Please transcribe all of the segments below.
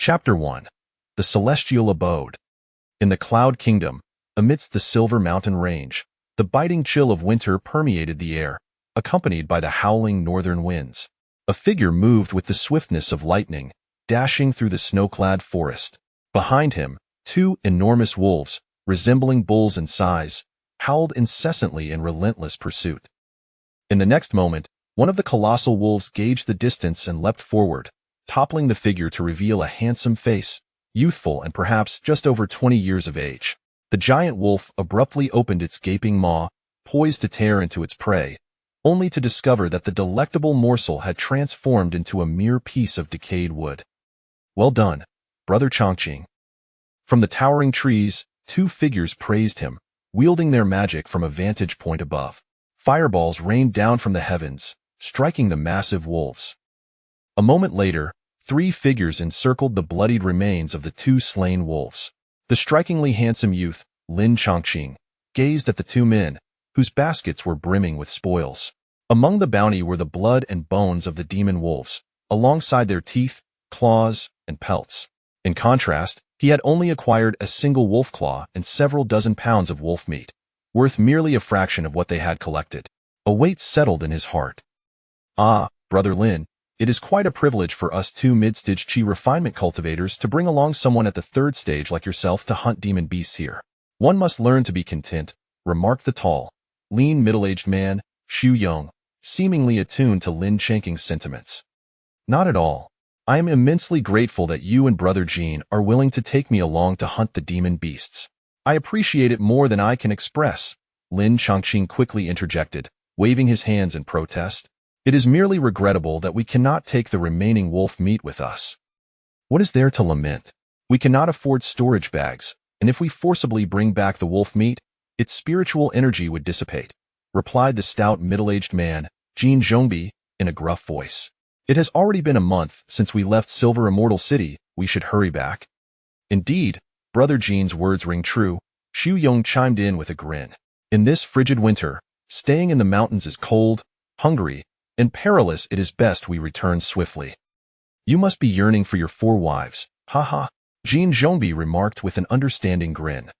Chapter 1. The Celestial Abode. In the Cloud Kingdom, amidst the Silver Mountain Range, the biting chill of winter permeated the air, accompanied by the howling northern winds. A figure moved with the swiftness of lightning, dashing through the snow-clad forest. Behind him, two enormous wolves, resembling bulls in size, howled incessantly in relentless pursuit. In the next moment, one of the colossal wolves gauged the distance and leapt forward, toppling the figure to reveal a handsome face, youthful and perhaps just over 20 years of age. The giant wolf abruptly opened its gaping maw, poised to tear into its prey, only to discover that the delectable morsel had transformed into a mere piece of decayed wood. "Well done, Brother Chongqing." From the towering trees, two figures praised him, wielding their magic from a vantage point above. Fireballs rained down from the heavens, striking the massive wolves. A moment later, three figures encircled the bloodied remains of the two slain wolves. The strikingly handsome youth, Lin Chongqing, gazed at the two men, whose baskets were brimming with spoils. Among the bounty were the blood and bones of the demon wolves, alongside their teeth, claws, and pelts. In contrast, he had only acquired a single wolf claw and several dozen pounds of wolf meat, worth merely a fraction of what they had collected. A weight settled in his heart. "Ah, Brother Lin, it is quite a privilege for us two mid-stage chi refinement cultivators to bring along someone at the third stage like yourself to hunt demon beasts here. One must learn to be content," remarked the tall, lean middle-aged man, Xu Yong, seemingly attuned to Lin Chongqing's sentiments. "Not at all. I am immensely grateful that you and Brother Jean are willing to take me along to hunt the demon beasts. I appreciate it more than I can express," Lin Chongqing quickly interjected, waving his hands in protest. "It is merely regrettable that we cannot take the remaining wolf meat with us." "What is there to lament? We cannot afford storage bags, and if we forcibly bring back the wolf meat, its spiritual energy would dissipate," replied the stout middle-aged man, Jin Zhongbi, in a gruff voice. "It has already been a month since we left Silver Immortal City. We should hurry back." "Indeed, Brother Jean's words ring true," Xu Yong chimed in with a grin. "In this frigid winter, staying in the mountains is cold, hungry, and perilous. It is best we return swiftly." "You must be yearning for your four wives, ha," Jin Zhongbi remarked with an understanding grin.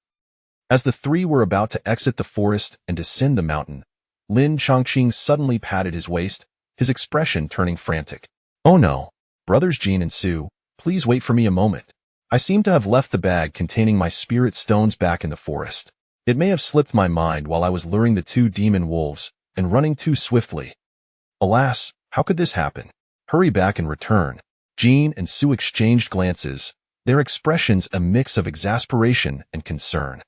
As the three were about to exit the forest and descend the mountain, Lin Chongqing suddenly patted his waist, his expression turning frantic. "Oh no, Brothers Jean and Su, please wait for me a moment. I seem to have left the bag containing my spirit stones back in the forest. It may have slipped my mind while I was luring the two demon wolves and running too swiftly. Alas, how could this happen? Hurry back and return." Jean and Su exchanged glances, their expressions a mix of exasperation and concern.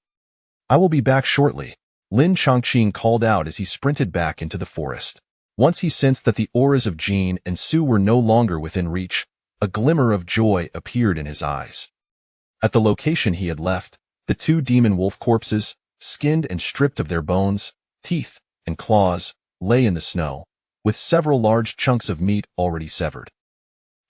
"I will be back shortly," Lin Chongqing called out as he sprinted back into the forest. Once he sensed that the auras of Jean and Su were no longer within reach, a glimmer of joy appeared in his eyes. At the location he had left, the two demon wolf corpses, skinned and stripped of their bones, teeth, and claws, lay in the snow, with several large chunks of meat already severed.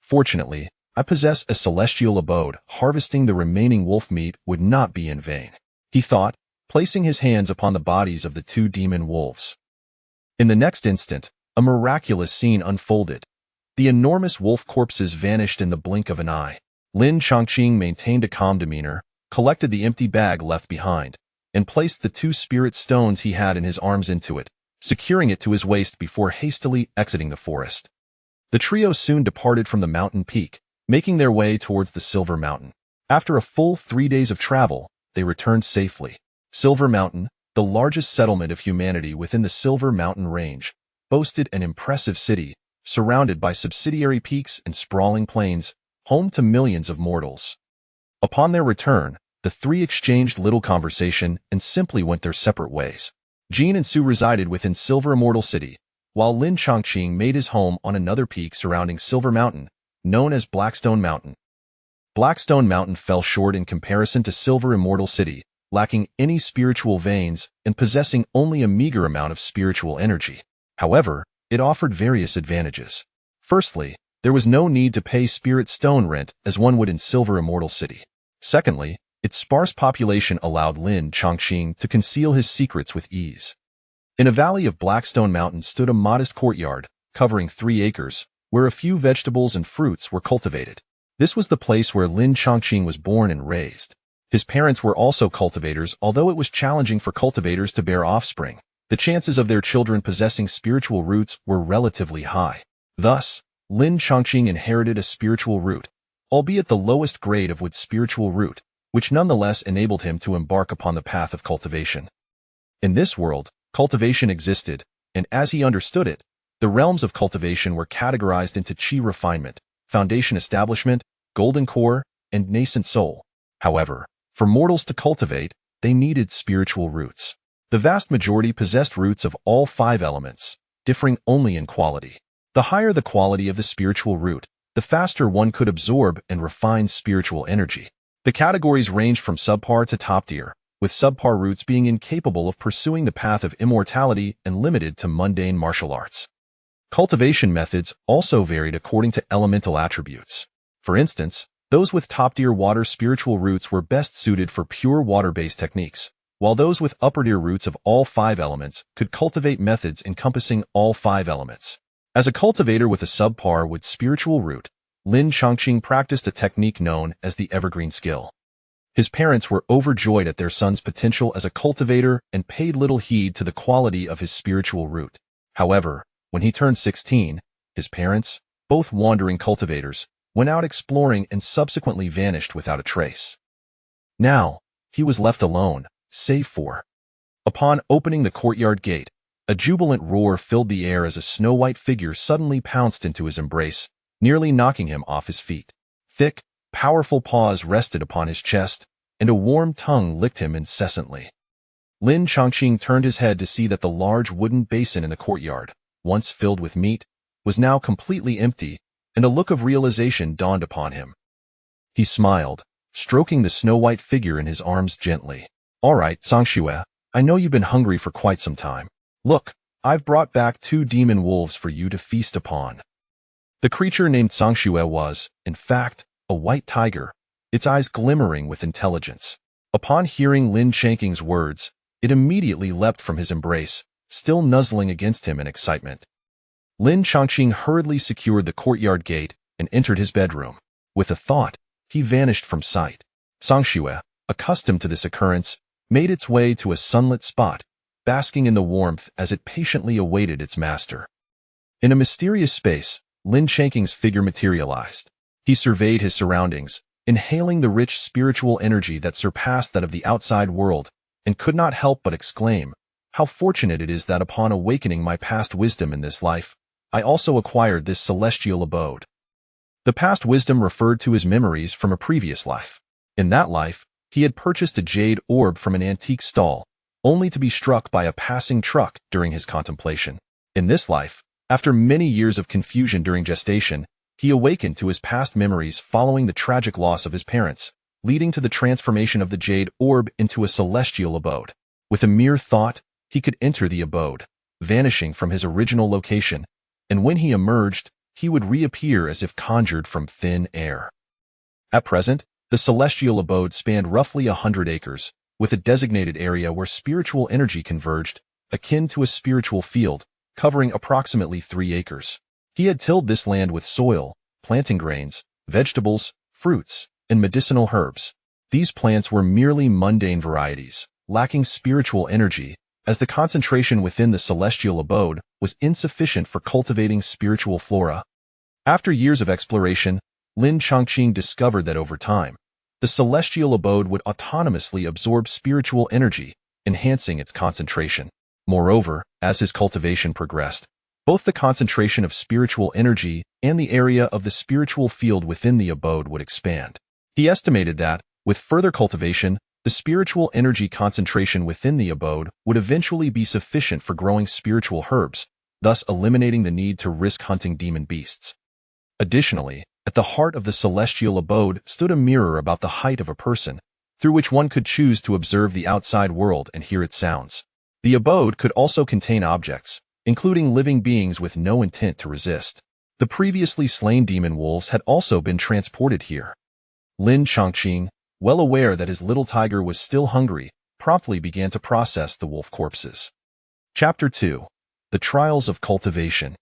"Fortunately, I possess a celestial abode. Harvesting the remaining wolf meat would not be in vain," he thought, placing his hands upon the bodies of the two demon wolves. In the next instant, a miraculous scene unfolded. The enormous wolf corpses vanished in the blink of an eye. Lin Chongqing maintained a calm demeanor, collected the empty bag left behind, and placed the two spirit stones he had in his arms into it, securing it to his waist before hastily exiting the forest. The trio soon departed from the mountain peak, making their way towards the Silver Mountain. After a full 3 days of travel, they returned safely. Silver Mountain, the largest settlement of humanity within the Silver Mountain Range, boasted an impressive city, surrounded by subsidiary peaks and sprawling plains, home to millions of mortals. Upon their return, the three exchanged little conversation and simply went their separate ways. Jean and Su resided within Silver Immortal City, while Lin Chongqing made his home on another peak surrounding Silver Mountain, known as Blackstone Mountain. Blackstone Mountain fell short in comparison to Silver Immortal City, lacking any spiritual veins and possessing only a meager amount of spiritual energy. However, it offered various advantages. Firstly, there was no need to pay spirit stone rent as one would in Silver Immortal City. Secondly, its sparse population allowed Lin Chongqing to conceal his secrets with ease. In a valley of Blackstone Mountain stood a modest courtyard, covering 3 acres, where a few vegetables and fruits were cultivated. This was the place where Lin Chongqing was born and raised. His parents were also cultivators, although it was challenging for cultivators to bear offspring. The chances of their children possessing spiritual roots were relatively high. Thus, Lin Chongqing inherited a spiritual root, albeit the lowest grade of wood spiritual root, which nonetheless enabled him to embark upon the path of cultivation. In this world, cultivation existed, and as he understood it, the realms of cultivation were categorized into Qi refinement, foundation establishment, golden core, and nascent soul. However, for mortals to cultivate, they needed spiritual roots. The vast majority possessed roots of all 5 elements, differing only in quality. The higher the quality of the spiritual root, the faster one could absorb and refine spiritual energy. The categories ranged from subpar to top tier, with subpar roots being incapable of pursuing the path of immortality and limited to mundane martial arts. Cultivation methods also varied according to elemental attributes. For instance, those with top-tier water spiritual roots were best suited for pure water-based techniques, while those with upper-tier roots of all 5 elements could cultivate methods encompassing all 5 elements. As a cultivator with a subpar wood spiritual root, Lin Chongqing practiced a technique known as the evergreen skill. His parents were overjoyed at their son's potential as a cultivator and paid little heed to the quality of his spiritual root. However, when he turned 16, his parents, both wandering cultivators, went out exploring and subsequently vanished without a trace. Now, he was left alone, save for. Upon opening the courtyard gate, a jubilant roar filled the air as a snow-white figure suddenly pounced into his embrace, nearly knocking him off his feet. Thick, powerful paws rested upon his chest, and a warm tongue licked him incessantly. Lin Chongqing turned his head to see that the large wooden basin in the courtyard, once filled with meat, was now completely empty, and a look of realization dawned upon him. He smiled, stroking the snow-white figure in his arms gently. "All right, Zhangxue, I know you've been hungry for quite some time. Look, I've brought back 2 demon wolves for you to feast upon." The creature named Zhangxue was, in fact, a white tiger, its eyes glimmering with intelligence. Upon hearing Lin Chongqing's words, it immediately leapt from his embrace, still nuzzling against him in excitement. Lin Chongqing hurriedly secured the courtyard gate and entered his bedroom. With a thought, he vanished from sight. Zhangxue, accustomed to this occurrence, made its way to a sunlit spot, basking in the warmth as it patiently awaited its master. In a mysterious space, Lin Chongqing's figure materialized. He surveyed his surroundings, inhaling the rich spiritual energy that surpassed that of the outside world, and could not help but exclaim, "How fortunate it is that upon awakening my past wisdom in this life, I also acquired this celestial abode." The past wisdom referred to his memories from a previous life. In that life, he had purchased a jade orb from an antique stall, only to be struck by a passing truck during his contemplation. In this life, after many years of confusion during gestation, he awakened to his past memories following the tragic loss of his parents, leading to the transformation of the jade orb into a celestial abode. With a mere thought, he could enter the abode, vanishing from his original location, and when he emerged, he would reappear as if conjured from thin air. At present, the celestial abode spanned roughly 100 acres, with a designated area where spiritual energy converged, akin to a spiritual field, covering approximately 3 acres. He had tilled this land with soil, planting grains, vegetables, fruits, and medicinal herbs. These plants were merely mundane varieties, lacking spiritual energy, as the concentration within the celestial abode was insufficient for cultivating spiritual flora. After years of exploration, Lin Chongqing discovered that over time, the celestial abode would autonomously absorb spiritual energy, enhancing its concentration. Moreover, as his cultivation progressed, both the concentration of spiritual energy and the area of the spiritual field within the abode would expand. He estimated that, with further cultivation, the spiritual energy concentration within the abode would eventually be sufficient for growing spiritual herbs, thus eliminating the need to risk hunting demon beasts. Additionally, at the heart of the celestial abode stood a mirror about the height of a person, through which one could choose to observe the outside world and hear its sounds. The abode could also contain objects, including living beings with no intent to resist. The previously slain demon wolves had also been transported here. Lin Chongqing, well aware that his little tiger was still hungry, promptly began to process the wolf corpses. Chapter 2. The Trials of Cultivation.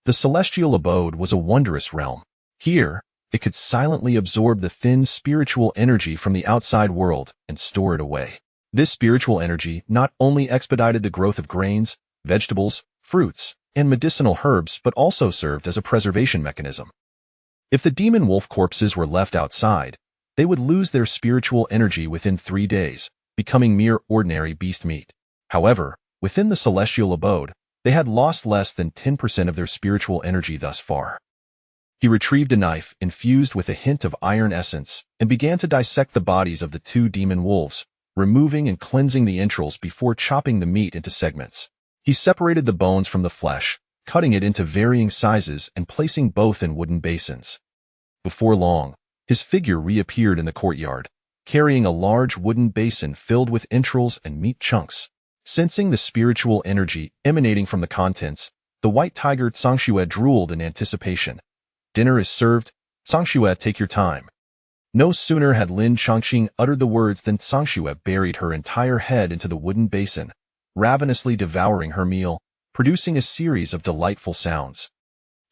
The celestial abode was a wondrous realm. Here, it could silently absorb the thin spiritual energy from the outside world and store it away. This spiritual energy not only expedited the growth of grains, vegetables, fruits, and medicinal herbs, but also served as a preservation mechanism. If the demon wolf corpses were left outside, they would lose their spiritual energy within 3 days, becoming mere ordinary beast meat. However, within the celestial abode, they had lost less than 10% of their spiritual energy thus far. He retrieved a knife infused with a hint of iron essence and began to dissect the bodies of the 2 demon wolves, removing and cleansing the entrails before chopping the meat into segments. He separated the bones from the flesh, cutting it into varying sizes and placing both in wooden basins. Before long, his figure reappeared in the courtyard, carrying a large wooden basin filled with entrails and meat chunks. Sensing the spiritual energy emanating from the contents, the white tiger Tsangxue drooled in anticipation. "Dinner is served. Tsangxue, take your time." No sooner had Lin Chongqing uttered the words than Tsangxue buried her entire head into the wooden basin, ravenously devouring her meal, producing a series of delightful sounds.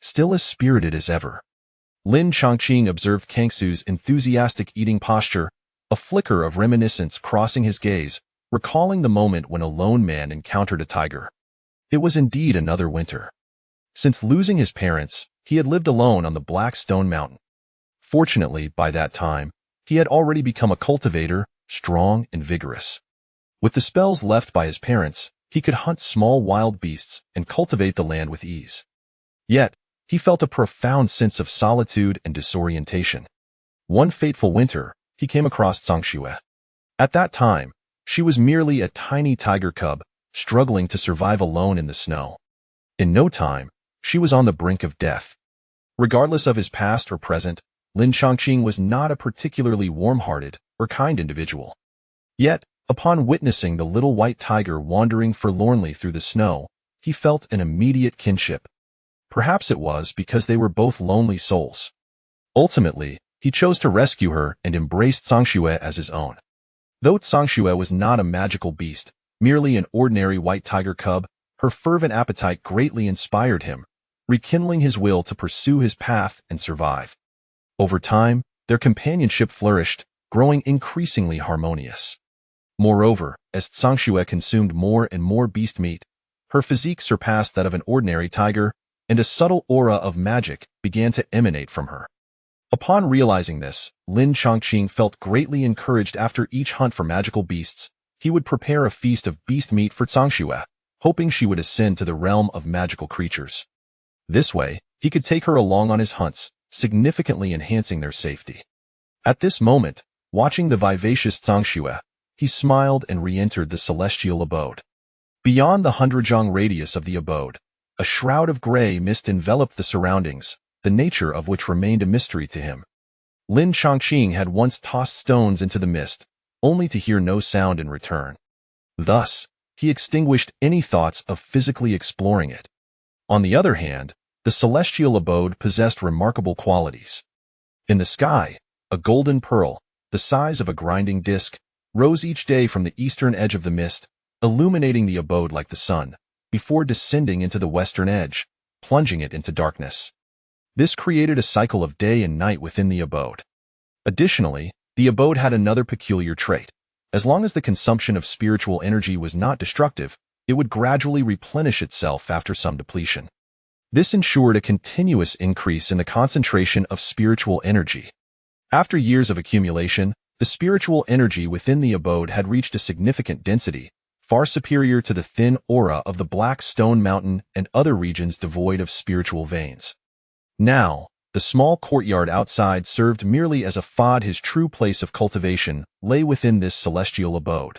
Still as spirited as ever, Lin Chongqing observed Kangsu's enthusiastic eating posture, a flicker of reminiscence crossing his gaze, recalling the moment when a lone man encountered a tiger. It was indeed another winter. Since losing his parents, he had lived alone on the Black Stone Mountain. Fortunately, by that time, he had already become a cultivator, strong and vigorous. With the spells left by his parents, he could hunt small wild beasts and cultivate the land with ease. Yet, he felt a profound sense of solitude and disorientation. One fateful winter, he came across Tsangxue. At that time, she was merely a tiny tiger cub, struggling to survive alone in the snow. In no time, she was on the brink of death. Regardless of his past or present, Lin Chongqing was not a particularly warm-hearted or kind individual. Yet, upon witnessing the little white tiger wandering forlornly through the snow, he felt an immediate kinship. Perhaps it was because they were both lonely souls. Ultimately, he chose to rescue her and embraced Tsangxue as his own. Though Tsangxue was not a magical beast, merely an ordinary white tiger cub, her fervent appetite greatly inspired him, rekindling his will to pursue his path and survive. Over time, their companionship flourished, growing increasingly harmonious. Moreover, as Tsangxue consumed more and more beast meat, her physique surpassed that of an ordinary tiger, and a subtle aura of magic began to emanate from her. Upon realizing this, Lin Chongqing felt greatly encouraged. After each hunt for magical beasts, he would prepare a feast of beast meat for Tsangxue, hoping she would ascend to the realm of magical creatures. This way, he could take her along on his hunts, significantly enhancing their safety. At this moment, watching the vivacious Tsangxue, he smiled and re-entered the celestial abode. Beyond the 100-jang radius of the abode, a shroud of gray mist enveloped the surroundings, the nature of which remained a mystery to him. Lin Chongqing had once tossed stones into the mist, only to hear no sound in return. Thus, he extinguished any thoughts of physically exploring it. On the other hand, the celestial abode possessed remarkable qualities. In the sky, a golden pearl, the size of a grinding disk, rose each day from the eastern edge of the mist, illuminating the abode like the sun, before descending into the western edge, plunging it into darkness. This created a cycle of day and night within the abode. Additionally, the abode had another peculiar trait. As long as the consumption of spiritual energy was not destructive, it would gradually replenish itself after some depletion. This ensured a continuous increase in the concentration of spiritual energy. After years of accumulation, the spiritual energy within the abode had reached a significant density, far superior to the thin aura of the Black Stone Mountain and other regions devoid of spiritual veins. Now, the small courtyard outside served merely as a fod. His true place of cultivation lay within this celestial abode.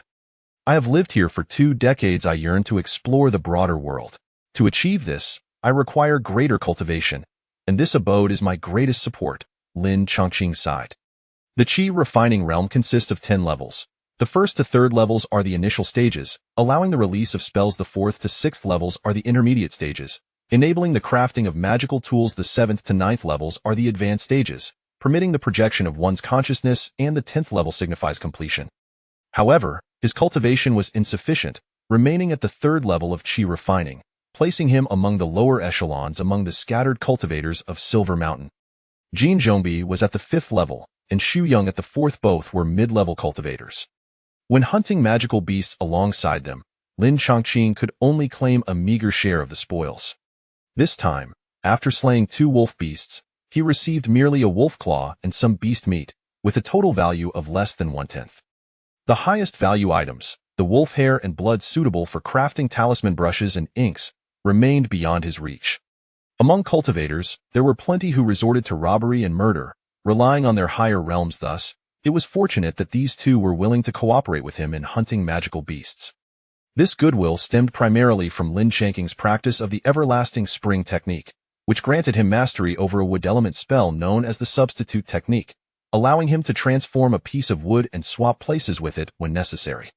I have lived here for 2 decades. I yearn to explore the broader world. To achieve this, I require greater cultivation, and this abode is my greatest support, Lin Chongqing sighed. The Qi refining realm consists of 10 levels. The 1st to 3rd levels are the initial stages, allowing the release of spells. The 4th to 6th levels are the intermediate stages, enabling the crafting of magical tools. The 7th to 9th levels are the advanced stages, permitting the projection of one's consciousness, and the 10th level signifies completion. However, his cultivation was insufficient, remaining at the 3rd level of Qi refining, placing him among the lower echelons among the scattered cultivators of Silver Mountain. Jin Zhongbi was at the 5th level, and Xu Yung at the 4th. Both were mid-level cultivators. When hunting magical beasts alongside them, Lin Chongqing could only claim a meager share of the spoils. This time, after slaying 2 wolf beasts, he received merely a wolf claw and some beast meat, with a total value of less than 1/10. The highest value items, the wolf hair and blood suitable for crafting talisman brushes and inks, remained beyond his reach. Among cultivators, there were plenty who resorted to robbery and murder, relying on their higher realms. Thus, it was fortunate that these two were willing to cooperate with him in hunting magical beasts. This goodwill stemmed primarily from Lin Chongqing's practice of the everlasting spring technique, which granted him mastery over a wood element spell known as the substitute technique, allowing him to transform a piece of wood and swap places with it when necessary.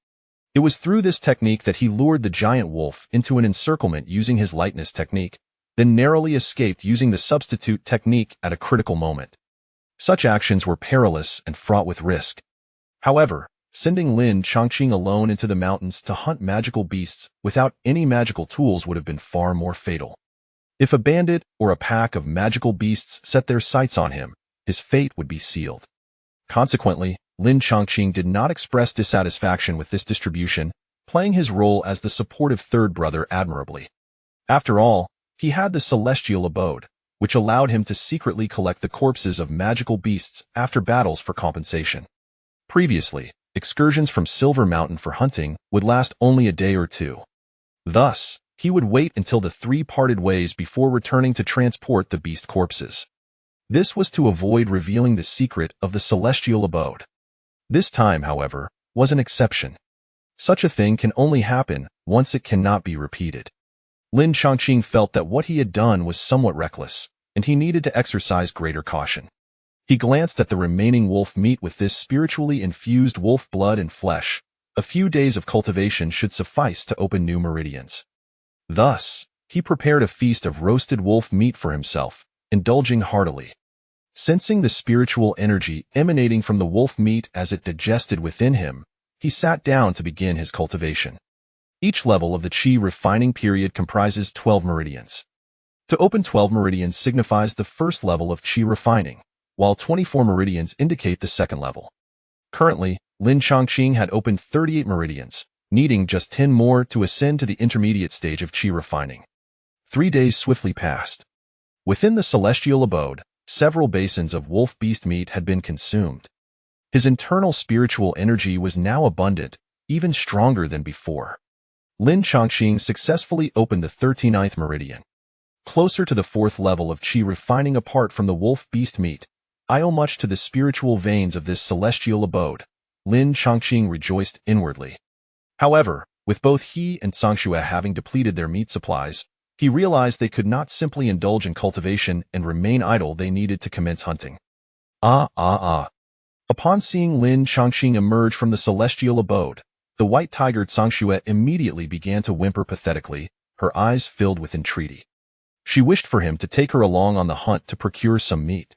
It was through this technique that he lured the giant wolf into an encirclement using his lightness technique, then narrowly escaped using the substitute technique at a critical moment. Such actions were perilous and fraught with risk. However, sending Lin Chongqing alone into the mountains to hunt magical beasts without any magical tools would have been far more fatal. If a bandit or a pack of magical beasts set their sights on him, his fate would be sealed. Consequently, Lin Chongqing did not express dissatisfaction with this distribution, playing his role as the supportive third brother admirably. After all, he had the celestial abode, which allowed him to secretly collect the corpses of magical beasts after battles for compensation. Previously, excursions from Silver Mountain for hunting would last only a day or two. Thus, he would wait until the 3 parted ways before returning to transport the beast corpses. This was to avoid revealing the secret of the celestial abode. This time, however, was an exception. Such a thing can only happen once. It cannot be repeated. Lin Chongqing felt that what he had done was somewhat reckless, and he needed to exercise greater caution. He glanced at the remaining wolf meat. With this spiritually infused wolf blood and flesh, a few days of cultivation should suffice to open new meridians. Thus, he prepared a feast of roasted wolf meat for himself, indulging heartily. Sensing the spiritual energy emanating from the wolf meat as it digested within him, he sat down to begin his cultivation. Each level of the qi refining period comprises 12 meridians. To open 12 meridians signifies the first level of qi refining, while 24 meridians indicate the second level. Currently, Lin Chongqing had opened 38 meridians, needing just 10 more to ascend to the intermediate stage of qi refining. 3 days swiftly passed. Within the celestial abode, several basins of wolf beast meat had been consumed. His internal spiritual energy was now abundant, even stronger than before. Lin Chongqing successfully opened the 39th meridian. Closer to the 4th level of qi refining apart from the wolf beast meat, I owe much to the spiritual veins of this celestial abode. Lin Chongqing rejoiced inwardly. However, with both he and Sangxue having depleted their meat supplies, he realized they could not simply indulge in cultivation and remain idle. They needed to commence hunting. Upon seeing Lin Chongqing emerge from the celestial abode, the white-tigered Sangxue immediately began to whimper pathetically, her eyes filled with entreaty. She wished for him to take her along on the hunt to procure some meat.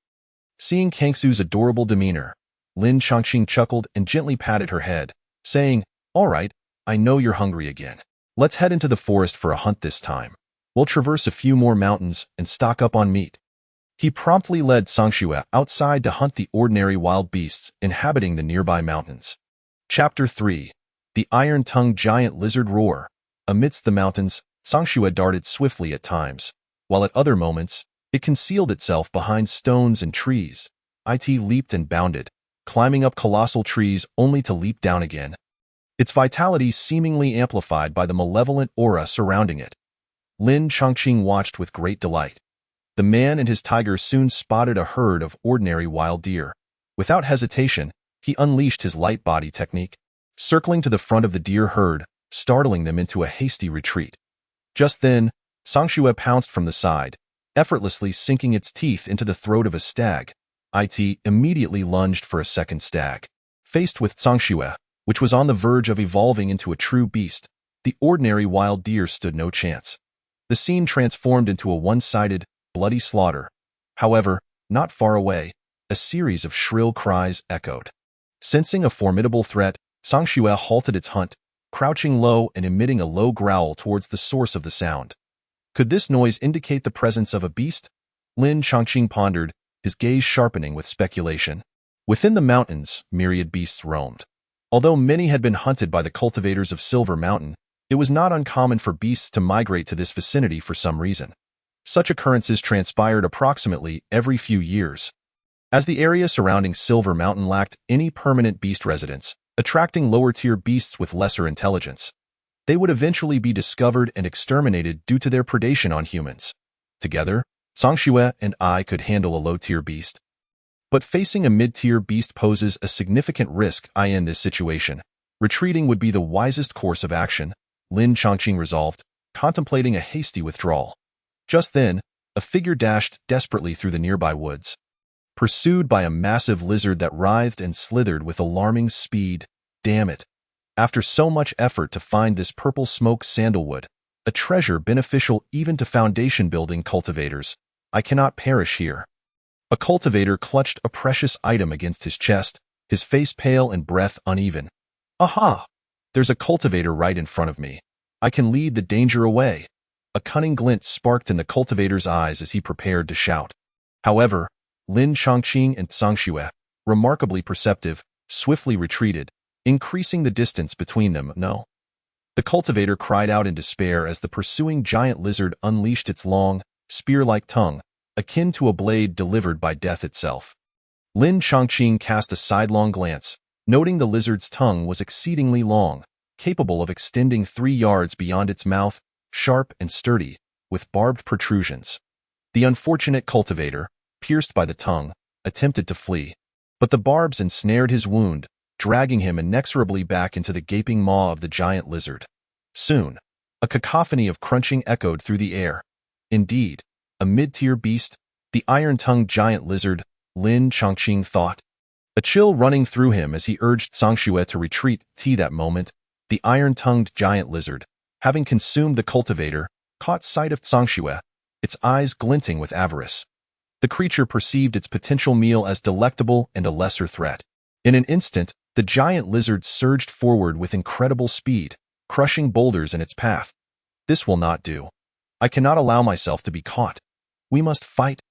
Seeing Kangsu's adorable demeanor, Lin Chongqing chuckled and gently patted her head, saying, "All right, I know you're hungry again. Let's head into the forest for a hunt this time. We'll traverse a few more mountains and stock up on meat." He promptly led Sangxue outside to hunt the ordinary wild beasts inhabiting the nearby mountains. Chapter 3. The Iron-Tongued Giant Lizard Roar. Amidst the mountains, Sangxue darted swiftly at times, while at other moments, it concealed itself behind stones and trees. It leaped and bounded, climbing up colossal trees only to leap down again. Its vitality seemingly amplified by the malevolent aura surrounding it. Lin Chongqing watched with great delight. The man and his tiger soon spotted a herd of ordinary wild deer. Without hesitation, he unleashed his light body technique, circling to the front of the deer herd, startling them into a hasty retreat. Just then, Sangxue pounced from the side, effortlessly sinking its teeth into the throat of a stag. It immediately lunged for a second stag. Faced with Sangxue, which was on the verge of evolving into a true beast, the ordinary wild deer stood no chance. The scene transformed into a one-sided, bloody slaughter. However, not far away, a series of shrill cries echoed. Sensing a formidable threat, Sangxue halted its hunt, crouching low and emitting a low growl towards the source of the sound. Could this noise indicate the presence of a beast? Lin Chongqing pondered, his gaze sharpening with speculation. Within the mountains, myriad beasts roamed. Although many had been hunted by the cultivators of Silver Mountain, it was not uncommon for beasts to migrate to this vicinity for some reason. Such occurrences transpired approximately every few years. As the area surrounding Silver Mountain lacked any permanent beast residents, attracting lower-tier beasts with lesser intelligence, they would eventually be discovered and exterminated due to their predation on humans. Together, Zhangxue and I could handle a low-tier beast. But facing a mid-tier beast poses a significant risk. In this situation, retreating would be the wisest course of action, Lin Chongqing resolved, contemplating a hasty withdrawal. Just then, a figure dashed desperately through the nearby woods, pursued by a massive lizard that writhed and slithered with alarming speed. Damn it! After so much effort to find this purple smoke sandalwood, a treasure beneficial even to foundation-building cultivators, I cannot perish here. A cultivator clutched a precious item against his chest, his face pale and breath uneven. Aha! There's a cultivator right in front of me. I can lead the danger away. A cunning glint sparked in the cultivator's eyes as he prepared to shout. However, Lin Chongqing and Zhangxue, remarkably perceptive, swiftly retreated, increasing the distance between them. No. The cultivator cried out in despair as the pursuing giant lizard unleashed its long, spear-like tongue, akin to a blade delivered by death itself. Lin Chongqing cast a sidelong glance, noting the lizard's tongue was exceedingly long, capable of extending 3 yards beyond its mouth, sharp and sturdy, with barbed protrusions. The unfortunate cultivator, pierced by the tongue, attempted to flee, but the barbs ensnared his wound, dragging him inexorably back into the gaping maw of the giant lizard. Soon, a cacophony of crunching echoed through the air. Indeed, a mid-tier beast, the iron-tongued giant lizard, Lin Chongqing thought. A chill running through him as he urged Zhangxue to retreat. That moment, the iron-tongued giant lizard, having consumed the cultivator, caught sight of Zhangxue, its eyes glinting with avarice. The creature perceived its potential meal as delectable and a lesser threat. In an instant, the giant lizard surged forward with incredible speed, crushing boulders in its path. This will not do. I cannot allow myself to be caught. We must fight,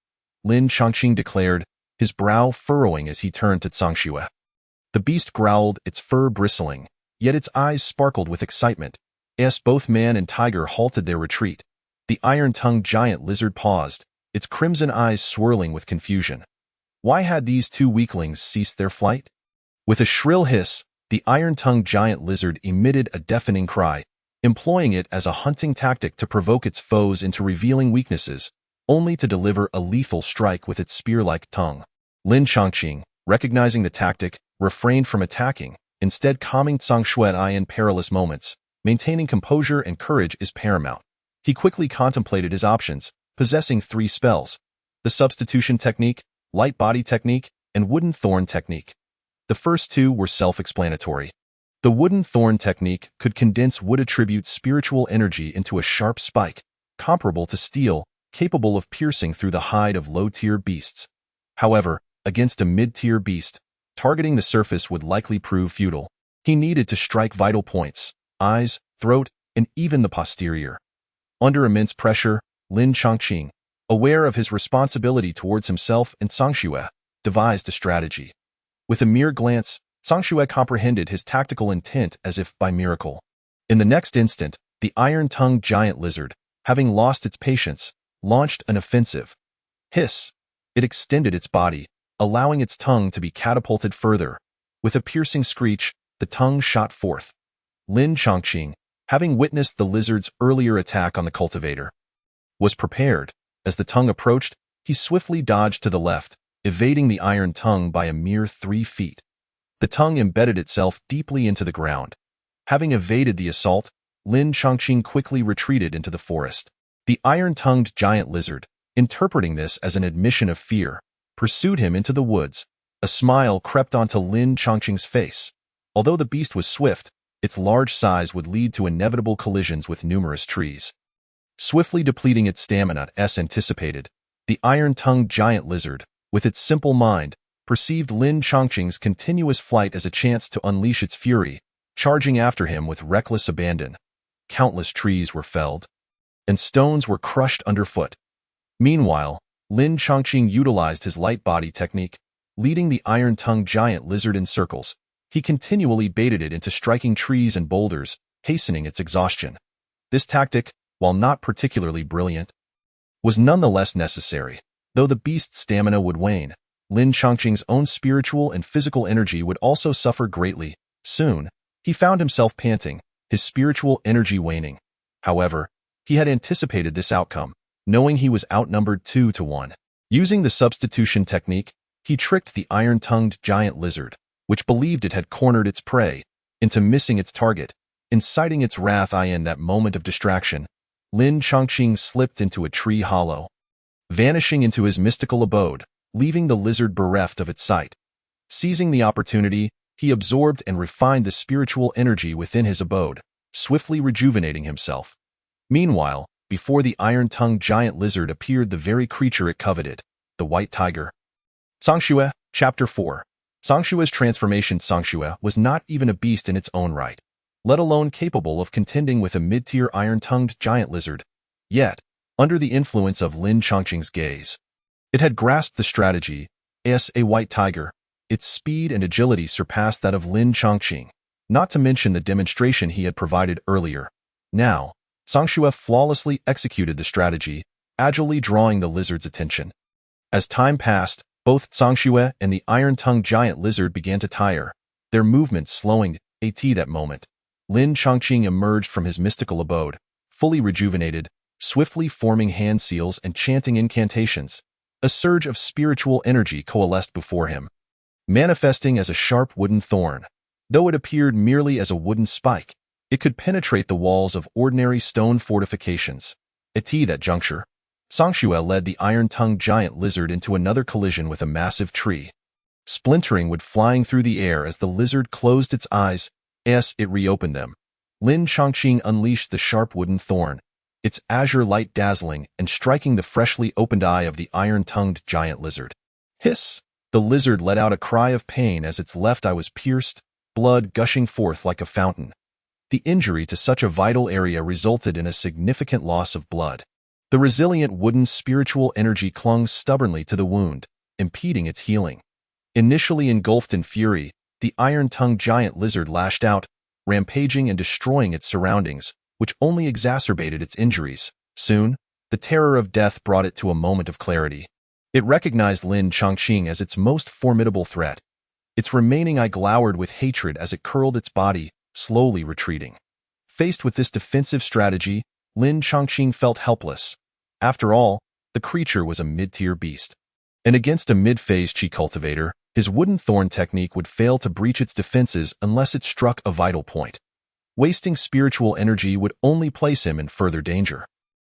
Lin Chongqing declared, his brow furrowing as he turned to Zhangxue. The beast growled, its fur bristling, yet its eyes sparkled with excitement. As both man and tiger halted their retreat, the iron-tongued giant lizard paused, its crimson eyes swirling with confusion. Why had these two weaklings ceased their flight? With a shrill hiss, the iron-tongued giant lizard emitted a deafening cry, employing it as a hunting tactic to provoke its foes into revealing weaknesses, only to deliver a lethal strike with its spear-like tongue. Lin Chongqing, recognizing the tactic, refrained from attacking, instead calming Zhangxue in perilous moments. Maintaining composure and courage is paramount. He quickly contemplated his options, possessing 3 spells: the substitution technique, light body technique, and wooden thorn technique. The first 2 were self-explanatory. The wooden thorn technique could condense wood attribute spiritual energy into a sharp spike, comparable to steel, capable of piercing through the hide of low-tier beasts. However, against a mid-tier beast, targeting the surface would likely prove futile. He needed to strike vital points: eyes, throat, and even the posterior. Under immense pressure, Lin Chongqing, aware of his responsibility towards himself and Zhangxue, devised a strategy. With a mere glance, Zhangxue comprehended his tactical intent as if by miracle. In the next instant, the iron-tongued giant lizard, having lost its patience, launched an offensive. Hiss! It extended its body, allowing its tongue to be catapulted further. With a piercing screech, the tongue shot forth. Lin Chongqing, having witnessed the lizard's earlier attack on the cultivator, was prepared. As the tongue approached, he swiftly dodged to the left, evading the iron tongue by a mere 3 feet. The tongue embedded itself deeply into the ground. Having evaded the assault, Lin Chongqing quickly retreated into the forest. The iron-tongued giant lizard, interpreting this as an admission of fear, pursued him into the woods. A smile crept onto Lin Chongqing's face. Although the beast was swift, its large size would lead to inevitable collisions with numerous trees. Swiftly depleting its stamina as anticipated, the iron-tongued giant lizard, with its simple mind, perceived Lin Chongqing's continuous flight as a chance to unleash its fury, charging after him with reckless abandon. Countless trees were felled, and stones were crushed underfoot. Meanwhile, Lin Chongqing utilized his light body technique, leading the iron-tongued giant lizard in circles. He continually baited it into striking trees and boulders, hastening its exhaustion. This tactic, while not particularly brilliant, was nonetheless necessary. Though the beast's stamina would wane, Lin Chongqing's own spiritual and physical energy would also suffer greatly. Soon, he found himself panting, his spiritual energy waning. However, he had anticipated this outcome, knowing he was outnumbered 2-1. Using the substitution technique, he tricked the iron-tongued giant lizard, which believed it had cornered its prey, into missing its target, inciting its wrath. In that moment of distraction, Lin Chongqing slipped into a tree hollow, vanishing into his mystical abode, leaving the lizard bereft of its sight. Seizing the opportunity, he absorbed and refined the spiritual energy within his abode, swiftly rejuvenating himself. Meanwhile, before the iron-tongued giant lizard appeared the very creature it coveted, the white tiger. Songxue, Chapter 4. Songshue's transformation. Songsxue was not even a beast in its own right, let alone capable of contending with a mid-tier iron-tongued giant lizard. Yet, under the influence of Lin Chongqing's gaze, it had grasped the strategy. As a white tiger, its speed and agility surpassed that of Lin Chongqing, not to mention the demonstration he had provided earlier. Now, Songxue flawlessly executed the strategy, agilely drawing the lizard's attention. As time passed, both Songxue and the iron-tongued giant lizard began to tire, their movements slowing. At that moment, Lin Chongqing emerged from his mystical abode, fully rejuvenated, swiftly forming hand seals and chanting incantations. A surge of spiritual energy coalesced before him, manifesting as a sharp wooden thorn. Though it appeared merely as a wooden spike, it could penetrate the walls of ordinary stone fortifications. At that juncture, Songxue led the iron-tongued giant lizard into another collision with a massive tree. Splintering wood flying through the air as the lizard closed its eyes. As it reopened them, Lin Chongqing unleashed the sharp wooden thorn, its azure light dazzling and striking the freshly opened eye of the iron-tongued giant lizard. Hiss! The lizard let out a cry of pain as its left eye was pierced, blood gushing forth like a fountain. The injury to such a vital area resulted in a significant loss of blood. The resilient wooden spiritual energy clung stubbornly to the wound, impeding its healing. Initially engulfed in fury, the iron-tongued giant lizard lashed out, rampaging and destroying its surroundings, which only exacerbated its injuries. Soon, the terror of death brought it to a moment of clarity. It recognized Lin Chongqing as its most formidable threat. Its remaining eye glowered with hatred as it curled its body, slowly retreating. Faced with this defensive strategy, Lin Chongqing felt helpless. After all, the creature was a mid-tier beast. And against a mid-phase chi cultivator, his wooden thorn technique would fail to breach its defenses unless it struck a vital point. Wasting spiritual energy would only place him in further danger.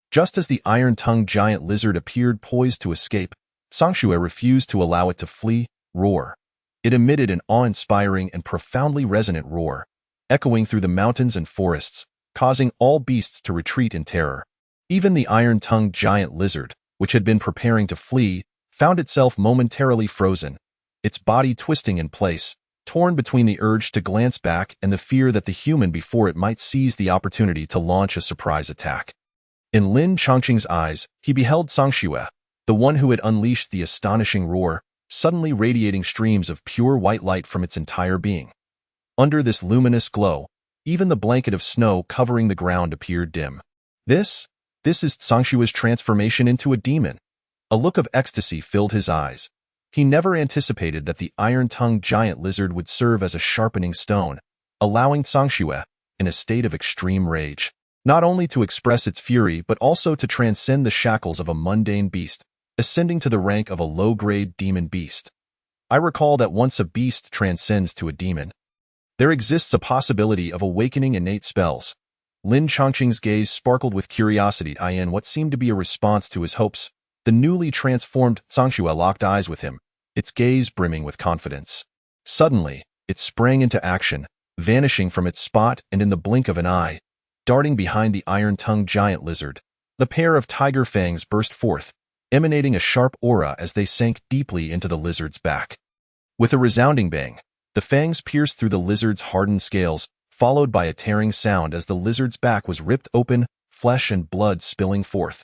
Just as the iron-tongued giant lizard appeared poised to escape, Songxue refused to allow it to flee. Roar. It emitted an awe-inspiring and profoundly resonant roar, echoing through the mountains and forests, causing all beasts to retreat in terror. Even the iron-tongued giant lizard, which had been preparing to flee, found itself momentarily frozen, its body twisting in place, torn between the urge to glance back and the fear that the human before it might seize the opportunity to launch a surprise attack. In Lin Chongqing's eyes, he beheld Songxue, the one who had unleashed the astonishing roar, suddenly radiating streams of pure white light from its entire being. Under this luminous glow, even the blanket of snow covering the ground appeared dim. This is Songshue's transformation into a demon. A look of ecstasy filled his eyes. He never anticipated that the iron-tongued giant lizard would serve as a sharpening stone, allowing Songxue, in a state of extreme rage, not only to express its fury but also to transcend the shackles of a mundane beast, ascending to the rank of a low-grade demon beast. I recall that once a beast transcends to a demon, there exists a possibility of awakening innate spells. Lin Chongqing's gaze sparkled with curiosity in what seemed to be a response to his hopes. The newly transformed Songxue locked eyes with him, its gaze brimming with confidence. Suddenly, it sprang into action, vanishing from its spot and in the blink of an eye, darting behind the iron-tongued giant lizard. The pair of tiger fangs burst forth, emanating a sharp aura as they sank deeply into the lizard's back. With a resounding bang, the fangs pierced through the lizard's hardened scales, followed by a tearing sound as the lizard's back was ripped open, flesh and blood spilling forth.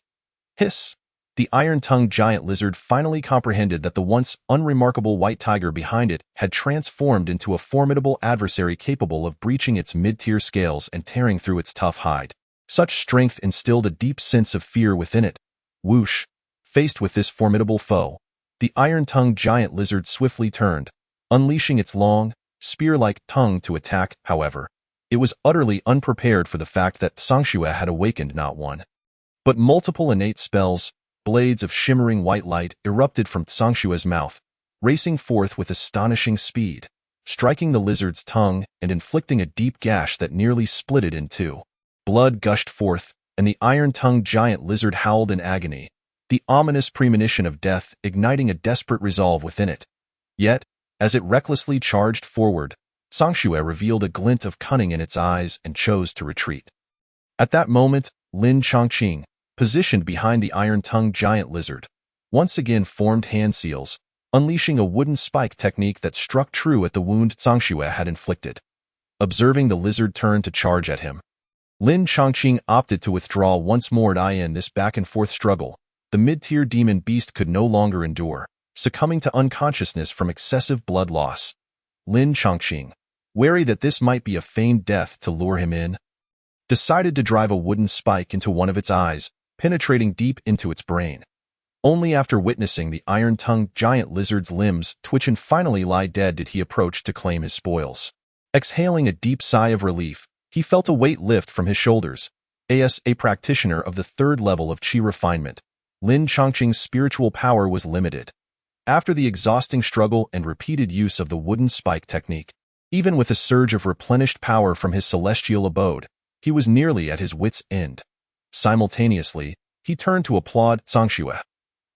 Hiss! The iron-tongued giant lizard finally comprehended that the once unremarkable white tiger behind it had transformed into a formidable adversary capable of breaching its mid-tier scales and tearing through its tough hide. Such strength instilled a deep sense of fear within it. Whoosh! Faced with this formidable foe, the iron-tongued giant lizard swiftly turned, unleashing its long, spear-like tongue to attack. However, it was utterly unprepared for the fact that Sangshue had awakened not one, but multiple innate spells. Blades of shimmering white light erupted from Sangshue's mouth, racing forth with astonishing speed, striking the lizard's tongue and inflicting a deep gash that nearly split it in two. Blood gushed forth, and the iron-tongued giant lizard howled in agony, the ominous premonition of death igniting a desperate resolve within it. Yet, as it recklessly charged forward, Sangshue revealed a glint of cunning in its eyes and chose to retreat. At that moment, Lin Chongqing, positioned behind the iron-tongued giant lizard, once again formed hand seals, unleashing a wooden spike technique that struck true at the wound Sangshue had inflicted. Observing the lizard turn to charge at him, Lin Chongqing opted to withdraw once more. In this back-and-forth struggle, the mid-tier demon beast could no longer endure, succumbing to unconsciousness from excessive blood loss. Lin Chongqing, wary that this might be a feigned death to lure him in, decided to drive a wooden spike into one of its eyes, penetrating deep into its brain. Only after witnessing the iron-tongued giant lizard's limbs twitch and finally lie dead did he approach to claim his spoils. Exhaling a deep sigh of relief, he felt a weight lift from his shoulders. As a practitioner of the third level of Qi refinement, Lin Chongqing's spiritual power was limited. After the exhausting struggle and repeated use of the wooden spike technique, even with a surge of replenished power from his celestial abode, he was nearly at his wits' end. Simultaneously, he turned to applaud Sangshue.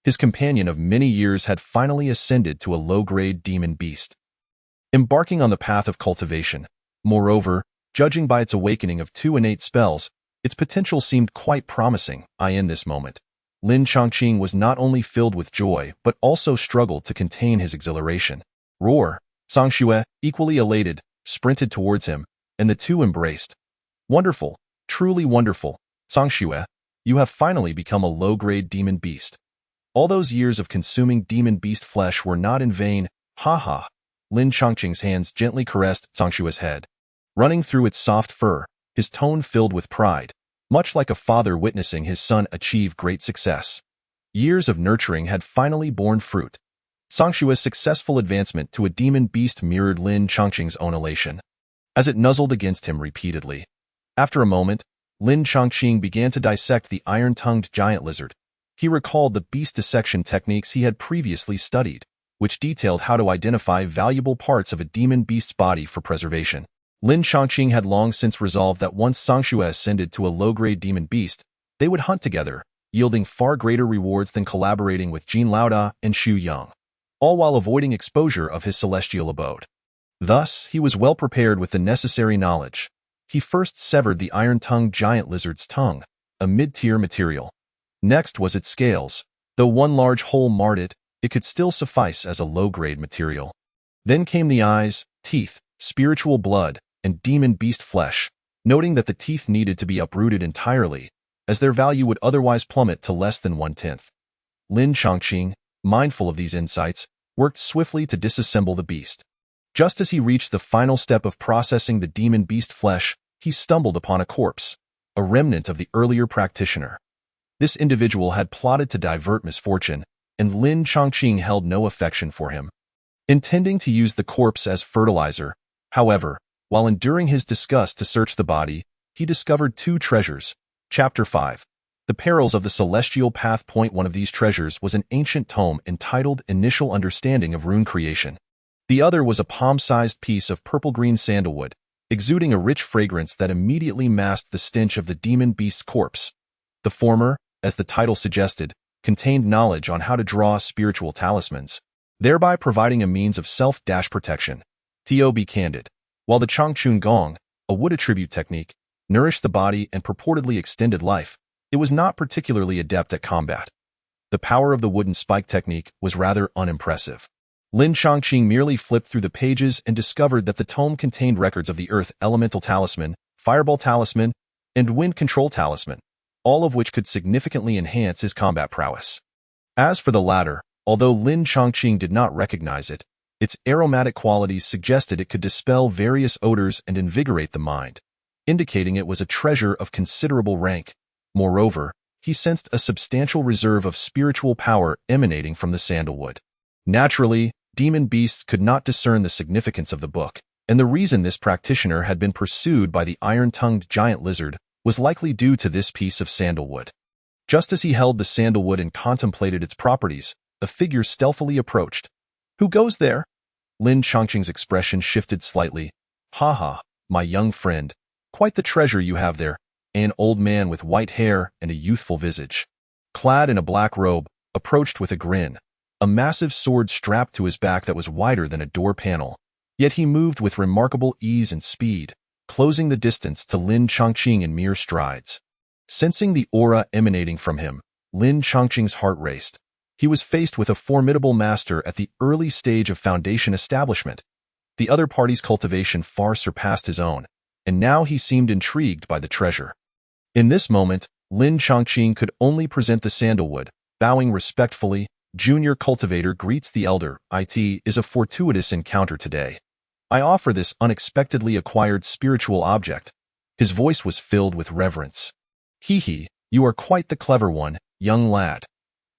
His companion of many years had finally ascended to a low-grade demon beast, embarking on the path of cultivation. Moreover, judging by its awakening of 2 innate spells, its potential seemed quite promising. In this moment, Lin Chongqing was not only filled with joy but also struggled to contain his exhilaration. Roar! Sangshue, equally elated, sprinted towards him, and the two embraced. Wonderful, truly wonderful, Sangshue, you have finally become a low-grade demon beast. All those years of consuming demon beast flesh were not in vain. Ha ha! Lin Chongqing's hands gently caressed Sangshue's head, running through its soft fur, his tone filled with pride, much like a father witnessing his son achieve great success. Years of nurturing had finally borne fruit. Sangshue's successful advancement to a demon beast mirrored Lin Chongqing's own elation, as it nuzzled against him repeatedly. After a moment, Lin Chongqing began to dissect the iron-tongued giant lizard. He recalled the beast dissection techniques he had previously studied, which detailed how to identify valuable parts of a demon beast's body for preservation. Lin Chongqing had long since resolved that once Sangshue ascended to a low-grade demon beast, they would hunt together, yielding far greater rewards than collaborating with Jin Laoda and Xu Yang, all while avoiding exposure of his celestial abode. Thus, he was well prepared with the necessary knowledge. He first severed the iron-tongued giant lizard's tongue, a mid-tier material. Next was its scales. Though one large hole marred it, it could still suffice as a low-grade material. Then came the eyes, teeth, spiritual blood, and demon beast flesh, noting that the teeth needed to be uprooted entirely, as their value would otherwise plummet to less than 1/10. Lin Chongqing, mindful of these insights, worked swiftly to disassemble the beast. Just as he reached the final step of processing the demon beast flesh, he stumbled upon a corpse, a remnant of the earlier practitioner. This individual had plotted to divert misfortune, and Lin Chongqing held no affection for him, intending to use the corpse as fertilizer. However, while enduring his disgust to search the body, he discovered 2 treasures. Chapter 5. The Perils of the Celestial Path. One of these treasures was an ancient tome entitled Initial Understanding of Rune Creation. The other was a palm-sized piece of purple-green sandalwood, exuding a rich fragrance that immediately masked the stench of the demon beast's corpse. The former, as the title suggested, contained knowledge on how to draw spiritual talismans, thereby providing a means of self-protection. To be candid, while the Changchun Gong, a wood attribute technique, nourished the body and purportedly extended life, it was not particularly adept at combat. The power of the wooden spike technique was rather unimpressive. Lin Chongqing merely flipped through the pages and discovered that the tome contained records of the Earth Elemental Talisman, Fireball Talisman, and Wind Control Talisman, all of which could significantly enhance his combat prowess. As for the latter, although Lin Chongqing did not recognize it, its aromatic qualities suggested it could dispel various odors and invigorate the mind, indicating it was a treasure of considerable rank. Moreover, he sensed a substantial reserve of spiritual power emanating from the sandalwood. Naturally, demon beasts could not discern the significance of the book, and the reason this practitioner had been pursued by the iron-tongued giant lizard was likely due to this piece of sandalwood. Just as he held the sandalwood and contemplated its properties, a figure stealthily approached. "Who goes there?" Lin Chongqing's expression shifted slightly. "Ha ha, my young friend. Quite the treasure you have there." An old man with white hair and a youthful visage, clad in a black robe, approached with a grin, a massive sword strapped to his back that was wider than a door panel. Yet he moved with remarkable ease and speed, closing the distance to Lin Chongqing in mere strides. Sensing the aura emanating from him, Lin Chongqing's heart raced. He was faced with a formidable master at the early stage of foundation establishment. The other party's cultivation far surpassed his own, and now he seemed intrigued by the treasure. In this moment, Lin Chongqing could only present the sandalwood, bowing respectfully. "Junior cultivator greets the elder. It is a fortuitous encounter today. I offer this unexpectedly acquired spiritual object." His voice was filled with reverence. "Hee, you are quite the clever one, young lad."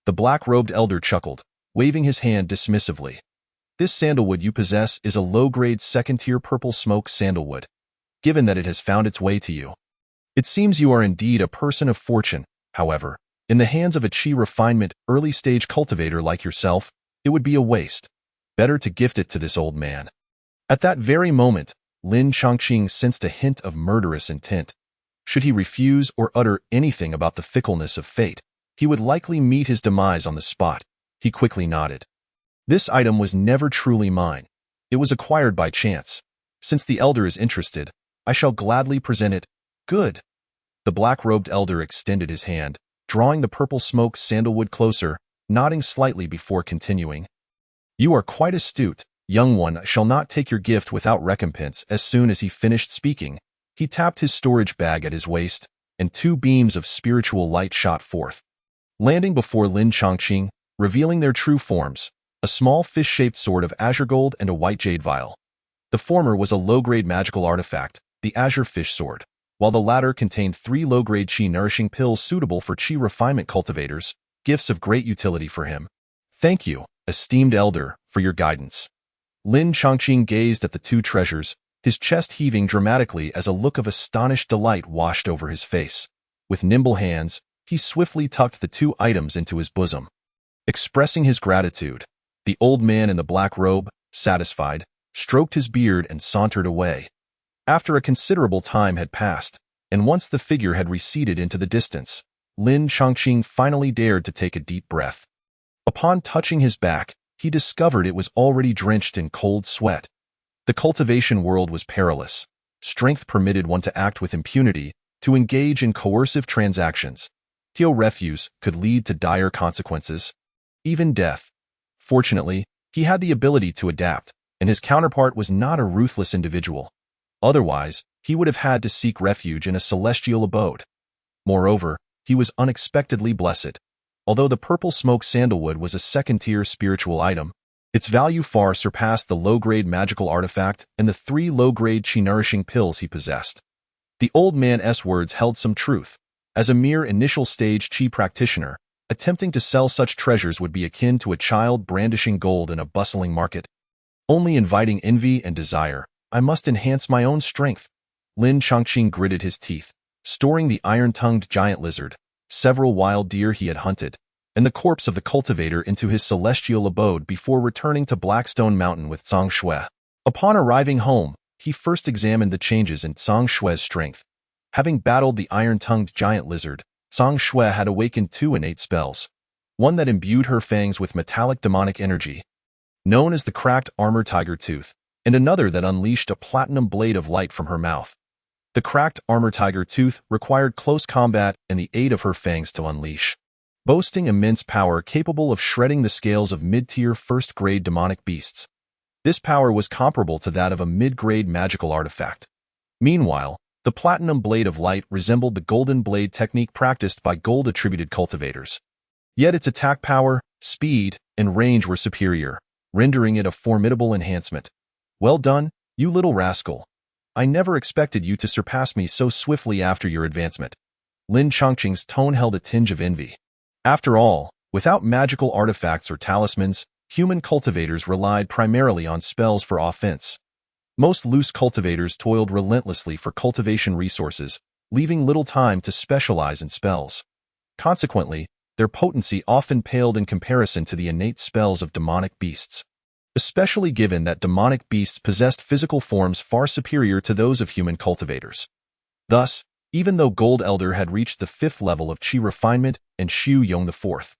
The black-robed elder chuckled, waving his hand dismissively. "This sandalwood you possess is a low-grade second-tier purple smoke sandalwood. Given that it has found its way to you, it seems you are indeed a person of fortune. However, in the hands of a chi refinement early-stage cultivator like yourself, it would be a waste. Better to gift it to this old man." At that very moment, Lin Chongqing sensed a hint of murderous intent. Should he refuse or utter anything about the fickleness of fate, he would likely meet his demise on the spot. He quickly nodded. "This item was never truly mine. It was acquired by chance. Since the elder is interested, I shall gladly present it." "Good." The black-robed elder extended his hand, drawing the purple smoke sandalwood closer, nodding slightly before continuing. "You are quite astute, young one. I shall not take your gift without recompense." As soon as he finished speaking, he tapped his storage bag at his waist, and two beams of spiritual light shot forth, landing before Lin Chongqing, revealing their true forms: a small fish-shaped sword of azure gold and a white jade vial. The former was a low-grade magical artifact, the azure fish sword, while the latter contained 3 low-grade chi-nourishing pills suitable for chi refinement cultivators, gifts of great utility for him. "Thank you, esteemed elder, for your guidance." Lin Chongqing gazed at the two treasures, his chest heaving dramatically as a look of astonished delight washed over his face. With nimble hands, he swiftly tucked the 2 items into his bosom. Expressing his gratitude, the old man in the black robe, satisfied, stroked his beard and sauntered away. After a considerable time had passed, and once the figure had receded into the distance, Lin Chongqing finally dared to take a deep breath. Upon touching his back, he discovered it was already drenched in cold sweat. The cultivation world was perilous. Strength permitted one to act with impunity, to engage in coercive transactions. Refuse could lead to dire consequences, even death. Fortunately, he had the ability to adapt, and his counterpart was not a ruthless individual. Otherwise, he would have had to seek refuge in a celestial abode. Moreover, he was unexpectedly blessed. Although the purple smoke sandalwood was a second-tier spiritual item, its value far surpassed the low-grade magical artifact and the 3 low-grade chi-nourishing pills he possessed. The old man's words held some truth. As a mere initial-stage chi practitioner, attempting to sell such treasures would be akin to a child brandishing gold in a bustling market, only inviting envy and desire. "I must enhance my own strength." Lin Chongqing gritted his teeth, storing the iron-tongued giant lizard, several wild deer he had hunted, and the corpse of the cultivator into his celestial abode before returning to Blackstone Mountain with Zhang Shui. Upon arriving home, he first examined the changes in Zhang Shui's strength. Having battled the iron-tongued giant lizard, Zhang Shui had awakened 2 innate spells, one that imbued her fangs with metallic demonic energy, known as the cracked armor tiger tooth, and another that unleashed a platinum blade of light from her mouth. The cracked armor tiger tooth required close combat and the aid of her fangs to unleash, boasting immense power capable of shredding the scales of mid-tier first-grade demonic beasts. This power was comparable to that of a mid-grade magical artifact. Meanwhile, the platinum blade of light resembled the golden blade technique practiced by gold-attributed cultivators. Yet its attack power, Speed and range were superior, rendering it a formidable enhancement. Well done, you little rascal. I never expected you to surpass me so swiftly after your advancement. Lin Chongqing's tone held a tinge of envy. After all, without magical artifacts or talismans, human cultivators relied primarily on spells for offense. Most loose cultivators toiled relentlessly for cultivation resources, leaving little time to specialize in spells. Consequently, their potency often paled in comparison to the innate spells of demonic beasts, especially given that demonic beasts possessed physical forms far superior to those of human cultivators. Thus, even though Gold Elder had reached the 5th level of Qi refinement and Xu Yong the 4th,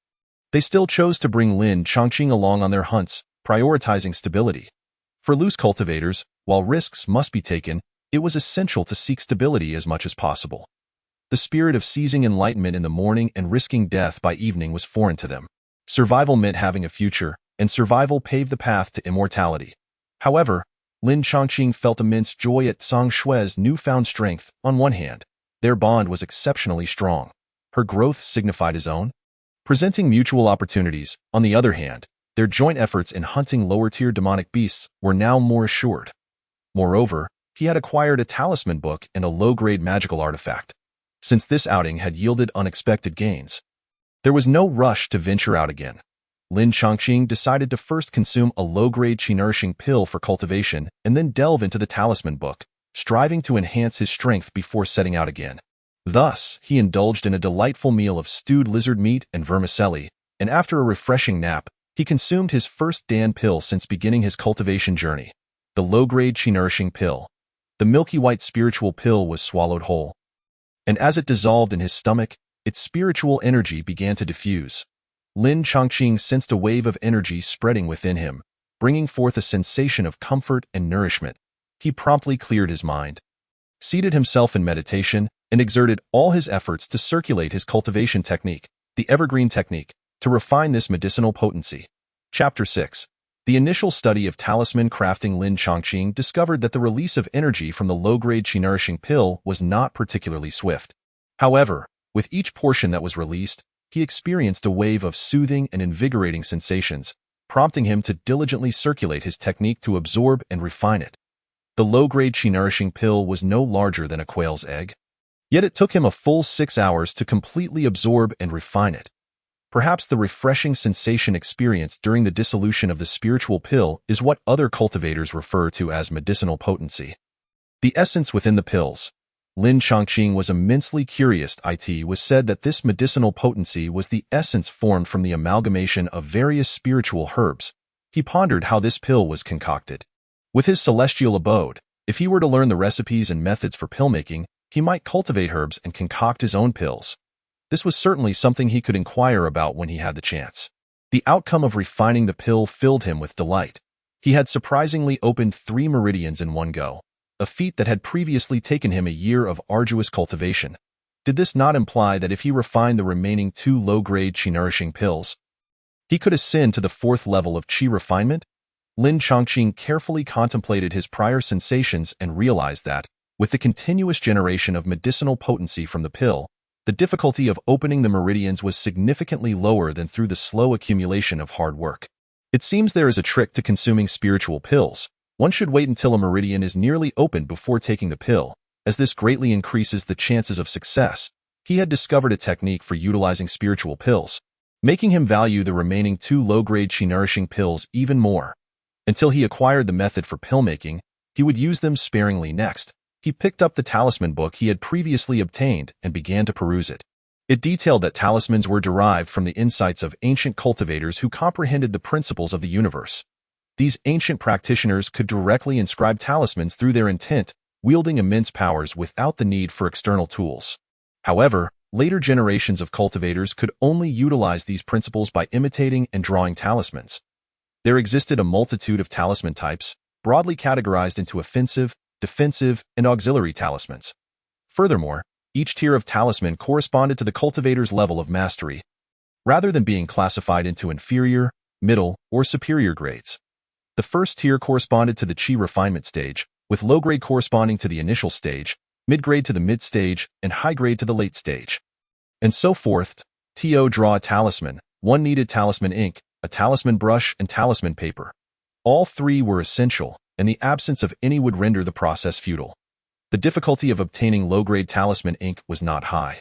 they still chose to bring Lin Chongqing along on their hunts, prioritizing stability. For loose cultivators, while risks must be taken, it was essential to seek stability as much as possible. The spirit of seizing enlightenment in the morning and risking death by evening was foreign to them. Survival meant having a future, and survival paved the path to immortality. However, Lin Chongqing felt immense joy at Zhang Xue's newfound strength. On one hand, their bond was exceptionally strong. Her growth signified his own, presenting mutual opportunities. On the other hand, their joint efforts in hunting lower-tier demonic beasts were now more assured. Moreover, he had acquired a talisman book and a low-grade magical artifact. Since this outing had yielded unexpected gains, there was no rush to venture out again. Lin Chongqing decided to first consume a low-grade qi-nourishing pill for cultivation and then delve into the talisman book, striving to enhance his strength before setting out again. Thus, he indulged in a delightful meal of stewed lizard meat and vermicelli, and after a refreshing nap, he consumed his first Dan pill since beginning his cultivation journey, the low-grade qi-nourishing pill. The milky white spiritual pill was swallowed whole, and as it dissolved in his stomach, its spiritual energy began to diffuse. Lin Chongqing sensed a wave of energy spreading within him, bringing forth a sensation of comfort and nourishment. He promptly cleared his mind, seated himself in meditation, and exerted all his efforts to circulate his cultivation technique, the evergreen technique, to refine this medicinal potency. Chapter 6. The initial study of talisman crafting. Lin Chongqing discovered that the release of energy from the low-grade qi-nourishing pill was not particularly swift. However, with each portion that was released, he experienced a wave of soothing and invigorating sensations, prompting him to diligently circulate his technique to absorb and refine it. The low-grade qi-nourishing pill was no larger than a quail's egg, yet it took him a full 6 hours to completely absorb and refine it. Perhaps the refreshing sensation experienced during the dissolution of the spiritual pill is what other cultivators refer to as medicinal potency. The essence within the pills. Lin Chongqing was immensely curious. It was said that this medicinal potency was the essence formed from the amalgamation of various spiritual herbs. He pondered how this pill was concocted. With his celestial abode, if he were to learn the recipes and methods for pill making, he might cultivate herbs and concoct his own pills. This was certainly something he could inquire about when he had the chance. The outcome of refining the pill filled him with delight. He had surprisingly opened 3 meridians in one go, a feat that had previously taken him a year of arduous cultivation. Did this not imply that if he refined the remaining 2 low-grade qi-nourishing pills, he could ascend to the 4th level of qi refinement? Lin Chongqing carefully contemplated his prior sensations and realized that, with the continuous generation of medicinal potency from the pill, the difficulty of opening the meridians was significantly lower than through the slow accumulation of hard work. It seems there is a trick to consuming spiritual pills. One should wait until a meridian is nearly opened before taking the pill, as this greatly increases the chances of success. He had discovered a technique for utilizing spiritual pills, making him value the remaining 2 low-grade qi-nourishing pills even more. Until he acquired the method for pill making, he would use them sparingly. Next, he picked up the talisman book he had previously obtained and began to peruse it. It detailed that talismans were derived from the insights of ancient cultivators who comprehended the principles of the universe. These ancient practitioners could directly inscribe talismans through their intent, wielding immense powers without the need for external tools. However, later generations of cultivators could only utilize these principles by imitating and drawing talismans. There existed a multitude of talisman types, broadly categorized into offensive, defensive, and auxiliary talismans. Furthermore, each tier of talisman corresponded to the cultivator's level of mastery, rather than being classified into inferior, middle, or superior grades. The first tier corresponded to the qi refinement stage, with low grade corresponding to the initial stage, mid grade to the mid stage, and high grade to the late stage. And so forth. To draw a talisman, One needed talisman ink, a talisman brush, and talisman paper. All three were essential, and the absence of any would render the process futile. The difficulty of obtaining low-grade talisman ink was not high.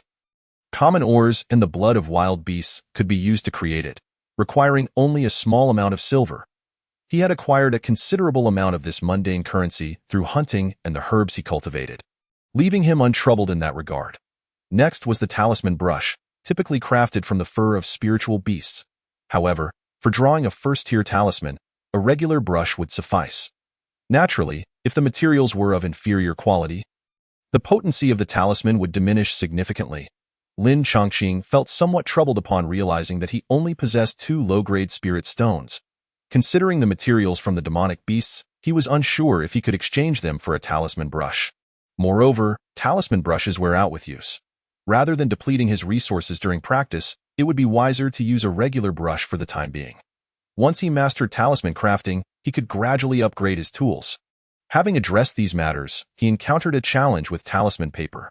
Common ores and the blood of wild beasts could be used to create it, requiring only a small amount of silver. He had acquired a considerable amount of this mundane currency through hunting and the herbs he cultivated, leaving him untroubled in that regard. Next was the talisman brush, typically crafted from the fur of spiritual beasts. However, for drawing a first-tier talisman, a regular brush would suffice. Naturally, if the materials were of inferior quality, the potency of the talisman would diminish significantly. Lin Chongqing felt somewhat troubled upon realizing that he only possessed 2 low-grade spirit stones. Considering the materials from the demonic beasts, he was unsure if he could exchange them for a talisman brush. Moreover, talisman brushes wear out with use. Rather than depleting his resources during practice, it would be wiser to use a regular brush for the time being. Once he mastered talisman crafting, he could gradually upgrade his tools. Having addressed these matters, he encountered a challenge with talisman paper.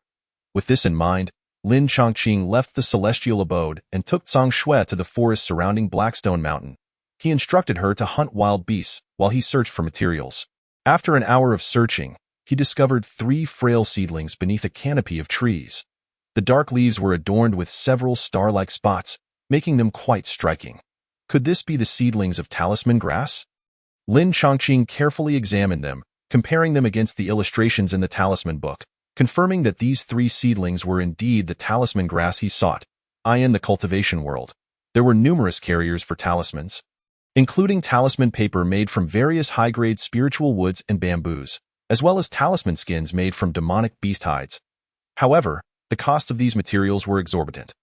With this in mind, Lin Chongqing left the celestial abode and took Zhang Shui to the forest surrounding Blackstone Mountain. He instructed her to hunt wild beasts while he searched for materials. After an hour of searching, he discovered 3 frail seedlings beneath a canopy of trees. The dark leaves were adorned with several star-like spots, making them quite striking. Could this be the seedlings of talisman grass? Lin Chongqing carefully examined them, comparing them against the illustrations in the talisman book, confirming that these 3 seedlings were indeed the talisman grass he sought. In the cultivation world, there were numerous carriers for talismans, including talisman paper made from various high-grade spiritual woods and bamboos, as well as talisman skins made from demonic beast hides. However, the costs of these materials were exorbitant.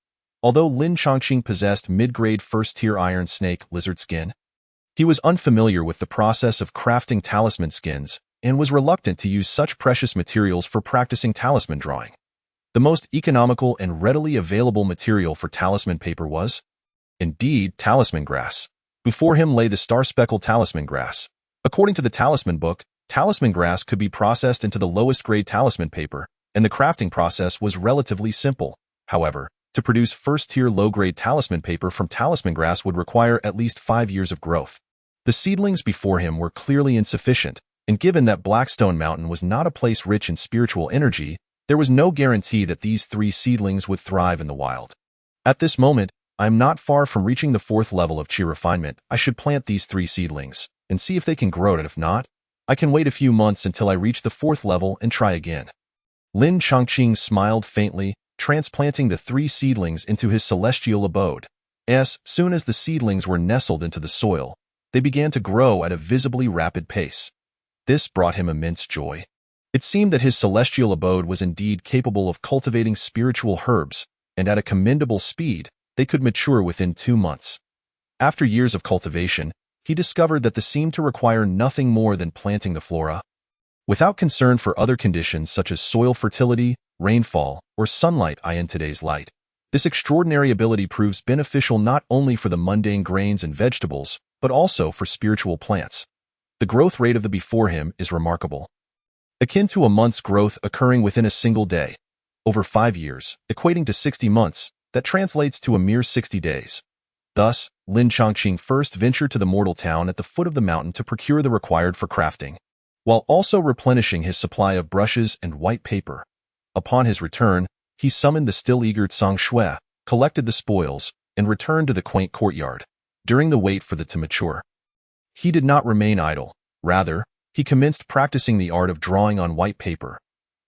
Although Lin Chongqing possessed mid-grade first-tier iron snake lizard skin, he was unfamiliar with the process of crafting talisman skins and was reluctant to use such precious materials for practicing talisman drawing. The most economical and readily available material for talisman paper was, indeed, talisman grass. Before him lay the star-speckled talisman grass. According to the talisman book, talisman grass could be processed into the lowest-grade talisman paper, and the crafting process was relatively simple. However, to produce first-tier low-grade talisman paper from talisman grass would require at least 5 years of growth. The seedlings before him were clearly insufficient, and given that Blackstone Mountain was not a place rich in spiritual energy, there was no guarantee that these 3 seedlings would thrive in the wild. At this moment, I am not far from reaching the 4th level of chi refinement. I should plant these 3 seedlings, and see if they can grow it. If not, I can wait a few months until I reach the 4th level and try again. Lin Chongqing smiled faintly, transplanting the 3 seedlings into his celestial abode. As soon as the seedlings were nestled into the soil, they began to grow at a visibly rapid pace. This brought him immense joy. It seemed that his celestial abode was indeed capable of cultivating spiritual herbs, and at a commendable speed, they could mature within 2 months. After years of cultivation, he discovered that this seemed to require nothing more than planting the flora. Without concern for other conditions such as soil fertility, rainfall, or sunlight in today's light, this extraordinary ability proves beneficial not only for the mundane grains and vegetables, but also for spiritual plants. The growth rate of the before him is remarkable, akin to a month's growth occurring within a single day. Over 5 years, equating to 60 months, that translates to a mere 60 days. Thus, Lin Chongqing first ventured to the mortal town at the foot of the mountain to procure the required for crafting, while also replenishing his supply of brushes and white paper. Upon his return, he summoned the still-eager Zhang Shui, collected the spoils, and returned to the quaint courtyard. During the wait for the to mature, he did not remain idle. Rather, he commenced practicing the art of drawing on white paper.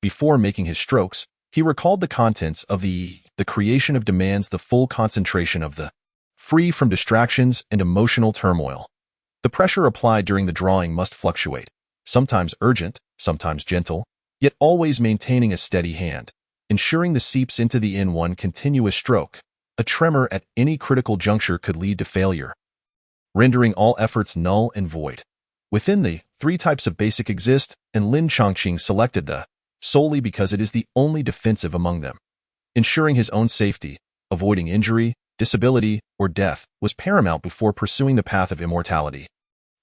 Before making his strokes, he recalled the contents of the creation of demands the full concentration of the free from distractions and emotional turmoil. The pressure applied during the drawing must fluctuate, sometimes urgent, sometimes gentle, yet always maintaining a steady hand, ensuring the seeps into the in one continuous stroke. A tremor at any critical juncture could lead to failure, rendering all efforts null and void. Within the 3 types of basic exist, and Lin Chongqing selected the solely because it is the only defensive among them. Ensuring his own safety, avoiding injury, disability, or death was paramount before pursuing the path of immortality.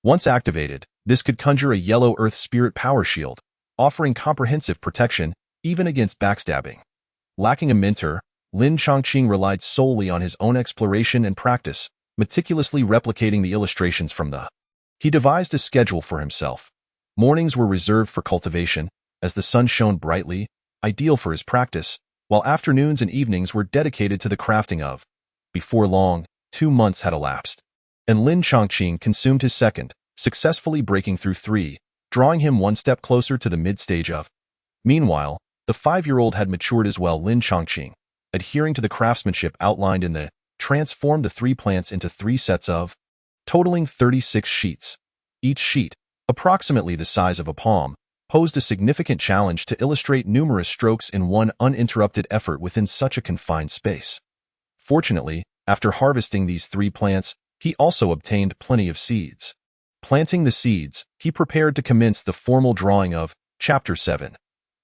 Once activated, this could conjure a yellow earth spirit power shield, offering comprehensive protection even against backstabbing. Lacking a mentor, Lin Chongqing relied solely on his own exploration and practice, meticulously replicating the illustrations from the. He devised a schedule for himself. Mornings were reserved for cultivation, as the sun shone brightly, ideal for his practice, while afternoons and evenings were dedicated to the crafting of. Before long, 2 months had elapsed, and Lin Chongqing consumed his second, successfully breaking through 3, drawing him one step closer to the mid-stage of. Meanwhile, the 5-year-old had matured as well. Lin Chongqing, adhering to the craftsmanship outlined in the, transformed the 3 plants into 3 sets of, totaling 36 sheets. Each sheet, approximately the size of a palm, posed a significant challenge to illustrate numerous strokes in one uninterrupted effort within such a confined space. Fortunately, after harvesting these 3 plants, he also obtained plenty of seeds. Planting the seeds, he prepared to commence the formal drawing of Chapter 7.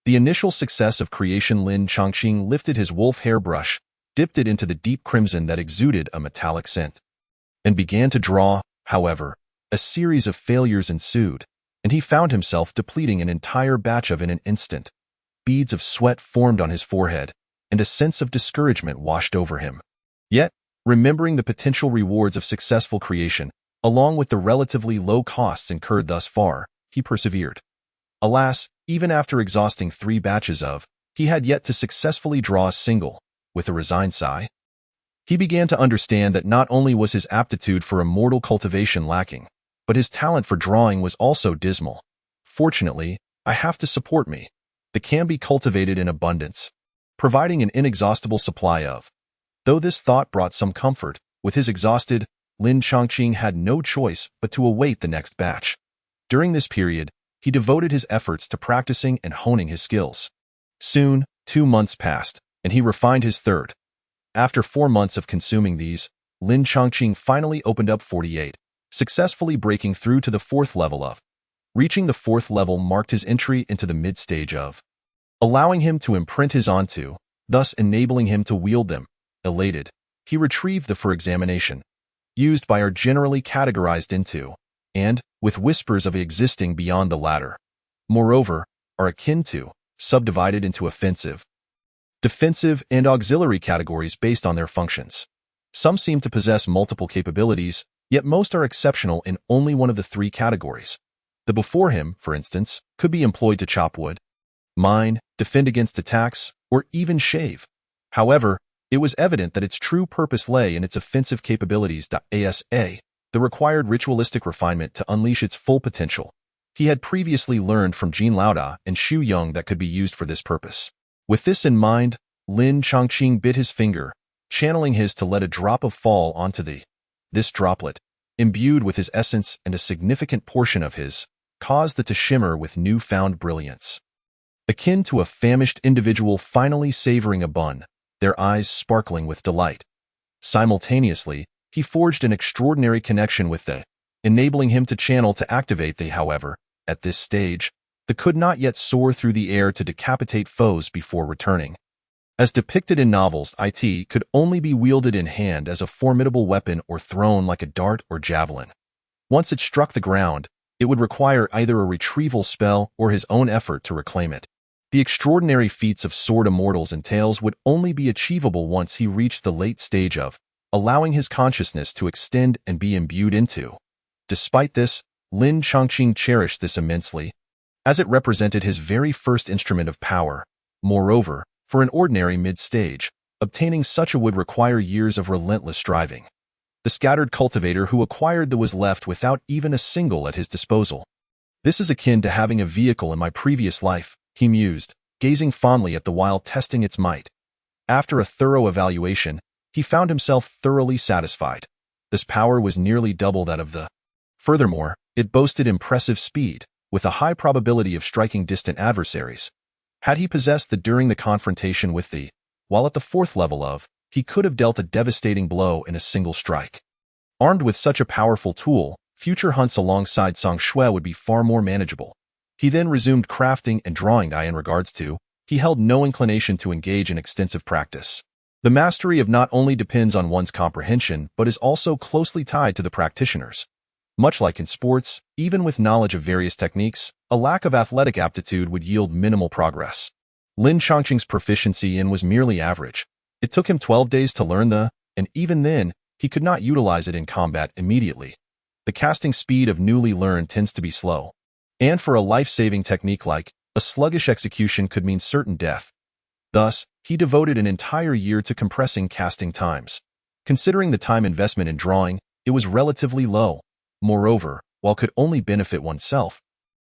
The initial success of creation. Lin Chongqing lifted his wolf hair brush, dipped it into the deep crimson that exuded a metallic scent, and began to draw. However, a series of failures ensued, and he found himself depleting an entire batch of in an instant. Beads of sweat formed on his forehead, and a sense of discouragement washed over him. Yet, remembering the potential rewards of successful creation, along with the relatively low costs incurred thus far, he persevered. Alas, even after exhausting 3 batches of, he had yet to successfully draw a single. With a resigned sigh, he began to understand that not only was his aptitude for immortal cultivation lacking, but his talent for drawing was also dismal. Fortunately, I have to support me. They can be cultivated in abundance, providing an inexhaustible supply of. Though this thought brought some comfort, with his exhausted, Lin Chongqing had no choice but to await the next batch. During this period, he devoted his efforts to practicing and honing his skills. Soon, 2 months passed, and he refined his third. After 4 months of consuming these, Lin Chongqing finally opened up 48, successfully breaking through to the 4th level of. Reaching the 4th level marked his entry into the mid-stage of, allowing him to imprint his onto, thus enabling him to wield them. Elated, he retrieved the for examination. Used by are generally categorized into, and, with whispers of existing beyond the latter. Moreover, are akin to, subdivided into offensive, defensive, and auxiliary categories based on their functions. Some seem to possess multiple capabilities, yet most are exceptional in only one of the 3 categories. The before him, for instance, could be employed to chop wood, mine, defend against attacks, or even shave. However, it was evident that its true purpose lay in its offensive capabilities. ASA, the required ritualistic refinement to unleash its full potential. He had previously learned from Jin Laoda and Xu Yong that could be used for this purpose. With this in mind, Lin Chongqing bit his finger, channeling his to let a drop of fall onto the. This droplet, imbued with his essence and a significant portion of his, caused it to shimmer with newfound brilliance. Akin to a famished individual finally savoring a bun, their eyes sparkling with delight. Simultaneously, he forged an extraordinary connection with the, enabling him to channel to activate the. However, at this stage, the could not yet soar through the air to decapitate foes before returning. As depicted in novels, it could only be wielded in hand as a formidable weapon or thrown like a dart or javelin. Once it struck the ground, it would require either a retrieval spell or his own effort to reclaim it. The extraordinary feats of sword immortals and tales would only be achievable once he reached the late stage of, allowing his consciousness to extend and be imbued into. Despite this, Lin Chongqing cherished this immensely, as it represented his very first instrument of power. Moreover, for an ordinary mid-stage, obtaining such a would require years of relentless striving. The scattered cultivator who acquired the was left without even a single at his disposal. This is akin to having a vehicle in my previous life, he mused, gazing fondly at the while testing its might. After a thorough evaluation, he found himself thoroughly satisfied. This power was nearly double that of the. Furthermore, it boasted impressive speed, with a high probability of striking distant adversaries. Had he possessed the during the confrontation with the, while at the 4th level of, he could have dealt a devastating blow in a single strike. Armed with such a powerful tool, future hunts alongside Song Shui would be far more manageable. He then resumed crafting and drawing. In regards to, he held no inclination to engage in extensive practice. The mastery of not only depends on one's comprehension, but is also closely tied to the practitioners. Much like in sports, even with knowledge of various techniques, a lack of athletic aptitude would yield minimal progress. Lin Chongqing's proficiency in was merely average. It took him 12 days to learn and even then, he could not utilize it in combat immediately. The casting speed of newly learned tends to be slow. And for a life-saving technique like a sluggish execution could mean certain death. Thus, he devoted an entire year to compressing casting times. Considering the time investment in drawing, it was relatively low. Moreover, while could only benefit oneself,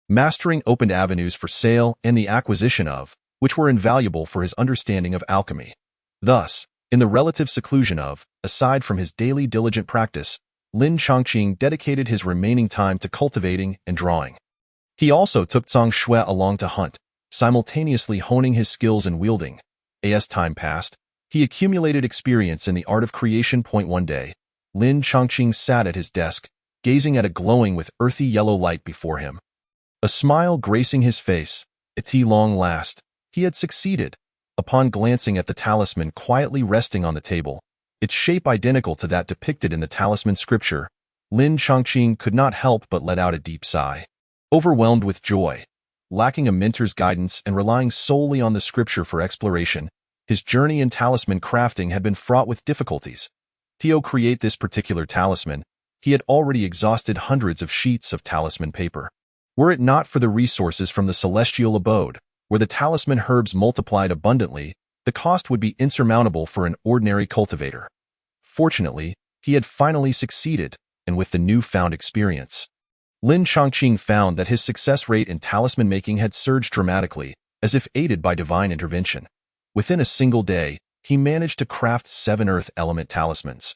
mastering opened avenues for sale and the acquisition of, which were invaluable for his understanding of alchemy. Thus, in the relative seclusion of, aside from his daily diligent practice, Lin Chongqing dedicated his remaining time to cultivating and drawing. He also took Zhang Shui along to hunt, simultaneously honing his skills in wielding. As time passed, he accumulated experience in the art of creation. One day, Lin Chongqing sat at his desk, gazing at a glowing with earthy yellow light before him. A smile gracing his face. At long last, he had succeeded. Upon glancing at the talisman quietly resting on the table, its shape identical to that depicted in the talisman scripture, Lin Chongqing could not help but let out a deep sigh. Overwhelmed with joy, lacking a mentor's guidance and relying solely on the scripture for exploration, his journey in talisman crafting had been fraught with difficulties. To create this particular talisman, he had already exhausted hundreds of sheets of talisman paper. Were it not for the resources from the celestial abode, where the talisman herbs multiplied abundantly, the cost would be insurmountable for an ordinary cultivator. Fortunately, he had finally succeeded, and with the newfound experience, Lin Chongqing found that his success rate in talisman making had surged dramatically, as if aided by divine intervention. Within a single day, he managed to craft 7 earth element talismans.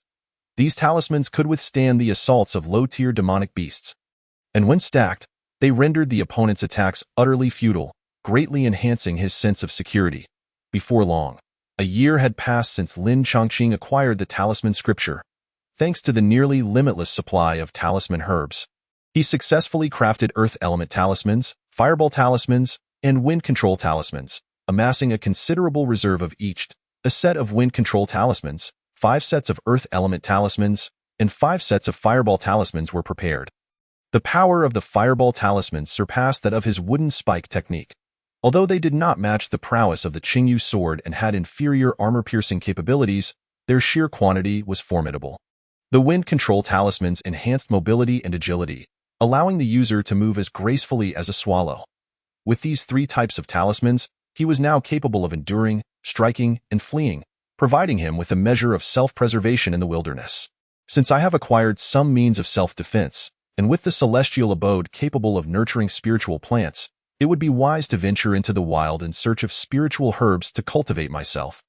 These talismans could withstand the assaults of low-tier demonic beasts, and when stacked, they rendered the opponent's attacks utterly futile, greatly enhancing his sense of security. Before long, a year had passed since Lin Chongqing acquired the talisman scripture. Thanks to the nearly limitless supply of talisman herbs, he successfully crafted earth element talismans, fireball talismans, and wind control talismans, amassing a considerable reserve of each. A set of wind control talismans, 5 sets of earth element talismans, and 5 sets of fireball talismans were prepared. The power of the fireball talismans surpassed that of his wooden spike technique. Although they did not match the prowess of the Qingyu sword and had inferior armor-piercing capabilities, their sheer quantity was formidable. The wind control talismans enhanced mobility and agility, allowing the user to move as gracefully as a swallow. With these 3 types of talismans, he was now capable of enduring, striking, and fleeing, providing him with a measure of self-preservation in the wilderness. Since I have acquired some means of self-defense, and with the celestial abode capable of nurturing spiritual plants, it would be wise to venture into the wild in search of spiritual herbs to cultivate myself.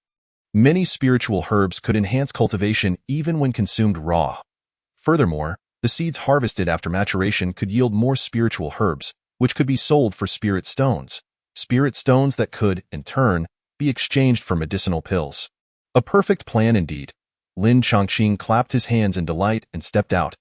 Many spiritual herbs could enhance cultivation even when consumed raw. Furthermore, the seeds harvested after maturation could yield more spiritual herbs, which could be sold for spirit stones that could, in turn, be exchanged for medicinal pills. A perfect plan indeed. Lin Chongqing clapped his hands in delight and stepped out.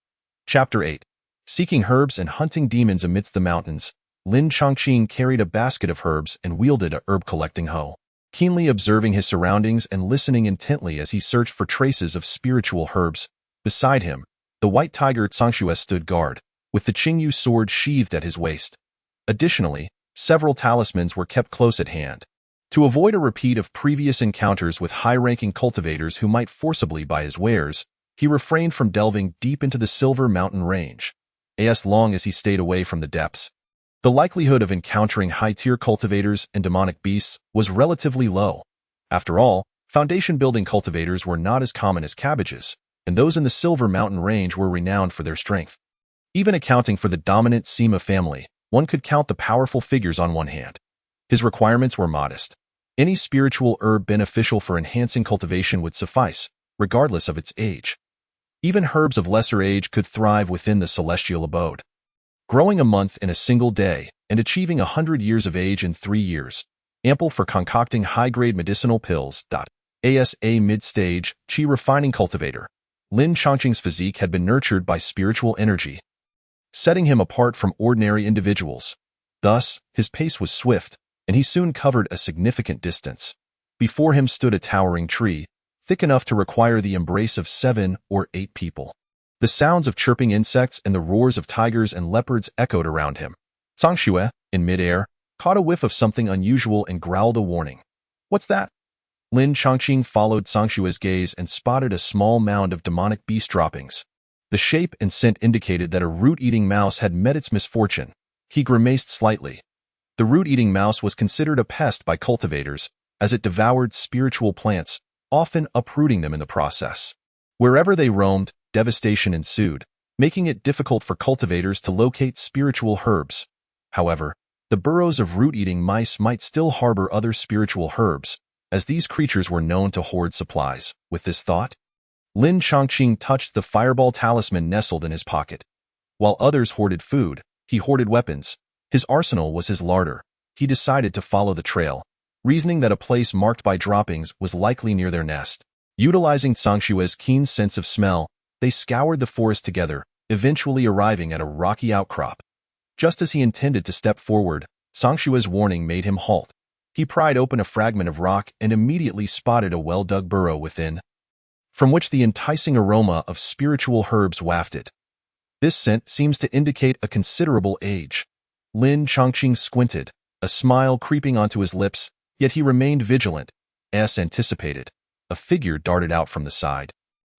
Chapter 8. Seeking herbs and hunting demons amidst the mountains, Lin Chongqing carried a basket of herbs and wielded a herb-collecting hoe, keenly observing his surroundings and listening intently as he searched for traces of spiritual herbs. Beside him, the white tiger Zhangxue stood guard, with the Qingyu sword sheathed at his waist. Additionally, several talismans were kept close at hand. To avoid a repeat of previous encounters with high-ranking cultivators who might forcibly buy his wares, he refrained from delving deep into the Silver Mountain range. As long as he stayed away from the depths, the likelihood of encountering high-tier cultivators and demonic beasts was relatively low. After all, foundation-building cultivators were not as common as cabbages, and those in the Silver Mountain range were renowned for their strength. Even accounting for the dominant Sima family, one could count the powerful figures on one hand. His requirements were modest. Any spiritual herb beneficial for enhancing cultivation would suffice, regardless of its age. Even herbs of lesser age could thrive within the celestial abode. Growing a month in a single day and achieving 100 years of age in 3 years, ample for concocting high-grade medicinal pills. As a mid-stage, qi refining cultivator, Lin Chongqing's physique had been nurtured by spiritual energy, setting him apart from ordinary individuals. Thus, his pace was swift, and he soon covered a significant distance. Before him stood a towering tree, thick enough to require the embrace of 7 or 8 people. The sounds of chirping insects and the roars of tigers and leopards echoed around him. Zhangxue, in midair, caught a whiff of something unusual and growled a warning. "What's that?" Lin Chongqing followed Songshue's gaze and spotted a small mound of demonic beast droppings. The shape and scent indicated that a root-eating mouse had met its misfortune. He grimaced slightly. The root-eating mouse was considered a pest by cultivators, as it devoured spiritual plants, often uprooting them in the process. Wherever they roamed, devastation ensued, making it difficult for cultivators to locate spiritual herbs. However, the burrows of root-eating mice might still harbor other spiritual herbs, as these creatures were known to hoard supplies. With this thought, Lin Chongqing touched the fireball talisman nestled in his pocket. While others hoarded food, he hoarded weapons. His arsenal was his larder. He decided to follow the trail, reasoning that a place marked by droppings was likely near their nest. Utilizing Songshue's keen sense of smell, they scoured the forest together, eventually arriving at a rocky outcrop. Just as he intended to step forward, Songshue's warning made him halt. He pried open a fragment of rock and immediately spotted a well-dug burrow within, from which the enticing aroma of spiritual herbs wafted. This scent seems to indicate a considerable age. Lin Chongqing squinted, a smile creeping onto his lips, yet he remained vigilant. As anticipated, a figure darted out from the side,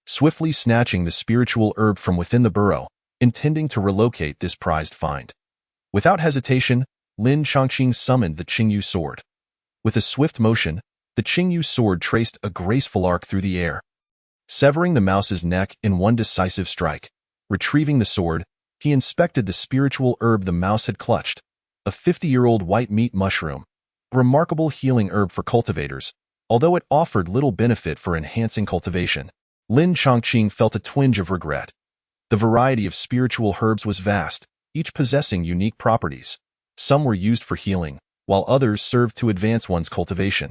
swiftly snatching the spiritual herb from within the burrow, intending to relocate this prized find. Without hesitation, Lin Chongqing summoned the Qingyu sword. With a swift motion, the Qingyu sword traced a graceful arc through the air, severing the mouse's neck in one decisive strike. Retrieving the sword, he inspected the spiritual herb the mouse had clutched, a 50-year-old white meat mushroom, a remarkable healing herb for cultivators, although it offered little benefit for enhancing cultivation. Lin Chongqing felt a twinge of regret. The variety of spiritual herbs was vast, each possessing unique properties. Some were used for healing, while others served to advance one's cultivation.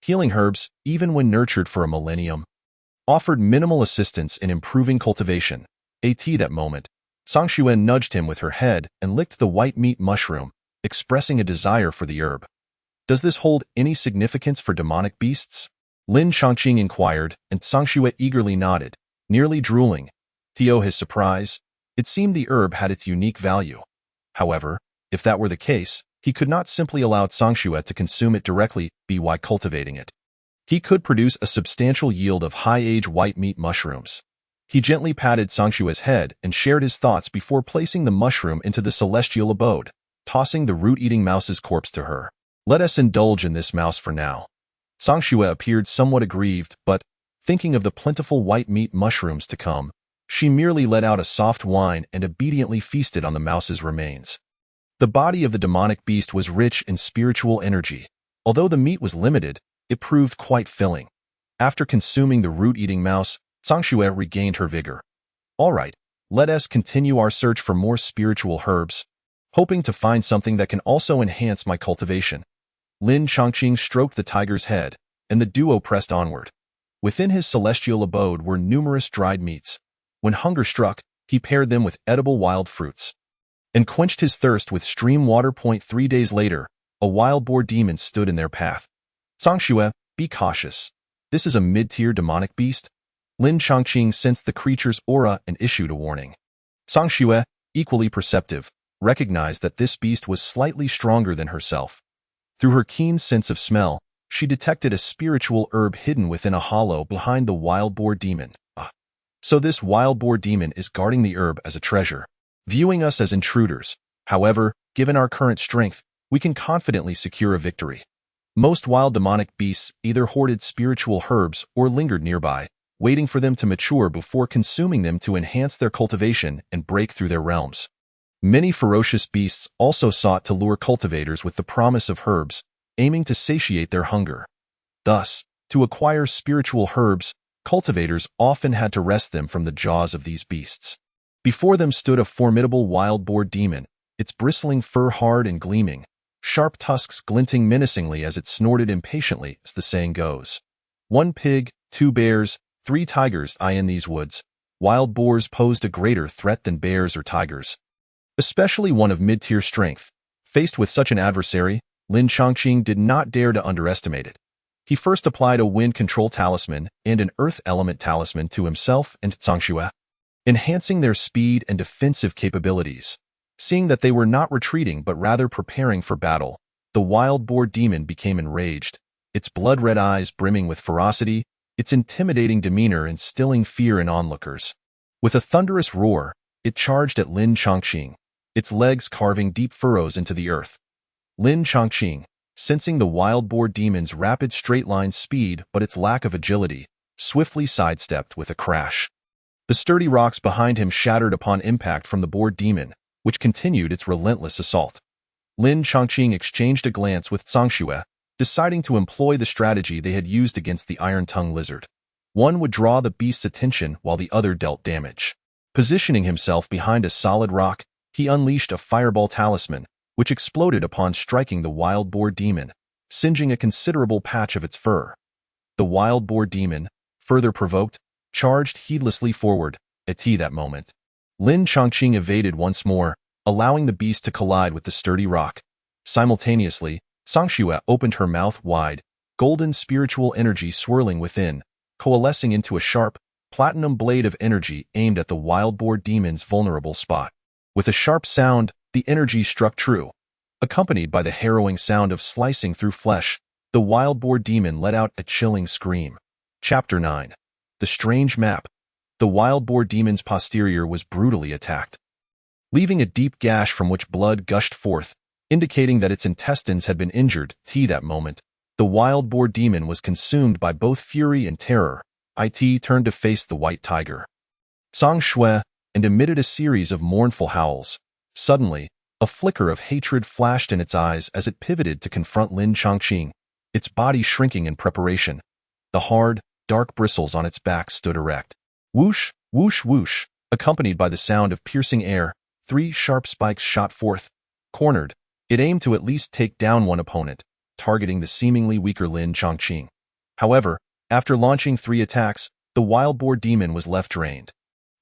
Healing herbs, even when nurtured for a millennium, offered minimal assistance in improving cultivation. At that moment, Songshue nudged him with her head and licked the white meat mushroom, expressing a desire for the herb. Does this hold any significance for demonic beasts? Lin Chongqing inquired, and Songshue eagerly nodded, nearly drooling. To his surprise, it seemed the herb had its unique value. However, if that were the case, he could not simply allow Songshue to consume it directly by cultivating it. He could produce a substantial yield of high-age white meat mushrooms. He gently patted Songshue's head and shared his thoughts before placing the mushroom into the celestial abode, tossing the root-eating mouse's corpse to her. Let us indulge in this mouse for now. Songshue appeared somewhat aggrieved, but, thinking of the plentiful white meat mushrooms to come, she merely let out a soft whine and obediently feasted on the mouse's remains. The body of the demonic beast was rich in spiritual energy. Although the meat was limited, it proved quite filling. After consuming the root-eating mouse, Songshue regained her vigor. All right, let us continue our search for more spiritual herbs, hoping to find something that can also enhance my cultivation. Lin Chongqing stroked the tiger's head, and the duo pressed onward. Within his celestial abode were numerous dried meats. When hunger struck, he paired them with edible wild fruits, and quenched his thirst with stream water. 3 days later, a wild boar demon stood in their path. Songshue, be cautious. This is a mid-tier demonic beast. Lin Chongqing sensed the creature's aura and issued a warning. Songshue, equally perceptive, recognized that this beast was slightly stronger than herself. Through her keen sense of smell, she detected a spiritual herb hidden within a hollow behind the wild boar demon. So this wild boar demon is guarding the herb as a treasure, viewing us as intruders. However, given our current strength, we can confidently secure a victory. Most wild demonic beasts either hoarded spiritual herbs or lingered nearby, waiting for them to mature before consuming them to enhance their cultivation and break through their realms. Many ferocious beasts also sought to lure cultivators with the promise of herbs, aiming to satiate their hunger. Thus, to acquire spiritual herbs, cultivators often had to wrest them from the jaws of these beasts. Before them stood a formidable wild boar demon, its bristling fur hard and gleaming, sharp tusks glinting menacingly as it snorted impatiently, as the saying goes. 1 pig, 2 bears, 3 tigers. In these woods, wild boars posed a greater threat than bears or tigers, especially one of mid-tier strength. Faced with such an adversary, Lin Chongqing did not dare to underestimate it. He first applied a wind control talisman and an earth element talisman to himself and Songshue, enhancing their speed and defensive capabilities. Seeing that they were not retreating but rather preparing for battle, the wild boar demon became enraged. its blood-red eyes brimming with ferocity, its intimidating demeanor instilling fear in onlookers. With a thunderous roar, it charged at Lin Chongqing, its legs carving deep furrows into the earth. Lin Chongqing, sensing the wild boar demon's rapid straight-line speed but its lack of agility, swiftly sidestepped with a crash. The sturdy rocks behind him shattered upon impact from the boar demon, which continued its relentless assault. Lin Chongqing exchanged a glance with Zhangxue, deciding to employ the strategy they had used against the iron-tongued lizard. One would draw the beast's attention while the other dealt damage. Positioning himself behind a solid rock, he unleashed a fireball talisman, which exploded upon striking the wild boar demon, singeing a considerable patch of its fur. The wild boar demon, further provoked, charged heedlessly forward. At that moment, Lin Chongqing evaded once more, allowing the beast to collide with the sturdy rock. Simultaneously, Zhangxue opened her mouth wide, golden spiritual energy swirling within, coalescing into a sharp, platinum blade of energy aimed at the wild boar demon's vulnerable spot. With a sharp sound, the energy struck true. Accompanied by the harrowing sound of slicing through flesh, the wild boar demon let out a chilling scream. Chapter 9. The Strange Map. The wild boar demon's posterior was brutally attacked, leaving a deep gash from which blood gushed forth, indicating that its intestines had been injured. That moment, the wild boar demon was consumed by both fury and terror. It turned to face the white tiger, Zhangxue, and emitted a series of mournful howls. Suddenly, a flicker of hatred flashed in its eyes as it pivoted to confront Lin Chongqing, its body shrinking in preparation. The hard, dark bristles on its back stood erect. Whoosh, whoosh, whoosh, accompanied by the sound of piercing air, 3 sharp spikes shot forth. Cornered, it aimed to at least take down one opponent, targeting the seemingly weaker Lin Chongqing. However, after launching 3 attacks, the wild boar demon was left drained,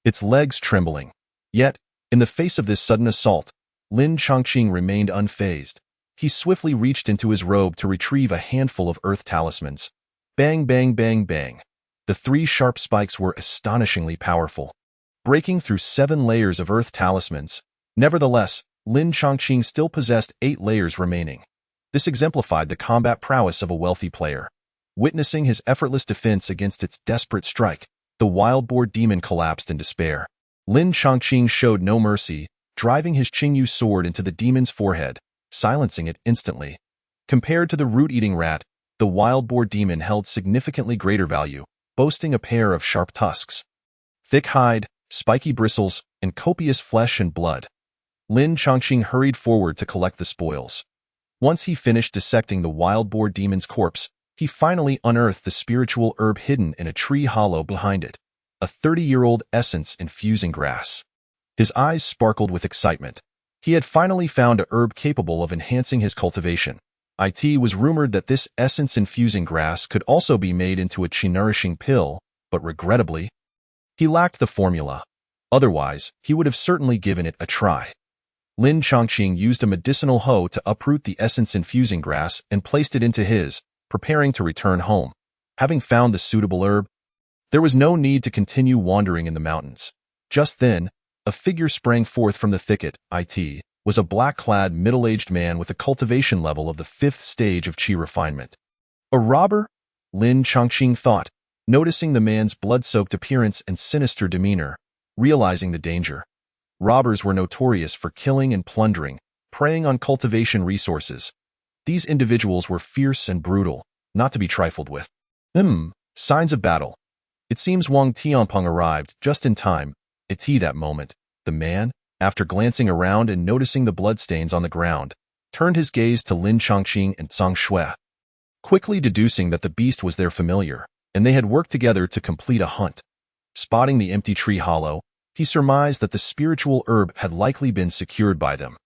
its legs trembling. Yet, in the face of this sudden assault, Lin Chongqing remained unfazed. He swiftly reached into his robe to retrieve a handful of earth talismans. Bang, bang, bang, bang. The 3 sharp spikes were astonishingly powerful, breaking through 7 layers of earth talismans. Nevertheless, Lin Chongqing still possessed 8 layers remaining. This exemplified the combat prowess of a wealthy player. Witnessing his effortless defense against its desperate strike, the wild boar demon collapsed in despair. Lin Chongqing showed no mercy, driving his Qingyu sword into the demon's forehead, silencing it instantly. Compared to the root-eating rat, the wild boar demon held significantly greater value, boasting a pair of sharp tusks, thick hide, spiky bristles, and copious flesh and blood. Lin Chongqing hurried forward to collect the spoils. Once he finished dissecting the wild boar demon's corpse, he finally unearthed the spiritual herb hidden in a tree hollow behind it, a 30-year-old essence-infusing grass. His eyes sparkled with excitement. He had finally found a herb capable of enhancing his cultivation. It was rumored that this essence-infusing grass could also be made into a qi-nourishing pill, but regrettably, he lacked the formula. Otherwise, he would have certainly given it a try. Lin Chongqing used a medicinal hoe to uproot the essence-infusing grass and placed it into his, preparing to return home. Having found the suitable herb, there was no need to continue wandering in the mountains. Just then, a figure sprang forth from the thicket. It was a black-clad, middle-aged man with a cultivation level of the 5th stage of qi refinement. A robber? Lin Chongqing thought, noticing the man's blood-soaked appearance and sinister demeanor. Realizing the danger, robbers were notorious for killing and plundering, preying on cultivation resources. These individuals were fierce and brutal, not to be trifled with. Signs of battle. It seems Wang Tianpeng arrived just in time. At that moment, the man, after glancing around and noticing the bloodstains on the ground, turned his gaze to Lin Chongqing and Zhangxue, quickly deducing that the beast was their familiar, and they had worked together to complete a hunt. Spotting the empty tree hollow, he surmised that the spiritual herb had likely been secured by them.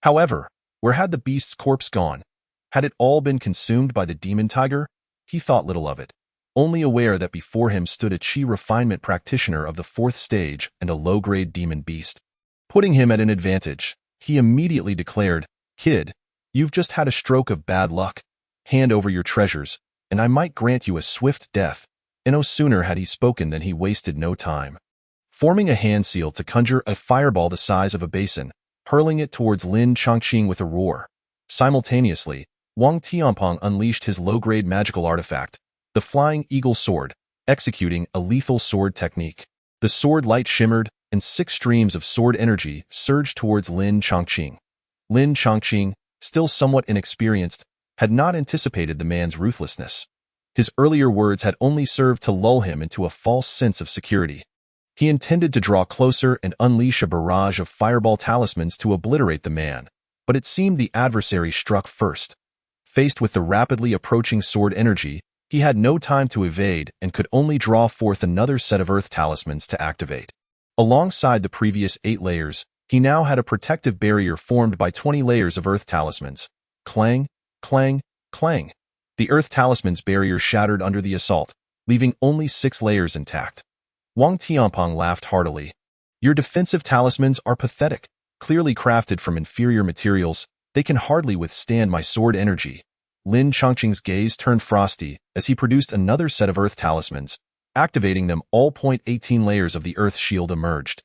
However, where had the beast's corpse gone? Had it all been consumed by the demon tiger? He thought little of it, only aware that before him stood a qi refinement practitioner of the 4th stage and a low-grade demon beast. Putting him at an advantage, he immediately declared, "Kid, you've just had a stroke of bad luck. Hand over your treasures, and I might grant you a swift death." And no sooner had he spoken than he wasted no time, forming a hand seal to conjure a fireball the size of a basin, hurling it towards Lin Chongqing with a roar. Simultaneously, Wang Tianpeng unleashed his low-grade magical artifact, the Flying Eagle Sword, executing a lethal sword technique. The sword light shimmered, and 6 streams of sword energy surged towards Lin Chongqing. Lin Chongqing, still somewhat inexperienced, had not anticipated the man's ruthlessness. His earlier words had only served to lull him into a false sense of security. He intended to draw closer and unleash a barrage of fireball talismans to obliterate the man, but it seemed the adversary struck first. Faced with the rapidly approaching sword energy, he had no time to evade and could only draw forth another set of earth talismans to activate. Alongside the previous 8 layers, he now had a protective barrier formed by 20 layers of earth talismans. Clang, clang, clang. The earth talisman's barrier shattered under the assault, leaving only 6 layers intact. Wang Tianpeng laughed heartily. Your defensive talismans are pathetic. Clearly crafted from inferior materials, they can hardly withstand my sword energy. Lin Chongqing's gaze turned frosty as he produced another set of earth talismans. Activating them, all 18 layers of the earth shield emerged.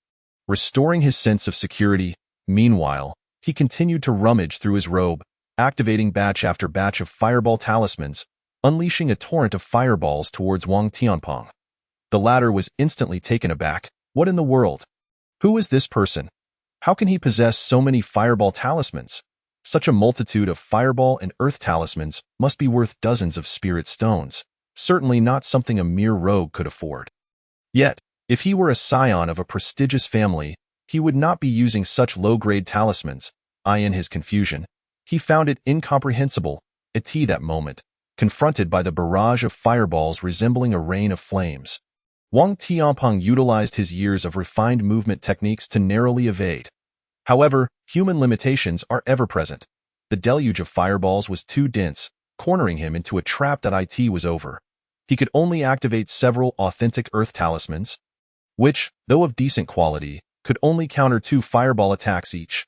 Restoring his sense of security, meanwhile, he continued to rummage through his robe, activating batch after batch of fireball talismans, unleashing a torrent of fireballs towards Wang Tianpeng. The latter was instantly taken aback. What in the world? Who is this person? How can he possess so many fireball talismans? Such a multitude of fireball and earth talismans must be worth dozens of spirit stones, certainly not something a mere rogue could afford. Yet, if he were a scion of a prestigious family, he would not be using such low-grade talismans. In his confusion, he found it incomprehensible, at that moment, confronted by the barrage of fireballs resembling a rain of flames. Wang Tianpeng utilized his years of refined movement techniques to narrowly evade. However, human limitations are ever present. The deluge of fireballs was too dense, cornering him into a trap that it was over. He could only activate several authentic earth talismans, which, though of decent quality, could only counter 2 fireball attacks each.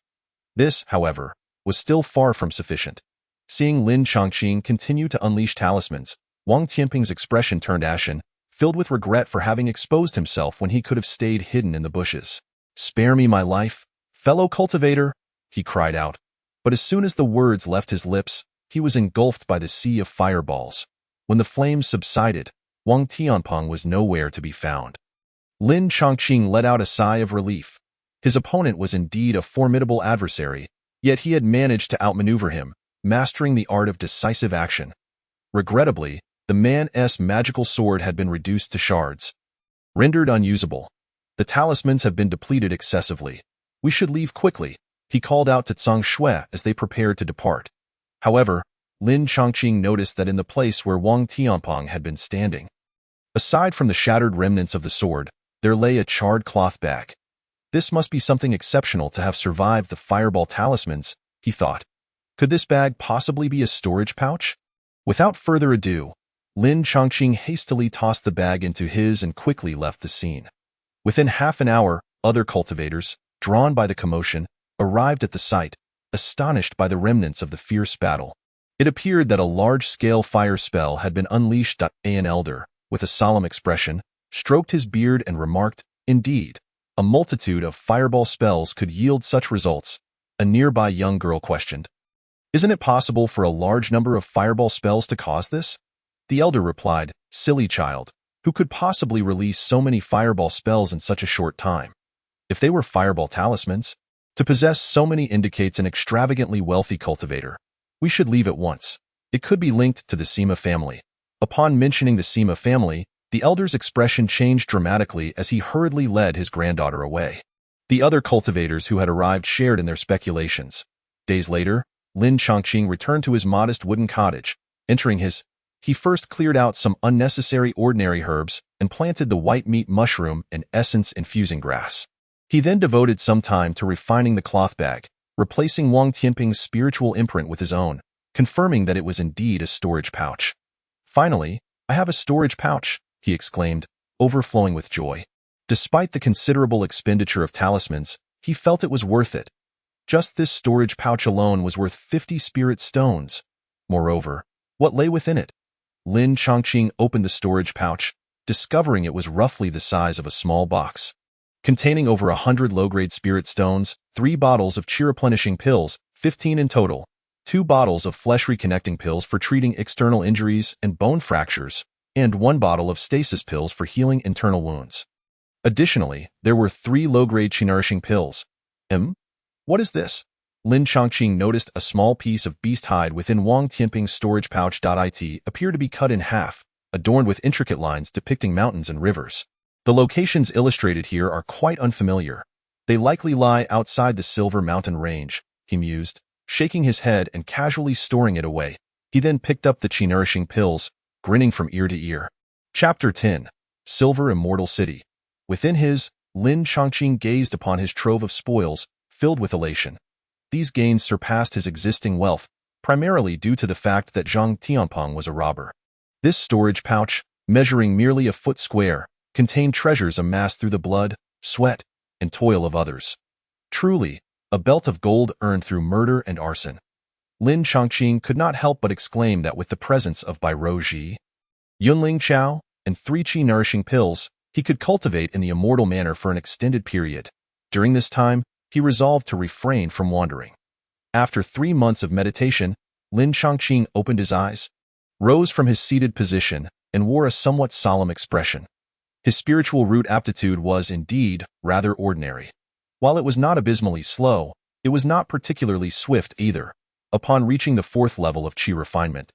This, however, was still far from sufficient. Seeing Lin Chongqing continue to unleash talismans, Wang Tianpeng's expression turned ashen, filled with regret for having exposed himself when he could have stayed hidden in the bushes. "Spare me my life, fellow cultivator," he cried out. But as soon as the words left his lips, he was engulfed by the sea of fireballs. When the flames subsided, Wang Tianpeng was nowhere to be found. Lin Chongqing let out a sigh of relief. His opponent was indeed a formidable adversary, yet he had managed to outmaneuver him, mastering the art of decisive action. Regrettably, the man's magical sword had been reduced to shards, rendered unusable. The talismans have been depleted excessively. We should leave quickly, he called out to Zhang Shui as they prepared to depart. However, Lin Chongqing noticed that in the place where Wang Tianpeng had been standing, aside from the shattered remnants of the sword, there lay a charred cloth bag. This must be something exceptional to have survived the fireball talismans, he thought. Could this bag possibly be a storage pouch? Without further ado, Lin Chongqing hastily tossed the bag into his and quickly left the scene. Within half an hour, other cultivators, drawn by the commotion, arrived at the site, astonished by the remnants of the fierce battle. It appeared that a large-scale fire spell had been unleashed. An elder, with a solemn expression, stroked his beard and remarked, "Indeed, a multitude of fireball spells could yield such results." A nearby young girl questioned, "Isn't it possible for a large number of fireball spells to cause this?" The elder replied, "Silly child, who could possibly release so many fireball spells in such a short time? If they were fireball talismans, to possess so many indicates an extravagantly wealthy cultivator. We should leave at once. It could be linked to the Sima family." Upon mentioning the Sima family, the elder's expression changed dramatically as he hurriedly led his granddaughter away. The other cultivators who had arrived shared in their speculations. Days later, Lin Chongqing returned to his modest wooden cottage. Entering his, he first cleared out some unnecessary ordinary herbs and planted the white meat mushroom and essence-infusing grass. He then devoted some time to refining the cloth bag, replacing Wang Tianpeng's spiritual imprint with his own, confirming that it was indeed a storage pouch. "Finally, I have a storage pouch," he exclaimed, overflowing with joy. Despite the considerable expenditure of talismans, he felt it was worth it. Just this storage pouch alone was worth 50 spirit stones. Moreover, what lay within it? Lin Chongqing opened the storage pouch, discovering it was roughly the size of a small box. Containing over 100 low-grade spirit stones, 3 bottles of cheer-replenishing pills, 15 in total, 2 bottles of flesh reconnecting pills for treating external injuries and bone fractures, and 1 bottle of stasis pills for healing internal wounds. Additionally, there were 3 low-grade qi nourishing pills. What is this? Lin Chongqing noticed a small piece of beast hide within Wang Tianping's storage pouch. It appeared to be cut in half, adorned with intricate lines depicting mountains and rivers. The locations illustrated here are quite unfamiliar. They likely lie outside the Silver Mountain range, he mused, shaking his head and casually storing it away. He then picked up the qi nourishing pills, grinning from ear to ear. Chapter 10. Silver Immortal City. Within his, Lin Chongqing gazed upon his trove of spoils, filled with elation. These gains surpassed his existing wealth, primarily due to the fact that Zhang Tianpeng was a robber. This storage pouch, measuring merely a foot square, contained treasures amassed through the blood, sweat, and toil of others. Truly, a belt of gold earned through murder and arson. Lin Chongqing could not help but exclaim that with the presence of Bai Roji, Yunling Chao, and 3 qi nourishing pills, he could cultivate in the immortal manner for an extended period. During this time, he resolved to refrain from wandering. After 3 months of meditation, Lin Chongqing opened his eyes, rose from his seated position, and wore a somewhat solemn expression. His spiritual root aptitude was, indeed, rather ordinary. While it was not abysmally slow, it was not particularly swift either. Upon reaching the 4th level of qi refinement,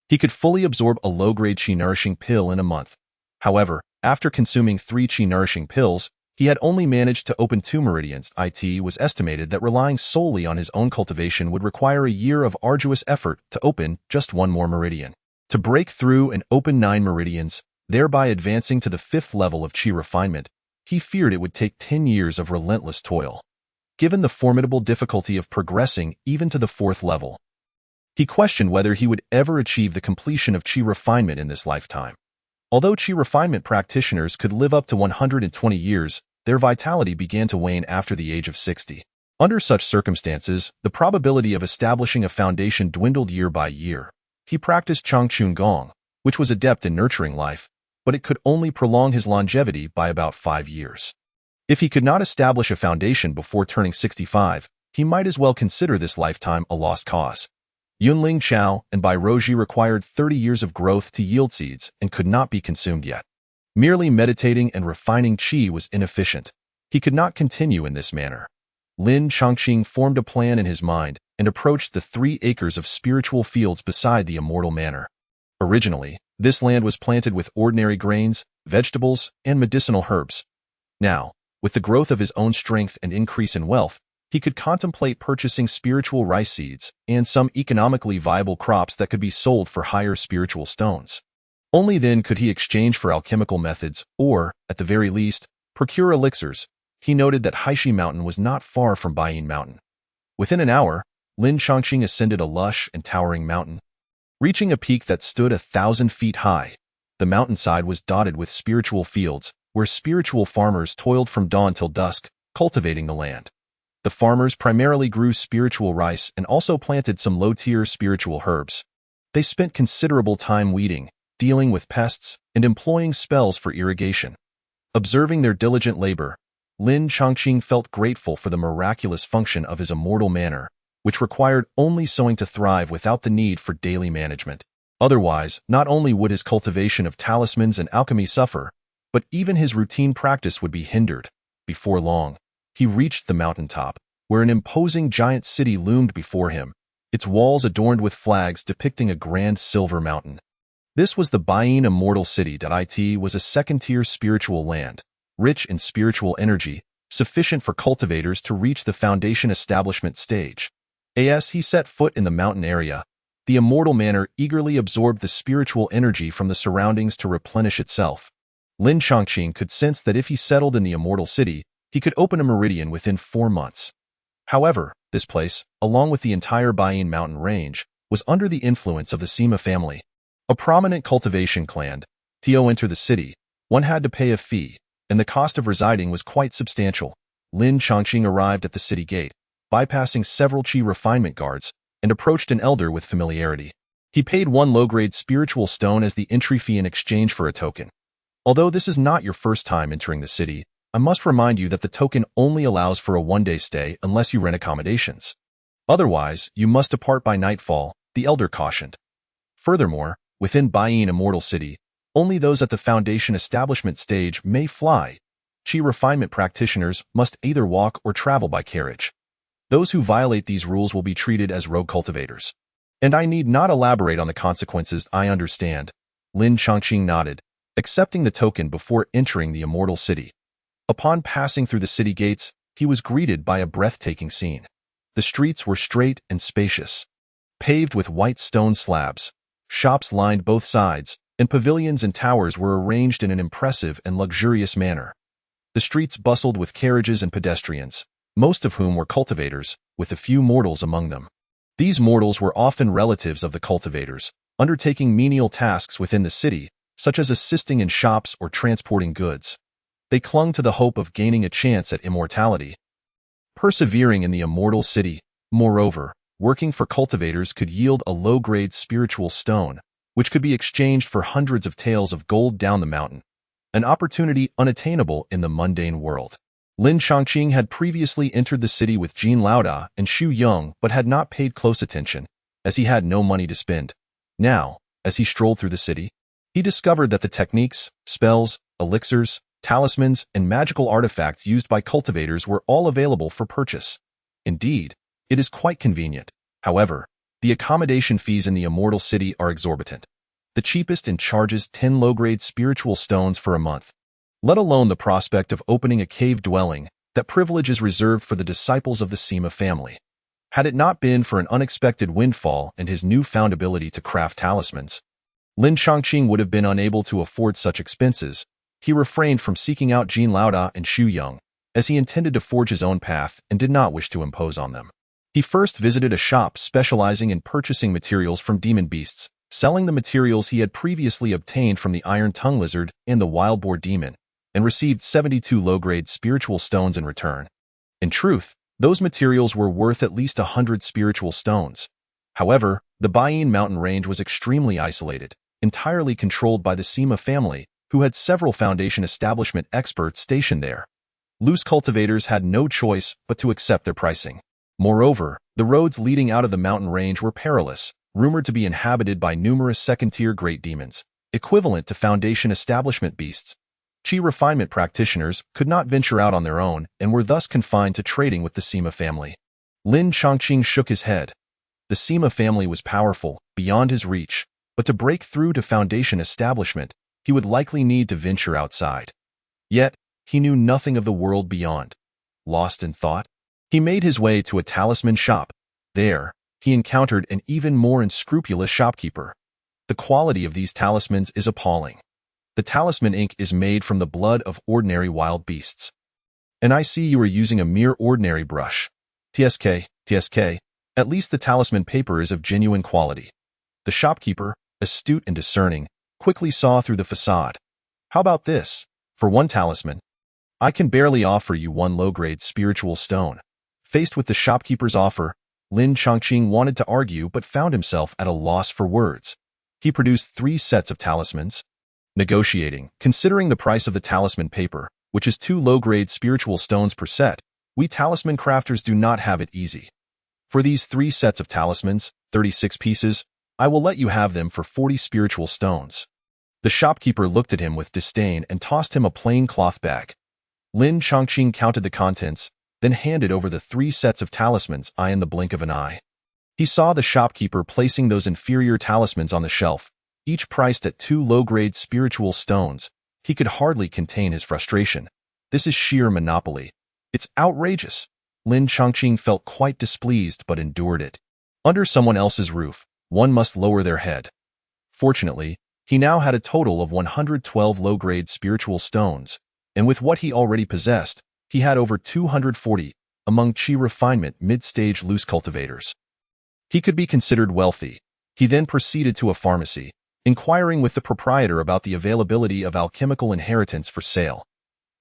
he could fully absorb a low-grade qi nourishing pill in a month. However, after consuming 3 qi nourishing pills, he had only managed to open 2 meridians. It was estimated that relying solely on his own cultivation would require a year of arduous effort to open just 1 more meridian. To break through and open 9 meridians, thereby advancing to the 5th level of qi refinement, he feared it would take 10 years of relentless toil. Given the formidable difficulty of progressing even to the 4th level, he questioned whether he would ever achieve the completion of qi refinement in this lifetime. Although qi refinement practitioners could live up to 120 years, their vitality began to wane after the age of 60. Under such circumstances, the probability of establishing a foundation dwindled year by year. He practiced Changchun Gong, which was adept in nurturing life, but it could only prolong his longevity by about 5 years. If he could not establish a foundation before turning 65, he might as well consider this lifetime a lost cause. Yunling Chao and Bai Roji required 30 years of growth to yield seeds and could not be consumed yet. Merely meditating and refining qi was inefficient. He could not continue in this manner. Lin Chongqing formed a plan in his mind and approached the 3 acres of spiritual fields beside the immortal manor. Originally, this land was planted with ordinary grains, vegetables, and medicinal herbs. Now, with the growth of his own strength and increase in wealth, he could contemplate purchasing spiritual rice seeds and some economically viable crops that could be sold for higher spiritual stones. Only then could he exchange for alchemical methods or, at the very least, procure elixirs. He noted that Haishi Mountain was not far from Baiyin Mountain. Within an hour, Lin Chongqing ascended a lush and towering mountain. Reaching a peak that stood 1,000 feet high, the mountainside was dotted with spiritual fields, where spiritual farmers toiled from dawn till dusk, cultivating the land. The farmers primarily grew spiritual rice and also planted some low-tier spiritual herbs. They spent considerable time weeding, dealing with pests, and employing spells for irrigation. Observing their diligent labor, Lin Chongqing felt grateful for the miraculous function of his immortal manor, which required only sowing to thrive without the need for daily management. Otherwise, not only would his cultivation of talismans and alchemy suffer, but even his routine practice would be hindered. Before long, he reached the mountaintop, where an imposing giant city loomed before him, its walls adorned with flags depicting a grand silver mountain. This was the Baiyin Immortal City. It was a second-tier spiritual land, rich in spiritual energy, sufficient for cultivators to reach the foundation establishment stage. As he set foot in the mountain area, the immortal manor eagerly absorbed the spiritual energy from the surroundings to replenish itself. Lin Chongqing could sense that if he settled in the immortal city, he could open a meridian within 4 months. However, this place, along with the entire Baiyin mountain range, was under the influence of the Sima family. A prominent cultivation clan, to enter the city, one had to pay a fee, and the cost of residing was quite substantial. Lin Chongqing arrived at the city gate, bypassing several qi refinement guards, and approached an elder with familiarity. He paid 1 low-grade spiritual stone as the entry fee in exchange for a token. Although this is not your first time entering the city, I must remind you that the token only allows for a 1-day stay unless you rent accommodations. Otherwise, you must depart by nightfall, the elder cautioned. Furthermore, within Baiyin Immortal City, only those at the foundation establishment stage may fly. Chi refinement practitioners must either walk or travel by carriage. Those who violate these rules will be treated as rogue cultivators. And I need not elaborate on the consequences, I understand. Lin Chongqing nodded, accepting the token before entering the Immortal City. Upon passing through the city gates, he was greeted by a breathtaking scene. The streets were straight and spacious, paved with white stone slabs. Shops lined both sides, and pavilions and towers were arranged in an impressive and luxurious manner. The streets bustled with carriages and pedestrians, most of whom were cultivators, with a few mortals among them. These mortals were often relatives of the cultivators, undertaking menial tasks within the city, such as assisting in shops or transporting goods. They clung to the hope of gaining a chance at immortality. Persevering in the Immortal City, moreover, working for cultivators could yield a low-grade spiritual stone, which could be exchanged for hundreds of taels of gold down the mountain, an opportunity unattainable in the mundane world. Lin Chongqing had previously entered the city with Jin Laoda and Xu Yong but had not paid close attention, as he had no money to spend. Now, as he strolled through the city, he discovered that the techniques, spells, elixirs, talismans, and magical artifacts used by cultivators were all available for purchase. Indeed, it is quite convenient. However, the accommodation fees in the Immortal City are exorbitant. The cheapest charges 10 low-grade spiritual stones for a month. Let alone the prospect of opening a cave dwelling. That privilege is reserved for the disciples of the Sima family. Had it not been for an unexpected windfall and his newfound ability to craft talismans, Lin Chongqing would have been unable to afford such expenses. He refrained from seeking out Jin Laoda and Xu Yong, as he intended to forge his own path and did not wish to impose on them. He first visited a shop specializing in purchasing materials from demon beasts, selling the materials he had previously obtained from the iron tongue lizard and the wild boar demon, and received 72 low-grade spiritual stones in return. In truth, those materials were worth at least 100 spiritual stones. However, the Baiyin mountain range was extremely isolated, entirely controlled by the Sima family, who had several foundation establishment experts stationed there. Loose cultivators had no choice but to accept their pricing. Moreover, the roads leading out of the mountain range were perilous, rumored to be inhabited by numerous second-tier great demons, equivalent to foundation establishment beasts. Chi refinement practitioners could not venture out on their own and were thus confined to trading with the Sima family. Lin Chongqing shook his head. The Sima family was powerful, beyond his reach, but to break through to foundation establishment, he would likely need to venture outside. Yet, he knew nothing of the world beyond. Lost in thought, he made his way to a talisman shop. There, he encountered an even more unscrupulous shopkeeper. The quality of these talismans is appalling. The talisman ink is made from the blood of ordinary wild beasts. And I see you are using a mere ordinary brush. TSK, at least the talisman paper is of genuine quality. The shopkeeper, astute and discerning, quickly saw through the facade. How about this? For one talisman, I can barely offer you one low-grade spiritual stone. Faced with the shopkeeper's offer, Lin Chongqing wanted to argue but found himself at a loss for words. He produced 3 sets of talismans. Negotiating, considering the price of the talisman paper, which is 2 low-grade spiritual stones per set, we talisman crafters do not have it easy. For these 3 sets of talismans, 36 pieces, I will let you have them for 40 spiritual stones. The shopkeeper looked at him with disdain and tossed him a plain cloth bag. Lin Chongqing counted the contents, then handed over the 3 sets of talismans in the blink of an eye. He saw the shopkeeper placing those inferior talismans on the shelf, each priced at 2 low-grade spiritual stones. He could hardly contain his frustration. This is sheer monopoly. It's outrageous. Lin Chongqing felt quite displeased but endured it. Under someone else's roof, one must lower their head. Fortunately, he now had a total of 112 low-grade spiritual stones, and with what he already possessed, he had over 240 among Chi refinement mid-stage loose cultivators. He could be considered wealthy. He then proceeded to a pharmacy, inquiring with the proprietor about the availability of alchemical inheritance for sale.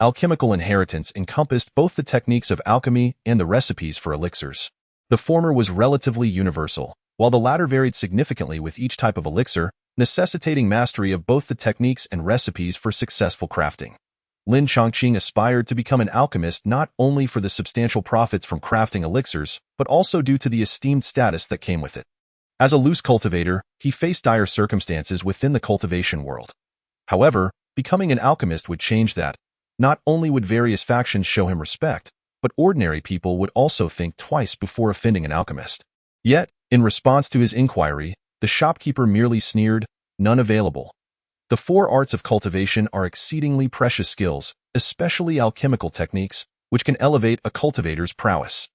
Alchemical inheritance encompassed both the techniques of alchemy and the recipes for elixirs. The former was relatively universal, while the latter varied significantly with each type of elixir, necessitating mastery of both the techniques and recipes for successful crafting. Lin Chongqing aspired to become an alchemist not only for the substantial profits from crafting elixirs, but also due to the esteemed status that came with it. As a loose cultivator, he faced dire circumstances within the cultivation world. However, becoming an alchemist would change that. Not only would various factions show him respect, but ordinary people would also think twice before offending an alchemist. Yet, in response to his inquiry, the shopkeeper merely sneered, "None available." The 4 arts of cultivation are exceedingly precious skills, especially alchemical techniques, which can elevate a cultivator's prowess.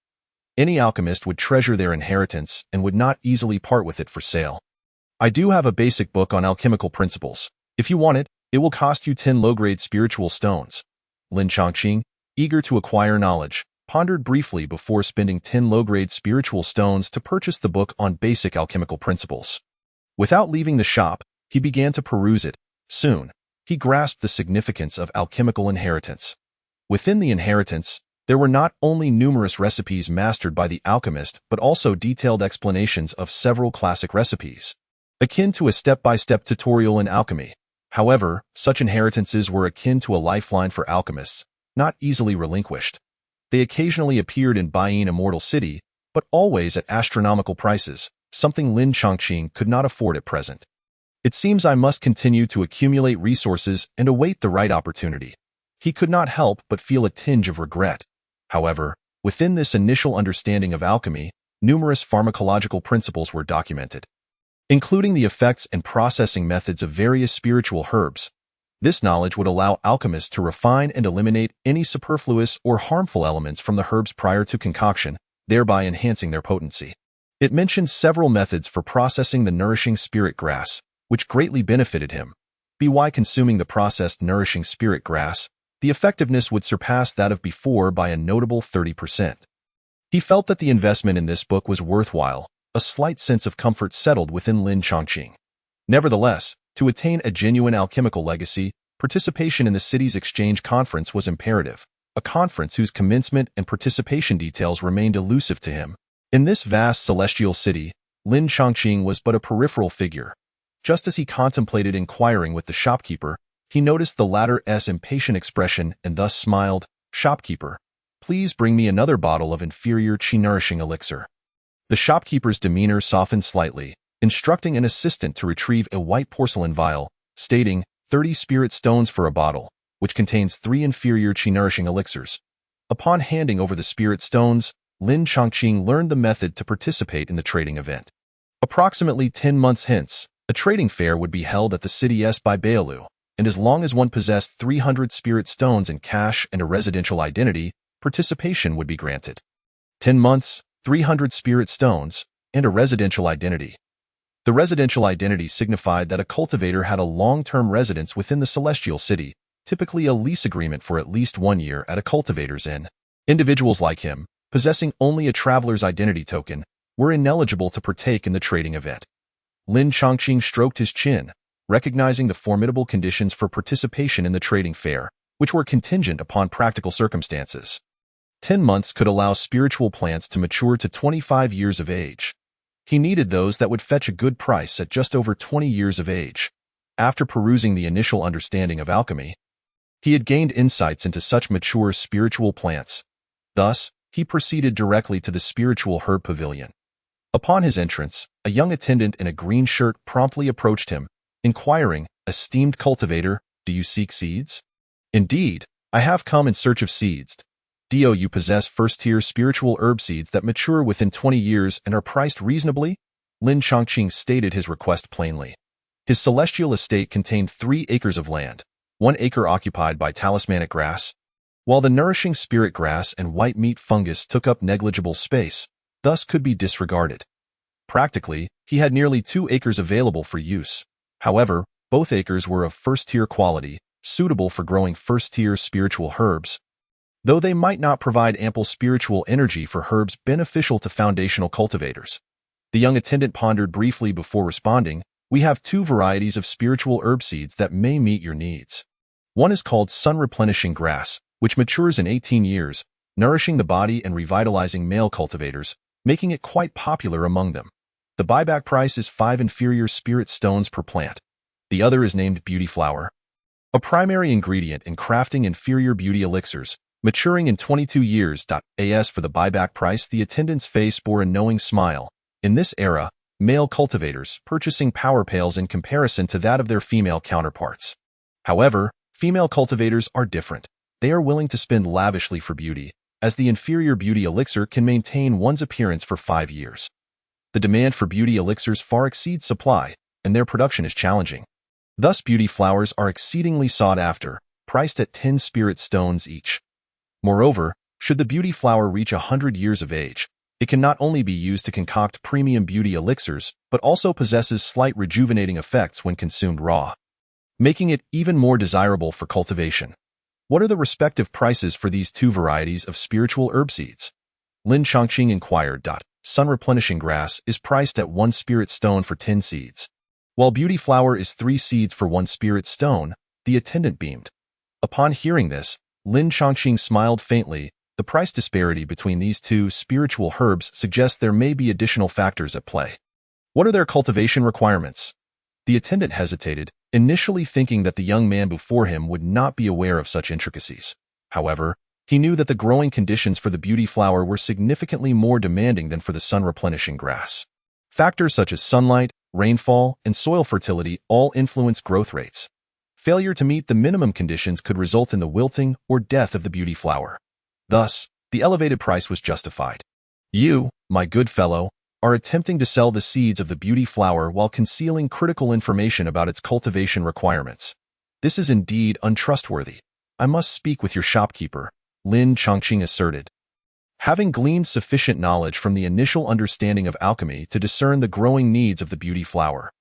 Any alchemist would treasure their inheritance and would not easily part with it for sale. I do have a basic book on alchemical principles. If you want it, it will cost you 10 low-grade spiritual stones. Lin Chongqing, eager to acquire knowledge, pondered briefly before spending 10 low-grade spiritual stones to purchase the book on basic alchemical principles. Without leaving the shop, he began to peruse it. Soon, he grasped the significance of alchemical inheritance. Within the inheritance, there were not only numerous recipes mastered by the alchemist but also detailed explanations of several classic recipes, akin to a step-by-step tutorial in alchemy. However, such inheritances were akin to a lifeline for alchemists, not easily relinquished. They occasionally appeared in Baiyin Immortal City, but always at astronomical prices, something Lin Chongqing could not afford at present. It seems I must continue to accumulate resources and await the right opportunity. He could not help but feel a tinge of regret. However, within this initial understanding of alchemy, numerous pharmacological principles were documented, including the effects and processing methods of various spiritual herbs. This knowledge would allow alchemists to refine and eliminate any superfluous or harmful elements from the herbs prior to concoction, thereby enhancing their potency. It mentions several methods for processing the nourishing spirit grass, which greatly benefited him. By consuming the processed nourishing spirit grass, the effectiveness would surpass that of before by a notable 30%. He felt that the investment in this book was worthwhile. A slight sense of comfort settled within Lin Chongqing. Nevertheless, to attain a genuine alchemical legacy, participation in the city's exchange conference was imperative, a conference whose commencement and participation details remained elusive to him. In this vast celestial city, Lin Chongqing was but a peripheral figure. Just as he contemplated inquiring with the shopkeeper, he noticed the latter's impatient expression and thus smiled, "Shopkeeper, please bring me another bottle of inferior qi-nourishing elixir." The shopkeeper's demeanor softened slightly, instructing an assistant to retrieve a white porcelain vial, stating, 30 spirit stones for a bottle, which contains 3 inferior qi-nourishing elixirs. Upon handing over the spirit stones, Lin Chongqing learned the method to participate in the trading event. Approximately 10 months hence, a trading fair would be held at the city's by Bailu, and as long as one possessed 300 spirit stones in cash and a residential identity, participation would be granted. 10 months, 300 spirit stones, and a residential identity. The residential identity signified that a cultivator had a long-term residence within the celestial city, typically a lease agreement for at least 1 year at a cultivator's inn. Individuals like him, possessing only a traveler's identity token, were ineligible to partake in the trading event. Lin Chongqing stroked his chin, recognizing the formidable conditions for participation in the trading fair, which were contingent upon practical circumstances. 10 months could allow spiritual plants to mature to 25 years of age. He needed those that would fetch a good price at just over 20 years of age. After perusing the initial understanding of alchemy, he had gained insights into such mature spiritual plants. Thus, he proceeded directly to the spiritual herb pavilion. Upon his entrance, a young attendant in a green shirt promptly approached him, inquiring, "Esteemed cultivator, do you seek seeds?" "Indeed, I have come in search of seeds. Do you possess first-tier spiritual herb seeds that mature within 20 years and are priced reasonably?" Lin Chongqing stated his request plainly. His celestial estate contained 3 acres of land, 1 acre occupied by talismanic grass, while the nourishing spirit grass and white meat fungus took up negligible space, thus could be disregarded. Practically, he had nearly 2 acres available for use. However, both acres were of first-tier quality, suitable for growing first-tier spiritual herbs. Though they might not provide ample spiritual energy for herbs beneficial to foundational cultivators. The young attendant pondered briefly before responding, "We have 2 varieties of spiritual herb seeds that may meet your needs. One is called sun-replenishing grass, which matures in 18 years, nourishing the body and revitalizing male cultivators, making it quite popular among them. The buyback price is 5 inferior spirit stones per plant. The other is named beauty flower. a primary ingredient in crafting inferior beauty elixirs, maturing in 22 years. As for the buyback price, the attendant's face bore a knowing smile. In this era, male cultivators purchasing power pales in comparison to that of their female counterparts. However, female cultivators are different. They are willing to spend lavishly for beauty, as the inferior beauty elixir can maintain one's appearance for 5 years. The demand for beauty elixirs far exceeds supply, and their production is challenging. Thus, beauty flowers are exceedingly sought after, priced at 10 spirit stones each. Moreover, should the beauty flower reach 100 years of age, it can not only be used to concoct premium beauty elixirs, but also possesses slight rejuvenating effects when consumed raw, making it even more desirable for cultivation. What are the respective prices for these two varieties of spiritual herb seeds? Lin Chongqing inquired. Sun-replenishing grass is priced at 1 spirit stone for 10 seeds, while beauty flower is 3 seeds for 1 spirit stone. The attendant beamed. Upon hearing this, Lin Chongqing smiled faintly. The price disparity between these two spiritual herbs suggests there may be additional factors at play. What are their cultivation requirements? The attendant hesitated, initially thinking that the young man before him would not be aware of such intricacies. However, he knew that the growing conditions for the beauty flower were significantly more demanding than for the sun-replenishing grass. Factors such as sunlight, rainfall, and soil fertility all influence growth rates. Failure to meet the minimum conditions could result in the wilting or death of the beauty flower. Thus, the elevated price was justified. You, my good fellow, are attempting to sell the seeds of the beauty flower while concealing critical information about its cultivation requirements. This is indeed untrustworthy. I must speak with your shopkeeper, Lin Chongqing asserted. Having gleaned sufficient knowledge from the initial understanding of alchemy to discern the growing needs of the beauty flower,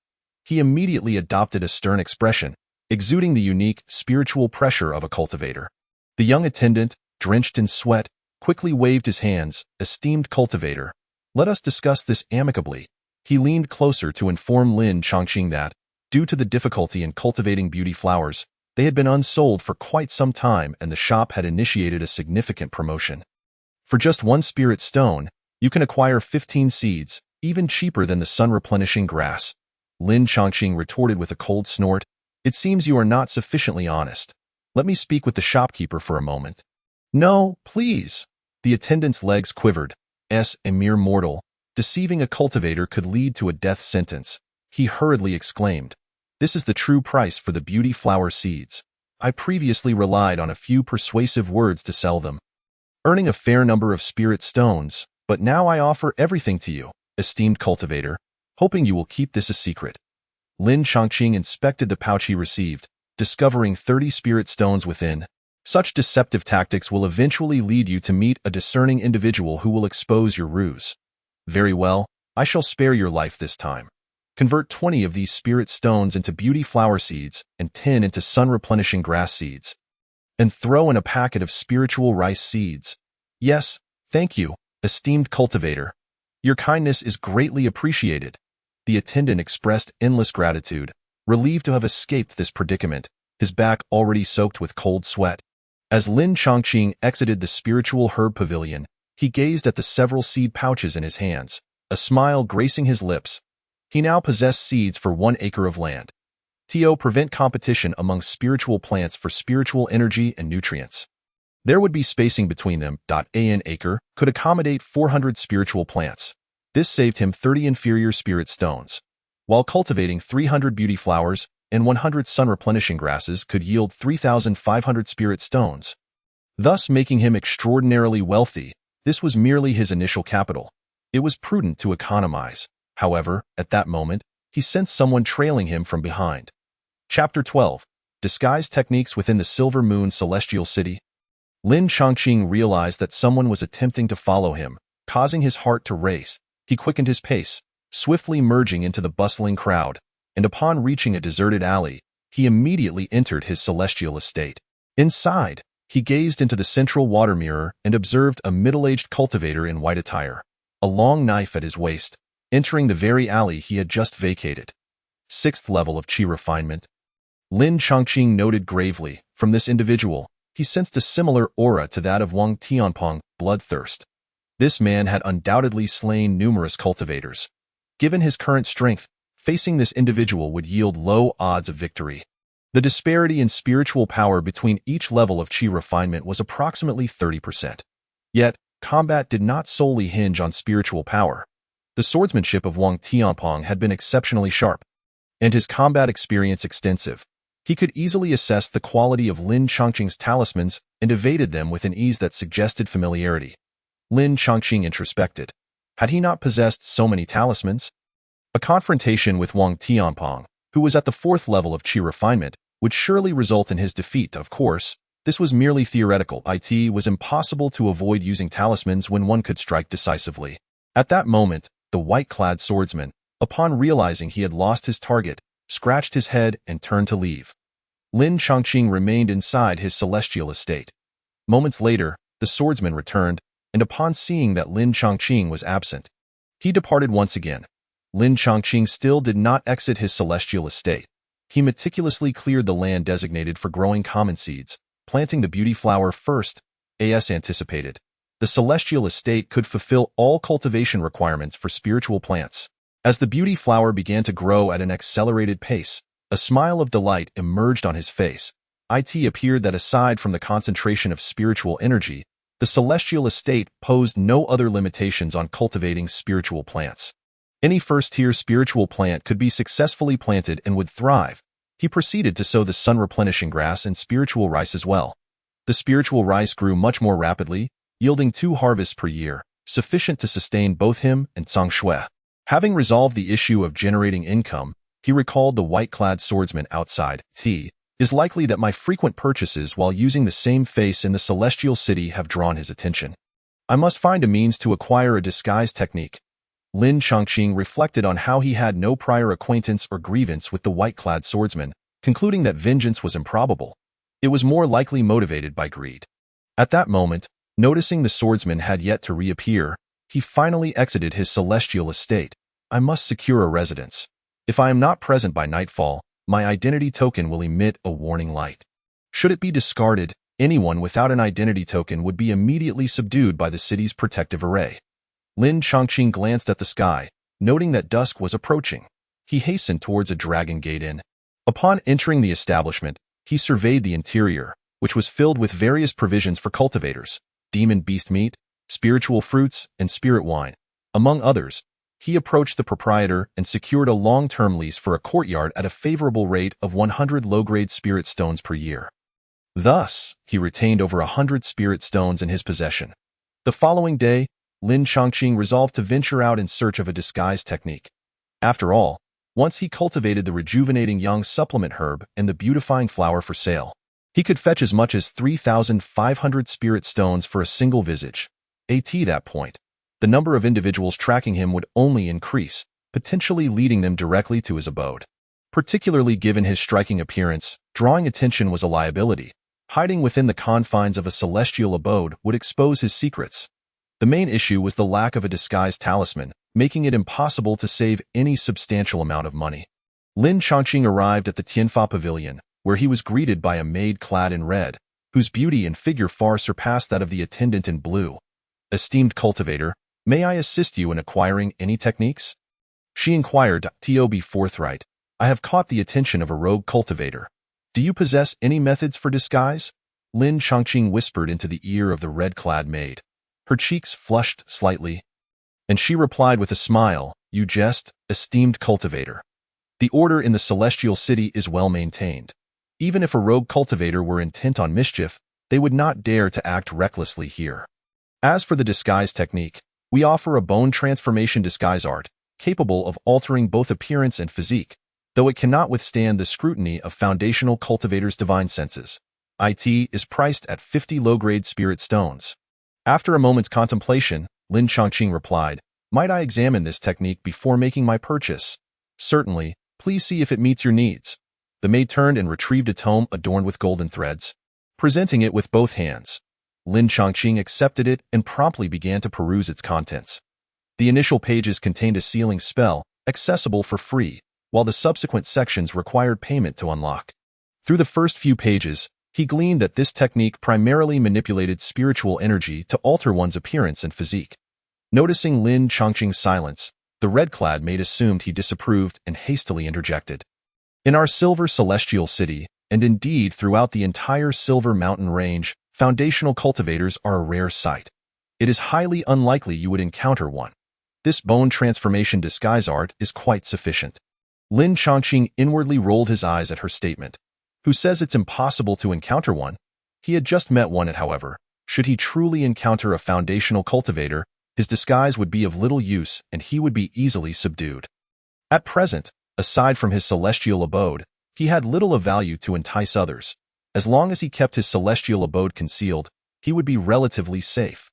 he immediately adopted a stern expression, exuding the unique spiritual pressure of a cultivator. The young attendant, drenched in sweat, quickly waved his hands. Esteemed cultivator, let us discuss this amicably. He leaned closer to inform Lin Chongqing that, due to the difficulty in cultivating beauty flowers, they had been unsold for quite some time and the shop had initiated a significant promotion. For just 1 spirit stone, you can acquire 15 seeds, even cheaper than the sun-replenishing grass. Lin Chongqing retorted with a cold snort. It seems you are not sufficiently honest. Let me speak with the shopkeeper for a moment. No, please. The attendant's legs quivered. A mere mortal. Deceiving a cultivator could lead to a death sentence. He hurriedly exclaimed. This is the true price for the beauty flower seeds. I previously relied on a few persuasive words to sell them, earning a fair number of spirit stones, but now I offer everything to you, esteemed cultivator, hoping you will keep this a secret. Lin Chongqing inspected the pouch he received, discovering 30 spirit stones within. Such deceptive tactics will eventually lead you to meet a discerning individual who will expose your ruse. Very well, I shall spare your life this time. Convert 20 of these spirit stones into beauty flower seeds and 10 into sun-replenishing grass seeds. And throw in a packet of spiritual rice seeds. Yes, thank you, esteemed cultivator. Your kindness is greatly appreciated. The attendant expressed endless gratitude, relieved to have escaped this predicament, his back already soaked with cold sweat. As Lin Chongqing exited the spiritual herb pavilion, he gazed at the several seed pouches in his hands, a smile gracing his lips. He now possessed seeds for 1 acre of land. To prevent competition among spiritual plants for spiritual energy and nutrients. There would be spacing between them. An acre could accommodate 400 spiritual plants. This saved him 30 inferior spirit stones, while cultivating 300 beauty flowers and 100 sun-replenishing grasses could yield 3,500 spirit stones, thus making him extraordinarily wealthy. This was merely his initial capital. It was prudent to economize. However, at that moment, he sensed someone trailing him from behind. Chapter 12. Disguise Techniques Within the Silver Moon Celestial City. Lin Chongqing realized that someone was attempting to follow him, causing his heart to race. He quickened his pace, swiftly merging into the bustling crowd, and upon reaching a deserted alley, he immediately entered his celestial estate. Inside, he gazed into the central water mirror and observed a middle-aged cultivator in white attire, a long knife at his waist, entering the very alley he had just vacated. 6th level of Qi refinement. Lin Chongqing noted gravely, from this individual, he sensed a similar aura to that of Wang Tianpeng, bloodthirst. This man had undoubtedly slain numerous cultivators. Given his current strength, facing this individual would yield low odds of victory. The disparity in spiritual power between each level of qi refinement was approximately 30%. Yet, combat did not solely hinge on spiritual power. The swordsmanship of Wang Tianpeng had been exceptionally sharp, and his combat experience extensive. He could easily assess the quality of Lin Chongqing's talismans and evaded them with an ease that suggested familiarity. Lin Chongqing introspected. Had he not possessed so many talismans? A confrontation with Wang Tianpeng, who was at the 4th level of qi refinement, would surely result in his defeat. Of course, this was merely theoretical. It was impossible to avoid using talismans when one could strike decisively. At that moment, the white-clad swordsman, upon realizing he had lost his target, scratched his head and turned to leave. Lin Chongqing remained inside his celestial estate. Moments later, the swordsman returned, and upon seeing that Lin Chongqing was absent, he departed once again. Lin Chongqing still did not exit his celestial estate. He meticulously cleared the land designated for growing common seeds, planting the beauty flower first, as anticipated. The celestial estate could fulfill all cultivation requirements for spiritual plants. As the beauty flower began to grow at an accelerated pace, a smile of delight emerged on his face. It appeared that aside from the concentration of spiritual energy, the celestial estate posed no other limitations on cultivating spiritual plants. Any first-tier spiritual plant could be successfully planted and would thrive. He proceeded to sow the sun-replenishing grass and spiritual rice as well. The spiritual rice grew much more rapidly, yielding 2 harvests per year, sufficient to sustain both him and Zhang Shui. Having resolved the issue of generating income, he recalled the white-clad swordsman outside. It is likely that my frequent purchases while using the same face in the celestial city have drawn his attention. I must find a means to acquire a disguise technique. Lin Chongqing reflected on how he had no prior acquaintance or grievance with the white-clad swordsman, concluding that vengeance was improbable. It was more likely motivated by greed. At that moment, noticing the swordsman had yet to reappear, he finally exited his celestial estate. I must secure a residence. If I am not present by nightfall, my identity token will emit a warning light. Should it be discarded, anyone without an identity token would be immediately subdued by the city's protective array. Lin Chongqing glanced at the sky, noting that dusk was approaching. He hastened towards a Dragon Gate Inn. Upon entering the establishment, he surveyed the interior, which was filled with various provisions for cultivators, demon beast meat, spiritual fruits, and spirit wine. Among others, he approached the proprietor and secured a long-term lease for a courtyard at a favorable rate of 100 low-grade spirit stones per year. Thus, he retained over 100 spirit stones in his possession. The following day, Lin Chongqing resolved to venture out in search of a disguise technique. After all, once he cultivated the rejuvenating young supplement herb and the beautifying flower for sale, he could fetch as much as 3,500 spirit stones for a single visage. At that point, the number of individuals tracking him would only increase, potentially leading them directly to his abode. Particularly given his striking appearance, drawing attention was a liability. Hiding within the confines of a celestial abode would expose his secrets. The main issue was the lack of a disguised talisman, making it impossible to save any substantial amount of money. Lin Chongqing arrived at the Tianfa Pavilion, where he was greeted by a maid clad in red, whose beauty and figure far surpassed that of the attendant in blue. "Esteemed cultivator, may I assist you in acquiring any techniques?" She inquired. "To be forthright, I have caught the attention of a rogue cultivator. Do you possess any methods for disguise?" Lin Chongqing whispered into the ear of the red-clad maid. Her cheeks flushed slightly, and she replied with a smile, "You jest, esteemed cultivator. The order in the celestial city is well maintained. Even if a rogue cultivator were intent on mischief, they would not dare to act recklessly here. As for the disguise technique, we offer a bone transformation disguise art, capable of altering both appearance and physique, though it cannot withstand the scrutiny of foundational cultivators' divine senses. It is priced at 50 low-grade spirit stones." After a moment's contemplation, Lin Chongqing replied, "Might I examine this technique before making my purchase?" "Certainly, please see if it meets your needs." The maid turned and retrieved a tome adorned with golden threads. Presenting it with both hands, Lin Chongqing accepted it and promptly began to peruse its contents. The initial pages contained a sealing spell, accessible for free, while the subsequent sections required payment to unlock. Through the first few pages, he gleaned that this technique primarily manipulated spiritual energy to alter one's appearance and physique. Noticing Lin Chongqing's silence, the red-clad maid assumed he disapproved and hastily interjected. "In our silver celestial city, And indeed, throughout the entire Silver Mountain range, foundational cultivators are a rare sight. It is highly unlikely you would encounter one. This bone transformation disguise art is quite sufficient. Lin Chongqing inwardly rolled his eyes at her statement. Who says it's impossible to encounter one? He had just met one, however. Should he truly encounter a foundational cultivator, his disguise would be of little use and he would be easily subdued. At present, aside from his celestial abode, he had little of value to entice others. As long as he kept his celestial abode concealed, he would be relatively safe.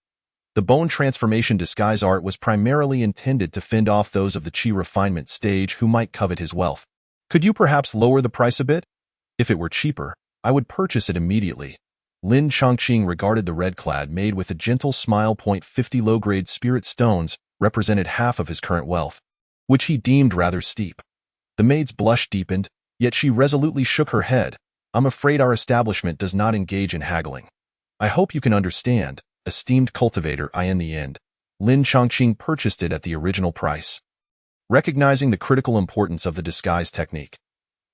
The bone transformation disguise art was primarily intended to fend off those of the chi refinement stage who might covet his wealth. Could you perhaps lower the price a bit? If it were cheaper, I would purchase it immediately. Lin Chongqing regarded the red clad maid with a gentle smile. 50 low-grade spirit stones represented half of his current wealth, which he deemed rather steep. The maid's blush deepened, yet she resolutely shook her head. I'm afraid our establishment does not engage in haggling. I hope you can understand, esteemed cultivator. In the end, Lin Chongqing purchased it at the original price. Recognizing the critical importance of the disguise technique,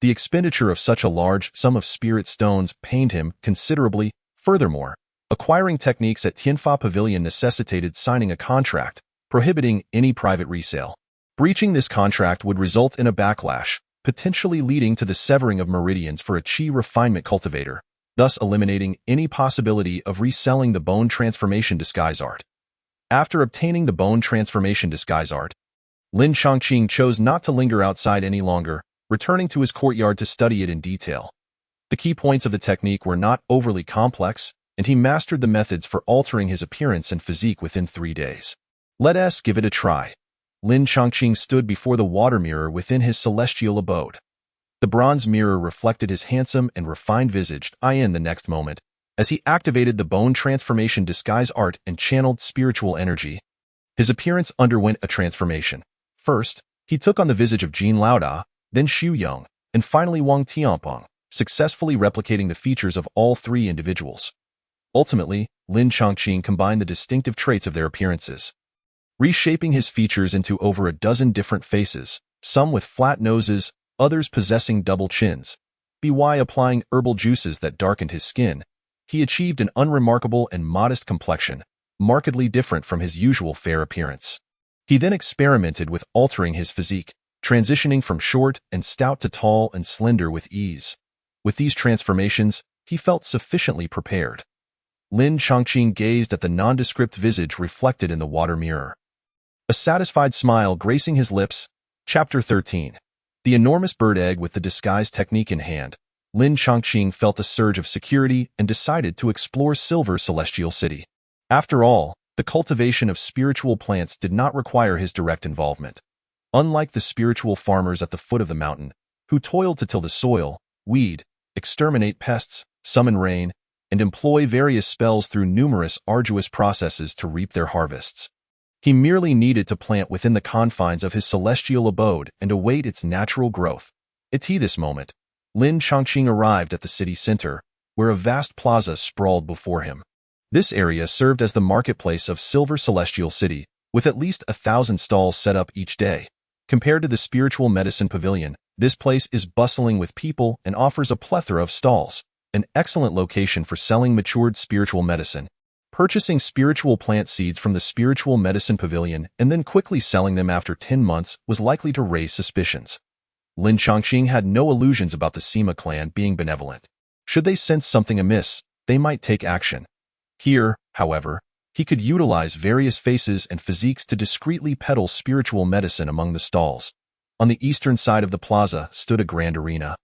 the expenditure of such a large sum of spirit stones pained him considerably. Furthermore, acquiring techniques at Tianfa Pavilion necessitated signing a contract prohibiting any private resale. Breaching this contract would result in a backlash, potentially leading to the severing of meridians for a chi refinement cultivator, thus eliminating any possibility of reselling the bone transformation disguise art. After obtaining the bone transformation disguise art, Lin Chongqing chose not to linger outside any longer, returning to his courtyard to study it in detail. The key points of the technique were not overly complex, and he mastered the methods for altering his appearance and physique within 3 days. Let us give it a try. Lin Chongqing stood before the water mirror within his celestial abode. The bronze mirror reflected his handsome and refined visage. In the next moment, as he activated the bone transformation disguise art and channeled spiritual energy, his appearance underwent a transformation. First, he took on the visage of Jin Laoda, then Xu Yong, and finally Wang Tianpeng, successfully replicating the features of all 3 individuals. Ultimately, Lin Chongqing combined the distinctive traits of their appearances, reshaping his features into over a dozen different faces, some with flat noses, others possessing double chins. By applying herbal juices that darkened his skin, he achieved an unremarkable and modest complexion, markedly different from his usual fair appearance. He then experimented with altering his physique, transitioning from short and stout to tall and slender with ease. With these transformations, he felt sufficiently prepared. Lin Chongqing gazed at the nondescript visage reflected in the water mirror. A satisfied smile gracing his lips. Chapter 13. The enormous bird egg with the disguise technique in hand, Lin Chongqing felt a surge of security and decided to explore Silver Celestial City. After all, the cultivation of spiritual plants did not require his direct involvement. Unlike the spiritual farmers at the foot of the mountain, who toiled to till the soil, weed, exterminate pests, summon rain, and employ various spells through numerous arduous processes to reap their harvests, he merely needed to plant within the confines of his celestial abode and await its natural growth. At this moment, Lin Chongqing arrived at the city center, where a vast plaza sprawled before him. This area served as the marketplace of Silver Celestial City, with at least 1,000 stalls set up each day. Compared to the spiritual medicine pavilion, this place is bustling with people and offers a plethora of stalls, an excellent location for selling matured spiritual medicine. Purchasing spiritual plant seeds from the spiritual medicine pavilion and then quickly selling them after 10 months was likely to raise suspicions. Lin Chongqing had no illusions about the Sima clan being benevolent. Should they sense something amiss, they might take action. Here, however, he could utilize various faces and physiques to discreetly peddle spiritual medicine among the stalls. On the eastern side of the plaza stood a grand arena,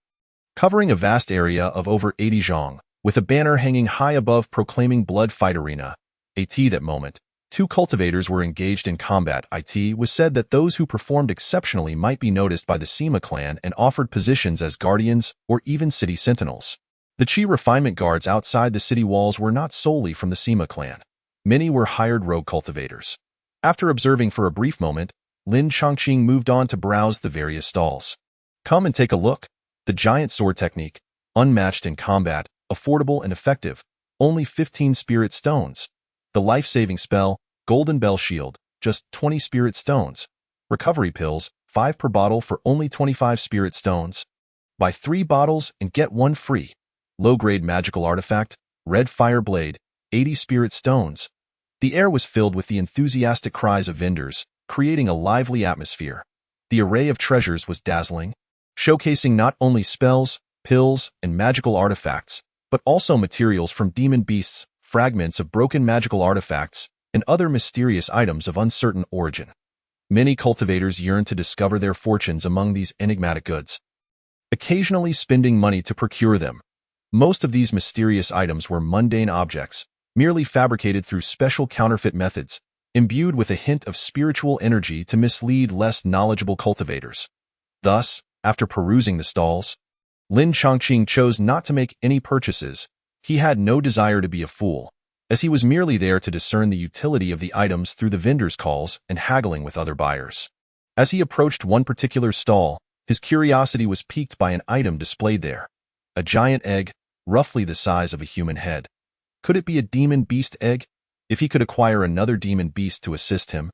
covering a vast area of over 80 zhang, with a banner hanging high above proclaiming Blood Fight Arena. At that moment, 2 cultivators were engaged in combat. It was said that those who performed exceptionally might be noticed by the Sima clan and offered positions as guardians or even city sentinels. The chi refinement guards outside the city walls were not solely from the Sima clan. Many were hired rogue cultivators. After observing for a brief moment, Lin Chongqing moved on to browse the various stalls. Come and take a look. The giant sword technique, unmatched in combat, affordable and effective, only 15 spirit stones. The life-saving spell, Golden Bell Shield, just 20 spirit stones. Recovery pills, 5 per bottle for only 25 spirit stones. Buy 3 bottles and get 1 free. Low-grade magical artifact, red fire blade, 80 spirit stones. The air was filled with the enthusiastic cries of vendors, creating a lively atmosphere. The array of treasures was dazzling, showcasing not only spells, pills, and magical artifacts, but also materials from demon beasts, fragments of broken magical artifacts, and other mysterious items of uncertain origin. Many cultivators yearned to discover their fortunes among these enigmatic goods, occasionally spending money to procure them. Most of these mysterious items were mundane objects, merely fabricated through special counterfeit methods, imbued with a hint of spiritual energy to mislead less knowledgeable cultivators. Thus, after perusing the stalls, Lin Chongqing chose not to make any purchases. He had no desire to be a fool, as he was merely there to discern the utility of the items through the vendors' calls and haggling with other buyers. As he approached one particular stall, his curiosity was piqued by an item displayed there. A giant egg, roughly the size of a human head. Could it be a demon beast egg? If he could acquire another demon beast to assist him,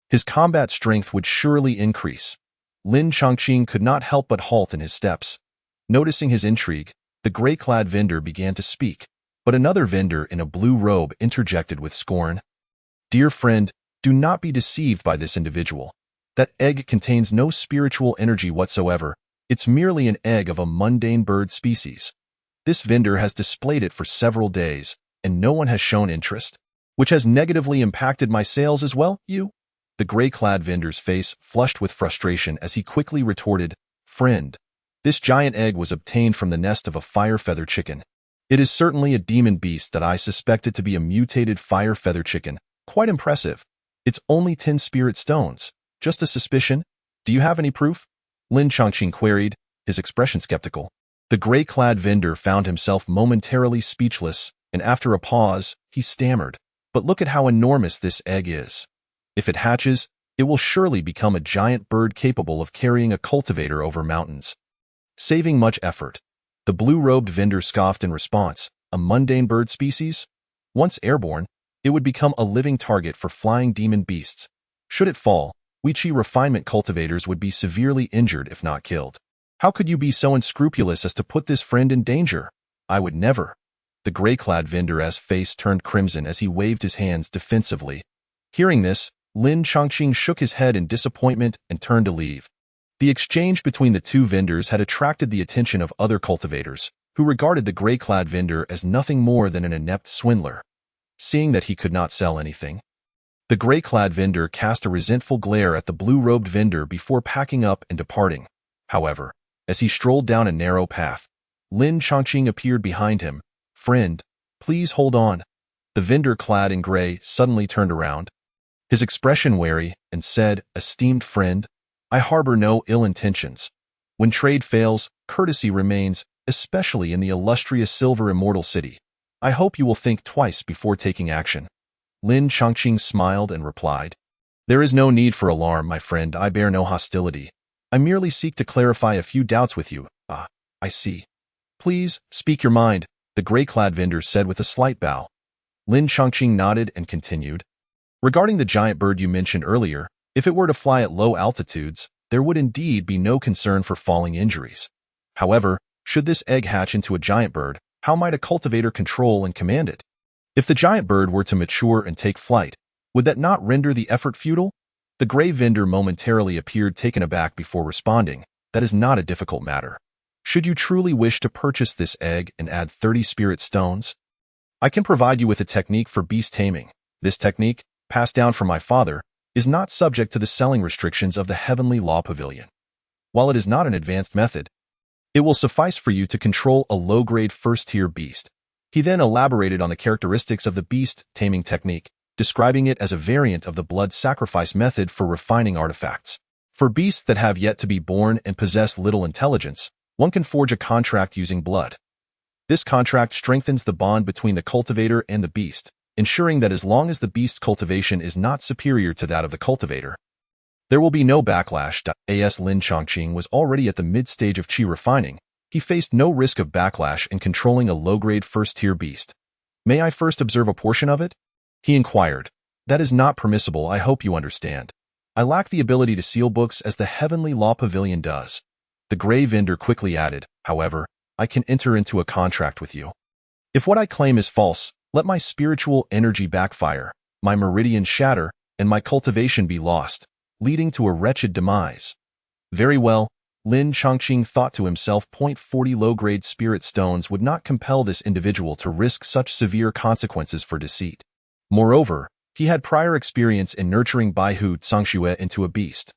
his combat strength would surely increase. Lin Chongqing could not help but halt in his steps. Noticing his intrigue, the gray-clad vendor began to speak, but another vendor in a blue robe interjected with scorn. "Dear friend, do not be deceived by this individual. That egg contains no spiritual energy whatsoever. It's merely an egg of a mundane bird species. This vendor has displayed it for several days, and no one has shown interest, which has negatively impacted my sales as well, you?" The gray-clad vendor's face flushed with frustration as he quickly retorted, "Friend, this giant egg was obtained from the nest of a fire feather chicken. It is certainly a demon beast that I suspected to be a mutated fire feather chicken. Quite impressive. It's only 10 spirit stones. Just a suspicion? Do you have any proof?" Lin Chongqing queried, his expression skeptical. The gray-clad vendor found himself momentarily speechless, and after a pause, he stammered, "But look at how enormous this egg is. If it hatches, it will surely become a giant bird capable of carrying a cultivator over mountains." Saving much effort, the blue-robed vendor scoffed in response. A mundane bird species? Once airborne, it would become a living target for flying demon beasts. Should it fall, Weiqi refinement cultivators would be severely injured if not killed. How could you be so unscrupulous as to put this friend in danger? I would never. The gray-clad vendor's face turned crimson as he waved his hands defensively. Hearing this, Lin Chongqing shook his head in disappointment and turned to leave. The exchange between the two vendors had attracted the attention of other cultivators, who regarded the gray-clad vendor as nothing more than an inept swindler. Seeing that he could not sell anything, the gray-clad vendor cast a resentful glare at the blue-robed vendor before packing up and departing. However, as he strolled down a narrow path, Lin Chongqing appeared behind him. "Friend, please hold on." The vendor clad in gray suddenly turned around, his expression wary, and said, "Esteemed friend, I harbor no ill intentions. When trade fails, courtesy remains, especially in the illustrious Silver Immortal City. I hope you will think twice before taking action." Lin Chongqing smiled and replied, "There is no need for alarm, my friend. I bear no hostility. I merely seek to clarify a few doubts with you." "Ah, I see. Please, speak your mind," the gray-clad vendor said with a slight bow. Lin Chongqing nodded and continued. "Regarding the giant bird you mentioned earlier, if it were to fly at low altitudes, there would indeed be no concern for falling injuries. However, should this egg hatch into a giant bird, how might a cultivator control and command it? If the giant bird were to mature and take flight, would that not render the effort futile?" The gray vendor momentarily appeared taken aback before responding, "That is not a difficult matter. Should you truly wish to purchase this egg and add 30 spirit stones, I can provide you with a technique for beast taming. This technique, passed down from my father, is not subject to the selling restrictions of the Heavenly Law Pavilion. While it is not an advanced method, it will suffice for you to control a low-grade first-tier beast." He then elaborated on the characteristics of the beast taming technique, describing it as a variant of the blood sacrifice method for refining artifacts. For beasts that have yet to be born and possess little intelligence, one can forge a contract using blood. This contract strengthens the bond between the cultivator and the beast, ensuring that as long as the beast's cultivation is not superior to that of the cultivator, there will be no backlash. As Lin Chongqing was already at the mid-stage of qi refining, he faced no risk of backlash in controlling a low-grade first-tier beast. "May I first observe a portion of it?" he inquired. "That is not permissible, I hope you understand. I lack the ability to seal books as the Heavenly Law Pavilion does." The gray vendor quickly added, However, I can enter into a contract with you. If what I claim is false, let my spiritual energy backfire, my meridian shatter, and my cultivation be lost, leading to a wretched demise. Very well, Lin Chongqing thought to himself. 40 low-grade spirit stones would not compel this individual to risk such severe consequences for deceit. Moreover, he had prior experience in nurturing Baihu Tsangxue into a beast.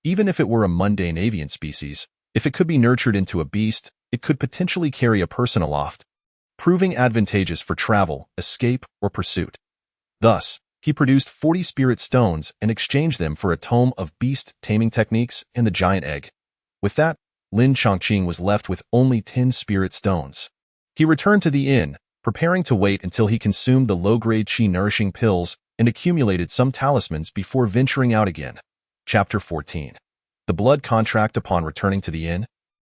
Even if it were a mundane avian species, if it could be nurtured into a beast, it could potentially carry a person aloft, proving advantageous for travel, escape, or pursuit. Thus, he produced 40 spirit stones and exchanged them for a tome of beast taming techniques and the giant egg. With that, Lin Chongqing was left with only 10 spirit stones. He returned to the inn, preparing to wait until he consumed the low-grade qi-nourishing pills and accumulated some talismans before venturing out again. Chapter 14. The blood contract. Upon returning to the inn,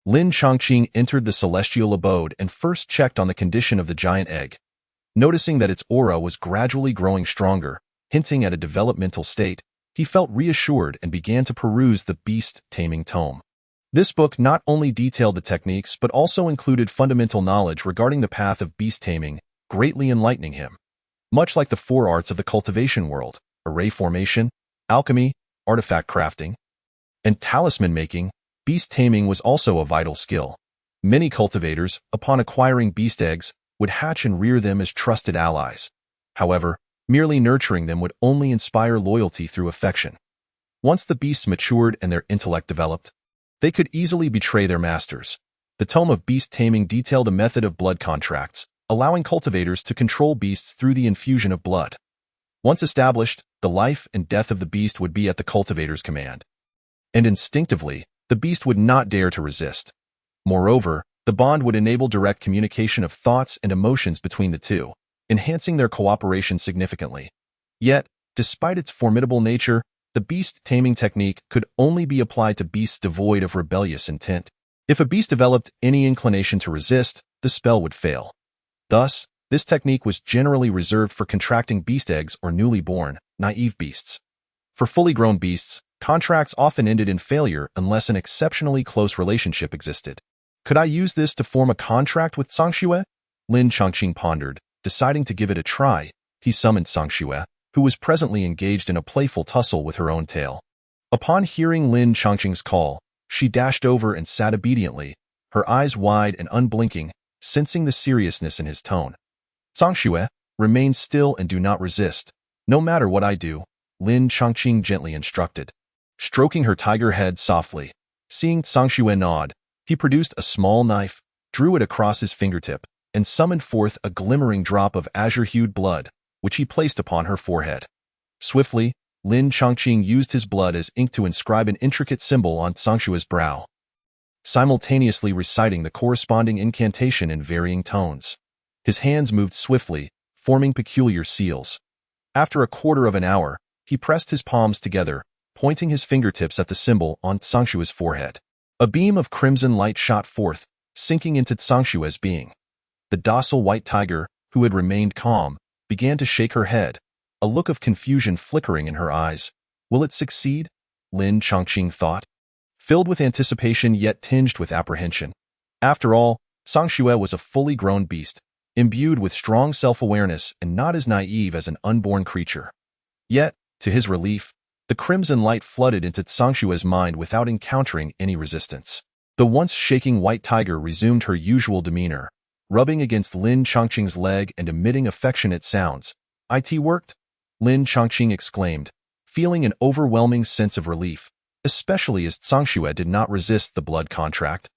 Lin Chongqing entered the celestial abode and first checked on the condition of the giant egg. Noticing that its aura was gradually growing stronger, hinting at a developmental state, he felt reassured and began to peruse the beast taming tome. This book not only detailed the techniques but also included fundamental knowledge regarding the path of beast taming, greatly enlightening him. Much like the four arts of the cultivation world, array formation, alchemy, artifact crafting, and talisman making, beast taming was also a vital skill. Many cultivators, upon acquiring beast eggs, would hatch and rear them as trusted allies. However, merely nurturing them would only inspire loyalty through affection. Once the beasts matured and their intellect developed, they could easily betray their masters. The Tome of Beast Taming detailed a method of blood contracts, allowing cultivators to control beasts through the infusion of blood. Once established, the life and death of the beast would be at the cultivator's command. And instinctively, the beast would not dare to resist. Moreover, the bond would enable direct communication of thoughts and emotions between the two, enhancing their cooperation significantly. Yet, despite its formidable nature, the beast taming technique could only be applied to beasts devoid of rebellious intent. If a beast developed any inclination to resist, the spell would fail. Thus, this technique was generally reserved for contracting beast eggs or newly born, naive beasts. For fully grown beasts, contracts often ended in failure unless an exceptionally close relationship existed. Could I use this to form a contract with Tsangxue? Lin Chongqing pondered, deciding to give it a try. He summoned Tsangxue, who was presently engaged in a playful tussle with her own tail. Upon hearing Lin Chongqing's call, she dashed over and sat obediently, her eyes wide and unblinking, sensing the seriousness in his tone. Tsangxue, remain still and do not resist. No matter what I do, Lin Chongqing gently instructed. Stroking her tiger head softly, seeing Tsangxue nod, he produced a small knife, drew it across his fingertip, and summoned forth a glimmering drop of azure-hued blood, which he placed upon her forehead. Swiftly, Lin Chongqing used his blood as ink to inscribe an intricate symbol on Tsangxue's brow, simultaneously reciting the corresponding incantation in varying tones. His hands moved swiftly, forming peculiar seals. After a quarter of an hour, he pressed his palms together, pointing his fingertips at the symbol on Tsangxue's forehead. A beam of crimson light shot forth, sinking into Tsangxue's being. The docile white tiger, who had remained calm, began to shake her head, a look of confusion flickering in her eyes. Will it succeed? Lin Chongqing thought, filled with anticipation yet tinged with apprehension. After all, Tsangxue was a fully grown beast, imbued with strong self-awareness and not as naive as an unborn creature. Yet, to his relief, the crimson light flooded into Tsangxue's mind without encountering any resistance. The once shaking white tiger resumed her usual demeanor, rubbing against Lin Chongqing's leg and emitting affectionate sounds. "It worked?" Lin Chongqing exclaimed, feeling an overwhelming sense of relief, especially as Tsangxue did not resist the blood contract,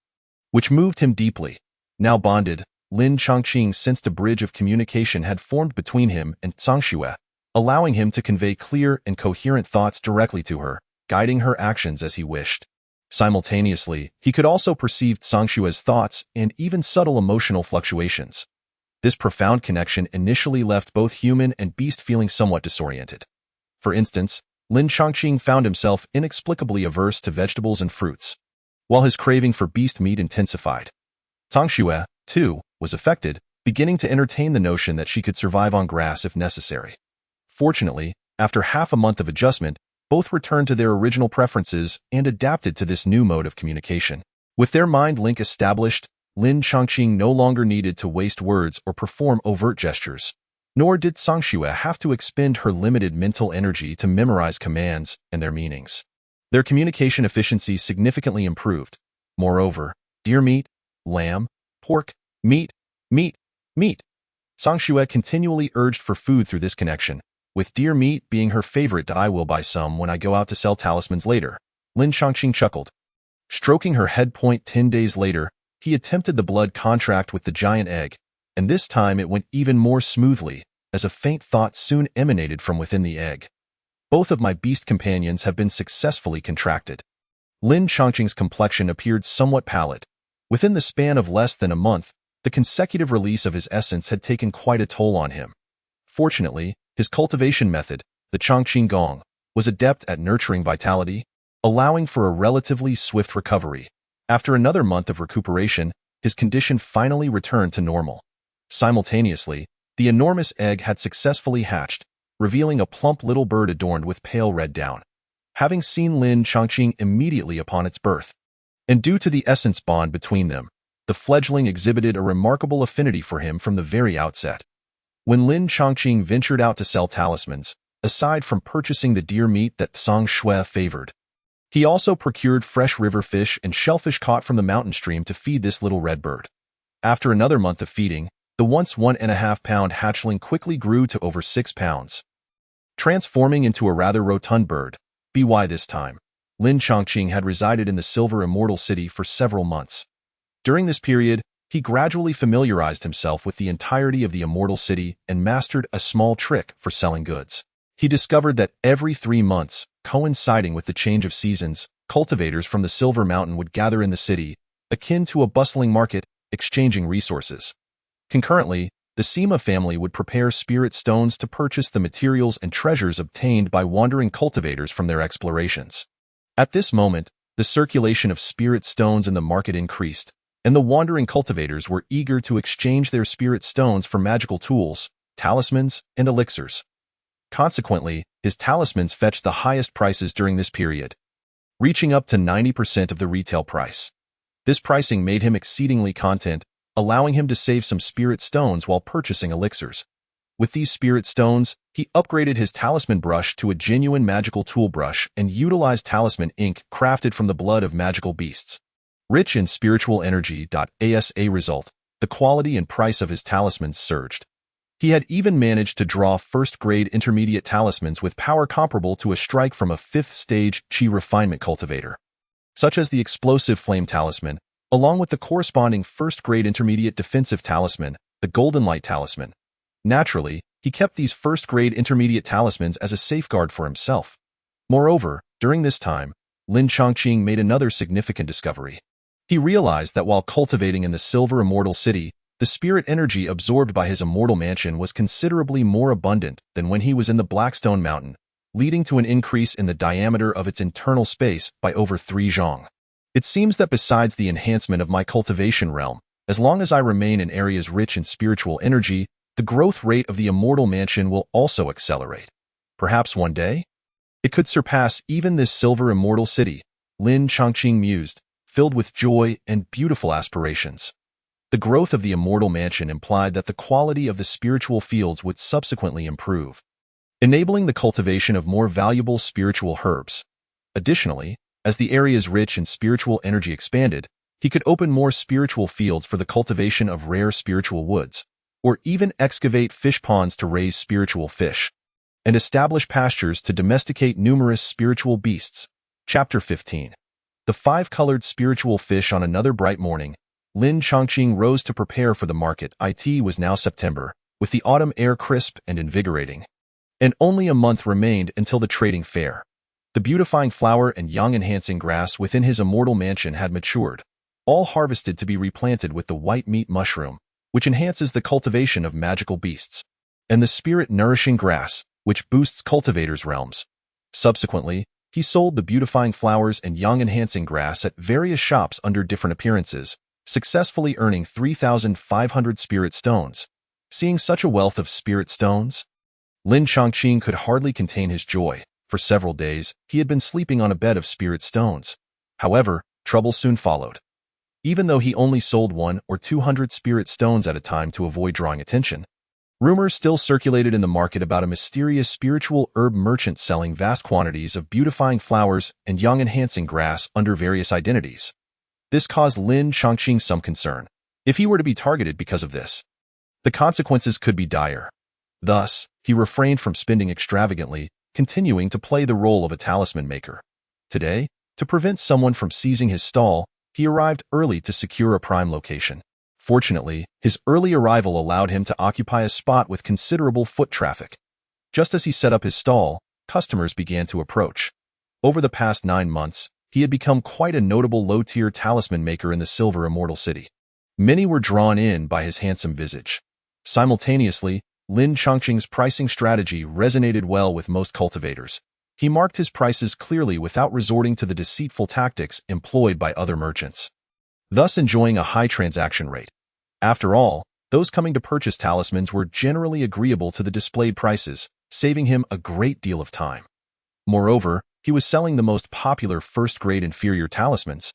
which moved him deeply. Now bonded, Lin Chongqing sensed a bridge of communication had formed between him and Tsangxue, allowing him to convey clear and coherent thoughts directly to her, guiding her actions as he wished. Simultaneously, he could also perceive Tsangxue's thoughts and even subtle emotional fluctuations. This profound connection initially left both human and beast feeling somewhat disoriented. For instance, Lin Chongqing found himself inexplicably averse to vegetables and fruits, while his craving for beast meat intensified. Tsangxue, too, was affected, beginning to entertain the notion that she could survive on grass if necessary. Fortunately, after half a month of adjustment, both returned to their original preferences and adapted to this new mode of communication. With their mind link established, Lin Chongqing no longer needed to waste words or perform overt gestures. Nor did Sangxue have to expend her limited mental energy to memorize commands and their meanings. Their communication efficiency significantly improved. Moreover, deer meat, lamb, pork, meat, meat, meat. Sangxue continually urged for food through this connection, with deer meat being her favorite. I will buy some when I go out to sell talismans later. Lin Chongqing chuckled. Stroking her head point 10 days later, he attempted the blood contract with the giant egg, and this time it went even more smoothly, as a faint thought soon emanated from within the egg. Both of my beast companions have been successfully contracted. Lin Chongqing's complexion appeared somewhat pallid. Within the span of less than a month, the consecutive release of his essence had taken quite a toll on him. Fortunately, his cultivation method, the Chongqing Gong, was adept at nurturing vitality, allowing for a relatively swift recovery. After another month of recuperation, his condition finally returned to normal. Simultaneously, the enormous egg had successfully hatched, revealing a plump little bird adorned with pale red down. Having seen Lin Chongqing immediately upon its birth, and due to the essence bond between them, the fledgling exhibited a remarkable affinity for him from the very outset. When Lin Chongqing ventured out to sell talismans, aside from purchasing the deer meat that Sangxue favored, he also procured fresh river fish and shellfish caught from the mountain stream to feed this little red bird. After another month of feeding, the once 1.5-pound hatchling quickly grew to over 6 pounds. Transforming into a rather rotund bird, by this time, Lin Chongqing had resided in the Silver Immortal City for several months. During this period, he gradually familiarized himself with the entirety of the Immortal City and mastered a small trick for selling goods. He discovered that every 3 months, coinciding with the change of seasons, cultivators from the Silver Mountain would gather in the city, akin to a bustling market, exchanging resources. Concurrently, the Sima family would prepare spirit stones to purchase the materials and treasures obtained by wandering cultivators from their explorations. At this moment, the circulation of spirit stones in the market increased, and the wandering cultivators were eager to exchange their spirit stones for magical tools, talismans, and elixirs. Consequently, his talismans fetched the highest prices during this period, reaching up to 90% of the retail price. This pricing made him exceedingly content, allowing him to save some spirit stones while purchasing elixirs. With these spirit stones, he upgraded his talisman brush to a genuine magical tool brush and utilized talisman ink crafted from the blood of magical beasts. Rich in spiritual energy. As a result, the quality and price of his talismans surged. He had even managed to draw first-grade intermediate talismans with power comparable to a strike from a 5th-stage Qi refinement cultivator, such as the explosive flame talisman, along with the corresponding first-grade intermediate defensive talisman, the golden light talisman. Naturally, he kept these first-grade intermediate talismans as a safeguard for himself. Moreover, during this time, Lin Chongqing made another significant discovery. He realized that while cultivating in the Silver Immortal City, the spirit energy absorbed by his immortal mansion was considerably more abundant than when he was in the Blackstone Mountain, leading to an increase in the diameter of its internal space by over 3 zhong. It seems that besides the enhancement of my cultivation realm, as long as I remain in areas rich in spiritual energy, the growth rate of the immortal mansion will also accelerate. Perhaps one day, it could surpass even this Silver Immortal City, Lin Chongqing mused, filled with joy and beautiful aspirations. The growth of the immortal mansion implied that the quality of the spiritual fields would subsequently improve, enabling the cultivation of more valuable spiritual herbs. Additionally, as the area's rich in spiritual energy expanded, he could open more spiritual fields for the cultivation of rare spiritual woods, or even excavate fish ponds to raise spiritual fish, and establish pastures to domesticate numerous spiritual beasts. Chapter 15. The 5-colored spiritual fish. On another bright morning, Lin Chongqing rose to prepare for the market. It was now September, with the autumn air crisp and invigorating, and only a month remained until the trading fair. The beautifying flower and yang-enhancing grass within his immortal mansion had matured, all harvested to be replanted with the white meat mushroom, which enhances the cultivation of magical beasts, and the spirit-nourishing grass, which boosts cultivators' realms. Subsequently, he sold the beautifying flowers and yang-enhancing grass at various shops under different appearances, successfully earning 3,500 spirit stones. Seeing such a wealth of spirit stones, Lin Chongqing could hardly contain his joy. For several days, he had been sleeping on a bed of spirit stones. However, trouble soon followed. Even though he only sold 100 or 200 spirit stones at a time to avoid drawing attention, rumors still circulated in the market about a mysterious spiritual herb merchant selling vast quantities of beautifying flowers and yang-enhancing grass under various identities. This caused Lin Chongqing some concern. If he were to be targeted because of this, the consequences could be dire. Thus, he refrained from spending extravagantly, continuing to play the role of a talisman maker. Today, to prevent someone from seizing his stall, he arrived early to secure a prime location. Fortunately, his early arrival allowed him to occupy a spot with considerable foot traffic. Just as he set up his stall, customers began to approach. Over the past 9 months, he had become quite a notable low-tier talisman maker in the Silver Immortal City. Many were drawn in by his handsome visage. Simultaneously, Lin Chongqing's pricing strategy resonated well with most cultivators. He marked his prices clearly without resorting to the deceitful tactics employed by other merchants, thus enjoying a high transaction rate. After all, those coming to purchase talismans were generally agreeable to the displayed prices, saving him a great deal of time. Moreover, he was selling the most popular first-grade inferior talismans.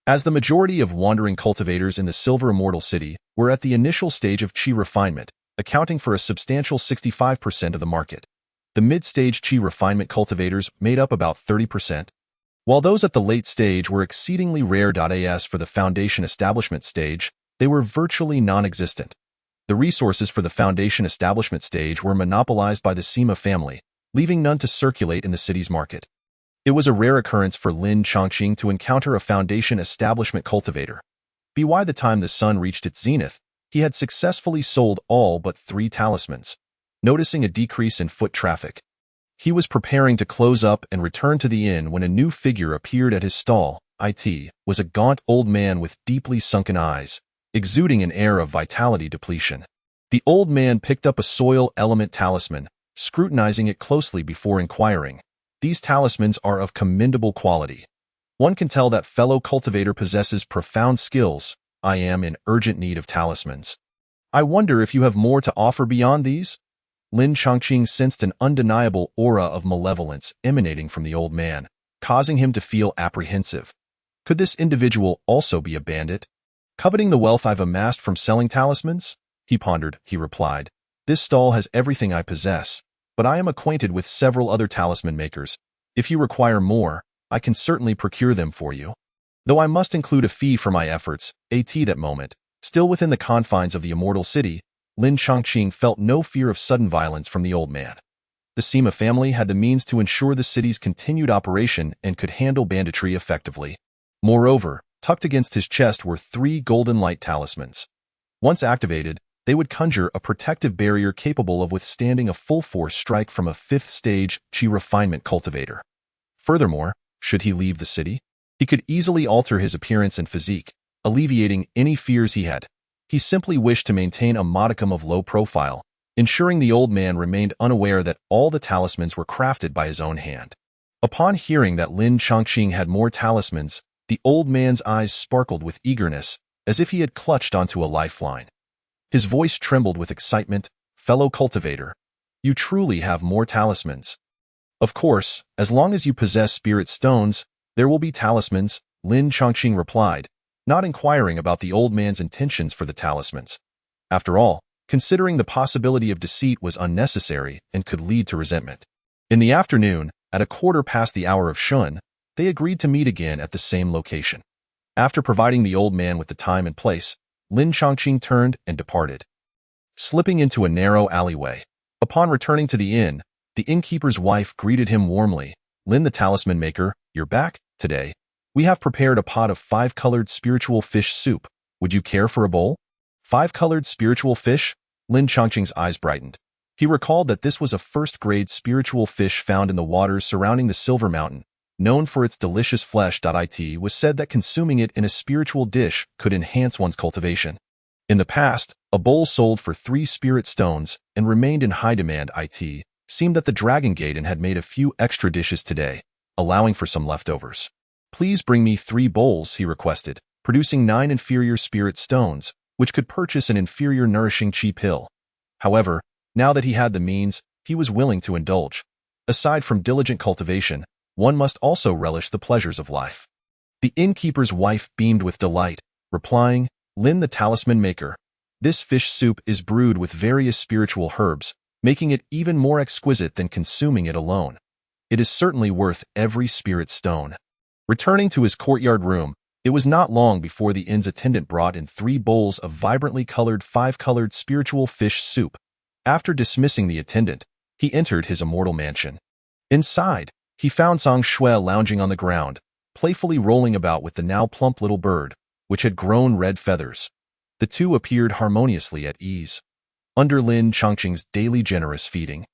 As the majority of wandering cultivators in the Silver Immortal City were at the initial stage of qi refinement, accounting for a substantial 65% of the market, the mid-stage qi refinement cultivators made up about 30%, while those at the late stage were exceedingly rare. As for the foundation establishment stage, they were virtually non-existent. The resources for the foundation establishment stage were monopolized by the Sima family, leaving none to circulate in the city's market. It was a rare occurrence for Lin Chongqing to encounter a foundation establishment cultivator. By the time the sun reached its zenith, he had successfully sold all but 3 talismans. Noticing a decrease in foot traffic, he was preparing to close up and return to the inn when a new figure appeared at his stall. It was a gaunt old man with deeply sunken eyes, exuding an air of vitality depletion. The old man picked up a soil element talisman, scrutinizing it closely before inquiring, "These talismans are of commendable quality. One can tell that fellow cultivator possesses profound skills. I am in urgent need of talismans. I wonder if you have more to offer beyond these?" Lin Chongqing sensed an undeniable aura of malevolence emanating from the old man, causing him to feel apprehensive. Could this individual also be a bandit, coveting the wealth I've amassed from selling talismans? He pondered. He replied, "This stall has everything I possess, but I am acquainted with several other talisman makers. If you require more, I can certainly procure them for you. Though I must include a fee for my efforts." At that moment, still within the confines of the Immortal City, Lin Chongqing felt no fear of sudden violence from the old man. The Sima family had the means to ensure the city's continued operation and could handle banditry effectively. Moreover, tucked against his chest were 3 golden light talismans. Once activated, they would conjure a protective barrier capable of withstanding a full-force strike from a 5th-stage qi refinement cultivator. Furthermore, should he leave the city, he could easily alter his appearance and physique, alleviating any fears he had. He simply wished to maintain a modicum of low profile, ensuring the old man remained unaware that all the talismans were crafted by his own hand. Upon hearing that Lin Chongqing had more talismans, the old man's eyes sparkled with eagerness, as if he had clutched onto a lifeline. His voice trembled with excitement. "Fellow cultivator, you truly have more talismans." "Of course, as long as you possess spirit stones, there will be talismans," Lin Chongqing replied, not inquiring about the old man's intentions for the talismans. After all, considering the possibility of deceit was unnecessary and could lead to resentment. In the afternoon, at a quarter past the hour of Shun, they agreed to meet again at the same location. After providing the old man with the time and place, Lin Chongqing turned and departed, slipping into a narrow alleyway. Upon returning to the inn, the innkeeper's wife greeted him warmly. "Lin the talisman maker, you're back today. We have prepared a pot of 5-colored spiritual fish soup. Would you care for a bowl?" 5-colored spiritual fish? Lin Chongqing's eyes brightened. He recalled that this was a first-grade spiritual fish found in the waters surrounding the Silver Mountain. Known for its delicious flesh. It was said that consuming it in a spiritual dish could enhance one's cultivation. In the past, a bowl sold for 3 spirit stones and remained in high demand. It seemed that the Dragon Gaiden had made a few extra dishes today, allowing for some leftovers. "Please bring me 3 bowls," he requested, producing 9 inferior spirit stones, which could purchase an inferior nourishing qi pill. However, now that he had the means, he was willing to indulge. Aside from diligent cultivation, one must also relish the pleasures of life. The innkeeper's wife beamed with delight. replying, Lin the talisman maker. This fish soup is brewed with various spiritual herbs, making it even more exquisite than consuming it alone. It is certainly worth every spirit stone. Returning to his courtyard room, it was not long before the inn's attendant brought in 3 bowls of vibrantly colored 5-colored spiritual fish soup. After dismissing the attendant, he entered his immortal mansion. Inside, he found Zhang Shui lounging on the ground, playfully rolling about with the now plump little bird, which had grown red feathers. The two appeared harmoniously at ease. Under Lin Chongqing's daily generous feeding,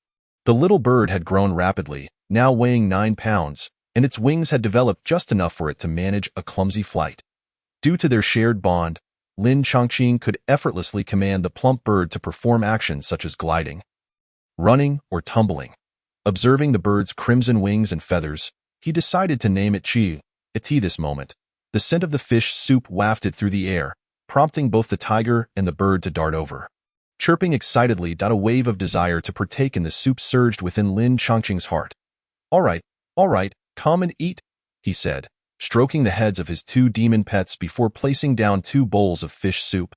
the little bird had grown rapidly, now weighing 9 pounds, and its wings had developed just enough for it to manage a clumsy flight. Due to their shared bond, Lin Chongqing could effortlessly command the plump bird to perform actions such as gliding, running, or tumbling. Observing the bird's crimson wings and feathers, he decided to name it Chi. At this moment, the scent of the fish soup wafted through the air, prompting both the tiger and the bird to dart over. Chirping excitedly, a wave of desire to partake in the soup surged within Lin Chongqing's heart. All right, come and eat, he said, stroking the heads of his 2 demon pets before placing down 2 bowls of fish soup.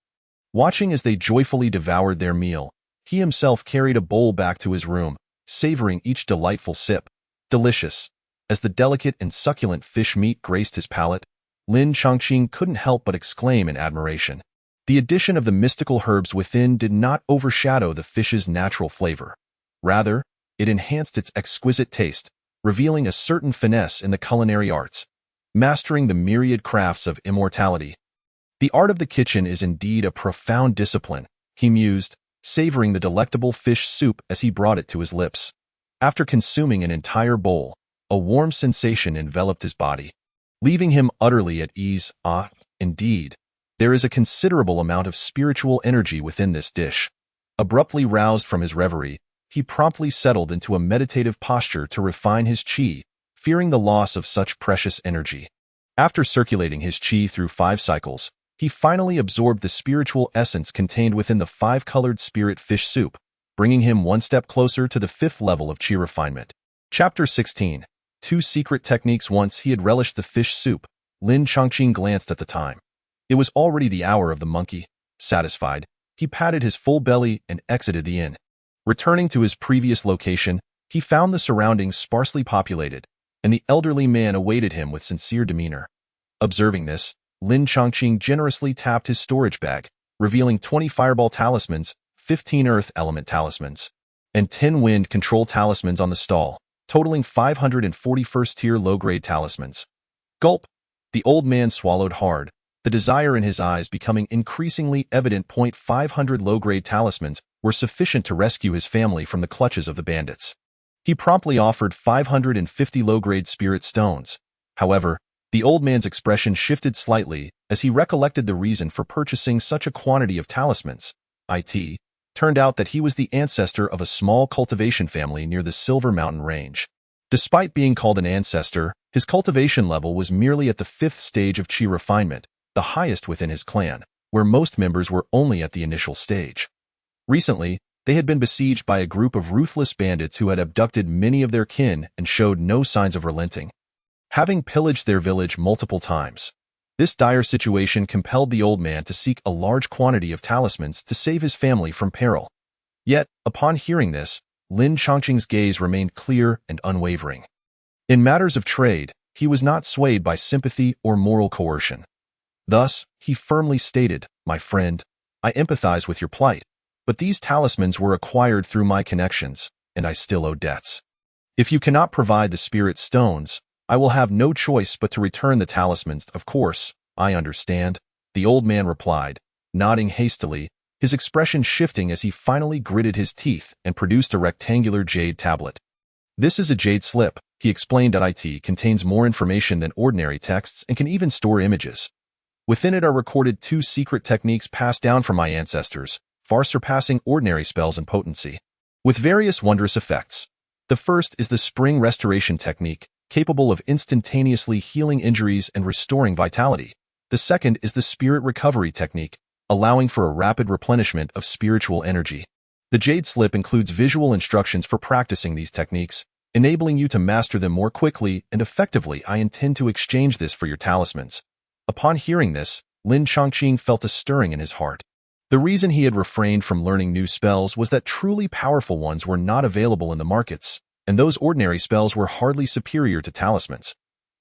Watching as they joyfully devoured their meal, he himself carried a bowl back to his room, savoring each delightful sip. Delicious. As the delicate and succulent fish meat graced his palate, Lin Chongqing couldn't help but exclaim in admiration. The addition of the mystical herbs within did not overshadow the fish's natural flavor. Rather, it enhanced its exquisite taste, revealing a certain finesse in the culinary arts, mastering the myriad crafts of immortality. The art of the kitchen is indeed a profound discipline, he mused, savoring the delectable fish soup as he brought it to his lips. After consuming an entire bowl, a warm sensation enveloped his body, leaving him utterly at ease. Indeed, there is a considerable amount of spiritual energy within this dish. Abruptly roused from his reverie, he promptly settled into a meditative posture to refine his qi, fearing the loss of such precious energy. After circulating his qi through 5 cycles, he finally absorbed the spiritual essence contained within the 5-colored spirit fish soup, bringing him one step closer to the 5th level of qi refinement. Chapter 16. 2 Secret Techniques. Once he had relished the fish soup, Lin Chongqing glanced at the time. It was already the hour of the monkey. Satisfied, he patted his full belly and exited the inn. Returning to his previous location, he found the surroundings sparsely populated, and the elderly man awaited him with sincere demeanor. Observing this, Lin Chongqing generously tapped his storage bag, revealing 20 fireball talismans, 15 earth element talismans, and 10 wind control talismans on the stall, totaling 541st-tier low-grade talismans. Gulp! The old man swallowed hard, the desire in his eyes becoming increasingly evident. 500 low-grade talismans were sufficient to rescue his family from the clutches of the bandits. He promptly offered 550 low-grade spirit stones. However, the old man's expression shifted slightly as he recollected the reason for purchasing such a quantity of talismans. It turned out that he was the ancestor of a small cultivation family near the Silver Mountain Range. Despite being called an ancestor, his cultivation level was merely at the 5th stage of qi refinement, the highest within his clan, where most members were only at the initial stage. Recently, they had been besieged by a group of ruthless bandits who had abducted many of their kin and showed no signs of relenting, having pillaged their village multiple times. This dire situation compelled the old man to seek a large quantity of talismans to save his family from peril. Yet, upon hearing this, Lin Chongqing's gaze remained clear and unwavering. In matters of trade, he was not swayed by sympathy or moral coercion. Thus, he firmly stated, "My friend, I empathize with your plight, but these talismans were acquired through my connections, and I still owe debts. If you cannot provide the spirit stones, I will have no choice but to return the talismans." "Of course, I understand," the old man replied, nodding hastily, his expression shifting as he finally gritted his teeth and produced a rectangular jade tablet. "This is a jade slip," he explained. It contains more information than ordinary texts and can even store images. Within it are recorded 2 secret techniques passed down from my ancestors, far surpassing ordinary spells in potency, with various wondrous effects. The first is the Spring Restoration Technique, capable of instantaneously healing injuries and restoring vitality. The second is the Spirit Recovery Technique, allowing for a rapid replenishment of spiritual energy. The Jade Slip includes visual instructions for practicing these techniques, enabling you to master them more quickly and effectively. "I intend to exchange this for your talismans." Upon hearing this, Lin Chongqing felt a stirring in his heart. The reason he had refrained from learning new spells was that truly powerful ones were not available in the markets, and those ordinary spells were hardly superior to talismans.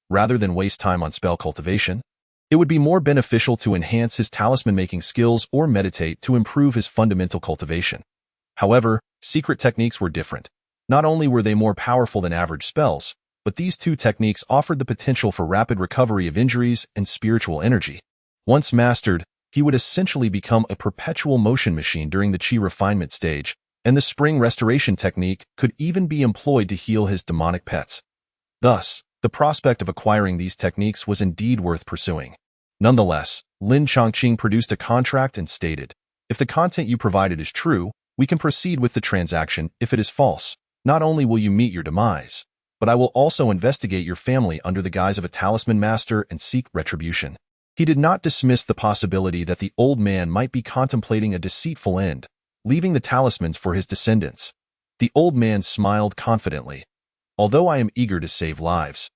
Rather than waste time on spell cultivation, it would be more beneficial to enhance his talisman-making skills or meditate to improve his fundamental cultivation. However, secret techniques were different. Not only were they more powerful than average spells, but these two techniques offered the potential for rapid recovery of injuries and spiritual energy. Once mastered, he would essentially become a perpetual motion machine during the chi refinement stage, and the spring restoration technique could even be employed to heal his demonic pets. Thus, the prospect of acquiring these techniques was indeed worth pursuing. Nonetheless, Lin Chongqing produced a contract and stated, "If the content you provided is true, we can proceed with the transaction. If it is false, not only will you meet your demise, but I will also investigate your family under the guise of a talisman master and seek retribution." He did not dismiss the possibility that the old man might be contemplating a deceitful end, leaving the talismans for his descendants. The old man smiled confidently. "Although I am eager to save lives,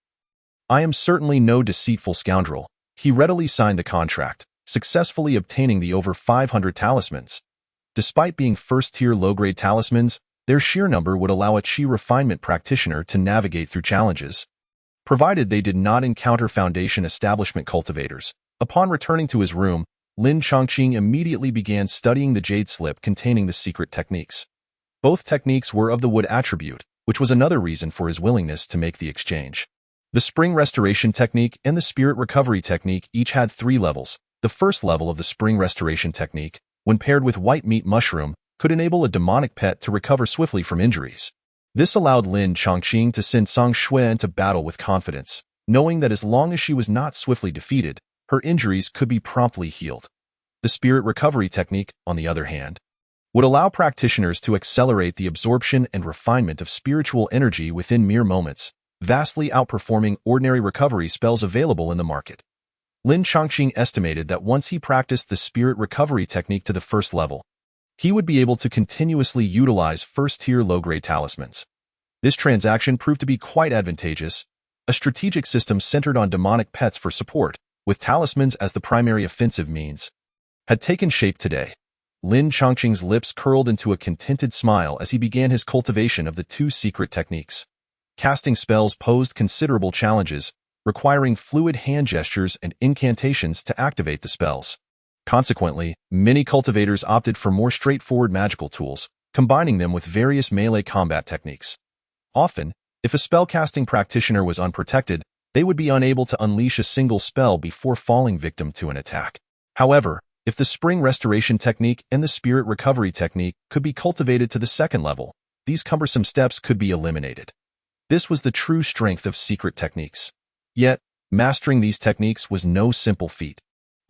I am certainly no deceitful scoundrel." He readily signed the contract, successfully obtaining the over 500 talismans. Despite being first-tier low-grade talismans, their sheer number would allow a chi refinement practitioner to navigate through challenges, provided they did not encounter Foundation establishment cultivators. Upon returning to his room, Lin Chongqing immediately began studying the jade slip containing the secret techniques. Both techniques were of the wood attribute, which was another reason for his willingness to make the exchange. The spring restoration technique and the spirit recovery technique each had 3 levels. The first level of the spring restoration technique, when paired with white meat mushroom, could enable a demonic pet to recover swiftly from injuries. This allowed Lin Chongqing to send Song Shui into battle with confidence, knowing that as long as she was not swiftly defeated, her injuries could be promptly healed. The spirit recovery technique, on the other hand, would allow practitioners to accelerate the absorption and refinement of spiritual energy within mere moments, vastly outperforming ordinary recovery spells available in the market. Lin Chongqing estimated that once he practiced the spirit recovery technique to the first level, he would be able to continuously utilize first-tier low-grade talismans. This transaction proved to be quite advantageous, a strategic system centered on demonic pets for support, with talismans as the primary offensive means, had taken shape today. Lin Chongqing's lips curled into a contented smile as he began his cultivation of the 2 secret techniques. Casting spells posed considerable challenges, requiring fluid hand gestures and incantations to activate the spells. Consequently, many cultivators opted for more straightforward magical tools, combining them with various melee combat techniques. Often, if a spellcasting practitioner was unprotected, they would be unable to unleash a single spell before falling victim to an attack. However, if the spring restoration technique and the spirit recovery technique could be cultivated to the second level, these cumbersome steps could be eliminated. This was the true strength of secret techniques. Yet, mastering these techniques was no simple feat.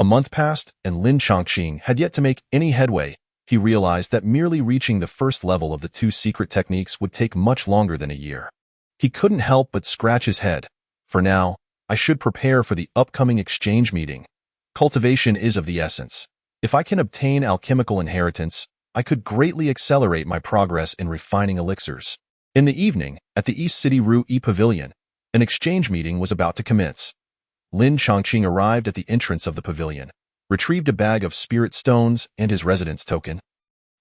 A month passed, and Lin Chongqing had yet to make any headway. He realized that merely reaching the first level of the 2 secret techniques would take much longer than a year. He couldn't help but scratch his head. For now, I should prepare for the upcoming exchange meeting. Cultivation is of the essence. If I can obtain alchemical inheritance, I could greatly accelerate my progress in refining elixirs. In the evening, at the East City Rue E Pavilion, an exchange meeting was about to commence. Lin Chongqing arrived at the entrance of the pavilion, retrieved a bag of spirit stones and his residence token,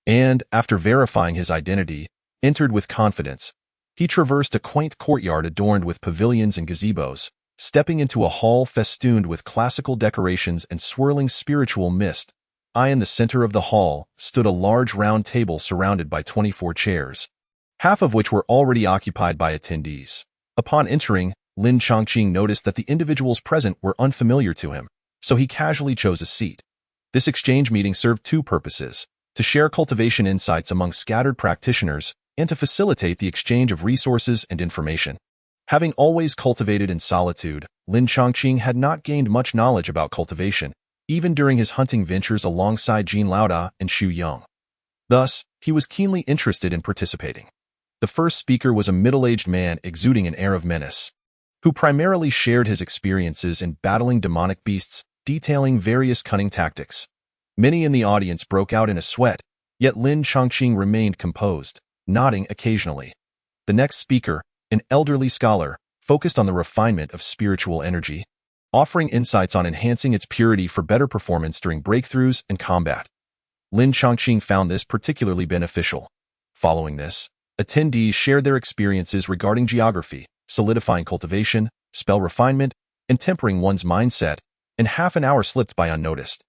and, after verifying his identity, entered with confidence. He traversed a quaint courtyard adorned with pavilions and gazebos, stepping into a hall festooned with classical decorations and swirling spiritual mist. In the center of the hall stood a large round table surrounded by 24 chairs, half of which were already occupied by attendees. Upon entering, Lin Chongqing noticed that the individuals present were unfamiliar to him, so he casually chose a seat. This exchange meeting served 2 purposes: to share cultivation insights among scattered practitioners and to facilitate the exchange of resources and information. Having always cultivated in solitude, Lin Chongqing had not gained much knowledge about cultivation, even during his hunting ventures alongside Jin Laoda and Xu Yong. Thus, he was keenly interested in participating. The first speaker was a middle-aged man exuding an air of menace, who primarily shared his experiences in battling demonic beasts, detailing various cunning tactics. Many in the audience broke out in a sweat, yet Lin Chongqing remained composed, nodding occasionally. The next speaker, an elderly scholar, focused on the refinement of spiritual energy. offering insights on enhancing its purity for better performance during breakthroughs and combat. Lin Chongqing found this particularly beneficial. Following this, attendees shared their experiences regarding geography, solidifying cultivation, spell refinement, and tempering one's mindset, and half an hour slipped by unnoticed.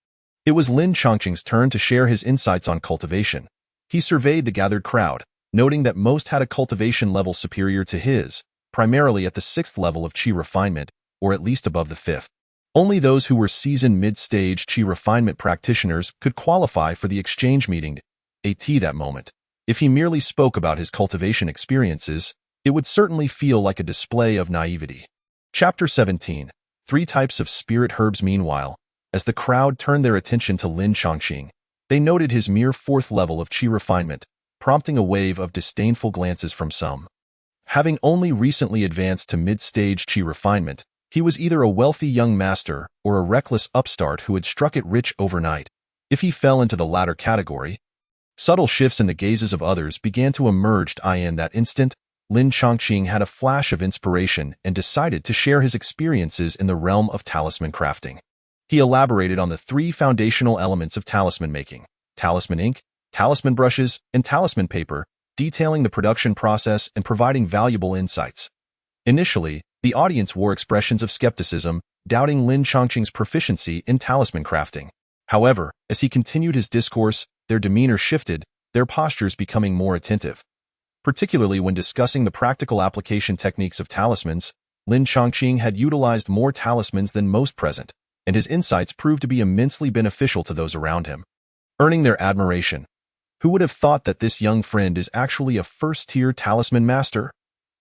It was Lin Chongqing's turn to share his insights on cultivation. He surveyed the gathered crowd, noting that most had a cultivation level superior to his, primarily at the 6th level of qi refinement, or at least above the 5th. Only those who were seasoned mid-stage qi refinement practitioners could qualify for the exchange meeting. At that moment, if he merely spoke about his cultivation experiences, it would certainly feel like a display of naivety. Chapter 17. 3 Types of Spirit Herbs. Meanwhile, as the crowd turned their attention to Lin Chongqing, they noted his mere 4th level of qi refinement, prompting a wave of disdainful glances from some. Having only recently advanced to mid-stage qi refinement, he was either a wealthy young master or a reckless upstart who had struck it rich overnight. If he fell into the latter category, subtle shifts in the gazes of others began to emerge. In that instant, Lin Chongqing had a flash of inspiration and decided to share his experiences in the realm of talisman crafting. He elaborated on the 3 foundational elements of talisman making: talisman ink, talisman brushes, and talisman paper, detailing the production process and providing valuable insights. Initially, the audience wore expressions of skepticism, doubting Lin Chongqing's proficiency in talisman crafting. However, as he continued his discourse, their demeanor shifted, their postures becoming more attentive. Particularly when discussing the practical application techniques of talismans, Lin Chongqing had utilized more talismans than most present, and his insights proved to be immensely beneficial to those around him, earning their admiration. Who would have thought that this young friend is actually a first-tier talisman master?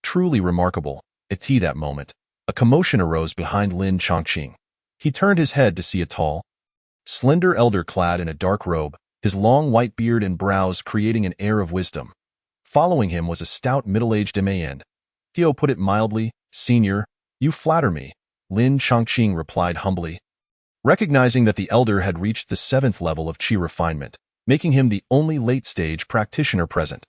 Truly remarkable. At that moment, a commotion arose behind Lin Chongqing. He turned his head to see a tall, slender elder clad in a dark robe, his long white beard and brows creating an air of wisdom. Following him was a stout middle-aged man. Theo put it mildly, "Senior, you flatter me," Lin Chongqing replied humbly. Recognizing that the elder had reached the 7th level of qi refinement, making him the only late-stage practitioner present.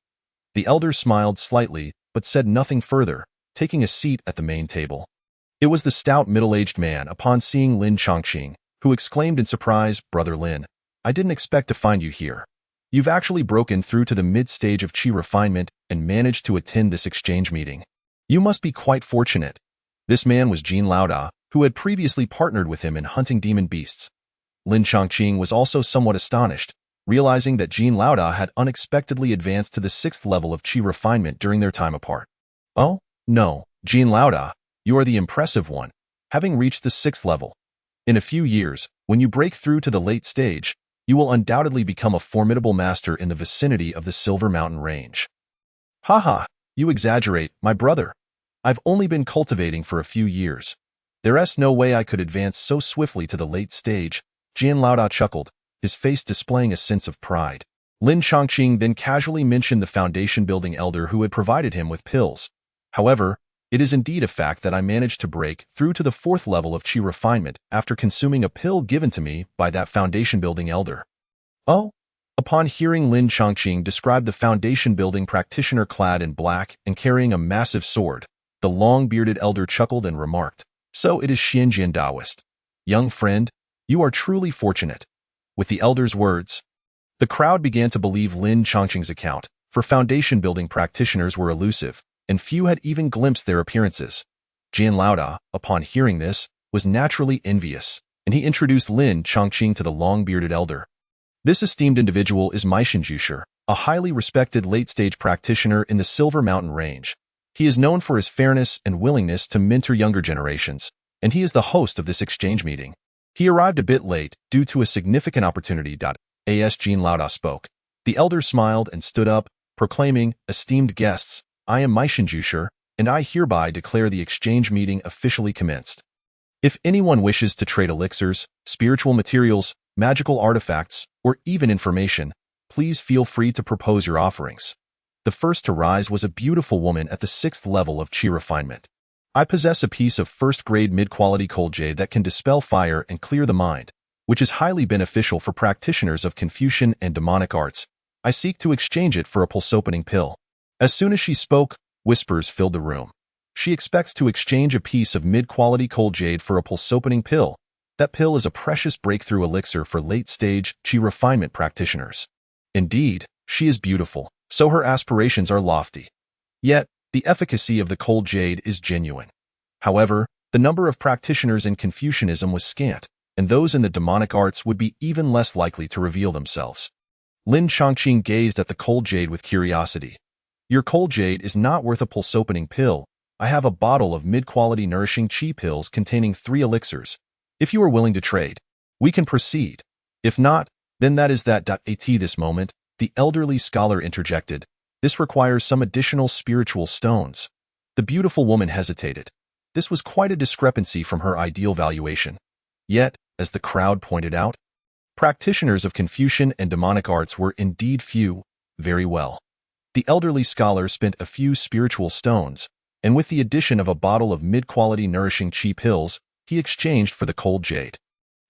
The elder smiled slightly, but said nothing further, taking a seat at the main table. It was the stout middle-aged man, upon seeing Lin Chongqing, who exclaimed in surprise, "Brother Lin, I didn't expect to find you here. You've actually broken through to the mid-stage of qi refinement and managed to attend this exchange meeting. You must be quite fortunate." This man was Jin Laoda, who had previously partnered with him in hunting demon beasts. Lin Chongqing was also somewhat astonished, realizing that Jin Laoda had unexpectedly advanced to the 6th level of qi refinement during their time apart. "Oh, no, Jin Laoda, you are the impressive one, having reached the 6th level. In a few years, when you break through to the late stage, you will undoubtedly become a formidable master in the vicinity of the Silver Mountain Range." "Haha, you exaggerate, my brother. I've only been cultivating for a few years. There's no way I could advance so swiftly to the late stage," Jin Laoda chuckled, his face displaying a sense of pride. Lin Chongqing then casually mentioned the foundation-building elder who had provided him with pills. "However, it is indeed a fact that I managed to break through to the 4th level of qi refinement after consuming a pill given to me by that foundation-building elder." "Oh?" Upon hearing Lin Chongqing describe the foundation-building practitioner clad in black and carrying a massive sword, the long-bearded elder chuckled and remarked, "So it is Xianjian Taoist. Young friend, you are truly fortunate." With the elder's words, the crowd began to believe Lin Chongqing's account, for foundation-building practitioners were elusive, and few had even glimpsed their appearances. Jin Laoda, upon hearing this, was naturally envious, and he introduced Lin Chongqing to the long-bearded elder. "This esteemed individual is Meishinjusher, a highly respected late-stage practitioner in the Silver Mountain Range. He is known for his fairness and willingness to mentor younger generations, and he is the host of this exchange meeting. He arrived a bit late due to a significant opportunity." As Jin Laoda spoke, the elder smiled and stood up, proclaiming, "Esteemed guests, I am Meishinjusher, and I hereby declare the exchange meeting officially commenced. If anyone wishes to trade elixirs, spiritual materials, magical artifacts, or even information, please feel free to propose your offerings." The first to rise was a beautiful woman at the 6th level of qi refinement. "I possess a piece of first-grade mid-quality cold jade that can dispel fire and clear the mind, which is highly beneficial for practitioners of Confucian and demonic arts. I seek to exchange it for a pulse-opening pill." As soon as she spoke, whispers filled the room. She expects to exchange a piece of mid-quality cold jade for a pulse-opening pill. That pill is a precious breakthrough elixir for late-stage chi refinement practitioners. Indeed, she is beautiful, so her aspirations are lofty. Yet, the efficacy of the cold jade is genuine. However, the number of practitioners in Confucianism was scant, and those in the demonic arts would be even less likely to reveal themselves. Lin Chongqing gazed at the cold jade with curiosity. Your cold jade is not worth a pulse-opening pill. I have a bottle of mid-quality nourishing chi pills containing 3 elixirs. If you are willing to trade, we can proceed. If not, then that is that. At this moment, the elderly scholar interjected. This requires some additional spiritual stones. The beautiful woman hesitated. This was quite a discrepancy from her ideal valuation. Yet, as the crowd pointed out, practitioners of Confucian and demonic arts were indeed few. Very well. The elderly scholar spent a few spiritual stones, and with the addition of a bottle of mid-quality nourishing chi pills, he exchanged for the cold jade.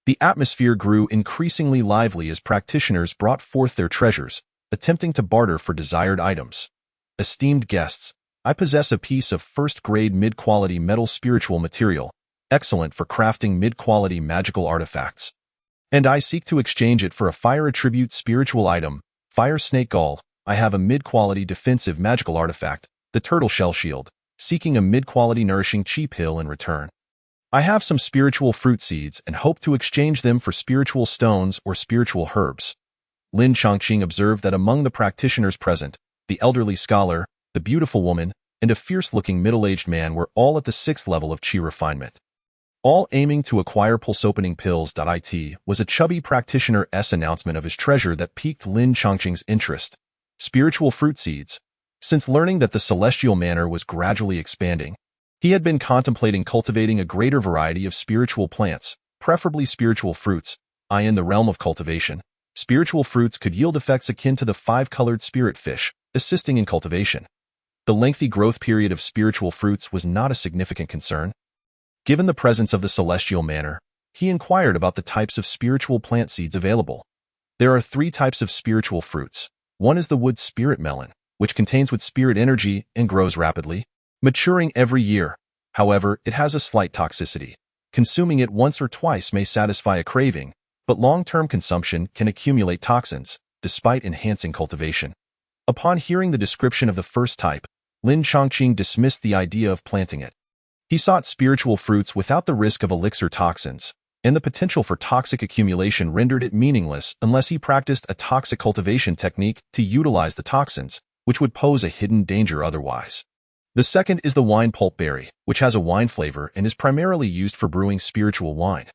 The atmosphere grew increasingly lively as practitioners brought forth their treasures, attempting to barter for desired items. Esteemed guests, I possess a piece of first-grade mid-quality metal spiritual material, excellent for crafting mid-quality magical artifacts. And I seek to exchange it for a fire attribute spiritual item, fire snake gall. I have a mid-quality defensive magical artifact, the turtle shell shield, seeking a mid-quality nourishing chi pill in return. I have some spiritual fruit seeds and hope to exchange them for spiritual stones or spiritual herbs. Lin Chongqing observed that among the practitioners present, the elderly scholar, the beautiful woman, and a fierce-looking middle-aged man were all at the 6th level of chi refinement. All aiming to acquire pulse-opening pills. It was a chubby practitioner's announcement of his treasure that piqued Lin Chongqing's interest. Spiritual fruit seeds. Since learning that the celestial manor was gradually expanding, he had been contemplating cultivating a greater variety of spiritual plants, preferably spiritual fruits. In the realm of cultivation, spiritual fruits could yield effects akin to the 5-colored spirit fish, assisting in cultivation. The lengthy growth period of spiritual fruits was not a significant concern. Given the presence of the celestial manor, he inquired about the types of spiritual plant seeds available. There are 3 types of spiritual fruits. One is the wood spirit melon, which contains wood spirit energy and grows rapidly, maturing every year. However, it has a slight toxicity. Consuming it once or twice may satisfy a craving, but long-term consumption can accumulate toxins, despite enhancing cultivation. Upon hearing the description of the first type, Lin Chongqing dismissed the idea of planting it. He sought spiritual fruits without the risk of elixir toxins, and the potential for toxic accumulation rendered it meaningless unless he practiced a toxic cultivation technique to utilize the toxins, which would pose a hidden danger otherwise. The second is the wine pulp berry, which has a wine flavor and is primarily used for brewing spiritual wine.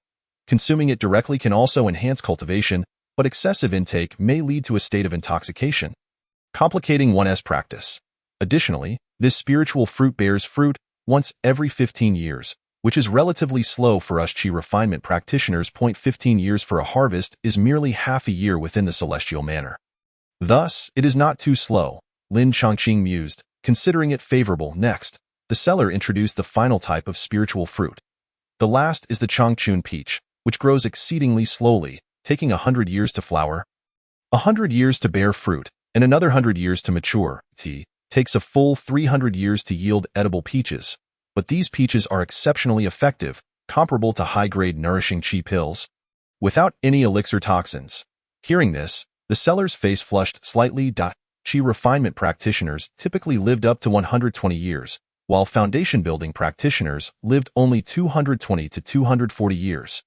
Consuming it directly can also enhance cultivation, but excessive intake may lead to a state of intoxication, complicating one's practice. Additionally, this spiritual fruit bears fruit once every 15 years, which is relatively slow for us chi refinement practitioners. 15 years for a harvest is merely half a year within the celestial manor. Thus, it is not too slow, Lin Chongqing mused, considering it favorable. Next, the seller introduced the final type of spiritual fruit. The last is the Chongchun peach, which grows exceedingly slowly, taking 100 years to flower, 100 years to bear fruit, and another 100 years to mature. Takes a full 300 years to yield edible peaches, but these peaches are exceptionally effective, comparable to high-grade nourishing chi pills, without any elixir toxins. Hearing this, the seller's face flushed slightly. Chi refinement practitioners typically lived up to 120 years, while foundation building practitioners lived only 220 to 240 years.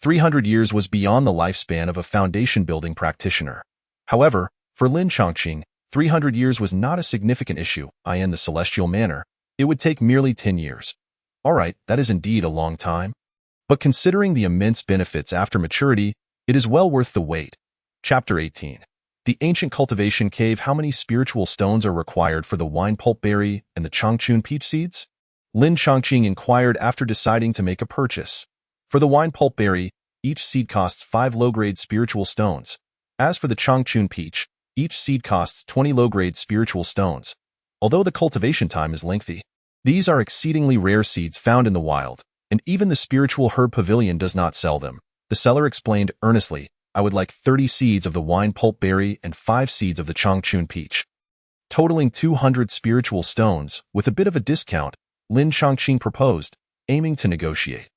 300 years was beyond the lifespan of a foundation building practitioner. However, for Lin Chongqing, 300 years was not a significant issue. In the celestial manor, it would take merely 10 years. Alright, that is indeed a long time. But considering the immense benefits after maturity, it is well worth the wait. Chapter 18. The ancient cultivation cave. How many spiritual stones are required for the wine pulp berry and the Chongchun peach seeds? Lin Chongqing inquired after deciding to make a purchase. For the wine pulp berry, each seed costs 5 low-grade spiritual stones. As for the Chongchun peach, each seed costs 20 low-grade spiritual stones. Although the cultivation time is lengthy, these are exceedingly rare seeds found in the wild, and even the spiritual herb pavilion does not sell them. The seller explained earnestly, I would like 30 seeds of the wine pulp berry and 5 seeds of the Chongchun peach. Totaling 200 spiritual stones, with a bit of a discount, Lin Chongqing proposed, aiming to negotiate.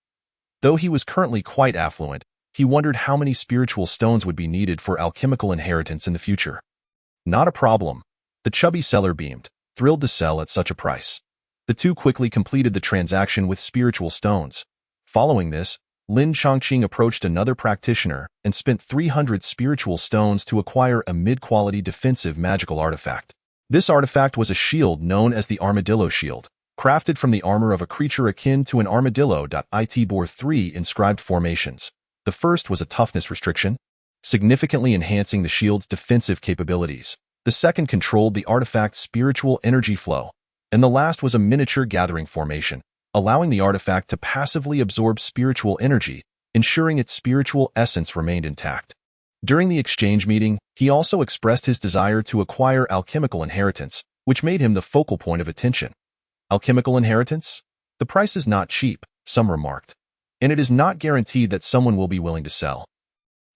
Though he was currently quite affluent, he wondered how many spiritual stones would be needed for alchemical inheritance in the future. Not a problem. The chubby seller beamed, thrilled to sell at such a price. The two quickly completed the transaction with spiritual stones. Following this, Lin Chongqing approached another practitioner and spent 300 spiritual stones to acquire a mid-quality defensive magical artifact. This artifact was a shield known as the Armadillo Shield, crafted from the armor of a creature akin to an armadillo. It bore 3 inscribed formations. The first was a toughness restriction, significantly enhancing the shield's defensive capabilities. The second controlled the artifact's spiritual energy flow, and the last was a miniature gathering formation, allowing the artifact to passively absorb spiritual energy, ensuring its spiritual essence remained intact. During the exchange meeting, he also expressed his desire to acquire alchemical inheritance, which made him the focal point of attention. Alchemical inheritance? The price is not cheap, some remarked, and it is not guaranteed that someone will be willing to sell.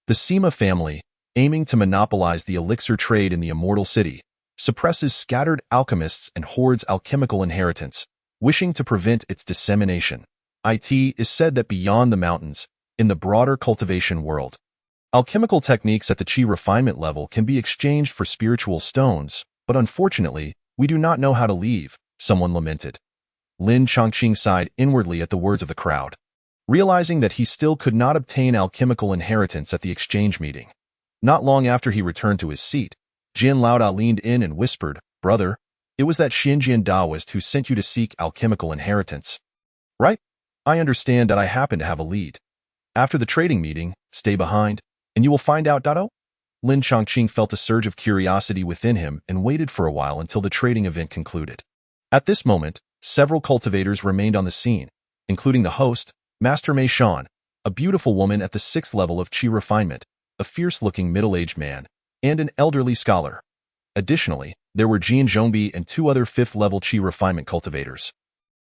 The Sima family, aiming to monopolize the elixir trade in the Immortal City, suppresses scattered alchemists and hoards alchemical inheritance, wishing to prevent its dissemination. It is said that beyond the mountains, in the broader cultivation world, alchemical techniques at the chi refinement level can be exchanged for spiritual stones, but unfortunately, we do not know how to leave, someone lamented. Lin Chongqing sighed inwardly at the words of the crowd, realizing that he still could not obtain alchemical inheritance at the exchange meeting. Not long after he returned to his seat, Jian Laoda leaned in and whispered, "Brother, it was that Xinjian Taoist who sent you to seek alchemical inheritance. Right? I understand that I happen to have a lead. After the trading meeting, stay behind, and you will find out, Dado?" Lin Chongqing felt a surge of curiosity within him and waited for a while until the trading event concluded. At this moment, several cultivators remained on the scene, including the host, Master Mei Shan, a beautiful woman at the 6th level of Qi refinement, a fierce-looking middle-aged man, and an elderly scholar. Additionally, there were Jian Zhongbi and 2 other 5th-level Qi refinement cultivators.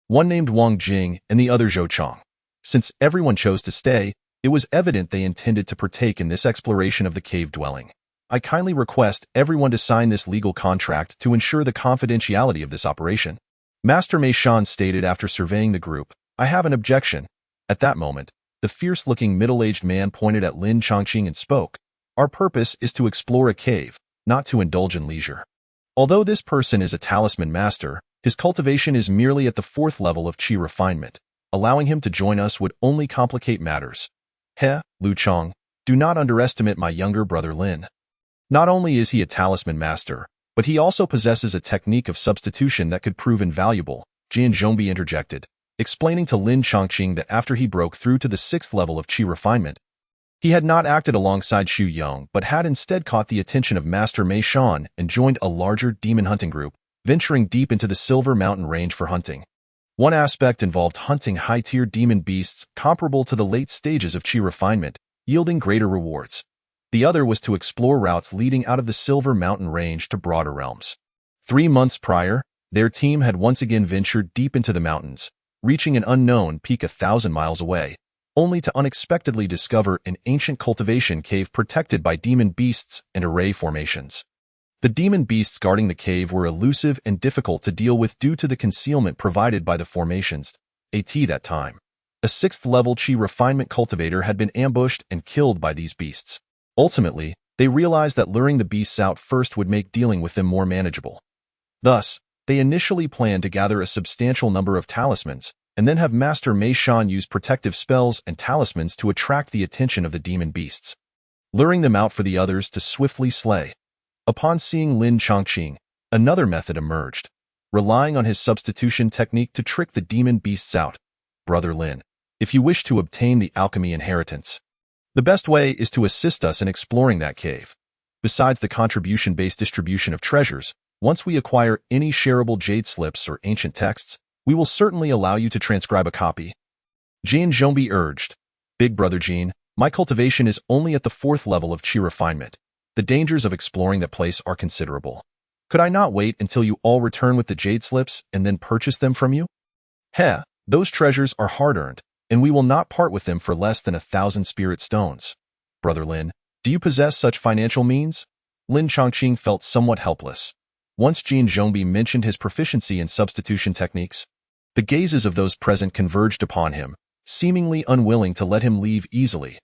One named Wang Jing and the other Zhou Chong. Since everyone chose to stay, it was evident they intended to partake in this exploration of the cave dwelling. I kindly request everyone to sign this legal contract to ensure the confidentiality of this operation. Master Mei Shan stated after surveying the group, "I have an objection." At that moment, the fierce-looking middle-aged man pointed at Lin Chongqing and spoke, "Our purpose is to explore a cave, not to indulge in leisure. Although this person is a talisman master, his cultivation is merely at the 4th level of Qi refinement. Allowing him to join us would only complicate matters. Lu Chong, do not underestimate my younger brother Lin. Not only is he a talisman master, but he also possesses a technique of substitution that could prove invaluable," Jian Zhongbi interjected, explaining to Lin Chongqing that after he broke through to the 6th level of Qi refinement, he had not acted alongside Xu Yong but had instead caught the attention of Master Mei Shan and joined a larger demon hunting group, venturing deep into the Silver Mountain range for hunting. One aspect involved hunting high-tier demon beasts comparable to the late stages of Qi refinement, yielding greater rewards. The other was to explore routes leading out of the Silver Mountain range to broader realms. 3 months prior, their team had once again ventured deep into the mountains, reaching an unknown peak 1,000 miles away, only to unexpectedly discover an ancient cultivation cave protected by demon beasts and array formations. The demon beasts guarding the cave were elusive and difficult to deal with due to the concealment provided by the formations. At that time, a 6th-level Qi refinement cultivator had been ambushed and killed by these beasts. Ultimately, they realized that luring the beasts out first would make dealing with them more manageable. Thus, they initially planned to gather a substantial number of talismans, and then have Master Mei Shan use protective spells and talismans to attract the attention of the demon beasts, luring them out for the others to swiftly slay. Upon seeing Lin Chongqing, another method emerged, relying on his substitution technique to trick the demon beasts out. "Brother Lin, if you wish to obtain the alchemy inheritance, the best way is to assist us in exploring that cave. Besides the contribution-based distribution of treasures, once we acquire any shareable jade slips or ancient texts, we will certainly allow you to transcribe a copy." Jian Zhongbi urged, "Big brother Jian, my cultivation is only at the 4th level of Qi refinement. The dangers of exploring that place are considerable. Could I not wait until you all return with the jade slips and then purchase them from you? Those treasures are hard-earned, and we will not part with them for less than 1,000 spirit stones. Brother Lin, do you possess such financial means?" Lin Chongqing felt somewhat helpless. Once Jian Zhongbi mentioned his proficiency in substitution techniques, The gazes of those present converged upon him, seemingly unwilling to let him leave easily.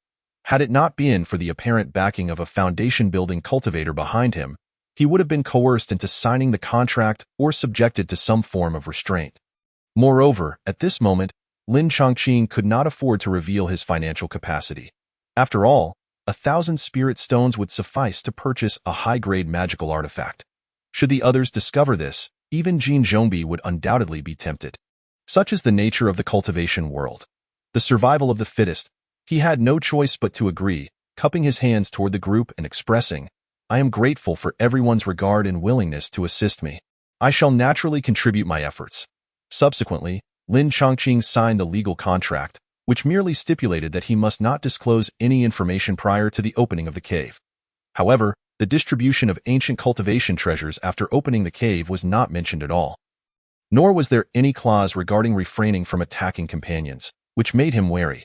Had it not been for the apparent backing of a foundation-building cultivator behind him, he would have been coerced into signing the contract or subjected to some form of restraint. Moreover, at this moment, Lin Chongqing could not afford to reveal his financial capacity. After all, 1,000 spirit stones would suffice to purchase a high-grade magical artifact. Should the others discover this, even Jin Zhongbi would undoubtedly be tempted. Such is the nature of the cultivation world. The survival of the fittest. He had no choice but to agree, cupping his hands toward the group and expressing, "I am grateful for everyone's regard and willingness to assist me. I shall naturally contribute my efforts." Subsequently, Lin Chongqing signed the legal contract, which merely stipulated that he must not disclose any information prior to the opening of the cave. However, the distribution of ancient cultivation treasures after opening the cave was not mentioned at all. Nor was there any clause regarding refraining from attacking companions, which made him wary.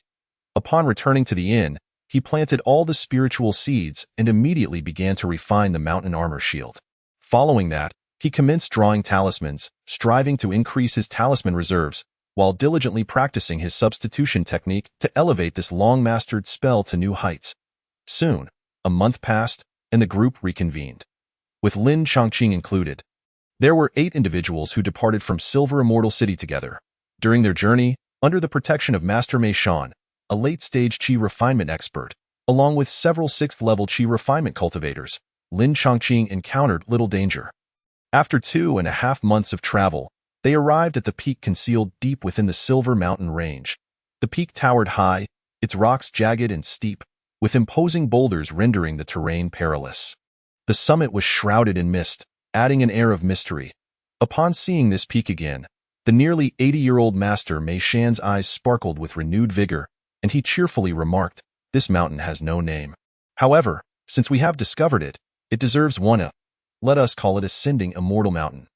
Upon returning to the inn, he planted all the spiritual seeds and immediately began to refine the mountain armor shield. Following that, he commenced drawing talismans, striving to increase his talisman reserves, while diligently practicing his substitution technique to elevate this long-mastered spell to new heights. Soon, a month passed, and the group reconvened, with Lin Chongqing included. There were 8 individuals who departed from Silver Immortal City together. During their journey, under the protection of Master Mei Shan, a late-stage Qi refinement expert, along with several 6th-level Qi refinement cultivators, Lin Chongqing encountered little danger. After 2.5 months of travel, they arrived at the peak concealed deep within the Silver Mountain range. The peak towered high, its rocks jagged and steep, with imposing boulders rendering the terrain perilous. The summit was shrouded in mist, adding an air of mystery. Upon seeing this peak again, the nearly 80-year-old Master Mei Shan's eyes sparkled with renewed vigor, and he cheerfully remarked, "This mountain has no name. However, since we have discovered it, it deserves one. Let us call it Ascending Immortal Mountain.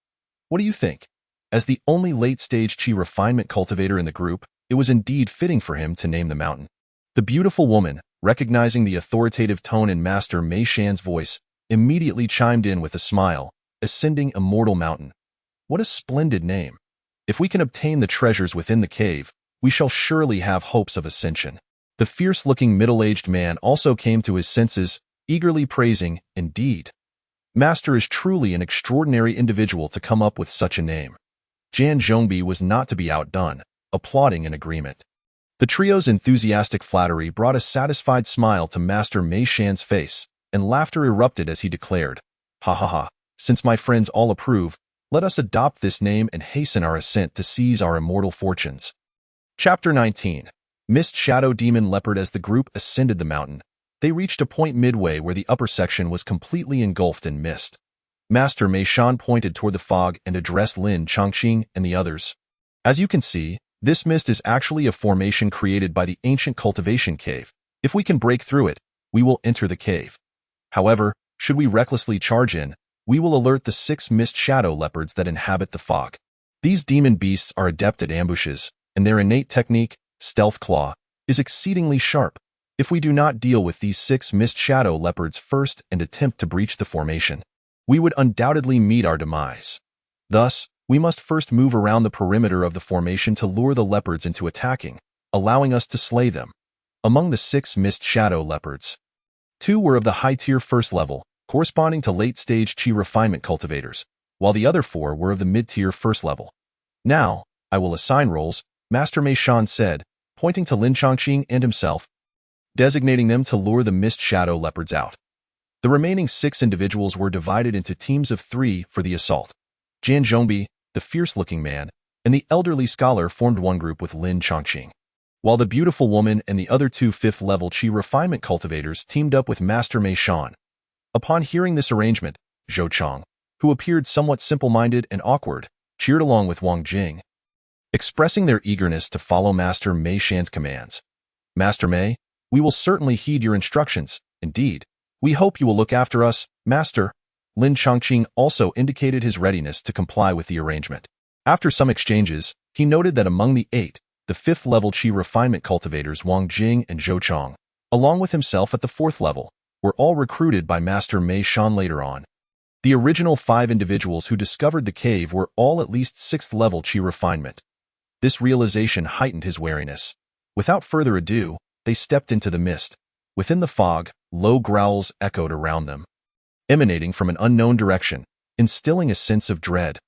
What do you think?" As the only late-stage Qi refinement cultivator in the group, it was indeed fitting for him to name the mountain. The beautiful woman, recognizing the authoritative tone in Master Mei Shan's voice, immediately chimed in with a smile, "Ascending Immortal Mountain. What a splendid name. If we can obtain the treasures within the cave, we shall surely have hopes of ascension." The fierce-looking middle-aged man also came to his senses, eagerly praising, "Indeed. Master is truly an extraordinary individual to come up with such a name." Jan Zhongbi was not to be outdone, applauding in agreement. The trio's enthusiastic flattery brought a satisfied smile to Master Mei Shan's face, and laughter erupted as he declared, "Ha ha ha, since my friends all approve, let us adopt this name and hasten our ascent to seize our immortal fortunes." Chapter 19. Mist Shadow Demon Leopard. As the group ascended the mountain, they reached a point midway where the upper section was completely engulfed in mist. Master Mei Shan pointed toward the fog and addressed Lin Chongqing and the others. "As you can see, this mist is actually a formation created by the ancient cultivation cave. If we can break through it, we will enter the cave. However, should we recklessly charge in, we will alert the 6 mist shadow leopards that inhabit the fog. These demon beasts are adept at ambushes, and their innate technique, Stealth Claw, is exceedingly sharp. If we do not deal with these 6 mist shadow leopards first and attempt to breach the formation, we would undoubtedly meet our demise. Thus, we must first move around the perimeter of the formation to lure the leopards into attacking, allowing us to slay them." Among the 6 mist shadow leopards, 2 were of the high-tier first level, corresponding to late-stage Qi refinement cultivators, while the other 4 were of the mid-tier first level. "Now, I will assign roles," Master Mei Shan said, pointing to Lin Chongqing and himself, designating them to lure the mist shadow leopards out. The remaining 6 individuals were divided into teams of 3 for the assault. Jan Zhongbi, the fierce-looking man, and the elderly scholar formed one group with Lin Chongqing, while the beautiful woman and the other 2 5th-level Qi refinement cultivators teamed up with Master Mei Shan. Upon hearing this arrangement, Zhou Chong, who appeared somewhat simple-minded and awkward, cheered along with Wang Jing, expressing their eagerness to follow Master Mei Shan's commands. "Master Mei, we will certainly heed your instructions. Indeed, we hope you will look after us, Master." Lin Chongqing also indicated his readiness to comply with the arrangement. After some exchanges, he noted that among the 8, the 5th-level Qi refinement cultivators Wang Jing and Zhou Chong, along with himself at the 4th level, were all recruited by Master Mei Shan later on. The original 5 individuals who discovered the cave were all at least 6th-level Qi refinement. This realization heightened his wariness. Without further ado, they stepped into the mist. Within the fog, low growls echoed around them, emanating from an unknown direction, instilling a sense of dread.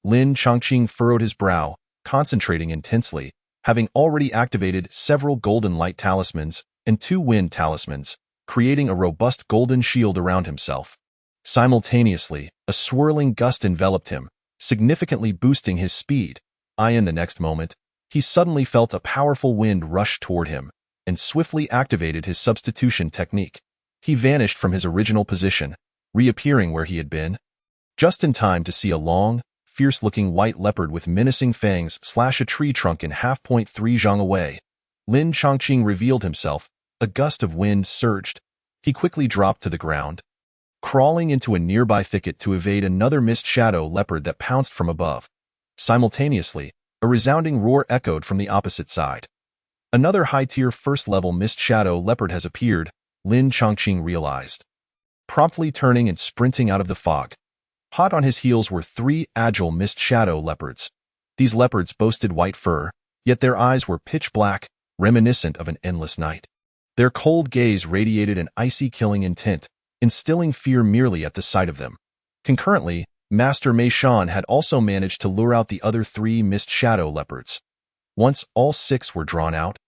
Lin Chongqing furrowed his brow, concentrating intensely, having already activated several golden light talismans and 2 wind talismans, creating a robust golden shield around himself. Simultaneously, a swirling gust enveloped him, significantly boosting his speed. In the next moment, he suddenly felt a powerful wind rush toward him, and swiftly activated his substitution technique. He vanished from his original position, reappearing where he had been, just in time to see a long, fierce-looking white leopard with menacing fangs slash a tree trunk in half. 3 zhang away. Lin Chongqing revealed himself. A gust of wind surged. He quickly dropped to the ground, crawling into a nearby thicket to evade another mist shadow leopard that pounced from above. Simultaneously, a resounding roar echoed from the opposite side. Another high-tier first-level mist shadow leopard has appeared, Lin Chongqing realized. Promptly turning and sprinting out of the fog. Hot on his heels were 3 agile mist shadow leopards. These leopards boasted white fur, yet their eyes were pitch black, reminiscent of an endless night. Their cold gaze radiated an icy killing intent, instilling fear merely at the sight of them. Concurrently, Master Mei Shan had also managed to lure out the other 3 mist shadow leopards. Once all 6 were drawn out,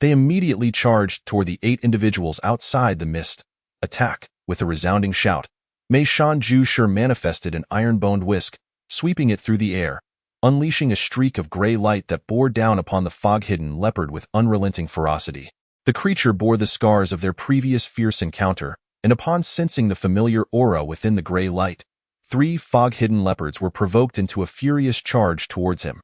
they immediately charged toward the 8 individuals outside the mist. Attack! With a resounding shout, Mei Shan Ju Shi manifested an iron-boned whisk, sweeping it through the air, unleashing a streak of gray light that bore down upon the fog-hidden leopard with unrelenting ferocity. The creature bore the scars of their previous fierce encounter, and upon sensing the familiar aura within the gray light, 3 fog-hidden leopards were provoked into a furious charge towards him.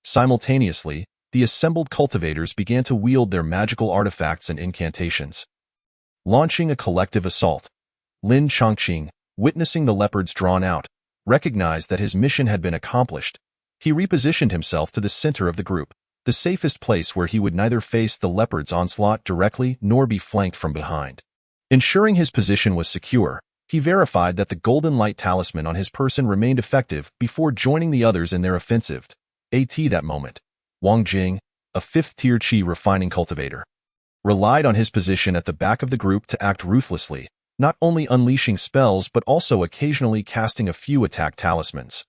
Simultaneously, the assembled cultivators began to wield their magical artifacts and incantations, launching a collective assault. Lin Chongqing, witnessing the leopards drawn out, recognized that his mission had been accomplished. He repositioned himself to the center of the group, the safest place where he would neither face the leopard's onslaught directly nor be flanked from behind. Ensuring his position was secure, he verified that the golden light talisman on his person remained effective before joining the others in their offensive. That moment, Wang Jing, a 5th-tier qi refining cultivator, relied on his position at the back of the group to act ruthlessly, not only unleashing spells but also occasionally casting a few attack talismans.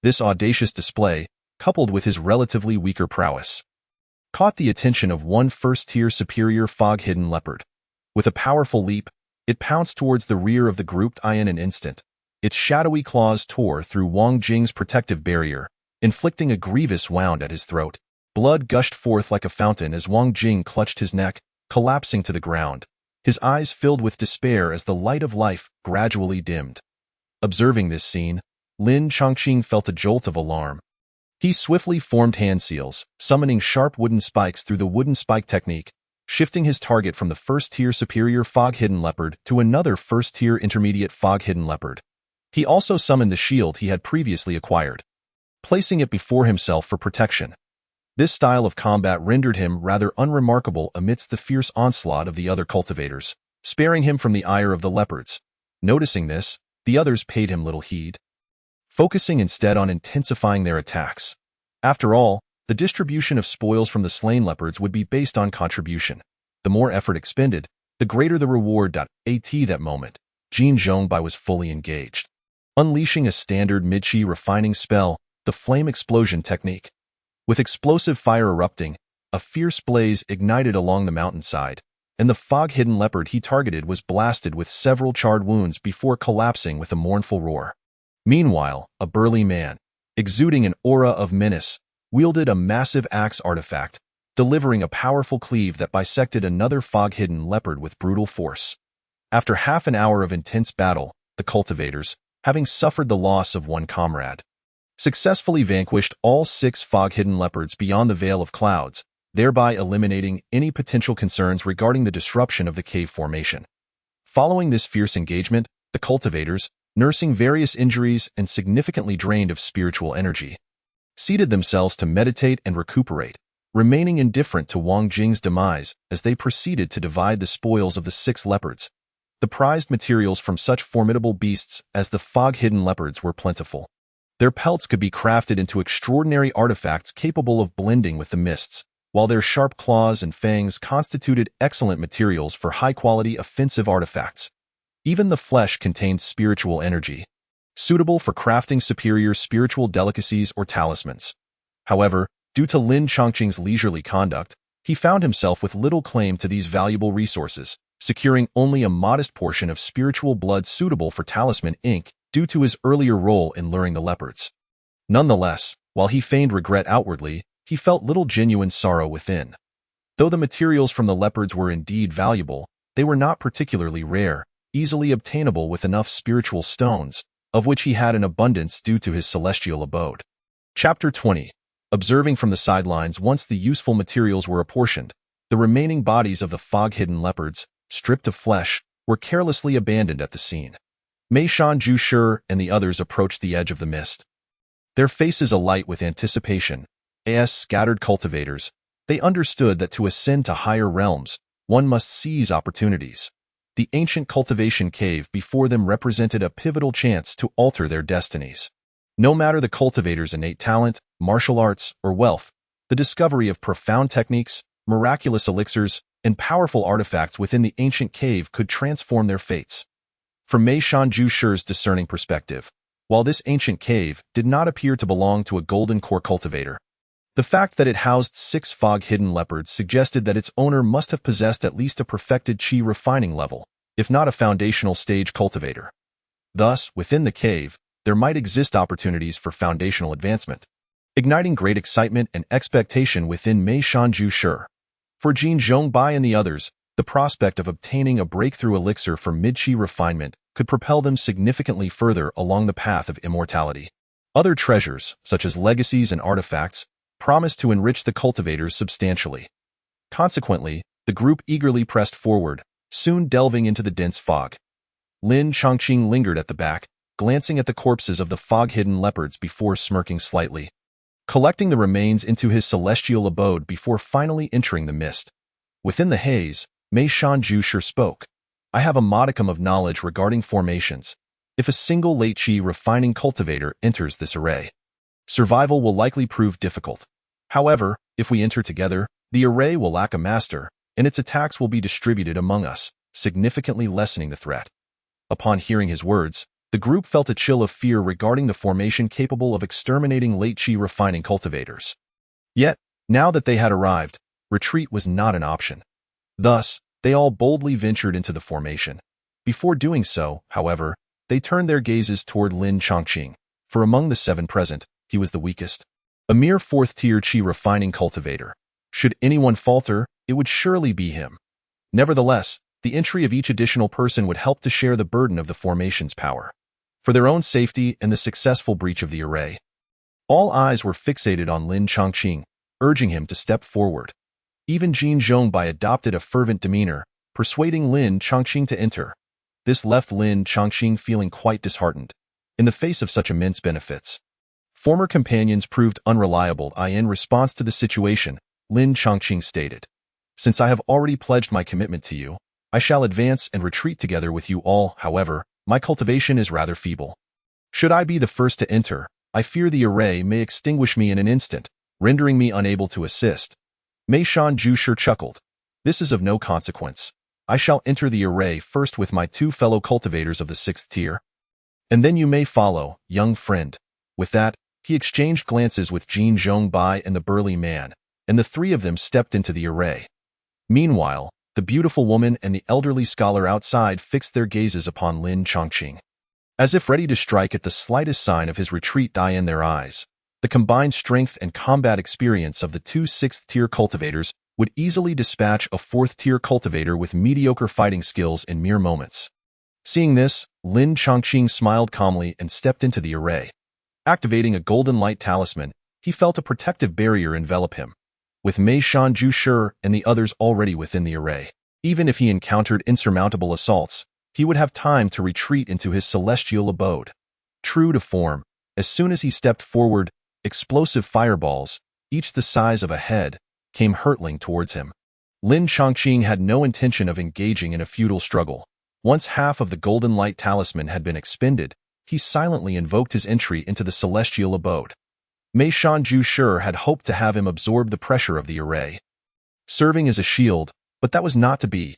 This audacious display, coupled with his relatively weaker prowess, caught the attention of one 1st-tier superior fog-hidden leopard. With a powerful leap, it pounced towards the rear of the group in an instant. Its shadowy claws tore through Wang Jing's protective barrier, inflicting a grievous wound at his throat. Blood gushed forth like a fountain as Wang Jing clutched his neck, collapsing to the ground. His eyes filled with despair as the light of life gradually dimmed. Observing this scene, Lin Chongqing felt a jolt of alarm. He swiftly formed hand seals, summoning sharp wooden spikes through the wooden spike technique, shifting his target from the 1st-tier superior fog-hidden leopard to another 1st-tier intermediate fog-hidden leopard. He also summoned the shield he had previously acquired, placing it before himself for protection. This style of combat rendered him rather unremarkable amidst the fierce onslaught of the other cultivators, sparing him from the ire of the leopards. Noticing this, the others paid him little heed, focusing instead on intensifying their attacks. After all, the distribution of spoils from the slain leopards would be based on contribution. The more effort expended, the greater the reward. That moment, Jin Zhongbai was fully engaged, unleashing a standard mid-qi refining spell, the flame explosion technique. With explosive fire erupting, a fierce blaze ignited along the mountainside, and the fog-hidden leopard he targeted was blasted with several charred wounds before collapsing with a mournful roar. Meanwhile, a burly man, exuding an aura of menace, wielded a massive axe artifact, delivering a powerful cleave that bisected another fog-hidden leopard with brutal force. After half an hour of intense battle, the cultivators, having suffered the loss of one comrade, successfully vanquished all 6 fog-hidden leopards beyond the veil of clouds, thereby eliminating any potential concerns regarding the disruption of the cave formation. Following this fierce engagement, the cultivators, nursing various injuries and significantly drained of spiritual energy, seated themselves to meditate and recuperate, remaining indifferent to Wang Jing's demise as they proceeded to divide the spoils of the 6 leopards. The prized materials from such formidable beasts as the fog-hidden leopards were plentiful. Their pelts could be crafted into extraordinary artifacts capable of blending with the mists, while their sharp claws and fangs constituted excellent materials for high-quality offensive artifacts. Even the flesh contained spiritual energy, suitable for crafting superior spiritual delicacies or talismans. However, due to Lin Chongqing's leisurely conduct, he found himself with little claim to these valuable resources, securing only a modest portion of spiritual blood suitable for talisman ink due to his earlier role in luring the leopards. Nonetheless, while he feigned regret outwardly, he felt little genuine sorrow within. Though the materials from the leopards were indeed valuable, they were not particularly rare, easily obtainable with enough spiritual stones, of which he had an abundance due to his celestial abode. Chapter 20. Observing from the sidelines. Once the useful materials were apportioned, the remaining bodies of the fog-hidden leopards, stripped of flesh, were carelessly abandoned at the scene. Mei Shanju Shi and the others approached the edge of the mist. Their faces alight with anticipation. As scattered cultivators, they understood that to ascend to higher realms, one must seize opportunities. The ancient cultivation cave before them represented a pivotal chance to alter their destinies. No matter the cultivator's innate talent, martial arts, or wealth, the discovery of profound techniques, miraculous elixirs, and powerful artifacts within the ancient cave could transform their fates. From Mei Shanju Shi's discerning perspective, while this ancient cave did not appear to belong to a golden core cultivator, the fact that it housed 6 fog-hidden leopards suggested that its owner must have possessed at least a perfected qi refining level, if not a foundational stage cultivator. Thus, within the cave, there might exist opportunities for foundational advancement, igniting great excitement and expectation within Mei Shanju Shi. For Jin Zhongbai and the others, the prospect of obtaining a breakthrough elixir for mid-qi refinement could propel them significantly further along the path of immortality. Other treasures, such as legacies and artifacts, promised to enrich the cultivators substantially. Consequently, the group eagerly pressed forward, soon delving into the dense fog. Lin Chongqing lingered at the back, glancing at the corpses of the fog-hidden leopards before smirking slightly, collecting the remains into his celestial abode before finally entering the mist. Within the haze, Mei Shanju Shi spoke. I have a modicum of knowledge regarding formations. If a single late qi refining cultivator enters this array, survival will likely prove difficult. However, if we enter together, the array will lack a master, and its attacks will be distributed among us, significantly lessening the threat. Upon hearing his words, the group felt a chill of fear regarding the formation capable of exterminating late qi refining cultivators. Yet, now that they had arrived, retreat was not an option. Thus, they all boldly ventured into the formation. Before doing so, however, they turned their gazes toward Lin Chongqing, for among the 7 present, he was the weakest. A mere 4th-tier qi refining cultivator. Should anyone falter, it would surely be him. Nevertheless, the entry of each additional person would help to share the burden of the formation's power. For their own safety and the successful breach of the array, all eyes were fixated on Lin Chongqing, urging him to step forward. Even Jin Zhongbai adopted a fervent demeanor, persuading Lin Chongqing to enter. This left Lin Chongqing feeling quite disheartened. In the face of such immense benefits, former companions proved unreliable. In response to the situation, Lin Chongqing stated, "Since I have already pledged my commitment to you, I shall advance and retreat together with you all. However, my cultivation is rather feeble. Should I be the first to enter, I fear the array may extinguish me in an instant, rendering me unable to assist." Mei Shanju Shi chuckled. "This is of no consequence. I shall enter the array first with my 2 fellow cultivators of the 6th tier. And then you may follow, young friend." With that, he exchanged glances with Jin Zhongbai and the burly man, and the 3 of them stepped into the array. Meanwhile, the beautiful woman and the elderly scholar outside fixed their gazes upon Lin Chongqing, as if ready to strike at the slightest sign of his retreat. In their eyes, the combined strength and combat experience of the 2 6th-tier cultivators would easily dispatch a 4th-tier cultivator with mediocre fighting skills in mere moments. Seeing this, Lin Chongqing smiled calmly and stepped into the array. Activating a golden light talisman, he felt a protective barrier envelop him. With Mei Shanju Shi and the others already within the array, even if he encountered insurmountable assaults, he would have time to retreat into his celestial abode. True to form, as soon as he stepped forward, explosive fireballs, each the size of a head, came hurtling towards him. Lin Chongqing had no intention of engaging in a futile struggle. Once half of the golden light talisman had been expended, he silently invoked his entry into the celestial abode. Mei Shanju Shi had hoped to have him absorb the pressure of the array, serving as a shield, but that was not to be.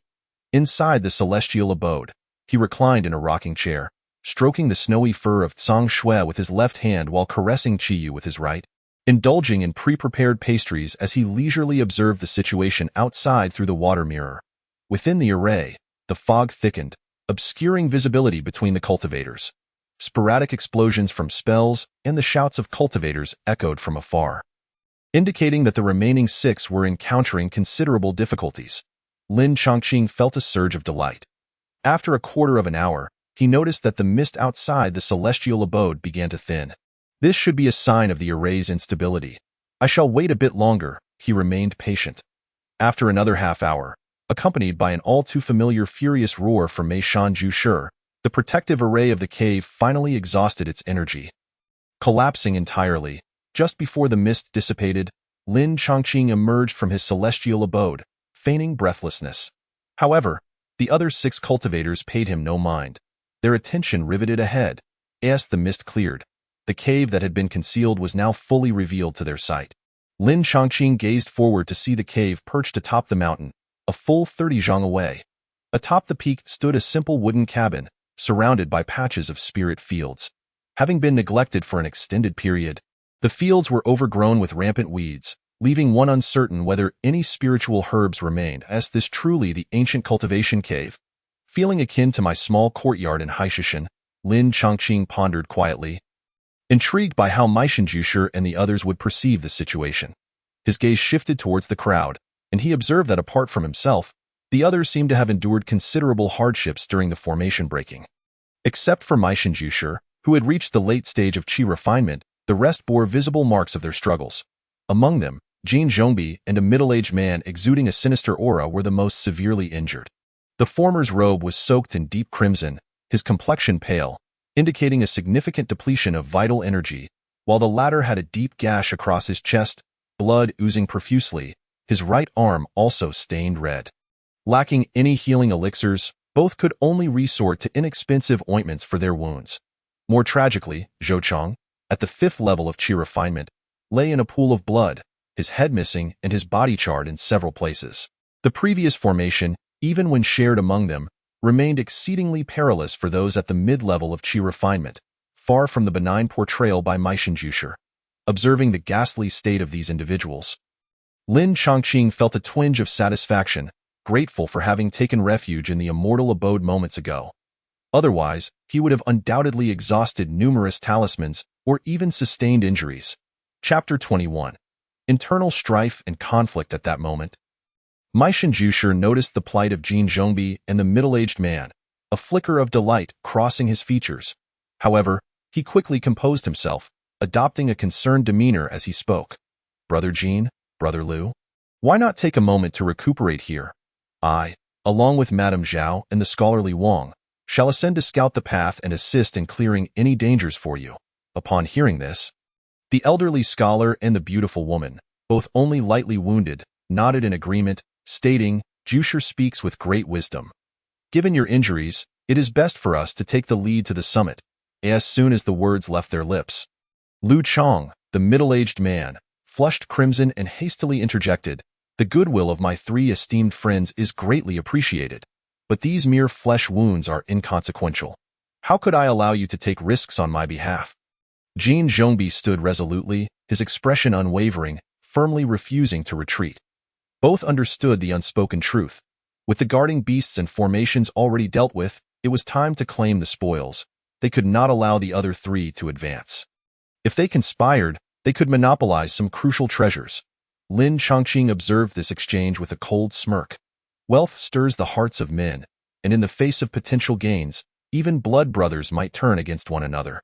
Inside the celestial abode, he reclined in a rocking chair, stroking the snowy fur of Tsang Shui with his left hand while caressing Qiyu with his right, indulging in pre-prepared pastries as he leisurely observed the situation outside through the water mirror. Within the array, the fog thickened, obscuring visibility between the cultivators. Sporadic explosions from spells and the shouts of cultivators echoed from afar, indicating that the remaining 6 were encountering considerable difficulties. Lin Chongqing felt a surge of delight. After a quarter of an hour, he noticed that the mist outside the celestial abode began to thin. This should be a sign of the array's instability. I shall wait a bit longer, he remained patient. After another half hour, accompanied by an all-too-familiar furious roar from Mei Shanju Shi, the protective array of the cave finally exhausted its energy. Collapsing entirely, just before the mist dissipated, Lin Chongqing emerged from his celestial abode, feigning breathlessness. However, the other 6 cultivators paid him no mind. Their attention riveted ahead. As the mist cleared, the cave that had been concealed was now fully revealed to their sight. Lin Chongqing gazed forward to see the cave perched atop the mountain, a full 30 zhang away. Atop the peak stood a simple wooden cabin, surrounded by patches of spirit fields. Having been neglected for an extended period, the fields were overgrown with rampant weeds, leaving one uncertain whether any spiritual herbs remained. As this truly the ancient cultivation cave? Feeling akin to my small courtyard in Haishishan, Lin Chongqing pondered quietly, intrigued by how Mei Shanju Shi and the others would perceive the situation. His gaze shifted towards the crowd, and he observed that apart from himself, the others seemed to have endured considerable hardships during the formation breaking. Except for Mei Shanju Shi, who had reached the late stage of qi refinement, the rest bore visible marks of their struggles. Among them, Jin Zhongbi and a middle-aged man exuding a sinister aura were the most severely injured. The former's robe was soaked in deep crimson, his complexion pale, indicating a significant depletion of vital energy, while the latter had a deep gash across his chest, blood oozing profusely, his right arm also stained red. Lacking any healing elixirs, both could only resort to inexpensive ointments for their wounds. More tragically, Zhou Chong, at the 5th level of qi refinement, lay in a pool of blood, his head missing and his body charred in several places. The previous formation, even when shared among them, remained exceedingly perilous for those at the mid-level of qi refinement, far from the benign portrayal by Mei Shanju Shi. Observing the ghastly state of these individuals, Lin Chongqing felt a twinge of satisfaction, grateful for having taken refuge in the immortal abode moments ago. Otherwise, he would have undoubtedly exhausted numerous talismans or even sustained injuries. Chapter 21. Internal strife and conflict at that moment. Mei Shanju Shi noticed the plight of Jin Zhongbi and the middle-aged man, a flicker of delight crossing his features. However, he quickly composed himself, adopting a concerned demeanor as he spoke. Brother Jin, Brother Liu, why not take a moment to recuperate here? I, along with Madame Zhao and the scholarly Wang, shall ascend to scout the path and assist in clearing any dangers for you. Upon hearing this, the elderly scholar and the beautiful woman, both only lightly wounded, nodded in agreement, stating, Jusher speaks with great wisdom. Given your injuries, it is best for us to take the lead to the summit. As soon as the words left their lips, Lu Chong, the middle-aged man, flushed crimson and hastily interjected, the goodwill of my 3 esteemed friends is greatly appreciated, but these mere flesh wounds are inconsequential. How could I allow you to take risks on my behalf? Jin Zhongbi stood resolutely, his expression unwavering, firmly refusing to retreat. Both understood the unspoken truth. With the guarding beasts and formations already dealt with, it was time to claim the spoils. They could not allow the other 3 to advance. If they conspired, they could monopolize some crucial treasures. Lin Chongqing observed this exchange with a cold smirk. Wealth stirs the hearts of men, and in the face of potential gains, even blood brothers might turn against one another.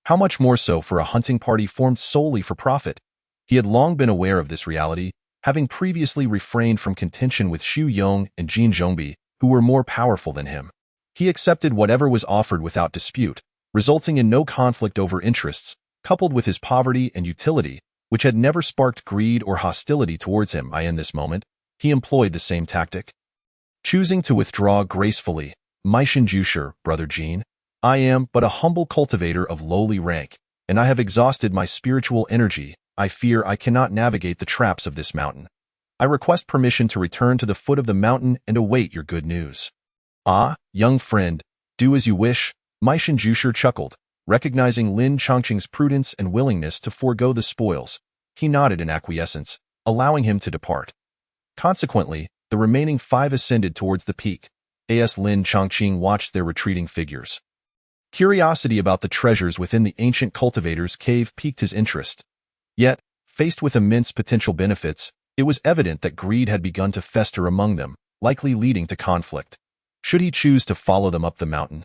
How much more so for a hunting party formed solely for profit? He had long been aware of this reality, having previously refrained from contention with Xu Yong and Jin Zhongbi, who were more powerful than him. He accepted whatever was offered without dispute, resulting in no conflict over interests, coupled with his poverty and utility, which had never sparked greed or hostility towards him. In this moment, he employed the same tactic. Choosing to withdraw gracefully, Mei Shanju Shi, Brother Jin, I am but a humble cultivator of lowly rank, and I have exhausted my spiritual energy. I fear I cannot navigate the traps of this mountain. I request permission to return to the foot of the mountain and await your good news." "Ah, young friend, do as you wish," Mai Shinjusher chuckled, recognizing Lin Chongqing's prudence and willingness to forego the spoils. He nodded in acquiescence, allowing him to depart. Consequently, the remaining 5 ascended towards the peak. As Lin Chongqing watched their retreating figures. Curiosity about the treasures within the ancient cultivator's cave piqued his interest. Yet, faced with immense potential benefits, it was evident that greed had begun to fester among them, likely leading to conflict. Should he choose to follow them up the mountain?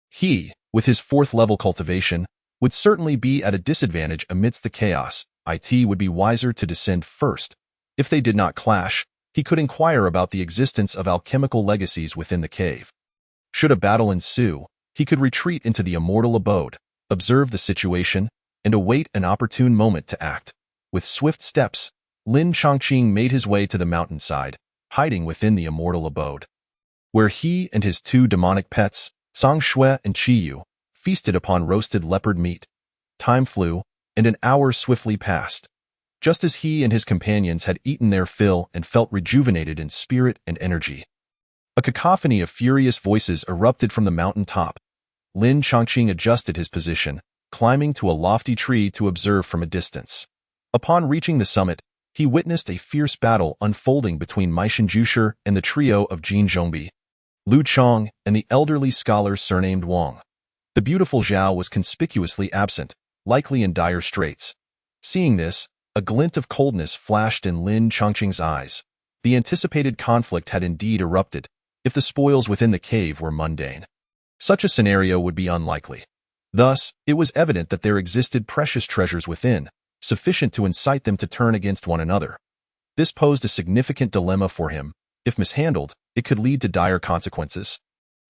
He, with his 4th-level cultivation, would certainly be at a disadvantage amidst the chaos. It would be wiser to descend first. If they did not clash, he could inquire about the existence of alchemical legacies within the cave. Should a battle ensue, he could retreat into the immortal abode, observe the situation, and await an opportune moment to act. With swift steps, Lin Chongqing made his way to the mountainside, hiding within the immortal abode, where he and his 2 demonic pets, Song Shui and Qiyu, feasted upon roasted leopard meat. Time flew, and an hour swiftly passed. Just as he and his companions had eaten their fill and felt rejuvenated in spirit and energy, a cacophony of furious voices erupted from the mountain top. Lin Chongqing adjusted his position, climbing to a lofty tree to observe from a distance. Upon reaching the summit, he witnessed a fierce battle unfolding between Mai Shinjusher and the trio of Jin Zhongbi, Lu Chong, and the elderly scholar surnamed Wang. The beautiful Zhao was conspicuously absent, likely in dire straits. Seeing this, a glint of coldness flashed in Lin Chongqing's eyes. The anticipated conflict had indeed erupted, if the spoils within the cave were mundane. Such a scenario would be unlikely. Thus, it was evident that there existed precious treasures within, sufficient to incite them to turn against one another. This posed a significant dilemma for him. If mishandled, it could lead to dire consequences.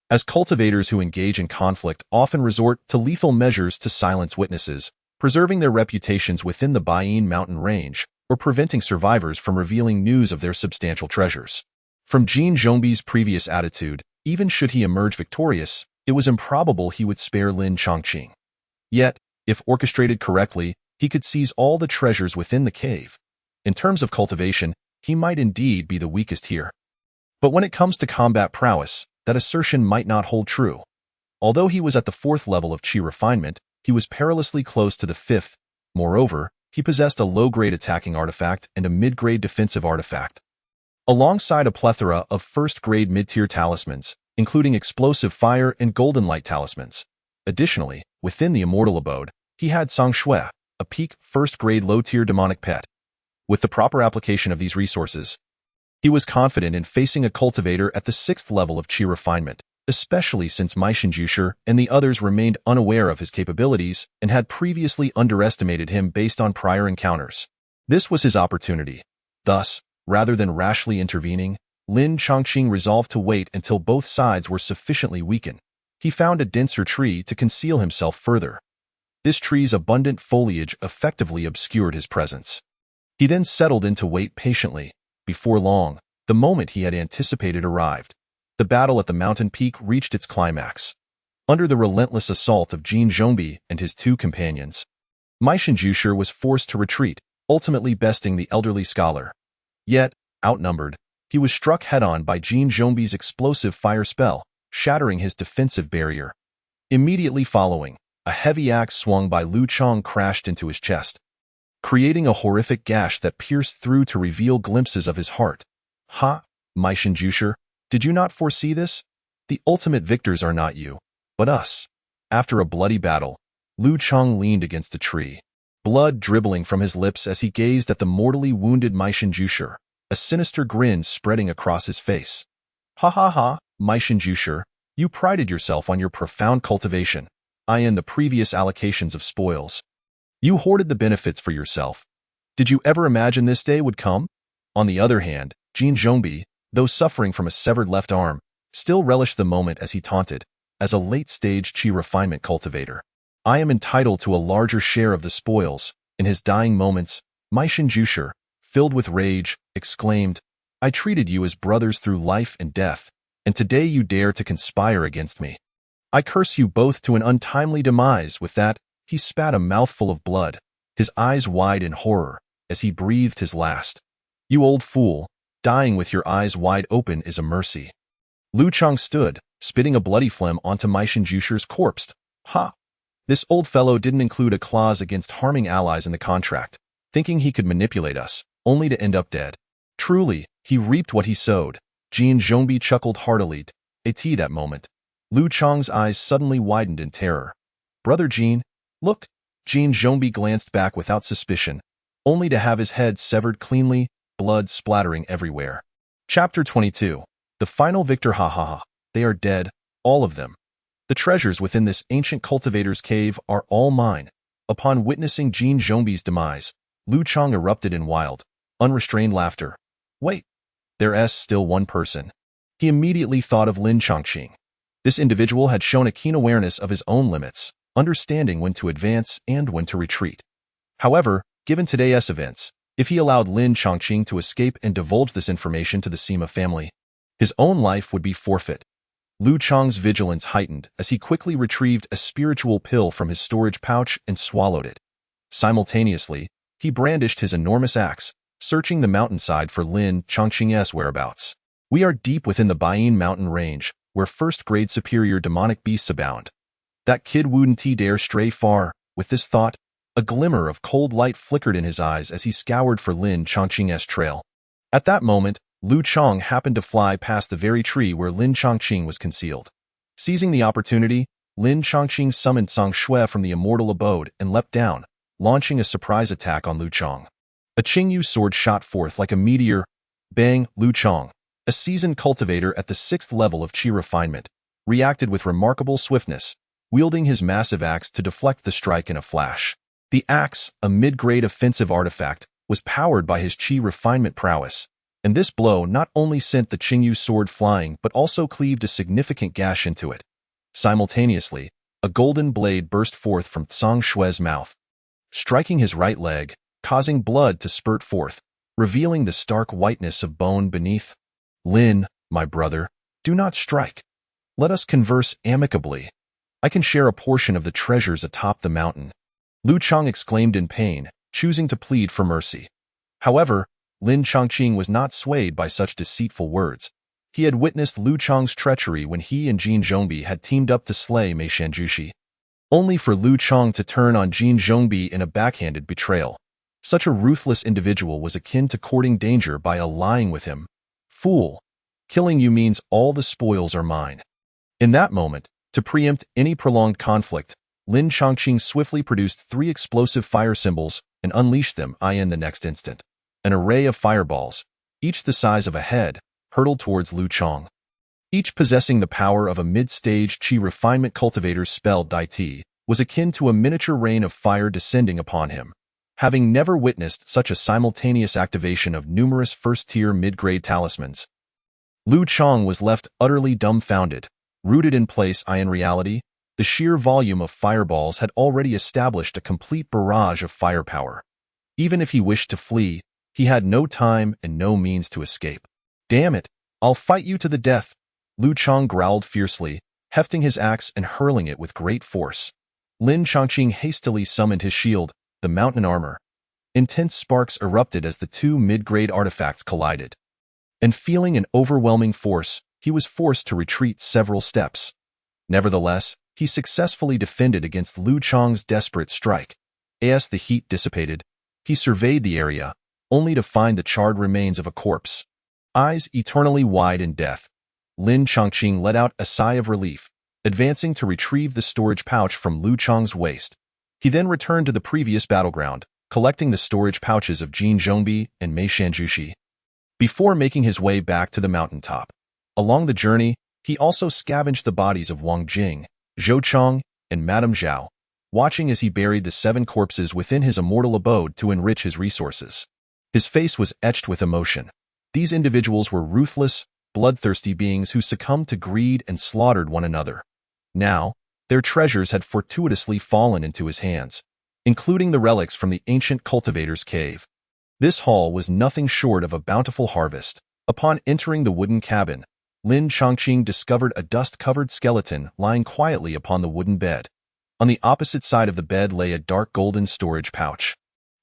As cultivators who engage in conflict often resort to lethal measures to silence witnesses, preserving their reputations within the Baiyin mountain range, or preventing survivors from revealing news of their substantial treasures. From Jin Zhongbi's previous attitude, even should he emerge victorious, it was improbable he would spare Lin Chongqing. Yet, if orchestrated correctly, he could seize all the treasures within the cave. In terms of cultivation, he might indeed be the weakest here. But when it comes to combat prowess, that assertion might not hold true. Although he was at the 4th level of Qi refinement, he was perilously close to the 5th. Moreover, he possessed a low-grade attacking artifact and a mid-grade defensive artifact, alongside a plethora of 1st-grade mid-tier talismans, including explosive fire and golden light talismans. Additionally, within the immortal abode, he had Song Shui, a peak 1st-grade low-tier demonic pet. With the proper application of these resources, he was confident in facing a cultivator at the 6th level of Qi refinement, especially since Mai Shinjusher and the others remained unaware of his capabilities and had previously underestimated him based on prior encounters. This was his opportunity. Thus, rather than rashly intervening, Lin Chongqing resolved to wait until both sides were sufficiently weakened. He found a denser tree to conceal himself further. This tree's abundant foliage effectively obscured his presence. He then settled in to wait patiently. Before long, the moment he had anticipated arrived. The battle at the mountain peak reached its climax. Under the relentless assault of Jin Zhongbi and his 2 companions, Mai Shinjusher was forced to retreat, ultimately besting the elderly scholar. Yet, outnumbered, he was struck head-on by Jin Zhongbi's explosive fire spell, shattering his defensive barrier. Immediately following, a heavy axe swung by Lu Chong crashed into his chest, creating a horrific gash that pierced through to reveal glimpses of his heart. "Ha, Mai Shinjusher, did you not foresee this? The ultimate victors are not you, but us." After a bloody battle, Lu Chong leaned against a tree, blood dribbling from his lips as he gazed at the mortally wounded Mai Shinjusher, a sinister grin spreading across his face. "Ha ha ha, Mai Shinjusher, you prided yourself on your profound cultivation, and the previous allocations of spoils. You hoarded the benefits for yourself. Did you ever imagine this day would come?" On the other hand, Jin Zhongbi, though suffering from a severed left arm, still relished the moment as he taunted, "As a late-stage Qi refinement cultivator, I am entitled to a larger share of the spoils." In his dying moments, Mai Shinjusher, filled with rage, exclaimed, "I treated you as brothers through life and death, and today you dare to conspire against me. I curse you both to an untimely demise." With that, he spat a mouthful of blood, his eyes wide in horror, as he breathed his last. "You old fool, dying with your eyes wide open is a mercy." Lu Chang stood, spitting a bloody phlegm onto Mei Shanjushi's corpse. Ha! This old fellow didn't include a clause against harming allies in the contract, thinking he could manipulate us, only to end up dead. Truly, he reaped what he sowed. Jin Zhongbi chuckled heartily. At that moment, Lu Chang's eyes suddenly widened in terror. "Brother Jin, look!" Jin Zhongbi glanced back without suspicion, only to have his head severed cleanly, blood splattering everywhere. Chapter 22. The final victor. Ha ha ha. They are dead, all of them. The treasures within this ancient cultivator's cave are all mine. Upon witnessing Jin Zhongbi's demise, Lu Chang erupted in wild, unrestrained laughter. Wait, there's still one person. He immediately thought of Lin Chongqing. This individual had shown a keen awareness of his own limits, understanding when to advance and when to retreat. However, given today's events, if he allowed Lin Chongqing to escape and divulge this information to the Sima family, his own life would be forfeit. Lu Chang's vigilance heightened as he quickly retrieved a spiritual pill from his storage pouch and swallowed it. Simultaneously, he brandished his enormous axe, searching the mountainside for Lin Chongqing's whereabouts. We are deep within the Baiyin mountain range, where first-grade superior demonic beasts abound. That kid wouldn't dare stray far. With this thought, a glimmer of cold light flickered in his eyes as he scoured for Lin Chongqing's trail. At that moment, Lu Chang happened to fly past the very tree where Lin Chongqing was concealed. Seizing the opportunity, Lin Chongqing summoned Song Shui from the Immortal abode and leapt down, launching a surprise attack on Lu Chang. A Qingyu sword shot forth like a meteor. Bang! Lu Chang, a seasoned cultivator at the 6th level of Qi refinement, reacted with remarkable swiftness, wielding his massive axe to deflect the strike in a flash. The axe, a mid-grade offensive artifact, was powered by his Qi refinement prowess, and this blow not only sent the Qingyu sword flying but also cleaved a significant gash into it. Simultaneously, a golden blade burst forth from Song Shui's mouth, striking his right leg, causing blood to spurt forth, revealing the stark whiteness of bone beneath. Lin, my brother, do not strike. Let us converse amicably. I can share a portion of the treasures atop the mountain. Lu Chang exclaimed in pain, choosing to plead for mercy. However, Lin Chongqing was not swayed by such deceitful words. He had witnessed Lu Chang's treachery when he and Jin Zhongbi had teamed up to slay Mei Shanjushi, only for Lu Chang to turn on Jin Zhongbi in a backhanded betrayal. Such a ruthless individual was akin to courting danger by allying with him. Fool! Killing you means all the spoils are mine. In that moment, to preempt any prolonged conflict, Lin Chongqing swiftly produced 3 explosive fire symbols and unleashed them in the next instant. An array of fireballs, each the size of a head, hurtled towards Lu Chang. Each possessing the power of a mid-stage Qi refinement cultivator's spell Dai was akin to a miniature rain of fire descending upon him. Having never witnessed such a simultaneous activation of numerous first-tier mid-grade talismans, Lu Chang was left utterly dumbfounded, rooted in place. In reality, the sheer volume of fireballs had already established a complete barrage of firepower. Even if he wished to flee, he had no time and no means to escape. Damn it, I'll fight you to the death, Lu Chang growled fiercely, hefting his axe and hurling it with great force. Lin Chongqing hastily summoned his shield, the mountain armor. Intense sparks erupted as the 2 mid-grade artifacts collided. And feeling an overwhelming force, he was forced to retreat several steps. Nevertheless, he successfully defended against Lu Chang's desperate strike. As the heat dissipated, he surveyed the area, only to find the charred remains of a corpse. Eyes eternally wide in death, Lin Chongqing let out a sigh of relief, advancing to retrieve the storage pouch from Lu Chang's waist. He then returned to the previous battleground, collecting the storage pouches of Jin Zhongbi and Mei Shanjushi, before making his way back to the mountaintop. Along the journey, he also scavenged the bodies of Wang Jing, Zhou Chong, and Madame Zhao, watching as he buried the 7 corpses within his immortal abode to enrich his resources. His face was etched with emotion. These individuals were ruthless, bloodthirsty beings who succumbed to greed and slaughtered one another. Now, their treasures had fortuitously fallen into his hands, including the relics from the ancient cultivator's cave. This haul was nothing short of a bountiful harvest. Upon entering the wooden cabin, Lin Chongqing discovered a dust-covered skeleton lying quietly upon the wooden bed. On the opposite side of the bed lay a dark golden storage pouch.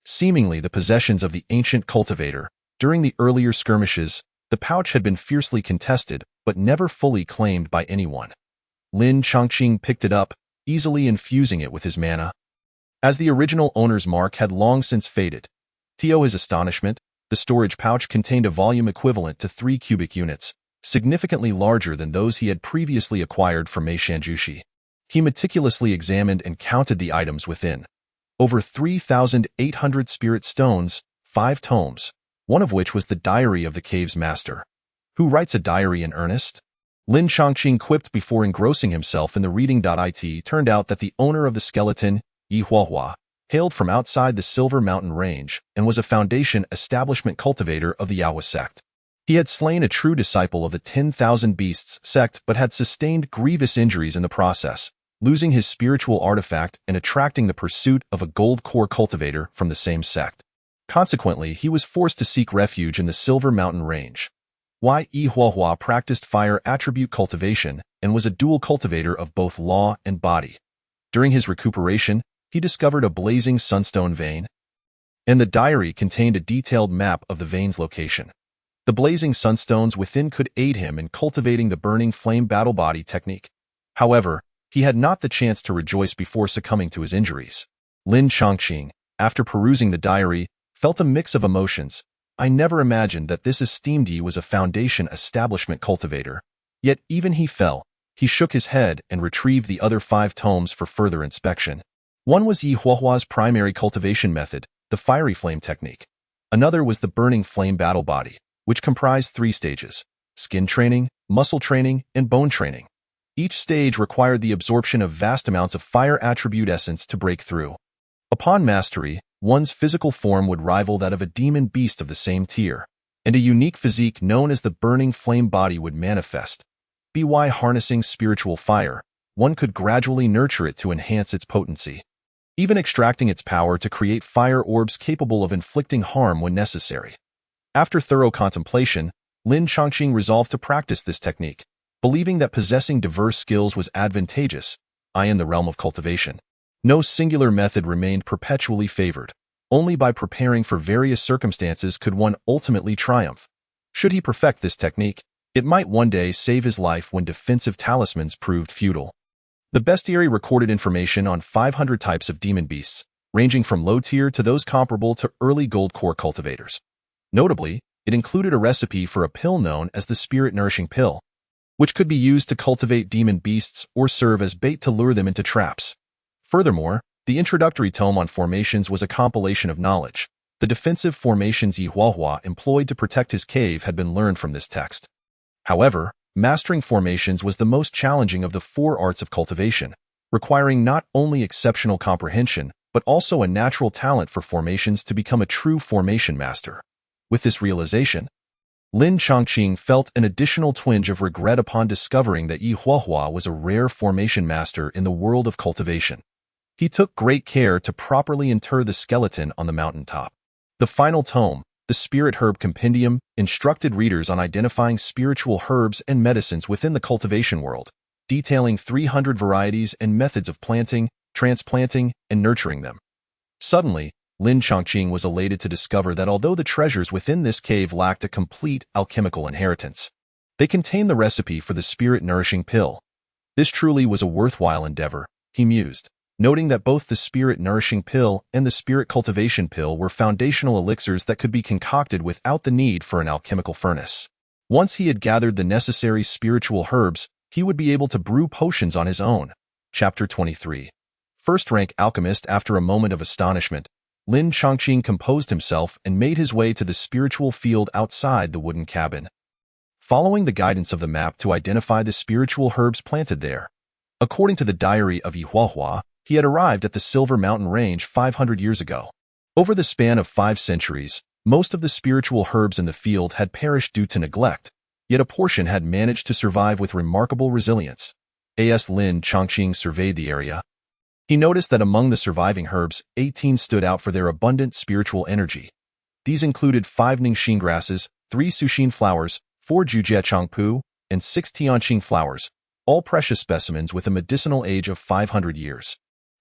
Seemingly the possessions of the ancient cultivator. During the earlier skirmishes, the pouch had been fiercely contested, but never fully claimed by anyone. Lin Chongqing picked it up, easily infusing it with his mana. As the original owner's mark had long since faded, to his astonishment, the storage pouch contained a volume equivalent to 3 cubic units, significantly larger than those he had previously acquired from Mei Shanjushi. He meticulously examined and counted the items within. Over 3,800 spirit stones, 5 tomes, one of which was the diary of the cave's master. Who writes a diary in earnest? Lin Chongqing quipped before engrossing himself in the reading.it. Turned out that the owner of the skeleton, Yi Huahua, hailed from outside the Silver Mountain Range and was a foundation establishment cultivator of the Yaohua sect. He had slain a true disciple of the 10,000 Beasts sect but had sustained grievous injuries in the process, losing his spiritual artifact and attracting the pursuit of a gold core cultivator from the same sect. Consequently, he was forced to seek refuge in the Silver Mountain Range. Yi Huahua practiced fire attribute cultivation and was a dual cultivator of both law and body. During his recuperation, he discovered a blazing sunstone vein, and the diary contained a detailed map of the vein's location. The blazing sunstones within could aid him in cultivating the burning flame battle body technique. However, he had not the chance to rejoice before succumbing to his injuries. Lin Chongqing, after perusing the diary, felt a mix of emotions. I never imagined that this esteemed Yi was a foundation establishment cultivator. Yet even he shook his head and retrieved the other 5 tomes for further inspection. One was Yi Huahua's primary cultivation method, the fiery flame technique. Another was the burning flame battle body, which comprised 3 stages: skin training, muscle training, and bone training. Each stage required the absorption of vast amounts of fire attribute essence to break through. Upon mastery, one's physical form would rival that of a demon beast of the same tier, and a unique physique known as the burning flame body would manifest. By harnessing spiritual fire, one could gradually nurture it to enhance its potency, even extracting its power to create fire orbs capable of inflicting harm when necessary. After thorough contemplation, Lin Chongqing resolved to practice this technique, believing that possessing diverse skills was advantageous, in the realm of cultivation. No singular method remained perpetually favored. Only by preparing for various circumstances could one ultimately triumph. Should he perfect this technique, it might one day save his life when defensive talismans proved futile. The bestiary recorded information on 500 types of demon beasts, ranging from low tier to those comparable to early gold core cultivators. Notably, it included a recipe for a pill known as the Spirit Nourishing Pill, which could be used to cultivate demon beasts or serve as bait to lure them into traps. Furthermore, the introductory tome on formations was a compilation of knowledge. The defensive formations Yi Huahua employed to protect his cave had been learned from this text. However, mastering formations was the most challenging of the 4 arts of cultivation, requiring not only exceptional comprehension, but also a natural talent for formations to become a true formation master. With this realization, Lin Chongqing felt an additional twinge of regret upon discovering that Yi Huahua was a rare formation master in the world of cultivation. He took great care to properly inter the skeleton on the mountaintop. The final tome, the Spirit Herb Compendium, instructed readers on identifying spiritual herbs and medicines within the cultivation world, detailing 300 varieties and methods of planting, transplanting, and nurturing them. Suddenly, Lin Chongqing was elated to discover that although the treasures within this cave lacked a complete alchemical inheritance, they contained the recipe for the Spirit Nourishing Pill. This truly was a worthwhile endeavor, he mused, noting that both the Spirit Nourishing Pill and the Spirit Cultivation Pill were foundational elixirs that could be concocted without the need for an alchemical furnace. Once he had gathered the necessary spiritual herbs, he would be able to brew potions on his own. Chapter 23. First-rank alchemist. After a moment of astonishment, Lin Chongqing composed himself and made his way to the spiritual field outside the wooden cabin, following the guidance of the map to identify the spiritual herbs planted there. According to the diary of Yi Huahua, he had arrived at the Silver Mountain Range 500 years ago. Over the span of 5 centuries, most of the spiritual herbs in the field had perished due to neglect, yet a portion had managed to survive with remarkable resilience. As Lin Chongqing surveyed the area, he noticed that among the surviving herbs, 18 stood out for their abundant spiritual energy. These included 5 Ningxin grasses, 3 Sushin flowers, 4 Jujiechangpu, and 6 Tianqing flowers, all precious specimens with a medicinal age of 500 years.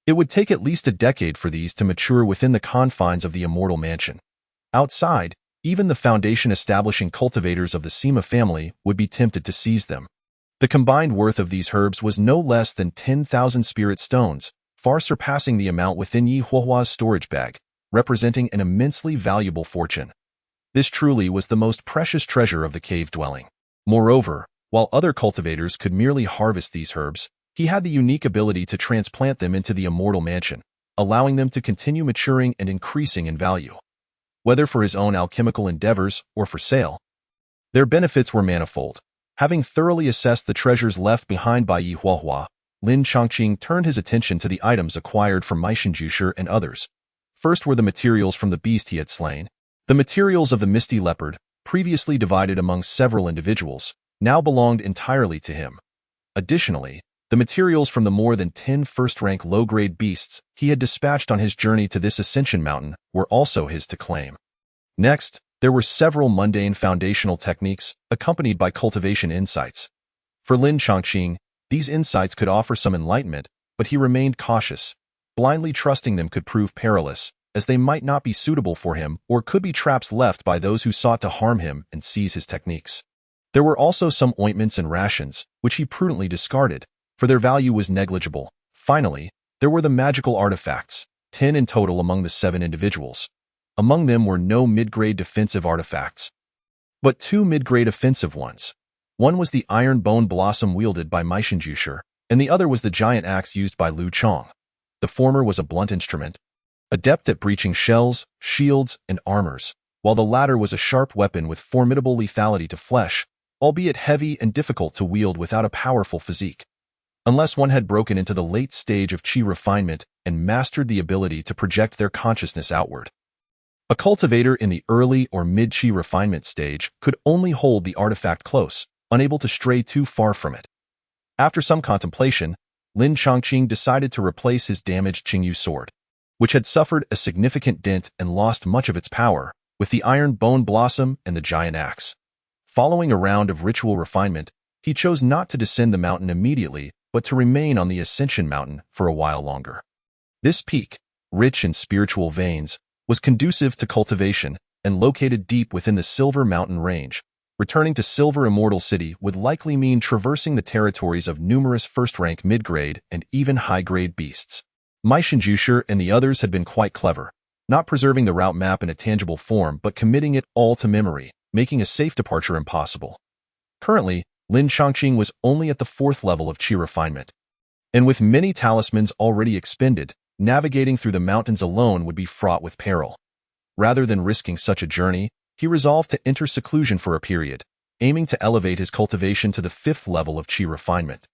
It would take at least a decade for these to mature within the confines of the Immortal Mansion. Outside, even the foundation establishing cultivators of the Sima family would be tempted to seize them. The combined worth of these herbs was no less than 10,000 spirit stones, far surpassing the amount within Yi Huahua's storage bag, representing an immensely valuable fortune. This truly was the most precious treasure of the cave dwelling. Moreover, while other cultivators could merely harvest these herbs, he had the unique ability to transplant them into the Immortal Mansion, allowing them to continue maturing and increasing in value. Whether for his own alchemical endeavors or for sale, their benefits were manifold. Having thoroughly assessed the treasures left behind by Yi Huahua, Lin Chongqing turned his attention to the items acquired from Meishenjusher and others. First were the materials from the beast he had slain. The materials of the Misty Leopard, previously divided among several individuals, now belonged entirely to him. Additionally, the materials from the more than 10 first-rank low-grade beasts he had dispatched on his journey to this ascension mountain were also his to claim. Next, there were several mundane foundational techniques accompanied by cultivation insights. For Lin Chongqing, these insights could offer some enlightenment, but he remained cautious. Blindly trusting them could prove perilous, as they might not be suitable for him or could be traps left by those who sought to harm him and seize his techniques. There were also some ointments and rations, which he prudently discarded, for their value was negligible. Finally, there were the magical artifacts, 10 in total among the 7 individuals. Among them were no mid-grade defensive artifacts, but 2 mid-grade offensive ones. One was the iron bone blossom wielded by Meishenjusher, and the other was the giant axe used by Lu Chong. The former was a blunt instrument, adept at breaching shells, shields, and armors, while the latter was a sharp weapon with formidable lethality to flesh, albeit heavy and difficult to wield without a powerful physique. Unless one had broken into the late stage of Qi refinement and mastered the ability to project their consciousness outward. A cultivator in the early or mid-Qi refinement stage could only hold the artifact close, unable to stray too far from it. After some contemplation, Lin Chongqing decided to replace his damaged Qingyu sword, which had suffered a significant dent and lost much of its power, with the iron bone blossom and the giant axe. Following a round of ritual refinement, he chose not to descend the mountain immediately, but to remain on the Ascension Mountain for a while longer. This peak, rich in spiritual veins, was conducive to cultivation and located deep within the Silver Mountain range. Returning to Silver Immortal City would likely mean traversing the territories of numerous first-rank mid-grade and even high-grade beasts. Meishenjusher and the others had been quite clever, not preserving the route map in a tangible form but committing it all to memory, making a safe departure impossible. Currently, Lin Chongqing was only at the 4th level of Qi refinement, and with many talismans already expended, navigating through the mountains alone would be fraught with peril. Rather than risking such a journey, he resolved to enter seclusion for a period, aiming to elevate his cultivation to the 5th level of Qi refinement,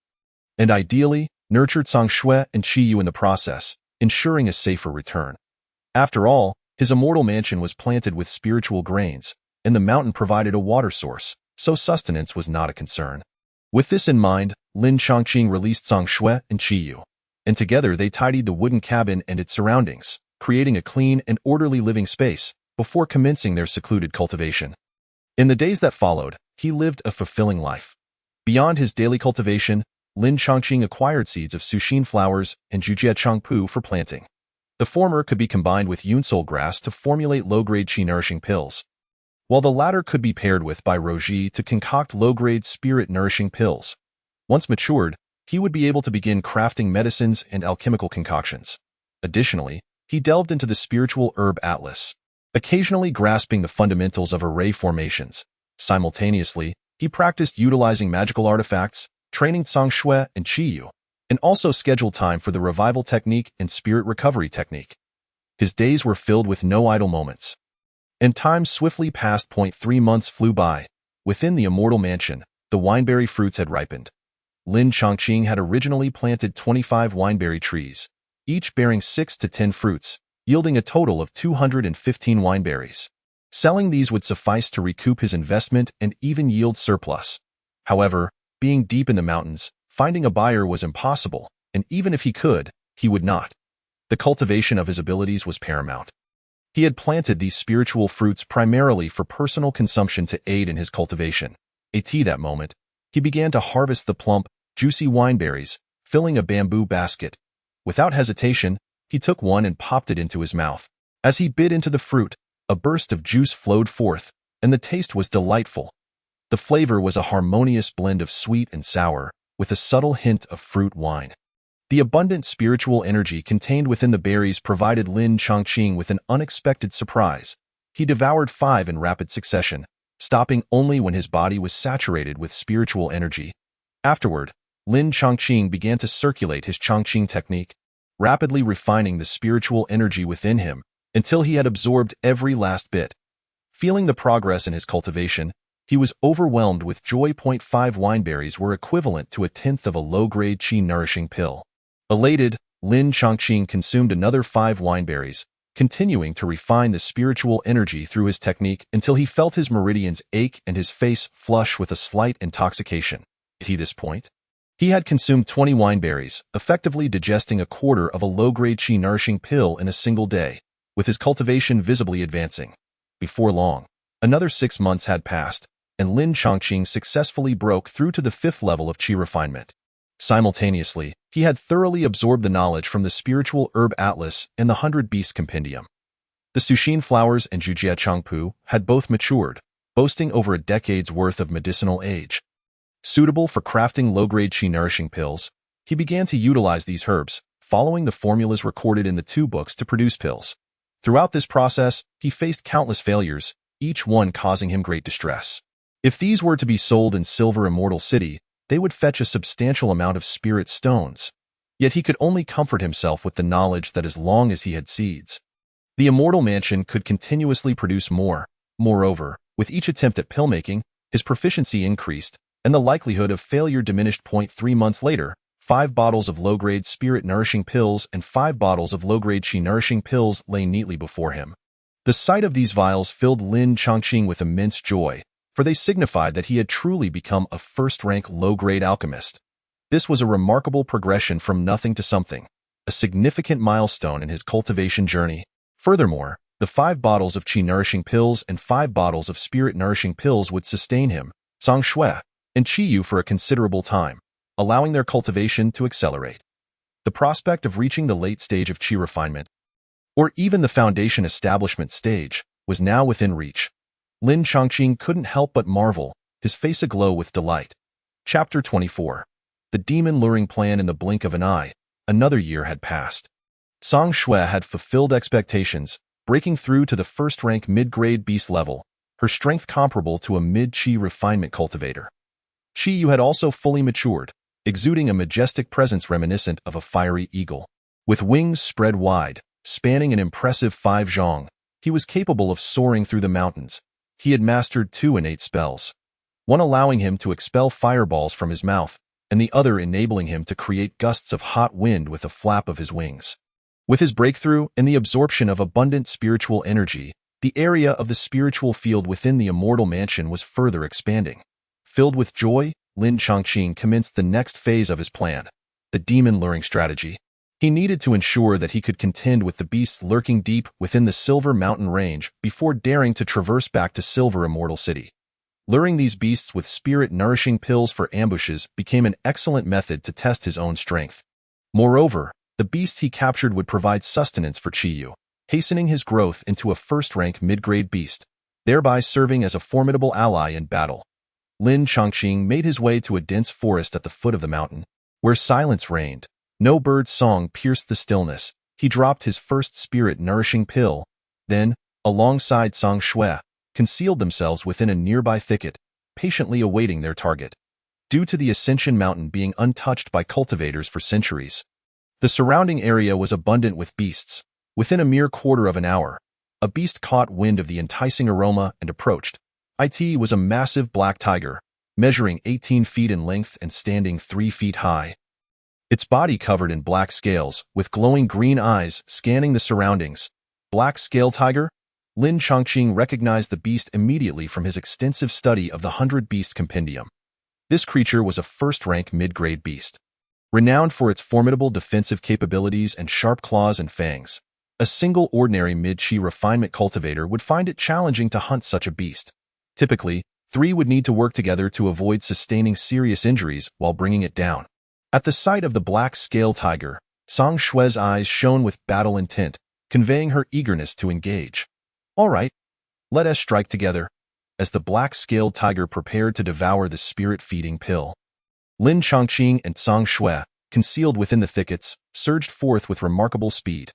and ideally, nurtured Sangshui and Qiyu in the process, ensuring a safer return. After all, his immortal mansion was planted with spiritual grains, and the mountain provided a water source, so sustenance was not a concern. With this in mind, Lin Chongqing released Sangshui and Qiyu, and together they tidied the wooden cabin and its surroundings, creating a clean and orderly living space before commencing their secluded cultivation. In the days that followed, he lived a fulfilling life. Beyond his daily cultivation, Lin Chongqing acquired seeds of Suxin flowers and Jujie Changpu for planting. The former could be combined with Yunsol grass to formulate low-grade qi-nourishing pills, while the latter could be paired with by Roji to concoct low-grade spirit-nourishing pills. Once matured, he would be able to begin crafting medicines and alchemical concoctions. Additionally, he delved into the spiritual herb atlas, occasionally grasping the fundamentals of array formations. Simultaneously, he practiced utilizing magical artifacts, training Sangshui and Qiyu, and also scheduled time for the revival technique and spirit recovery technique. His days were filled with no idle moments, and time swiftly passed. 3 months flew by. Within the Immortal Mansion, the wineberry fruits had ripened. Lin Chongqing had originally planted 25 wineberry trees, each bearing 6 to 10 fruits, yielding a total of 215 wineberries. Selling these would suffice to recoup his investment and even yield surplus. However, being deep in the mountains, finding a buyer was impossible, and even if he could, he would not. The cultivation of his abilities was paramount. He had planted these spiritual fruits primarily for personal consumption to aid in his cultivation. That moment, He began to harvest the plump, juicy wineberries, filling a bamboo basket. Without hesitation, he took one and popped it into his mouth. As he bit into the fruit, a burst of juice flowed forth, and the taste was delightful. The flavor was a harmonious blend of sweet and sour, with a subtle hint of fruit wine. The abundant spiritual energy contained within the berries provided Lin Chongqing with an unexpected surprise. He devoured 5 in rapid succession, stopping only when his body was saturated with spiritual energy. Afterward, Lin Chongqing began to circulate his Chongqing technique, rapidly refining the spiritual energy within him until he had absorbed every last bit. Feeling the progress in his cultivation, he was overwhelmed with joy. 5 wineberries were equivalent to a tenth of a low-grade qi-nourishing pill. Elated, Lin Chongqing consumed another 5 wineberries, continuing to refine the spiritual energy through his technique until he felt his meridians ache and his face flush with a slight intoxication. At this point, he had consumed 20 wineberries, effectively digesting a quarter of a low-grade qi-nourishing pill in a single day, with his cultivation visibly advancing. Before long, another 6 months had passed, and Lin Chongqing successfully broke through to the 5th level of qi refinement. Simultaneously, he had thoroughly absorbed the knowledge from the Spiritual Herb Atlas and the 100 Beast Compendium. The Suxin flowers and Jujia Changpu had both matured, boasting over a decade's worth of medicinal age. Suitable for crafting low-grade qi-nourishing pills, he began to utilize these herbs, following the formulas recorded in the 2 books to produce pills. Throughout this process, he faced countless failures, each one causing him great distress. If these were to be sold in Silver Immortal City, they would fetch a substantial amount of spirit stones. Yet he could only comfort himself with the knowledge that as long as he had seeds, the Immortal Mansion could continuously produce more. Moreover, with each attempt at pill-making, his proficiency increased, and the likelihood of failure diminished. 3 months later, 5 bottles of low-grade spirit-nourishing pills and 5 bottles of low-grade qi-nourishing pills lay neatly before him. The sight of these vials filled Lin Chongqing with immense joy, for they signified that he had truly become a first-rank low-grade alchemist. This was a remarkable progression from nothing to something, a significant milestone in his cultivation journey. Furthermore, the 5 bottles of qi-nourishing pills and 5 bottles of spirit-nourishing pills would sustain him, Zhang Shui, and Qiyu for a considerable time, allowing their cultivation to accelerate. The prospect of reaching the late stage of qi refinement, or even the foundation establishment stage, was now within reach. Lin Chongqing couldn't help but marvel, his face aglow with delight. Chapter 24. The demon luring plan in the blink of an eye. Another year had passed. Zhang Shui had fulfilled expectations, breaking through to the first-rank mid-grade beast level, her strength comparable to a mid-qi refinement cultivator. Qiyu had also fully matured, exuding a majestic presence reminiscent of a fiery eagle. With wings spread wide, spanning an impressive 5 zhong, he was capable of soaring through the mountains. He had mastered 2 innate spells, one allowing him to expel fireballs from his mouth, and the other enabling him to create gusts of hot wind with a flap of his wings. With his breakthrough and the absorption of abundant spiritual energy, the area of the spiritual field within the Immortal Mansion was further expanding. Filled with joy, Lin Chongqing commenced the next phase of his plan, the demon luring strategy. He needed to ensure that he could contend with the beasts lurking deep within the Silver Mountain Range before daring to traverse back to Silver Immortal City. Luring these beasts with spirit-nourishing pills for ambushes became an excellent method to test his own strength. Moreover, the beasts he captured would provide sustenance for Qiyu, hastening his growth into a first-rank mid-grade beast, thereby serving as a formidable ally in battle. Lin Chongqing made his way to a dense forest at the foot of the mountain, where silence reigned. No bird's song pierced the stillness. He dropped his first spirit-nourishing pill. Then, alongside Zhang Shui, concealed themselves within a nearby thicket, patiently awaiting their target. Due to the Ascension Mountain being untouched by cultivators for centuries, the surrounding area was abundant with beasts. Within a mere quarter of an hour, a beast caught wind of the enticing aroma and approached. It was a massive black tiger, measuring 18 feet in length and standing 3 feet high. Its body covered in black scales, with glowing green eyes scanning the surroundings. Black scale tiger? Lin Chongqing recognized the beast immediately from his extensive study of the 100 Beast Compendium. This creature was a first-rank mid-grade beast, renowned for its formidable defensive capabilities and sharp claws and fangs. A single ordinary mid-qi refinement cultivator would find it challenging to hunt such a beast. Typically, Three would need to work together to avoid sustaining serious injuries while bringing it down. At the sight of the black scale tiger, Song Shue's eyes shone with battle intent, conveying her eagerness to engage. All right, let us strike together. As the black-scaled tiger prepared to devour the spirit-feeding pill, Lin Chongqing and Song Shui, concealed within the thickets, surged forth with remarkable speed.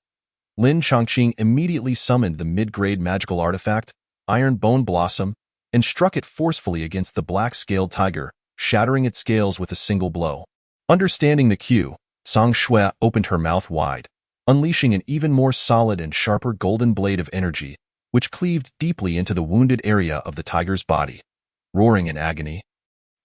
Lin Chongqing immediately summoned the mid-grade magical artifact, Iron Bone Blossom, and struck it forcefully against the black-scaled tiger, shattering its scales with a single blow. Understanding the cue, Song Shui opened her mouth wide, unleashing an even more solid and sharper golden blade of energy, which cleaved deeply into the wounded area of the tiger's body. Roaring in agony,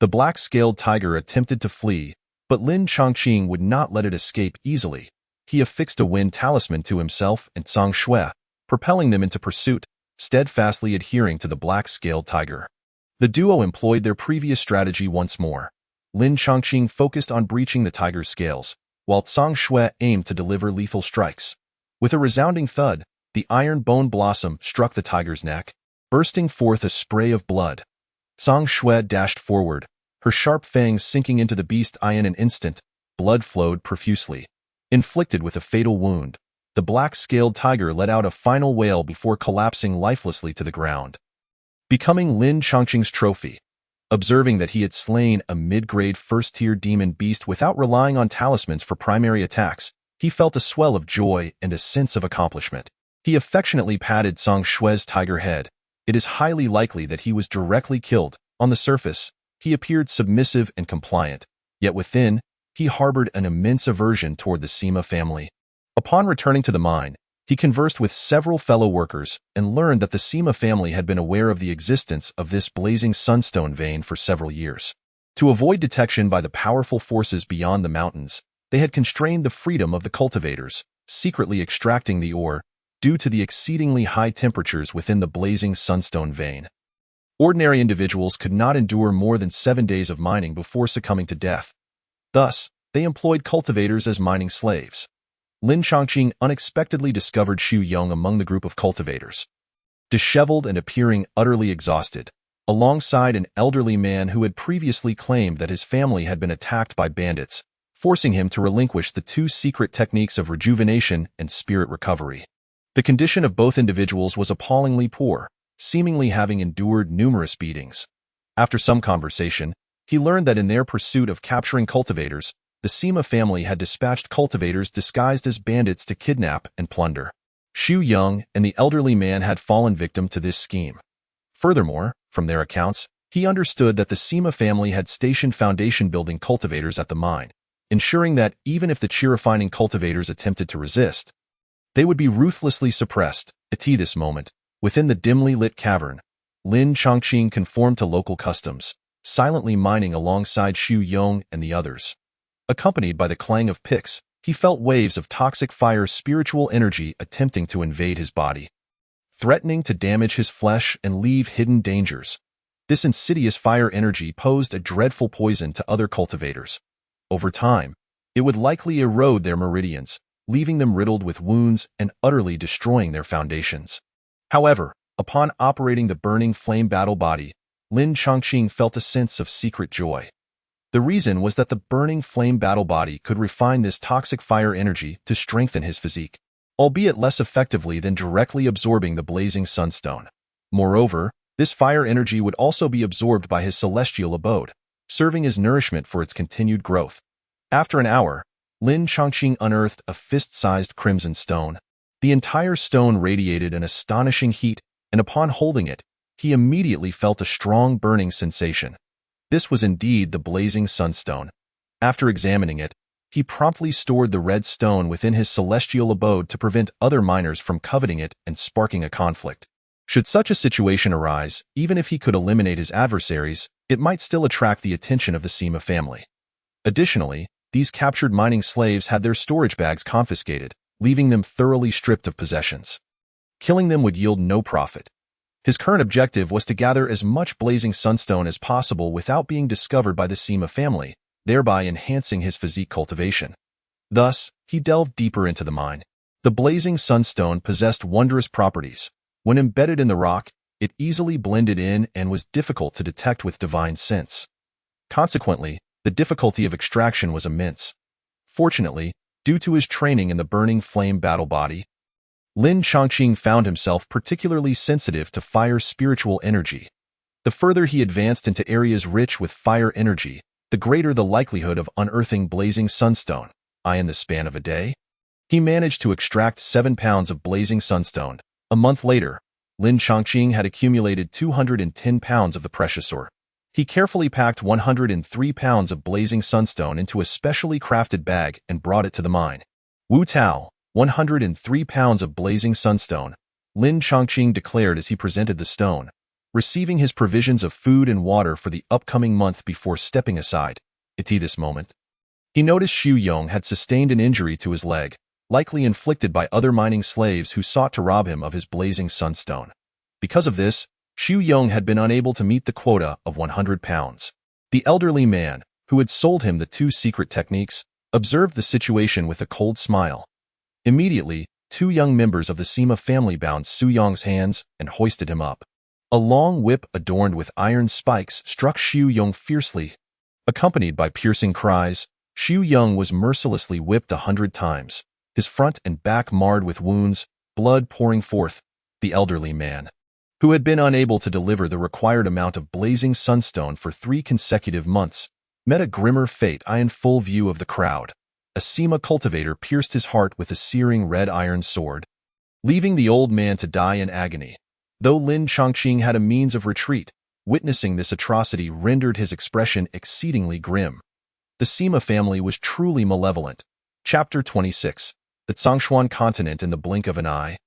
the black-scaled tiger attempted to flee, but Lin Chongqing would not let it escape easily. He affixed a wind talisman to himself and Song Shui, propelling them into pursuit, steadfastly adhering to the black-scaled tiger. The duo employed their previous strategy once more. Lin Chongqing focused on breaching the tiger's scales, while Song Shui aimed to deliver lethal strikes. With a resounding thud, the Iron Bone Blossom struck the tiger's neck, bursting forth a spray of blood. Song Shui dashed forward, her sharp fangs sinking into the beast's eye in an instant. Blood flowed profusely. Inflicted with a fatal wound, the black-scaled tiger let out a final wail before collapsing lifelessly to the ground, becoming Lin Chongqing's trophy. Observing that he had slain a mid-grade first-tier demon beast without relying on talismans for primary attacks, he felt a swell of joy and a sense of accomplishment. He affectionately patted Song Shue's tiger head. It is highly likely that he was directly killed. On the surface, he appeared submissive and compliant, yet within, he harbored an immense aversion toward the Sima family. Upon returning to the mine, he conversed with several fellow workers and learned that the Sima family had been aware of the existence of this blazing sunstone vein for several years. To avoid detection by the powerful forces beyond the mountains, they had constrained the freedom of the cultivators, secretly extracting the ore due to the exceedingly high temperatures within the blazing sunstone vein. Ordinary individuals could not endure more than 7 days of mining before succumbing to death. Thus, they employed cultivators as mining slaves. Lin Chongqing unexpectedly discovered Xu Yong among the group of cultivators, disheveled and appearing utterly exhausted, alongside an elderly man who had previously claimed that his family had been attacked by bandits, forcing him to relinquish the two secret techniques of rejuvenation and spirit recovery. The condition of both individuals was appallingly poor, seemingly having endured numerous beatings. After some conversation, he learned that in their pursuit of capturing cultivators, the Sima family had dispatched cultivators disguised as bandits to kidnap and plunder. Xu Yong and the elderly man had fallen victim to this scheme. Furthermore, from their accounts, he understood that the Sima family had stationed foundation-building cultivators at the mine, ensuring that even if the chi-refining cultivators attempted to resist, they would be ruthlessly suppressed. At this moment, within the dimly lit cavern, Lin Chongqing conformed to local customs, silently mining alongside Xu Yong and the others. Accompanied by the clang of picks, he felt waves of toxic fire spiritual energy attempting to invade his body, threatening to damage his flesh and leave hidden dangers. This insidious fire energy posed a dreadful poison to other cultivators. Over time, it would likely erode their meridians, leaving them riddled with wounds and utterly destroying their foundations. However, upon operating the burning flame battle body, Lin Chongqing felt a sense of secret joy. The reason was that the burning flame battle body could refine this toxic fire energy to strengthen his physique, albeit less effectively than directly absorbing the blazing sunstone. Moreover, this fire energy would also be absorbed by his celestial abode, serving as nourishment for its continued growth. After an hour, Lin Chongqing unearthed a fist-sized crimson stone. The entire stone radiated an astonishing heat, and upon holding it, he immediately felt a strong burning sensation. This was indeed the blazing sunstone. After examining it, he promptly stored the red stone within his celestial abode to prevent other miners from coveting it and sparking a conflict. Should such a situation arise, even if he could eliminate his adversaries, it might still attract the attention of the Sima family. Additionally, these captured mining slaves had their storage bags confiscated, leaving them thoroughly stripped of possessions. Killing them would yield no profit. His current objective was to gather as much blazing sunstone as possible without being discovered by the Sima family, thereby enhancing his physique cultivation. Thus, he delved deeper into the mine. The blazing sunstone possessed wondrous properties. When embedded in the rock, It easily blended in and was difficult to detect with divine sense. Consequently, the difficulty of extraction was immense. Fortunately, due to his training in the burning flame battle body, Lin Chongqing found himself particularly sensitive to fire's spiritual energy. The further he advanced into areas rich with fire energy, the greater the likelihood of unearthing blazing sunstone. In the span of a day, he managed to extract 7 pounds of blazing sunstone. A month later, Lin Chongqing had accumulated 210 pounds of the precious ore. He carefully packed 103 pounds of blazing sunstone into a specially crafted bag and brought it to the mine. Wu Tao, 103 pounds of blazing sunstone, Lin Chongqing declared as he presented the stone, receiving his provisions of food and water for the upcoming month before stepping aside. At this moment, he noticed Xu Yong had sustained an injury to his leg, likely inflicted by other mining slaves who sought to rob him of his blazing sunstone. Because of this, Xu Yong had been unable to meet the quota of 100 pounds. The elderly man, who had sold him the 2 secret techniques, observed the situation with a cold smile. Immediately, 2 young members of the Sima family bound Xu Yong's hands and hoisted him up. A long whip adorned with iron spikes struck Xu Yong fiercely. Accompanied by piercing cries, Xu Yong was mercilessly whipped 100 times, his front and back marred with wounds, blood pouring forth. The elderly man, who had been unable to deliver the required amount of blazing sunstone for 3 consecutive months, met a grimmer fate. In full view of the crowd, a Sima cultivator pierced his heart with a searing red iron sword, leaving the old man to die in agony. Though Lin Chongqing had a means of retreat, witnessing this atrocity rendered his expression exceedingly grim. The Sima family was truly malevolent. Chapter 26. The Zhongshuan continent in the blink of an eye.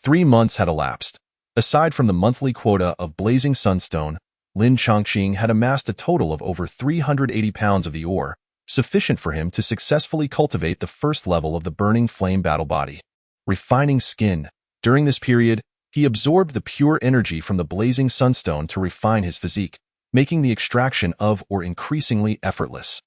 3 months had elapsed. Aside from the monthly quota of blazing sunstone, Lin Chongqing had amassed a total of over 380 pounds of the ore, sufficient for him to successfully cultivate the first level of the burning flame battle body. Refining skin. During this period, he absorbed the pure energy from the blazing sunstone to refine his physique, making the extraction of ore increasingly effortless.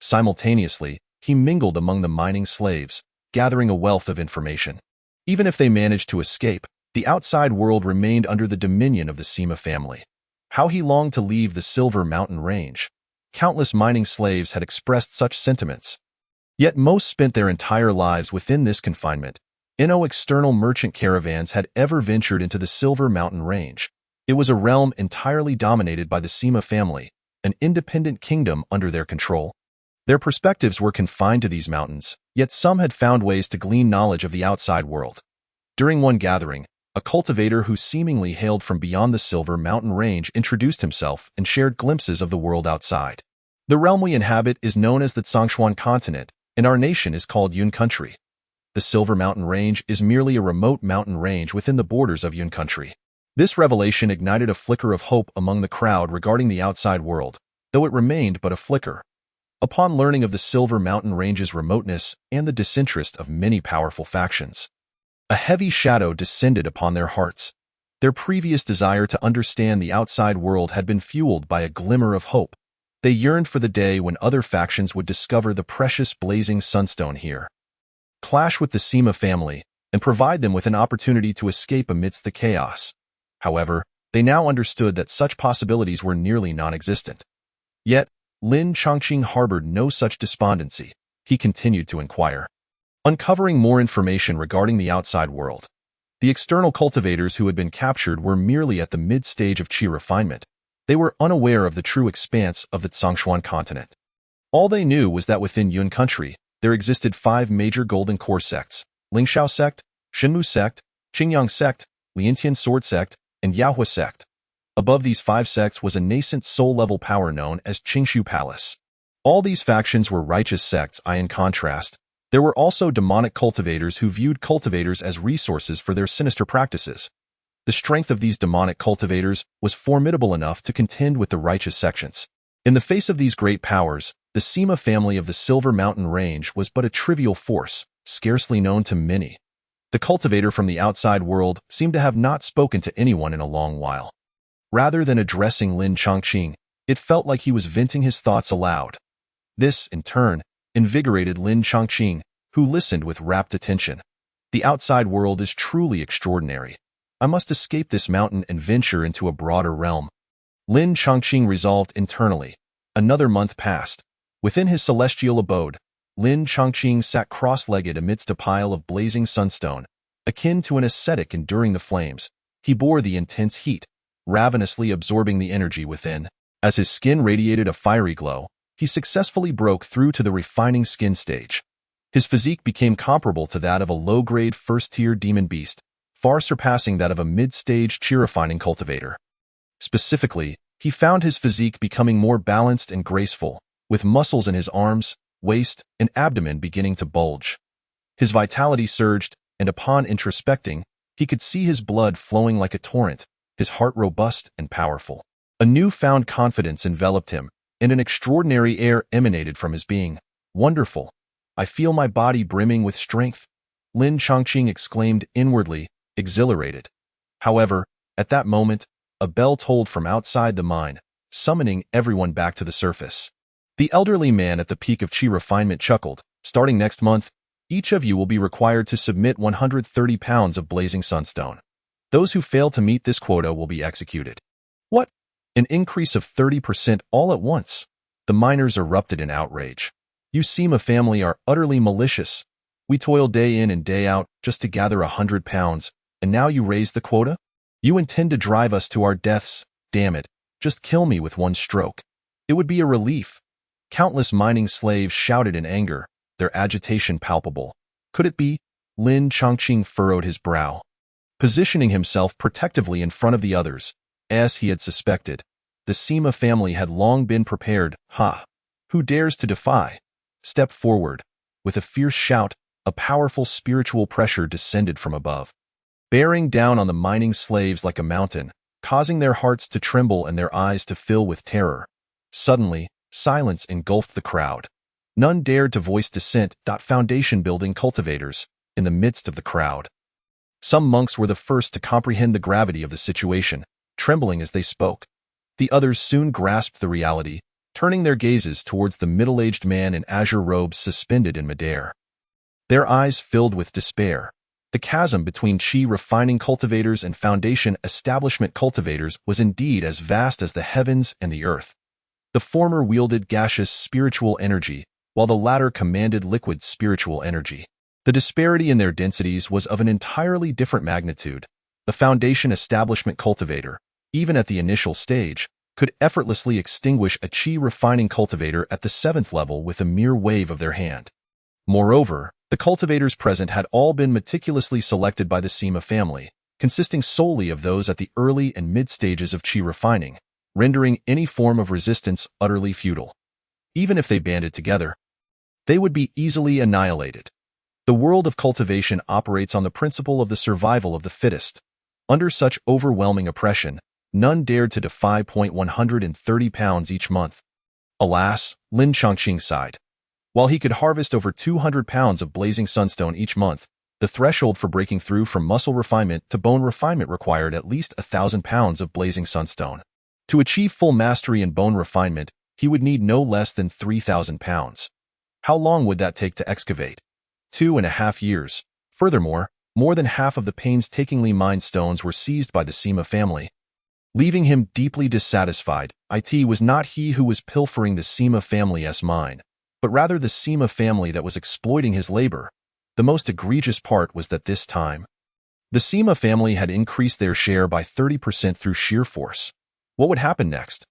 Simultaneously, he mingled among the mining slaves, gathering a wealth of information. Even if they managed to escape, the outside world remained under the dominion of the Sima family. How he longed to leave the Silver Mountain Range. Countless mining slaves had expressed such sentiments. Yet most spent their entire lives within this confinement. No external merchant caravans had ever ventured into the Silver Mountain Range. It was a realm entirely dominated by the Sima family, an independent kingdom under their control. Their perspectives were confined to these mountains, yet some had found ways to glean knowledge of the outside world. During one gathering, a cultivator who seemingly hailed from beyond the Silver Mountain Range introduced himself and shared glimpses of the world outside. The realm we inhabit is known as the Zhongshuan continent, and our nation is called Yun Country. The Silver Mountain Range is merely a remote mountain range within the borders of Yun Country. This revelation ignited a flicker of hope among the crowd regarding the outside world, though it remained but a flicker. Upon learning of the Silver Mountain Range's remoteness and the disinterest of many powerful factions, a heavy shadow descended upon their hearts. Their previous desire to understand the outside world had been fueled by a glimmer of hope. They yearned for the day when other factions would discover the precious blazing sunstone here, clash with the Sima family, and provide them with an opportunity to escape amidst the chaos. However, they now understood that such possibilities were nearly non-existent. Yet, Lin Chongqing harbored no such despondency. He continued to inquire, uncovering more information regarding the outside world. The external cultivators who had been captured were merely at the mid-stage of qi refinement. They were unaware of the true expanse of the Zhongshuan continent. All they knew was that within Yun Country, there existed 5 major golden core sects: Lingshao sect, Shenmu sect, Qingyang sect, Liantian sword sect, and Yaohua sect. Above these 5 sects was a nascent soul-level power known as Qingshu Palace. All these factions were righteous sects. In contrast, there were also demonic cultivators who viewed cultivators as resources for their sinister practices. The strength of these demonic cultivators was formidable enough to contend with the righteous sections. In the face of these great powers, the Sima family of the Silver Mountain Range was but a trivial force, scarcely known to many. The cultivator from the outside world seemed to have not spoken to anyone in a long while. Rather than addressing Lin Chongqing, it felt like he was venting his thoughts aloud. This, in turn, invigorated Lin Chongqing, who listened with rapt attention. The outside world is truly extraordinary. I must escape this mountain and venture into a broader realm. Lin Chongqing resolved internally. Another month passed. Within his celestial abode, Lin Chongqing sat cross-legged amidst a pile of blazing sunstone, akin to an ascetic enduring the flames. He bore the intense heat, ravenously absorbing the energy within. As his skin radiated a fiery glow, he successfully broke through to the refining skin stage. His physique became comparable to that of a low-grade first-tier demon beast, far surpassing that of a mid-stage chi-refining cultivator. Specifically, he found his physique becoming more balanced and graceful, with muscles in his arms, waist, and abdomen beginning to bulge. His vitality surged, and upon introspecting, he could see his blood flowing like a torrent, his heart robust and powerful. A newfound confidence enveloped him, and an extraordinary air emanated from his being. Wonderful! I feel my body brimming with strength, Lin Chongqing exclaimed inwardly, exhilarated. However, at that moment, a bell tolled from outside the mine, summoning everyone back to the surface. The elderly man at the peak of chi refinement chuckled. Starting next month, each of you will be required to submit 130 pounds of blazing sunstone. Those who fail to meet this quota will be executed. What? An increase of 30% all at once? The miners erupted in outrage. You Sima family are utterly malicious. We toil day in and day out just to gather 100 pounds, and now you raise the quota? You intend to drive us to our deaths. Damn it, just kill me with one stroke. It would be a relief. Countless mining slaves shouted in anger, their agitation palpable. Could it be? Lin Chongqing furrowed his brow. Positioning himself protectively in front of the others, as he had suspected, the Sima family had long been prepared. Ha! Who dares to defy? Step forward. With a fierce shout, a powerful spiritual pressure descended from above, bearing down on the mining slaves like a mountain, causing their hearts to tremble and their eyes to fill with terror. Suddenly, silence engulfed the crowd. None dared to voice dissent. Foundation-building cultivators, in the midst of the crowd. Some monks were the first to comprehend the gravity of the situation, trembling as they spoke. The others soon grasped the reality, turning their gazes towards the middle-aged man in azure robes suspended in midair. Their eyes filled with despair. The chasm between chi-refining cultivators and foundation establishment cultivators was indeed as vast as the heavens and the earth. The former wielded gaseous spiritual energy, while the latter commanded liquid spiritual energy. The disparity in their densities was of an entirely different magnitude. The foundation establishment cultivator, even at the initial stage, could effortlessly extinguish a chi-refining cultivator at the 7th level with a mere wave of their hand. Moreover, the cultivators present had all been meticulously selected by the Sima family, consisting solely of those at the early and mid stages of chi refining, rendering any form of resistance utterly futile. Even if they banded together, they would be easily annihilated. The world of cultivation operates on the principle of the survival of the fittest. Under such overwhelming oppression, none dared to defy 130 pounds each month. Alas, Lin Chongqing sighed. While he could harvest over 200 pounds of blazing sunstone each month, the threshold for breaking through from muscle refinement to bone refinement required at least 1,000 pounds of blazing sunstone. To achieve full mastery in bone refinement, he would need no less than 3,000 pounds. How long would that take to excavate? 2.5 years. Furthermore, more than half of the painstakingly mined stones were seized by the Sima family. Leaving him deeply dissatisfied, it was not he who was pilfering the Sima family's mine, but rather the Sima family that was exploiting his labor. The most egregious part was that this time, the Sima family had increased their share by 30% through sheer force. What would happen next?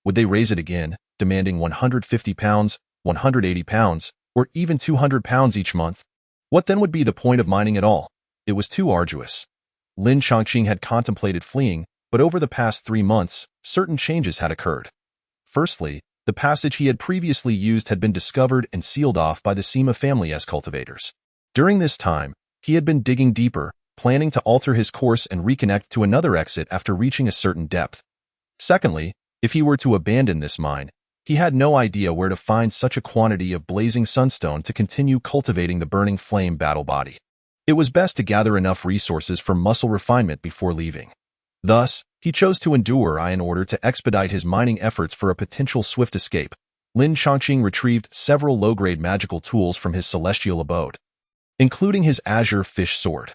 Would they raise it again, demanding 150 pounds, 180 pounds, or even 200 pounds each month? What then would be the point of mining at all? It was too arduous. Lin Chongqing had contemplated fleeing, but over the past 3 months, certain changes had occurred. Firstly, the passage he had previously used had been discovered and sealed off by the Sima family as cultivators. During this time, he had been digging deeper, planning to alter his course and reconnect to another exit after reaching a certain depth. Secondly, if he were to abandon this mine, he had no idea where to find such a quantity of blazing sunstone to continue cultivating the burning flame battle body. It was best to gather enough resources for muscle refinement before leaving. Thus, he chose to endure in order to expedite his mining efforts for a potential swift escape. Lin Chongqing retrieved several low-grade magical tools from his celestial abode, including his azure fish sword.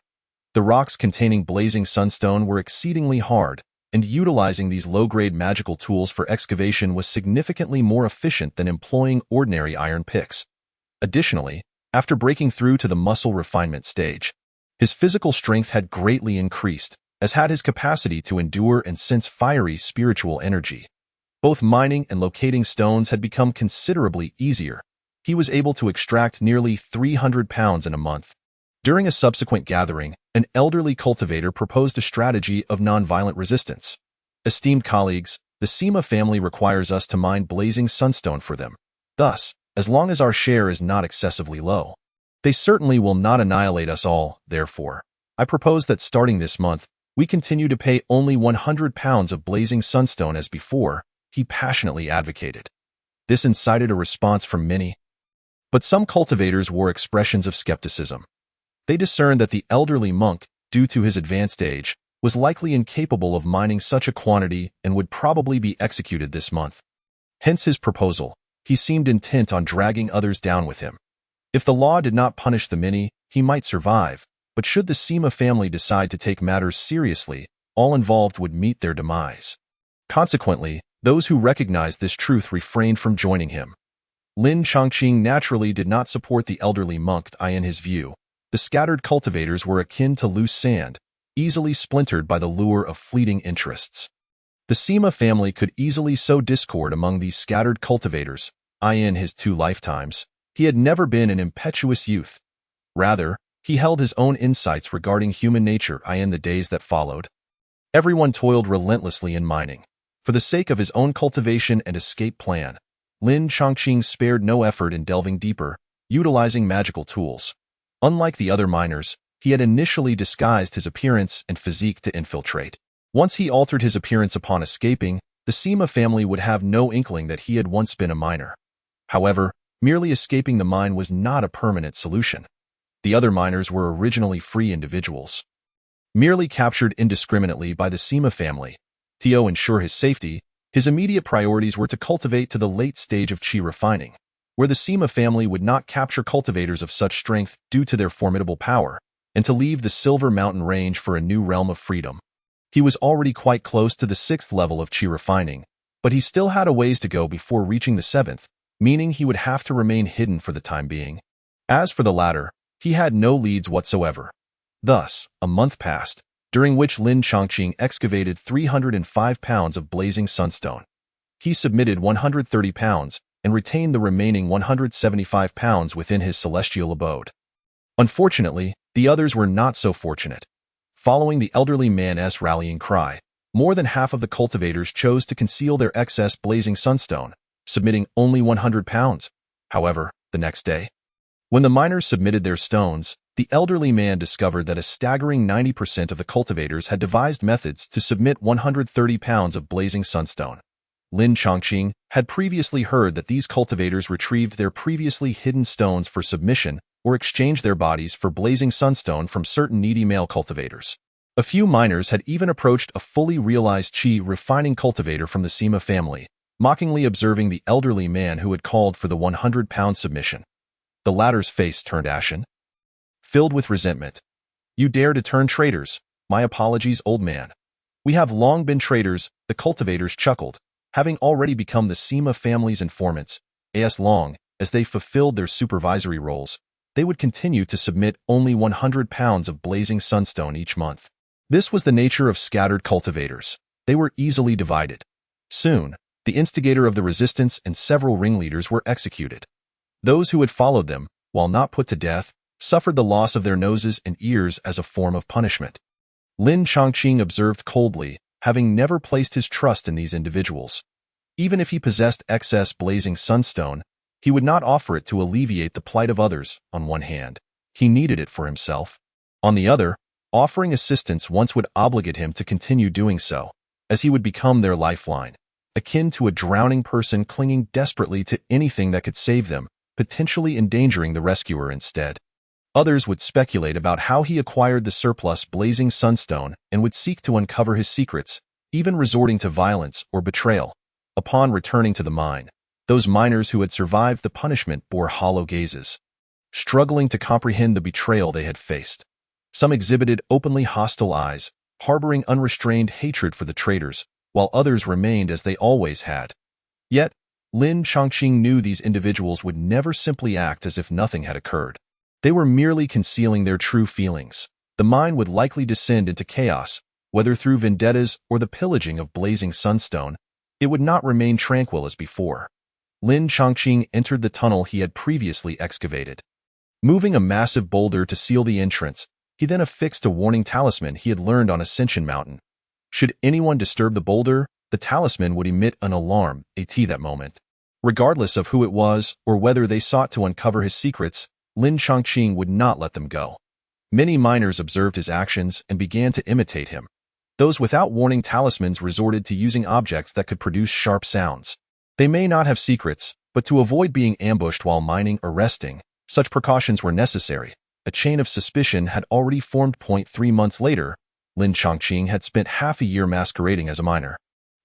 The rocks containing blazing sunstone were exceedingly hard, and utilizing these low-grade magical tools for excavation was significantly more efficient than employing ordinary iron picks. Additionally, after breaking through to the muscle refinement stage, his physical strength had greatly increased, as had his capacity to endure and sense fiery spiritual energy. Both mining and locating stones had become considerably easier. He was able to extract nearly 300 pounds in a month. During a subsequent gathering, an elderly cultivator proposed a strategy of nonviolent resistance. Esteemed colleagues, the Sima family requires us to mine blazing sunstone for them. Thus, as long as our share is not excessively low, they certainly will not annihilate us all. Therefore, I propose that starting this month, we continue to pay only 100 pounds of blazing sunstone as before, he passionately advocated. This incited a response from many, but some cultivators wore expressions of skepticism. They discerned that the elderly monk, due to his advanced age, was likely incapable of mining such a quantity and would probably be executed this month. Hence his proposal. He seemed intent on dragging others down with him. If the law did not punish the many, he might survive, but should the Sima family decide to take matters seriously, all involved would meet their demise. Consequently, those who recognized this truth refrained from joining him. Lin Chongqing naturally did not support the elderly monk. In his view, the scattered cultivators were akin to loose sand, easily splintered by the lure of fleeting interests. The Sima family could easily sow discord among these scattered cultivators. In his 2 lifetimes, he had never been an impetuous youth. Rather, he held his own insights regarding human nature. In the days that followed, everyone toiled relentlessly in mining. For the sake of his own cultivation and escape plan, Lin Chongqing spared no effort in delving deeper, utilizing magical tools. Unlike the other miners, he had initially disguised his appearance and physique to infiltrate. Once he altered his appearance upon escaping, the Sima family would have no inkling that he had once been a miner. However, merely escaping the mine was not a permanent solution. The other miners were originally free individuals, merely captured indiscriminately by the Sima family. To ensure his safety, his immediate priorities were to cultivate to the late stage of qi refining, where the Sima family would not capture cultivators of such strength due to their formidable power, and to leave the Silver Mountain Range for a new realm of freedom. He was already quite close to the 6th level of qi refining, but he still had a ways to go before reaching the 7th, meaning he would have to remain hidden for the time being. As for the latter, he had no leads whatsoever. Thus, a month passed, during which Lin Chongqing excavated 305 pounds of blazing sunstone. He submitted 130 pounds and retained the remaining 175 pounds within his celestial abode. Unfortunately, the others were not so fortunate. Following the elderly man's rallying cry, more than half of the cultivators chose to conceal their excess blazing sunstone, submitting only 100 pounds. However, the next day, when the miners submitted their stones, the elderly man discovered that a staggering 90% of the cultivators had devised methods to submit 130 pounds of blazing sunstone. Lin Chongqing had previously heard that these cultivators retrieved their previously hidden stones for submission or exchanged their bodies for blazing sunstone from certain needy male cultivators. A few miners had even approached a fully realized qi refining cultivator from the Sima family, mockingly observing the elderly man who had called for the 100-pound submission. The latter's face turned ashen, filled with resentment. "You dare to turn traitors? My apologies, old man. We have long been traitors," the cultivators chuckled, having already become the Sima family's informants. As long as they fulfilled their supervisory roles, they would continue to submit only 100 pounds of blazing sunstone each month. This was the nature of scattered cultivators. They were easily divided. Soon, the instigator of the resistance and several ringleaders were executed. Those who had followed them, while not put to death, suffered the loss of their noses and ears as a form of punishment. Lin Chongqing observed coldly, having never placed his trust in these individuals. Even if he possessed excess blazing sunstone, he would not offer it to alleviate the plight of others. On one hand, he needed it for himself. On the other, offering assistance once would obligate him to continue doing so, as he would become their lifeline, akin to a drowning person clinging desperately to anything that could save them, potentially endangering the rescuer instead. Others would speculate about how he acquired the surplus blazing sunstone and would seek to uncover his secrets, even resorting to violence or betrayal. Upon returning to the mine, those miners who had survived the punishment bore hollow gazes, struggling to comprehend the betrayal they had faced. Some exhibited openly hostile eyes, harboring unrestrained hatred for the traitors, while others remained as they always had. Yet, Lin Chongqing knew these individuals would never simply act as if nothing had occurred. They were merely concealing their true feelings. The mine would likely descend into chaos, whether through vendettas or the pillaging of blazing sunstone. It would not remain tranquil as before. Lin Chongqing entered the tunnel he had previously excavated. Moving a massive boulder to seal the entrance, he then affixed a warning talisman he had learned on Ascension Mountain. Should anyone disturb the boulder, the talisman would emit an alarm, that moment. Regardless of who it was or whether they sought to uncover his secrets, Lin Chongqing would not let them go. Many miners observed his actions and began to imitate him. Those without warning talismans resorted to using objects that could produce sharp sounds. They may not have secrets, but to avoid being ambushed while mining or resting, such precautions were necessary. A chain of suspicion had already formed. 3 months later, Lin Chongqing had spent half a year masquerading as a miner.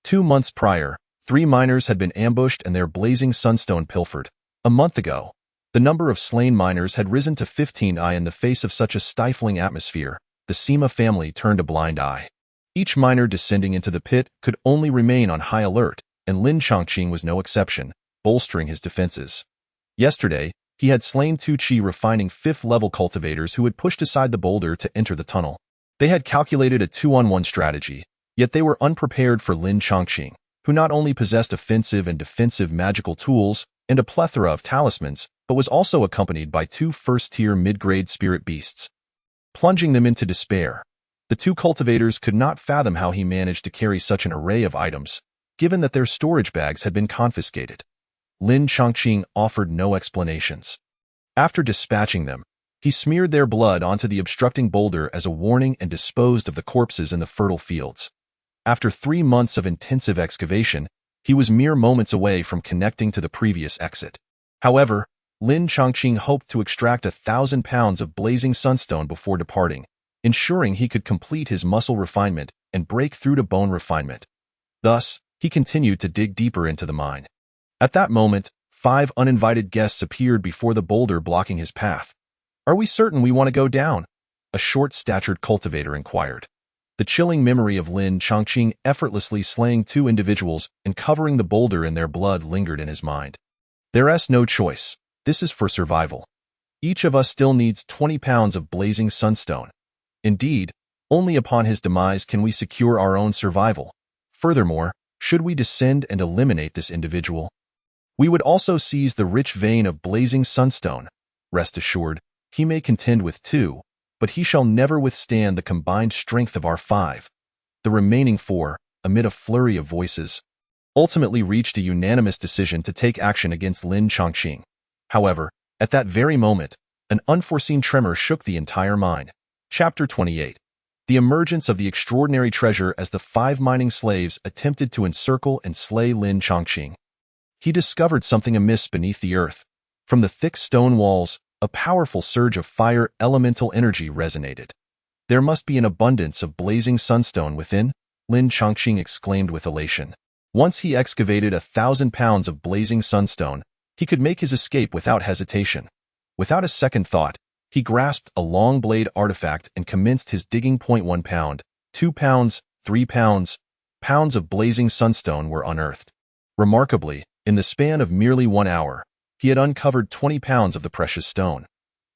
2 months prior, 3 miners had been ambushed and their blazing sunstone pilfered. A month ago, the number of slain miners had risen to 15. In the face of such a stifling atmosphere, the Sima family turned a blind eye. Each miner descending into the pit could only remain on high alert, and Lin Chongqing was no exception, bolstering his defenses. Yesterday, he had slain 2 Qi refining 5th-level cultivators who had pushed aside the boulder to enter the tunnel. They had calculated a 2-on-1 strategy, yet they were unprepared for Lin Chongqing, who not only possessed offensive and defensive magical tools and a plethora of talismans, but was also accompanied by 2 first-tier mid-grade spirit beasts. Plunging them into despair, the 2 cultivators could not fathom how he managed to carry such an array of items, given that their storage bags had been confiscated. Lin Chongqing offered no explanations. After dispatching them, he smeared their blood onto the obstructing boulder as a warning and disposed of the corpses in the fertile fields. After 3 months of intensive excavation, he was mere moments away from connecting to the previous exit. However, Lin Chongqing hoped to extract 1,000 pounds of blazing sunstone before departing, ensuring he could complete his muscle refinement and break through to bone refinement. Thus, he continued to dig deeper into the mine. At that moment, 5 uninvited guests appeared before the boulder blocking his path. "Are we certain we want to go down?" a short-statured cultivator inquired. The chilling memory of Lin Chongqing effortlessly slaying 2 individuals and covering the boulder in their blood lingered in his mind. "There's no choice. This is for survival. Each of us still needs 20 pounds of blazing sunstone. Indeed, only upon his demise can we secure our own survival. Furthermore, should we descend and eliminate this individual, we would also seize the rich vein of blazing sunstone. Rest assured, he may contend with 2, but he shall never withstand the combined strength of our 5. The remaining 4, amid a flurry of voices, ultimately reached a unanimous decision to take action against Lin Chongqing. However, at that very moment, an unforeseen tremor shook the entire mine. Chapter 28. The emergence of the extraordinary treasure as the 5 mining slaves attempted to encircle and slay Lin Chongqing. He discovered something amiss beneath the earth. From the thick stone walls, a powerful surge of fire elemental energy resonated. "There must be an abundance of blazing sunstone within," Lin Chongqing exclaimed with elation. Once he excavated 1,000 pounds of blazing sunstone, he could make his escape without hesitation. Without a second thought, he grasped a long blade artifact and commenced his digging. 1 pound, 2 pounds, 3 pounds. Pounds of blazing sunstone were unearthed. Remarkably, in the span of merely 1 hour, he had uncovered 20 pounds of the precious stone.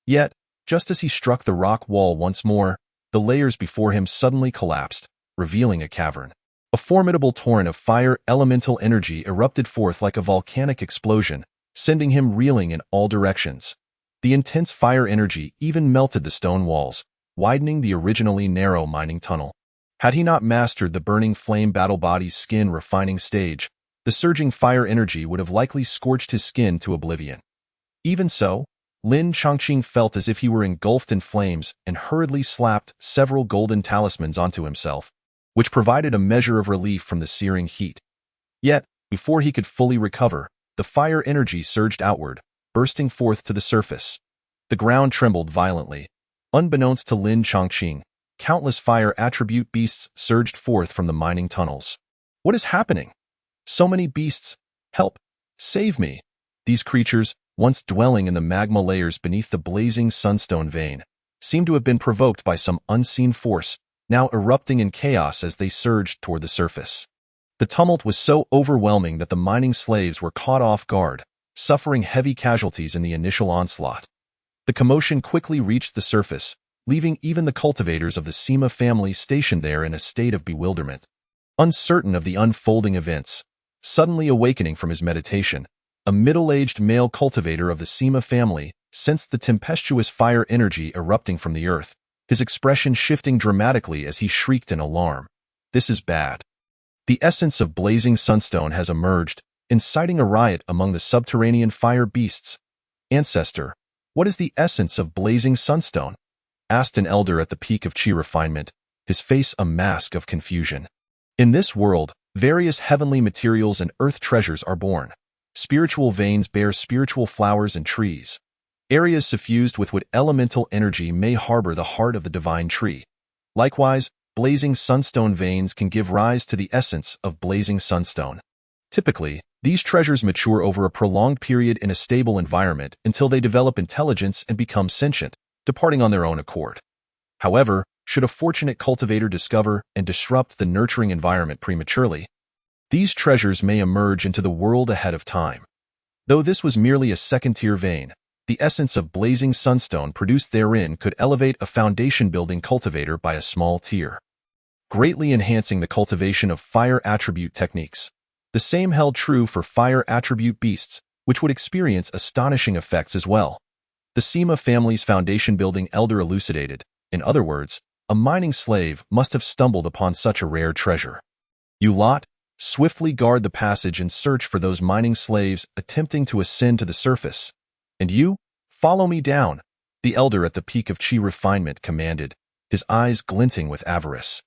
Yet, just as he struck the rock wall once more, the layers before him suddenly collapsed, revealing a cavern. A formidable torrent of fire elemental energy erupted forth like a volcanic explosion, sending him reeling in all directions. The intense fire energy even melted the stone walls, widening the originally narrow mining tunnel. Had he not mastered the burning flame battle body's skin refining stage, the surging fire energy would have likely scorched his skin to oblivion. Even so, Lin Chongqing felt as if he were engulfed in flames and hurriedly slapped several golden talismans onto himself, which provided a measure of relief from the searing heat. Yet, before he could fully recover, the fire energy surged outward, bursting forth to the surface. The ground trembled violently. Unbeknownst to Lin Chongqing, countless fire attribute beasts surged forth from the mining tunnels. "What is happening? So many beasts! Help! Save me!" These creatures, once dwelling in the magma layers beneath the blazing sunstone vein, seemed to have been provoked by some unseen force, now erupting in chaos as they surged toward the surface. The tumult was so overwhelming that the mining slaves were caught off guard, suffering heavy casualties in the initial onslaught. The commotion quickly reached the surface, leaving even the cultivators of the Sima family stationed there in a state of bewilderment. Uncertain of the unfolding events, suddenly awakening from his meditation, a middle-aged male cultivator of the Sima family sensed the tempestuous fire energy erupting from the earth, his expression shifting dramatically as he shrieked in alarm. "This is bad. The essence of blazing sunstone has emerged, inciting a riot among the subterranean fire beasts." "Ancestor, what is the essence of blazing sunstone?" asked an elder at the peak of chi refinement, his face a mask of confusion. "In this world, various heavenly materials and earth treasures are born. Spiritual veins bear spiritual flowers and trees. Areas suffused with what elemental energy may harbor the heart of the divine tree. Likewise, blazing sunstone veins can give rise to the essence of blazing sunstone. Typically, these treasures mature over a prolonged period in a stable environment until they develop intelligence and become sentient, departing on their own accord. However, should a fortunate cultivator discover and disrupt the nurturing environment prematurely, these treasures may emerge into the world ahead of time. Though this was merely a second-tier vein, the essence of blazing sunstone produced therein could elevate a foundation-building cultivator by a small tier, greatly enhancing the cultivation of fire attribute techniques. The same held true for fire attribute beasts, which would experience astonishing effects as well. The Sima family's foundation-building elder elucidated. In other words, a mining slave must have stumbled upon such a rare treasure. "You lot, swiftly guard the passage and search for those mining slaves attempting to ascend to the surface. And you, follow me down," the elder at the peak of chi refinement commanded, his eyes glinting with avarice.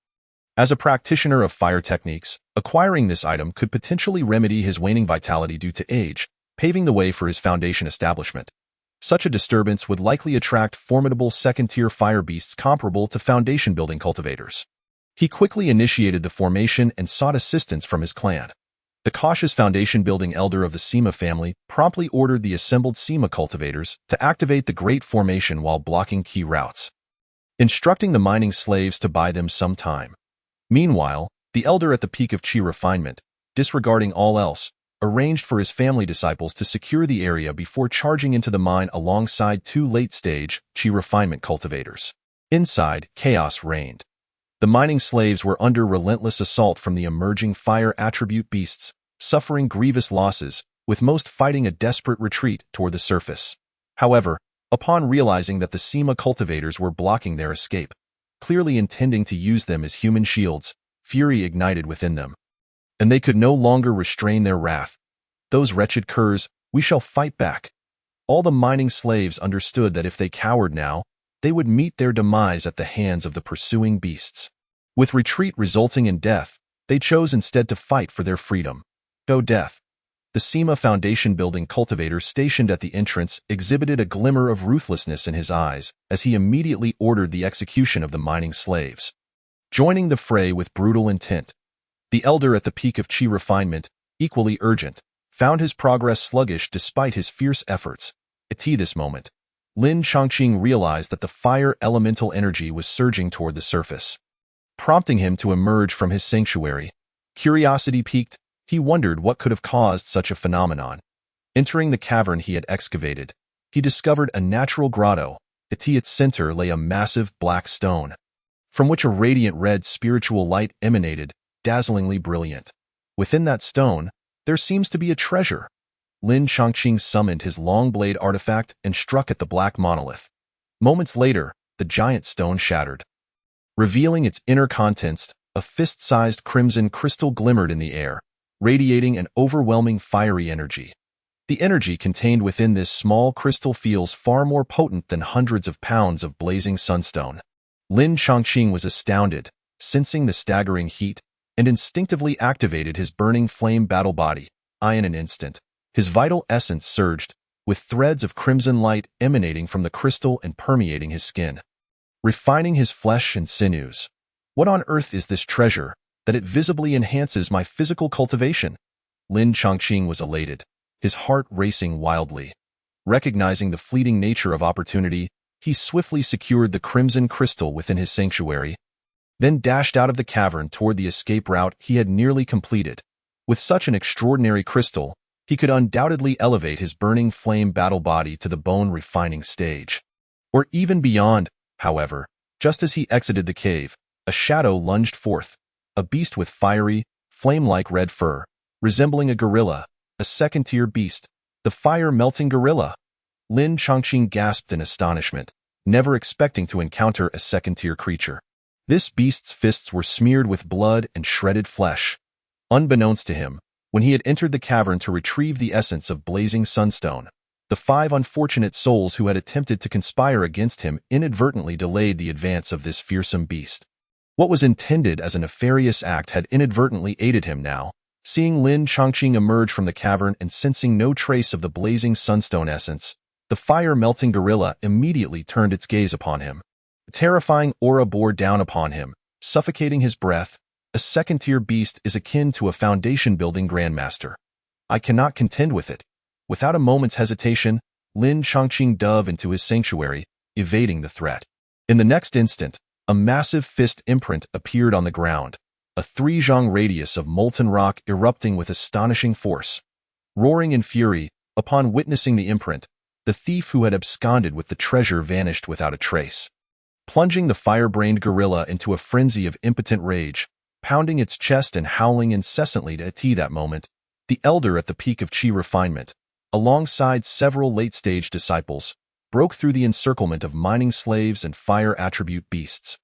As a practitioner of fire techniques, acquiring this item could potentially remedy his waning vitality due to age, paving the way for his foundation establishment. Such a disturbance would likely attract formidable second-tier fire beasts comparable to foundation-building cultivators. He quickly initiated the formation and sought assistance from his clan. The cautious foundation-building elder of the Sima family promptly ordered the assembled Sima cultivators to activate the Great Formation while blocking key routes, instructing the mining slaves to buy them some time. Meanwhile, the elder at the peak of chi refinement, disregarding all else, arranged for his family disciples to secure the area before charging into the mine alongside two late-stage chi refinement cultivators. Inside, chaos reigned. The mining slaves were under relentless assault from the emerging fire attribute beasts, suffering grievous losses, with most fighting a desperate retreat toward the surface. However, upon realizing that the Sima cultivators were blocking their escape, clearly intending to use them as human shields, fury ignited within them, and they could no longer restrain their wrath. "Those wretched curs, we shall fight back." All the mining slaves understood that if they cowered now, they would meet their demise at the hands of the pursuing beasts. With retreat resulting in death, they chose instead to fight for their freedom. Go death. The Sima foundation-building cultivator stationed at the entrance exhibited a glimmer of ruthlessness in his eyes as he immediately ordered the execution of the mining slaves. Joining the fray with brutal intent, the elder at the peak of chi refinement, equally urgent, found his progress sluggish despite his fierce efforts. At this moment, Lin Chongqing realized that the fire elemental energy was surging toward the surface, prompting him to emerge from his sanctuary. Curiosity piqued, he wondered what could have caused such a phenomenon. Entering the cavern he had excavated, he discovered a natural grotto. At its center lay a massive black stone, from which a radiant red spiritual light emanated, dazzlingly brilliant. Within that stone, there seems to be a treasure. Lin Chongqing summoned his long blade artifact and struck at the black monolith. Moments later, the giant stone shattered, revealing its inner contents. A fist-sized crimson crystal glimmered in the air, radiating an overwhelming fiery energy. The energy contained within this small crystal feels far more potent than hundreds of pounds of blazing sunstone. Lin Chongqing was astounded, sensing the staggering heat, and instinctively activated his burning flame battle body. In an instant, his vital essence surged, with threads of crimson light emanating from the crystal and permeating his skin, refining his flesh and sinews. What on earth is this treasure, that it visibly enhances my physical cultivation? Lin Chongqing was elated, his heart racing wildly. Recognizing the fleeting nature of opportunity, he swiftly secured the crimson crystal within his sanctuary, then dashed out of the cavern toward the escape route he had nearly completed. With such an extraordinary crystal, he could undoubtedly elevate his burning flame battle body to the bone-refining stage. Or even beyond, however. Just as he exited the cave, a shadow lunged forth, a beast with fiery, flame-like red fur, resembling a gorilla, a second-tier beast, the fire-melting gorilla. Lin Chongqing gasped in astonishment, never expecting to encounter a second-tier creature. This beast's fists were smeared with blood and shredded flesh. Unbeknownst to him, when he had entered the cavern to retrieve the essence of blazing sunstone, the 5 unfortunate souls who had attempted to conspire against him inadvertently delayed the advance of this fearsome beast. What was intended as a nefarious act had inadvertently aided him now. Seeing Lin Chongqing emerge from the cavern and sensing no trace of the blazing sunstone essence, the fire-melting gorilla immediately turned its gaze upon him. A terrifying aura bore down upon him, suffocating his breath. A second-tier beast is akin to a foundation-building grandmaster. I cannot contend with it. Without a moment's hesitation, Lin Chongqing dove into his sanctuary, evading the threat. In the next instant, a massive fist imprint appeared on the ground, a 3-zhang radius of molten rock erupting with astonishing force. Roaring in fury, upon witnessing the imprint, the thief who had absconded with the treasure vanished without a trace. Plunging the fire-brained gorilla into a frenzy of impotent rage, pounding its chest and howling incessantly to that moment, the elder at the peak of chi refinement, alongside several late-stage disciples, broke through the encirclement of mining slaves and fire attribute beasts.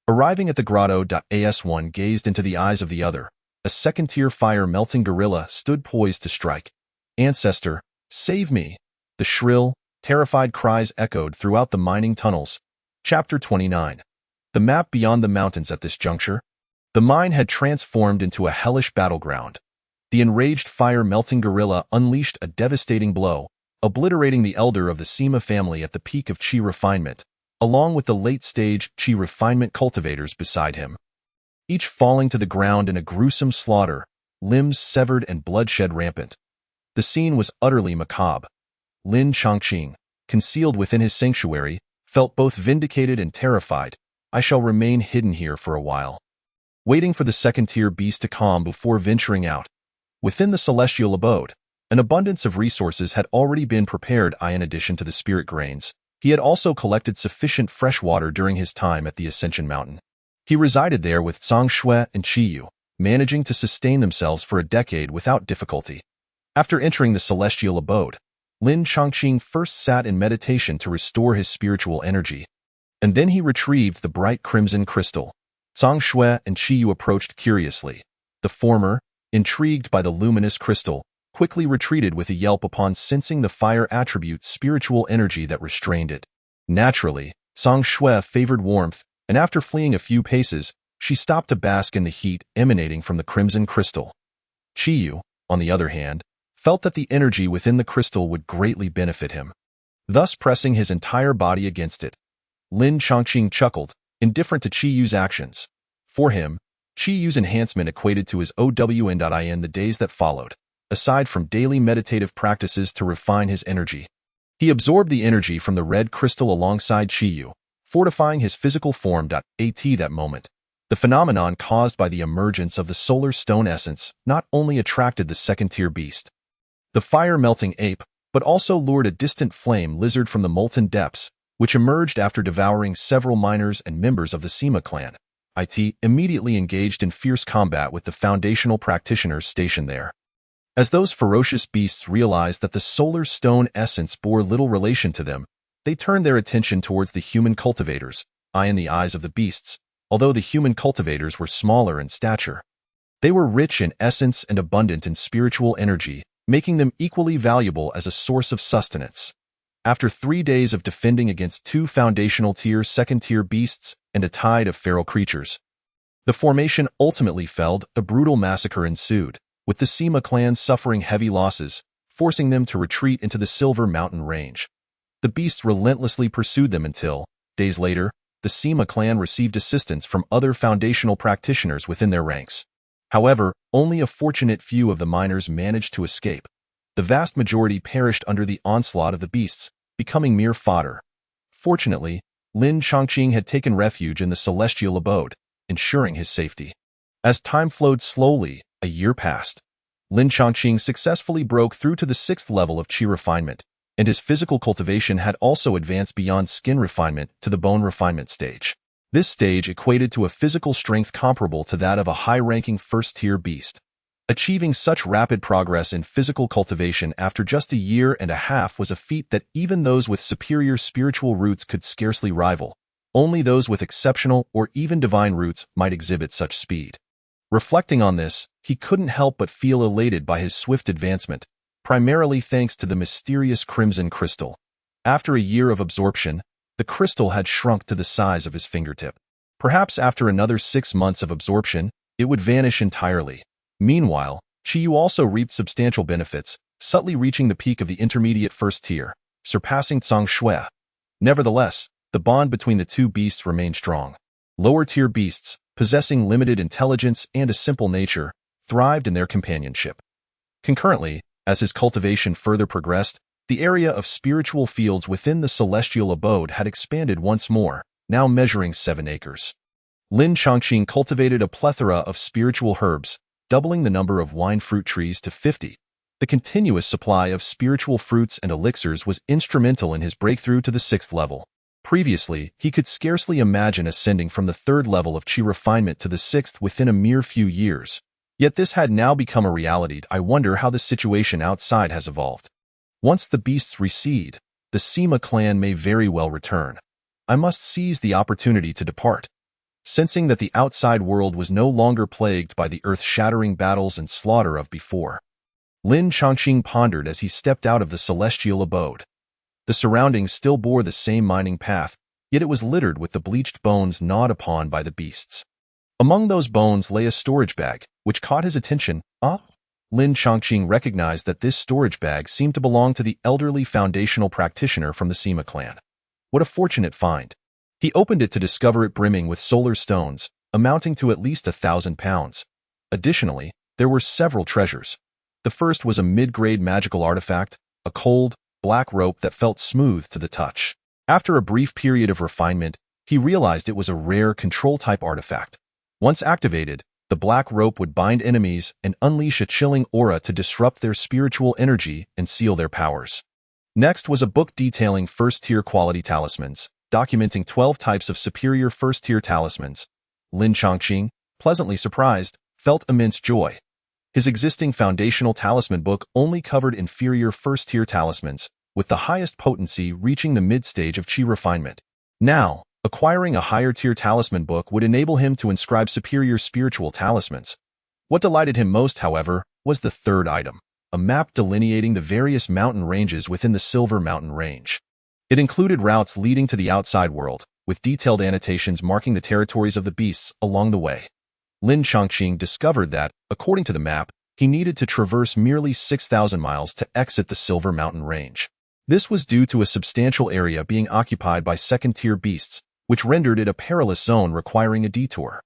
Arriving at the grotto, As1 gazed into the eyes of the other. A second-tier fire-melting gorilla stood poised to strike. "Ancestor, save me!" The shrill, terrified cries echoed throughout the mining tunnels. Chapter 29. The map beyond the mountains. At this juncture, the mine had transformed into a hellish battleground. The enraged fire-melting gorilla unleashed a devastating blow, obliterating the elder of the Sima family at the peak of chi refinement, along with the late-stage chi refinement cultivators beside him, each falling to the ground in a gruesome slaughter, limbs severed and bloodshed rampant. The scene was utterly macabre. Lin Chongqing, concealed within his sanctuary, felt both vindicated and terrified. I shall remain hidden here for a while, waiting for the second-tier beast to calm before venturing out. Within the celestial abode, an abundance of resources had already been prepared. In addition to the spirit grains, he had also collected sufficient fresh water during his time at the Ascension Mountain. He resided there with Zhang Shui and Qiyu, managing to sustain themselves for a decade without difficulty. After entering the celestial abode, Lin Chongqing first sat in meditation to restore his spiritual energy, and then he retrieved the bright crimson crystal. Zhang Shui and Qiyu approached curiously. The former, intrigued by the luminous crystal, quickly retreated with a yelp upon sensing the fire attribute's spiritual energy that restrained it. Naturally, Zhang Shui favored warmth, and after fleeing a few paces, she stopped to bask in the heat emanating from the crimson crystal. Qiyu, on the other hand, felt that the energy within the crystal would greatly benefit him, thus pressing his entire body against it. Lin Chongqing chuckled, indifferent to Qiyu's actions. For him, Qiyu's enhancement equated to his OWN.in the days that followed, aside from daily meditative practices to refine his energy. He absorbed the energy from the red crystal alongside Qiyu, fortifying his physical form. At that moment, the phenomenon caused by the emergence of the solar stone essence not only attracted the second-tier beast, the fire-melting ape, but also lured a distant flame lizard from the molten depths, which emerged after devouring several miners and members of the Sima clan. It immediately engaged in fierce combat with the foundational practitioners stationed there. As those ferocious beasts realized that the solar stone essence bore little relation to them, they turned their attention towards the human cultivators. In the eyes of the beasts, although the human cultivators were smaller in stature, they were rich in essence and abundant in spiritual energy, making them equally valuable as a source of sustenance. After 3 days of defending against 2 foundational second-tier beasts and a tide of feral creatures, the formation ultimately failed. A brutal massacre ensued, with the Sima clan suffering heavy losses, forcing them to retreat into the Silver Mountain range. The beasts relentlessly pursued them until, days later, the Sima clan received assistance from other foundational practitioners within their ranks. However, only a fortunate few of the miners managed to escape. The vast majority perished under the onslaught of the beasts, becoming mere fodder. Fortunately, Lin Chongqing had taken refuge in the celestial abode, ensuring his safety. As time flowed slowly, a year passed. Lin Chongqing successfully broke through to the 6th level of qi refinement, and his physical cultivation had also advanced beyond skin refinement to the bone refinement stage. This stage equated to a physical strength comparable to that of a high-ranking first-tier beast. Achieving such rapid progress in physical cultivation after just a year and a half was a feat that even those with superior spiritual roots could scarcely rival. Only those with exceptional or even divine roots might exhibit such speed. Reflecting on this, he couldn't help but feel elated by his swift advancement, primarily thanks to the mysterious crimson crystal. After a year of absorption, the crystal had shrunk to the size of his fingertip. Perhaps after another 6 months of absorption, it would vanish entirely. Meanwhile, Qiyu also reaped substantial benefits, subtly reaching the peak of the intermediate first tier, surpassing Zhang Shui. Nevertheless, the bond between the two beasts remained strong. Lower-tier beasts, possessing limited intelligence and a simple nature, thrived in their companionship. Concurrently, as his cultivation further progressed, the area of spiritual fields within the celestial abode had expanded once more, now measuring 7 acres. Lin Chongqing cultivated a plethora of spiritual herbs, doubling the number of wine fruit trees to 50. The continuous supply of spiritual fruits and elixirs was instrumental in his breakthrough to the 6th level. Previously, he could scarcely imagine ascending from the 3rd level of qi refinement to the 6th within a mere few years. Yet this had now become a reality. I wonder how the situation outside has evolved. Once the beasts recede, the Sima clan may very well return. I must seize the opportunity to depart. Sensing that the outside world was no longer plagued by the earth-shattering battles and slaughter of before, Lin Chongqing pondered as he stepped out of the celestial abode. The surroundings still bore the same mining path, yet it was littered with the bleached bones gnawed upon by the beasts. Among those bones lay a storage bag, which caught his attention. Lin Chongqing recognized that this storage bag seemed to belong to the elderly foundational practitioner from the Sima clan. What a fortunate find! He opened it to discover it brimming with solar stones, amounting to at least 1,000 pounds. Additionally, there were several treasures. The first was a mid-grade magical artifact, a cold, black rope that felt smooth to the touch. After a brief period of refinement, he realized it was a rare control-type artifact. Once activated, the black rope would bind enemies and unleash a chilling aura to disrupt their spiritual energy and seal their powers. Next was a book detailing first-tier quality talismans, documenting 12 types of superior first-tier talismans. Lin Chongqing, pleasantly surprised, felt immense joy. His existing foundational talisman book only covered inferior first-tier talismans, with the highest potency reaching the mid-stage of qi refinement. Now, acquiring a higher-tier talisman book would enable him to inscribe superior spiritual talismans. What delighted him most, however, was the third item, a map delineating the various mountain ranges within the Silver Mountain Range. It included routes leading to the outside world, with detailed annotations marking the territories of the beasts along the way. Lin Chongqing discovered that, according to the map, he needed to traverse merely 6,000 miles to exit the Silver Mountain Range. This was due to a substantial area being occupied by second-tier beasts, which rendered it a perilous zone requiring a detour.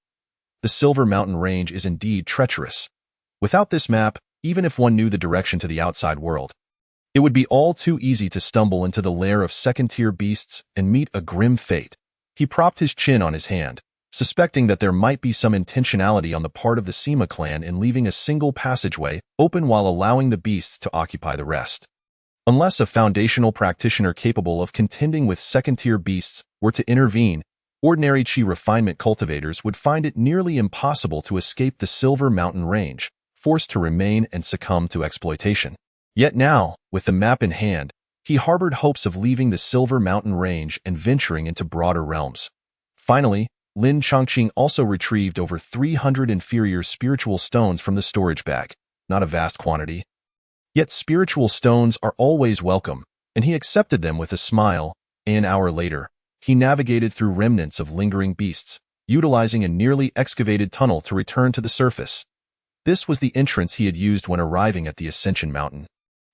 The Silver Mountain Range is indeed treacherous. Without this map, even if one knew the direction to the outside world, it would be all too easy to stumble into the lair of second-tier beasts and meet a grim fate. He propped his chin on his hand, suspecting that there might be some intentionality on the part of the Sima clan in leaving a single passageway open while allowing the beasts to occupy the rest. Unless a foundational practitioner capable of contending with second-tier beasts were to intervene, ordinary qi refinement cultivators would find it nearly impossible to escape the Silver Mountain Range, forced to remain and succumb to exploitation. Yet now, with the map in hand, he harbored hopes of leaving the Silver Mountain Range and venturing into broader realms. Finally, Lin Chongqing also retrieved over 300 inferior spiritual stones from the storage bag, not a vast quantity. Yet spiritual stones are always welcome, and he accepted them with a smile. An hour later, he navigated through remnants of lingering beasts, utilizing a nearly excavated tunnel to return to the surface. This was the entrance he had used when arriving at the Ascension Mountain.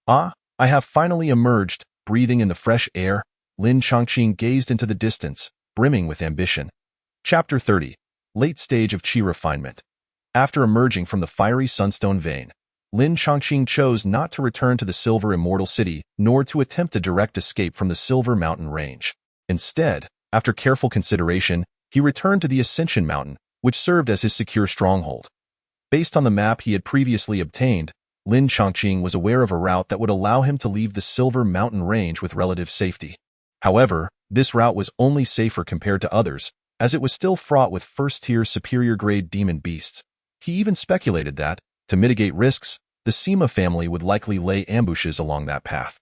I have finally emerged, breathing in the fresh air. Lin Chongqing gazed into the distance, brimming with ambition. Chapter 30. Late Stage of Qi Refinement. After emerging from the fiery sunstone vein, Lin Chongqing chose not to return to the Silver Immortal City, nor to attempt a direct escape from the Silver Mountain Range. Instead, after careful consideration, he returned to the Ascension Mountain, which served as his secure stronghold. Based on the map he had previously obtained, Lin Chongqing was aware of a route that would allow him to leave the Silver Mountain range with relative safety. However, this route was only safer compared to others, as it was still fraught with first-tier superior-grade demon beasts. He even speculated that, to mitigate risks, the Sima family would likely lay ambushes along that path.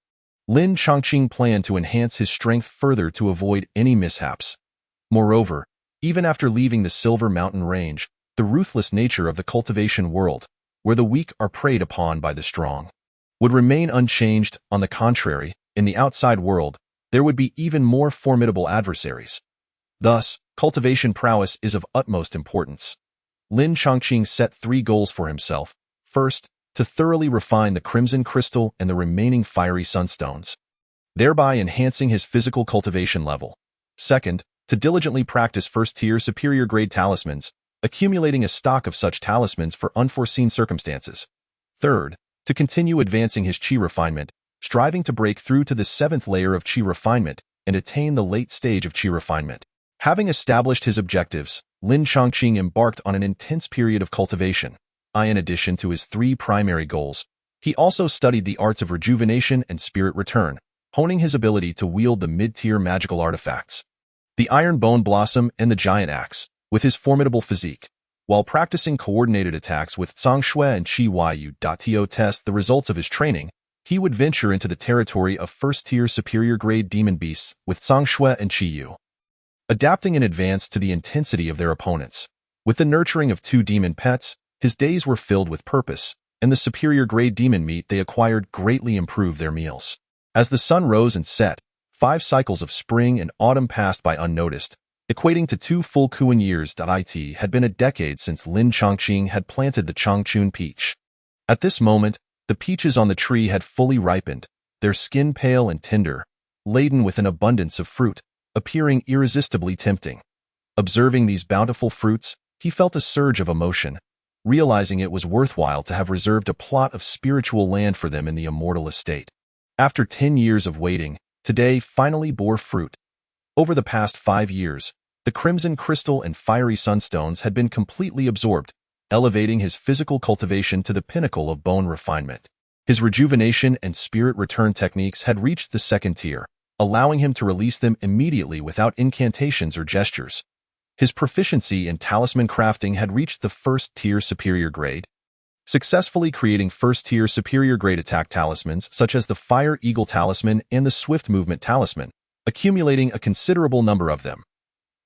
Lin Chongqing planned to enhance his strength further to avoid any mishaps. Moreover, even after leaving the Silver Mountain range, the ruthless nature of the cultivation world, where the weak are preyed upon by the strong, would remain unchanged. On the contrary, in the outside world, there would be even more formidable adversaries. Thus, cultivation prowess is of utmost importance. Lin Chongqing set 3 goals for himself. First, to thoroughly refine the Crimson Crystal and the remaining fiery sunstones, thereby enhancing his physical cultivation level. Second, to diligently practice first-tier superior-grade talismans, accumulating a stock of such talismans for unforeseen circumstances. Third, to continue advancing his Qi refinement, striving to break through to the 7th layer of Qi refinement and attain the late stage of Qi refinement. Having established his objectives, Lin Chongqing embarked on an intense period of cultivation. In addition to his 3 primary goals, he also studied the arts of rejuvenation and spirit return, honing his ability to wield the mid-tier magical artifacts, the Iron Bone Blossom and the Giant Axe, with his formidable physique. While practicing coordinated attacks with Zhang Shui and Qi Yu to test the results of his training, he would venture into the territory of first-tier superior-grade demon beasts with Zhang Shui and Qi Yu, adapting in advance to the intensity of their opponents. With the nurturing of 2 demon pets, his days were filled with purpose, and the superior-grade demon meat they acquired greatly improved their meals. As the sun rose and set, 5 cycles of spring and autumn passed by unnoticed, equating to 2 full Kuan years. It had been a decade since Lin Chongqing had planted the Changchun peach. At this moment, the peaches on the tree had fully ripened, their skin pale and tender, laden with an abundance of fruit, appearing irresistibly tempting. Observing these bountiful fruits, he felt a surge of emotion, realizing it was worthwhile to have reserved a plot of spiritual land for them in the Immortal estate. After 10 years of waiting, today finally bore fruit. Over the past 5 years, the Crimson Crystal and Fiery Sunstones had been completely absorbed, elevating his physical cultivation to the pinnacle of bone refinement. His rejuvenation and spirit return techniques had reached the 2nd tier, allowing him to release them immediately without incantations or gestures. His proficiency in talisman crafting had reached the 1st tier superior grade, successfully creating 1st tier superior grade attack talismans such as the Fire Eagle Talisman and the Swift Movement Talisman, accumulating a considerable number of them.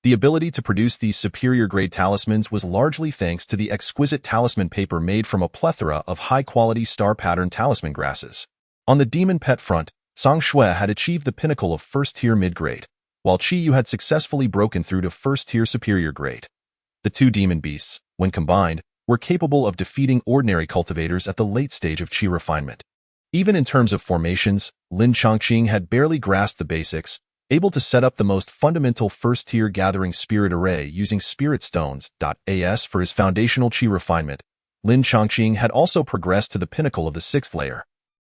The ability to produce these superior grade talismans was largely thanks to the exquisite talisman paper made from a plethora of high-quality star-pattern talisman grasses. On the demon pet front, Zhang Shui had achieved the pinnacle of 1st tier mid-grade, while Qi Yu had successfully broken through to 1st tier superior grade. The 2 demon beasts, when combined, were capable of defeating ordinary cultivators at the late stage of Qi refinement. Even in terms of formations, Lin Chongqing had barely grasped the basics, able to set up the most fundamental 1st tier gathering spirit array using spirit stones. As for his foundational Qi refinement, Lin Chongqing had also progressed to the pinnacle of the 6th layer,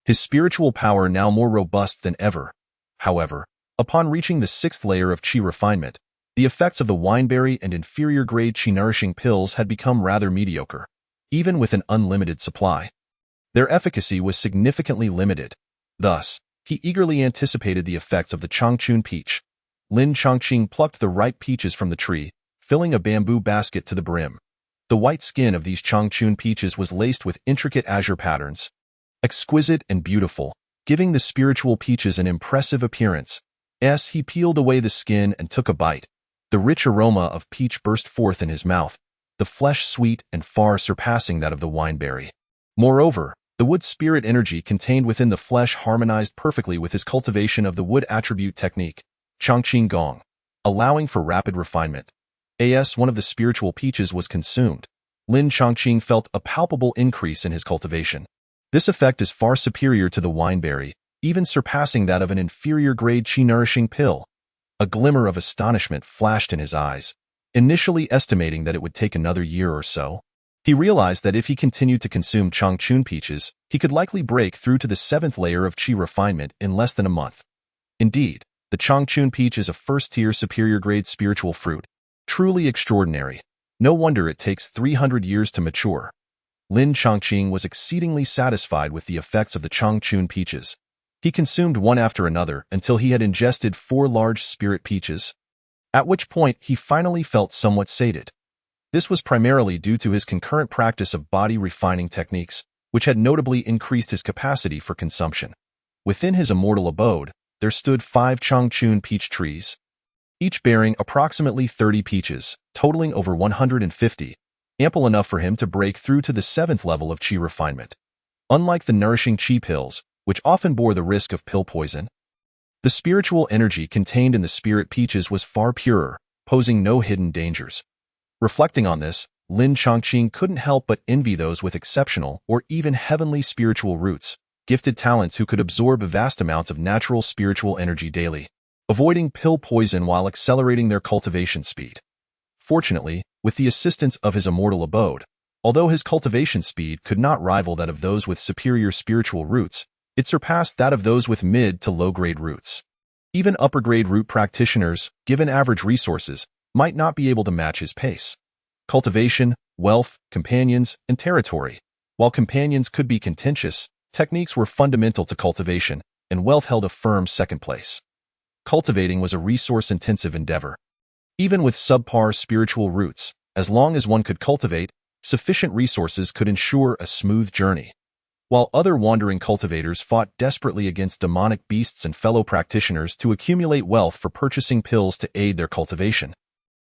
his spiritual power now more robust than ever. However, upon reaching the 6th layer of Qi refinement, the effects of the wineberry and inferior-grade Qi-nourishing pills had become rather mediocre, even with an unlimited supply. Their efficacy was significantly limited. Thus, he eagerly anticipated the effects of the Changchun peach. Lin Chongqing plucked the ripe peaches from the tree, filling a bamboo basket to the brim. The white skin of these Changchun peaches was laced with intricate azure patterns, exquisite and beautiful, giving the spiritual peaches an impressive appearance. As he peeled away the skin and took a bite, the rich aroma of peach burst forth in his mouth, the flesh sweet and far surpassing that of the wineberry. Moreover, the wood spirit energy contained within the flesh harmonized perfectly with his cultivation of the wood attribute technique, Changqing Gong, allowing for rapid refinement. As one of the spiritual peaches was consumed, Lin Chongqing felt a palpable increase in his cultivation. This effect is far superior to the wineberry, even surpassing that of an inferior-grade Qi-nourishing pill. A glimmer of astonishment flashed in his eyes, initially estimating that it would take another year or so. He realized that if he continued to consume Changchun peaches, he could likely break through to the 7th layer of Qi refinement in less than a month. Indeed, The Changchun peach is a first-tier superior-grade spiritual fruit. Truly extraordinary. No wonder it takes 300 years to mature. Lin Chongqing was exceedingly satisfied with the effects of the Changchun peaches. He consumed one after another until he had ingested 4 large spirit peaches, at which point he finally felt somewhat sated. This was primarily due to his concurrent practice of body refining techniques, which had notably increased his capacity for consumption. Within his immortal abode, there stood 5 Changchun peach trees, each bearing approximately 30 peaches, totaling over 150, ample enough for him to break through to the 7th level of qi refinement. Unlike the nourishing qi pills, which often bore the risk of pill poison, the spiritual energy contained in the spirit peaches was far purer, posing no hidden dangers. Reflecting on this, Lin Chongqing couldn't help but envy those with exceptional or even heavenly spiritual roots, gifted talents who could absorb vast amounts of natural spiritual energy daily, avoiding pill poison while accelerating their cultivation speed. Fortunately, with the assistance of his immortal abode, although his cultivation speed could not rival that of those with superior spiritual roots, it surpassed that of those with mid to low-grade roots. Even upper-grade root practitioners, given average resources, might not be able to match his pace. Cultivation, wealth, companions, and territory. While companions could be contentious, techniques were fundamental to cultivation, and wealth held a firm second place. Cultivating was a resource-intensive endeavor. Even with subpar spiritual roots, as long as one could cultivate, sufficient resources could ensure a smooth journey. While other wandering cultivators fought desperately against demonic beasts and fellow practitioners to accumulate wealth for purchasing pills to aid their cultivation,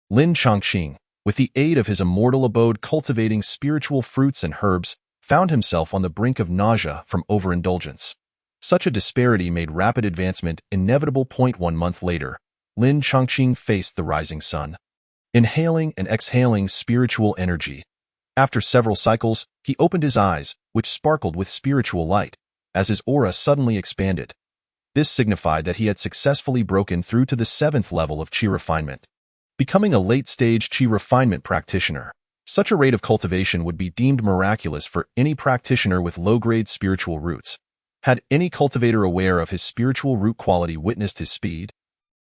Lin Chongqing, with the aid of his immortal abode cultivating spiritual fruits and herbs, found himself on the brink of nausea from overindulgence. Such a disparity made rapid advancement inevitable. 1 month later, Lin Chongqing faced the rising sun, inhaling and exhaling spiritual energy. After several cycles, he opened his eyes, which sparkled with spiritual light, as his aura suddenly expanded. This signified that he had successfully broken through to the 7th level of qi refinement, becoming a late-stage qi refinement practitioner. Such a rate of cultivation would be deemed miraculous for any practitioner with low-grade spiritual roots. Had any cultivator aware of his spiritual root quality witnessed his speed,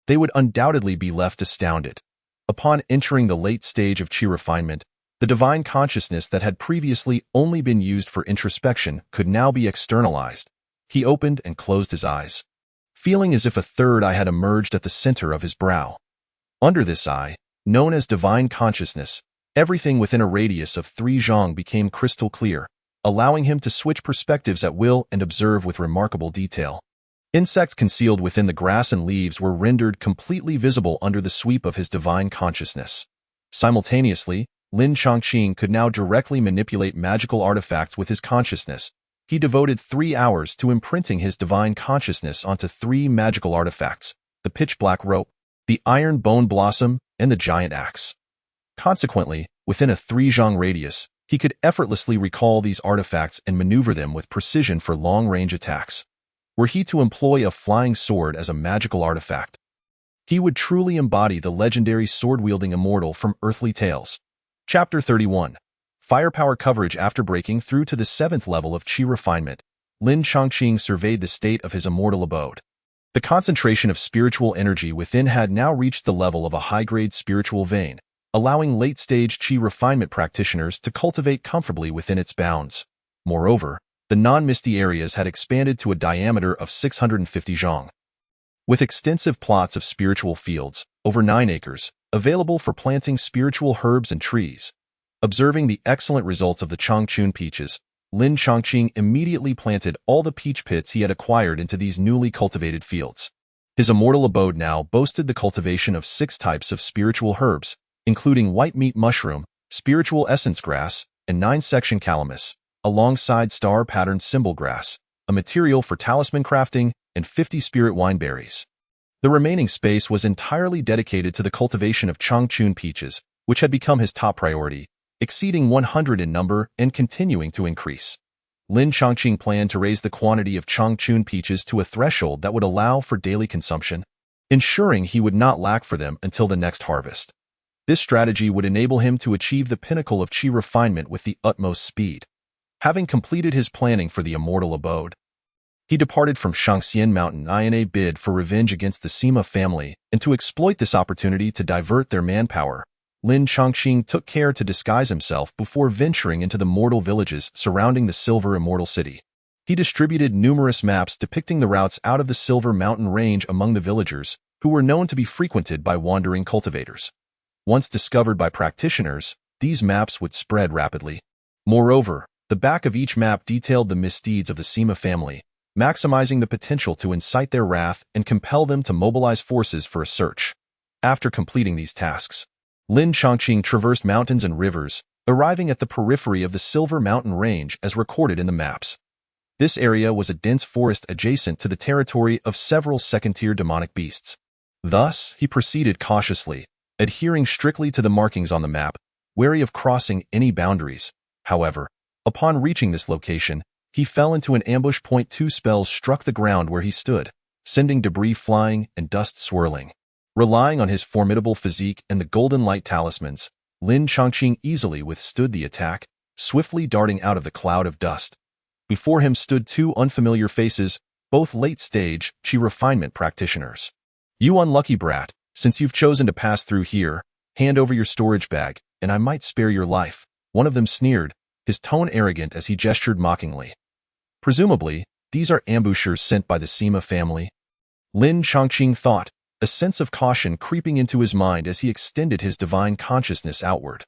they would undoubtedly be left astounded. Upon entering the late stage of qi refinement, the divine consciousness that had previously only been used for introspection could now be externalized. He opened and closed his eyes, feeling as if a third eye had emerged at the center of his brow. Under this eye, known as divine consciousness, everything within a radius of 3 zhang became crystal clear, allowing him to switch perspectives at will and observe with remarkable detail. Insects concealed within the grass and leaves were rendered completely visible under the sweep of his divine consciousness. Simultaneously, Lin Chongqing could now directly manipulate magical artifacts with his consciousness. He devoted 3 hours to imprinting his divine consciousness onto 3 magical artifacts: the pitch-black rope, the iron bone blossom, and the giant axe. Consequently, within a 3 zhang radius, he could effortlessly recall these artifacts and maneuver them with precision for long-range attacks. Were he to employ a flying sword as a magical artifact, he would truly embody the legendary sword-wielding immortal from earthly tales. Chapter 31. Firepower coverage. After breaking through to the 7th level of qi refinement, Lin Chongqing surveyed the state of his immortal abode. The concentration of spiritual energy within had now reached the level of a high-grade spiritual vein, allowing late-stage qi refinement practitioners to cultivate comfortably within its bounds. Moreover, the non-misty areas had expanded to a diameter of 650 zhang. With extensive plots of spiritual fields, over 9 acres, available for planting spiritual herbs and trees. Observing the excellent results of the Changchun peaches, Lin Chongqing immediately planted all the peach pits he had acquired into these newly cultivated fields. His immortal abode now boasted the cultivation of 6 types of spiritual herbs, including white meat mushroom, spiritual essence grass, and 9-section calamus, alongside star-patterned symbol grass, a material for talisman crafting, and 50 spirit wineberries. The remaining space was entirely dedicated to the cultivation of Changchun peaches, which had become his top priority, exceeding 100 in number and continuing to increase. Lin Chongqing planned to raise the quantity of Changchun peaches to a threshold that would allow for daily consumption, ensuring he would not lack for them until the next harvest. This strategy would enable him to achieve the pinnacle of qi refinement with the utmost speed. Having completed his planning for the immortal abode, He departed from Shangxian Mountain in a bid for revenge against the Sima family and to exploit this opportunity to divert their manpower. Lin Chongqing took care to disguise himself before venturing into the mortal villages surrounding the Silver Immortal City. He distributed numerous maps depicting the routes out of the Silver Mountain range among the villagers, who were known to be frequented by wandering cultivators. Once discovered by practitioners, these maps would spread rapidly. Moreover, the back of each map detailed the misdeeds of the Sima family, maximizing the potential to incite their wrath and compel them to mobilize forces for a search. After completing these tasks, Lin Chongqing traversed mountains and rivers, arriving at the periphery of the Silver Mountain Range as recorded in the maps. This area was a dense forest adjacent to the territory of several second-tier demonic beasts. Thus, he proceeded cautiously, adhering strictly to the markings on the map, wary of crossing any boundaries. However, upon reaching this location, he fell into an ambush. Two spells struck the ground where he stood, sending debris flying and dust swirling. Relying on his formidable physique and the golden light talismans, Lin Chongqing easily withstood the attack, swiftly darting out of the cloud of dust. Before him stood two unfamiliar faces, both late-stage Qi refinement practitioners. "You unlucky brat, since you've chosen to pass through here, hand over your storage bag, and I might spare your life," one of them sneered, his tone arrogant as he gestured mockingly. Presumably, these are ambushers sent by the Sima family. Lin Chongqing thought, a sense of caution creeping into his mind as he extended his divine consciousness outward.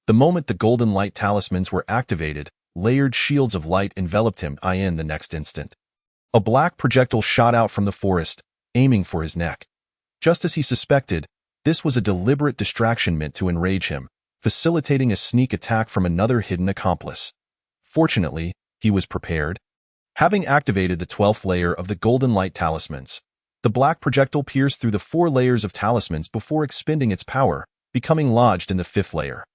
The moment the golden light talismans were activated, layered shields of light enveloped him in the next instant. A black projectile shot out from the forest, aiming for his neck. Just as he suspected, this was a deliberate distraction meant to enrage him, facilitating a sneak attack from another hidden accomplice. Fortunately, he was prepared. Having activated the 12th layer of the golden light talismans, the black projectile pierced through the 4 layers of talismans before expending its power, becoming lodged in the 5th layer.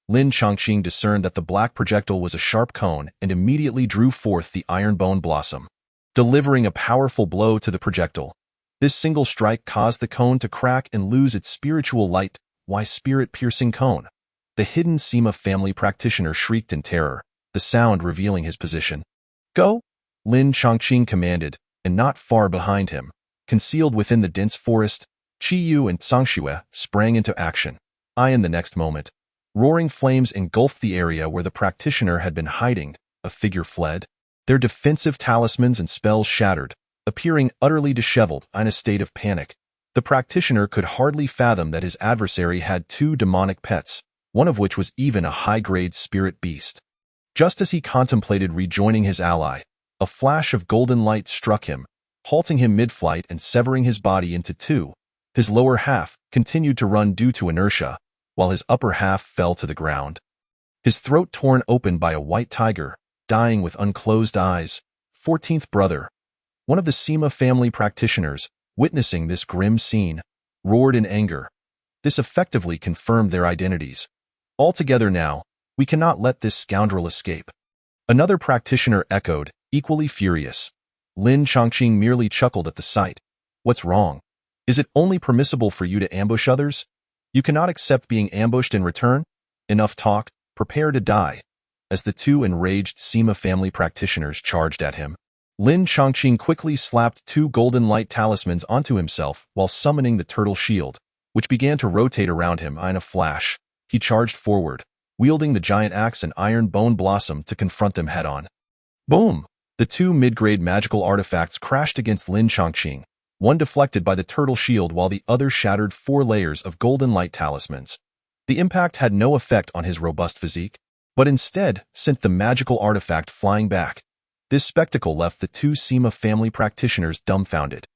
Lin Chongqing discerned that the black projectile was a sharp cone and immediately drew forth the iron bone blossom. Delivering a powerful blow to the projectile, this single strike caused the cone to crack and lose its spiritual light. "Why spirit-piercing cone?" The hidden Sima family practitioner shrieked in terror, the sound revealing his position. "Go!" Lin Chongqing commanded, and not far behind him, concealed within the dense forest, Qi Yu and Zhangxue sprang into action. In the next moment, roaring flames engulfed the area where the practitioner had been hiding. A figure fled, their defensive talismans and spells shattered, appearing utterly disheveled in a state of panic. The practitioner could hardly fathom that his adversary had 2 demonic pets, one of which was even a high-grade spirit beast. Just as he contemplated rejoining his ally, a flash of golden light struck him, halting him mid-flight and severing his body into 2. His lower half continued to run due to inertia, while his upper half fell to the ground. His throat torn open by a white tiger, dying with unclosed eyes. 14th brother. One of the Sima family practitioners, witnessing this grim scene, roared in anger. This effectively confirmed their identities. "Altogether now, we cannot let this scoundrel escape." Another practitioner echoed, equally furious. Lin Chongqing merely chuckled at the sight. "What's wrong? Is it only permissible for you to ambush others? You cannot accept being ambushed in return? Enough talk, prepare to die." As the 2 enraged Sima family practitioners charged at him, Lin Chongqing quickly slapped 2 golden light talismans onto himself while summoning the turtle shield, which began to rotate around him in a flash. He charged forward, wielding the giant axe and iron bone blossom to confront them head-on. Boom! The 2 mid-grade magical artifacts crashed against Lin Chongqing, one deflected by the turtle shield while the other shattered 4 layers of golden light talismans. The impact had no effect on his robust physique, but instead sent the magical artifact flying back. This spectacle left the 2 Sima family practitioners dumbfounded.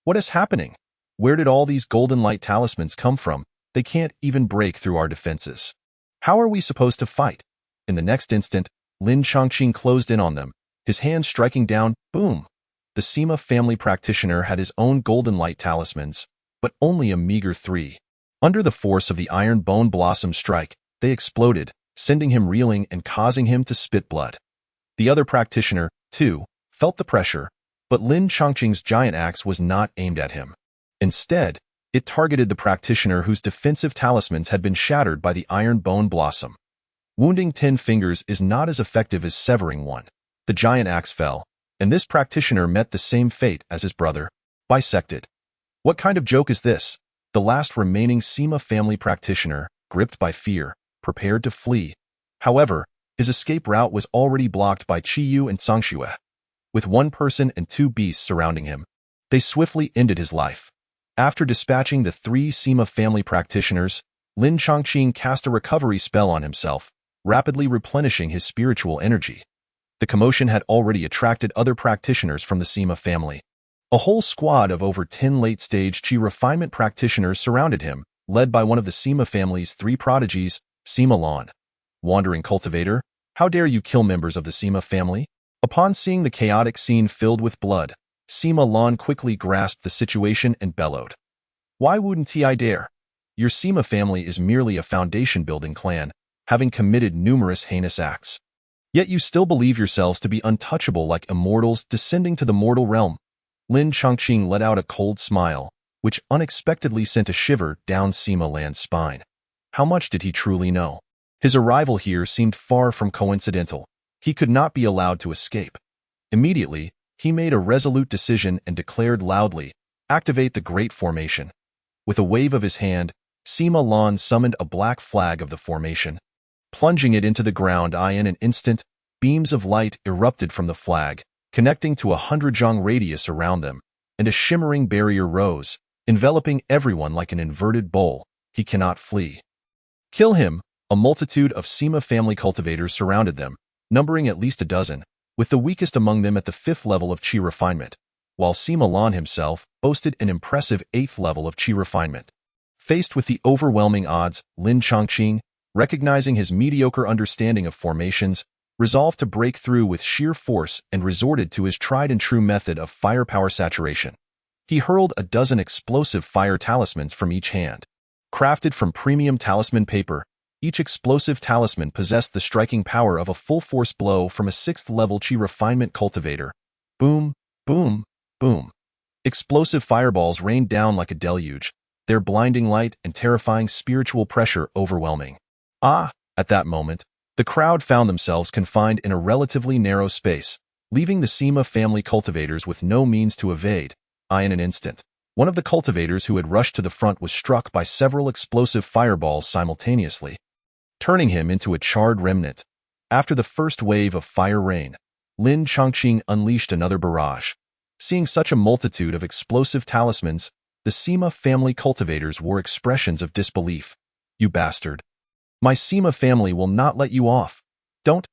What is happening? Where did all these golden light talismans come from? They can't even break through our defenses. How are we supposed to fight? In the next instant, Lin Chongqing closed in on them, his hand striking down. Boom! The Sima family practitioner had his own golden light talismans, but only a meager 3. Under the force of the iron bone blossom strike, they exploded, sending him reeling and causing him to spit blood. The other practitioner, too, felt the pressure, but Lin Chongqing's giant axe was not aimed at him. Instead, it targeted the practitioner whose defensive talismans had been shattered by the iron bone blossom. Wounding 10 fingers is not as effective as severing one. The giant axe fell, and this practitioner met the same fate as his brother, bisected. What kind of joke is this? The last remaining Sima family practitioner, gripped by fear, prepared to flee. However, his escape route was already blocked by Qiyu and Sangxue. With one person and two beasts surrounding him, they swiftly ended his life. After dispatching the three Sima family practitioners, Lin Chongqing cast a recovery spell on himself, rapidly replenishing his spiritual energy. The commotion had already attracted other practitioners from the Sima family. A whole squad of over 10 late-stage Qi refinement practitioners surrounded him, led by one of the Sima family's three prodigies, Sima Lan. Wandering cultivator, how dare you kill members of the Sima family? Upon seeing the chaotic scene filled with blood, Sima Lan quickly grasped the situation and bellowed. Why wouldn't I dare? Your Sima family is merely a foundation-building clan, having committed numerous heinous acts. Yet you still believe yourselves to be untouchable like immortals descending to the mortal realm. Lin Chongqing let out a cold smile, which unexpectedly sent a shiver down Sima Lan's spine. How much did he truly know? His arrival here seemed far from coincidental. He could not be allowed to escape. Immediately, he made a resolute decision and declared loudly, "Activate the Great Formation." With a wave of his hand, Sima Lan summoned a black flag of the formation. Plunging it into the ground in an instant, beams of light erupted from the flag, connecting to 100 zhang radius around them, and a shimmering barrier rose, enveloping everyone like an inverted bowl. He cannot flee. Kill him! A multitude of Sima family cultivators surrounded them, numbering at least a dozen, with the weakest among them at the 5th level of Qi refinement, while Sima Lan himself boasted an impressive 8th level of Qi refinement. Faced with the overwhelming odds, Lin Chongqing, recognizing his mediocre understanding of formations, resolved to break through with sheer force and resorted to his tried-and-true method of firepower saturation. He hurled a dozen explosive fire talismans from each hand. Crafted from premium talisman paper, each explosive talisman possessed the striking power of a full-force blow from a 6th-level Qi refinement cultivator. Boom, boom, boom. Explosive fireballs rained down like a deluge, their blinding light and terrifying spiritual pressure overwhelming. At that moment, the crowd found themselves confined in a relatively narrow space, leaving the Sima family cultivators with no means to evade. In an instant, one of the cultivators who had rushed to the front was struck by several explosive fireballs simultaneously, turning him into a charred remnant. After the first wave of fire rain, Lin Chongqing unleashed another barrage. Seeing such a multitude of explosive talismans, the Sima family cultivators wore expressions of disbelief. You bastard. My Sima family will not let you off. Don't.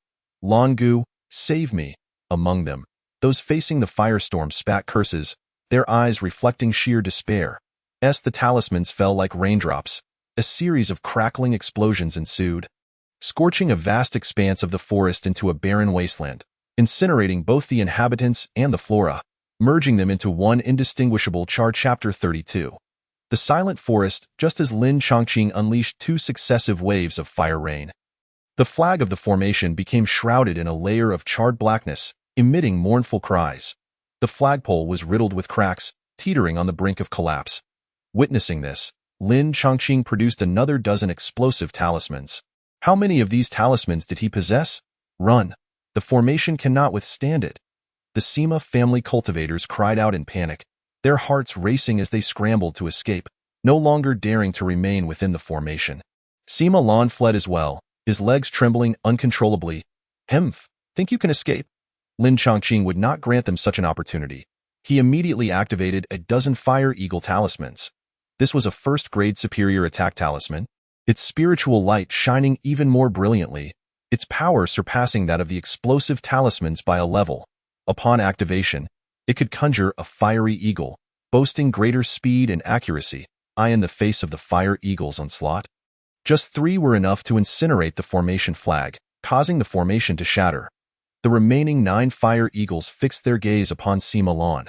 Longu, save me. Among them, those facing the firestorm spat curses, their eyes reflecting sheer despair. The talismans fell like raindrops. A series of crackling explosions ensued, scorching a vast expanse of the forest into a barren wasteland, incinerating both the inhabitants and the flora, merging them into one indistinguishable char. Chapter 32. The Silent Forest, just as Lin Chongqing unleashed two successive waves of fire rain. The flag of the formation became shrouded in a layer of charred blackness, emitting mournful cries. The flagpole was riddled with cracks, teetering on the brink of collapse. Witnessing this, Lin Chongqing produced another dozen explosive talismans. How many of these talismans did he possess? Run! The formation cannot withstand it. The Sima family cultivators cried out in panic, their hearts racing as they scrambled to escape, no longer daring to remain within the formation. Sima Lan fled as well, his legs trembling uncontrollably. Think you can escape? Lin Chongqing would not grant them such an opportunity. He immediately activated a dozen Fire Eagle talismans. This was a first-grade superior attack talisman, its spiritual light shining even more brilliantly, its power surpassing that of the explosive talismans by a level. Upon activation, it could conjure a fiery eagle, boasting greater speed and accuracy, in the face of the Fire Eagle's onslaught. Just 3 were enough to incinerate the formation flag, causing the formation to shatter. The remaining 9 Fire Eagles fixed their gaze upon Sima Lan.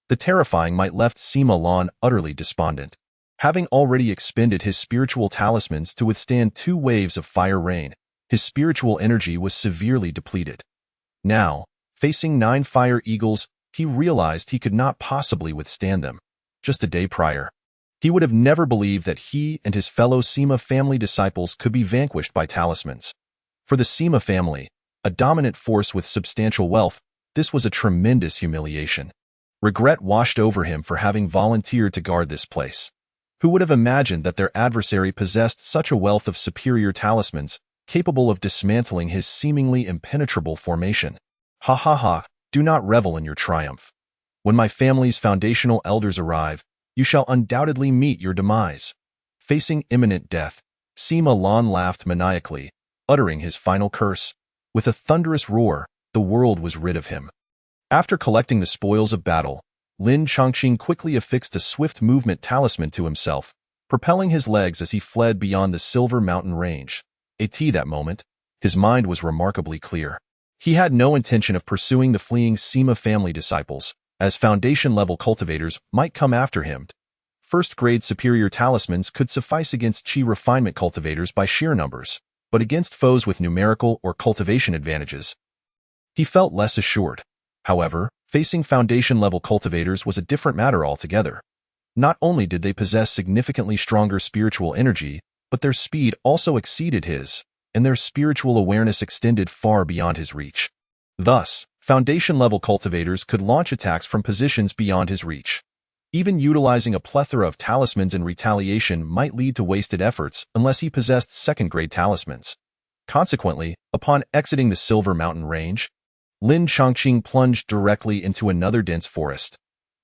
The terrifying might left Sima Lan utterly despondent. Having already expended his spiritual talismans to withstand 2 waves of fire rain, his spiritual energy was severely depleted. Now, facing 9 Fire Eagles, he realized he could not possibly withstand them. Just a day prior, he would have never believed that he and his fellow Sima family disciples could be vanquished by talismans. For the Sima family, a dominant force with substantial wealth, this was a tremendous humiliation. Regret washed over him for having volunteered to guard this place. Who would have imagined that their adversary possessed such a wealth of superior talismans, capable of dismantling his seemingly impenetrable formation? Ha ha ha, do not revel in your triumph. When my family's foundational elders arrive, you shall undoubtedly meet your demise. Facing imminent death, Sima Lan laughed maniacally, uttering his final curse. With a thunderous roar, the world was rid of him. After collecting the spoils of battle, Lin Chongqing quickly affixed a swift movement talisman to himself, propelling his legs as he fled beyond the Silver Mountain range. At that moment, his mind was remarkably clear. He had no intention of pursuing the fleeing Sima family disciples, as foundation-level cultivators might come after him. First-grade superior talismans could suffice against Qi refinement cultivators by sheer numbers, but against foes with numerical or cultivation advantages, he felt less assured. However, facing foundation-level cultivators was a different matter altogether. Not only did they possess significantly stronger spiritual energy, but their speed also exceeded his, and their spiritual awareness extended far beyond his reach. Thus, foundation-level cultivators could launch attacks from positions beyond his reach. Even utilizing a plethora of talismans in retaliation might lead to wasted efforts unless he possessed second-grade talismans. Consequently, upon exiting the Silver Mountain range, Lin Chongqing plunged directly into another dense forest.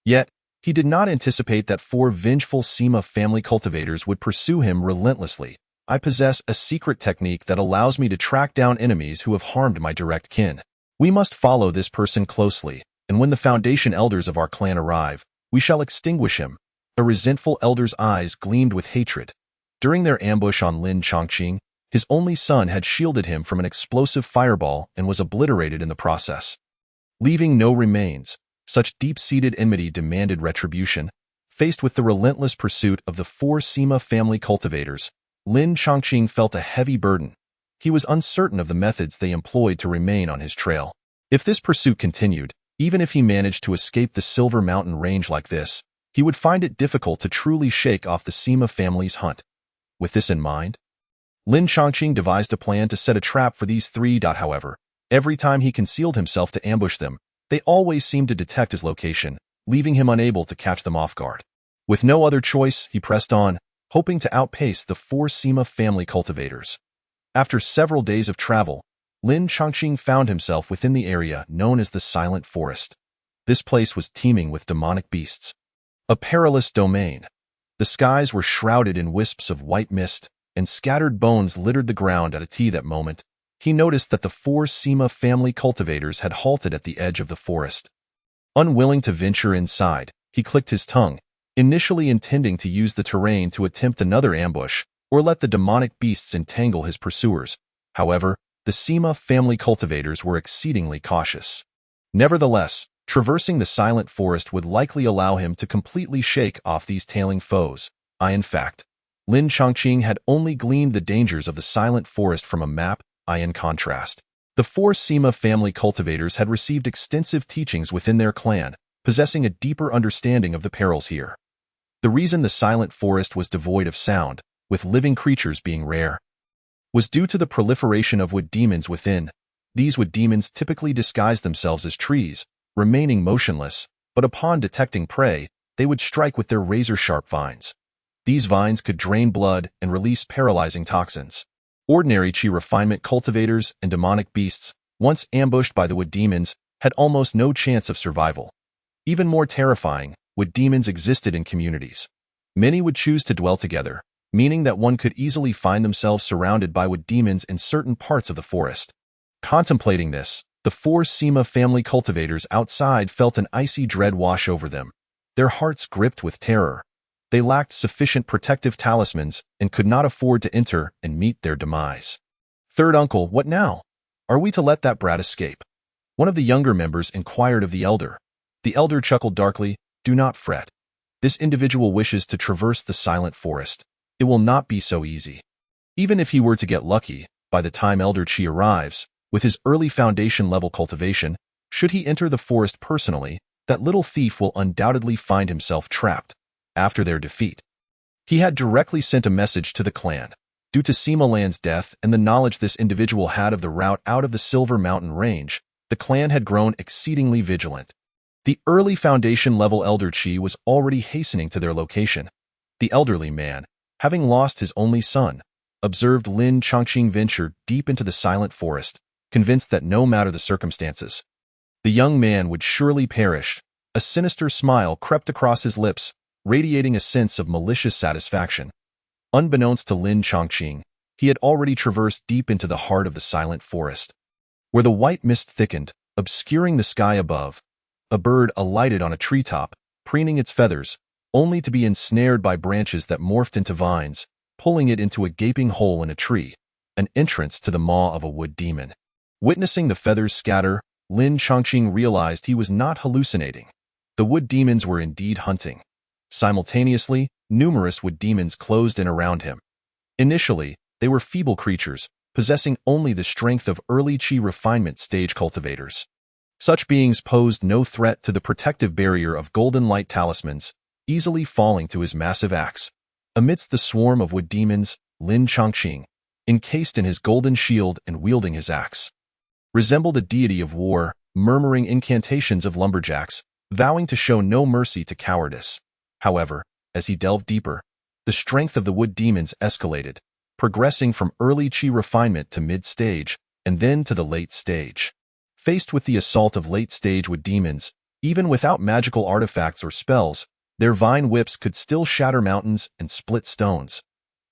Yet, he did not anticipate that 4 vengeful Sima family cultivators would pursue him relentlessly. I possess a secret technique that allows me to track down enemies who have harmed my direct kin. We must follow this person closely, and when the foundation elders of our clan arrive, we shall extinguish him. A resentful elder's eyes gleamed with hatred. During their ambush on Lin Chongqing, his only son had shielded him from an explosive fireball and was obliterated in the process. Leaving no remains, such deep-seated enmity demanded retribution. Faced with the relentless pursuit of the 4 Sima family cultivators, Lin Chongqing felt a heavy burden. He was uncertain of the methods they employed to remain on his trail. If this pursuit continued, even if he managed to escape the Silver Mountain range like this, he would find it difficult to truly shake off the Sima family's hunt. With this in mind, Lin Chongqing devised a plan to set a trap for these 3. However, every time he concealed himself to ambush them, they always seemed to detect his location, leaving him unable to catch them off guard. With no other choice, he pressed on, hoping to outpace the 4 Sima family cultivators. After several days of travel, Lin Chongqing found himself within the area known as the Silent Forest. This place was teeming with demonic beasts. A perilous domain. The skies were shrouded in wisps of white mist, and scattered bones littered the ground. At that moment, he noticed that the 4 Sima family cultivators had halted at the edge of the forest. Unwilling to venture inside, he clicked his tongue, initially intending to use the terrain to attempt another ambush or let the demonic beasts entangle his pursuers. However, the Sima family cultivators were exceedingly cautious. Nevertheless, traversing the silent forest would likely allow him to completely shake off these tailing foes. In fact, Lin Chongqing had only gleaned the dangers of the silent forest from a map. In contrast, the 4 Sima family cultivators had received extensive teachings within their clan, possessing a deeper understanding of the perils here. The reason the silent forest was devoid of sound, with living creatures being rare, was due to the proliferation of wood demons within. These wood demons typically disguised themselves as trees, remaining motionless, but upon detecting prey, they would strike with their razor-sharp vines. These vines could drain blood and release paralyzing toxins. Ordinary Qi refinement cultivators and demonic beasts, once ambushed by the wood demons, had almost no chance of survival. Even more terrifying, wood demons existed in communities. Many would choose to dwell together, meaning that one could easily find themselves surrounded by wood demons in certain parts of the forest. Contemplating this, the 4 Sima family cultivators outside felt an icy dread wash over them. Their hearts gripped with terror. They lacked sufficient protective talismans and could not afford to enter and meet their demise. Third uncle, what now? Are we to let that brat escape? One of the younger members inquired of the elder. The elder chuckled darkly, do not fret. This individual wishes to traverse the silent forest. It will not be so easy. Even if he were to get lucky, by the time Elder Qi arrives, with his early foundation-level cultivation, should he enter the forest personally, that little thief will undoubtedly find himself trapped. After their defeat, he had directly sent a message to the clan. Due to Sima Lan's death and the knowledge this individual had of the route out of the Silver Mountain range, the clan had grown exceedingly vigilant. The early Foundation-level Elder Chi was already hastening to their location. The elderly man, having lost his only son, observed Lin Chongqing venture deep into the silent forest, convinced that no matter the circumstances, the young man would surely perish. A sinister smile crept across his lips, radiating a sense of malicious satisfaction. Unbeknownst to Lin Chongqing, he had already traversed deep into the heart of the silent forest. Where the white mist thickened, obscuring the sky above, a bird alighted on a treetop, preening its feathers, only to be ensnared by branches that morphed into vines, pulling it into a gaping hole in a tree, an entrance to the maw of a wood demon. Witnessing the feathers scatter, Lin Chongqing realized he was not hallucinating. The wood demons were indeed hunting. Simultaneously, numerous wood demons closed in around him. Initially, they were feeble creatures, possessing only the strength of early Qi refinement stage cultivators. Such beings posed no threat to the protective barrier of golden light talismans, easily falling to his massive axe. Amidst the swarm of wood demons, Lin Chongqing, encased in his golden shield and wielding his axe, resembled a deity of war, murmuring incantations of lumberjacks, vowing to show no mercy to cowardice. However, as he delved deeper, the strength of the wood demons escalated, progressing from early Qi refinement to mid-stage, and then to the late stage. Faced with the assault of late-stage wood demons, even without magical artifacts or spells, their vine whips could still shatter mountains and split stones.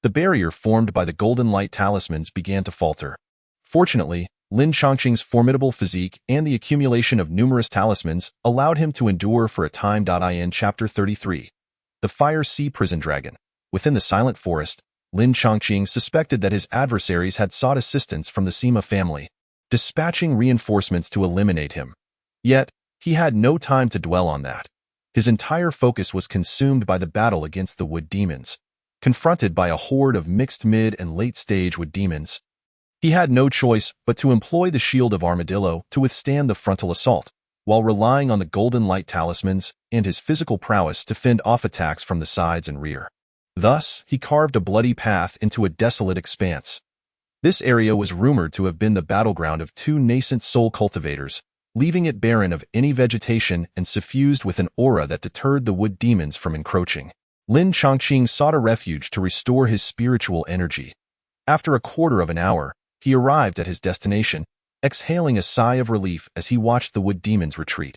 The barrier formed by the golden light talismans began to falter. Fortunately, Lin Chongqing's formidable physique and the accumulation of numerous talismans allowed him to endure for a time. In Chapter 33, The Fire Sea Prison Dragon. Within the silent forest, Lin Chongqing suspected that his adversaries had sought assistance from the Sima family, dispatching reinforcements to eliminate him. Yet, he had no time to dwell on that. His entire focus was consumed by the battle against the wood demons. Confronted by a horde of mixed mid and late-stage wood demons, he had no choice but to employ the Shield of Armadillo to withstand the frontal assault, while relying on the golden light talismans and his physical prowess to fend off attacks from the sides and rear. Thus, he carved a bloody path into a desolate expanse. This area was rumored to have been the battleground of two nascent soul cultivators, leaving it barren of any vegetation and suffused with an aura that deterred the wood demons from encroaching. Lin Chongqing sought a refuge to restore his spiritual energy. After a quarter of an hour, he arrived at his destination, exhaling a sigh of relief as he watched the wood demons retreat.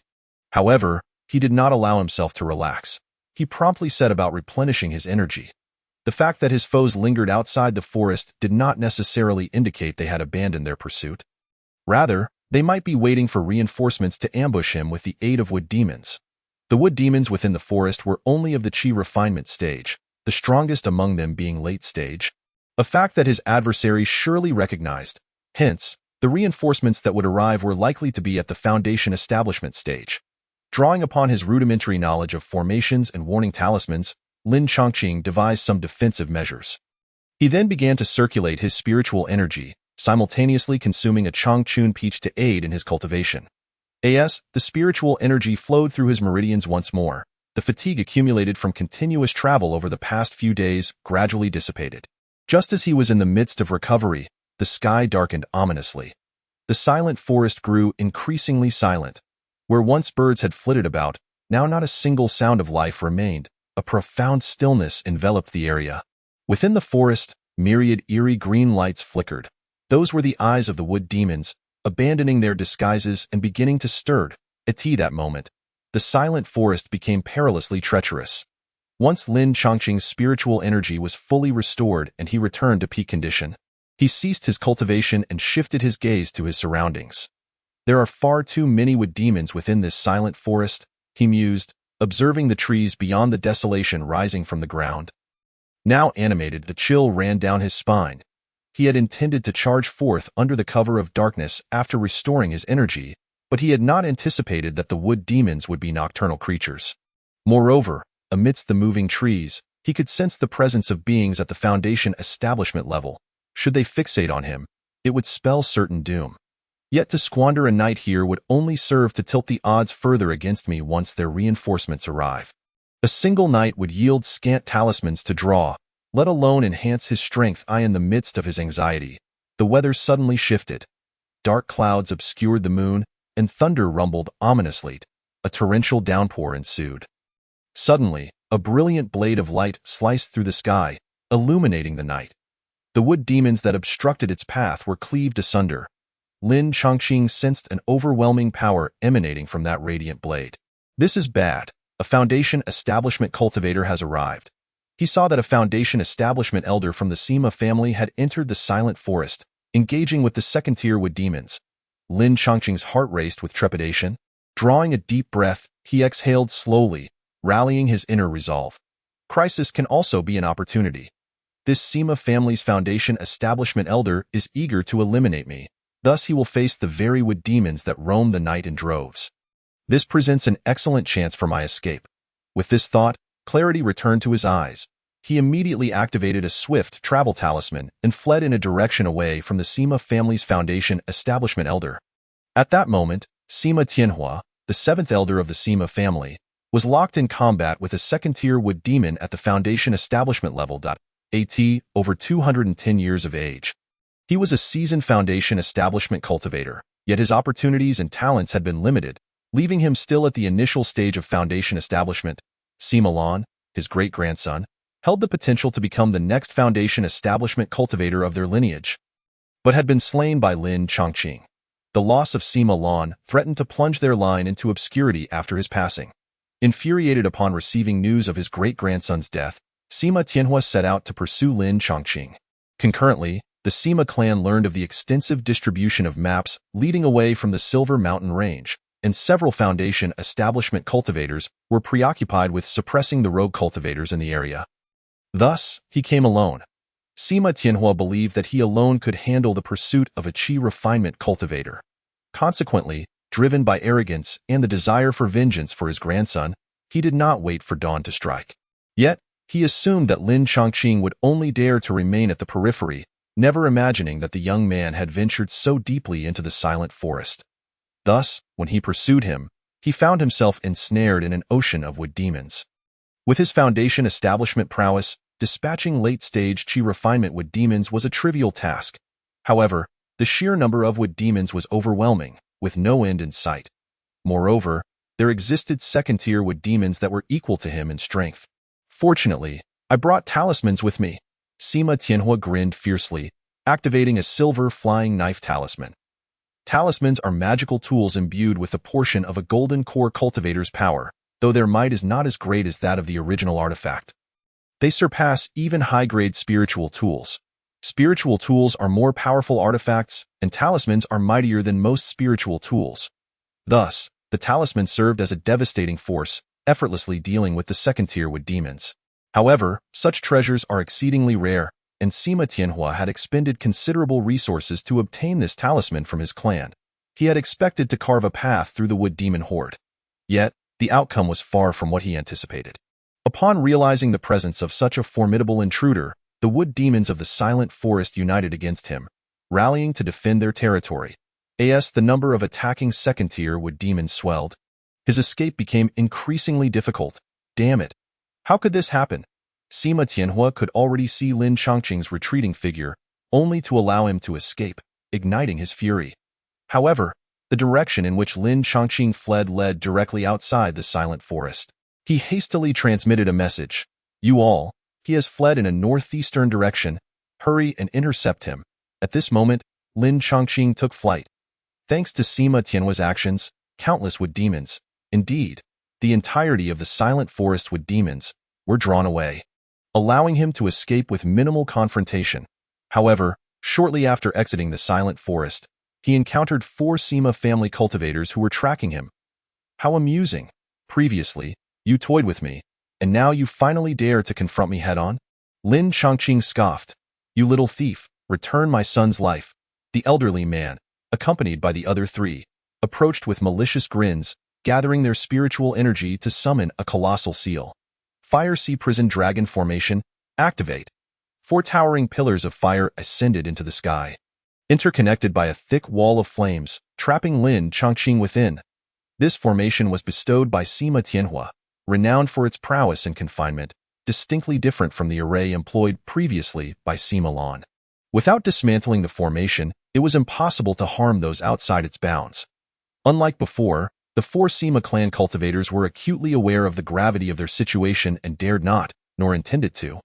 However, he did not allow himself to relax. He promptly set about replenishing his energy. The fact that his foes lingered outside the forest did not necessarily indicate they had abandoned their pursuit. Rather, they might be waiting for reinforcements to ambush him with the aid of wood demons. The wood demons within the forest were only of the Qi refinement stage, the strongest among them being late stage, a fact that his adversaries surely recognized. Hence, the reinforcements that would arrive were likely to be at the Foundation establishment stage. Drawing upon his rudimentary knowledge of formations and warning talismans, Lin Chongqing devised some defensive measures. He then began to circulate his spiritual energy, simultaneously consuming a Chongchun peach to aid in his cultivation. The spiritual energy flowed through his meridians once more. The fatigue accumulated from continuous travel over the past few days gradually dissipated. Just as he was in the midst of recovery, the sky darkened ominously. The silent forest grew increasingly silent. Where once birds had flitted about, now not a single sound of life remained. A profound stillness enveloped the area. Within the forest, myriad eerie green lights flickered. Those were the eyes of the wood demons, abandoning their disguises and beginning to stir. At that moment, the silent forest became perilously treacherous. Once Lin Chongqing's spiritual energy was fully restored and he returned to peak condition, he ceased his cultivation and shifted his gaze to his surroundings. There are far too many wood demons within this silent forest, he mused, observing the trees beyond the desolation rising from the ground. Now animated, the chill ran down his spine. He had intended to charge forth under the cover of darkness after restoring his energy, but he had not anticipated that the wood demons would be nocturnal creatures. Moreover, amidst the moving trees, he could sense the presence of beings at the Foundation establishment level. Should they fixate on him, it would spell certain doom. Yet to squander a night here would only serve to tilt the odds further against me once their reinforcements arrive. A single night would yield scant talismans to draw, let alone enhance his strength. In the midst of his anxiety, the weather suddenly shifted. Dark clouds obscured the moon, and thunder rumbled ominously. A torrential downpour ensued. Suddenly, a brilliant blade of light sliced through the sky, illuminating the night. The wood demons that obstructed its path were cleaved asunder. Lin Chongqing sensed an overwhelming power emanating from that radiant blade. This is bad. A Foundation Establishment cultivator has arrived. He saw that a Foundation Establishment elder from the Sima family had entered the silent forest, engaging with the second-tier wood demons. Lin Chongqing's heart raced with trepidation. Drawing a deep breath, he exhaled slowly, rallying his inner resolve. Crisis can also be an opportunity. This Sima family's Foundation Establishment elder is eager to eliminate me. Thus he will face the very wood demons that roam the night in droves. This presents an excellent chance for my escape. With this thought, clarity returned to his eyes. He immediately activated a swift travel talisman and fled in a direction away from the Sima family's Foundation Establishment elder. At that moment, Sima Tianhua, the seventh elder of the Sima family, was locked in combat with a second-tier wood demon at the Foundation Establishment level. At over 210 years of age. He was a seasoned Foundation Establishment cultivator, yet his opportunities and talents had been limited, leaving him still at the initial stage of Foundation Establishment. Sima Lan, his great-grandson, held the potential to become the next Foundation Establishment cultivator of their lineage, but had been slain by Lin Chongqing. The loss of Sima Lan threatened to plunge their line into obscurity after his passing. Infuriated upon receiving news of his great-grandson's death, Sima Tianhua set out to pursue Lin Chongqing. Concurrently, the Sima clan learned of the extensive distribution of maps leading away from the Silver Mountain Range, and several Foundation Establishment cultivators were preoccupied with suppressing the rogue cultivators in the area. Thus, he came alone. Sima Tianhua believed that he alone could handle the pursuit of a Qi refinement cultivator. Consequently, driven by arrogance and the desire for vengeance for his grandson, he did not wait for dawn to strike. Yet, he assumed that Lin Chongqing would only dare to remain at the periphery, never imagining that the young man had ventured so deeply into the silent forest. Thus, when he pursued him, he found himself ensnared in an ocean of wood demons. With his Foundation Establishment prowess, dispatching late-stage Qi refinement wood demons was a trivial task. However, the sheer number of wood demons was overwhelming, with no end in sight. Moreover, there existed second-tier wood demons that were equal to him in strength. Fortunately, I brought talismans with me. Sima Tianhua grinned fiercely, activating a silver flying knife talisman. Talismans are magical tools imbued with a portion of a golden core cultivator's power, though their might is not as great as that of the original artifact. They surpass even high-grade spiritual tools. Spiritual tools are more powerful artifacts, and talismans are mightier than most spiritual tools. Thus, the talisman served as a devastating force, effortlessly dealing with the second-tier wood demons. However, such treasures are exceedingly rare, and Sima Tianhua had expended considerable resources to obtain this talisman from his clan. He had expected to carve a path through the wood demon horde. Yet, the outcome was far from what he anticipated. Upon realizing the presence of such a formidable intruder, the wood demons of the silent forest united against him, rallying to defend their territory. As the number of attacking second-tier wood demons swelled, his escape became increasingly difficult. Damn it! How could this happen? Sima Tianhua could already see Lin Chongqing's retreating figure, only to allow him to escape, igniting his fury. However, the direction in which Lin Chongqing fled led directly outside the silent forest. He hastily transmitted a message. You all, he has fled in a northeastern direction. Hurry and intercept him. At this moment, Lin Chongqing took flight. Thanks to Sima Tianhua's actions, countless wood demons, indeed, the entirety of the silent forest wood demons, were drawn away, allowing him to escape with minimal confrontation. However, shortly after exiting the silent forest, he encountered 4 Sima family cultivators who were tracking him. How amusing! Previously, you toyed with me, and now you finally dare to confront me head-on? Lin Chongqing scoffed. You little thief, return my son's life. The elderly man, accompanied by the other 3, approached with malicious grins, gathering their spiritual energy to summon a colossal seal. Fire Sea Prison Dragon Formation, activate. 4 towering pillars of fire ascended into the sky, interconnected by a thick wall of flames, trapping Lin Chongqing within. This formation was bestowed by Sima Tianhua, renowned for its prowess and confinement, distinctly different from the array employed previously by Sima Lan. Without dismantling the formation, it was impossible to harm those outside its bounds. Unlike before, the four Sima clan cultivators were acutely aware of the gravity of their situation and dared not, nor intended to,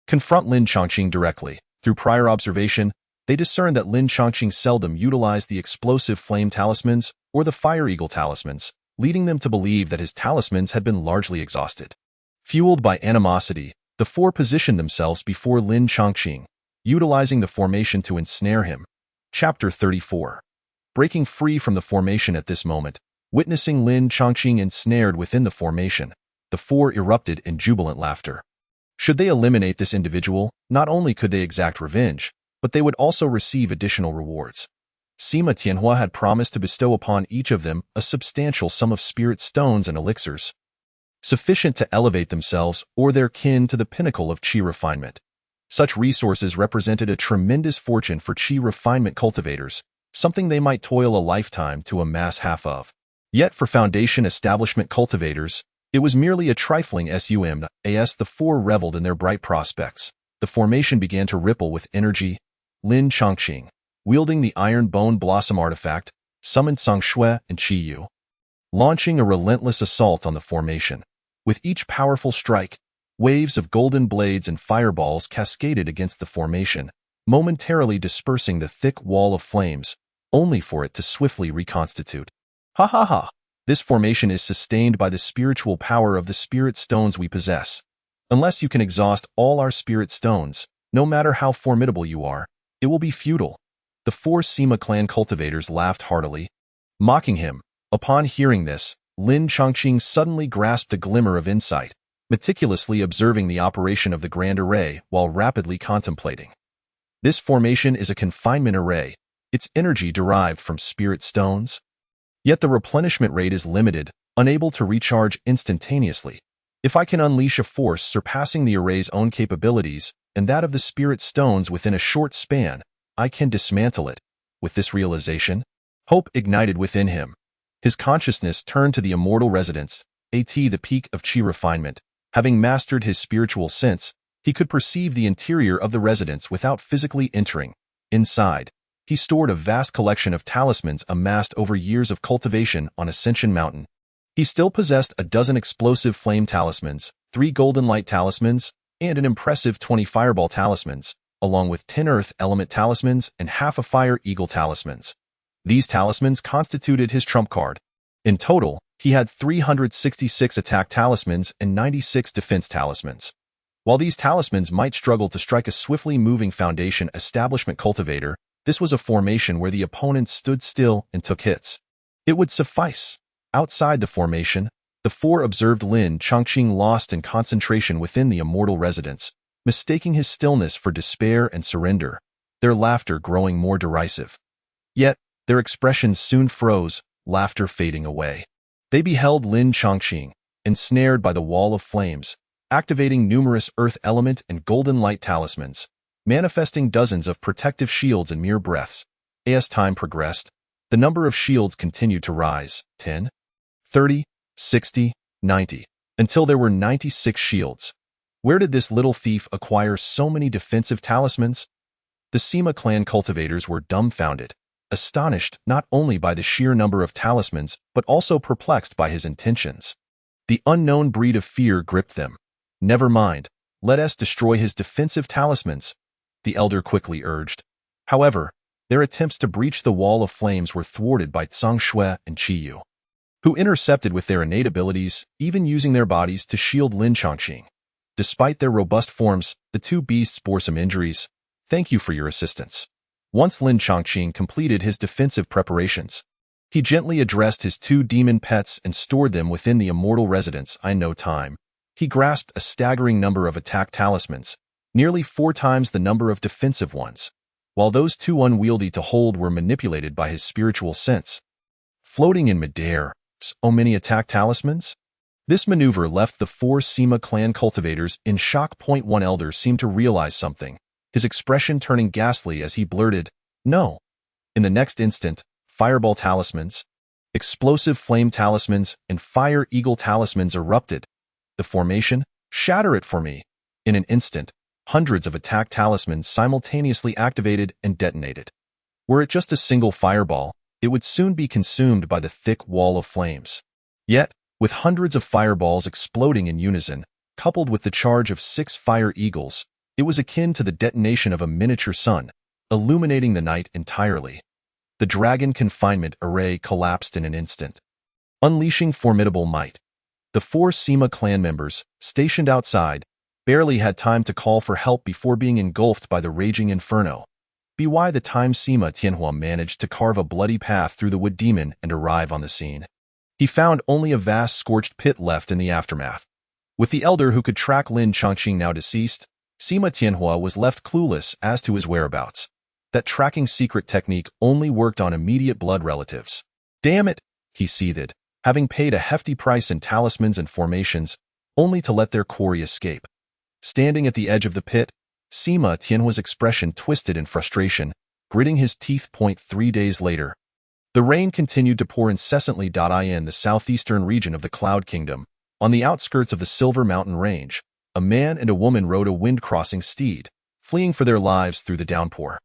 confront Lin Chongqing directly. Through prior observation, they discerned that Lin Chongqing seldom utilized the explosive flame talismans or the fire eagle talismans, leading them to believe that his talismans had been largely exhausted. Fueled by animosity, the four positioned themselves before Lin Chongqing, utilizing the formation to ensnare him. Chapter 34. Breaking free from the formation at this moment, witnessing Lin Chongqing ensnared within the formation, the four erupted in jubilant laughter. Should they eliminate this individual, not only could they exact revenge, but they would also receive additional rewards. Sima Tianhua had promised to bestow upon each of them a substantial sum of spirit stones and elixirs, sufficient to elevate themselves or their kin to the pinnacle of qi refinement. Such resources represented a tremendous fortune for qi refinement cultivators, something they might toil a lifetime to amass half of. Yet for foundation establishment cultivators, it was merely a trifling sum. As the four reveled in their bright prospects, the formation began to ripple with energy. Lin Chongqing, wielding the Iron Bone Blossom artifact, summoned Song Shui and Qi Yu, launching a relentless assault on the formation. With each powerful strike, waves of golden blades and fireballs cascaded against the formation, momentarily dispersing the thick wall of flames, only for it to swiftly reconstitute. Ha ha ha! This formation is sustained by the spiritual power of the spirit stones we possess. Unless you can exhaust all our spirit stones, no matter how formidable you are, it will be futile. The four Sima clan cultivators laughed heartily, mocking him. Upon hearing this, Lin Chongqing suddenly grasped a glimmer of insight, meticulously observing the operation of the grand array while rapidly contemplating. This formation is a confinement array, its energy derived from spirit stones. Yet the replenishment rate is limited, unable to recharge instantaneously. If I can unleash a force surpassing the array's own capabilities and that of the spirit stones within a short span, I can dismantle it. With this realization, hope ignited within him. His consciousness turned to the immortal residence, the peak of qi refinement. Having mastered his spiritual sense, he could perceive the interior of the residence without physically entering. Inside, he stored a vast collection of talismans amassed over years of cultivation on Ascension Mountain. He still possessed a dozen explosive flame talismans, 3 golden light talismans, and an impressive 20 fireball talismans, along with 10 earth element talismans and half a fire eagle talismans. These talismans constituted his trump card. In total, he had 366 attack talismans and 96 defense talismans. While these talismans might struggle to strike a swiftly moving foundation establishment cultivator, this was a formation where the opponents stood still and took hits. It would suffice. Outside the formation, the four observed Lin Chongqing lost in concentration within the immortal residence, mistaking his stillness for despair and surrender, their laughter growing more derisive. Yet, their expressions soon froze, laughter fading away. They beheld Lin Chongqing, ensnared by the wall of flames, activating numerous earth element and golden light talismans, manifesting dozens of protective shields in mere breaths. As time progressed, the number of shields continued to rise, 10, 30, 60, 90, until there were 96 shields. Where did this little thief acquire so many defensive talismans? The Sima clan cultivators were dumbfounded, astonished not only by the sheer number of talismans, but also perplexed by his intentions. The unknown breed of fear gripped them. Never mind, let us destroy his defensive talismans, the elder quickly urged. However, their attempts to breach the wall of flames were thwarted by Song Shui and Qi Yu, who intercepted with their innate abilities, even using their bodies to shield Lin Chongqing. Despite their robust forms, the two beasts bore some injuries. Thank you for your assistance. Once Lin Chongqing completed his defensive preparations, he gently addressed his 2 demon pets and stored them within the immortal residence in no time. He grasped a staggering number of attack talismans, nearly 4 times the number of defensive ones, while those too unwieldy to hold were manipulated by his spiritual sense. Floating in midair, so many attack talismans? This maneuver left the 4 Sima clan cultivators in shock. One elder seemed to realize something, his expression turning ghastly as he blurted, "No." In the next instant, fireball talismans, explosive flame talismans, and fire eagle talismans erupted. The formation, shatter it for me. In an instant, hundreds of attack talismans simultaneously activated and detonated. Were it just a single fireball, it would soon be consumed by the thick wall of flames. Yet, with hundreds of fireballs exploding in unison, coupled with the charge of 6 fire eagles, it was akin to the detonation of a miniature sun, illuminating the night entirely. The dragon confinement array collapsed in an instant, unleashing formidable might. The 4 Sima clan members, stationed outside, barely had time to call for help before being engulfed by the raging inferno. By the time Sima Tianhua managed to carve a bloody path through the wood demon and arrive on the scene, he found only a vast scorched pit left in the aftermath. With the elder who could track Lin Chongqing now deceased, Sima Tianhua was left clueless as to his whereabouts. That tracking secret technique only worked on immediate blood relatives. Damn it, he seethed, having paid a hefty price in talismans and formations, only to let their quarry escape. Standing at the edge of the pit, Sima Tianhua's expression twisted in frustration, gritting his teeth. 3 days later, the rain continued to pour incessantly. In the southeastern region of the Cloud Kingdom, on the outskirts of the Silver Mountain Range, a man and a woman rode a wind-crossing steed, fleeing for their lives through the downpour.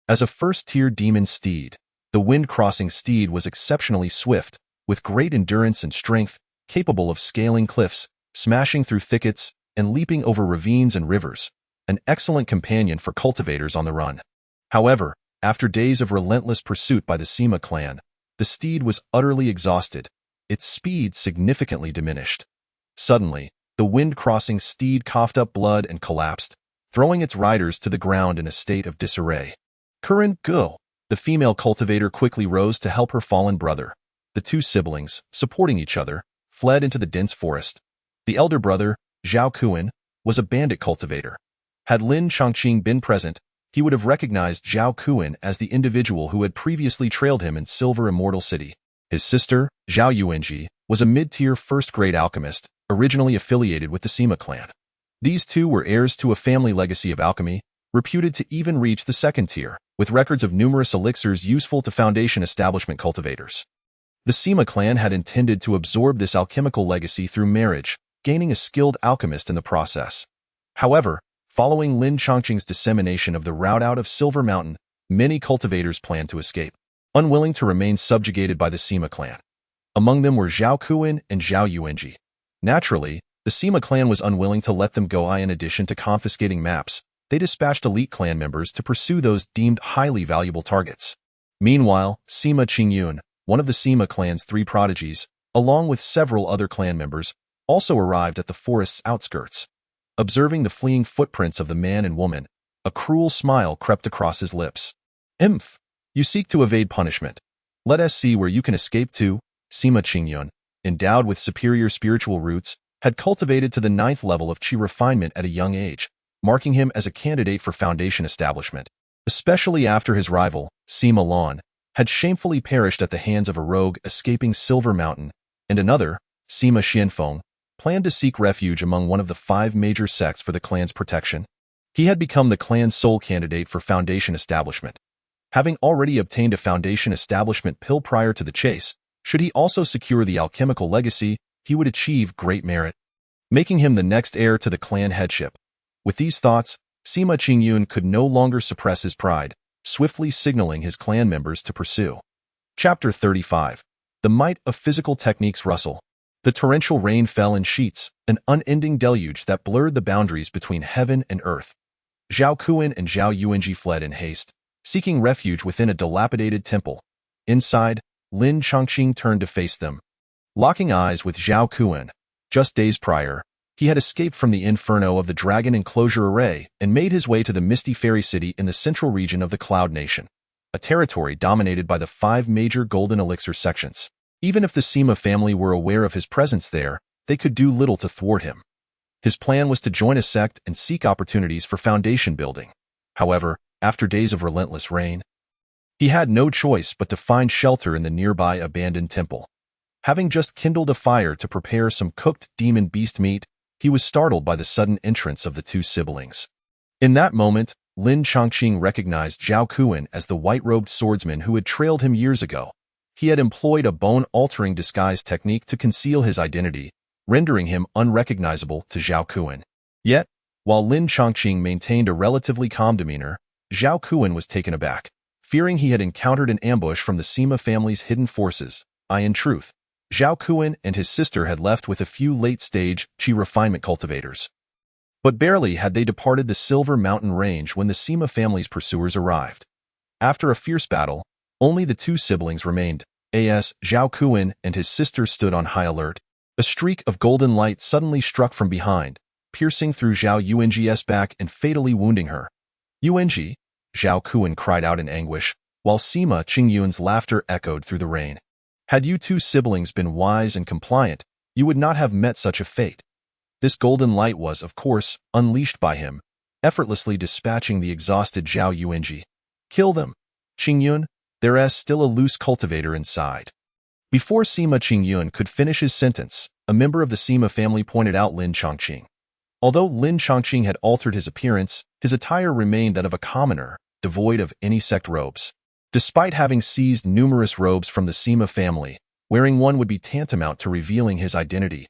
As a first-tier demon steed, the wind-crossing steed was exceptionally swift, with great endurance and strength, capable of scaling cliffs, smashing through thickets, and leaping over ravines and rivers, an excellent companion for cultivators on the run. However, after days of relentless pursuit by the Sima clan, the steed was utterly exhausted, its speed significantly diminished. Suddenly, the wind-crossing steed coughed up blood and collapsed, throwing its riders to the ground in a state of disarray. Current Go, the female cultivator, quickly rose to help her fallen brother. The 2 siblings, supporting each other, fled into the dense forest. The elder brother, Zhao Kuan, was a bandit cultivator. Had Lin Chongqing been present, he would have recognized Zhao Kuan as the individual who had previously trailed him in Silver Immortal City. His sister, Zhao Yuanji, was a mid-tier first-grade alchemist, originally affiliated with the Sima clan. These 2 were heirs to a family legacy of alchemy, reputed to even reach the 2nd tier, with records of numerous elixirs useful to Foundation establishment cultivators. The Sima clan had intended to absorb this alchemical legacy through marriage, gaining a skilled alchemist in the process. However, following Lin Chongqing's dissemination of the route out of Silver Mountain, many cultivators planned to escape, unwilling to remain subjugated by the Sima clan. Among them were Zhao Kuan and Zhao Yuanji. Naturally, the Sima clan was unwilling to let them go. In addition to confiscating maps, they dispatched elite clan members to pursue those deemed highly valuable targets. Meanwhile, Sima Qingyun, one of the Sima clan's 3 prodigies, along with several other clan members, also arrived at the forest's outskirts. Observing the fleeing footprints of the man and woman, a cruel smile crept across his lips. "Imph! You seek to evade punishment. Let us see where you can escape to." Sima Qingyun, endowed with superior spiritual roots, had cultivated to the 9th level of qi refinement at a young age, marking him as a candidate for Foundation establishment. Especially after his rival, Sima Lan, had shamefully perished at the hands of a rogue escaping Silver Mountain, and another, Sima Xianfeng, planned to seek refuge among one of the 5 major sects for the clan's protection. He had become the clan's sole candidate for Foundation establishment. Having already obtained a Foundation establishment pill prior to the chase, should he also secure the alchemical legacy, he would achieve great merit, making him the next heir to the clan headship. With these thoughts, Sima Qingyun could no longer suppress his pride, swiftly signaling his clan members to pursue. Chapter 35. The Might of Physical Techniques. Rustle. The torrential rain fell in sheets, an unending deluge that blurred the boundaries between heaven and earth. Zhao Kuan and Zhao Yuanji fled in haste, seeking refuge within a dilapidated temple. Inside, Lin Chongqing turned to face them. Locking eyes with Zhao Kuan, just days prior, he had escaped from the inferno of the Dragon Enclosure Array and made his way to the Misty Fairy City in the central region of the Cloud Nation, a territory dominated by the 5 major golden elixir sections. Even if the Sima family were aware of his presence there, they could do little to thwart him. His plan was to join a sect and seek opportunities for foundation building. However, after days of relentless rain, he had no choice but to find shelter in the nearby abandoned temple. Having just kindled a fire to prepare some cooked demon beast meat, he was startled by the sudden entrance of the 2 siblings. In that moment, Lin Chongqing recognized Zhao Kuan as the white-robed swordsman who had trailed him years ago. He had employed a bone-altering disguise technique to conceal his identity, rendering him unrecognizable to Zhao Kuan. Yet, while Lin Chongqing maintained a relatively calm demeanor, Zhao Kuan was taken aback. fearing he had encountered an ambush from the Sima family's hidden forces. In truth, Zhao Kuan and his sister had left with a few late-stage qi refinement cultivators. But barely had they departed the Silver Mountain Range when the Sima family's pursuers arrived. After a fierce battle, only the two siblings remained. Zhao Kuan and his sister stood on high alert. A streak of golden light suddenly struck from behind, piercing through Zhao Yuanji's back and fatally wounding her. Yuanji, Zhao Kuan cried out in anguish, while Sima Qingyun's laughter echoed through the rain. Had you two siblings been wise and compliant, you would not have met such a fate. This golden light was, of course, unleashed by him, effortlessly dispatching the exhausted Zhao Yuanji. Kill them, Qingyun, there's still a loose cultivator inside. Before Sima Qingyun could finish his sentence, a member of the Sima family pointed out Lin Chongqing. Although Lin Chongqing had altered his appearance, his attire remained that of a commoner, devoid of any sect robes. Despite having seized numerous robes from the Sima family, wearing one would be tantamount to revealing his identity.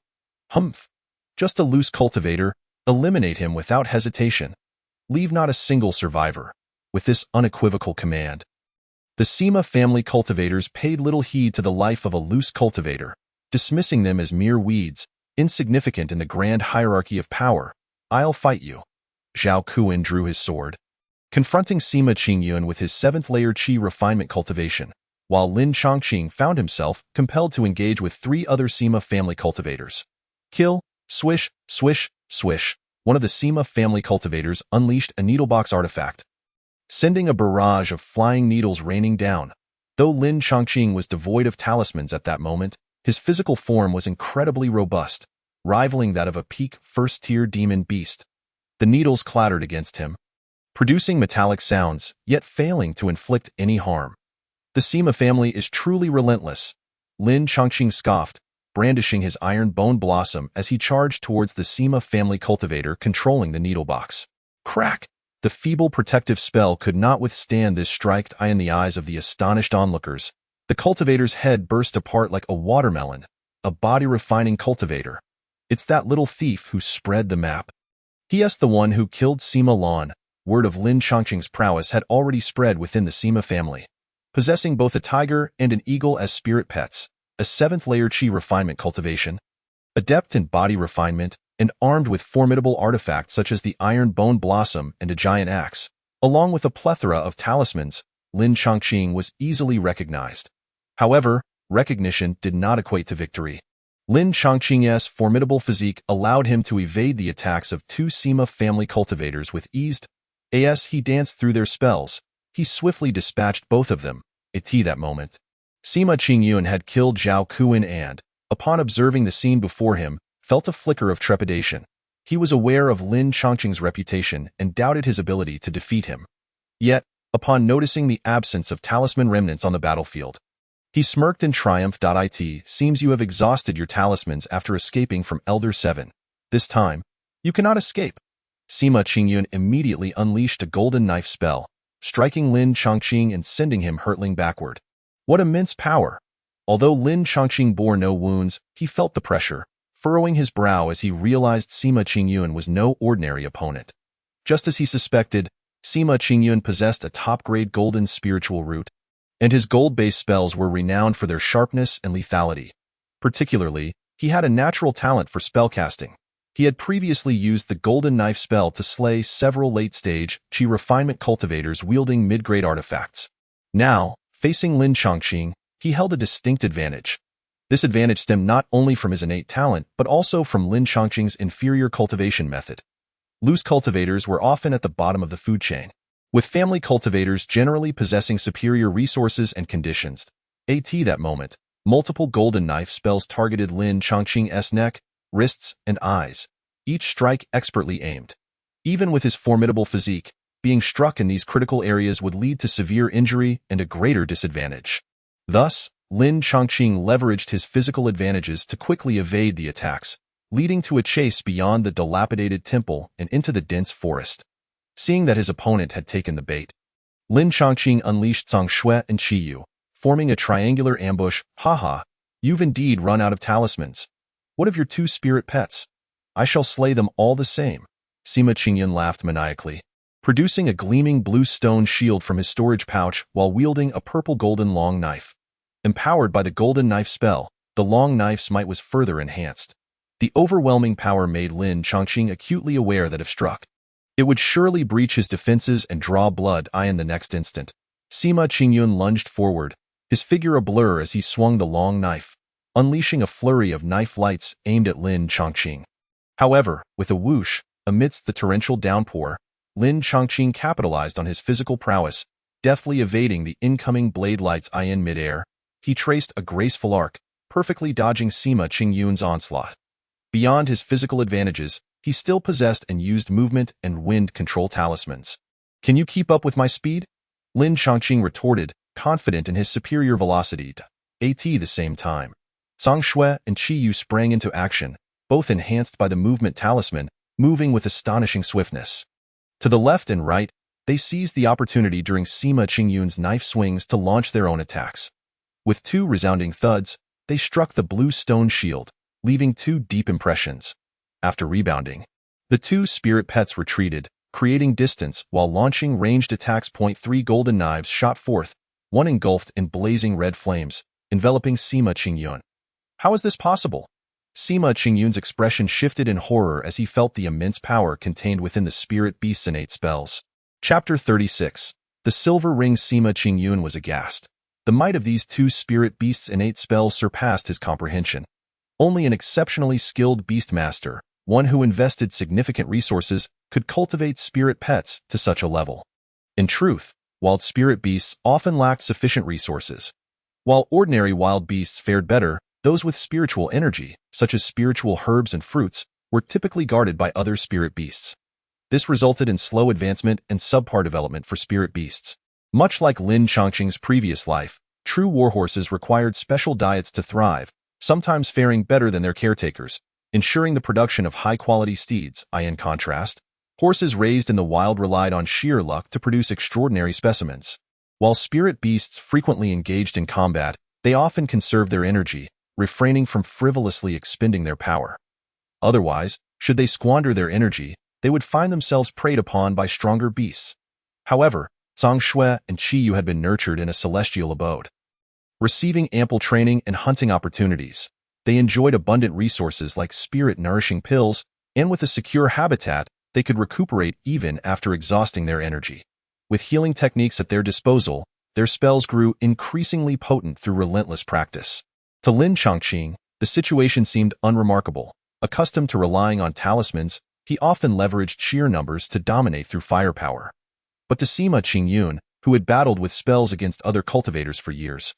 Humph! Just a loose cultivator, eliminate him without hesitation. Leave not a single survivor. With this unequivocal command, the Sima family cultivators paid little heed to the life of a loose cultivator, dismissing them as mere weeds, insignificant in the grand hierarchy of power. I'll fight you. Zhao Kuan drew his sword, confronting Sima Qingyun with his 7th-layer qi refinement cultivation, while Lin Chongqing found himself compelled to engage with 3 other Sima family cultivators. Kill, swish, swish, swish. One of the Sima family cultivators unleashed a needlebox artifact, sending a barrage of flying needles raining down. Though Lin Chongqing was devoid of talismans at that moment, his physical form was incredibly robust, rivaling that of a peak first-tier demon beast. The needles clattered against him, producing metallic sounds, yet failing to inflict any harm. The Sima family is truly relentless, Lin Chongqing scoffed, brandishing his iron bone blossom as he charged towards the Sima family cultivator controlling the needlebox. Crack! The feeble protective spell could not withstand this strike in the eyes of the astonished onlookers. The cultivator's head burst apart like a watermelon, a body-refining cultivator. It's that little thief who spread the map. He.S. the one who killed Sima Lan. Word of Lin Chongqing's prowess had already spread within the Sima family. Possessing both a tiger and an eagle as spirit pets, a 7th-layer qi refinement cultivation, adept in body refinement, and armed with formidable artifacts such as the iron bone blossom and a giant axe, along with a plethora of talismans, Lin Chongqing was easily recognized. However, recognition did not equate to victory. Lin Chongqing's formidable physique allowed him to evade the attacks of 2 Sima family cultivators with ease. As he danced through their spells, he swiftly dispatched both of them. At that moment, Sima Qingyun had killed Zhao Kuan and, upon observing the scene before him, felt a flicker of trepidation. He was aware of Lin Chongqing's reputation and doubted his ability to defeat him. Yet, upon noticing the absence of talisman remnants on the battlefield, he smirked in triumph. It seems you have exhausted your talismans after escaping from Elder 7. This time, you cannot escape. Sima Qingyun immediately unleashed a golden knife spell, striking Lin Chongqing and sending him hurtling backward. What immense power! Although Lin Chongqing bore no wounds, he felt the pressure, furrowing his brow as he realized Sima Qingyun was no ordinary opponent. Just as he suspected, Sima Qingyun possessed a top-grade golden spiritual root, and his gold-based spells were renowned for their sharpness and lethality. Particularly, he had a natural talent for spellcasting. He had previously used the golden knife spell to slay several late-stage qi refinement cultivators wielding mid-grade artifacts. Now, facing Lin Chongqing, he held a distinct advantage. This advantage stemmed not only from his innate talent, but also from Lin Chongqing's inferior cultivation method. Loose cultivators were often at the bottom of the food chain, with family cultivators generally possessing superior resources and conditions. At that moment, multiple golden knife spells targeted Lin Chongqing's neck, wrists, and eyes, each strike expertly aimed. Even with his formidable physique, being struck in these critical areas would lead to severe injury and a greater disadvantage. Thus, Lin Chongqing leveraged his physical advantages to quickly evade the attacks, leading to a chase beyond the dilapidated temple and into the dense forest. Seeing that his opponent had taken the bait, Lin Chongqing unleashed Zhang Shui and Qiyu, forming a triangular ambush. Haha, you've indeed run out of talismans. What of your 2 spirit pets? I shall slay them all the same. Sima Qingyun laughed maniacally. producing a gleaming blue stone shield from his storage pouch while wielding a purple-golden long knife. Empowered by the golden knife spell, the long knife's might was further enhanced. The overwhelming power made Lin Chongqing acutely aware that if struck, it would surely breach his defenses and draw blood in the next instant. Sima Qingyun lunged forward, his figure a blur as he swung the long knife, unleashing a flurry of knife lights aimed at Lin Chongqing. However, with a whoosh, amidst the torrential downpour, Lin Chongqing capitalized on his physical prowess, deftly evading the incoming blade lights in midair. He traced a graceful arc, perfectly dodging Sima Qingyun's onslaught. Beyond his physical advantages, he still possessed and used movement and wind control talismans. "Can you keep up with my speed?" Lin Chongqing retorted, confident in his superior velocity. At the same time, Zhang Shui and Qi Yu sprang into action, both enhanced by the movement talisman, moving with astonishing swiftness. To the left and right, they seized the opportunity during Sima Qingyun's knife swings to launch their own attacks. With two resounding thuds, they struck the blue stone shield, leaving two deep impressions. After rebounding, the two spirit pets retreated, creating distance while launching ranged attacks. 3 golden knives shot forth, one engulfed in blazing red flames, enveloping Sima Qingyun. How is this possible? Sima Qingyun's expression shifted in horror as he felt the immense power contained within the spirit beast's innate spells. Chapter 36. The Silver Ring. Sima Qingyun was aghast. The might of these two spirit beasts' innate spells surpassed his comprehension. Only an exceptionally skilled beastmaster, one who invested significant resources, could cultivate spirit pets to such a level. In truth, wild spirit beasts often lacked sufficient resources. While ordinary wild beasts fared better, those with spiritual energy, such as spiritual herbs and fruits, were typically guarded by other spirit beasts. This resulted in slow advancement and subpar development for spirit beasts. Much like Lin Chongqing's previous life, true warhorses required special diets to thrive, sometimes faring better than their caretakers, ensuring the production of high-quality steeds. In contrast, horses raised in the wild relied on sheer luck to produce extraordinary specimens. While spirit beasts frequently engaged in combat, they often conserved their energy, refraining from frivolously expending their power. Otherwise, should they squander their energy, they would find themselves preyed upon by stronger beasts. However, Zhang Shui and Qi Yu had been nurtured in a celestial abode. Receiving ample training and hunting opportunities, they enjoyed abundant resources like spirit-nourishing pills, and with a secure habitat, they could recuperate even after exhausting their energy. With healing techniques at their disposal, their spells grew increasingly potent through relentless practice. To Lin Chongqing, the situation seemed unremarkable. Accustomed to relying on talismans, he often leveraged sheer numbers to dominate through firepower. But to Sima Qingyun, who had battled with spells against other cultivators for years,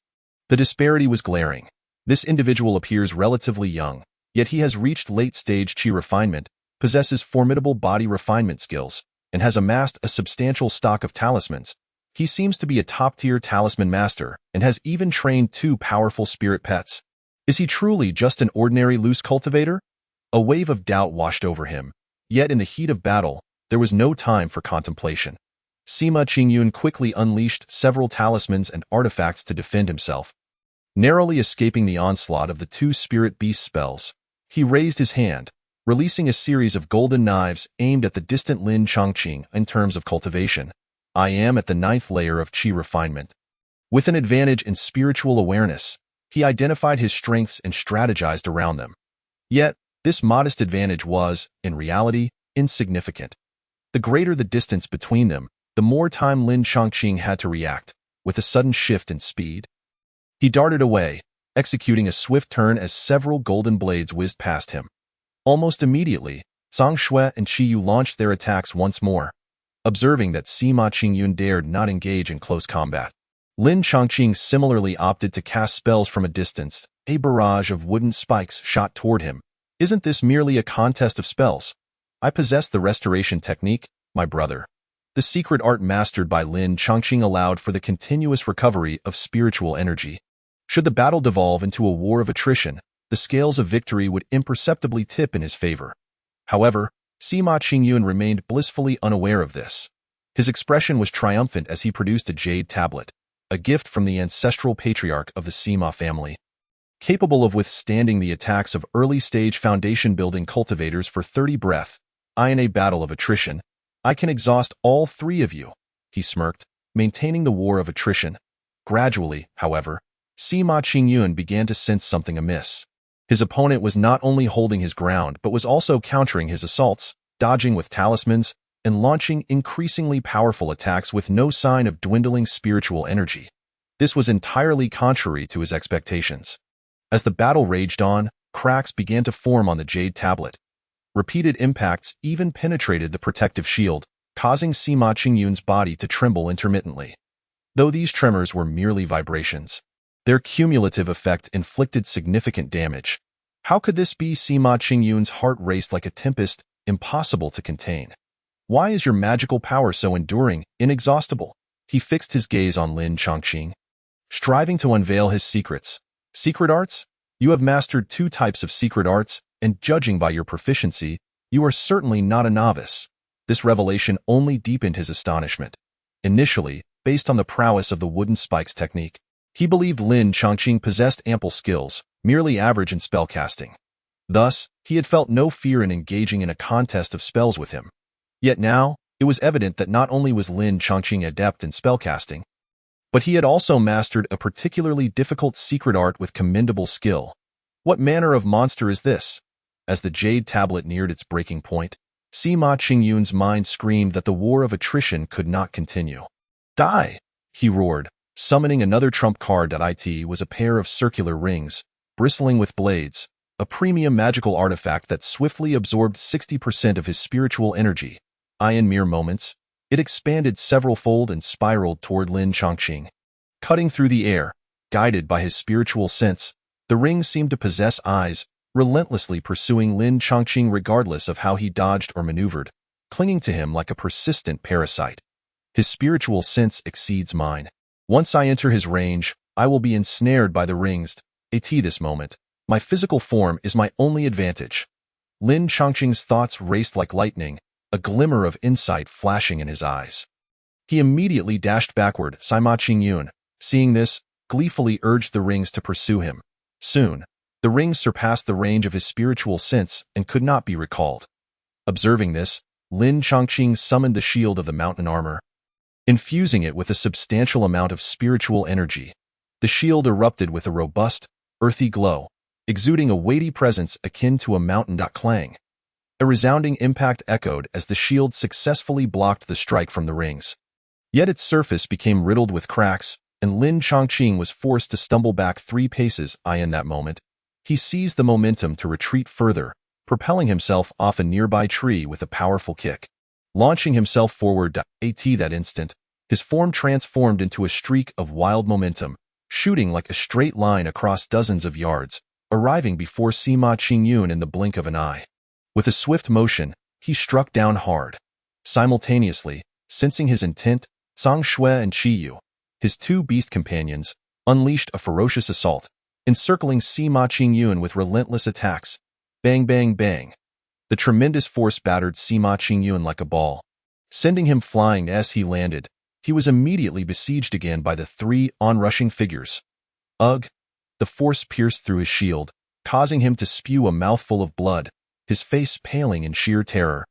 the disparity was glaring. This individual appears relatively young, yet he has reached late-stage qi refinement, possesses formidable body refinement skills, and has amassed a substantial stock of talismans. He seems to be a top-tier talisman master and has even trained 2 powerful spirit pets. Is he truly just an ordinary loose cultivator? A wave of doubt washed over him, yet in the heat of battle, there was no time for contemplation. Sima Qingyun quickly unleashed several talismans and artifacts to defend himself. Narrowly escaping the onslaught of the 2 spirit beast spells, he raised his hand, releasing a series of golden knives aimed at the distant Lin Chongqing. In terms of cultivation, I am at the 9th layer of qi refinement. With an advantage in spiritual awareness, he identified his strengths and strategized around them. Yet, this modest advantage was, in reality, insignificant. The greater the distance between them, the more time Lin Chongqing had to react, with a sudden shift in speed. He darted away, executing a swift turn as several golden blades whizzed past him. Almost immediately, Zhang Shui and Qi Yu launched their attacks once more. Observing that Sima Qingyun dared not engage in close combat, Lin Chongqing similarly opted to cast spells from a distance. A barrage of wooden spikes shot toward him. Isn't this merely a contest of spells? I possess the restoration technique, my brother. The secret art mastered by Lin Chongqing allowed for the continuous recovery of spiritual energy. Should the battle devolve into a war of attrition, the scales of victory would imperceptibly tip in his favor. However, Sima Qingyun remained blissfully unaware of this. His expression was triumphant as he produced a jade tablet, a gift from the ancestral patriarch of the Sima family. Capable of withstanding the attacks of early-stage foundation-building cultivators for 30 breaths, in a battle of attrition, I can exhaust all three of you, he smirked, maintaining the war of attrition. Gradually, however, Sima Qingyun began to sense something amiss. His opponent was not only holding his ground but was also countering his assaults, dodging with talismans, and launching increasingly powerful attacks with no sign of dwindling spiritual energy. This was entirely contrary to his expectations. As the battle raged on, cracks began to form on the jade tablet. Repeated impacts even penetrated the protective shield, causing Sima Qingyun's body to tremble intermittently. Though these tremors were merely vibrations, their cumulative effect inflicted significant damage. How could this be? Sima Qingyun's heart raced like a tempest, impossible to contain. Why is your magical power so enduring, inexhaustible? He fixed his gaze on Lin Chongqing, striving to unveil his secrets. Secret arts? You have mastered 2 types of secret arts, and judging by your proficiency, you are certainly not a novice. This revelation only deepened his astonishment. Initially, based on the prowess of the wooden spikes technique, he believed Lin Chongqing possessed ample skills, merely average in spellcasting. Thus, he had felt no fear in engaging in a contest of spells with him. Yet now, it was evident that not only was Lin Chongqing adept in spellcasting, but he had also mastered a particularly difficult secret art with commendable skill. What manner of monster is this? As the jade tablet neared its breaking point, Sima Qingyun's mind screamed that the war of attrition could not continue. Die! He roared, summoning another trump card. It was a pair of circular rings, bristling with blades, a premium magical artifact that swiftly absorbed 60% of his spiritual energy. In mere moments, it expanded several-fold and spiraled toward Lin Chongqing. Cutting through the air, guided by his spiritual sense, the rings seemed to possess eyes, relentlessly pursuing Lin Chongqing regardless of how he dodged or maneuvered, clinging to him like a persistent parasite. His spiritual sense exceeds mine. Once I enter his range, I will be ensnared by the rings. This moment, my physical form is my only advantage. Lin Chongqing's thoughts raced like lightning, a glimmer of insight flashing in his eyes. He immediately dashed backward. Sima Qingyun, seeing this, gleefully urged the rings to pursue him. Soon, the rings surpassed the range of his spiritual sense and could not be recalled. Observing this, Lin Chongqing summoned the shield of the mountain armor, infusing it with a substantial amount of spiritual energy. The shield erupted with a robust, earthy glow, exuding a weighty presence akin to a mountain. Clang. A resounding impact echoed as the shield successfully blocked the strike from the rings. Yet its surface became riddled with cracks, and Lin Chongqing was forced to stumble back 3 paces. In that moment, he seized the momentum to retreat further, propelling himself off a nearby tree with a powerful kick. Launching himself forward. That instant, his form transformed into a streak of wild momentum, shooting like a straight line across dozens of yards, arriving before Sima Qingyun in the blink of an eye. With a swift motion, he struck down hard. Simultaneously, sensing his intent, Zhang Shui and Qiyu, his 2 beast companions, unleashed a ferocious assault, encircling Sima Qingyun with relentless attacks. Bang, bang, bang. The tremendous force battered Sima Qingyun like a ball, sending him flying. As he landed, he was immediately besieged again by the 3 onrushing figures. Ugh! The force pierced through his shield, causing him to spew a mouthful of blood, his face paling in sheer terror.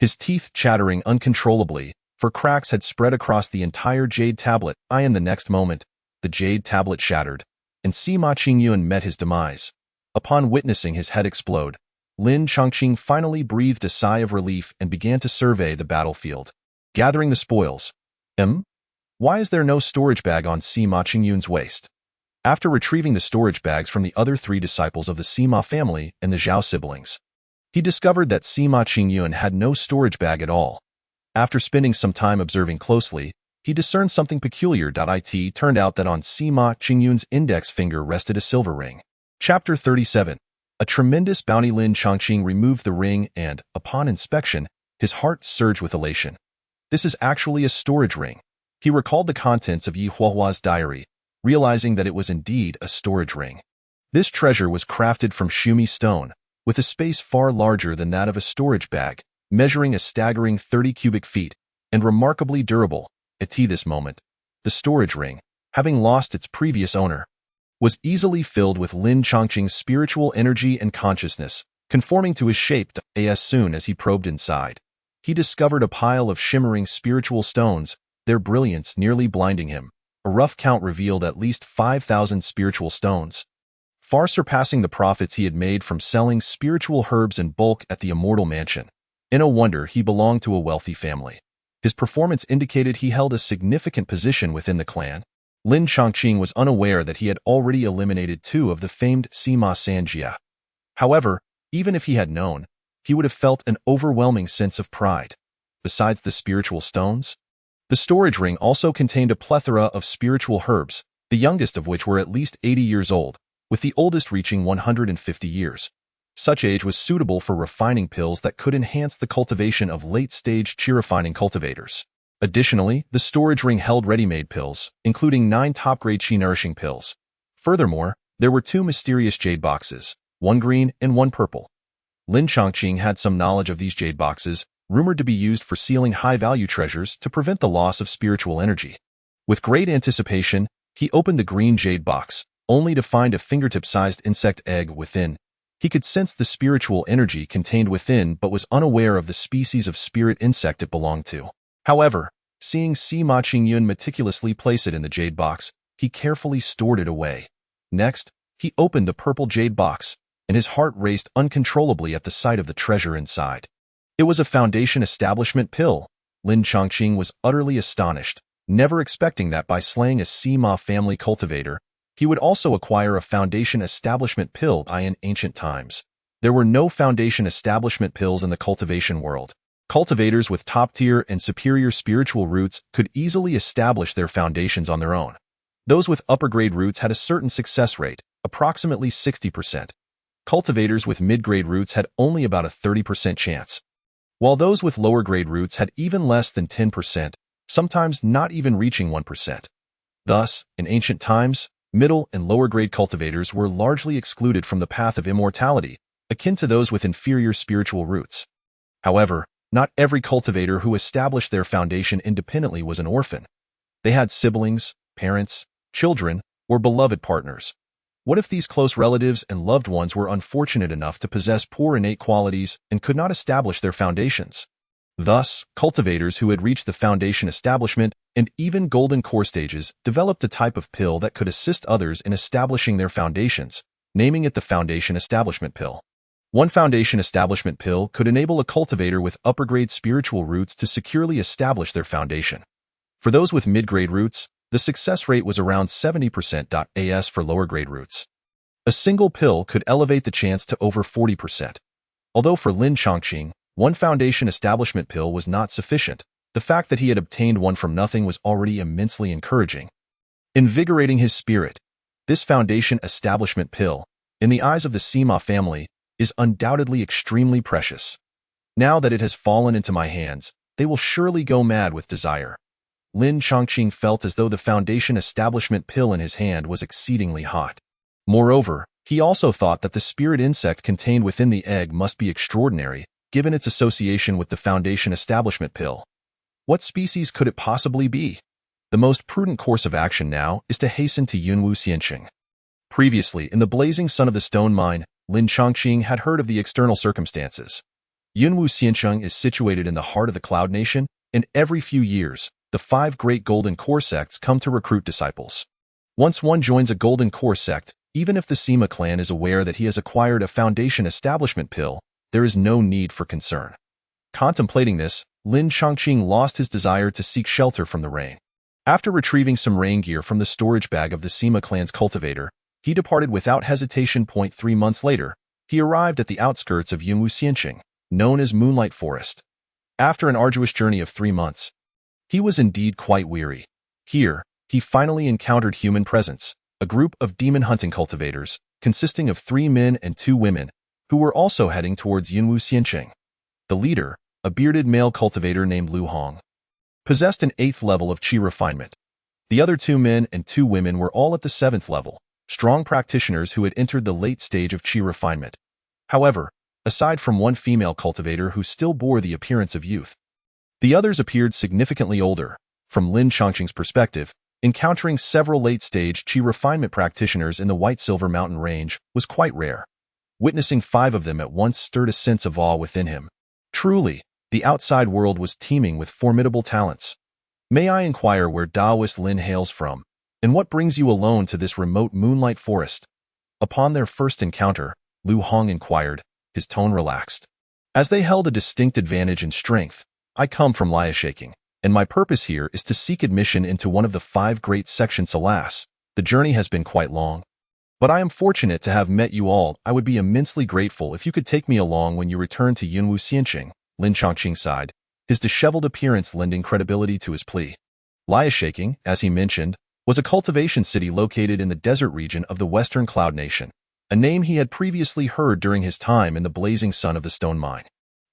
His teeth chattering uncontrollably, for cracks had spread across the entire jade tablet. In the next moment, the jade tablet shattered, and Sima Qingyun met his demise. Upon witnessing his head explode, Lin Chongqing finally breathed a sigh of relief and began to survey the battlefield, gathering the spoils. Why is there no storage bag on Sima Qingyun's waist? After retrieving the storage bags from the other 3 disciples of the Sima family and the Zhao siblings, he discovered that Sima Qingyun had no storage bag at all. After spending some time observing closely, he discerned something peculiar. It turned out that on Sima Qingyun's index finger rested a silver ring. Chapter 37. A tremendous bounty. Lin Chongqing removed the ring and, upon inspection, his heart surged with elation. This is actually a storage ring. He recalled the contents of Yi Huahua's diary, realizing that it was indeed a storage ring. This treasure was crafted from shumi stone, with a space far larger than that of a storage bag, measuring a staggering 30 cubic feet, and remarkably durable. At this moment, the storage ring, having lost its previous owner, was easily filled with Lin Chongqing's spiritual energy and consciousness, conforming to his shape. As soon as he probed inside, he discovered a pile of shimmering spiritual stones, their brilliance nearly blinding him. A rough count revealed at least 5,000 spiritual stones, far surpassing the profits he had made from selling spiritual herbs in bulk at the Immortal mansion. No wonder he belonged to a wealthy family. His performance indicated he held a significant position within the clan. Lin Chongqing was unaware that he had already eliminated 2 of the famed Sima Sanjia. However, even if he had known, he would have felt an overwhelming sense of pride. Besides the spiritual stones, the storage ring also contained a plethora of spiritual herbs, the youngest of which were at least 80 years old, with the oldest reaching 150 years. Such age was suitable for refining pills that could enhance the cultivation of late-stage qi refining cultivators. Additionally, the storage ring held ready-made pills, including 9 top-grade qi-nourishing pills. Furthermore, there were 2 mysterious jade boxes, 1 green and 1 purple. Lin Chongqing had some knowledge of these jade boxes, rumored to be used for sealing high-value treasures to prevent the loss of spiritual energy. With great anticipation, he opened the green jade box, only to find a fingertip-sized insect egg within. He could sense the spiritual energy contained within but was unaware of the species of spirit insect it belonged to. However, seeing Sima Qingyun meticulously place it in the jade box, he carefully stored it away. Next, he opened the purple jade box, and his heart raced uncontrollably at the sight of the treasure inside. It was a foundation establishment pill. Lin Chongqing was utterly astonished, never expecting that by slaying a Sima family cultivator, he would also acquire a foundation establishment pill in ancient times. There were no foundation establishment pills in the cultivation world. Cultivators with top-tier and superior spiritual roots could easily establish their foundations on their own. Those with upper-grade roots had a certain success rate, approximately 60%. Cultivators with mid-grade roots had only about a 30% chance, while those with lower-grade roots had even less than 10%, sometimes not even reaching 1%. Thus, in ancient times, middle and lower-grade cultivators were largely excluded from the path of immortality, akin to those with inferior spiritual roots. However, not every cultivator who established their foundation independently was an orphan. They had siblings, parents, children, or beloved partners. What if these close relatives and loved ones were unfortunate enough to possess poor innate qualities and could not establish their foundations? Thus, cultivators who had reached the foundation establishment and even golden core stages developed a type of pill that could assist others in establishing their foundations, naming it the foundation establishment pill. One foundation establishment pill could enable a cultivator with upper-grade spiritual roots to securely establish their foundation. For those with mid-grade roots, the success rate was around 70%. As for lower-grade roots, a single pill could elevate the chance to over 40%. Although for Lin Chongqing, one foundation establishment pill was not sufficient, the fact that he had obtained one from nothing was already immensely encouraging. Invigorating his spirit, this foundation establishment pill, in the eyes of the Sima family, is undoubtedly extremely precious. Now that it has fallen into my hands, they will surely go mad with desire. Lin Chongqing felt as though the foundation establishment pill in his hand was exceedingly hot. Moreover, he also thought that the spirit insect contained within the egg must be extraordinary, given its association with the foundation establishment pill. What species could it possibly be? The most prudent course of action now is to hasten to Yunwu Xianqing. Previously, in the blazing sun of the stone mine, Lin Chongqing had heard of the external circumstances. Yunwu Xianqing is situated in the heart of the Cloud Nation, and every few years, the 5 great golden core sects come to recruit disciples. Once one joins a golden core sect, even if the Sima clan is aware that he has acquired a foundation establishment pill, there is no need for concern. Contemplating this, Lin Chongqing lost his desire to seek shelter from the rain. After retrieving some rain gear from the storage bag of the Sima clan's cultivator, he departed without hesitation. 3 months later, he arrived at the outskirts of Yunwu Xianqing, known as Moonlight Forest. After an arduous journey of 3 months, he was indeed quite weary. Here, he finally encountered human presence, a group of demon-hunting cultivators, consisting of 3 men and 2 women, who were also heading towards Yunwu Xianqing. The leader, a bearded male cultivator named Lu Hong, possessed an 8th level of qi refinement. The other 2 men and 2 women were all at the 7th level, strong practitioners who had entered the late stage of qi refinement. However, aside from one female cultivator who still bore the appearance of youth, the others appeared significantly older. From Lin Chongqing's perspective, encountering several late-stage qi refinement practitioners in the White Silver Mountain range was quite rare. Witnessing 5 of them at once stirred a sense of awe within him. Truly, The outside world was teeming with formidable talents. May I inquire where Taoist Lin hails from, and what brings you alone to this remote moonlight forest? Upon their first encounter, Lu Hong inquired, his tone relaxed. As they held a distinct advantage in strength, I come from Liashaking, and my purpose here is to seek admission into one of the 5 great sections. Alas, the journey has been quite long. But I am fortunate to have met you all. I would be immensely grateful if you could take me along when you return to Yunwu Xianqing. Lin Chongqing sighed, his disheveled appearance lending credibility to his plea. Liashaking, as he mentioned, was a cultivation city located in the desert region of the Western Cloud Nation, a name he had previously heard during his time in the blazing sun of the stone mine.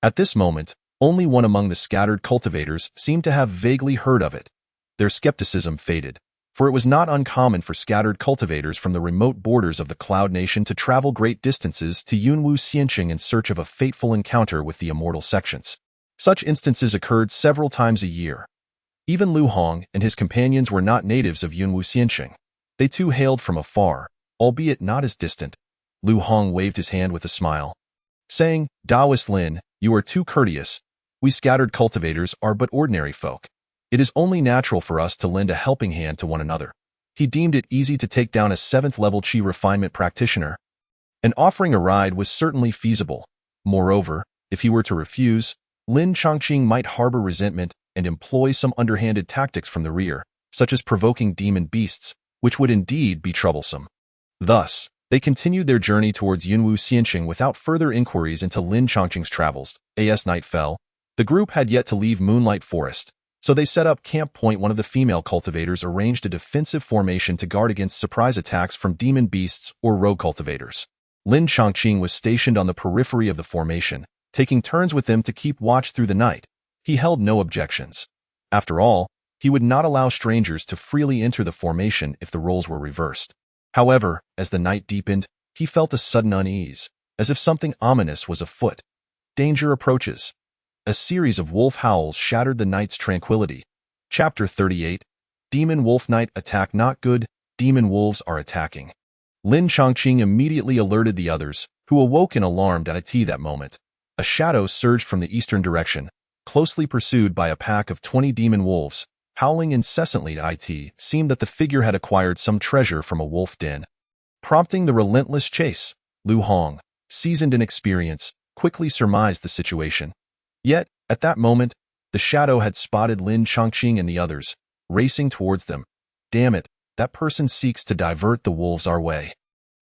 At this moment, only one among the scattered cultivators seemed to have vaguely heard of it. Their skepticism faded, for it was not uncommon for scattered cultivators from the remote borders of the Cloud Nation to travel great distances to Yunwu Xianqing in search of a fateful encounter with the immortal sections. Such instances occurred several times a year. Even Lu Hong and his companions were not natives of Yunwu Xianqing. They too hailed from afar, albeit not as distant. Lu Hong waved his hand with a smile, saying, Taoist Lin, you are too courteous. We scattered cultivators are but ordinary folk. It is only natural for us to lend a helping hand to one another. He deemed it easy to take down a 7th-level Qi refinement practitioner, and offering a ride was certainly feasible. Moreover, if he were to refuse, Lin Chongqing might harbor resentment and employ some underhanded tactics from the rear, such as provoking demon beasts, which would indeed be troublesome. Thus, they continued their journey towards Yunwu Xianqing without further inquiries into Lin Chongqing's travels. As night fell, the group had yet to leave Moonlight Forest, so they set up Camp Point. One of the female cultivators arranged a defensive formation to guard against surprise attacks from demon beasts or rogue cultivators. Lin Chongqing was stationed on the periphery of the formation, taking turns with them to keep watch through the night. He held no objections. After all, he would not allow strangers to freely enter the formation if the roles were reversed. However, as the night deepened, he felt a sudden unease, as if something ominous was afoot. Danger approaches. A series of wolf howls shattered the night's tranquility. Chapter 38. Demon Wolf Night Attack Not Good. Demon wolves are attacking. Lin Chongqing immediately alerted the others, who awoke in alarmed at that moment. A shadow surged from the eastern direction, closely pursued by a pack of 20 demon wolves, howling incessantly. It seemed that the figure had acquired some treasure from a wolf den, prompting the relentless chase. Lu Hong, seasoned in experience, quickly surmised the situation. Yet, at that moment, the shadow had spotted Lin Chongqing and the others, racing towards them. Damn it, that person seeks to divert the wolves our way.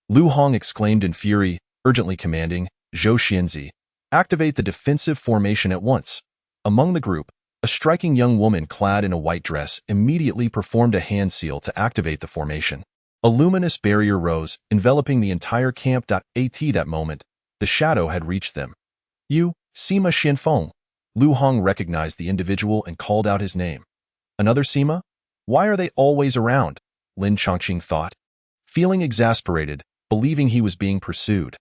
Lu Hong exclaimed in fury, urgently commanding, Zhou Xianzi, activate the defensive formation at once. Among the group, a striking young woman clad in a white dress immediately performed a hand seal to activate the formation. A luminous barrier rose, enveloping the entire camp. At that moment, the shadow had reached them. You, Sima Xianfeng. Lu Hong recognized the individual and called out his name. Another Sima? Why are they always around? Lin Chongqing thought, feeling exasperated, believing he was being pursued.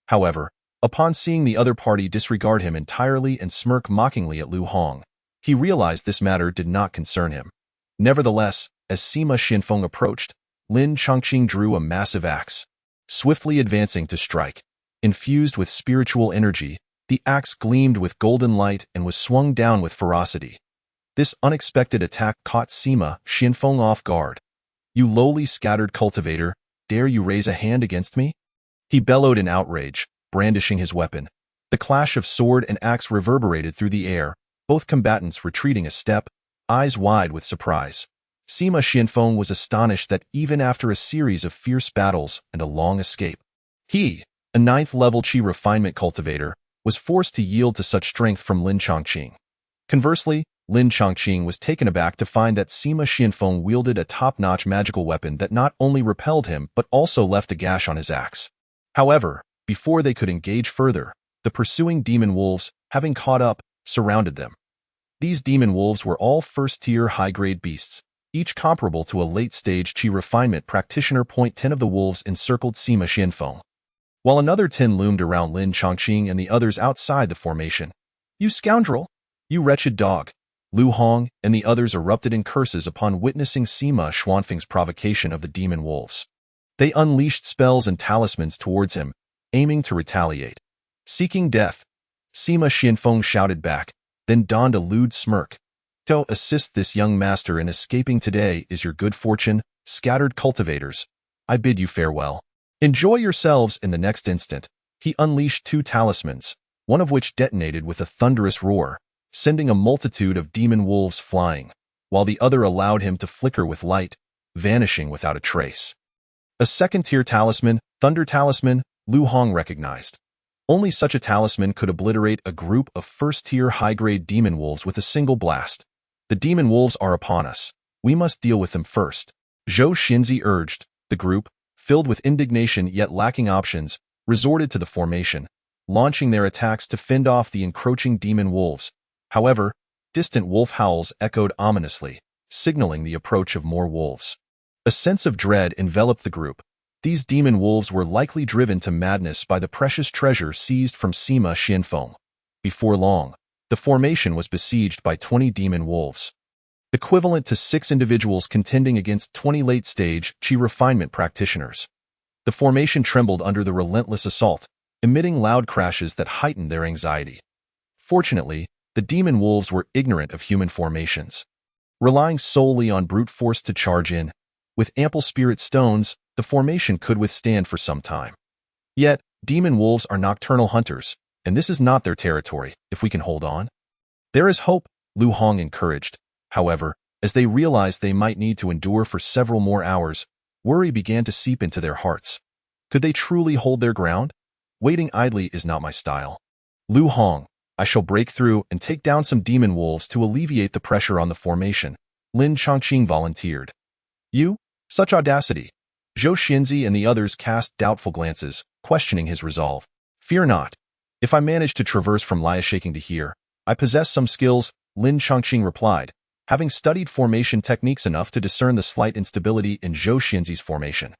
However, upon seeing the other party disregard him entirely and smirk mockingly at Lu Hong, he realized this matter did not concern him. Nevertheless, as Sima Xianfeng approached, Lin Chongqing drew a massive axe, swiftly advancing to strike. Infused with spiritual energy, the axe gleamed with golden light and was swung down with ferocity. This unexpected attack caught Sima Xianfeng off guard. You lowly scattered cultivator, dare you raise a hand against me? He bellowed in outrage, brandishing his weapon. The clash of sword and axe reverberated through the air, both combatants retreating a step, eyes wide with surprise. Sima Xianfeng was astonished that even after a series of fierce battles and a long escape, he, a 9th-level Qi refinement cultivator, was forced to yield to such strength from Lin Chongqing. Conversely, Lin Chongqing was taken aback to find that Sima Xianfeng wielded a top-notch magical weapon that not only repelled him but also left a gash on his axe. However, before they could engage further, the pursuing demon wolves, having caught up, surrounded them. These demon wolves were all first-tier high-grade beasts, each comparable to a late-stage Qi refinement practitioner. 10 of the wolves encircled Sima Xianfeng, while another 10 loomed around Lin Chongqing and the others outside the formation. You scoundrel! You wretched dog! Lu Hong and the others erupted in curses upon witnessing Sima Xianfeng's provocation of the demon wolves. They unleashed spells and talismans towards him, aiming to retaliate. Seeking death, Sima Xianfeng shouted back, then donned a lewd smirk. To assist this young master in escaping today is your good fortune, scattered cultivators. I bid you farewell. Enjoy yourselves. In the next instant, he unleashed 2 talismans, one of which detonated with a thunderous roar, sending a multitude of demon wolves flying, while the other allowed him to flicker with light, vanishing without a trace. A second-tier talisman, Thunder Talisman, Lu Hong recognized. Only such a talisman could obliterate a group of first-tier high-grade demon wolves with a single blast. The demon wolves are upon us. We must deal with them first. Zhou Xinzi urged. The group, filled with indignation yet lacking options, resorted to the formation, launching their attacks to fend off the encroaching demon wolves. However, distant wolf howls echoed ominously, signaling the approach of more wolves. A sense of dread enveloped the group. These demon wolves were likely driven to madness by the precious treasure seized from Sima Xianfeng. Before long, the formation was besieged by 20 demon wolves, equivalent to 6 individuals contending against 20 late-stage Qi refinement practitioners. The formation trembled under the relentless assault, emitting loud crashes that heightened their anxiety. Fortunately, the demon wolves were ignorant of human formations. Relying solely on brute force to charge in, with ample spirit stones, the formation could withstand for some time. Yet, demon wolves are nocturnal hunters, and this is not their territory, if we can hold on. There is hope, Lu Hong encouraged. However, as they realized they might need to endure for several more hours, worry began to seep into their hearts. Could they truly hold their ground? Waiting idly is not my style. Lu Hong, I shall break through and take down some demon wolves to alleviate the pressure on the formation, Lin Chongqing volunteered. You? Such audacity! Zhou Xinzi and the others cast doubtful glances, questioning his resolve. Fear not. If I manage to traverse from Laya shaking to here, I possess some skills, Lin Chongqing replied, having studied formation techniques enough to discern the slight instability in Zhou Xinzi's formation.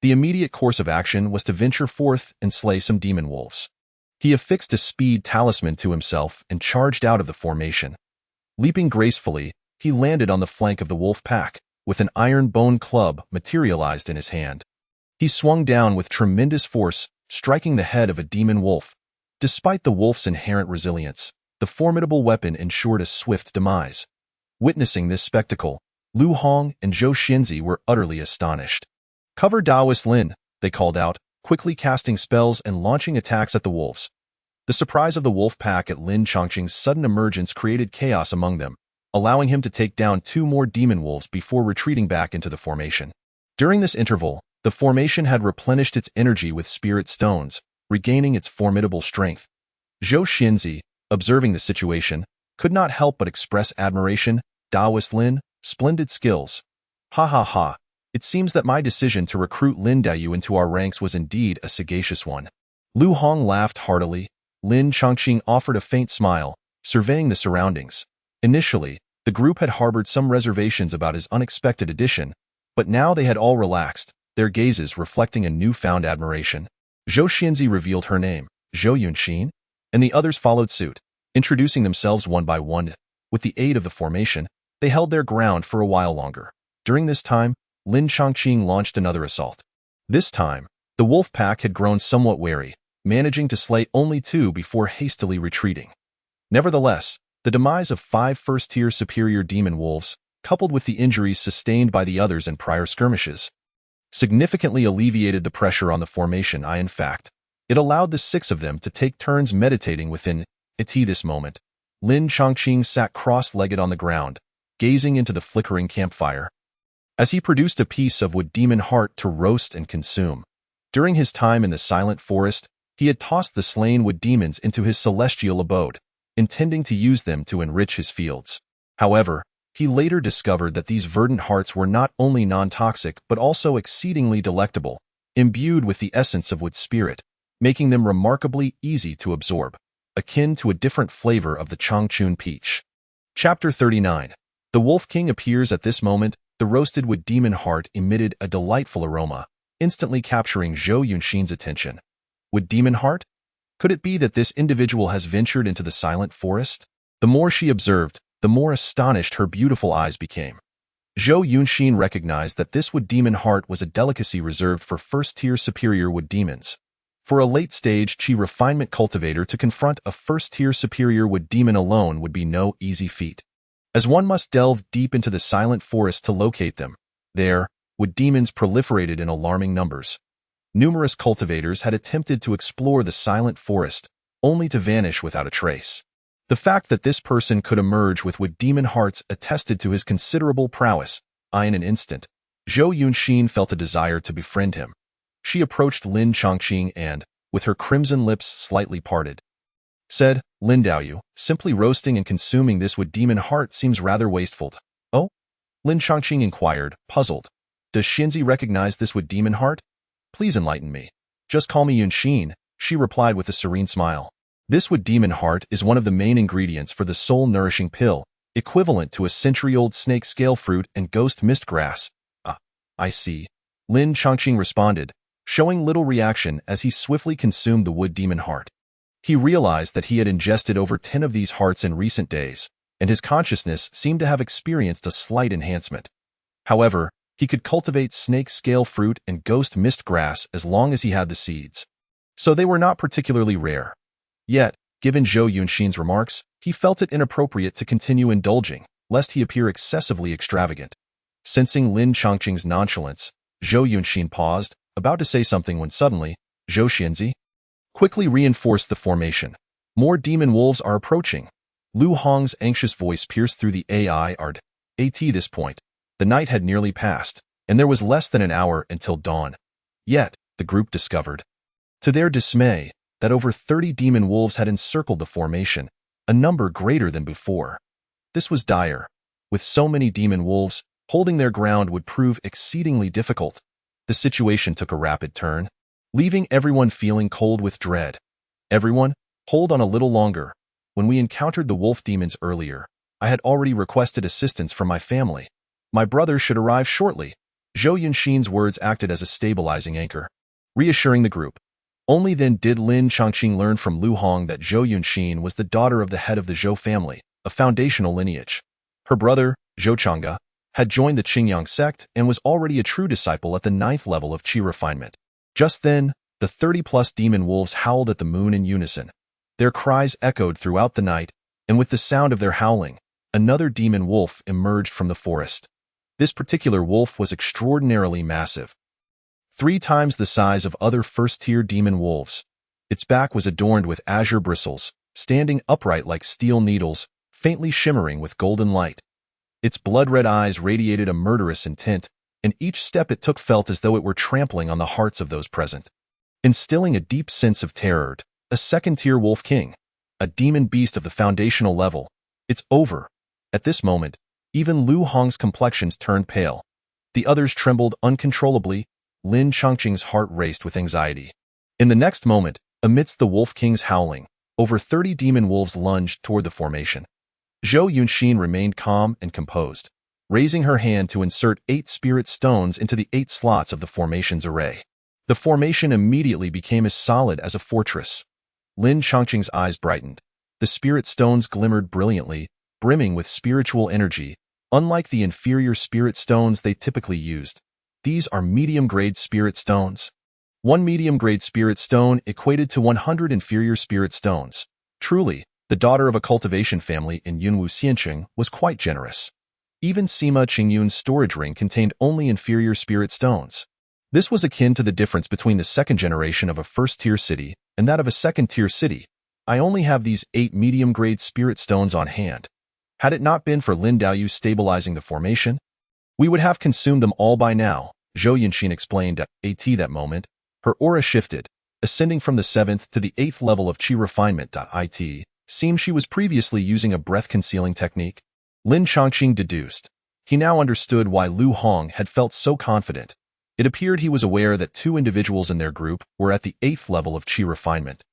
The immediate course of action was to venture forth and slay some demon wolves. He affixed a speed talisman to himself and charged out of the formation. Leaping gracefully, he landed on the flank of the wolf pack, with an iron bone club materialized in his hand. He swung down with tremendous force, striking the head of a demon wolf. Despite the wolf's inherent resilience, the formidable weapon ensured a swift demise. Witnessing this spectacle, Lu Hong and Zhou Xinzi were utterly astonished. Cover Daoist Lin, they called out, quickly casting spells and launching attacks at the wolves. The surprise of the wolf pack at Lin Chongqing's sudden emergence created chaos among them, allowing him to take down 2 more demon wolves before retreating back into the formation. During this interval, the formation had replenished its energy with spirit stones, regaining its formidable strength. Zhou Xinzi, observing the situation, could not help but express admiration. Daoist Lin, splendid skills. Ha ha ha. It seems that my decision to recruit Lin Dayu into our ranks was indeed a sagacious one. Lu Hong laughed heartily. Lin Chongqing offered a faint smile, surveying the surroundings. Initially, the group had harbored some reservations about his unexpected addition, but now they had all relaxed, their gazes reflecting a newfound admiration. Zhou Xinzi revealed her name, Zhou Yunxin, and the others followed suit, introducing themselves one by one. With the aid of the formation, they held their ground for a while longer. During this time, Lin Chongqing launched another assault. This time, the wolf pack had grown somewhat wary, managing to slay only 2 before hastily retreating. Nevertheless, the demise of 5 first-tier superior demon wolves, coupled with the injuries sustained by the others in prior skirmishes, significantly alleviated the pressure on the formation. In fact, it allowed the 6 of them to take turns meditating within it. This moment, Lin Chongqing sat cross-legged on the ground, gazing into the flickering campfire, as he produced a piece of wood demon heart to roast and consume. During his time in the silent forest, he had tossed the slain wood demons into his celestial abode, intending to use them to enrich his fields. However, he later discovered that these verdant hearts were not only non-toxic but also exceedingly delectable, imbued with the essence of wood spirit, making them remarkably easy to absorb, akin to a different flavor of the Changchun peach. Chapter 39. The Wolf King appears at this moment. The roasted wood demon heart emitted a delightful aroma, instantly capturing Zhou Yunxin's attention. Wood demon heart? Could it be that this individual has ventured into the silent forest? The more she observed, the more astonished her beautiful eyes became. Zhou Yunxin recognized that this wood demon heart was a delicacy reserved for first-tier superior wood demons. For a late-stage Qi refinement cultivator to confront a first-tier superior wood demon alone would be no easy feat, as one must delve deep into the silent forest to locate them. There, wood demons proliferated in alarming numbers. Numerous cultivators had attempted to explore the silent forest, only to vanish without a trace. The fact that this person could emerge with wood demon hearts attested to his considerable prowess. In an instant, Zhou Yunxin felt a desire to befriend him. She approached Lin Chongqing and, with her crimson lips slightly parted, said, "Lin Daoyu, simply roasting and consuming this wood demon heart seems rather wasteful." "Oh?" Lin Chongqing inquired, puzzled. "Does Xinzi recognize this wood demon heart? Please enlighten me." "Just call me Yunxin," she replied with a serene smile. "This wood demon heart is one of the main ingredients for the soul-nourishing pill, equivalent to a century-old snake scale fruit and ghost mist grass." "Ah, I see," Lin Chongqing responded, showing little reaction as he swiftly consumed the wood demon heart. He realized that he had ingested over 10 of these hearts in recent days, and his consciousness seemed to have experienced a slight enhancement. However, he could cultivate snake scale fruit and ghost mist grass as long as he had the seeds, so they were not particularly rare. Yet, given Zhou Yunxin's remarks, he felt it inappropriate to continue indulging, lest he appear excessively extravagant. Sensing Lin Chongqing's nonchalance, Zhou Yunxin paused, about to say something when suddenly, Zhou Xinzi quickly reinforced the formation. "More demon wolves are approaching." Lu Hong's anxious voice pierced through the At this point, the night had nearly passed, and there was less than an hour until dawn. Yet, the group discovered, to their dismay, that over 30 demon wolves had encircled the formation, a number greater than before. This was dire. With so many demon wolves, holding their ground would prove exceedingly difficult. The situation took a rapid turn, leaving everyone feeling cold with dread. "Everyone, hold on a little longer. When we encountered the wolf demons earlier, I had already requested assistance from my family. My brother should arrive shortly." Zhou Yunxin's words acted as a stabilizing anchor, reassuring the group. Only then did Lin Chongqing learn from Lu Hong that Zhou Yunxin was the daughter of the head of the Zhou family, a foundational lineage. Her brother, Zhou Changge, had joined the Qingyang sect and was already a true disciple at the 9th level of Qi refinement. Just then, the 30-plus demon wolves howled at the moon in unison. Their cries echoed throughout the night, and with the sound of their howling, another demon wolf emerged from the forest. This particular wolf was extraordinarily massive, 3 times the size of other first-tier demon wolves. Its back was adorned with azure bristles, standing upright like steel needles, faintly shimmering with golden light. Its blood-red eyes radiated a murderous intent, and each step it took felt as though it were trampling on the hearts of those present, instilling a deep sense of terror. A second-tier wolf king, a demon beast of the foundational level. "It's over." At this moment, even Lu Hong's complexions turned pale. The others trembled uncontrollably. Lin Chongqing's heart raced with anxiety. In the next moment, amidst the wolf king's howling, over 30 demon wolves lunged toward the formation. Zhou Yunxin remained calm and composed, raising her hand to insert 8 spirit stones into the 8 slots of the formation's array. The formation immediately became as solid as a fortress. Lin Chongqing's eyes brightened. The spirit stones glimmered brilliantly, brimming with spiritual energy, unlike the inferior spirit stones they typically used. These are medium-grade spirit stones. 1 medium-grade spirit stone equated to 100 inferior spirit stones. Truly, the daughter of a cultivation family in Yunwu Xianqing was quite generous. Even Sima Qingyun's storage ring contained only inferior spirit stones. This was akin to the difference between the second generation of a first-tier city and that of a second-tier city. I only have these 8 medium-grade spirit stones on hand. Had it not been for Lin Daoyu stabilizing the formation, we would have consumed them all by now, Zhou Yunxin explained at that moment. Her aura shifted, ascending from the 7th to the 8th level of Qi refinement. It seemed she was previously using a breath-concealing technique. Lin Chongqing deduced. He now understood why Lu Hong had felt so confident. It appeared he was aware that 2 individuals in their group were at the 8th level of Qi refinement,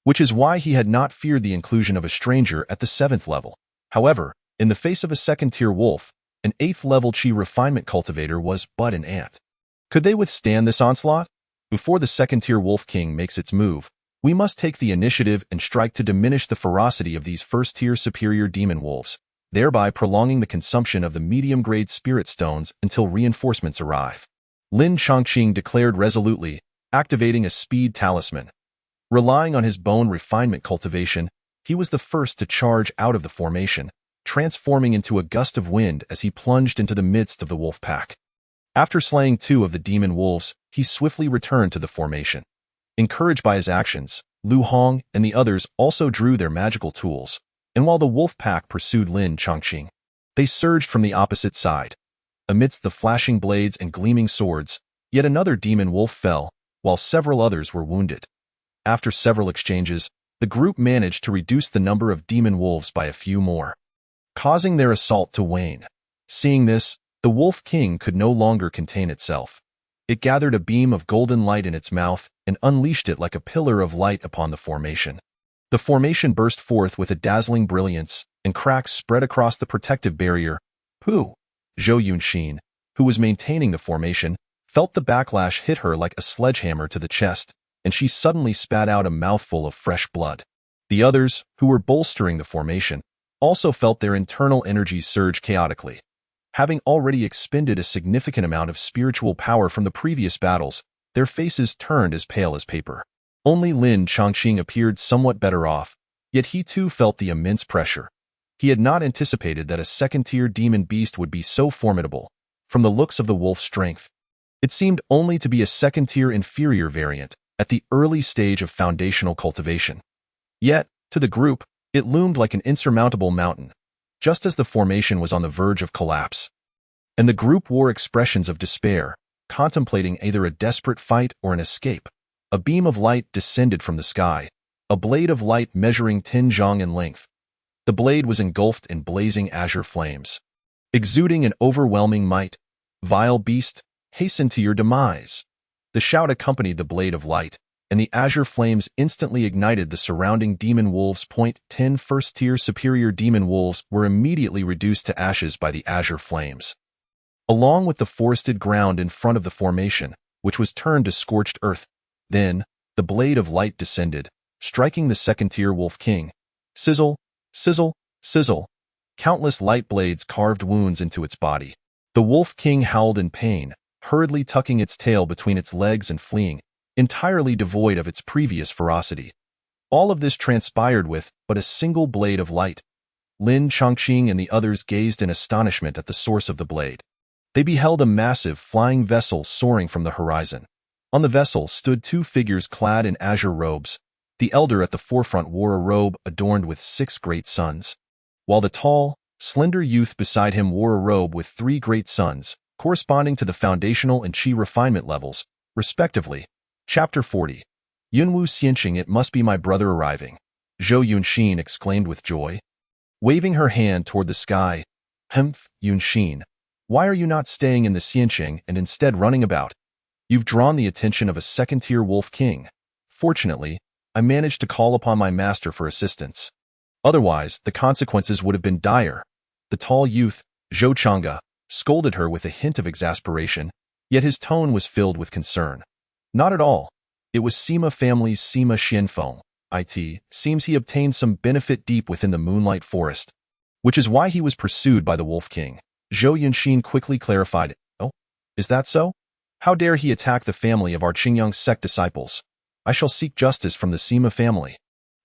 which is why he had not feared the inclusion of a stranger at the 7th level. However, in the face of a second-tier wolf, an 8th level Qi refinement cultivator was but an ant. Could they withstand this onslaught? Before the second-tier wolf king makes its move, we must take the initiative and strike to diminish the ferocity of these first-tier superior demon wolves, thereby prolonging the consumption of the medium-grade spirit stones until reinforcements arrive. Lin Chongqing declared resolutely, activating a speed talisman. Relying on his bone refinement cultivation, he was the first to charge out of the formation, transforming into a gust of wind as he plunged into the midst of the wolf pack. After slaying 2 of the demon wolves, he swiftly returned to the formation. Encouraged by his actions, Lu Hong and the others also drew their magical tools, and while the wolf pack pursued Lin Chongqing, they surged from the opposite side. Amidst the flashing blades and gleaming swords, yet another demon wolf fell, while several others were wounded. After several exchanges, the group managed to reduce the number of demon wolves by a few more, causing their assault to wane. Seeing this, the Wolf King could no longer contain itself. It gathered a beam of golden light in its mouth and unleashed it like a pillar of light upon the formation. The formation burst forth with a dazzling brilliance, and cracks spread across the protective barrier. Zhou Yunxin, who was maintaining the formation, felt the backlash hit her like a sledgehammer to the chest, and she suddenly spat out a mouthful of fresh blood. The others, who were bolstering the formation, also felt their internal energies surge chaotically. Having already expended a significant amount of spiritual power from the previous battles, their faces turned as pale as paper. Only Lin Chongqing appeared somewhat better off, yet he too felt the immense pressure. He had not anticipated that a second-tier demon beast would be so formidable. From the looks of the wolf's strength, it seemed only to be a second-tier inferior variant at the early stage of foundational cultivation. Yet, to the group, it loomed like an insurmountable mountain, just as the formation was on the verge of collapse. And the group wore expressions of despair, contemplating either a desperate fight or an escape. A beam of light descended from the sky, a blade of light measuring 10 zhang in length. The blade was engulfed in blazing azure flames, exuding an overwhelming might. "Vile beast, hasten to your demise." The shout accompanied the blade of light, and the azure flames instantly ignited the surrounding demon wolves. 10 first-tier superior demon wolves were immediately reduced to ashes by the azure flames, along with the forested ground in front of the formation, which was turned to scorched earth. Then, the blade of light descended, striking the second-tier Wolf King. Sizzle, sizzle, sizzle. Countless light blades carved wounds into its body. The Wolf King howled in pain, hurriedly tucking its tail between its legs and fleeing, entirely devoid of its previous ferocity. All of this transpired with but a single blade of light. Lin Chongqing and the others gazed in astonishment at the source of the blade. They beheld a massive flying vessel soaring from the horizon. On the vessel stood 2 figures clad in azure robes. The elder at the forefront wore a robe adorned with 6 great suns, while the tall, slender youth beside him wore a robe with 3 great suns, corresponding to the foundational and qi refinement levels, respectively. Chapter 40. Yunwu Xianqing, it must be my brother arriving. Zhou Yunxin exclaimed with joy, waving her hand toward the sky. Yunxin, why are you not staying in the Xianqing and instead running about? You've drawn the attention of a second-tier Wolf King. Fortunately, I managed to call upon my master for assistance. Otherwise, the consequences would have been dire. The tall youth, Zhou Changge, scolded her with a hint of exasperation, yet his tone was filled with concern. Not at all. It was Sima family's Sima Xianfeng. It seems he obtained some benefit deep within the Moonlight Forest, which is why he was pursued by the Wolf King. Zhou Yunxin quickly clarified, "Oh, is that so? How dare he attack the family of our Qingyang sect disciples? I shall seek justice from the Sima family."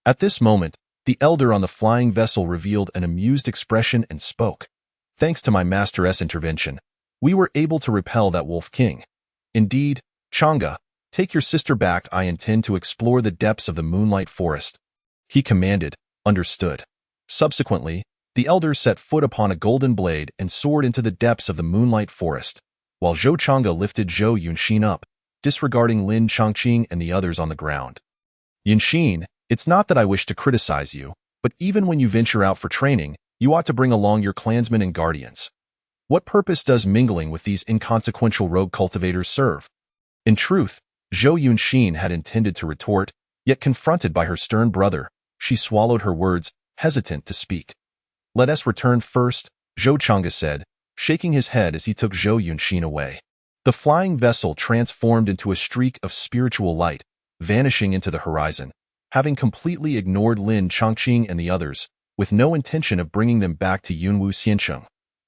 At this moment, the elder on the flying vessel revealed an amused expression and spoke. "Thanks to my master's intervention, we were able to repel that Wolf King. Indeed, Changge, take your sister back. I intend to explore the depths of the Moonlight Forest." He commanded, "Understood." Subsequently, the elder set foot upon a golden blade and soared into the depths of the Moonlight Forest, while Zhou Changge lifted Zhou Yunxin up, disregarding Lin Chongqing and the others on the ground. "Yunxin, it's not that I wish to criticize you, but even when you venture out for training, you ought to bring along your clansmen and guardians. What purpose does mingling with these inconsequential rogue cultivators serve?" In truth, Zhou Yunxin had intended to retort, yet confronted by her stern brother, she swallowed her words, hesitant to speak. "Let us return first," Zhou Changge said, shaking his head as he took Zhou Yunxin away. The flying vessel transformed into a streak of spiritual light, vanishing into the horizon, having completely ignored Lin Chongqing and the others, with no intention of bringing them back to Yunwu Xianqing.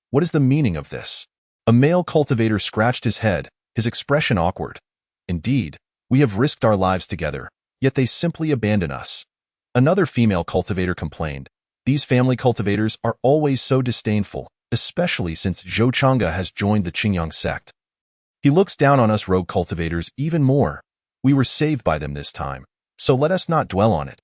What is the meaning of this? A male cultivator scratched his head, his expression awkward. Indeed, We have risked our lives together, yet they simply abandon us. Another female cultivator complained, "These family cultivators are always so disdainful, especially since Zhou Chang'e has joined the Qingyang sect. He looks down on us rogue cultivators even more. We were saved by them this time, so let us not dwell on it.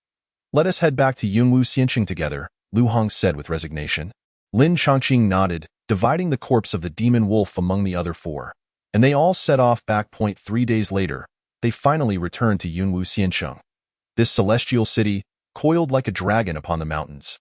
Let us head back to Yunwu Xianqing together," Lu Hong said with resignation. Lin Chongqing nodded, dividing the corpse of the demon wolf among the other four, and they all set off back. 3 days later, they finally returned to Yunwu Xianqing. This celestial city, coiled like a dragon upon the mountains,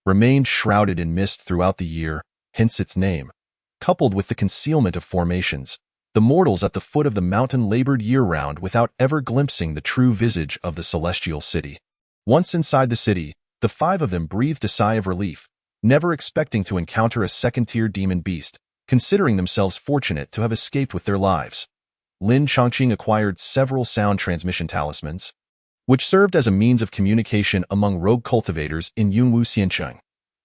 remained shrouded in mist throughout the year, hence its name. Coupled with the concealment of formations, the mortals at the foot of the mountain labored year-round without ever glimpsing the true visage of the celestial city. Once inside the city, the 5 of them breathed a sigh of relief, never expecting to encounter a second-tier demon beast, considering themselves fortunate to have escaped with their lives. Lin Chongqing acquired several sound transmission talismans, which served as a means of communication among rogue cultivators in Yunwu Xianqing.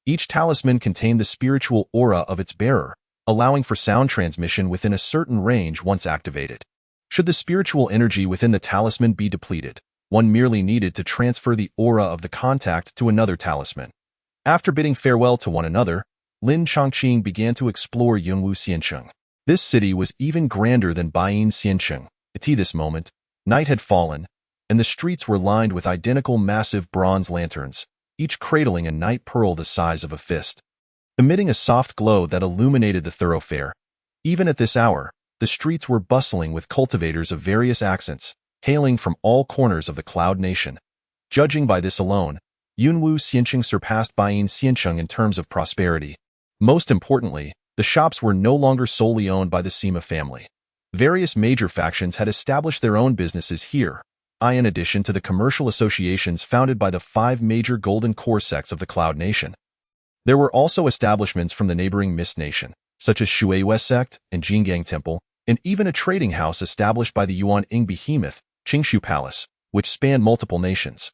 Each talisman contained the spiritual aura of its bearer, allowing for sound transmission within a certain range once activated. Should the spiritual energy within the talisman be depleted, one merely needed to transfer the aura of the contact to another talisman. After bidding farewell to one another, Lin Chongqing began to explore Yunwu Xianqing. This city was even grander than Baiyin Xianqing. At this moment, night had fallen, and the streets were lined with identical massive bronze lanterns, each cradling a night pearl the size of a fist, emitting a soft glow that illuminated the thoroughfare. Even at this hour, the streets were bustling with cultivators of various accents, hailing from all corners of the Cloud Nation. Judging by this alone, Yunwu Xianqing surpassed Baiyin Xianqing in terms of prosperity. Most importantly, the shops were no longer solely owned by the Sima family. Various major factions had established their own businesses here, in addition to the commercial associations founded by the 5 major golden core sects of the Cloud Nation. There were also establishments from the neighboring Mist Nation, such as Shueihua sect and Jinggang Temple, and even a trading house established by the Yuan Ing behemoth, Qingshu Palace, which spanned multiple nations.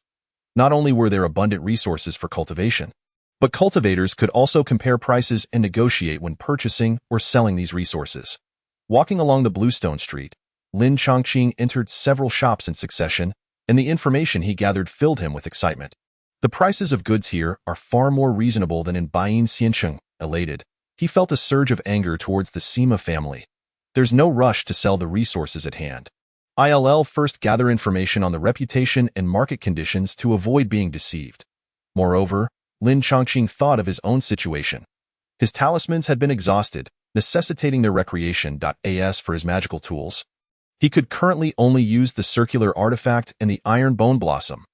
Not only were there abundant resources for cultivation, but cultivators could also compare prices and negotiate when purchasing or selling these resources. Walking along the Bluestone Street, Lin Chongqing entered several shops in succession, and the information he gathered filled him with excitement. The prices of goods here are far more reasonable than in Baiyin Xianqing. Elated, he felt a surge of anger towards the Sima family. There's no rush to sell the resources at hand. I'll first gather information on the reputation and market conditions to avoid being deceived. Moreover, Lin Chongqing thought of his own situation. His talismans had been exhausted, necessitating their recreation. As for his magical tools, he could currently only use the circular artifact and the iron bone blossom.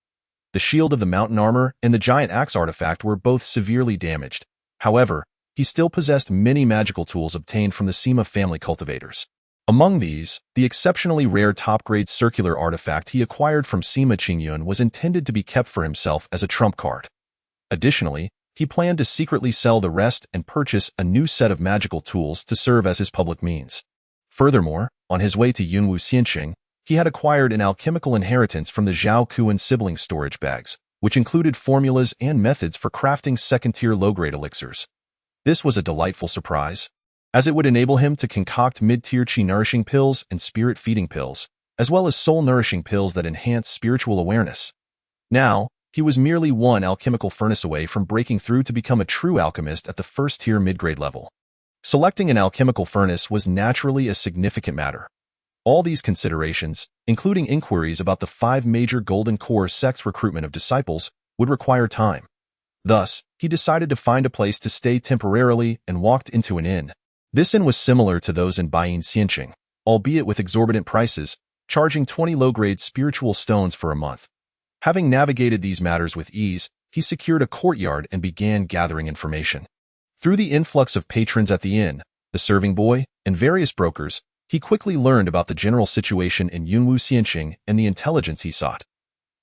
The shield of the mountain armor and the giant axe artifact were both severely damaged. However, he still possessed many magical tools obtained from the Sima family cultivators. Among these, the exceptionally rare top-grade circular artifact he acquired from Sima Qingyun was intended to be kept for himself as a trump card. Additionally, he planned to secretly sell the rest and purchase a new set of magical tools to serve as his public means. Furthermore, on his way to Yunwu Xianqing, he had acquired an alchemical inheritance from the Zhao Kuan sibling storage bags, which included formulas and methods for crafting second-tier low-grade elixirs. This was a delightful surprise, as it would enable him to concoct mid-tier qi-nourishing pills and spirit-feeding pills, as well as soul-nourishing pills that enhance spiritual awareness. Now, he was merely one alchemical furnace away from breaking through to become a true alchemist at the first-tier mid-grade level. Selecting an alchemical furnace was naturally a significant matter. All these considerations, including inquiries about the 5 major Golden Core sects' recruitment of disciples, would require time. Thus, he decided to find a place to stay temporarily and walked into an inn. This inn was similar to those in Baiyin Xianqing, albeit with exorbitant prices, charging 20 low-grade spiritual stones for a month. Having navigated these matters with ease, he secured a courtyard and began gathering information. Through the influx of patrons at the inn, the serving boy, and various brokers, he quickly learned about the general situation in Yunwu Xianqing and the intelligence he sought.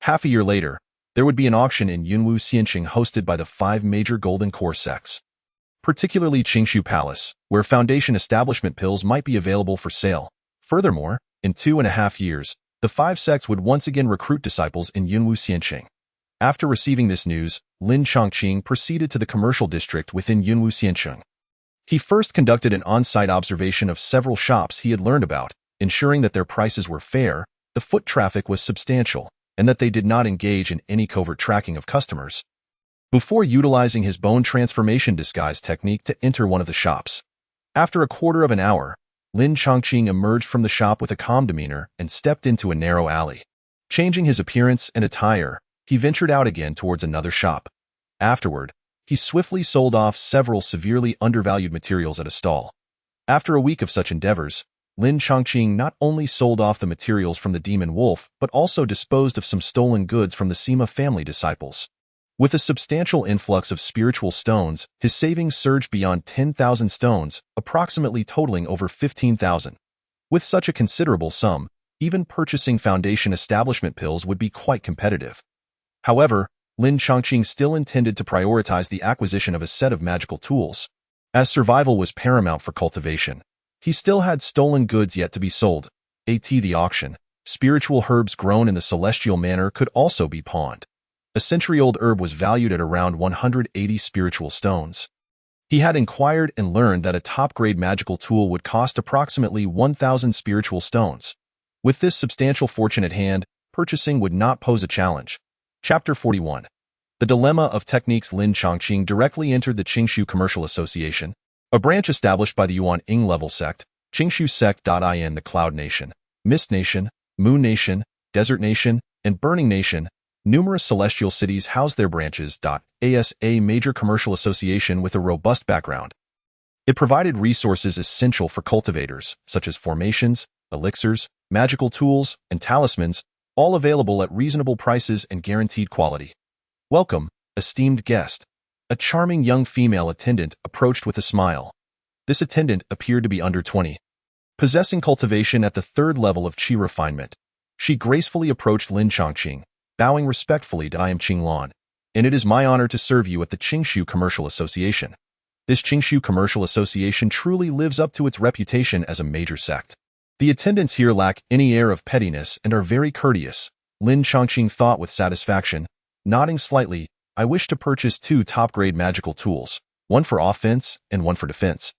Half a year later, there would be an auction in Yunwu Xianqing hosted by the 5 major Golden Core sects, particularly Qingshu Palace, where Foundation establishment pills might be available for sale. Furthermore, in 2.5 years, the 5 sects would once again recruit disciples in Yunwu Xianqing. After receiving this news, Lin Chongqing proceeded to the commercial district within Yunwu Xianqing. He first conducted an on-site observation of several shops he had learned about, ensuring that their prices were fair, the foot traffic was substantial, and that they did not engage in any covert tracking of customers. Before utilizing his bone transformation disguise technique to enter one of the shops. After a quarter of an hour, Lin Chongqing emerged from the shop with a calm demeanor and stepped into a narrow alley. Changing his appearance and attire, he ventured out again towards another shop. Afterward, he swiftly sold off several severely undervalued materials at a stall. After a week of such endeavors, Lin Chongqing not only sold off the materials from the demon wolf, but also disposed of some stolen goods from the Sima family disciples. With a substantial influx of spiritual stones, his savings surged beyond 10,000 stones, approximately totaling over 15,000. With such a considerable sum, even purchasing foundation establishment pills would be quite competitive. However, Lin Chongqing still intended to prioritize the acquisition of a set of magical tools. As survival was paramount for cultivation, he still had stolen goods yet to be sold. The auction. Spiritual herbs grown in the celestial manner could also be pawned. A century-old herb was valued at around 180 spiritual stones. He had inquired and learned that a top-grade magical tool would cost approximately 1,000 spiritual stones. With this substantial fortune at hand, purchasing would not pose a challenge. Chapter 41. The Dilemma of Techniques. Lin Chongqing directly entered the Qingshu Commercial Association, a branch established by the Yuan-Ing level sect, Qingshu sect.in. The Cloud Nation, Mist Nation, Moon Nation, Desert Nation, and Burning Nation. Numerous celestial cities house their branches. As a major commercial association with a robust background, it provided resources essential for cultivators, such as formations, elixirs, magical tools, and talismans, all available at reasonable prices and guaranteed quality. Welcome, esteemed guest. A charming young female attendant approached with a smile. This attendant appeared to be under 20. Possessing cultivation at the third level of qi refinement, she gracefully approached Lin Chongqing, bowing respectfully to I am Qinglan, and it is my honor to serve you at the Qingshu Commercial Association. This Qingshu Commercial Association truly lives up to its reputation as a major sect. The attendants here lack any air of pettiness and are very courteous, Lin Chongqing thought with satisfaction. Nodding slightly, I wish to purchase 2 top-grade magical tools, one for offense and one for defense,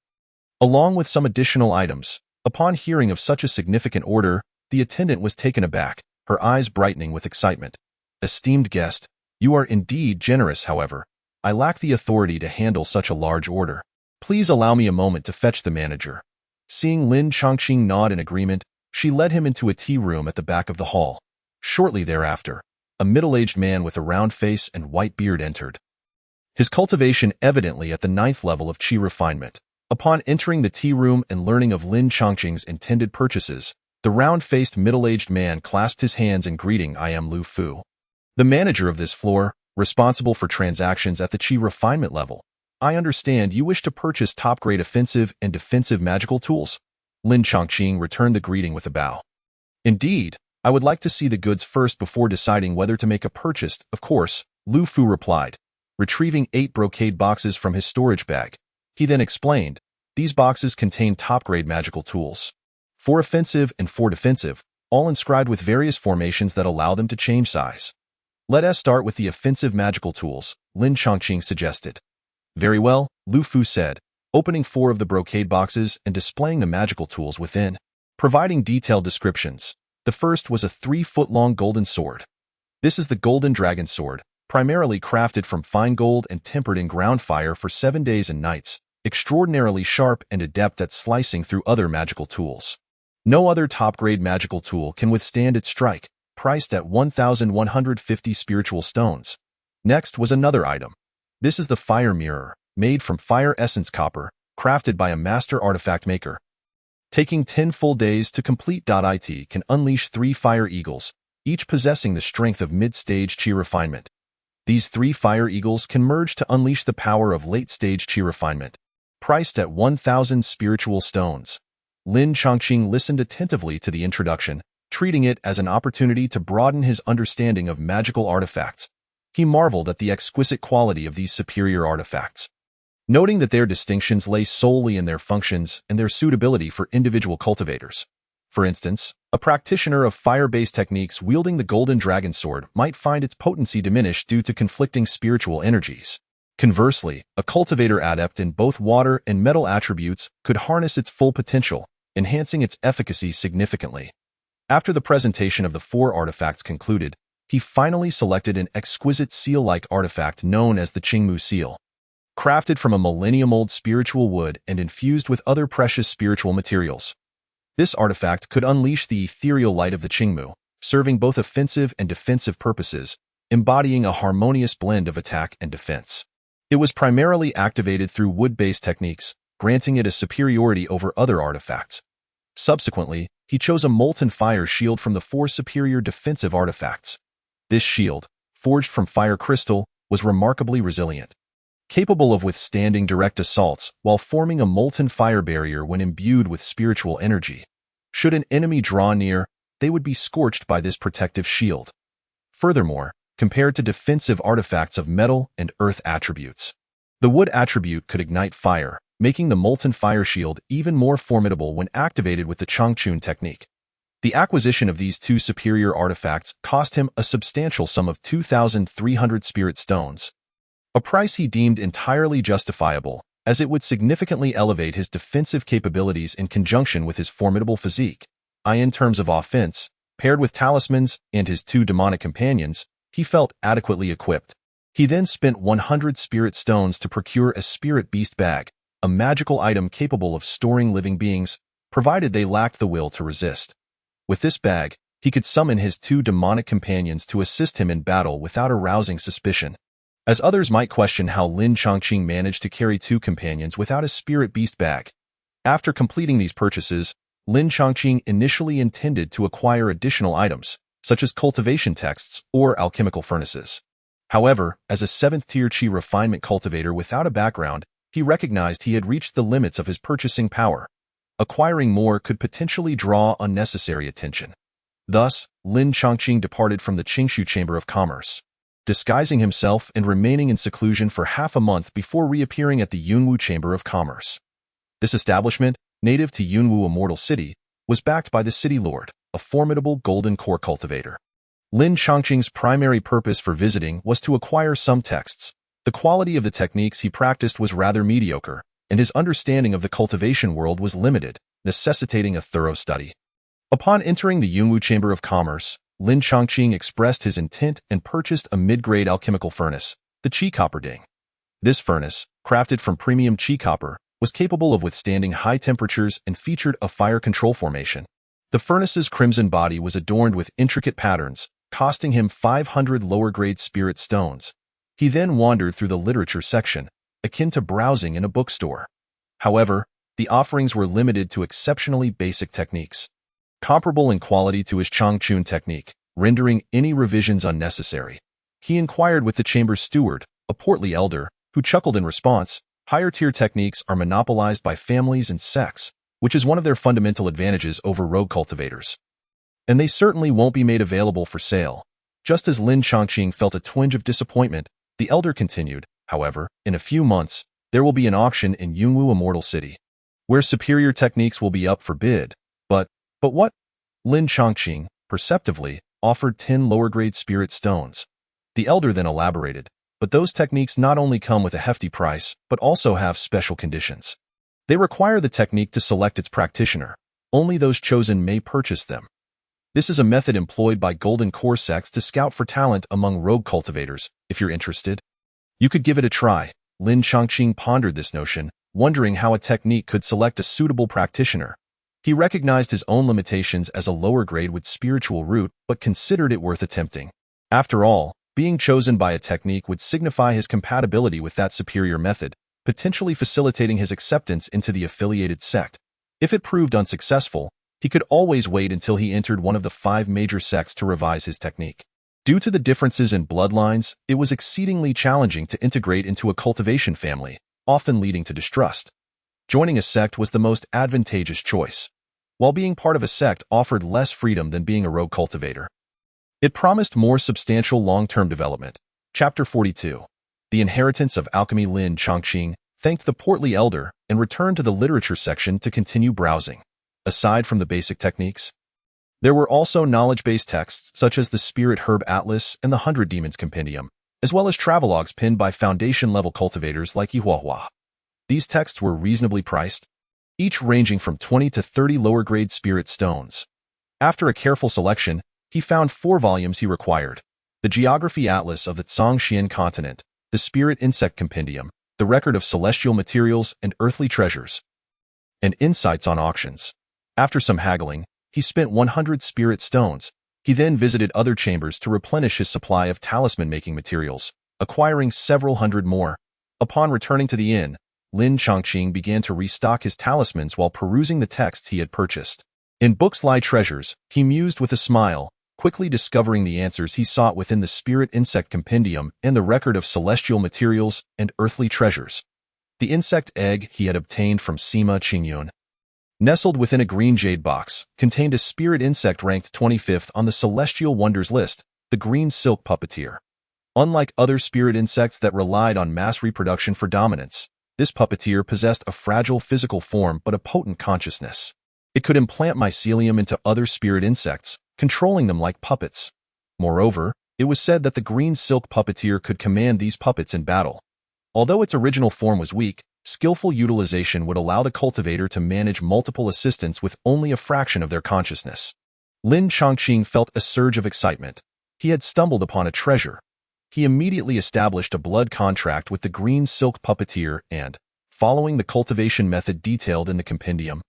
along with some additional items. Upon hearing of such a significant order, the attendant was taken aback, her eyes brightening with excitement. Esteemed guest, you are indeed generous. However, I lack the authority to handle such a large order. Please allow me a moment to fetch the manager. Seeing Lin Chongqing nod in agreement, she led him into a tea room at the back of the hall. Shortly thereafter, a middle-aged man with a round face and white beard entered. His cultivation evidently at the 9th level of qi refinement. Upon entering the tea room and learning of Lin Chongqing's intended purchases, the round-faced middle-aged man clasped his hands in greeting. I am Lu Fu, the manager of this floor, responsible for transactions at the qi refinement level. I understand you wish to purchase top-grade offensive and defensive magical tools. Lin Chongqing returned the greeting with a bow. Indeed, I would like to see the goods first before deciding whether to make a purchase. Of course, Lu Fu replied, retrieving 8 brocade boxes from his storage bag. He then explained, these boxes contain top-grade magical tools, 4 offensive and 4 defensive, all inscribed with various formations that allow them to change size. Let us start with the offensive magical tools, Lin Chongqing suggested. Very well, Lu Fu said, opening 4 of the brocade boxes and displaying the magical tools within, providing detailed descriptions. The first was a 3-foot-long golden sword. This is the Golden Dragon Sword, primarily crafted from fine gold and tempered in ground fire for 7 days and nights, extraordinarily sharp and adept at slicing through other magical tools. No other top-grade magical tool can withstand its strike, priced at 1,150 spiritual stones. Next was another item. This is the Fire Mirror, made from fire essence copper, crafted by a master artifact maker. Taking 10 full days to complete. It can unleash 3 fire eagles, each possessing the strength of mid-stage qi refinement. These 3 fire eagles can merge to unleash the power of late-stage qi refinement. Priced at 1,000 spiritual stones. Lin Chongqing listened attentively to the introduction, treating it as an opportunity to broaden his understanding of magical artifacts. He marveled at the exquisite quality of these superior artifacts, noting that their distinctions lay solely in their functions and their suitability for individual cultivators. For instance, a practitioner of fire-based techniques wielding the Golden Dragon Sword might find its potency diminished due to conflicting spiritual energies. Conversely, a cultivator adept in both water and metal attributes could harness its full potential, enhancing its efficacy significantly. After the presentation of the 4 artifacts concluded, he finally selected an exquisite seal-like artifact known as the Qingmu seal. Crafted from a millennium-old spiritual wood and infused with other precious spiritual materials. This artifact could unleash the ethereal light of the Qingmu, serving both offensive and defensive purposes, embodying a harmonious blend of attack and defense. It was primarily activated through wood-based techniques, granting it a superiority over other artifacts. Subsequently, he chose a molten fire shield from the 4 superior defensive artifacts. This shield, forged from fire crystal, was remarkably resilient, capable of withstanding direct assaults while forming a molten fire barrier when imbued with spiritual energy. Should an enemy draw near, they would be scorched by this protective shield. Furthermore, compared to defensive artifacts of metal and earth attributes, the wood attribute could ignite fire, making the molten fire shield even more formidable when activated with the Changchun technique. The acquisition of these 2 superior artifacts cost him a substantial sum of 2,300 spirit stones, a price he deemed entirely justifiable, as it would significantly elevate his defensive capabilities in conjunction with his formidable physique. In terms of offense, paired with talismans and his 2 demonic companions, he felt adequately equipped. He then spent 100 spirit stones to procure a spirit beast bag, a magical item capable of storing living beings, provided they lacked the will to resist. With this bag, he could summon his 2 demonic companions to assist him in battle without arousing suspicion. As others might question how Lin Chongqing managed to carry 2 companions without a spirit beast bag. After completing these purchases, Lin Chongqing initially intended to acquire additional items, such as cultivation texts or alchemical furnaces. However, as a 7th-tier Qi refinement cultivator without a background, he recognized he had reached the limits of his purchasing power. Acquiring more could potentially draw unnecessary attention. Thus, Lin Chongqing departed from the Qingshu Chamber of Commerce, disguising himself and remaining in seclusion for half a month before reappearing at the Yunwu Chamber of Commerce. This establishment, native to Yunwu Immortal City, was backed by the City Lord, a formidable golden core cultivator. Lin Chongqing's primary purpose for visiting was to acquire some texts. The quality of the techniques he practiced was rather mediocre, and his understanding of the cultivation world was limited, necessitating a thorough study. Upon entering the Yunwu Chamber of Commerce, Lin Chongqing expressed his intent and purchased a mid-grade alchemical furnace, the Qi Copper Ding. This furnace, crafted from premium Qi copper, was capable of withstanding high temperatures and featured a fire control formation. The furnace's crimson body was adorned with intricate patterns, costing him 500 lower-grade spirit stones. He then wandered through the literature section, akin to browsing in a bookstore. However, the offerings were limited to exceptionally basic techniques, comparable in quality to his Changchun technique, rendering any revisions unnecessary. He inquired with the chamber's steward, a portly elder, who chuckled in response. Higher-tier techniques are monopolized by families and sects, which is one of their fundamental advantages over rogue cultivators. And they certainly won't be made available for sale. Just as Lin Chongqing felt a twinge of disappointment, the elder continued, however, in a few months, there will be an auction in Yunwu Immortal City, where superior techniques will be up for bid. But what? Lin Chongqing, perceptively, offered 10 lower-grade spirit stones. The elder then elaborated, but those techniques not only come with a hefty price, but also have special conditions. They require the technique to select its practitioner. Only those chosen may purchase them. This is a method employed by Golden Core sects to scout for talent among rogue cultivators. If you're interested, you could give it a try. Lin Chongqing pondered this notion, wondering how a technique could select a suitable practitioner. He recognized his own limitations as a lower grade with spiritual root, but considered it worth attempting. After all, being chosen by a technique would signify his compatibility with that superior method, potentially facilitating his acceptance into the affiliated sect. If it proved unsuccessful, he could always wait until he entered one of the 5 major sects to revise his technique. Due to the differences in bloodlines, it was exceedingly challenging to integrate into a cultivation family, often leading to distrust. Joining a sect was the most advantageous choice, while being part of a sect offered less freedom than being a rogue cultivator. It promised more substantial long-term development. Chapter 42. The Inheritance of Alchemy. Lin Chongqing thanked the portly elder and returned to the literature section to continue browsing. Aside from the basic techniques, there were also knowledge-based texts such as the Spirit Herb Atlas and the 100 Demons Compendium, as well as travelogues penned by foundation-level cultivators like Yihuahua. These texts were reasonably priced, each ranging from 20 to 30 lower-grade spirit stones. After a careful selection, he found 4 volumes he required: the Geography Atlas of the Zhangxian continent, the Spirit Insect Compendium, the Record of Celestial Materials and Earthly Treasures, and Insights on Auctions. After some haggling, he spent 100 spirit stones. He then visited other chambers to replenish his supply of talisman-making materials, acquiring several hundred more. Upon returning to the inn, Lin Chongqing began to restock his talismans while perusing the texts he had purchased. In books lie treasures, he mused with a smile, quickly discovering the answers he sought within the Spirit Insect Compendium and the Record of Celestial Materials and Earthly Treasures. The insect egg he had obtained from Sima Qingyun, nestled within a green jade box, contained a spirit insect ranked 25th on the Celestial Wonders list, the green silk puppeteer. Unlike other spirit insects that relied on mass reproduction for dominance, this puppeteer possessed a fragile physical form but a potent consciousness. It could implant mycelium into other spirit insects, controlling them like puppets. Moreover, it was said that the green silk puppeteer could command these puppets in battle. Although its original form was weak, skillful utilization would allow the cultivator to manage multiple assistants with only a fraction of their consciousness. Lin Chongqing felt a surge of excitement. He had stumbled upon a treasure. He immediately established a blood contract with the green silk puppeteer and, following the cultivation method detailed in the compendium,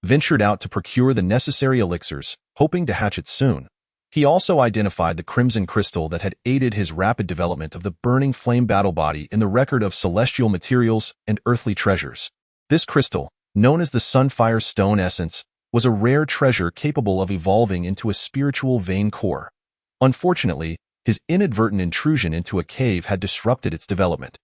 ventured out to procure the necessary elixirs, hoping to hatch it soon. He also identified the crimson crystal that had aided his rapid development of the burning flame battle body in the Record of Celestial Materials and Earthly Treasures. This crystal, known as the Sunfire Stone Essence, was a rare treasure capable of evolving into a spiritual vein core. Unfortunately, his inadvertent intrusion into a cave had disrupted its development.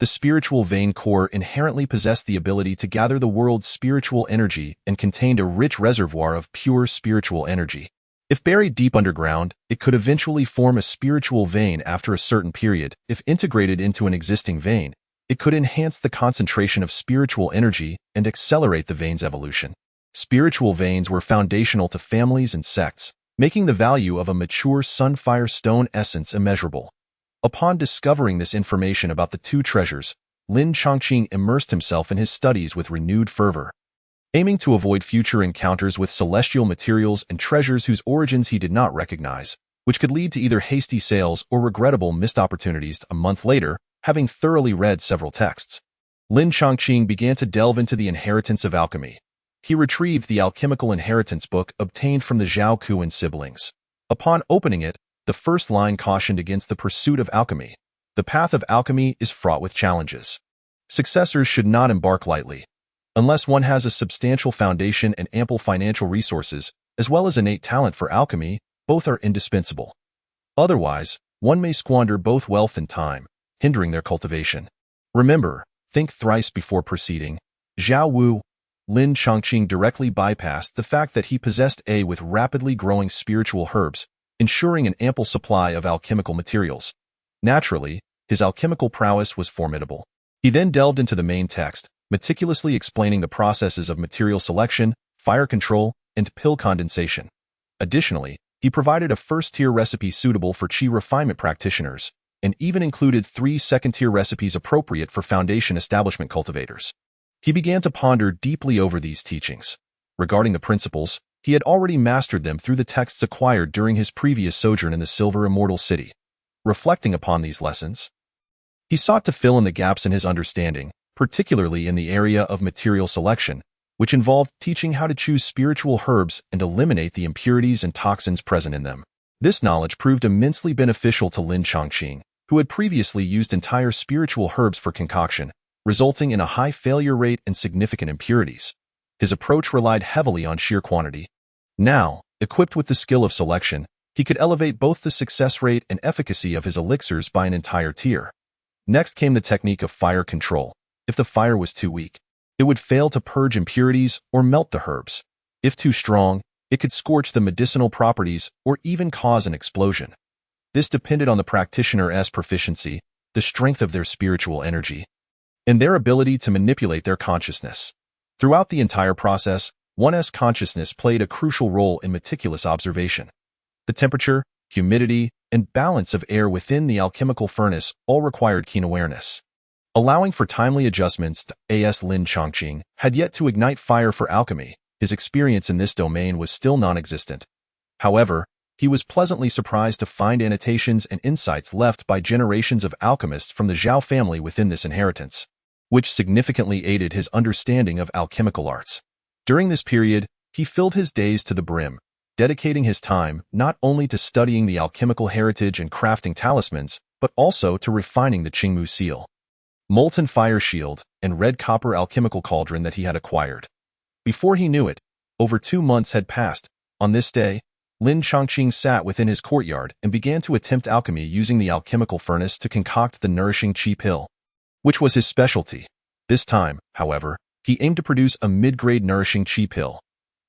The spiritual vein core inherently possessed the ability to gather the world's spiritual energy and contained a rich reservoir of pure spiritual energy. If buried deep underground, it could eventually form a spiritual vein after a certain period. If integrated into an existing vein, it could enhance the concentration of spiritual energy and accelerate the vein's evolution. Spiritual veins were foundational to families and sects, making the value of a mature Sunfire Stone essence immeasurable. Upon discovering this information about the 2 treasures, Lin Chongqing immersed himself in his studies with renewed fervor. Aiming to avoid future encounters with celestial materials and treasures whose origins he did not recognize, which could lead to either hasty sales or regrettable missed opportunities. A month later, having thoroughly read several texts, Lin Chongqing began to delve into the inheritance of alchemy. He retrieved the alchemical inheritance book obtained from the Zhao Kuan siblings. Upon opening it, the first line cautioned against the pursuit of alchemy. The path of alchemy is fraught with challenges. Successors should not embark lightly. Unless one has a substantial foundation and ample financial resources, as well as innate talent for alchemy, both are indispensable. Otherwise, one may squander both wealth and time, hindering their cultivation. Remember, think thrice before proceeding. Zhao Wu. Lin Chongqing directly bypassed the fact that he possessed with rapidly growing spiritual herbs, ensuring an ample supply of alchemical materials. Naturally, his alchemical prowess was formidable. He then delved into the main text, meticulously explaining the processes of material selection, fire control, and pill condensation. Additionally, he provided a first-tier recipe suitable for qi refinement practitioners, and even included 3 second-tier recipes appropriate for foundation establishment cultivators. He began to ponder deeply over these teachings. Regarding the principles, he had already mastered them through the texts acquired during his previous sojourn in the Silver Immortal City. Reflecting upon these lessons, he sought to fill in the gaps in his understanding, particularly in the area of material selection, which involved teaching how to choose spiritual herbs and eliminate the impurities and toxins present in them. This knowledge proved immensely beneficial to Lin Chongqing, who had previously used entire spiritual herbs for concoction, resulting in a high failure rate and significant impurities. His approach relied heavily on sheer quantity. Now, equipped with the skill of selection, he could elevate both the success rate and efficacy of his elixirs by an entire tier. Next came the technique of fire control. If the fire was too weak, it would fail to purge impurities or melt the herbs. If too strong, it could scorch the medicinal properties or even cause an explosion. This depended on the practitioner's proficiency, the strength of their spiritual energy, and their ability to manipulate their consciousness. Throughout the entire process, one's consciousness played a crucial role in meticulous observation. The temperature, humidity, and balance of air within the alchemical furnace all required keen awareness. Allowing for timely adjustments, Lin Chongqing had yet to ignite fire for alchemy. his experience in this domain was still non-existent. However, he was pleasantly surprised to find annotations and insights left by generations of alchemists from the Zhao family within this inheritance, which significantly aided his understanding of alchemical arts. During this period, he filled his days to the brim, dedicating his time not only to studying the alchemical heritage and crafting talismans, but also to refining the Qingmu seal, molten fire shield, and red copper alchemical cauldron that he had acquired. Before he knew it, over 2 months had passed. On this day, Lin Chongqing sat within his courtyard and began to attempt alchemy using the alchemical furnace to concoct the nourishing qi pill, which was his specialty. This time, however, he aimed to produce a mid-grade nourishing qi pill.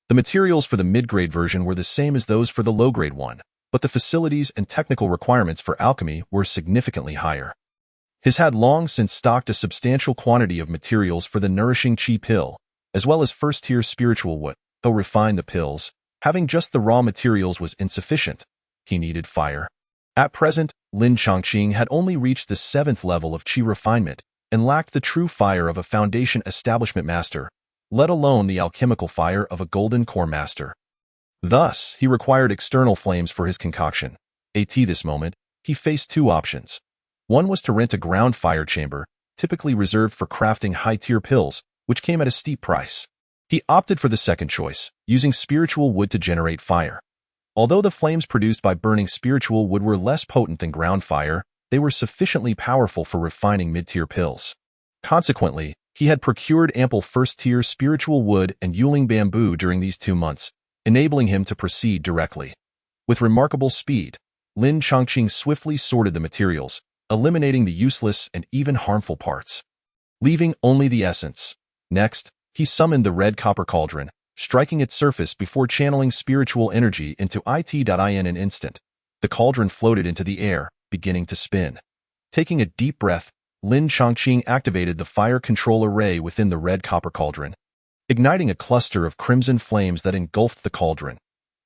The materials for the mid-grade version were the same as those for the low-grade one, but the facilities and technical requirements for alchemy were significantly higher. His had long since stocked a substantial quantity of materials for the nourishing qi pill, as well as first-tier spiritual wood. Though refine the pills, having just the raw materials was insufficient. He needed fire. At present, Lin Chongqing had only reached the 7th level of qi refinement and lacked the true fire of a foundation establishment master, let alone the alchemical fire of a golden core master. Thus, he required external flames for his concoction. At this moment, he faced 2 options. One was to rent a ground fire chamber, typically reserved for crafting high-tier pills, which came at a steep price. He opted for the second choice, using spiritual wood to generate fire. Although the flames produced by burning spiritual wood were less potent than ground fire, they were sufficiently powerful for refining mid-tier pills. Consequently, he had procured ample first-tier spiritual wood and Yuling bamboo during these 2 months, enabling him to proceed directly. With remarkable speed, Lin Chongqing swiftly sorted the materials, eliminating the useless and even harmful parts, leaving only the essence. Next, he summoned the red copper cauldron, striking its surface before channeling spiritual energy into it.in an instant. The cauldron floated into the air, beginning to spin. Taking a deep breath, Lin Chongqing activated the fire control array within the red copper cauldron, igniting a cluster of crimson flames that engulfed the cauldron.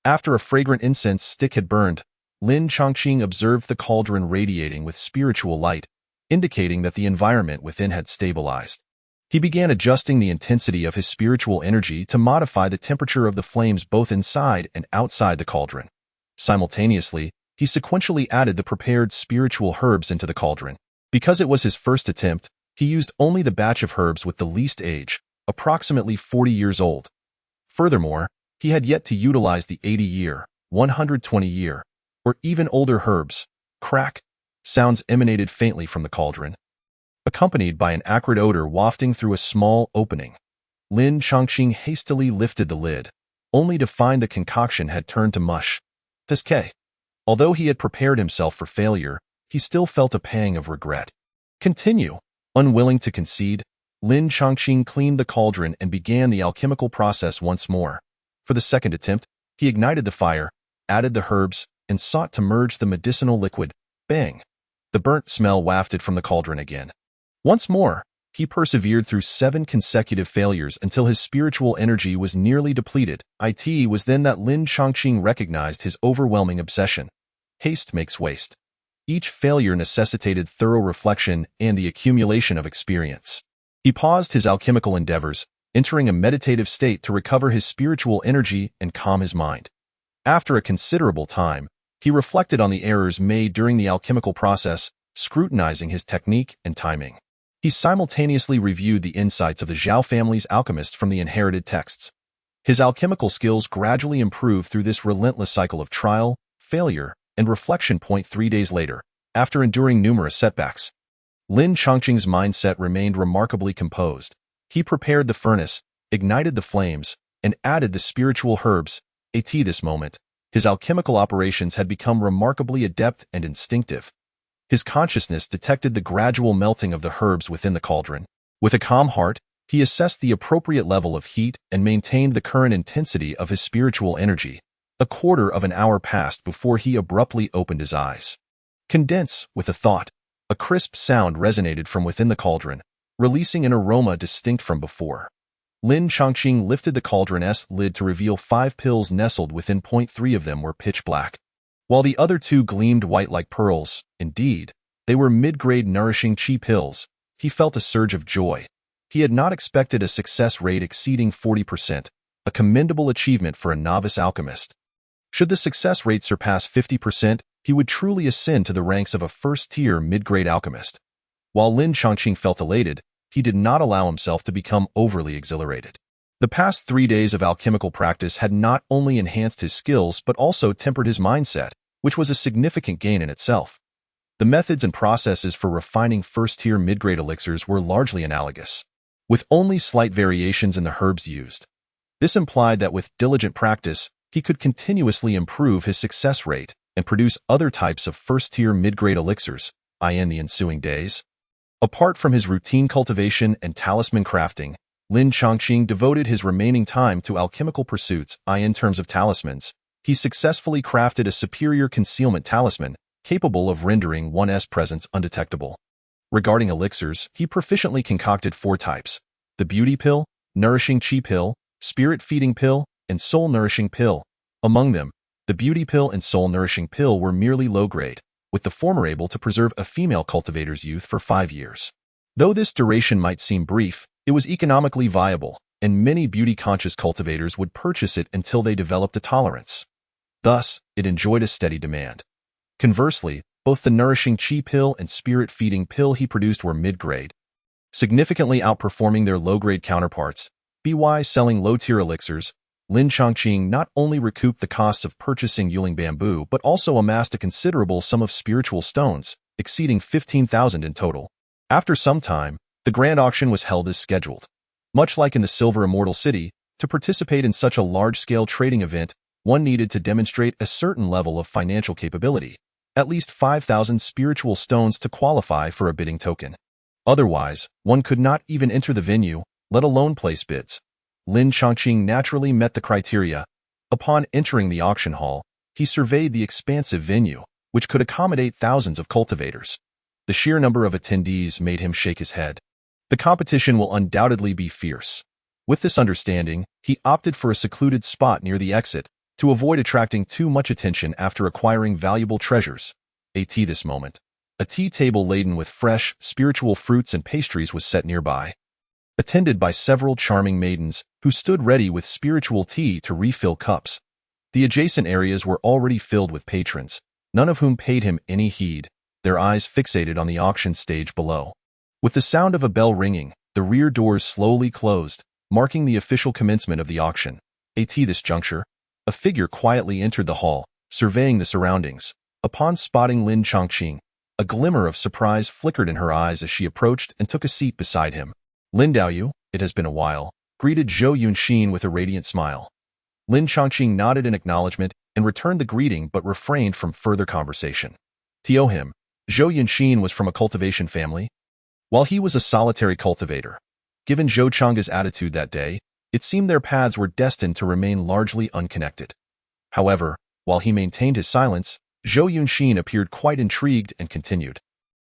After a fragrant incense stick had burned, Lin Chongqing observed the cauldron radiating with spiritual light, indicating that the environment within had stabilized. He began adjusting the intensity of his spiritual energy to modify the temperature of the flames both inside and outside the cauldron. Simultaneously, he sequentially added the prepared spiritual herbs into the cauldron. Because it was his first attempt, he used only the batch of herbs with the least age, approximately 40 years old. Furthermore, he had yet to utilize the 80-year, 120-year, or even older herbs. Crack sounds emanated faintly from the cauldron, accompanied by an acrid odor wafting through a small opening. Lin Chongqing hastily lifted the lid, only to find the concoction had turned to mush. Although he had prepared himself for failure, he still felt a pang of regret. Continue. Unwilling to concede, Lin Chongqing cleaned the cauldron and began the alchemical process once more. For the second attempt, he ignited the fire, added the herbs, and sought to merge the medicinal liquid. Bang! The burnt smell wafted from the cauldron again. Once more, he persevered through 7 consecutive failures until his spiritual energy was nearly depleted. It was then that Lin Chongqing recognized his overwhelming obsession. Haste makes waste. Each failure necessitated thorough reflection and the accumulation of experience. He paused his alchemical endeavors, entering a meditative state to recover his spiritual energy and calm his mind. After a considerable time, he reflected on the errors made during the alchemical process, scrutinizing his technique and timing. He simultaneously reviewed the insights of the Zhao family's alchemists from the inherited texts. His alchemical skills gradually improved through this relentless cycle of trial, failure, and reflection. 3 days later, after enduring numerous setbacks, Lin Chongqing's mindset remained remarkably composed. He prepared the furnace, ignited the flames, and added the spiritual herbs. At this moment, his alchemical operations had become remarkably adept and instinctive. His consciousness detected the gradual melting of the herbs within the cauldron. With a calm heart, he assessed the appropriate level of heat and maintained the current intensity of his spiritual energy. A quarter of an hour passed before he abruptly opened his eyes. Condense, with a thought. A crisp sound resonated from within the cauldron, releasing an aroma distinct from before. Lin Chongqing lifted the cauldron's lid to reveal 5 pills nestled within. 3 of them were pitch black, while the other 2 gleamed white like pearls. Indeed, they were mid-grade nourishing qi pills. He felt a surge of joy. He had not expected a success rate exceeding 40%. a commendable achievement for a novice alchemist. Should the success rate surpass 50%, he would truly ascend to the ranks of a first-tier mid-grade alchemist. While Lin Chongqing felt elated, he did not allow himself to become overly exhilarated. The past 3 days of alchemical practice had not only enhanced his skills but also tempered his mindset, which was a significant gain in itself. The methods and processes for refining first-tier mid-grade elixirs were largely analogous, with only slight variations in the herbs used. This implied that with diligent practice, he could continuously improve his success rate and produce other types of first-tier mid-grade elixirs, in the ensuing days. Apart from his routine cultivation and talisman crafting, Lin Chongqing devoted his remaining time to alchemical pursuits. In terms of talismans, he successfully crafted a superior concealment talisman capable of rendering one's presence undetectable. Regarding elixirs, he proficiently concocted 4 types: the beauty pill, nourishing chi pill, spirit feeding pill, and soul nourishing pill. Among them, the beauty pill and soul nourishing pill were merely low-grade, with the former able to preserve a female cultivator's youth for 5 years. Though this duration might seem brief, it was economically viable, and many beauty-conscious cultivators would purchase it until they developed a tolerance. Thus, it enjoyed a steady demand. Conversely, both the nourishing chi pill and spirit feeding pill he produced were mid-grade, significantly outperforming their low-grade counterparts. By selling low-tier elixirs, Lin Chongqing not only recouped the costs of purchasing Yuling bamboo but also amassed a considerable sum of spiritual stones, exceeding 15,000 in total. After some time, the grand auction was held as scheduled. Much like in the Silver Immortal City, to participate in such a large-scale trading event, one needed to demonstrate a certain level of financial capability, at least 5,000 spiritual stones to qualify for a bidding token. Otherwise, one could not even enter the venue, let alone place bids. Lin Chongqing naturally met the criteria. Upon entering the auction hall, he surveyed the expansive venue, which could accommodate thousands of cultivators. The sheer number of attendees made him shake his head. The competition will undoubtedly be fierce. With this understanding, he opted for a secluded spot near the exit, to avoid attracting too much attention after acquiring valuable treasures. This moment, a tea table laden with fresh, spiritual fruits and pastries was set nearby, attended by several charming maidens who stood ready with spiritual tea to refill cups. The adjacent areas were already filled with patrons, none of whom paid him any heed, their eyes fixated on the auction stage below. With the sound of a bell ringing, the rear doors slowly closed, marking the official commencement of the auction. At this juncture, a figure quietly entered the hall, surveying the surroundings. Upon spotting Lin Chongqing, a glimmer of surprise flickered in her eyes as she approached and took a seat beside him. "Lin Daoyu, it has been a while," greeted Zhou Yunxin with a radiant smile. Lin Chongqing nodded in acknowledgement and returned the greeting but refrained from further conversation. To him, Zhou Yunxin was from a cultivation family. While he was a solitary cultivator, given Zhou Chang's attitude that day, it seemed their paths were destined to remain largely unconnected. However, while he maintained his silence, Zhou Yunxin appeared quite intrigued and continued.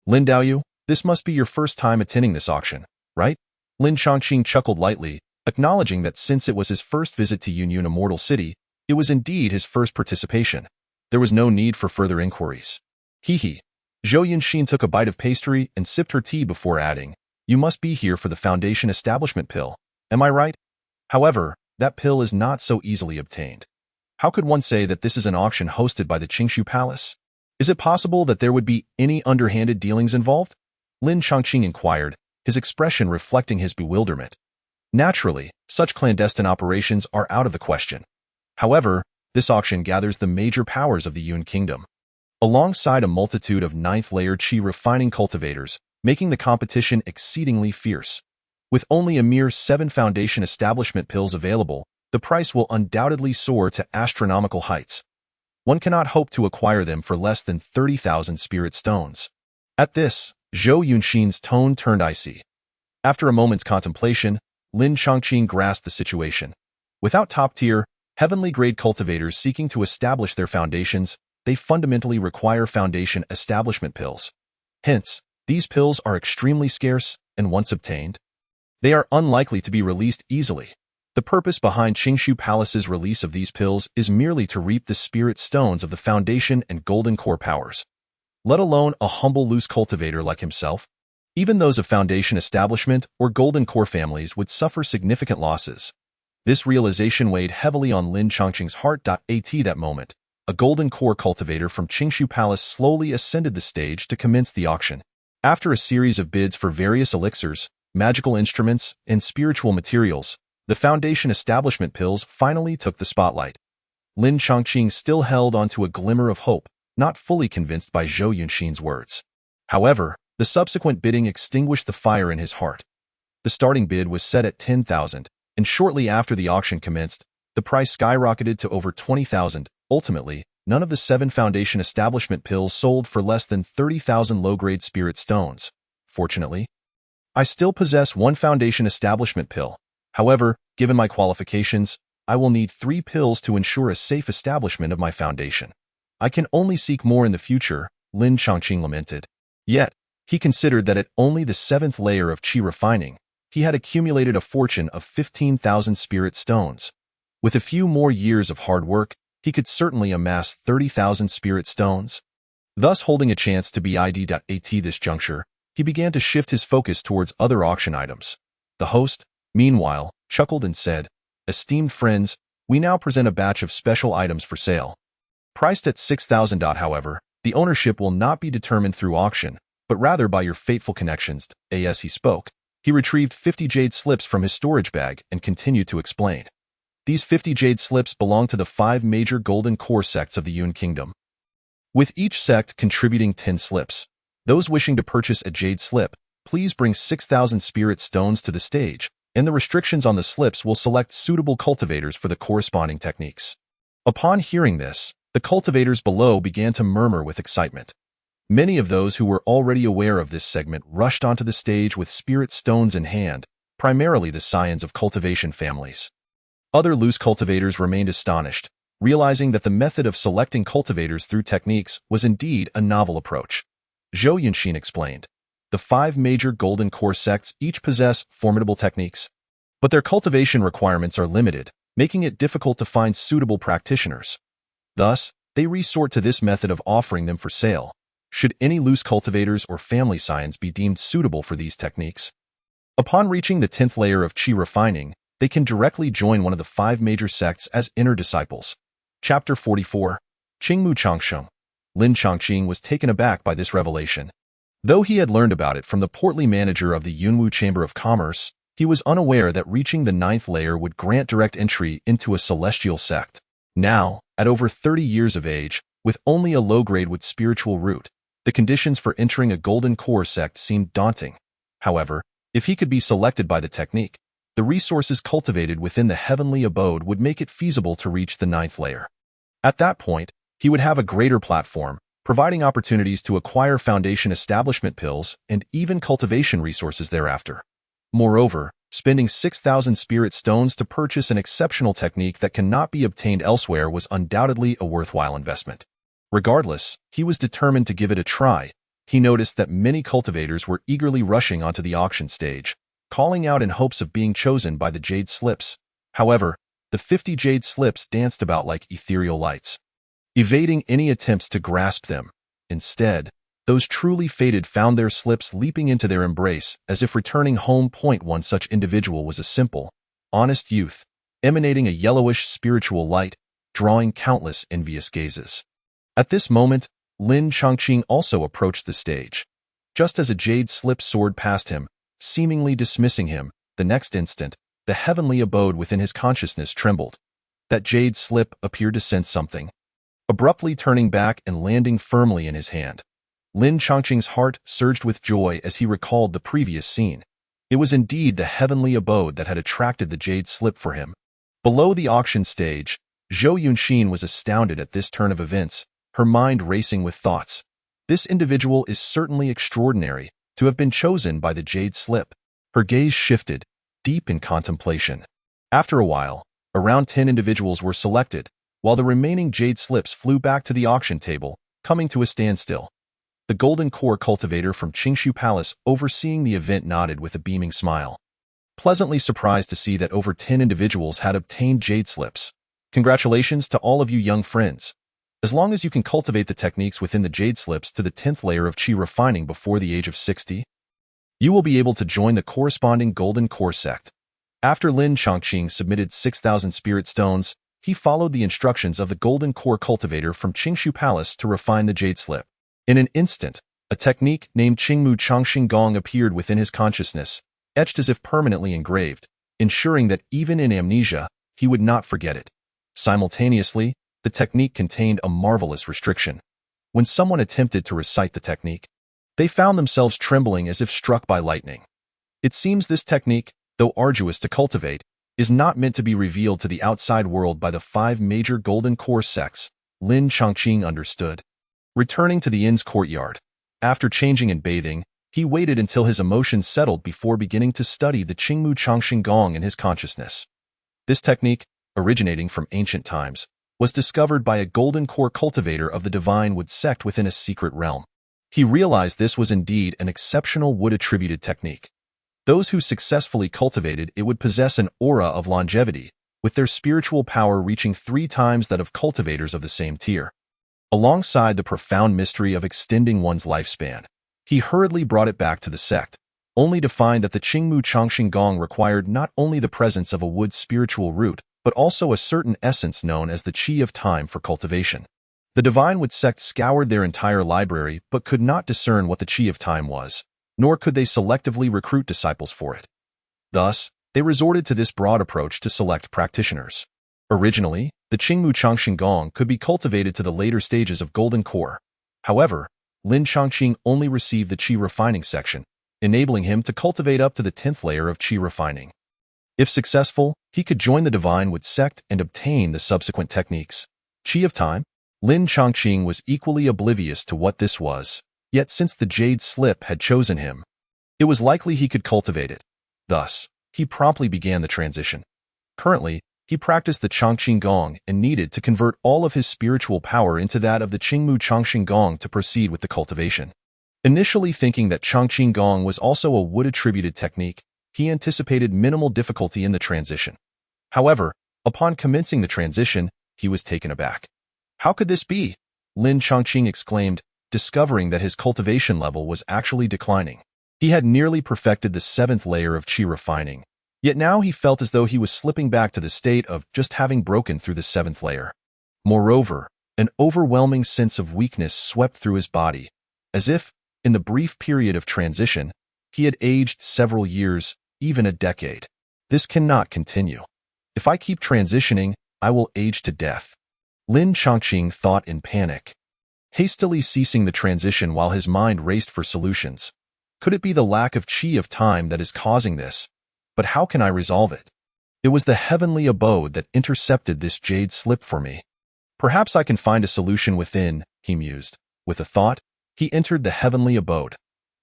"Lin Daoyu, this must be your first time attending this auction, right?" Lin Chongqing chuckled lightly, acknowledging that since it was his first visit to Yunyun Immortal City, it was indeed his first participation. There was no need for further inquiries. Zhou Yunxin took a bite of pastry and sipped her tea before adding, "You must be here for the Foundation Establishment pill, am I right? However, that pill is not so easily obtained. How could one say that this is an auction hosted by the Qingshu Palace? Is it possible that there would be any underhanded dealings involved?" Lin Chongqing inquired, his expression reflecting his bewilderment. Naturally, such clandestine operations are out of the question. However, this auction gathers the major powers of the Yun Kingdom, alongside a multitude of ninth-layer qi refining cultivators, making the competition exceedingly fierce. With only a mere 7 Foundation Establishment pills available, the price will undoubtedly soar to astronomical heights. One cannot hope to acquire them for less than 30,000 spirit stones. At this, Zhou Yunxin's tone turned icy. After a moment's contemplation, Lin Chongqing grasped the situation. Without top-tier, heavenly-grade cultivators seeking to establish their foundations, they fundamentally require Foundation Establishment pills. Hence, these pills are extremely scarce, and once obtained, they are unlikely to be released easily. The purpose behind Qingshu Palace's release of these pills is merely to reap the spirit stones of the Foundation and Golden Core powers. Let alone a humble loose cultivator like himself. Even those of Foundation Establishment or Golden Core families would suffer significant losses. This realization weighed heavily on Lin Chongqing's heart. At that moment, a golden core cultivator from Qingshu Palace slowly ascended the stage to commence the auction. After a series of bids for various elixirs, magical instruments, and spiritual materials, the Foundation establishment pills finally took the spotlight. Lin Chongqing still held onto a glimmer of hope, not fully convinced by Zhou Yunxin's words. However, the subsequent bidding extinguished the fire in his heart. The starting bid was set at 10,000, and shortly after the auction commenced, the price skyrocketed to over 20,000. Ultimately, none of the 7 Foundation establishment pills sold for less than 30,000 low-grade spirit stones. Fortunately, I still possess 1 Foundation establishment pill. However, given my qualifications, I will need 3 pills to ensure a safe establishment of my foundation. I can only seek more in the future, Lin Chongqing lamented. Yet, he considered that at only the 7th layer of qi refining, he had accumulated a fortune of 15,000 spirit stones. With a few more years of hard work, he could certainly amass 30,000 spirit stones. Thus holding a chance to be ID.at this juncture, he began to shift his focus towards other auction items. The host, meanwhile, chuckled and said, "Esteemed friends, we now present a batch of special items for sale. Priced at 6,000. However, the ownership will not be determined through auction, but rather by your fateful connections." As he spoke, he retrieved 50 jade slips from his storage bag and continued to explain. These 50 jade slips belong to the 5 major golden core sects of the Yun Kingdom, with each sect contributing 10 slips. Those wishing to purchase a jade slip, please bring 6,000 spirit stones to the stage, and the restrictions on the slips will select suitable cultivators for the corresponding techniques. Upon hearing this, the cultivators below began to murmur with excitement. Many of those who were already aware of this segment rushed onto the stage with spirit stones in hand, primarily the scions of cultivation families. Other loose cultivators remained astonished, realizing that the method of selecting cultivators through techniques was indeed a novel approach. Zhou Yunxin explained, "The 5 major golden core sects each possess formidable techniques, but their cultivation requirements are limited, making it difficult to find suitable practitioners. Thus, they resort to this method of offering them for sale, should any loose cultivators or family scions be deemed suitable for these techniques. Upon reaching the 10th layer of qi refining, they can directly join one of the 5 major sects as inner disciples." Chapter 44. Qingmu Changsheng. Lin Chongqing was taken aback by this revelation. Though he had learned about it from the portly manager of the Yunwu Chamber of Commerce, he was unaware that reaching the 9th layer would grant direct entry into a celestial sect. Now, at over 30 years of age, with only a low grade with spiritual root, the conditions for entering a golden core sect seemed daunting. However, if he could be selected by the technique, the resources cultivated within the heavenly abode would make it feasible to reach the 9th layer. At that point, he would have a greater platform, providing opportunities to acquire foundation establishment pills and even cultivation resources thereafter. Moreover, spending 6,000 spirit stones to purchase an exceptional technique that cannot be obtained elsewhere was undoubtedly a worthwhile investment. Regardless, he was determined to give it a try. He noticed that many cultivators were eagerly rushing onto the auction stage, calling out in hopes of being chosen by the jade slips. However, the 50 jade slips danced about like ethereal lights, evading any attempts to grasp them. Instead, those truly fated found their slips leaping into their embrace as if returning home. One such individual was a simple, honest youth, emanating a yellowish spiritual light, drawing countless envious gazes. At this moment, Lin Chongqing also approached the stage. Just as a jade slip soared past him, seemingly dismissing him, the next instant, the heavenly abode within his consciousness trembled. That jade slip appeared to sense something, abruptly turning back and landing firmly in his hand. Lin Chongqing's heart surged with joy as he recalled the previous scene. It was indeed the heavenly abode that had attracted the jade slip for him. Below the auction stage, Zhou Yunxin was astounded at this turn of events, her mind racing with thoughts. This individual is certainly extraordinary, to have been chosen by the jade slip. Her gaze shifted, deep in contemplation. After a while, around 10 individuals were selected, while the remaining jade slips flew back to the auction table, coming to a standstill. The golden core cultivator from Qingshu Palace overseeing the event nodded with a beaming smile, pleasantly surprised to see that over 10 individuals had obtained jade slips. Congratulations to all of you young friends. As long as you can cultivate the techniques within the jade slips to the 10th layer of qi refining before the age of 60, you will be able to join the corresponding golden core sect. After Lin Chongqing submitted 6,000 spirit stones, he followed the instructions of the golden core cultivator from Qingshu Palace to refine the jade slip. In an instant, a technique named Qingmu Chongxing Gong appeared within his consciousness, etched as if permanently engraved, ensuring that even in amnesia, he would not forget it. Simultaneously, the technique contained a marvelous restriction. When someone attempted to recite the technique, they found themselves trembling as if struck by lightning. It seems this technique, though arduous to cultivate, is not meant to be revealed to the outside world by the 5 major golden core sects, Lin Chongqing understood. Returning to the inn's courtyard, after changing and bathing, he waited until his emotions settled before beginning to study the Qingmu Chongxing Gong in his consciousness. This technique, originating from ancient times, was discovered by a golden core cultivator of the divine wood sect within a secret realm. He realized this was indeed an exceptional wood-attributed technique. Those who successfully cultivated it would possess an aura of longevity, with their spiritual power reaching 3 times that of cultivators of the same tier. Alongside the profound mystery of extending one's lifespan, he hurriedly brought it back to the sect, only to find that the Qingmu Chongxing Gong required not only the presence of a wood spiritual root, but also a certain essence known as the Qi of Time for cultivation. The divine wood sect scoured their entire library but could not discern what the Qi of Time was, nor could they selectively recruit disciples for it. Thus, they resorted to this broad approach to select practitioners. Originally, the Qingmu Chongxing Gong could be cultivated to the later stages of golden core. However, Lin Chongqing only received the Qi refining section, enabling him to cultivate up to the 10th layer of Qi refining. If successful, he could join the divine wood sect and obtain the subsequent techniques. Qi of Time? Lin Chongqing was equally oblivious to what this was. Yet since the jade slip had chosen him, it was likely he could cultivate it. Thus, he promptly began the transition. Currently, he practiced the Chongqing Gong and needed to convert all of his spiritual power into that of the Qingmu Chongxing Gong to proceed with the cultivation. Initially thinking that Chongqing Gong was also a wood-attributed technique, he anticipated minimal difficulty in the transition. However, upon commencing the transition, he was taken aback. How could this be? Lin Chongqing exclaimed, discovering that his cultivation level was actually declining. He had nearly perfected the 7th layer of Qi refining, yet now he felt as though he was slipping back to the state of just having broken through the 7th layer. Moreover, an overwhelming sense of weakness swept through his body, as if, in the brief period of transition, he had aged several years, even a decade. This cannot continue. If I keep transitioning, I will age to death. Lin Chongqing thought in panic, hastily ceasing the transition while his mind raced for solutions. Could it be the lack of Qi of Time that is causing this? But how can I resolve it? It was the heavenly abode that intercepted this jade slip for me. Perhaps I can find a solution within, he mused. With a thought, he entered the heavenly abode.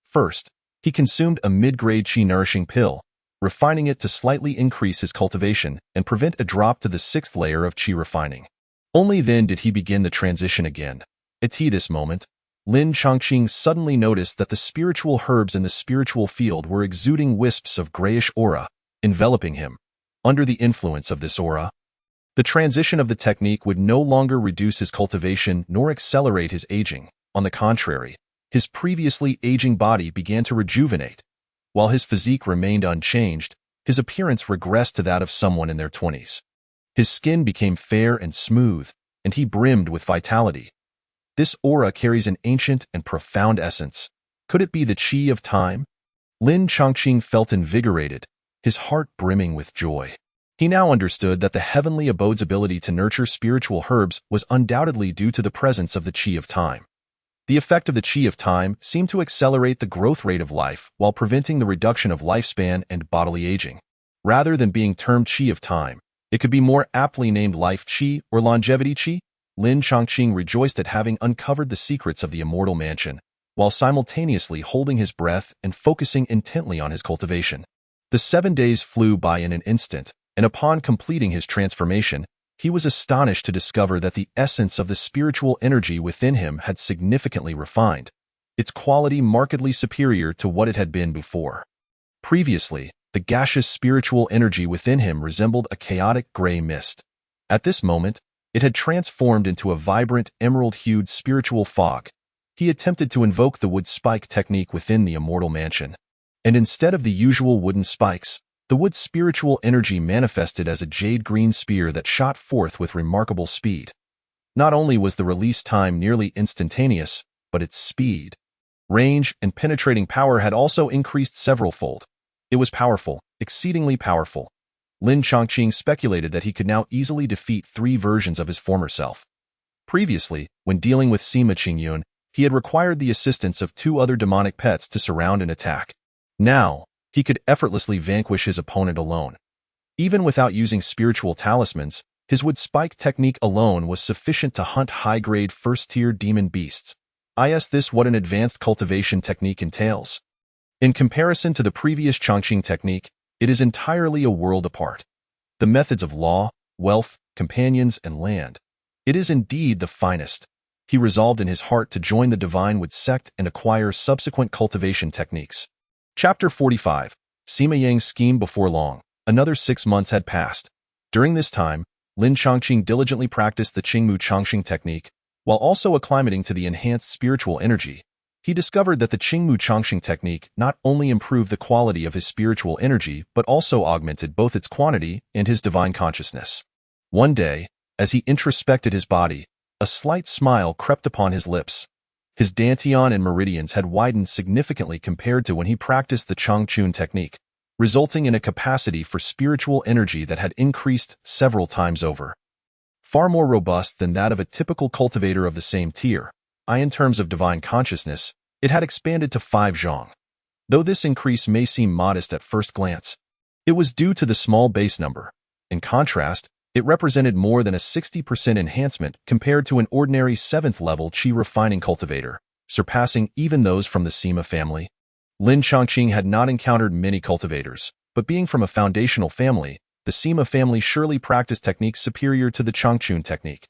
First, he consumed a mid-grade Qi nourishing pill, refining it to slightly increase his cultivation and prevent a drop to the 6th layer of Qi refining. Only then did he begin the transition again. At this moment, Lin Chongqing suddenly noticed that the spiritual herbs in the spiritual field were exuding wisps of grayish aura, enveloping him. Under the influence of this aura, the transition of the technique would no longer reduce his cultivation nor accelerate his aging. On the contrary, his previously aging body began to rejuvenate. While his physique remained unchanged, his appearance regressed to that of someone in their 20s. His skin became fair and smooth, and he brimmed with vitality. This aura carries an ancient and profound essence. Could it be the Qi of Time? Lin Chongqing felt invigorated, his heart brimming with joy. He now understood that the heavenly abode's ability to nurture spiritual herbs was undoubtedly due to the presence of the Qi of Time. The effect of the Qi of Time seemed to accelerate the growth rate of life while preventing the reduction of lifespan and bodily aging. Rather than being termed Qi of Time, it could be more aptly named Life Qi or Longevity Qi. Lin Chongqing rejoiced at having uncovered the secrets of the Immortal Mansion, while simultaneously holding his breath and focusing intently on his cultivation. The 7 days flew by in an instant, and upon completing his transformation, he was astonished to discover that the essence of the spiritual energy within him had significantly refined, its quality markedly superior to what it had been before. Previously, the gaseous spiritual energy within him resembled a chaotic gray mist. At this moment, it had transformed into a vibrant, emerald-hued spiritual fog. He attempted to invoke the wood spike technique within the Immortal Mansion, and instead of the usual wooden spikes, The wood's spiritual energy manifested as a jade-green spear that shot forth with remarkable speed. Not only was the release time nearly instantaneous, but its speed, range, and penetrating power had also increased several-fold. It was powerful, exceedingly powerful. Lin Chongqing speculated that he could now easily defeat 3 versions of his former self. Previously, when dealing with Sima Qingyun, he had required the assistance of 2 other demonic pets to surround and attack. Now, he could effortlessly vanquish his opponent alone. Even without using spiritual talismans, his wood spike technique alone was sufficient to hunt high-grade first-tier demon beasts. This what an advanced cultivation technique entails. In comparison to the previous Chongqing technique, it is entirely a world apart. The methods of law, wealth, companions, and land. It is indeed the finest. He resolved in his heart to join the Divine Wood sect and acquire subsequent cultivation techniques. Chapter 45. Sima Yang's scheme. Before long, another 6 months had passed. During this time, Lin Chongqing diligently practiced the Qingmu Chongqing technique, while also acclimating to the enhanced spiritual energy. He discovered that the Qingmu Chongqing technique not only improved the quality of his spiritual energy but also augmented both its quantity and his divine consciousness. One day, as he introspected his body, a slight smile crept upon his lips. His dantian and meridians had widened significantly compared to when he practiced the Chongqun technique, resulting in a capacity for spiritual energy that had increased several times over. Far more robust than that of a typical cultivator of the same tier. In terms of divine consciousness, it had expanded to 5 zhong. Though this increase may seem modest at first glance, it was due to the small base number. In contrast, it represented more than a 60% enhancement compared to an ordinary 7th-level qi refining cultivator, surpassing even those from the Sima family. Lin Chongqing had not encountered many cultivators, but being from a foundational family, the Sima family surely practiced techniques superior to the Chongqun technique.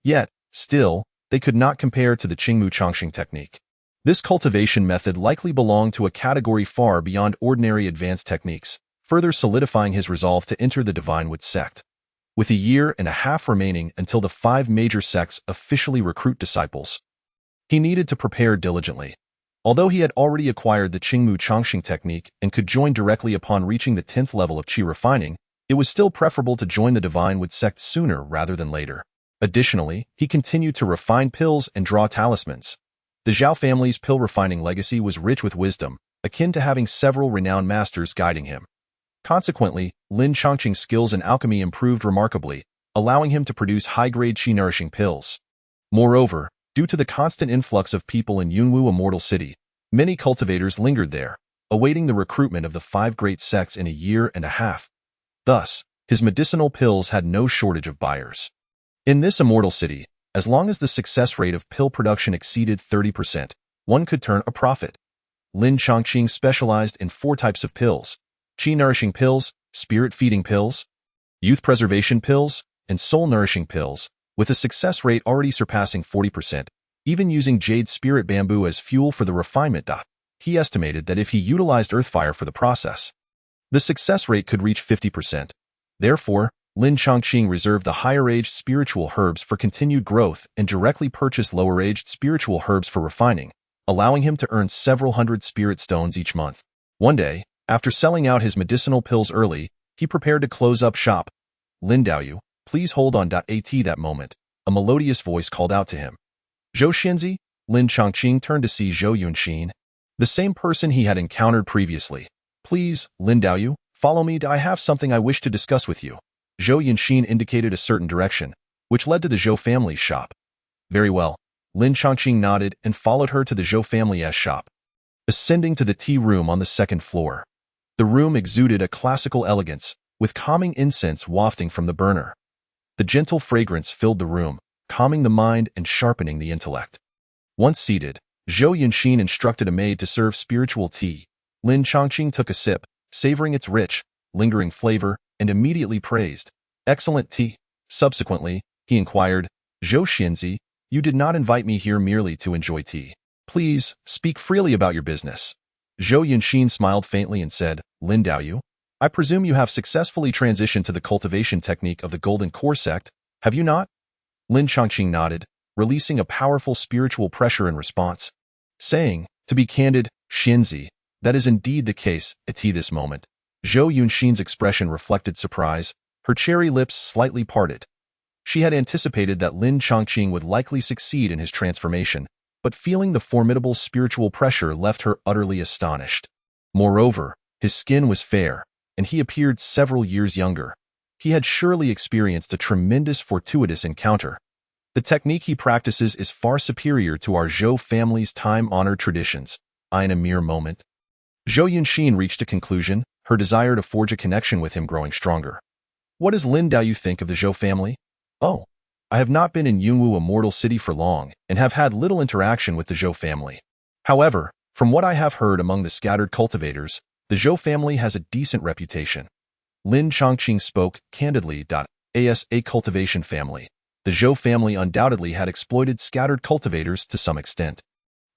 Yet, still, they could not compare to the Qingmu Chongqing technique. This cultivation method likely belonged to a category far beyond ordinary advanced techniques, further solidifying his resolve to enter the Divine Wood sect. With a year and a half remaining until the 5 major sects officially recruit disciples, he needed to prepare diligently. Although he had already acquired the Qingmu Chongqing technique and could join directly upon reaching the 10th level of qi refining, it was still preferable to join the Divine Wood sect sooner rather than later. Additionally, he continued to refine pills and draw talismans. The Zhao family's pill refining legacy was rich with wisdom, akin to having several renowned masters guiding him. Consequently, Lin Chongqing's skills in alchemy improved remarkably, allowing him to produce high-grade qi-nourishing pills. Moreover, due to the constant influx of people in Yunwu Immortal City, many cultivators lingered there, awaiting the recruitment of the 5 great sects in a year and a half. Thus, his medicinal pills had no shortage of buyers. In this Immortal City, as long as the success rate of pill production exceeded 30%, one could turn a profit. Lin Chongqing specialized in 4 types of pills: qi-nourishing pills, spirit-feeding pills, youth-preservation pills, and soul-nourishing pills, with a success rate already surpassing 40%, even using jade spirit bamboo as fuel for the refinement. He estimated that if he utilized earthfire for the process, the success rate could reach 50%. Therefore, Lin Chongqing reserved the higher-aged spiritual herbs for continued growth and directly purchased lower-aged spiritual herbs for refining, allowing him to earn several hundred spirit stones each month. One day, after selling out his medicinal pills early, he prepared to close up shop. "Lin Daoyu, please hold on." At that moment, a melodious voice called out to him. "Zhou Xianzi?" Lin Chongqing turned to see Zhou Yunxin, the same person he had encountered previously. "Please, Lin Daoyu, follow me. I have something I wish to discuss with you." Zhou Yunxin indicated a certain direction, which led to the Zhou family's shop. "Very well." Lin Chongqing nodded and followed her to the Zhou family's shop. Ascending to the tea room on the 2nd floor, the room exuded a classical elegance, with calming incense wafting from the burner. The gentle fragrance filled the room, calming the mind and sharpening the intellect. Once seated, Zhou Yunxin instructed a maid to serve spiritual tea. Lin Chongqing took a sip, savoring its rich, lingering flavor, and immediately praised, "Excellent tea." Subsequently, he inquired, "Zhou Xianzi, you did not invite me here merely to enjoy tea. Please, speak freely about your business." Zhou Yunxin smiled faintly and said, "Lin Daoyu, I presume you have successfully transitioned to the cultivation technique of the Golden Core sect, have you not?" Lin Chongqing nodded, releasing a powerful spiritual pressure in response, saying, "To be candid, Xianzi, that is indeed the case at this moment. Zhou Yunxin's expression reflected surprise, her cherry lips slightly parted. She had anticipated that Lin Chongqing would likely succeed in his transformation, but feeling the formidable spiritual pressure left her utterly astonished. Moreover, his skin was fair, and he appeared several years younger. He had surely experienced a tremendous fortuitous encounter. The technique he practices is far superior to our Zhou family's time-honored traditions. In a mere moment, Zhou Yunxin reached a conclusion, her desire to forge a connection with him growing stronger. What does Lin Daoyu think of the Zhou family? Oh, I have not been in Yunwu Immortal City for long and have had little interaction with the Zhou family. However, from what I have heard among the scattered cultivators, the Zhou family has a decent reputation. Lin Chongqing spoke candidly. As a cultivation family, the Zhou family undoubtedly had exploited scattered cultivators to some extent.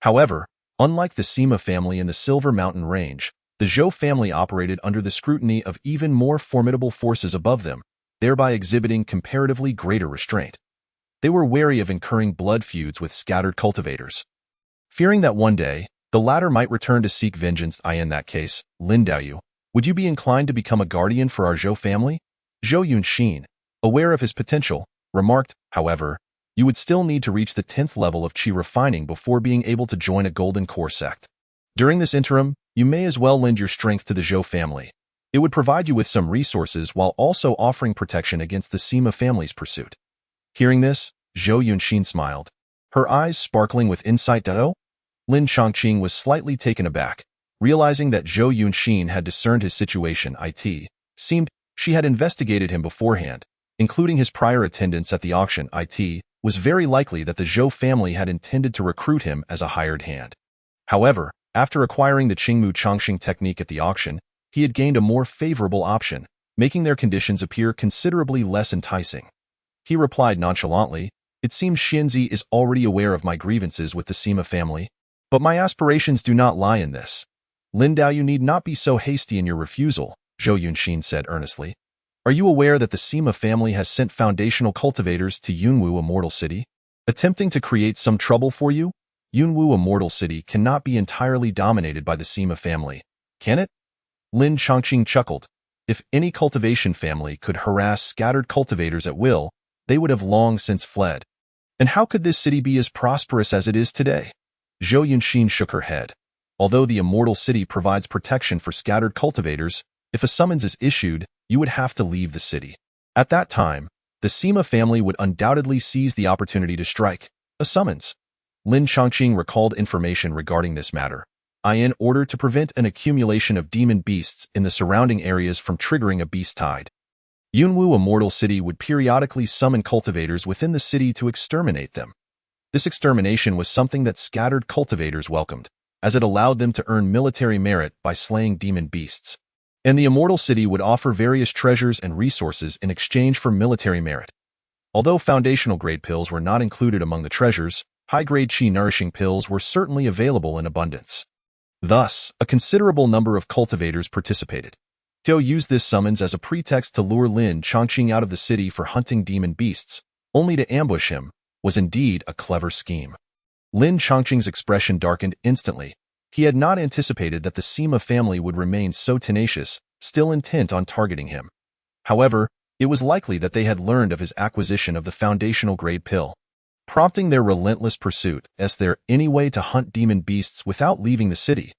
However, unlike the Sima family in the Silver Mountain Range, the Zhou family operated under the scrutiny of even more formidable forces above them, thereby exhibiting comparatively greater restraint. They were wary of incurring blood feuds with scattered cultivators, fearing that one day, the latter might return to seek vengeance. In that case, Lin Daoyu, would you be inclined to become a guardian for our Zhou family? Zhou Yunxin, aware of his potential, remarked, however, you would still need to reach the 10th level of qi refining before being able to join a Golden Core sect. During this interim, you may as well lend your strength to the Zhou family. It would provide you with some resources while also offering protection against the Sima family's pursuit. Hearing this, Zhou Yunxin smiled, her eyes sparkling with insight. Lin Chongqing was slightly taken aback, realizing that Zhou Yunxin had discerned his situation. It seemed she had investigated him beforehand, including his prior attendance at the auction. It was very likely that the Zhou family had intended to recruit him as a hired hand. However, after acquiring the Qingmu Chongqing technique at the auction, he had gained a more favorable option, making their conditions appear considerably less enticing. He replied nonchalantly, it seems Xianzi is already aware of my grievances with the Sima family, but my aspirations do not lie in this. Lin Daoyu need not be so hasty in your refusal, Zhou Yunxin said earnestly. Are you aware that the Sima family has sent foundational cultivators to Yunwu Immortal City, attempting to create some trouble for you? Yunwu Immortal City cannot be entirely dominated by the Sima family, can it? Lin Chongqing chuckled. If any cultivation family could harass scattered cultivators at will, they would have long since fled. And how could this city be as prosperous as it is today? Zhou Yunxin shook her head. Although the Immortal City provides protection for scattered cultivators, if a summons is issued, you would have to leave the city. At that time, the Sima family would undoubtedly seize the opportunity to strike a summons. Lin Chongqing recalled information regarding this matter. In order to prevent an accumulation of demon beasts in the surrounding areas from triggering a beast tide, Yunwu Immortal City would periodically summon cultivators within the city to exterminate them. This extermination was something that scattered cultivators welcomed, as it allowed them to earn military merit by slaying demon beasts. And the Immortal City would offer various treasures and resources in exchange for military merit. Although foundational grade pills were not included among the treasures, high-grade qi nourishing pills were certainly available in abundance. Thus, a considerable number of cultivators participated. Teo used this summons as a pretext to lure Lin Chongqing out of the city for hunting demon beasts, only to ambush him, was indeed a clever scheme. Lin Chongqing's expression darkened instantly. He had not anticipated that the Sima family would remain so tenacious, still intent on targeting him. However, it was likely that they had learned of his acquisition of the foundational grade pill, prompting their relentless pursuit. Is there any way to hunt demon beasts without leaving the city?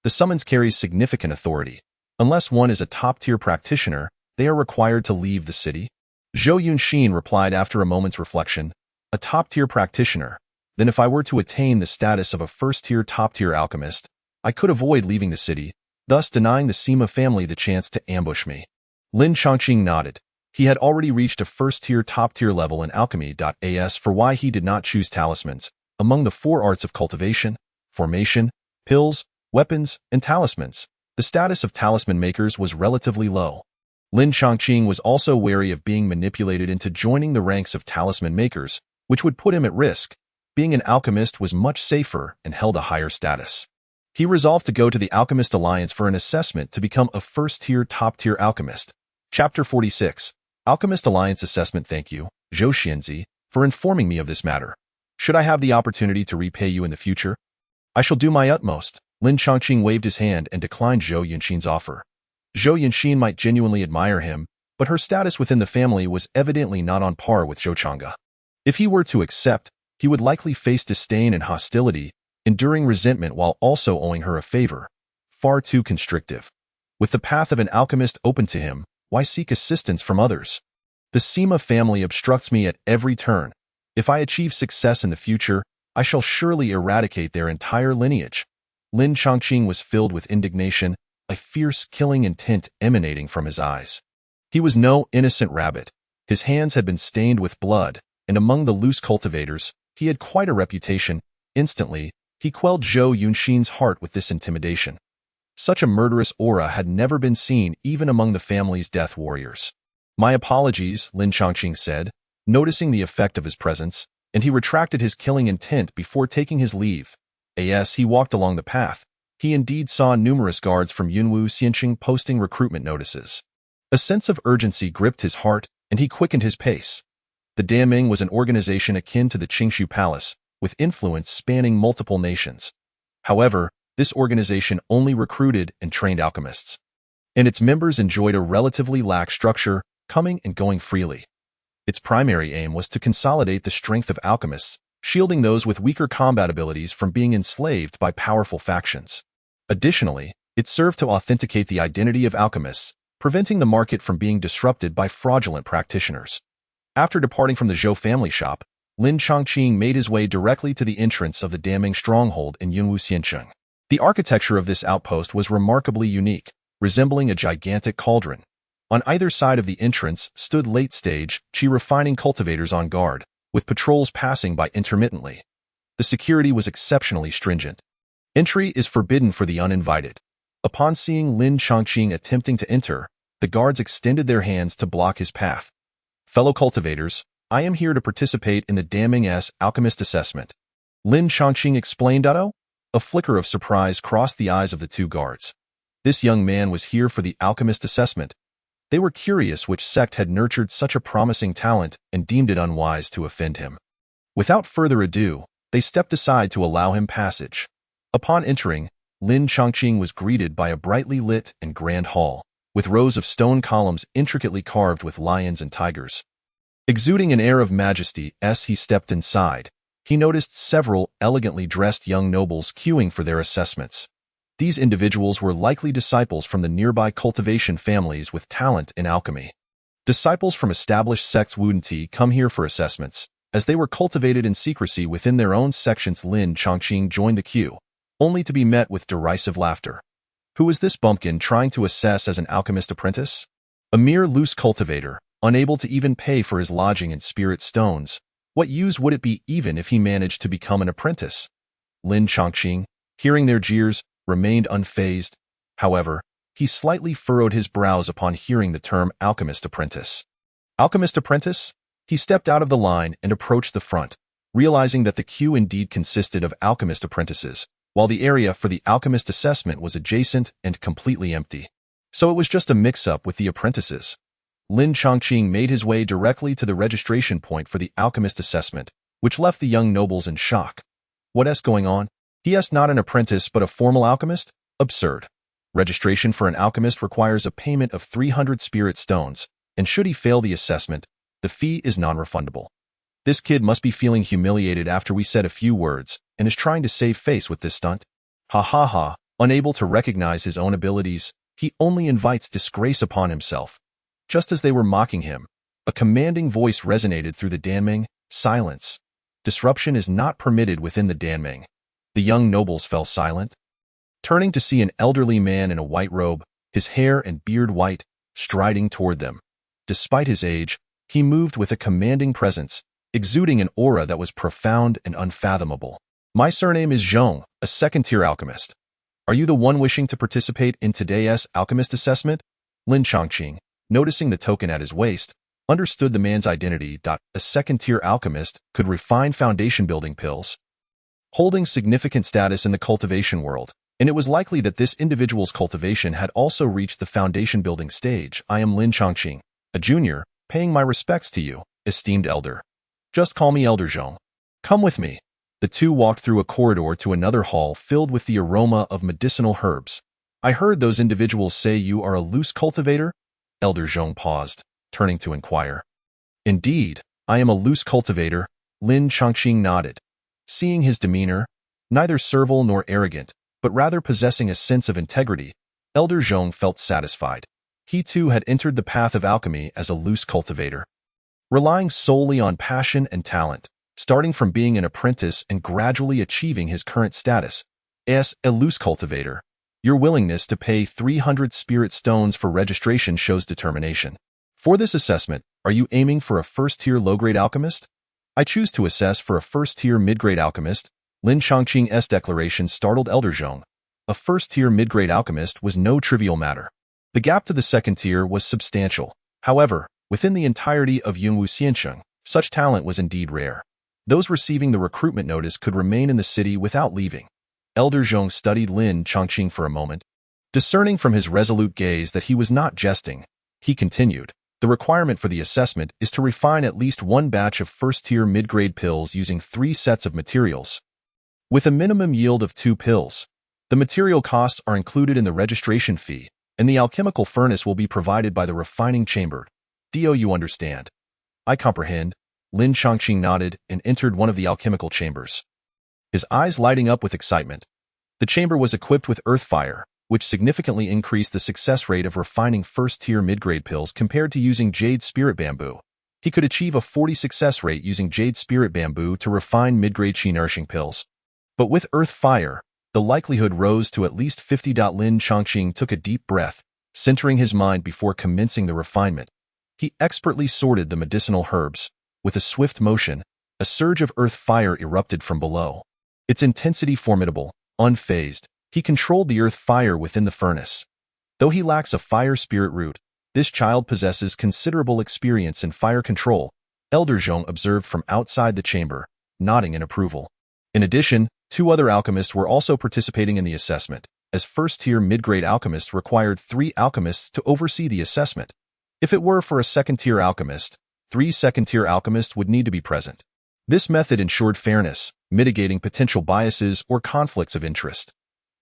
The summons carries significant authority. Unless one is a top-tier practitioner, they are required to leave the city. Zhou Yunxin replied after a moment's reflection, a top-tier practitioner. Then if I were to attain the status of a first-tier top-tier alchemist, I could avoid leaving the city, thus denying the Sima family the chance to ambush me. Lin Chongqing nodded. He had already reached a first-tier top-tier level in alchemy. As for why he did not choose talismans, among the 4 arts of cultivation, formation, pills, weapons, and talismans, the status of talisman makers was relatively low. Lin Chongqing was also wary of being manipulated into joining the ranks of talisman makers, which would put him at risk. Being an alchemist was much safer and held a higher status. He resolved to go to the Alchemist Alliance for an assessment to become a first-tier top-tier alchemist. Chapter 46. Alchemist Alliance Assessment. Thank you, Zhou Xianzi, for informing me of this matter. Should I have the opportunity to repay you in the future, I shall do my utmost. Lin Chongqing waved his hand and declined Zhou Yunxin's offer. Zhou Yunxin might genuinely admire him, but her status within the family was evidently not on par with Zhou Chang'e. If he were to accept, he would likely face disdain and hostility, enduring resentment while also owing her a favor. Far too constrictive. With the path of an alchemist open to him, why seek assistance from others? The Sima family obstructs me at every turn. If I achieve success in the future, I shall surely eradicate their entire lineage. Lin Chongqing was filled with indignation, a fierce killing intent emanating from his eyes. He was no innocent rabbit. His hands had been stained with blood, and among the loose cultivators, he had quite a reputation. Instantly, he quelled Zhou Yunxin's heart with this intimidation. Such a murderous aura had never been seen even among the family's death warriors. "My apologies," Lin Chongqing said, noticing the effect of his presence, and he retracted his killing intent before taking his leave. As he walked along the path, he indeed saw numerous guards from Yunwu Xianqing posting recruitment notices. A sense of urgency gripped his heart, and he quickened his pace. The Daming was an organization akin to the Qingshu Palace, with influence spanning multiple nations. However, this organization only recruited and trained alchemists, and its members enjoyed a relatively lax structure, coming and going freely. Its primary aim was to consolidate the strength of alchemists, shielding those with weaker combat abilities from being enslaved by powerful factions. Additionally, it served to authenticate the identity of alchemists, preventing the market from being disrupted by fraudulent practitioners. After departing from the Zhou family shop, Lin Chongqing made his way directly to the entrance of the Daming stronghold in Yunwu Xianqing. The architecture of this outpost was remarkably unique, resembling a gigantic cauldron. On either side of the entrance stood late-stage, Qi-refining cultivators on guard, with patrols passing by intermittently. The security was exceptionally stringent. Entry is forbidden for the uninvited. Upon seeing Lin Chongqing attempting to enter, the guards extended their hands to block his path. "Fellow cultivators, I am here to participate in the Daming's alchemist assessment," Lin Chongqing explained. A flicker of surprise crossed the eyes of the two guards. This young man was here for the alchemist assessment. They were curious which sect had nurtured such a promising talent and deemed it unwise to offend him. Without further ado, they stepped aside to allow him passage. Upon entering, Lin Chongqing was greeted by a brightly lit and grand hall, with rows of stone columns intricately carved with lions and tigers. Exuding an air of majesty as he stepped inside, he noticed several elegantly dressed young nobles queuing for their assessments. These individuals were likely disciples from the nearby cultivation families with talent in alchemy. Disciples from established sects Wudanti come here for assessments, as they were cultivated in secrecy within their own sections. Lin Chongqing joined the queue, only to be met with derisive laughter. Who is this bumpkin trying to assess as an alchemist apprentice? A mere loose cultivator, unable to even pay for his lodging and spirit stones. What use would it be even if he managed to become an apprentice? Lin Chongqing, hearing their jeers, remained unfazed. However, he slightly furrowed his brows upon hearing the term alchemist apprentice. Alchemist apprentice? He stepped out of the line and approached the front, realizing that the queue indeed consisted of alchemist apprentices, while the area for the alchemist assessment was adjacent and completely empty. So it was just a mix-up with the apprentices. Lin Chongqing made his way directly to the registration point for the alchemist assessment, which left the young nobles in shock. What's going on? He is not an apprentice but a formal alchemist? Absurd. Registration for an alchemist requires a payment of 300 spirit stones, and should he fail the assessment, the fee is non-refundable. This kid must be feeling humiliated after we said a few words, and is trying to save face with this stunt. Ha ha ha, unable to recognize his own abilities, he only invites disgrace upon himself. Just as they were mocking him, a commanding voice resonated through the Danming. Silence. Disruption is not permitted within the Danming. The young nobles fell silent, turning to see an elderly man in a white robe, his hair and beard white, striding toward them. Despite his age, he moved with a commanding presence, exuding an aura that was profound and unfathomable. "My surname is Zhong, a second-tier alchemist. Are you the one wishing to participate in today's alchemist assessment?" Lin Chongqing, noticing the token at his waist, understood the man's identity. A second-tier alchemist could refine foundation-building pills, holding significant status in the cultivation world, and it was likely that this individual's cultivation had also reached the foundation-building stage. "I am Lin Chongqing, a junior, paying my respects to you, esteemed elder. Just call me Elder Zhong. Come with me." The two walked through a corridor to another hall filled with the aroma of medicinal herbs. I heard those individuals say you are a loose cultivator? Elder Zhong paused, turning to inquire. Indeed, I am a loose cultivator, Lin Chongqing nodded. Seeing his demeanor, neither servile nor arrogant, but rather possessing a sense of integrity, Elder Zhong felt satisfied. He too had entered the path of alchemy as a loose cultivator, relying solely on passion and talent, starting from being an apprentice and gradually achieving his current status as a loose cultivator. Your willingness to pay 300 spirit stones for registration shows determination. For this assessment, are you aiming for a first-tier low-grade alchemist? I choose to assess for a first-tier mid-grade alchemist. Lin Chongqing's declaration startled Elder Zhong. A first-tier mid-grade alchemist was no trivial matter. The gap to the second tier was substantial. However, within the entirety of Yunwu Xiansheng, such talent was indeed rare. Those receiving the recruitment notice could remain in the city without leaving. Elder Zhong studied Lin Chongqing for a moment. Discerning from his resolute gaze that he was not jesting, he continued, the requirement for the assessment is to refine at least one batch of first-tier mid-grade pills using 3 sets of materials. With a minimum yield of 2 pills, the material costs are included in the registration fee, and the alchemical furnace will be provided by the refining chamber. Do you understand? I comprehend. Lin Chongqing nodded and entered one of the alchemical chambers, his eyes lighting up with excitement. The chamber was equipped with earth fire, which significantly increased the success rate of refining first-tier mid-grade pills compared to using jade spirit bamboo. He could achieve a 40% success rate using jade spirit bamboo to refine mid-grade qi-nourishing pills. But with earth fire, the likelihood rose to at least 50. Lin Chongqing took a deep breath, centering his mind before commencing the refinement. He expertly sorted the medicinal herbs. With a swift motion, a surge of earth fire erupted from below. Its intensity formidable, unfazed, he controlled the earth fire within the furnace. Though he lacks a fire spirit root, this child possesses considerable experience in fire control, Elder Zhong observed from outside the chamber, nodding in approval. In addition, 2 other alchemists were also participating in the assessment, as first-tier mid-grade alchemists required 3 alchemists to oversee the assessment. If it were for a second-tier alchemist, 3 second-tier alchemists would need to be present. This method ensured fairness, mitigating potential biases or conflicts of interest.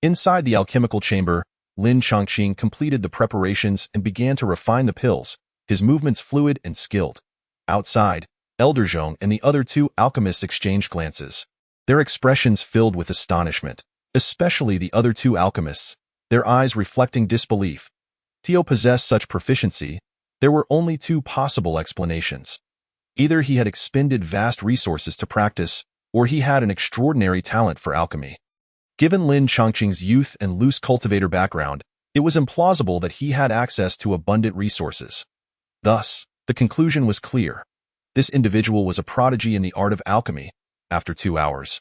Inside the alchemical chamber, Lin Chongqing completed the preparations and began to refine the pills, his movements fluid and skilled. Outside, Elder Zhong and the other 2 alchemists exchanged glances, their expressions filled with astonishment, especially the other 2 alchemists, their eyes reflecting disbelief. Tio possessed such proficiency. There were only 2 possible explanations. Either he had expended vast resources to practice, or he had an extraordinary talent for alchemy. Given Lin Chongqing's youth and loose cultivator background, it was implausible that he had access to abundant resources. Thus, the conclusion was clear. This individual was a prodigy in the art of alchemy. After 2 hours,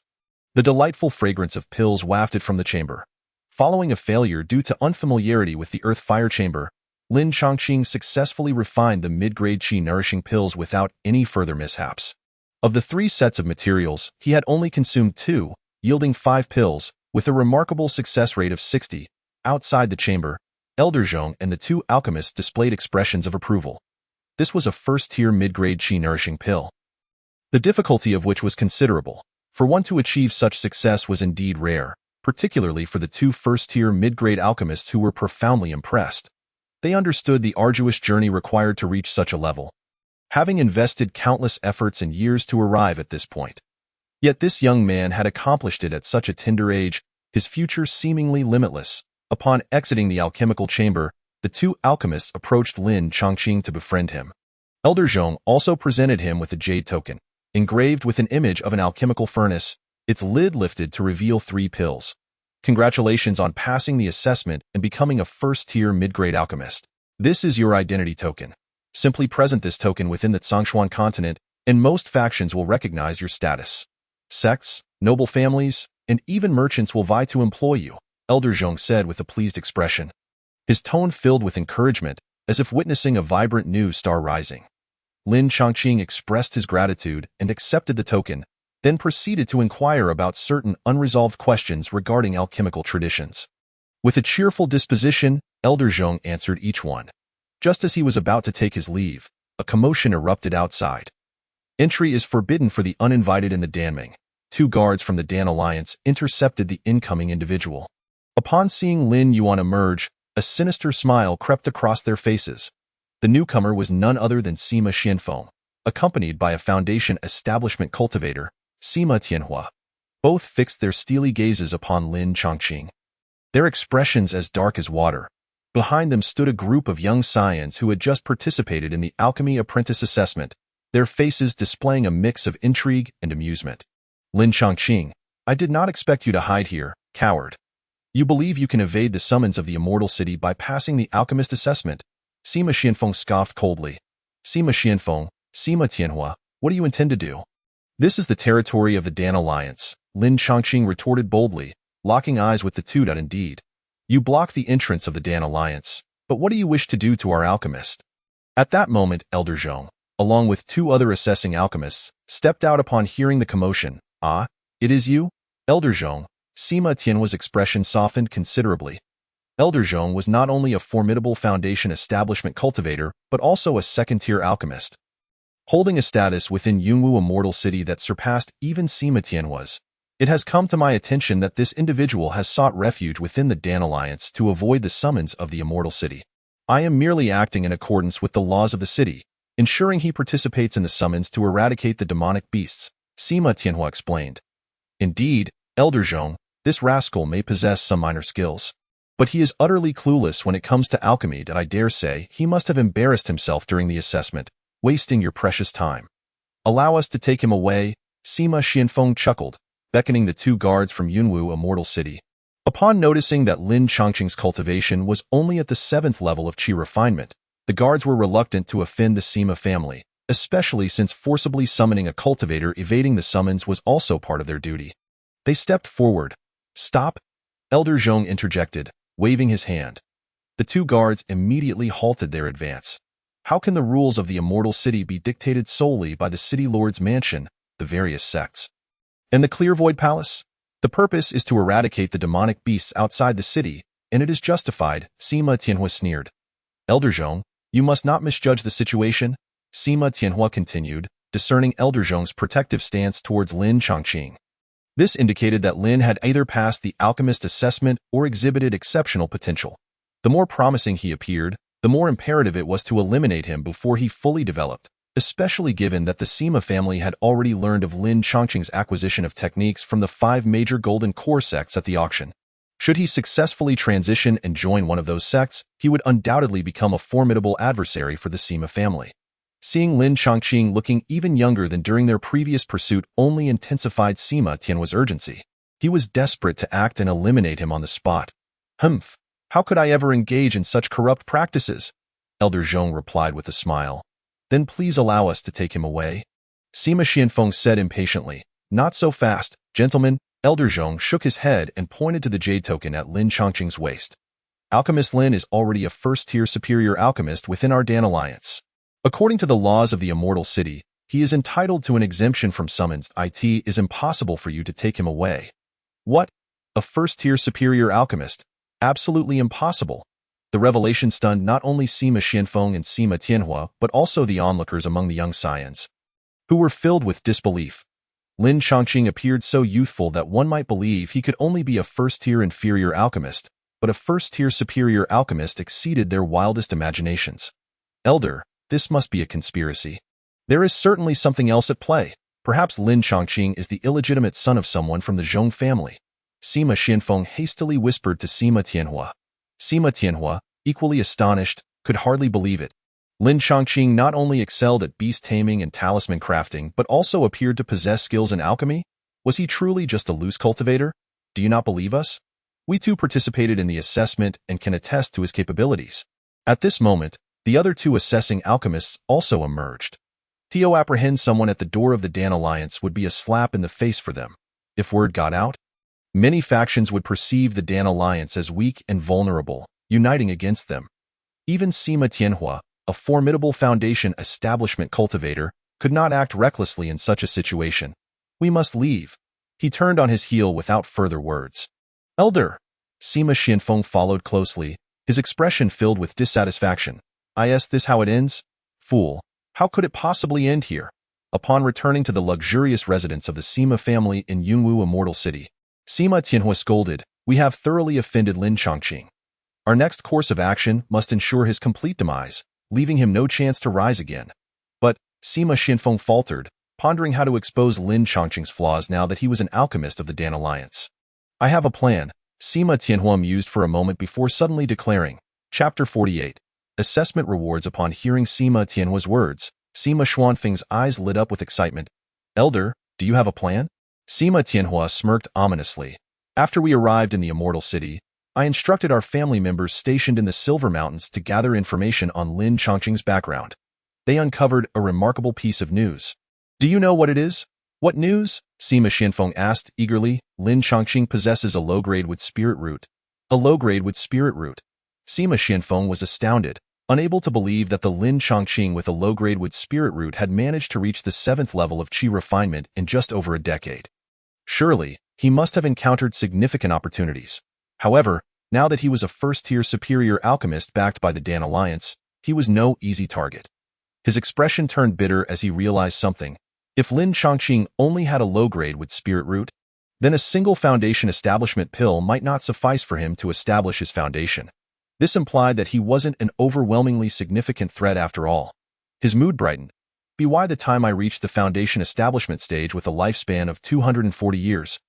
the delightful fragrance of pills wafted from the chamber. Following a failure due to unfamiliarity with the earth fire chamber, Lin Chongqing successfully refined the mid-grade qi-nourishing pills without any further mishaps. Of the 3 sets of materials, he had only consumed 2, yielding 5 pills, with a remarkable success rate of 60. Outside the chamber, Elder Zhong and the 2 alchemists displayed expressions of approval. This was a first-tier mid-grade qi-nourishing pill, the difficulty of which was considerable. For one to achieve such success was indeed rare, particularly for the 2 first-tier mid-grade alchemists who were profoundly impressed. They understood the arduous journey required to reach such a level, having invested countless efforts and years to arrive at this point. Yet this young man had accomplished it at such a tender age, his future seemingly limitless. Upon exiting the alchemical chamber, the 2 alchemists approached Lin Chongqing to befriend him. Elder Zhong also presented him with a jade token, engraved with an image of an alchemical furnace, its lid lifted to reveal 3 pills. Congratulations on passing the assessment and becoming a first-tier mid-grade alchemist. This is your identity token. Simply present this token within the Zhongshuan continent, and most factions will recognize your status. Sects, noble families, and even merchants will vie to employ you, Elder Zhong said with a pleased expression. His tone filled with encouragement, as if witnessing a vibrant new star rising. Lin Chongqing expressed his gratitude and accepted the token, then proceeded to inquire about certain unresolved questions regarding alchemical traditions. With a cheerful disposition, Elder Zhong answered each one. Just as he was about to take his leave, a commotion erupted outside. Entry is forbidden for the uninvited in the Danming. 2 guards from the Dan Alliance intercepted the incoming individual. Upon seeing Lin Yuan emerge, a sinister smile crept across their faces. The newcomer was none other than Sima Xianfeng, accompanied by a Foundation establishment cultivator, Sima Tianhua. Both fixed their steely gazes upon Lin Chongqing, their expressions as dark as water. Behind them stood a group of young scions who had just participated in the alchemy apprentice assessment, their faces displaying a mix of intrigue and amusement. Lin Chongqing, I did not expect you to hide here, coward. You believe you can evade the summons of the Immortal City by passing the alchemist assessment? Sima Xianfeng scoffed coldly. Sima Xianfeng, Sima Tianhua, what do you intend to do? This is the territory of the Dan Alliance, Lin Chongqing retorted boldly, locking eyes with the two. Indeed. You block the entrance of the Dan Alliance, but what do you wish to do to our alchemist? At that moment, Elder Zhong, along with two other assessing alchemists, stepped out upon hearing the commotion. Ah, it is you? Elder Zhong. Sima Tianhua's expression softened considerably. Elder Zhong was not only a formidable Foundation establishment cultivator, but also a second-tier alchemist, holding a status within Yunwu Immortal City that surpassed even Sima Tianhua's. It has come to my attention that this individual has sought refuge within the Dan Alliance to avoid the summons of the Immortal City. I am merely acting in accordance with the laws of the city, ensuring he participates in the summons to eradicate the demonic beasts, Sima Tianhua explained. Indeed, Elder Zhong, this rascal may possess some minor skills, but he is utterly clueless when it comes to alchemy. That I dare say he must have embarrassed himself during the assessment, wasting your precious time. Allow us to take him away, Sima Xianfeng chuckled, beckoning the two guards from Yunwu Immortal City. Upon noticing that Lin Chongqing's cultivation was only at the 7th level of qi refinement, the guards were reluctant to offend the Sima family, especially since forcibly summoning a cultivator evading the summons was also part of their duty. They stepped forward. Stop! Elder Zhong interjected, waving his hand. The two guards immediately halted their advance. How can the rules of the Immortal City be dictated solely by the City Lord's mansion, the various sects, and the Clear Void Palace? The purpose is to eradicate the demonic beasts outside the city, and it is justified, Sima Tianhua sneered. Elder Zhong, you must not misjudge the situation, Sima Tianhua continued, discerning Elder Zhong's protective stance towards Lin Chongqing. This indicated that Lin had either passed the alchemist assessment or exhibited exceptional potential. The more promising he appeared, the more imperative it was to eliminate him before he fully developed, especially given that the Sima family had already learned of Lin Chongqing's acquisition of techniques from the 5 major golden core sects at the auction. Should he successfully transition and join one of those sects, he would undoubtedly become a formidable adversary for the Sima family. Seeing Lin Chongqing looking even younger than during their previous pursuit only intensified Sima Tianhua's urgency. He was desperate to act and eliminate him on the spot. Humph! How could I ever engage in such corrupt practices? Elder Zhong replied with a smile. Then please allow us to take him away. Sima Xianfeng said impatiently. Not so fast, gentlemen. Elder Zhong shook his head and pointed to the jade token at Lin Chongqing's waist. Alchemist Lin is already a first-tier superior alchemist within our Dan Alliance. According to the laws of the Immortal City, he is entitled to an exemption from summons. It is impossible for you to take him away. What? A first-tier superior alchemist? Absolutely impossible. The revelation stunned not only Sima Xianfeng and Sima Tianhua, but also the onlookers among the young scions, who were filled with disbelief. Lin Chongqing appeared so youthful that one might believe he could only be a first-tier inferior alchemist, but a first-tier superior alchemist exceeded their wildest imaginations. Elder, this must be a conspiracy. There is certainly something else at play. Perhaps Lin Chongqing is the illegitimate son of someone from the Zhong family. Sima Xianfeng hastily whispered to Sima Tianhua. Sima Tianhua, equally astonished, could hardly believe it. Lin Chongqing not only excelled at beast taming and talisman crafting, but also appeared to possess skills in alchemy? Was he truly just a loose cultivator? Do you not believe us? We too participated in the assessment and can attest to his capabilities. At this moment, the other two assessing alchemists also emerged. To apprehend someone at the door of the Dan Alliance would be a slap in the face for them. If word got out, many factions would perceive the Dan Alliance as weak and vulnerable, uniting against them. Even Sima Tianhua, a formidable Foundation establishment cultivator, could not act recklessly in such a situation. We must leave. He turned on his heel without further words. Elder! Sima Xianfeng followed closely, his expression filled with dissatisfaction. Is this how it ends? Fool! How could it possibly end here? Upon returning to the luxurious residence of the Sima family in Yunwu Immortal City, Sima Tianhua scolded, We have thoroughly offended Lin Chongqing. Our next course of action must ensure his complete demise, leaving him no chance to rise again. But Sima Xianfeng faltered, pondering how to expose Lin Chongqing's flaws now that he was an alchemist of the Dan Alliance. I have a plan, Sima Tianhua mused for a moment before suddenly declaring. Chapter 48. Assessment Rewards. Upon hearing Sima Tianhua's words, Sima Xuanfeng's eyes lit up with excitement. Elder, do you have a plan? Sima Tianhua smirked ominously. After we arrived in the Immortal City, I instructed our family members stationed in the Silver Mountains to gather information on Lin Chongqing's background. They uncovered a remarkable piece of news. Do you know what it is? What news? Sima Xianfeng asked eagerly. Lin Chongqing possesses a low-grade with spirit root. A low-grade with spirit root. Sima Xianfeng was astounded, unable to believe that the Lin Chongqing with a low-grade with spirit root had managed to reach the 7th level of qi refinement in just over a decade. Surely, he must have encountered significant opportunities. However, now that he was a first-tier superior alchemist backed by the Dan Alliance, he was no easy target. His expression turned bitter as he realized something. If Lin Chongqing only had a low-grade with spirit root, then a single foundation establishment pill might not suffice for him to establish his foundation. This implied that he wasn't an overwhelmingly significant threat after all. His mood brightened. By the time I reach the foundation establishment stage with a lifespan of 240 years,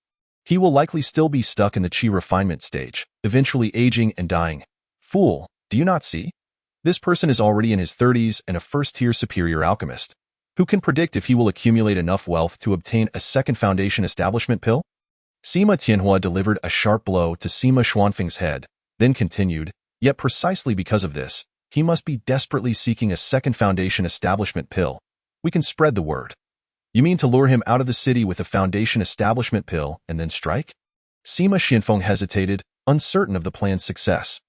he will likely still be stuck in the qi refinement stage, eventually aging and dying. Fool, do you not see? This person is already in his 30s and a first-tier superior alchemist. Who can predict if he will accumulate enough wealth to obtain a second foundation establishment pill? Sima Tianhua delivered a sharp blow to Sima Xuanfeng's head, then continued, yet precisely because of this, he must be desperately seeking a second foundation establishment pill. We can spread the word. You mean to lure him out of the city with a foundation establishment pill and then strike? Sima Xianfeng hesitated, uncertain of the plan's success.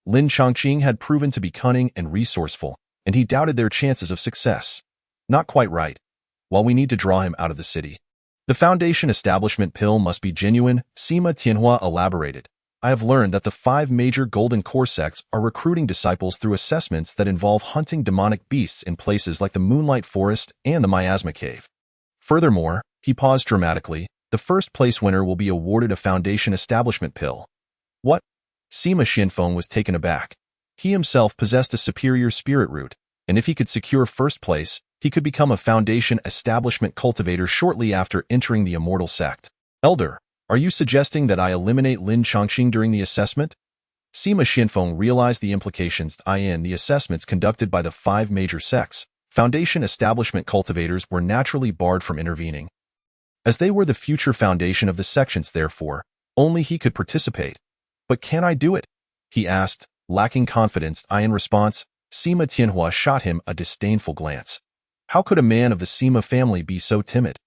Lin Chongqing had proven to be cunning and resourceful, and he doubted their chances of success. Not quite right. While we need to draw him out of the city, the foundation establishment pill must be genuine, Sima Tianhua elaborated. I have learned that the 5 major golden core sects are recruiting disciples through assessments that involve hunting demonic beasts in places like the Moonlight Forest and the Miasma Cave. Furthermore, he paused dramatically, the first place winner will be awarded a foundation establishment pill. What? Sima Xianfeng was taken aback. He himself possessed a superior spirit root, and if he could secure first place, he could become a foundation establishment cultivator shortly after entering the Immortal sect. Elder, are you suggesting that I eliminate Lin Chongqing during the assessment? Sima Xianfeng realized the implications in the assessments conducted by the 5 major sects. Foundation establishment cultivators were naturally barred from intervening. As they were the future foundation of the sections, therefore, only he could participate. But can I do it? He asked, lacking confidence. In response, Sima Tianhua shot him a disdainful glance. How could a man of the Sima family be so timid?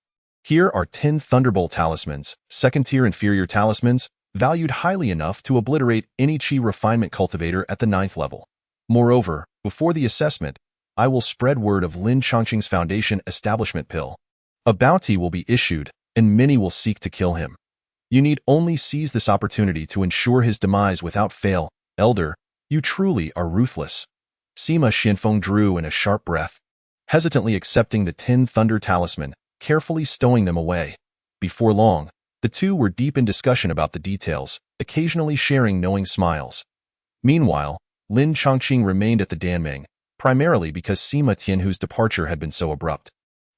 Here are 10 Thunderbolt talismans, second-tier inferior talismans, valued highly enough to obliterate any qi refinement cultivator at the 9th level. Moreover, before the assessment, I will spread word of Lin Chongqing's foundation establishment pill. A bounty will be issued, and many will seek to kill him. You need only seize this opportunity to ensure his demise without fail. Elder, you truly are ruthless. Sima Xianfeng drew in a sharp breath, hesitantly accepting the 10 Thunder talisman, carefully stowing them away. Before long, the two were deep in discussion about the details, occasionally sharing knowing smiles. Meanwhile, Lin Chongqing remained at the Danmeng, primarily because Sima Tianhua's departure had been so abrupt,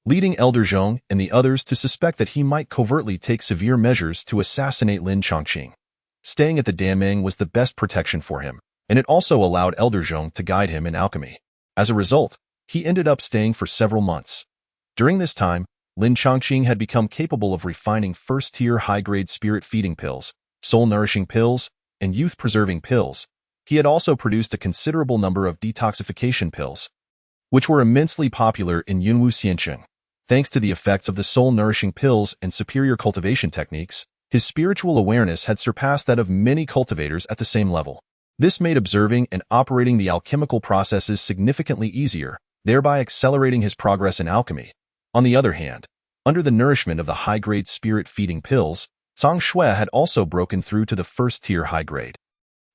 leading Elder Zhong and the others to suspect that he might covertly take severe measures to assassinate Lin Chongqing. Staying at the Danmeng was the best protection for him, and it also allowed Elder Zhong to guide him in alchemy. As a result, he ended up staying for several months. During this time, Lin Chongqing had become capable of refining first-tier high-grade spirit-feeding pills, soul-nourishing pills, and youth-preserving pills. He had also produced a considerable number of detoxification pills, which were immensely popular in Yunwu Xiancheng. Thanks to the effects of the soul-nourishing pills and superior cultivation techniques, his spiritual awareness had surpassed that of many cultivators at the same level. This made observing and operating the alchemical processes significantly easier, thereby accelerating his progress in alchemy. On the other hand, under the nourishment of the high-grade spirit-feeding pills, Zhang Shui had also broken through to the first-tier high-grade,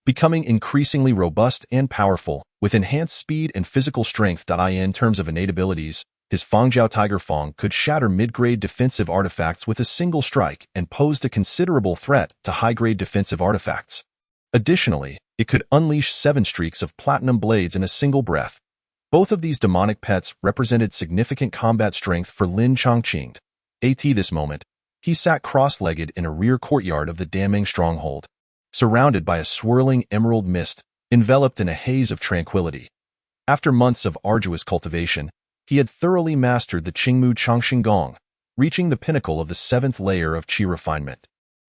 becoming increasingly robust and powerful, with enhanced speed and physical strength. In terms of innate abilities, His Fangjiao Tiger Fang could shatter mid-grade defensive artifacts with a single strike and posed a considerable threat to high-grade defensive artifacts. Additionally, it could unleash 7 streaks of platinum blades in a single breath. Both of these demonic pets represented significant combat strength for Lin Chongqing. At this moment, he sat cross-legged in a rear courtyard of the Daming stronghold, surrounded by a swirling emerald mist, enveloped in a haze of tranquility. After months of arduous cultivation, he had thoroughly mastered the Qingmu Chongqing Gong, reaching the pinnacle of the 7th layer of qi refinement.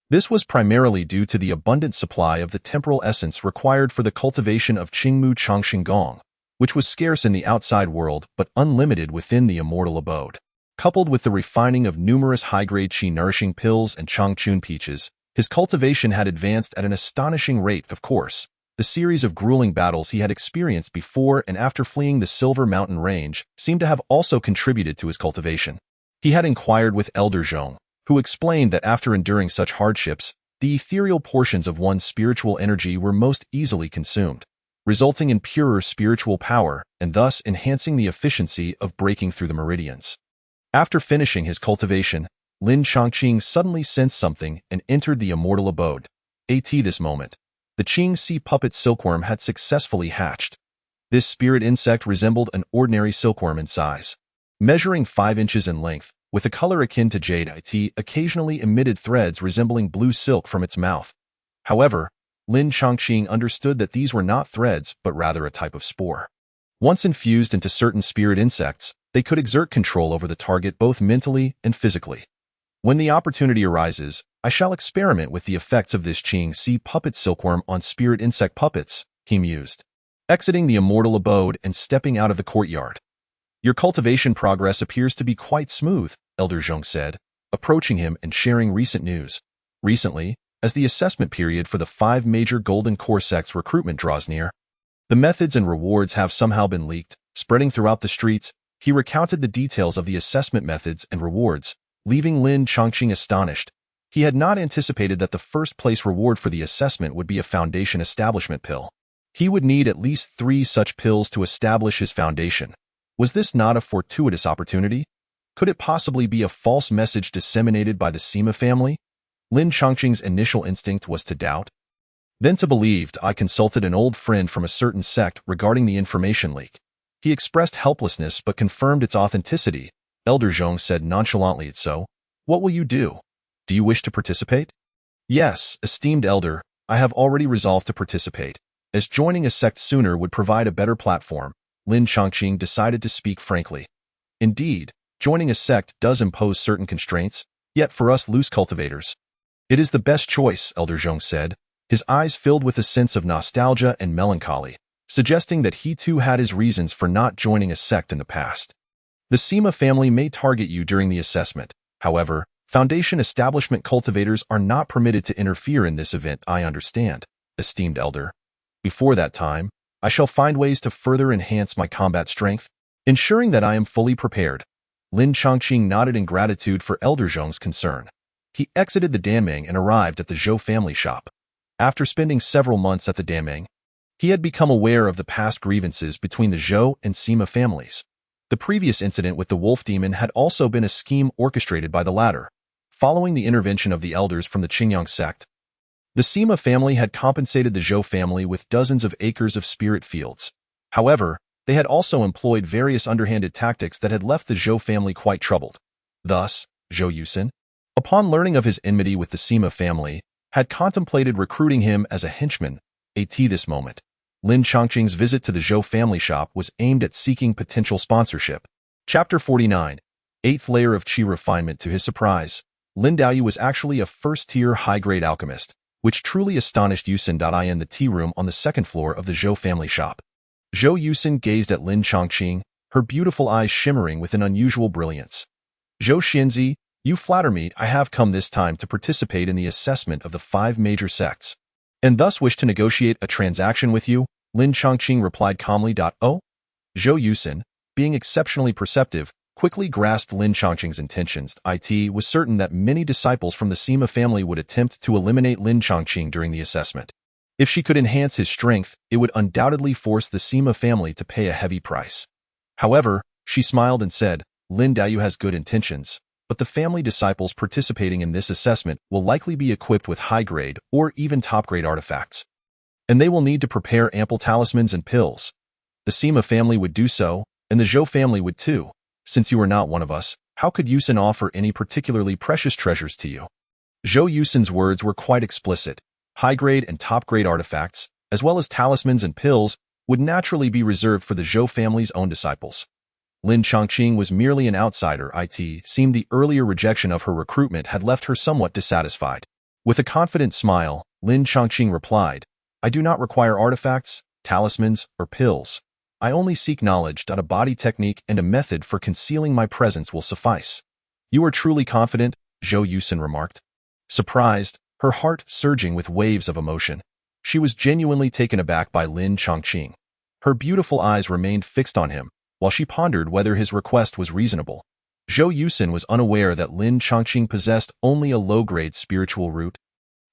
This was primarily due to the abundant supply of the temporal essence required for the cultivation of Qingmu Chongqing Gong, which was scarce in the outside world but unlimited within the immortal abode. Coupled with the refining of numerous high-grade qi-nourishing pills and Changchun peaches, his cultivation had advanced at an astonishing rate. Of course, the series of grueling battles he had experienced before and after fleeing the Silver Mountain Range seemed to have also contributed to his cultivation. He had inquired with Elder Zhong, who explained that after enduring such hardships, the ethereal portions of one's spiritual energy were most easily consumed, resulting in purer spiritual power and thus enhancing the efficiency of breaking through the meridians. After finishing his cultivation, Lin Chongqing suddenly sensed something and entered the immortal abode. At this moment, the Qing sea puppet silkworm had successfully hatched. This spirit insect resembled an ordinary silkworm in size. Measuring 5 inches in length, with a color akin to jade, it occasionally emitted threads resembling blue silk from its mouth. However, Lin Chongqing understood that these were not threads but rather a type of spore. Once infused into certain spirit insects, they could exert control over the target both mentally and physically. When the opportunity arises, I shall experiment with the effects of this Qing sea puppet silkworm on spirit insect puppets, he mused, exiting the immortal abode and stepping out of the courtyard. Your cultivation progress appears to be quite smooth, Elder Zhong said, approaching him and sharing recent news. Recently, as the assessment period for the 5 major Golden Core sects recruitment draws near, the methods and rewards have somehow been leaked, spreading throughout the streets. He recounted the details of the assessment methods and rewards, leaving Lin Chongqing astonished. He had not anticipated that the first-place reward for the assessment would be a foundation establishment pill. He would need at least 3 such pills to establish his foundation. Was this not a fortuitous opportunity? Could it possibly be a false message disseminated by the Sima family? Lin Chongqing's initial instinct was to doubt, then to believe. I consulted an old friend from a certain sect regarding the information leak. He expressed helplessness but confirmed its authenticity. Elder Zhong said nonchalantly. It's so. What will you do? Do you wish to participate? Yes, esteemed elder, I have already resolved to participate, as joining a sect sooner would provide a better platform. Lin Chongqing decided to speak frankly. Indeed, joining a sect does impose certain constraints, yet for us loose cultivators, it is the best choice, Elder Zhong said, his eyes filled with a sense of nostalgia and melancholy, suggesting that he too had his reasons for not joining a sect in the past. The Sima family may target you during the assessment. However, Foundation establishment cultivators are not permitted to interfere in this event. I understand, esteemed elder. Before that time, I shall find ways to further enhance my combat strength, ensuring that I am fully prepared. Lin Chongqing nodded in gratitude for Elder Zhong's concern. He exited the Daming and arrived at the Zhou family shop. After spending several months at the Daming, he had become aware of the past grievances between the Zhou and Sima families. The previous incident with the wolf demon had also been a scheme orchestrated by the latter. Following the intervention of the elders from the Qingyang sect, the Sima family had compensated the Zhou family with dozens of acres of spirit fields. However, they had also employed various underhanded tactics that had left the Zhou family quite troubled. Thus, Zhou Yusin, upon learning of his enmity with the Sima family, had contemplated recruiting him as a henchman. At this moment, Lin Chongqing's visit to the Zhou family shop was aimed at seeking potential sponsorship. Chapter 49. 8th Layer of Qi Refinement. To his surprise, Lin Daoyu was actually a first-tier high-grade alchemist, which truly astonished Yusin. In the tea room on the 2nd floor of the Zhou family shop, Zhou Yusin gazed at Lin Chongqing, her beautiful eyes shimmering with an unusual brilliance. Zhou Xianzi, you flatter me. I have come this time to participate in the assessment of the 5 major sects, and thus wish to negotiate a transaction with you, Lin Chongqing replied calmly. Oh? Zhou Yusin, being exceptionally perceptive, quickly grasped Lin Chongqing's intentions. It was certain that many disciples from the Sima family would attempt to eliminate Lin Chongqing during the assessment. If she could enhance his strength, it would undoubtedly force the Sima family to pay a heavy price. However, she smiled and said, Lin Daoyu has good intentions, but the family disciples participating in this assessment will likely be equipped with high-grade or even top-grade artifacts. And they will need to prepare ample talismans and pills. The Sima family would do so, and the Zhou family would too. Since you are not one of us, how could Yusen offer any particularly precious treasures to you? Zhou Yusen's words were quite explicit. High-grade and top-grade artifacts, as well as talismans and pills, would naturally be reserved for the Zhou family's own disciples. Lin Chongqing was merely an outsider. It seemed the earlier rejection of her recruitment had left her somewhat dissatisfied. With a confident smile, Lin Chongqing replied, I do not require artifacts, talismans, or pills. I only seek knowledge that a body technique and a method for concealing my presence will suffice. You are truly confident, Zhou Yusen remarked. Surprised, her heart surging with waves of emotion. She was genuinely taken aback by Lin Chongqing. Her beautiful eyes remained fixed on him, while she pondered whether his request was reasonable. Zhou Yusen was unaware that Lin Chongqing possessed only a low-grade spiritual root.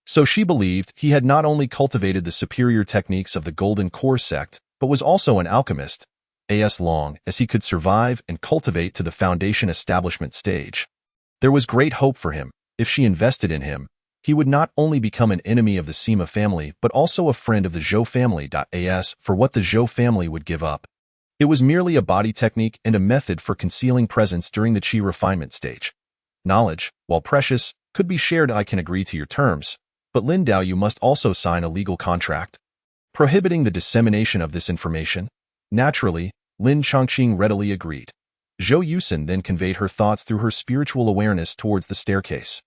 So she believed he had not only cultivated the superior techniques of the Golden Core sect, but was also an alchemist, as long as he could survive and cultivate to the foundation establishment stage. There was great hope for him. If she invested in him, he would not only become an enemy of the Sima family but also a friend of the Zhou family. As for what the Zhou family would give up, it was merely a body technique and a method for concealing presence during the qi refinement stage. Knowledge, while precious, could be shared. I can agree to your terms, but Lin Daoyu must also sign a legal contract prohibiting the dissemination of this information. Naturally, Lin Chongqing readily agreed. Zhou Yusen then conveyed her thoughts through her spiritual awareness towards the staircase.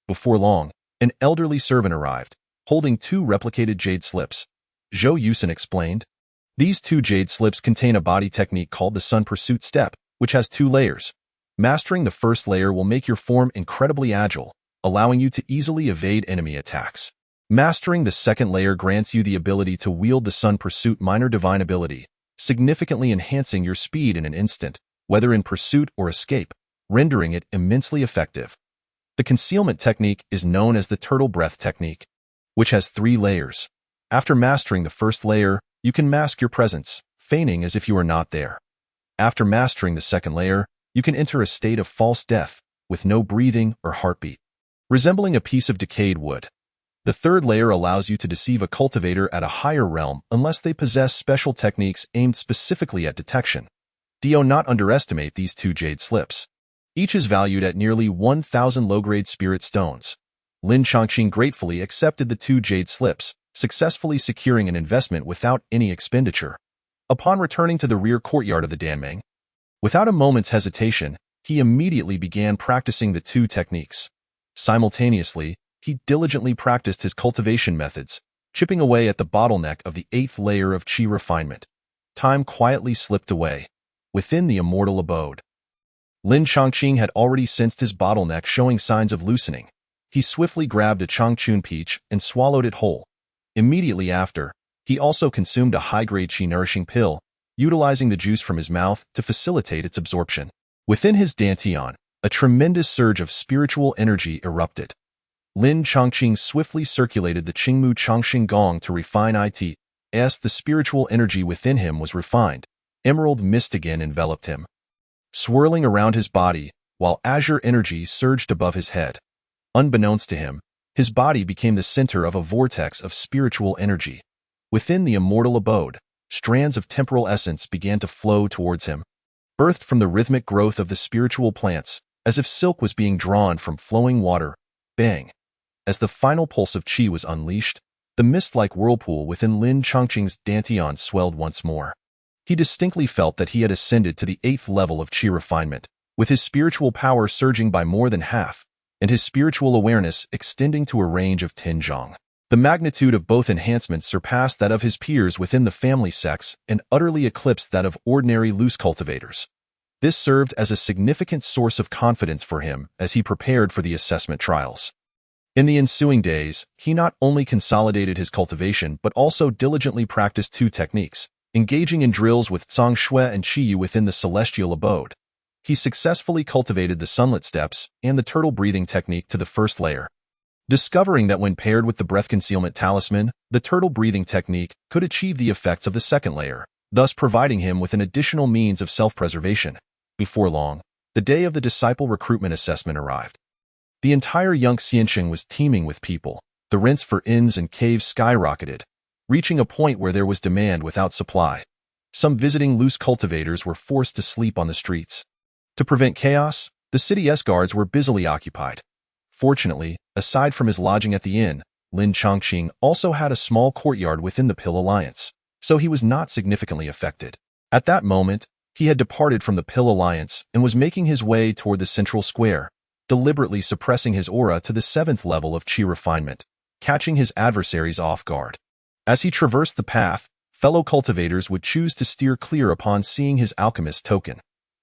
Before long, an elderly servant arrived, holding 2 replicated jade slips. Zhou Yusen explained, these 2 jade slips contain a body technique called the Sun Pursuit Step, which has 2 layers. Mastering the first layer will make your form incredibly agile, allowing you to easily evade enemy attacks. Mastering the second layer grants you the ability to wield the Sun Pursuit Minor Divine ability, significantly enhancing your speed in an instant, whether in pursuit or escape, rendering it immensely effective. The concealment technique is known as the Turtle Breath technique, which has 3 layers. After mastering the first layer, you can mask your presence, feigning as if you are not there. After mastering the second layer, you can enter a state of false death, with no breathing or heartbeat, resembling a piece of decayed wood. The third layer allows you to deceive a cultivator at a higher realm unless they possess special techniques aimed specifically at detection. Do not underestimate these 2 jade slips. Each is valued at nearly 1,000 low-grade spirit stones. Lin Chongqing gratefully accepted the 2 jade slips, successfully securing an investment without any expenditure. Upon returning to the rear courtyard of the Danmeng, without a moment's hesitation, he immediately began practicing the 2 techniques. Simultaneously, he diligently practiced his cultivation methods, chipping away at the bottleneck of the 8th layer of qi refinement. Time quietly slipped away. Within the immortal abode, Lin Chongqing had already sensed his bottleneck showing signs of loosening. He swiftly grabbed a Chongchun peach and swallowed it whole. Immediately after, he also consumed a high-grade qi-nourishing pill, utilizing the juice from his mouth to facilitate its absorption. Within his dantian, a tremendous surge of spiritual energy erupted. Lin Chongqing swiftly circulated the Qingmu Chongxing Gong to refine it. As the spiritual energy within him was refined, emerald mist again enveloped him, swirling around his body, while azure energy surged above his head. Unbeknownst to him, his body became the center of a vortex of spiritual energy. Within the immortal abode, strands of temporal essence began to flow towards him, birthed from the rhythmic growth of the spiritual plants, as if silk was being drawn from flowing water. Bang! As the final pulse of qi was unleashed, the mist-like whirlpool within Lin Chongqing's dantian swelled once more. He distinctly felt that he had ascended to the 8th level of qi refinement, with his spiritual power surging by more than half, and his spiritual awareness extending to a range of 10 zhang. The magnitude of both enhancements surpassed that of his peers within the family sects and utterly eclipsed that of ordinary loose cultivators. This served as a significant source of confidence for him as he prepared for the assessment trials. In the ensuing days, he not only consolidated his cultivation but also diligently practiced 2 techniques, engaging in drills with Zhang Shui and Qiyu within the celestial abode. He successfully cultivated the sunlit steps and the turtle breathing technique to the first layer, discovering that when paired with the breath concealment talisman, the turtle breathing technique could achieve the effects of the second layer, thus providing him with an additional means of self-preservation. Before long, The day of the disciple recruitment assessment arrived. The entire young Xianxing was teeming with people. The rents for inns and caves skyrocketed, reaching a point where there was demand without supply. Some visiting loose cultivators were forced to sleep on the streets. To prevent chaos, the city's guards were busily occupied. Fortunately, aside from his lodging at the inn, Lin Chongqing also had a small courtyard within the Pill Alliance, so he was not significantly affected. At that moment, he had departed from the Pill Alliance and was making his way toward the central square, deliberately suppressing his aura to the 7th level of Qi refinement, catching his adversaries off guard. As he traversed the path, fellow cultivators would choose to steer clear upon seeing his alchemist token.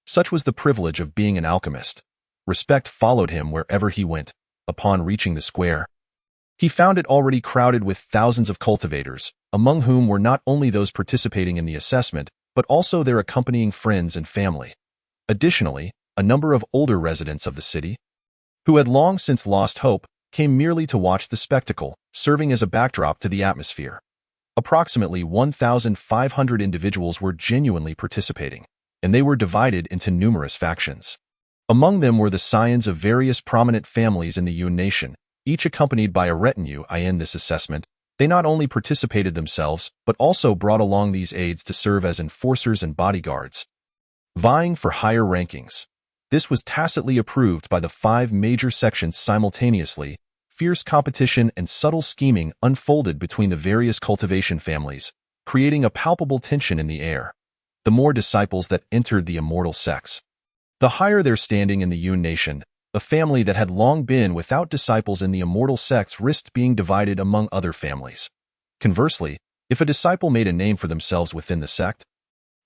Such was the privilege of being an alchemist. Respect followed him wherever he went. Upon reaching the square, he found it already crowded with thousands of cultivators, among whom were not only those participating in the assessment, but also their accompanying friends and family. Additionally, a number of older residents of the city, who had long since lost hope, came merely to watch the spectacle, serving as a backdrop to the atmosphere. Approximately 1,500 individuals were genuinely participating, and they were divided into numerous factions. Among them were the scions of various prominent families in the Yun Nation, each accompanied by a retinue. In this assessment, they not only participated themselves, but also brought along these aides to serve as enforcers and bodyguards, vying for higher rankings. This was tacitly approved by the 5 major sections simultaneously. Fierce competition and subtle scheming unfolded between the various cultivation families, creating a palpable tension in the air. The more disciples that entered the immortal sects, the higher their standing in the Yun Nation. A family that had long been without disciples in the immortal sects risked being divided among other families. Conversely, if a disciple made a name for themselves within the sect,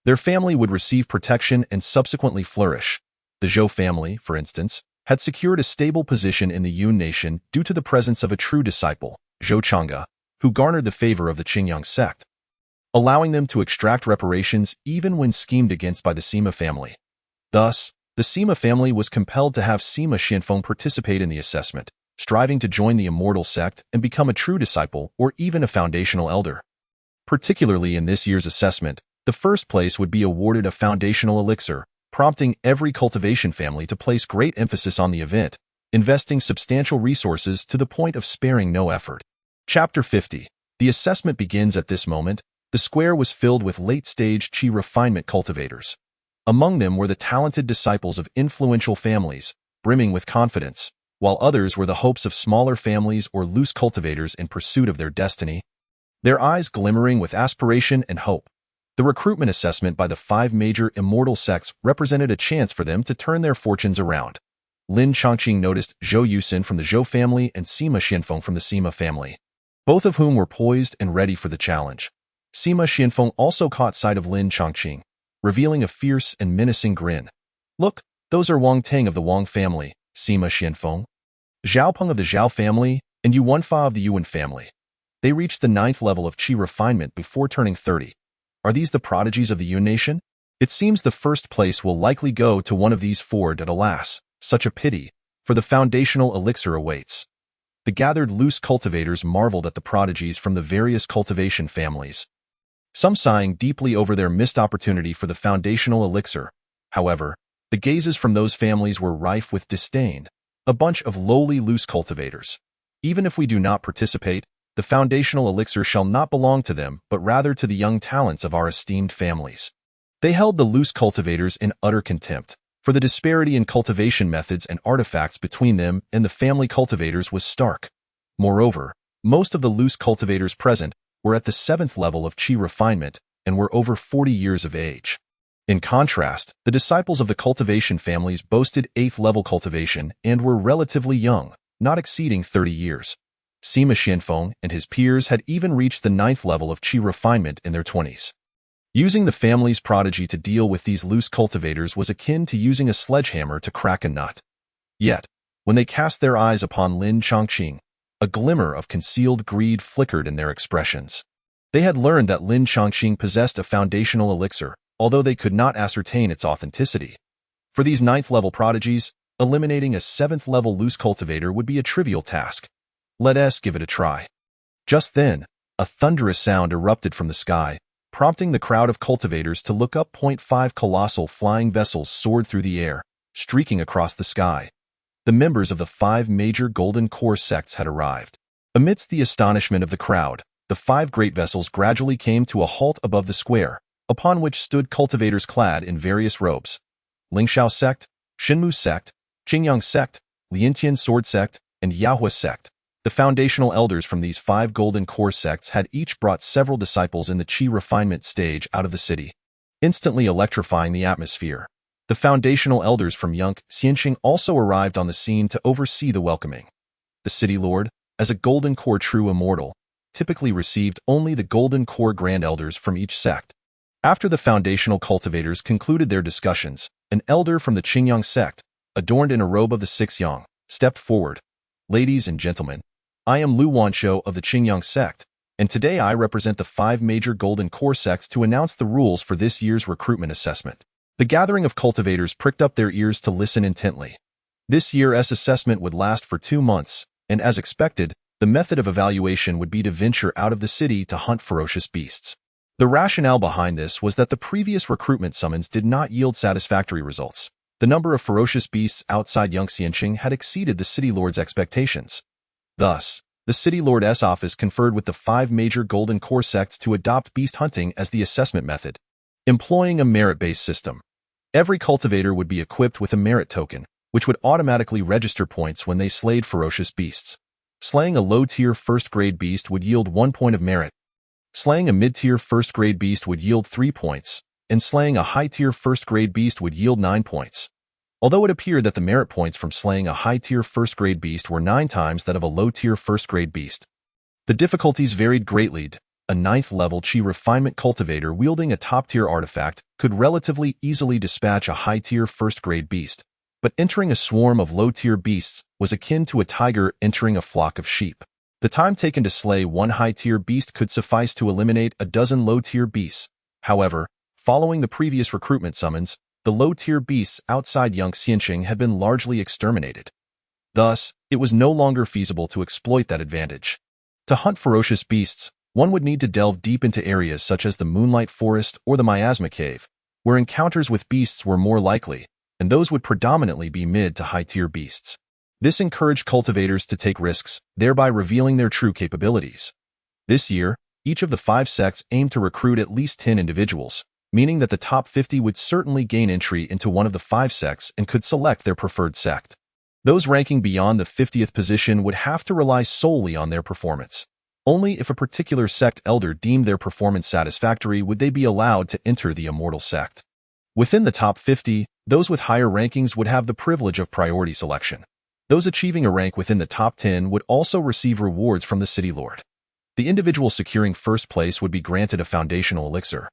their family would receive protection and subsequently flourish. The Zhou family, for instance, had secured a stable position in the Yun Nation due to the presence of a true disciple, Zhou Chang'e, who garnered the favor of the Qingyang sect, allowing them to extract reparations even when schemed against by the Sima family. Thus, the Sima family was compelled to have Sima Xianfeng participate in the assessment, striving to join the immortal sect and become a true disciple or even a foundational elder. Particularly in this year's assessment, the first place would be awarded a foundational elixir, prompting every cultivation family to place great emphasis on the event, investing substantial resources to the point of sparing no effort. Chapter 50. The assessment begins at this moment. The square was filled with late-stage Qi refinement cultivators. Among them were the talented disciples of influential families, brimming with confidence, while others were the hopes of smaller families or loose cultivators in pursuit of their destiny, their eyes glimmering with aspiration and hope. The recruitment assessment by the 5 major immortal sects represented a chance for them to turn their fortunes around. Lin Chongqing noticed Zhou Yusin from the Zhou family and Sima Xianfeng from the Sima family, both of whom were poised and ready for the challenge. Sima Xianfeng also caught sight of Lin Chongqing, revealing a fierce and menacing grin. "Look, those are Wang Teng of the Wang family, Sima Xianfeng, Zhao Peng of the Zhao family, and Yuan Fa of the Yuan family. They reached the 9th level of Qi refinement before turning 30. Are these the prodigies of the Yun Nation? It seems the first place will likely go to one of these 4, but alas, such a pity, for the foundational elixir awaits." The gathered loose cultivators marveled at the prodigies from the various cultivation families, some sighing deeply over their missed opportunity for the foundational elixir. However, the gazes from those families were rife with disdain. A bunch of lowly loose cultivators. Even if we do not participate, the foundational elixir shall not belong to them, but rather to the young talents of our esteemed families. They held the loose cultivators in utter contempt, for the disparity in cultivation methods and artifacts between them and the family cultivators was stark. Moreover, most of the loose cultivators present were at the 7th level of Qi refinement and were over 40 years of age. In contrast, the disciples of the cultivation families boasted 8th level cultivation and were relatively young, not exceeding 30 years. Sima Xianfeng and his peers had even reached the 9th level of Qi refinement in their 20s. Using the family's prodigy to deal with these loose cultivators was akin to using a sledgehammer to crack a nut. Yet, when they cast their eyes upon Lin Chongqing, a glimmer of concealed greed flickered in their expressions. They had learned that Lin Chongqing possessed a foundational elixir, although they could not ascertain its authenticity. For these 9th-level prodigies, eliminating a 7th-level loose cultivator would be a trivial task. Let us give it a try. Just then, a thunderous sound erupted from the sky, prompting the crowd of cultivators to look up. 5 colossal flying vessels soared through the air, streaking across the sky. The members of the 5 major golden core sects had arrived. Amidst the astonishment of the crowd, the 5 great vessels gradually came to a halt above the square, upon which stood cultivators clad in various robes. Lingxiao sect, Shinmu sect, Qingyang sect, Liantian sword sect, and Yaohua sect. The foundational elders from these 5 golden core sects had each brought several disciples in the qi refinement stage out of the city, instantly electrifying the atmosphere. The foundational elders from Yunque Xianqing also arrived on the scene to oversee the welcoming. The city lord, as a golden core true immortal, typically received only the golden core grand elders from each sect. After the foundational cultivators concluded their discussions, an elder from the Qingyang sect, adorned in a robe of the 6 yang, stepped forward. Ladies and gentlemen, I am Lu Wanshou of the Qingyang sect, and today I represent the 5 major golden core sects to announce the rules for this year's recruitment assessment. The gathering of cultivators pricked up their ears to listen intently. This year's assessment would last for 2 months, and as expected, the method of evaluation would be to venture out of the city to hunt ferocious beasts. The rationale behind this was that the previous recruitment summons did not yield satisfactory results. The number of ferocious beasts outside Yunque Xianqing had exceeded the city lord's expectations. Thus, the city lord's office conferred with the 5 major golden core sects to adopt beast hunting as the assessment method, employing a merit-based system. Every cultivator would be equipped with a merit token, which would automatically register points when they slayed ferocious beasts. Slaying a low-tier first-grade beast would yield 1 point of merit. Slaying a mid-tier first-grade beast would yield 3 points, and slaying a high-tier first-grade beast would yield 9 points. Although it appeared that the merit points from slaying a high-tier first-grade beast were 9 times that of a low-tier first-grade beast, the difficulties varied greatly. A 9th-level qi refinement cultivator wielding a top-tier artifact could relatively easily dispatch a high-tier first-grade beast, but entering a swarm of low-tier beasts was akin to a tiger entering a flock of sheep. The time taken to slay 1 high-tier beast could suffice to eliminate a dozen low-tier beasts. However, following the previous recruitment summons, the low-tier beasts outside Yunque Xianqing had been largely exterminated. Thus, it was no longer feasible to exploit that advantage. To hunt ferocious beasts, one would need to delve deep into areas such as the Moonlight Forest or the Miasma Cave, where encounters with beasts were more likely, and those would predominantly be mid to high-tier beasts. This encouraged cultivators to take risks, thereby revealing their true capabilities. This year, each of the 5 sects aimed to recruit at least 10 individuals, meaning that the top 50 would certainly gain entry into one of the 5 sects and could select their preferred sect. Those ranking beyond the 50th position would have to rely solely on their performance. Only if a particular sect elder deemed their performance satisfactory would they be allowed to enter the Immortal sect. Within the top 50, those with higher rankings would have the privilege of priority selection. Those achieving a rank within the top 10 would also receive rewards from the city lord. The individual securing first place would be granted a foundational elixir.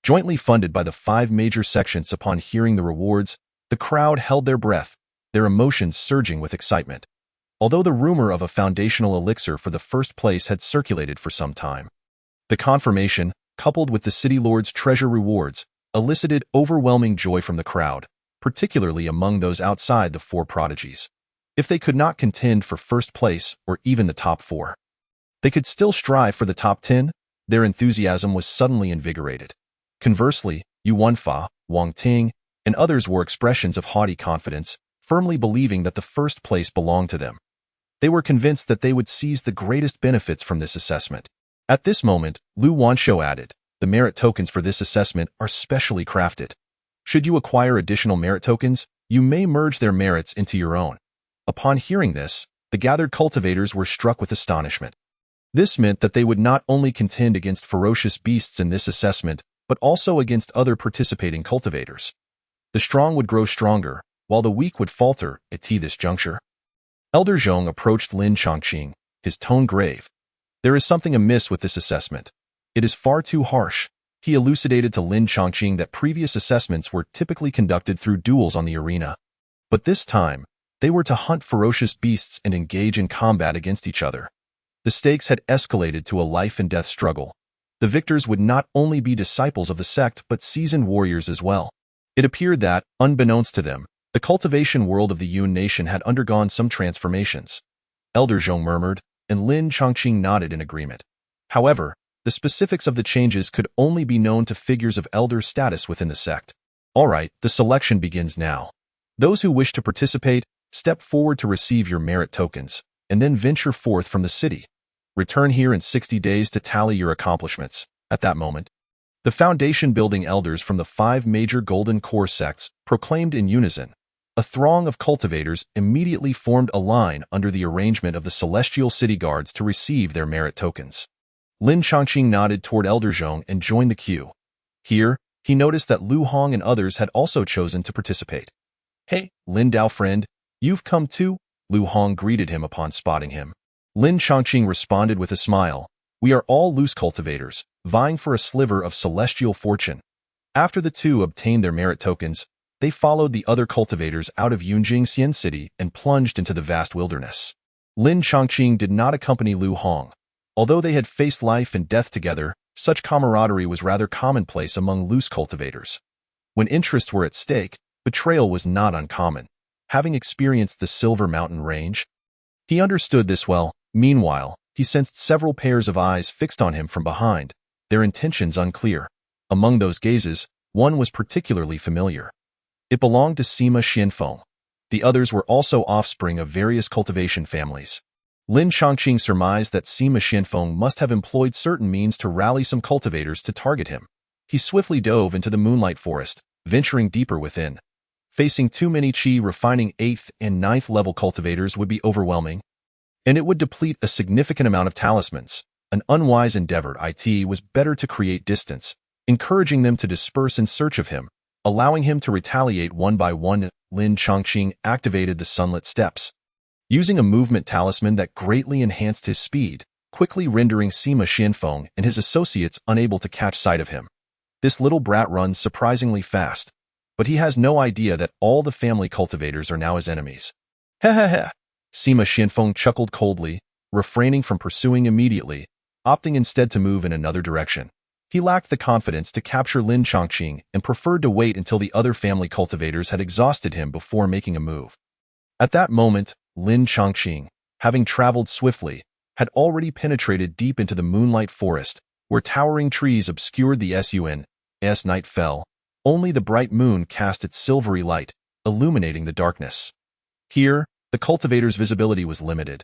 Jointly funded by the 5 major sections. Upon hearing the rewards, the crowd held their breath, their emotions surging with excitement. Although the rumor of a foundational elixir for the first place had circulated for some time, the confirmation, coupled with the city lord's treasure rewards, elicited overwhelming joy from the crowd, particularly among those outside the 4 prodigies. If they could not contend for first place or even the top 4, they could still strive for the top 10. Their enthusiasm was suddenly invigorated. Conversely, Yu Wenfa, Wang Ting, and others wore expressions of haughty confidence, firmly believing that the first place belonged to them. They were convinced that they would seize the greatest benefits from this assessment. At this moment, Lu Wanshou added, "The merit tokens for this assessment are specially crafted. Should you acquire additional merit tokens, you may merge their merits into your own." Upon hearing this, the gathered cultivators were struck with astonishment. This meant that they would not only contend against ferocious beasts in this assessment, but also against other participating cultivators. The strong would grow stronger, while the weak would falter at this juncture. Elder Zhong approached Lin Chongqing, his tone grave. "There is something amiss with this assessment. It is far too harsh." He elucidated to Lin Chongqing that previous assessments were typically conducted through duels on the arena. But this time, they were to hunt ferocious beasts and engage in combat against each other. The stakes had escalated to a life-and-death struggle. The victors would not only be disciples of the sect but seasoned warriors as well. It appeared that, unbeknownst to them, the cultivation world of the Yun nation had undergone some transformations. Elder Zhong murmured, and Lin Chongqing nodded in agreement. However, the specifics of the changes could only be known to figures of elder status within the sect. "All right, the selection begins now. Those who wish to participate, step forward to receive your merit tokens, and then venture forth from the city. Return here in 60 days to tally your accomplishments. At that moment, the foundation-building elders from the 5 major Golden Core sects proclaimed in unison. A throng of cultivators immediately formed a line under the arrangement of the celestial city guards to receive their merit tokens. Lin Chongqing nodded toward Elder Zhong and joined the queue. Here, he noticed that Lu Hong and others had also chosen to participate. "Hey, Lin Dao friend, you've come too?" Lu Hong greeted him upon spotting him. Lin Chongqing responded with a smile. "We are all loose cultivators, vying for a sliver of celestial fortune." After the two obtained their merit tokens, they followed the other cultivators out of Yunjing Xian City and plunged into the vast wilderness. Lin Chongqing did not accompany Lu Hong. Although they had faced life and death together, such camaraderie was rather commonplace among loose cultivators. When interests were at stake, betrayal was not uncommon. Having experienced the Silver Mountain Range, he understood this well. Meanwhile, he sensed several pairs of eyes fixed on him from behind, their intentions unclear. Among those gazes, one was particularly familiar. It belonged to Sima Xianfeng. The others were also offspring of various cultivation families. Lin Chongqing surmised that Sima Xianfeng must have employed certain means to rally some cultivators to target him. He swiftly dove into the moonlight forest, venturing deeper within. Facing too many qi refining 8th and 9th level cultivators would be overwhelming, and it would deplete a significant amount of talismans. An unwise endeavor. It was better to create distance, encouraging them to disperse in search of him, allowing him to retaliate one by one. Lin Chongqing activated the sunlit steps, using a movement talisman that greatly enhanced his speed, quickly rendering Sima Xianfeng and his associates unable to catch sight of him. This little brat runs surprisingly fast, but he has no idea that all the family cultivators are now his enemies. Heh. Sima Xianfeng chuckled coldly, refraining from pursuing immediately, opting instead to move in another direction. He lacked the confidence to capture Lin Chongqing and preferred to wait until the other family cultivators had exhausted him before making a move. At that moment, Lin Chongqing, having traveled swiftly, had already penetrated deep into the moonlight forest, where towering trees obscured the sun. As night fell, only the bright moon cast its silvery light, illuminating the darkness. Here, the cultivators' visibility was limited,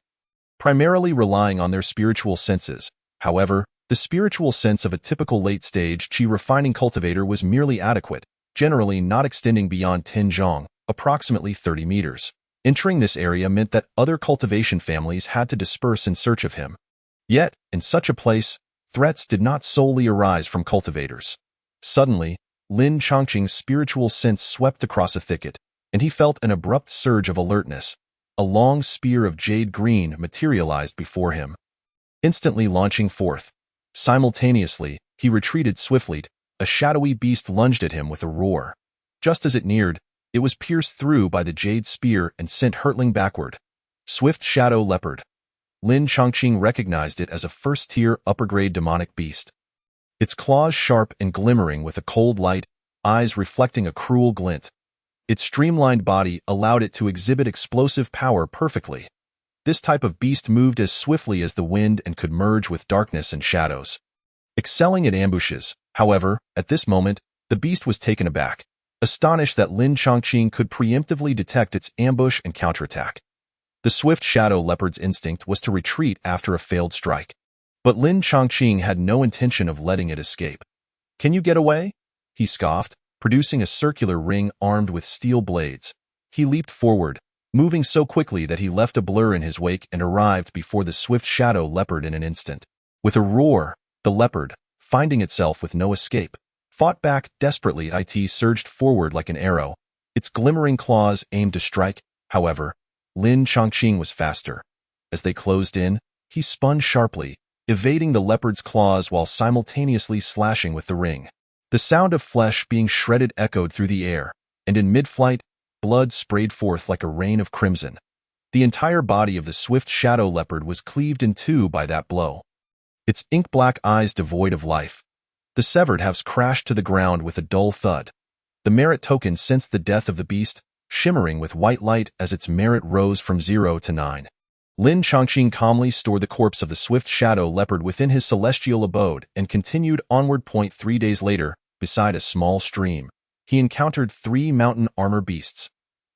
primarily relying on their spiritual senses. However, the spiritual sense of a typical late-stage qi refining cultivator was merely adequate, generally not extending beyond 10 zhong, approximately 30 meters. Entering this area meant that other cultivation families had to disperse in search of him. Yet, in such a place, threats did not solely arise from cultivators. Suddenly, Lin Chongqing's spiritual sense swept across a thicket, and he felt an abrupt surge of alertness. A long spear of jade green materialized before him, instantly launching forth. Simultaneously, he retreated swiftly. A shadowy beast lunged at him with a roar. Just as it neared, it was pierced through by the jade spear and sent hurtling backward. Swift Shadow Leopard. Lin Chongqing recognized it as a first-tier upper-grade demonic beast. Its claws sharp and glimmering with a cold light, eyes reflecting a cruel glint. Its streamlined body allowed it to exhibit explosive power perfectly. This type of beast moved as swiftly as the wind and could merge with darkness and shadows. Excelling at ambushes, however, at this moment, the beast was taken aback, astonished that Lin Chongqing could preemptively detect its ambush and counterattack. The swift shadow leopard's instinct was to retreat after a failed strike, but Lin Chongqing had no intention of letting it escape. "Can you get away?" he scoffed, producing a circular ring armed with steel blades. He leaped forward, moving so quickly that he left a blur in his wake and arrived before the swift shadow leopard in an instant. With a roar, the leopard, finding itself with no escape, fought back desperately. It surged forward like an arrow, its glimmering claws aimed to strike. However, Lin Chongqing was faster. As they closed in, he spun sharply, evading the leopard's claws while simultaneously slashing with the ring. The sound of flesh being shredded echoed through the air, and in mid-flight, blood sprayed forth like a rain of crimson. The entire body of the swift shadow leopard was cleaved in two by that blow, its ink-black eyes devoid of life. The severed halves crashed to the ground with a dull thud. The merit token sensed the death of the beast, shimmering with white light as its merit rose from 0 to 9. Lin Chongqing calmly stored the corpse of the swift shadow leopard within his celestial abode and continued onward. 3 days later, beside a small stream, he encountered 3 mountain armor beasts.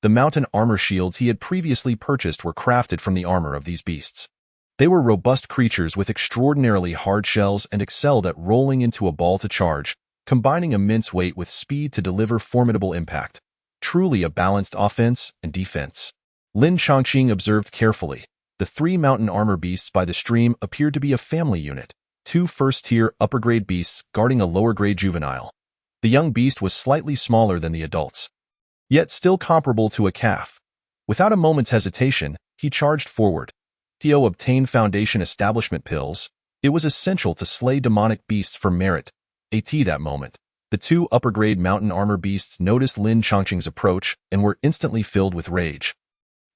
The mountain armor shields he had previously purchased were crafted from the armor of these beasts. They were robust creatures with extraordinarily hard shells and excelled at rolling into a ball to charge, combining immense weight with speed to deliver formidable impact. Truly a balanced offense and defense. Lin Chongqing observed carefully. The 3 mountain armor beasts by the stream appeared to be a family unit, 2 first-tier upper-grade beasts guarding a lower-grade juvenile. The young beast was slightly smaller than the adults, yet still comparable to a calf. Without a moment's hesitation, he charged forward. Tio obtained Foundation establishment pills. It was essential to slay demonic beasts for merit. That moment, the 2 upper-grade mountain armor beasts noticed Lin Chongqing's approach and were instantly filled with rage.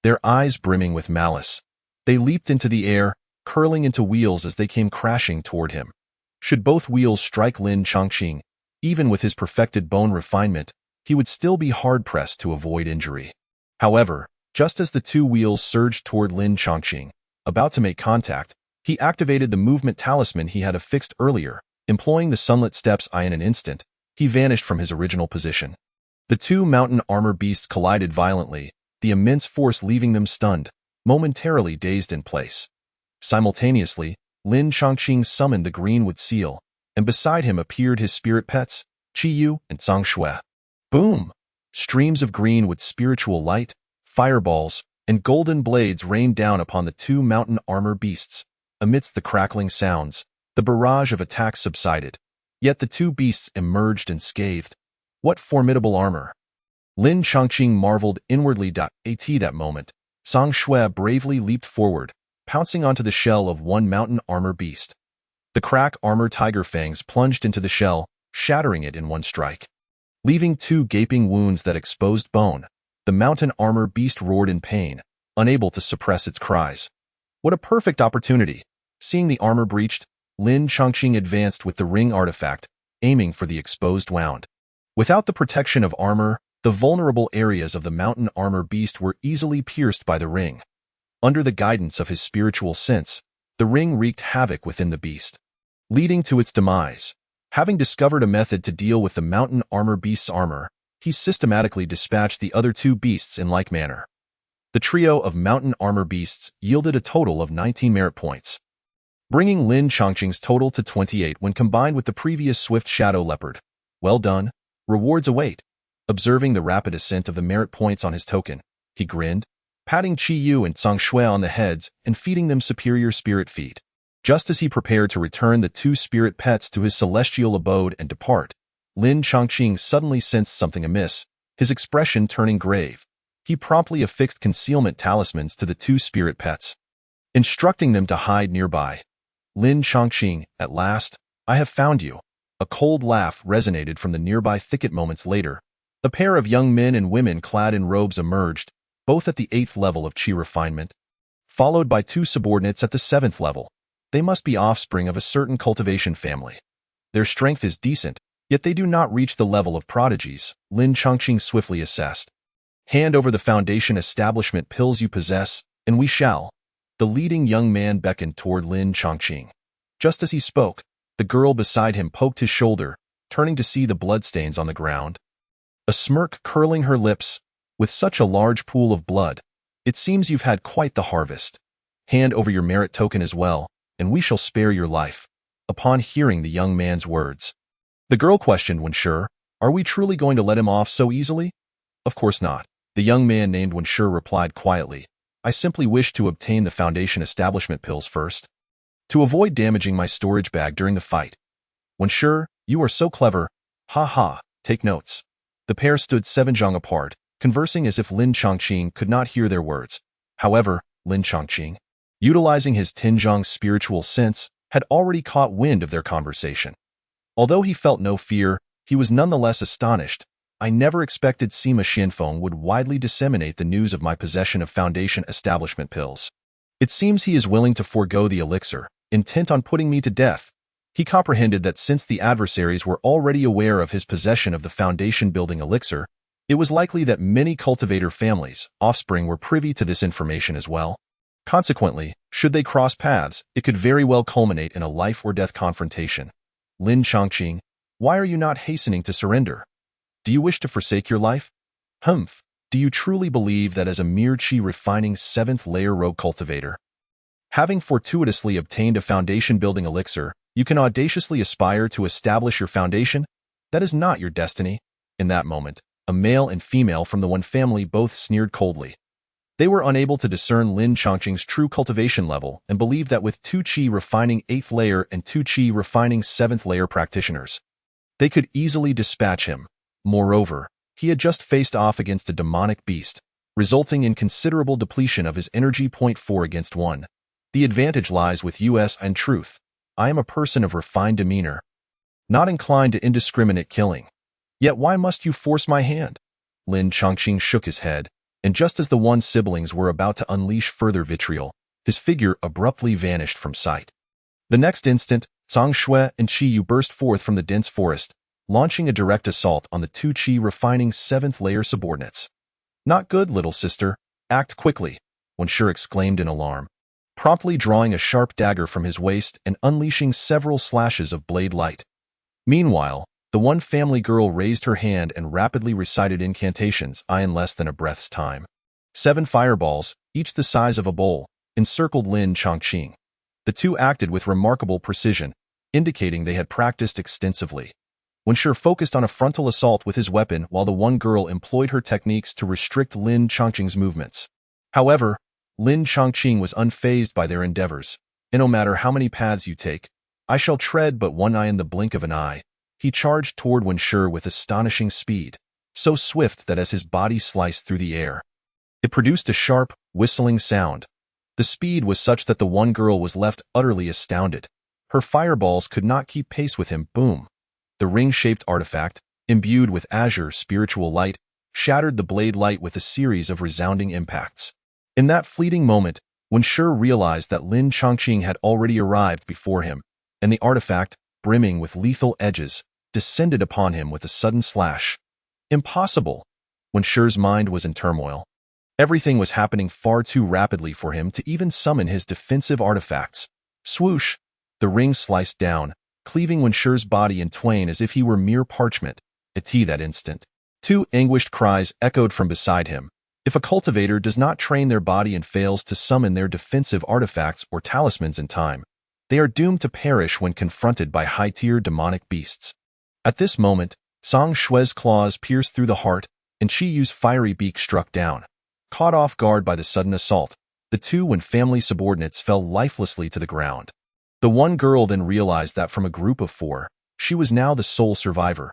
Their eyes brimming with malice, they leaped into the air, curling into wheels as they came crashing toward him. Should both wheels strike Lin Chongqing, even with his perfected bone refinement, he would still be hard-pressed to avoid injury. However, just as the 2 wheels surged toward Lin Chongqing, about to make contact, he activated the movement talisman he had affixed earlier. Employing the sunlit steps in an instant, he vanished from his original position. The 2 mountain armor beasts collided violently, the immense force leaving them stunned, momentarily dazed in place. Simultaneously, Lin Chongqing summoned the Greenwood Seal, and beside him appeared his spirit pets, Qiyu and Songshui. Boom! Streams of greenwood spiritual light, fireballs, and golden blades rained down upon the 2 mountain armor beasts. Amidst the crackling sounds, the barrage of attacks subsided, yet the 2 beasts emerged unscathed. What formidable armor! Lin Chongqing marveled inwardly. At that moment, Songshui bravely leaped forward, pouncing onto the shell of 1 mountain armor beast. The crack armor tiger fangs plunged into the shell, shattering it in one strike. Leaving 2 gaping wounds that exposed bone, the mountain armor beast roared in pain, unable to suppress its cries. What a perfect opportunity! Seeing the armor breached, Lin Chongqing advanced with the ring artifact, aiming for the exposed wound. Without the protection of armor, the vulnerable areas of the mountain armor beast were easily pierced by the ring. Under the guidance of his spiritual sense, the ring wreaked havoc within the beast, leading to its demise. Having discovered a method to deal with the mountain armor beast's armor, he systematically dispatched the other 2 beasts in like manner. The trio of mountain armor beasts yielded a total of 19 merit points, bringing Lin Chongqing's total to 28 when combined with the previous swift shadow leopard. Well done. Rewards await. Observing the rapid ascent of the merit points on his token, he grinned, patting Qiyu and Songshui on the heads and feeding them superior spirit feed. Just as he prepared to return the 2 spirit pets to his celestial abode and depart, Lin Chongqing suddenly sensed something amiss, his expression turning grave. He promptly affixed concealment talismans to the 2 spirit pets, instructing them to hide nearby. Lin Chongqing, at last, I have found you. A cold laugh resonated from the nearby thicket moments later. A pair of young men and women clad in robes emerged, both at the 8th level of Qi refinement, followed by 2 subordinates at the 7th level. They must be offspring of a certain cultivation family. Their strength is decent, yet they do not reach the level of prodigies, Lin Chongqing swiftly assessed. Hand over the Foundation establishment pills you possess, and we shall. The leading young man beckoned toward Lin Chongqing. Just as he spoke, the girl beside him poked his shoulder, turning to see the bloodstains on the ground. A smirk curling her lips. With such a large pool of blood, it seems you've had quite the harvest. Hand over your merit token as well, and we shall spare your life. Upon hearing the young man's words, the girl questioned Wenshur, are we truly going to let him off so easily? Of course not. The young man named Wenshur replied quietly, I simply wish to obtain the Foundation establishment pills first, to avoid damaging my storage bag during the fight. Wenshur, you are so clever. Ha ha, take notes. The pair stood 7 zhang apart, conversing as if Lin Chongqing could not hear their words. However, Lin Chongqing, utilizing his Tinzhong spiritual sense, had already caught wind of their conversation. Although he felt no fear, he was nonetheless astonished. I never expected Sima Xianfeng would widely disseminate the news of my possession of Foundation establishment pills. It seems he is willing to forego the elixir, intent on putting me to death. He comprehended that since the adversaries were already aware of his possession of the Foundation-building elixir, it was likely that many cultivator families' offspring were privy to this information as well. Consequently, should they cross paths, it could very well culminate in a life-or-death confrontation. Lin Chongqing, why are you not hastening to surrender? Do you wish to forsake your life? Humph. Do you truly believe that as a mere chi-refining 7th-layer rogue cultivator, having fortuitously obtained a foundation-building elixir, you can audaciously aspire to establish your foundation? That is not your destiny. In that moment, a male and female from the one family both sneered coldly. They were unable to discern Lin Chongqing's true cultivation level and believed that with 2 chi refining 8th layer and 2 chi refining 7th layer practitioners, they could easily dispatch him. Moreover, he had just faced off against a demonic beast, resulting in considerable depletion of his energy. 4 against 1. The advantage lies with us and truth. I am a person of refined demeanor, not inclined to indiscriminate killing. Yet why must you force my hand? Lin Chongqing shook his head, and just as the one siblings were about to unleash further vitriol, his figure abruptly vanished from sight. The next instant, Zhang Shui and Qi Yu burst forth from the dense forest, launching a direct assault on the 2 chi refining 7th layer subordinates. Not good, little sister. Act quickly, Wen Shi exclaimed in alarm, promptly drawing a sharp dagger from his waist and unleashing several slashes of blade light. Meanwhile, the one family girl raised her hand and rapidly recited incantations in less than a breath's time. 7 fireballs, each the size of a bowl, encircled Lin Chongqing. The two acted with remarkable precision, indicating they had practiced extensively. Wen Shi focused on a frontal assault with his weapon while the one girl employed her techniques to restrict Lin Chongqing's movements. However, Lin Chongqing was unfazed by their endeavors, and no matter how many paths you take, I shall tread but one eye in the blink of an eye. He charged toward Wen Shi with astonishing speed, so swift that as his body sliced through the air, it produced a sharp, whistling sound. The speed was such that the one girl was left utterly astounded. Her fireballs could not keep pace with him. Boom! The ring-shaped artifact, imbued with azure spiritual light, shattered the blade light with a series of resounding impacts. In that fleeting moment, Wen Shi realized that Lin Chongqing had already arrived before him, and the artifact, brimming with lethal edges, descended upon him with a sudden slash. Impossible! Wen Shi's mind was in turmoil. Everything was happening far too rapidly for him to even summon his defensive artifacts. Swoosh! The ring sliced down, cleaving Wen Shi's body in twain as if he were mere parchment. That instant, 2 anguished cries echoed from beside him. If a cultivator does not train their body and fails to summon their defensive artifacts or talismans in time, they are doomed to perish when confronted by high-tier demonic beasts. At this moment, Zhang Shui's claws pierced through the heart, and Qi Yu's fiery beak struck down. Caught off guard by the sudden assault, the 2 family subordinates fell lifelessly to the ground. The one girl then realized that from a group of 4, she was now the sole survivor.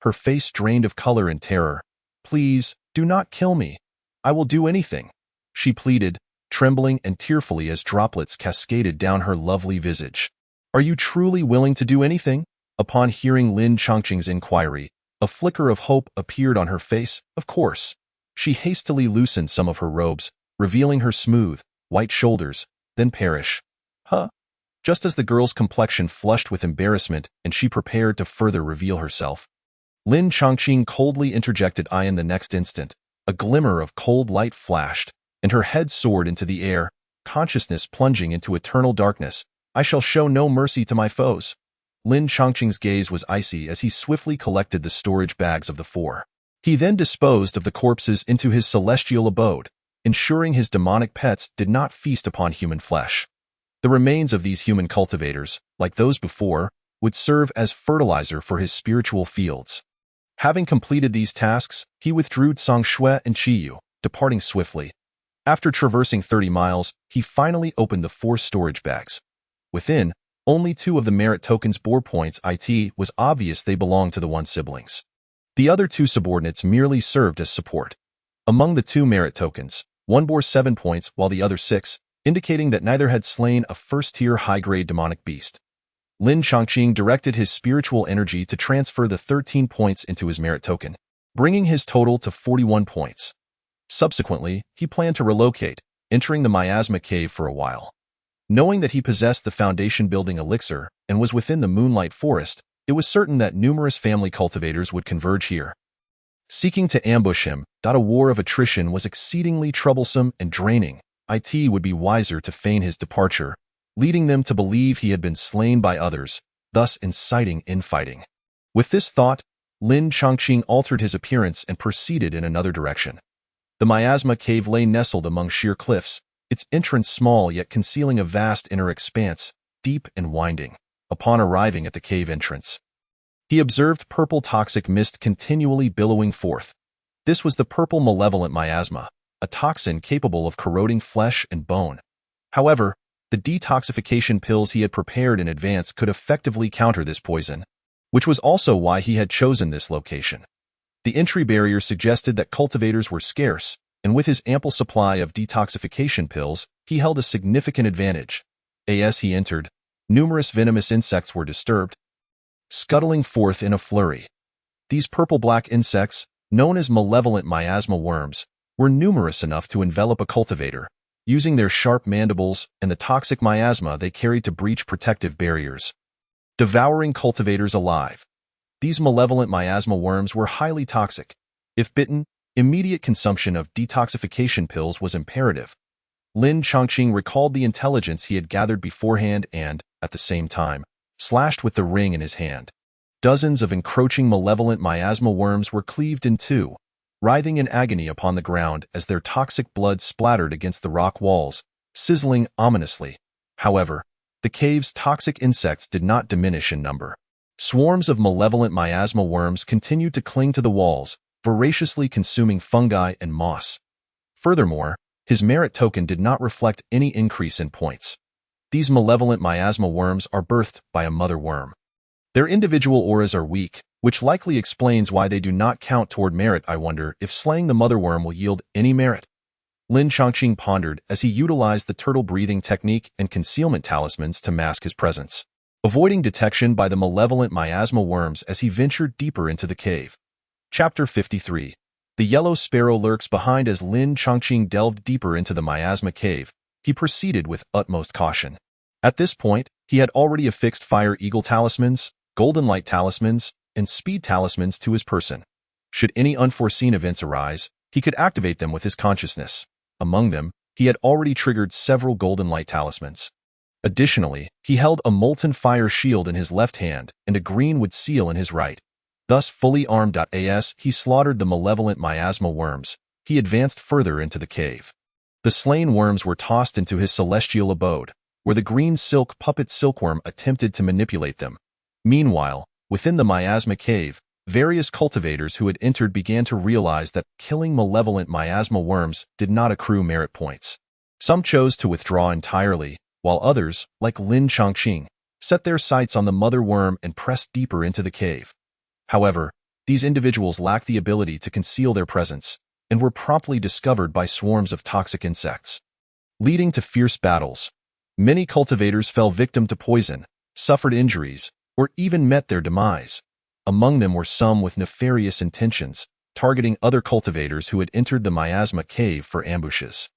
Her face drained of color and terror. Please, do not kill me. I will do anything, she pleaded, trembling and tearfully as droplets cascaded down her lovely visage. Are you truly willing to do anything? Upon hearing Lin Chongqing's inquiry, a flicker of hope appeared on her face. Of course. She hastily loosened some of her robes, revealing her smooth, white shoulders, then perish. Huh? Just as the girl's complexion flushed with embarrassment and she prepared to further reveal herself, Lin Chongqing coldly interjected. In the next instant, a glimmer of cold light flashed, and her head soared into the air, consciousness plunging into eternal darkness. I shall show no mercy to my foes. Lin Chongqing's gaze was icy as he swiftly collected the storage bags of the 4. He then disposed of the corpses into his celestial abode, ensuring his demonic pets did not feast upon human flesh. The remains of these human cultivators, like those before, would serve as fertilizer for his spiritual fields. Having completed these tasks, he withdrew Zhang Shui and Qi Yu, departing swiftly. After traversing 30 miles, he finally opened the 4 storage bags. Within, only 2 of the merit tokens bore points. It was obvious they belonged to the 1 siblings. The other 2 subordinates merely served as support. Among the 2 merit tokens, one bore 7 points while the other 6, indicating that neither had slain a first-tier high-grade demonic beast. Lin Chongqing directed his spiritual energy to transfer the 13 points into his merit token, bringing his total to 41 points. Subsequently, he planned to relocate, entering the miasma cave for a while. Knowing that he possessed the foundation-building elixir and was within the Moonlight Forest, it was certain that numerous family cultivators would converge here. Seeking to ambush him, a war of attrition was exceedingly troublesome and draining. It would be wiser to feign his departure, leading them to believe he had been slain by others, thus inciting infighting. With this thought, Lin Chongqing altered his appearance and proceeded in another direction. The miasma cave lay nestled among sheer cliffs, its entrance small yet concealing a vast inner expanse, deep and winding. Upon arriving at the cave entrance, he observed purple toxic mist continually billowing forth. This was the purple malevolent miasma, a toxin capable of corroding flesh and bone. However, the detoxification pills he had prepared in advance could effectively counter this poison, which was also why he had chosen this location. The entry barrier suggested that cultivators were scarce, and with his ample supply of detoxification pills, he held a significant advantage. As he entered, numerous venomous insects were disturbed, scuttling forth in a flurry. These purple-black insects, known as malevolent miasma worms, were numerous enough to envelop a cultivator, using their sharp mandibles and the toxic miasma they carried to breach protective barriers, devouring cultivators alive. These malevolent miasma worms were highly toxic. If bitten, immediate consumption of detoxification pills was imperative. Lin Chongqing recalled the intelligence he had gathered beforehand and, at the same time, slashed with the ring in his hand. Dozens of encroaching malevolent miasma worms were cleaved in two, writhing in agony upon the ground as their toxic blood splattered against the rock walls, sizzling ominously. However, the cave's toxic insects did not diminish in number. Swarms of malevolent miasma worms continued to cling to the walls, voraciously consuming fungi and moss. Furthermore, his merit token did not reflect any increase in points. These malevolent miasma worms are birthed by a mother worm. Their individual auras are weak, which likely explains why they do not count toward merit. I wonder if slaying the mother worm will yield any merit. Lin Chongqing pondered as he utilized the turtle breathing technique and concealment talismans to mask his presence, avoiding detection by the malevolent miasma worms as he ventured deeper into the cave. Chapter 53. The yellow sparrow lurks behind. As Lin Chongqing delved deeper into the miasma cave, he proceeded with utmost caution. At this point, he had already affixed fire eagle talismans, golden light talismans, and speed talismans to his person. Should any unforeseen events arise, he could activate them with his consciousness. Among them, he had already triggered several golden light talismans. Additionally, he held a molten fire shield in his left hand and a greenwood seal in his right. Thus fully armed. As he slaughtered the malevolent miasma worms, he advanced further into the cave. The slain worms were tossed into his celestial abode, where the green silk puppet silkworm attempted to manipulate them. Meanwhile, within the miasma cave, various cultivators who had entered began to realize that killing malevolent miasma worms did not accrue merit points. Some chose to withdraw entirely, while others, like Lin Chongqing, set their sights on the mother worm and pressed deeper into the cave. However, these individuals lacked the ability to conceal their presence and were promptly discovered by swarms of toxic insects, leading to fierce battles. Many cultivators fell victim to poison, suffered injuries, or even met their demise. Among them were some with nefarious intentions, targeting other cultivators who had entered the miasma cave for ambushes.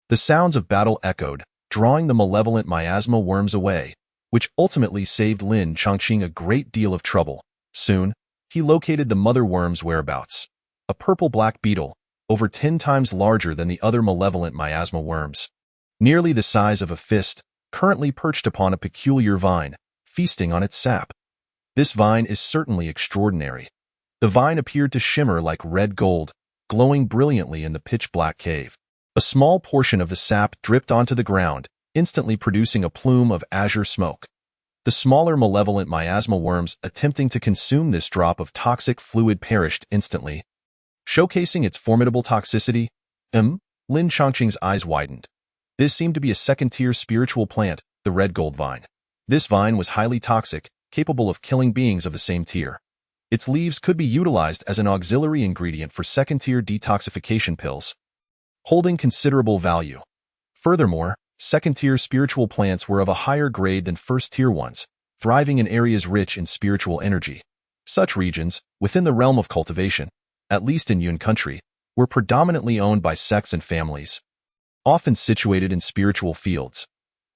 The sounds of battle echoed, drawing the malevolent miasma worms away, which ultimately saved Lin Chongqing a great deal of trouble. Soon, he located the mother worm's whereabouts, a purple-black beetle, over 10 times larger than the other malevolent miasma worms. Nearly the size of a fist, currently perched upon a peculiar vine, feasting on its sap. This vine is certainly extraordinary. The vine appeared to shimmer like red gold, glowing brilliantly in the pitch-black cave. A small portion of the sap dripped onto the ground, instantly producing a plume of azure smoke. The smaller malevolent miasma worms attempting to consume this drop of toxic fluid perished instantly. Showcasing its formidable toxicity, Lin Chongqing's eyes widened. This seemed to be a second-tier spiritual plant, the red gold vine. This vine was highly toxic, capable of killing beings of the same tier. Its leaves could be utilized as an auxiliary ingredient for second-tier detoxification pills, holding considerable value. Furthermore, second-tier spiritual plants were of a higher grade than first-tier ones, thriving in areas rich in spiritual energy. Such regions, within the realm of cultivation, at least in Yun country, were predominantly owned by sects and families, often situated in spiritual fields.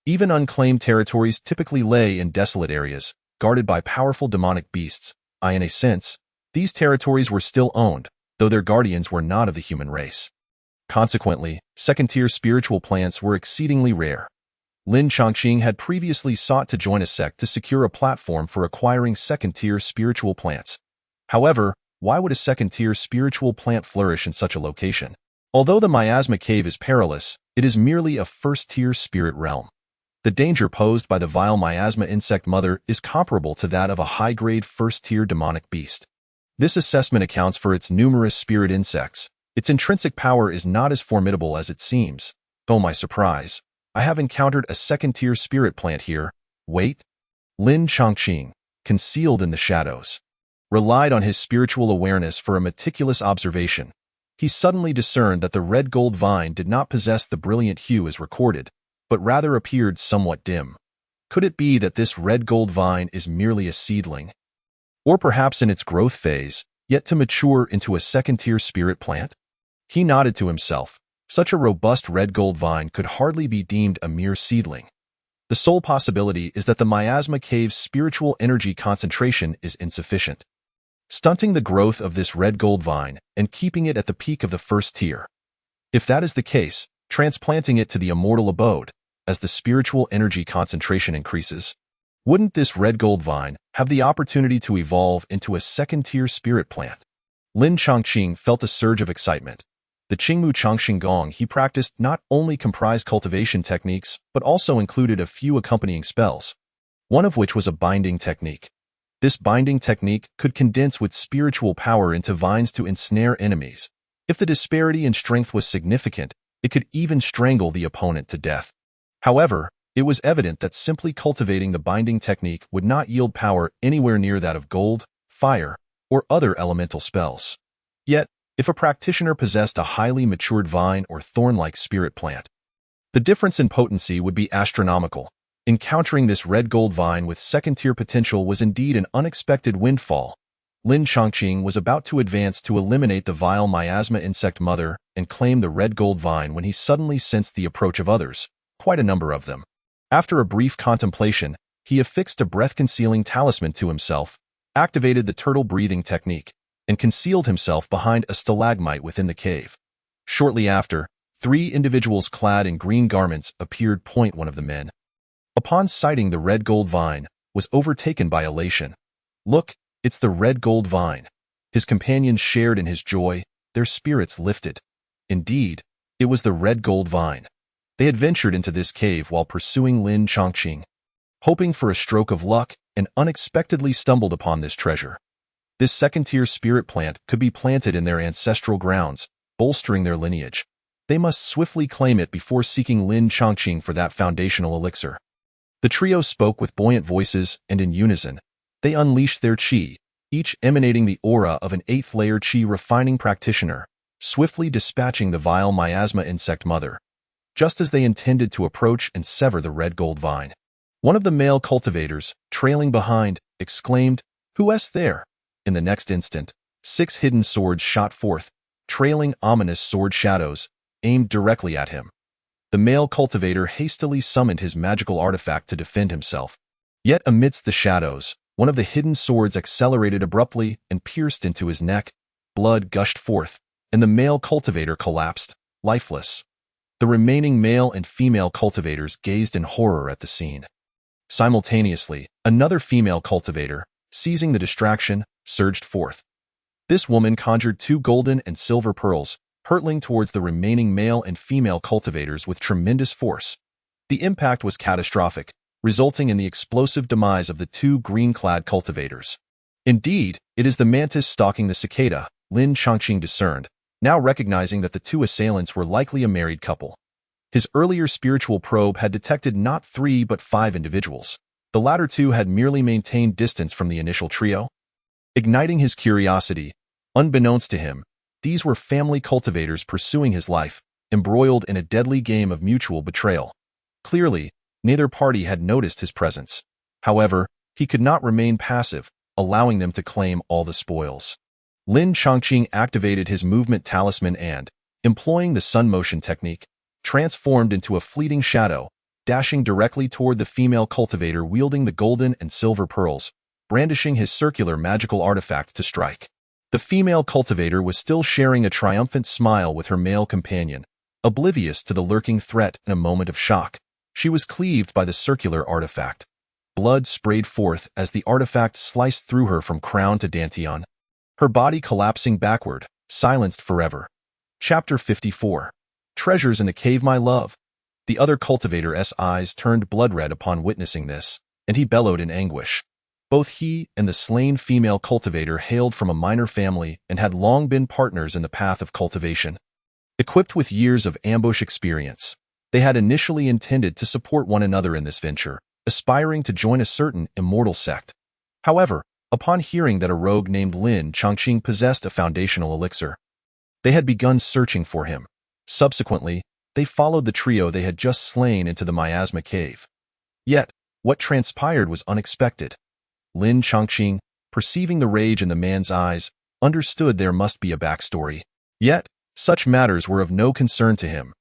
Even unclaimed territories typically lay in desolate areas, guarded by powerful demonic beasts. In a sense, these territories were still owned, though their guardians were not of the human race. Consequently, second-tier spiritual plants were exceedingly rare. Lin Chongqing had previously sought to join a sect to secure a platform for acquiring second-tier spiritual plants. However, why would a second-tier spiritual plant flourish in such a location? Although the miasma cave is perilous, it is merely a first-tier spirit realm. The danger posed by the vile miasma insect mother is comparable to that of a high-grade first-tier demonic beast. This assessment accounts for its numerous spirit insects. Its intrinsic power is not as formidable as it seems. Oh my surprise, I have encountered a second-tier spirit plant here. Wait. Lin Chongqing, concealed in the shadows, relied on his spiritual awareness for a meticulous observation. He suddenly discerned that the red gold vine did not possess the brilliant hue as recorded, but rather appeared somewhat dim. Could it be that this red gold vine is merely a seedling? Or perhaps in its growth phase, yet to mature into a second-tier spirit plant? He nodded to himself. Such a robust red gold vine could hardly be deemed a mere seedling. The sole possibility is that the miasma cave's spiritual energy concentration is insufficient, stunting the growth of this red gold vine and keeping it at the peak of the first tier. If that is the case, transplanting it to the immortal abode, as the spiritual energy concentration increases, wouldn't this red gold vine have the opportunity to evolve into a second-tier spirit plant? Lin Chongqing felt a surge of excitement. The Qingmu Chongqing Gong he practiced not only comprised cultivation techniques, but also included a few accompanying spells, one of which was a binding technique. This binding technique could condense with spiritual power into vines to ensnare enemies. If the disparity in strength was significant, it could even strangle the opponent to death. However, it was evident that simply cultivating the binding technique would not yield power anywhere near that of gold, fire, or other elemental spells. Yet, if a practitioner possessed a highly matured vine or thorn-like spirit plant, the difference in potency would be astronomical. Encountering this red gold vine with second-tier potential was indeed an unexpected windfall. Lin Chongqing was about to advance to eliminate the vile miasma insect mother and claim the red gold vine when he suddenly sensed the approach of others, quite a number of them. After a brief contemplation, he affixed a breath-concealing talisman to himself, activated the turtle breathing technique, and concealed himself behind a stalagmite within the cave. Shortly after, 3 individuals clad in green garments appeared. One of the men, upon sighting the red gold vine, was overtaken by elation. "Look, it's the red gold vine." His companions shared in his joy, their spirits lifted. Indeed, it was the red gold vine. They had ventured into this cave while pursuing Lin Chongqing, hoping for a stroke of luck, and unexpectedly stumbled upon this treasure. This second-tier spirit plant could be planted in their ancestral grounds, bolstering their lineage. They must swiftly claim it before seeking Lin Chongqing for that foundational elixir. The trio spoke with buoyant voices, and in unison, they unleashed their qi, each emanating the aura of an 8th-layer qi refining practitioner, swiftly dispatching the vile miasma insect mother, just as they intended to approach and sever the red gold vine. One of the male cultivators, trailing behind, exclaimed, "Who's there?" In the next instant, 6 hidden swords shot forth, trailing ominous sword shadows, aimed directly at him. The male cultivator hastily summoned his magical artifact to defend himself. Yet amidst the shadows, one of the hidden swords accelerated abruptly and pierced into his neck. Blood gushed forth, and the male cultivator collapsed, lifeless. The remaining male and female cultivators gazed in horror at the scene. Simultaneously, another female cultivator, seizing the distraction, surged forth. This woman conjured 2 golden and silver pearls, hurtling towards the remaining male and female cultivators with tremendous force. The impact was catastrophic, resulting in the explosive demise of the 2 green-clad cultivators. Indeed, it is the mantis stalking the cicada, Lin Chongqing discerned, now recognizing that the 2 assailants were likely a married couple. His earlier spiritual probe had detected not 3 but 5 individuals. The latter 2 had merely maintained distance from the initial trio. Igniting his curiosity, unbeknownst to him, these were family cultivators pursuing his life, embroiled in a deadly game of mutual betrayal. Clearly, neither party had noticed his presence. However, he could not remain passive, allowing them to claim all the spoils. Lin Chongqing activated his movement talisman and, employing the sun motion technique, transformed into a fleeting shadow, dashing directly toward the female cultivator wielding the golden and silver pearls, brandishing his circular magical artifact to strike. The female cultivator was still sharing a triumphant smile with her male companion, oblivious to the lurking threat in a moment of shock. She was cleaved by the circular artifact. Blood sprayed forth as the artifact sliced through her from crown to dantian, her body collapsing backward, silenced forever. Chapter 54. Treasures in the Cave, my love. The other cultivator's eyes turned blood-red upon witnessing this, and he bellowed in anguish. Both he and the slain female cultivator hailed from a minor family and had long been partners in the path of cultivation. Equipped with years of ambush experience, they had initially intended to support one another in this venture, aspiring to join a certain immortal sect. However, upon hearing that a rogue named Lin Chongqing possessed a foundational elixir, they had begun searching for him. Subsequently, they followed the trio they had just slain into the miasma cave. Yet, what transpired was unexpected. Lin Chongqing, perceiving the rage in the man's eyes, understood there must be a backstory. Yet, such matters were of no concern to him.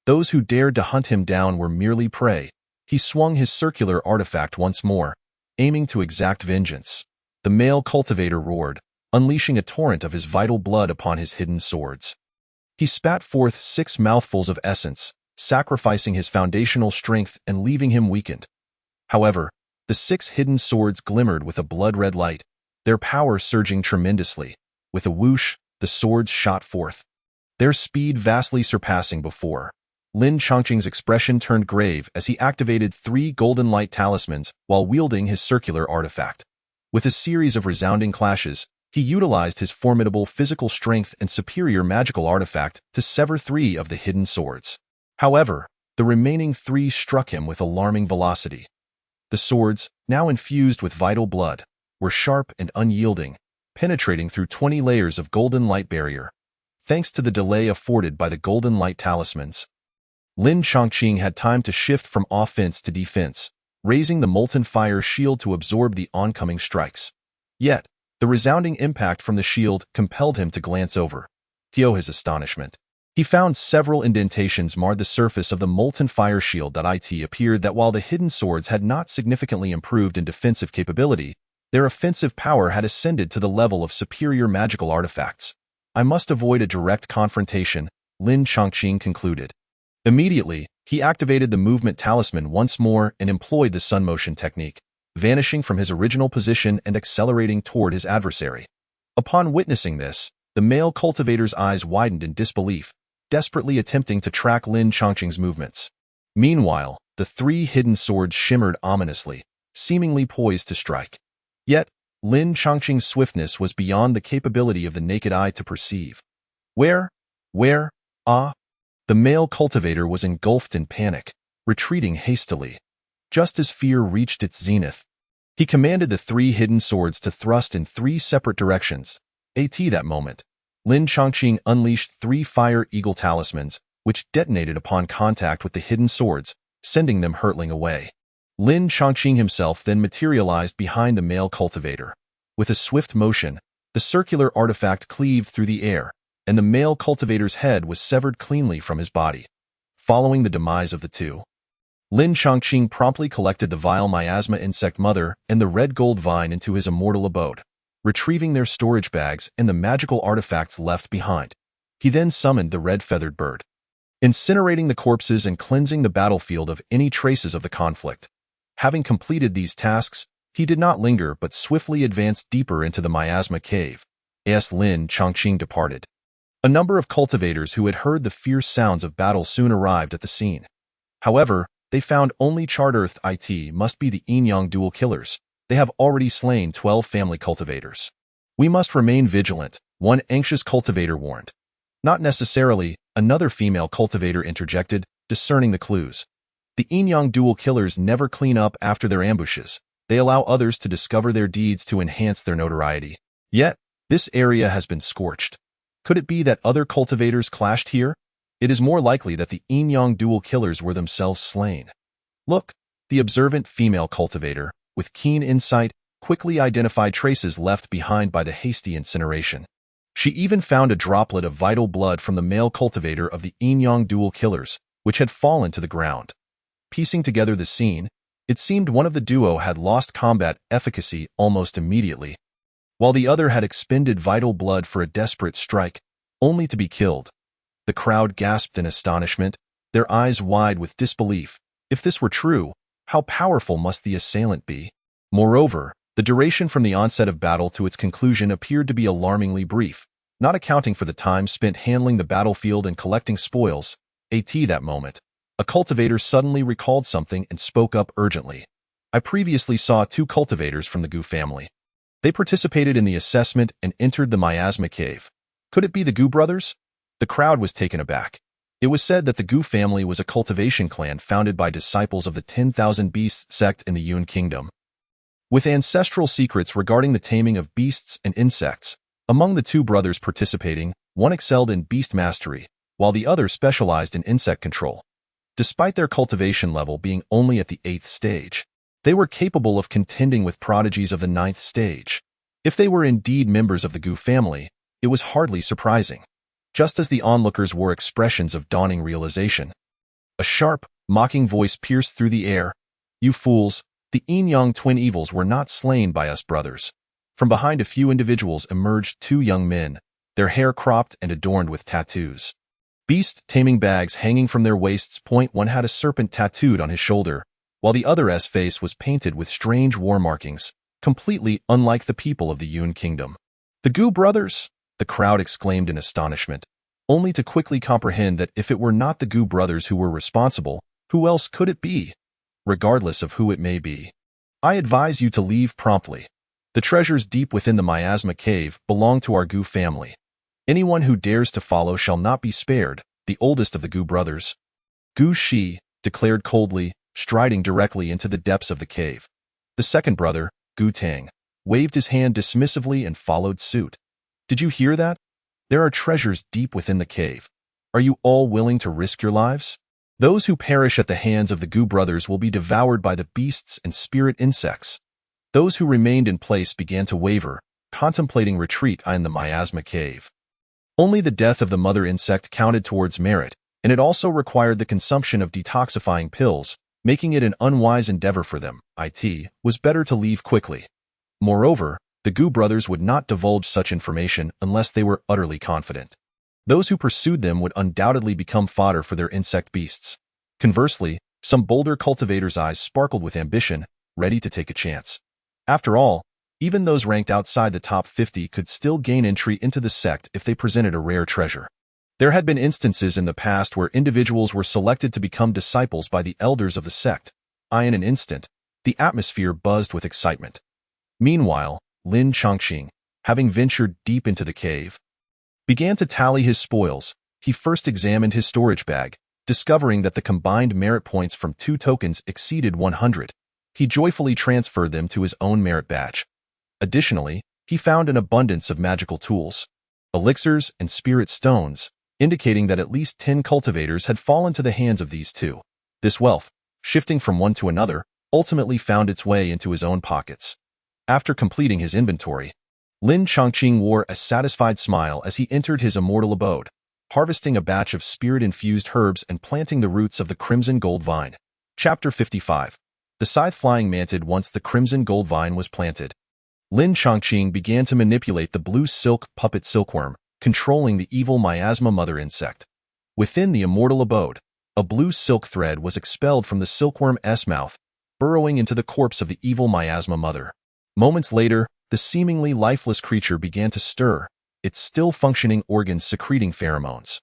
Those who dared to hunt him down were merely prey. He swung his circular artifact once more, aiming to exact vengeance. The male cultivator roared, unleashing a torrent of his vital blood upon his hidden swords. He spat forth 6 mouthfuls of essence, sacrificing his foundational strength and leaving him weakened. However, the 6 hidden swords glimmered with a blood-red light, their power surging tremendously. With a whoosh, the swords shot forth, their speed vastly surpassing before. Lin Chongqing's expression turned grave as he activated 3 golden light talismans while wielding his circular artifact. With a series of resounding clashes, he utilized his formidable physical strength and superior magical artifact to sever 3 of the hidden swords. However, the remaining 3 struck him with alarming velocity. The swords, now infused with vital blood, were sharp and unyielding, penetrating through 20 layers of golden light barrier. Thanks to the delay afforded by the golden light talismans, Lin Chongqing had time to shift from offense to defense, raising the molten fire shield to absorb the oncoming strikes. Yet, the resounding impact from the shield compelled him to glance over. To his astonishment, he found several indentations marred the surface of the molten fire shield. It appeared that while the hidden swords had not significantly improved in defensive capability, their offensive power had ascended to the level of superior magical artifacts. I must avoid a direct confrontation, Lin Chongqing concluded. Immediately, he activated the movement talisman once more and employed the sun motion technique, vanishing from his original position and accelerating toward his adversary. Upon witnessing this, the male cultivator's eyes widened in disbelief, desperately attempting to track Lin Chongqing's movements. Meanwhile, the 3 hidden swords shimmered ominously, seemingly poised to strike. Yet, Lin Chongqing's swiftness was beyond the capability of the naked eye to perceive. Where? The male cultivator was engulfed in panic, retreating hastily. Just as fear reached its zenith, he commanded the 3 hidden swords to thrust in 3 separate directions. At that moment, Lin Chongqing unleashed 3 fire eagle talismans, which detonated upon contact with the hidden swords, sending them hurtling away. Lin Chongqing himself then materialized behind the male cultivator. With a swift motion, the circular artifact cleaved through the air, and the male cultivator's head was severed cleanly from his body. Following the demise of the 2, Lin Chongqing promptly collected the vile miasma insect mother and the red gold vine into his immortal abode, retrieving their storage bags and the magical artifacts left behind. He then summoned the red-feathered bird, incinerating the corpses and cleansing the battlefield of any traces of the conflict. Having completed these tasks, he did not linger but swiftly advanced deeper into the miasma cave. As Lin Chongqing departed, a number of cultivators who had heard the fierce sounds of battle soon arrived at the scene. However, they found only charred earth. It must be the yin yang dual killers. They have already slain 12 family cultivators. We must remain vigilant, one anxious cultivator warned. Not necessarily, another female cultivator interjected, discerning the clues. The yin yang dual killers never clean up after their ambushes. They allow others to discover their deeds to enhance their notoriety. Yet, this area has been scorched. Could it be that other cultivators clashed here? It is more likely that the yin-yang dual killers were themselves slain. Look, the observant female cultivator, with keen insight, quickly identified traces left behind by the hasty incineration. She even found a droplet of vital blood from the male cultivator of the yin-yang dual killers, which had fallen to the ground. Piecing together the scene, it seemed one of the duo had lost combat efficacy almost immediately, while the other had expended vital blood for a desperate strike, only to be killed. The crowd gasped in astonishment, their eyes wide with disbelief. If this were true, how powerful must the assailant be? Moreover, the duration from the onset of battle to its conclusion appeared to be alarmingly brief. not accounting for the time spent handling the battlefield and collecting spoils. That moment, a cultivator suddenly recalled something and spoke up urgently. I previously saw 2 cultivators from the Gu family. They participated in the assessment and entered the miasma cave. Could it be the Gu brothers? The crowd was taken aback. It was said that the Gu family was a cultivation clan founded by disciples of the 10,000 Beasts sect in the Yun Kingdom, with ancestral secrets regarding the taming of beasts and insects. Among the 2 brothers participating, one excelled in beast mastery, while the other specialized in insect control. Despite their cultivation level being only at the 8th stage, they were capable of contending with prodigies of the 9th stage. If they were indeed members of the Gu family, it was hardly surprising. Just as the onlookers wore expressions of dawning realization, a sharp, mocking voice pierced through the air. "You fools, the yin-yang twin evils were not slain by us brothers." From behind a few individuals emerged 2 young men, their hair cropped and adorned with tattoos. Beast-taming bags hanging from their waists. One had a serpent tattooed on his shoulder, while the other's face was painted with strange war markings, completely unlike the people of the Yun Kingdom. "The Gu brothers!" the crowd exclaimed in astonishment, only to quickly comprehend that if it were not the Gu brothers who were responsible, who else could it be? Regardless of who it may be, I advise you to leave promptly. The treasures deep within the miasma cave belong to our Gu family. Anyone who dares to follow shall not be spared. The oldest of the Gu brothers, Gu Shi, declared coldly, striding directly into the depths of the cave. The second brother, Gu Tang, waved his hand dismissively and followed suit. "Did you hear that? There are treasures deep within the cave. Are you all willing to risk your lives? Those who perish at the hands of the Gu brothers will be devoured by the beasts and spirit insects." Those who remained in place began to waver, contemplating retreat in the miasma cave. Only the death of the mother insect counted towards merit, and it also required the consumption of detoxifying pills, making it an unwise endeavor for them. It was better to leave quickly. Moreover, the Gu brothers would not divulge such information unless they were utterly confident. Those who pursued them would undoubtedly become fodder for their insect beasts. Conversely, some bolder cultivators' eyes sparkled with ambition, ready to take a chance. After all, even those ranked outside the top 50 could still gain entry into the sect if they presented a rare treasure. There had been instances in the past where individuals were selected to become disciples by the elders of the sect. In an instant, the atmosphere buzzed with excitement. Meanwhile, Lin Chongqing, having ventured deep into the cave, began to tally his spoils. He first examined his storage bag, discovering that the combined merit points from 2 tokens exceeded 100. He joyfully transferred them to his own merit badge. Additionally, he found an abundance of magical tools, elixirs, and spirit stones, indicating that at least 10 cultivators had fallen to the hands of these 2. This wealth, shifting from one to another, ultimately found its way into his own pockets. After completing his inventory, Lin Chongqing wore a satisfied smile as he entered his immortal abode, harvesting a batch of spirit-infused herbs and planting the roots of the crimson gold vine. Chapter 55. The scythe-flying mantid. Once the crimson gold vine was planted, Lin Chongqing began to manipulate the blue silk puppet silkworm, controlling the evil miasma mother insect. Within the immortal abode, a blue silk thread was expelled from the silkworm's mouth, burrowing into the corpse of the evil miasma mother. Moments later, the seemingly lifeless creature began to stir, its still-functioning organs secreting pheromones.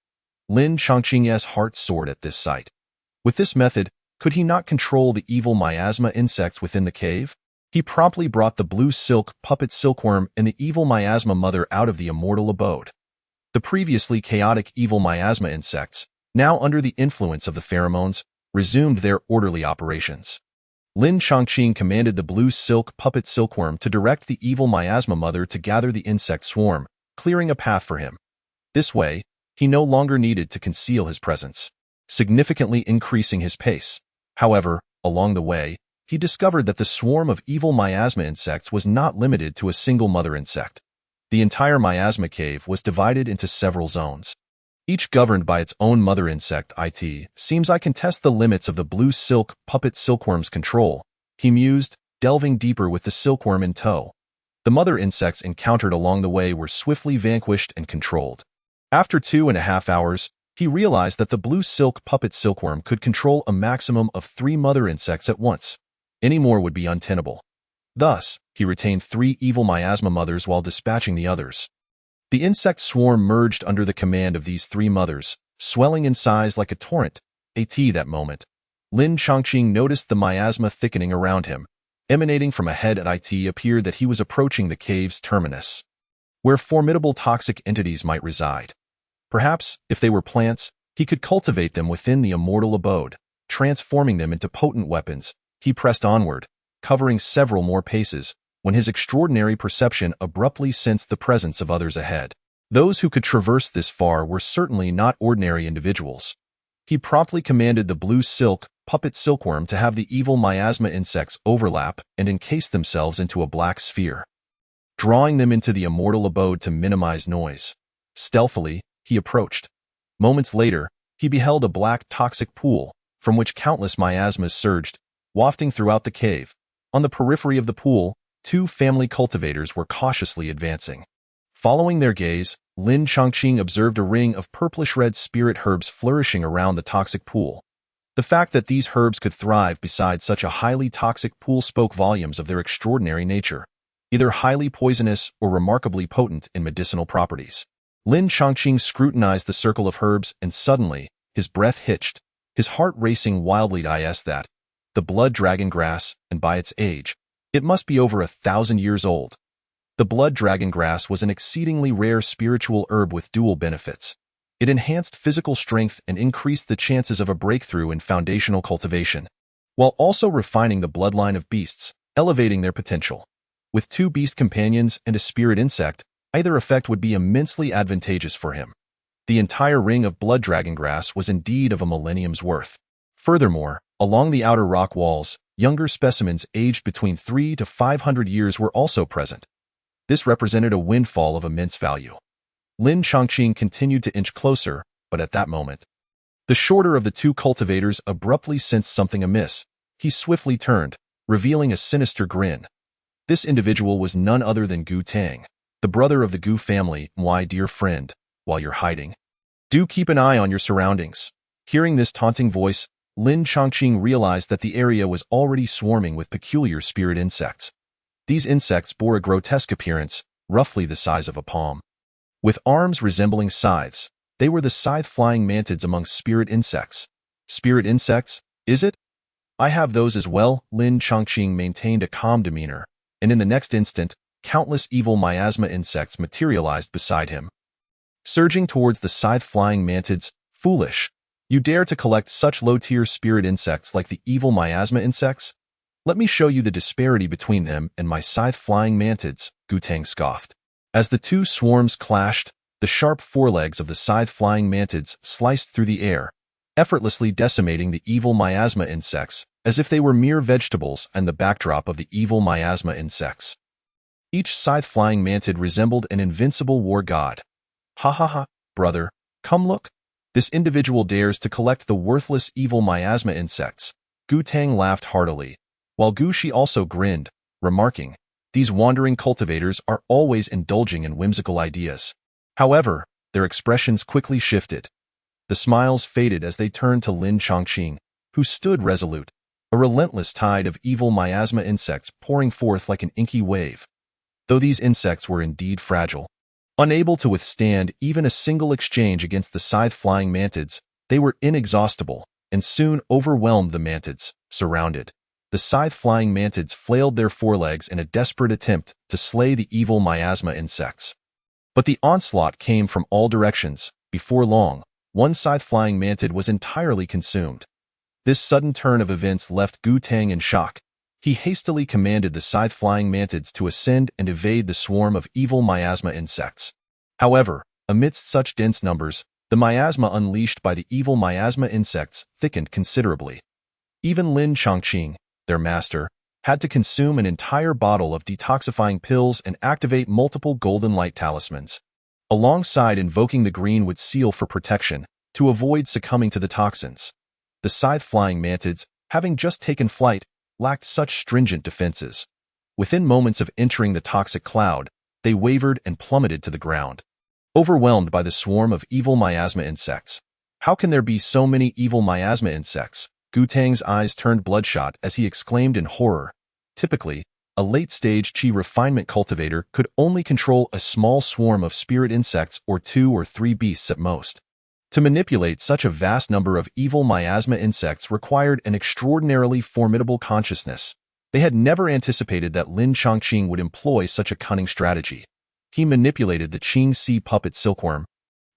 Lin Chongqing's heart soared at this sight. With this method, could he not control the evil miasma insects within the cave? He promptly brought the blue silk puppet silkworm and the evil miasma mother out of the immortal abode. The previously chaotic evil miasma insects, now under the influence of the pheromones, resumed their orderly operations. Lin Chongqing commanded the blue silk puppet silkworm to direct the evil miasma mother to gather the insect swarm, clearing a path for him. This way, he no longer needed to conceal his presence, significantly increasing his pace. However, along the way, he discovered that the swarm of evil miasma insects was not limited to a single mother insect. The entire miasma cave was divided into several zones, each governed by its own mother insect. It seems I can test the limits of the blue silk puppet silkworm's control, he mused, delving deeper with the silkworm in tow. The mother insects encountered along the way were swiftly vanquished and controlled. After 2.5 hours, he realized that the blue silk puppet silkworm could control a maximum of 3 mother insects at once. Any more would be untenable. Thus, he retained 3 evil miasma mothers while dispatching the others. The insect swarm merged under the command of these three mothers, swelling in size like a torrent. That moment, Lin Chongqing noticed the miasma thickening around him. Emanating from ahead at it appeared that he was approaching the cave's terminus, where formidable toxic entities might reside. Perhaps, if they were plants, he could cultivate them within the immortal abode, transforming them into potent weapons. He pressed onward, covering several more paces, when his extraordinary perception abruptly sensed the presence of others ahead. Those who could traverse this far were certainly not ordinary individuals. He promptly commanded the blue silk puppet silkworm to have the evil miasma insects overlap and encase themselves into a black sphere, drawing them into the immortal abode to minimize noise. Stealthily, he approached. Moments later, he beheld a black toxic pool, from which countless miasmas surged, wafting throughout the cave. On the periphery of the pool, two family cultivators were cautiously advancing. Following their gaze, Lin Chongqing observed a ring of purplish-red spirit herbs flourishing around the toxic pool. The fact that these herbs could thrive beside such a highly toxic pool spoke volumes of their extraordinary nature, either highly poisonous or remarkably potent in medicinal properties. Lin Chongqing scrutinized the circle of herbs, and suddenly, his breath hitched, his heart racing wildly. That the blood dragon grass, and by its age, it must be over 1,000 years old. The blood dragon grass was an exceedingly rare spiritual herb with dual benefits. It enhanced physical strength and increased the chances of a breakthrough in foundational cultivation, while also refining the bloodline of beasts, elevating their potential. With two beast companions and a spirit insect, either effect would be immensely advantageous for him. The entire ring of blood dragon grass was indeed of a millennium's worth. Furthermore, along the outer rock walls, younger specimens aged between 300 to 500 years were also present. This represented a windfall of immense value. Lin Chongqing continued to inch closer, but at that moment, the shorter of the two cultivators abruptly sensed something amiss. He swiftly turned, revealing a sinister grin. This individual was none other than Gu Tang, the brother of the Gu family. My dear friend, while you're hiding, do keep an eye on your surroundings. Hearing this taunting voice, Lin Chongqing realized that the area was already swarming with peculiar spirit insects. These insects bore a grotesque appearance, roughly the size of a palm. With arms resembling scythes, they were the scythe-flying mantids among spirit insects. Spirit insects, is it? I have those as well. Lin Chongqing maintained a calm demeanor, and in the next instant, countless evil miasma insects materialized beside him. Surging towards the scythe-flying mantids, foolish! You dare to collect such low-tier spirit insects like the evil miasma insects? Let me show you the disparity between them and my scythe-flying mantids, Gu Tang scoffed. As the two swarms clashed, the sharp forelegs of the scythe-flying mantids sliced through the air, effortlessly decimating the evil miasma insects, as if they were mere vegetables and the backdrop of the evil miasma insects. Each scythe-flying mantid resembled an invincible war god. Ha ha ha, brother, come look. This individual dares to collect the worthless evil miasma insects. Gu Tang laughed heartily, while Gu Shi also grinned, remarking, these wandering cultivators are always indulging in whimsical ideas. However, their expressions quickly shifted. The smiles faded as they turned to Lin Chongqing, who stood resolute, a relentless tide of evil miasma insects pouring forth like an inky wave. Though these insects were indeed fragile, unable to withstand even a single exchange against the scythe-flying mantids, they were inexhaustible, and soon overwhelmed the mantids, surrounded. The scythe-flying mantids flailed their forelegs in a desperate attempt to slay the evil miasma insects. But the onslaught came from all directions. Before long, one scythe-flying mantid was entirely consumed. This sudden turn of events left Gu Tang in shock. He hastily commanded the scythe-flying mantids to ascend and evade the swarm of evil miasma insects. However, amidst such dense numbers, the miasma unleashed by the evil miasma insects thickened considerably. Even Lin Chongqing, their master, had to consume an entire bottle of detoxifying pills and activate multiple golden light talismans, alongside invoking the greenwood seal for protection, to avoid succumbing to the toxins. The scythe-flying mantids, having just taken flight, lacked such stringent defenses. Within moments of entering the toxic cloud, they wavered and plummeted to the ground, overwhelmed by the swarm of evil miasma insects. How can there be so many evil miasma insects? Gu Tang's eyes turned bloodshot as he exclaimed in horror. Typically, a late-stage Qi refinement cultivator could only control a small swarm of spirit insects or 2 or 3 beasts at most. To manipulate such a vast number of evil miasma insects required an extraordinarily formidable consciousness. They had never anticipated that Lin Chongqing would employ such a cunning strategy. He manipulated the Qing Sea puppet silkworm,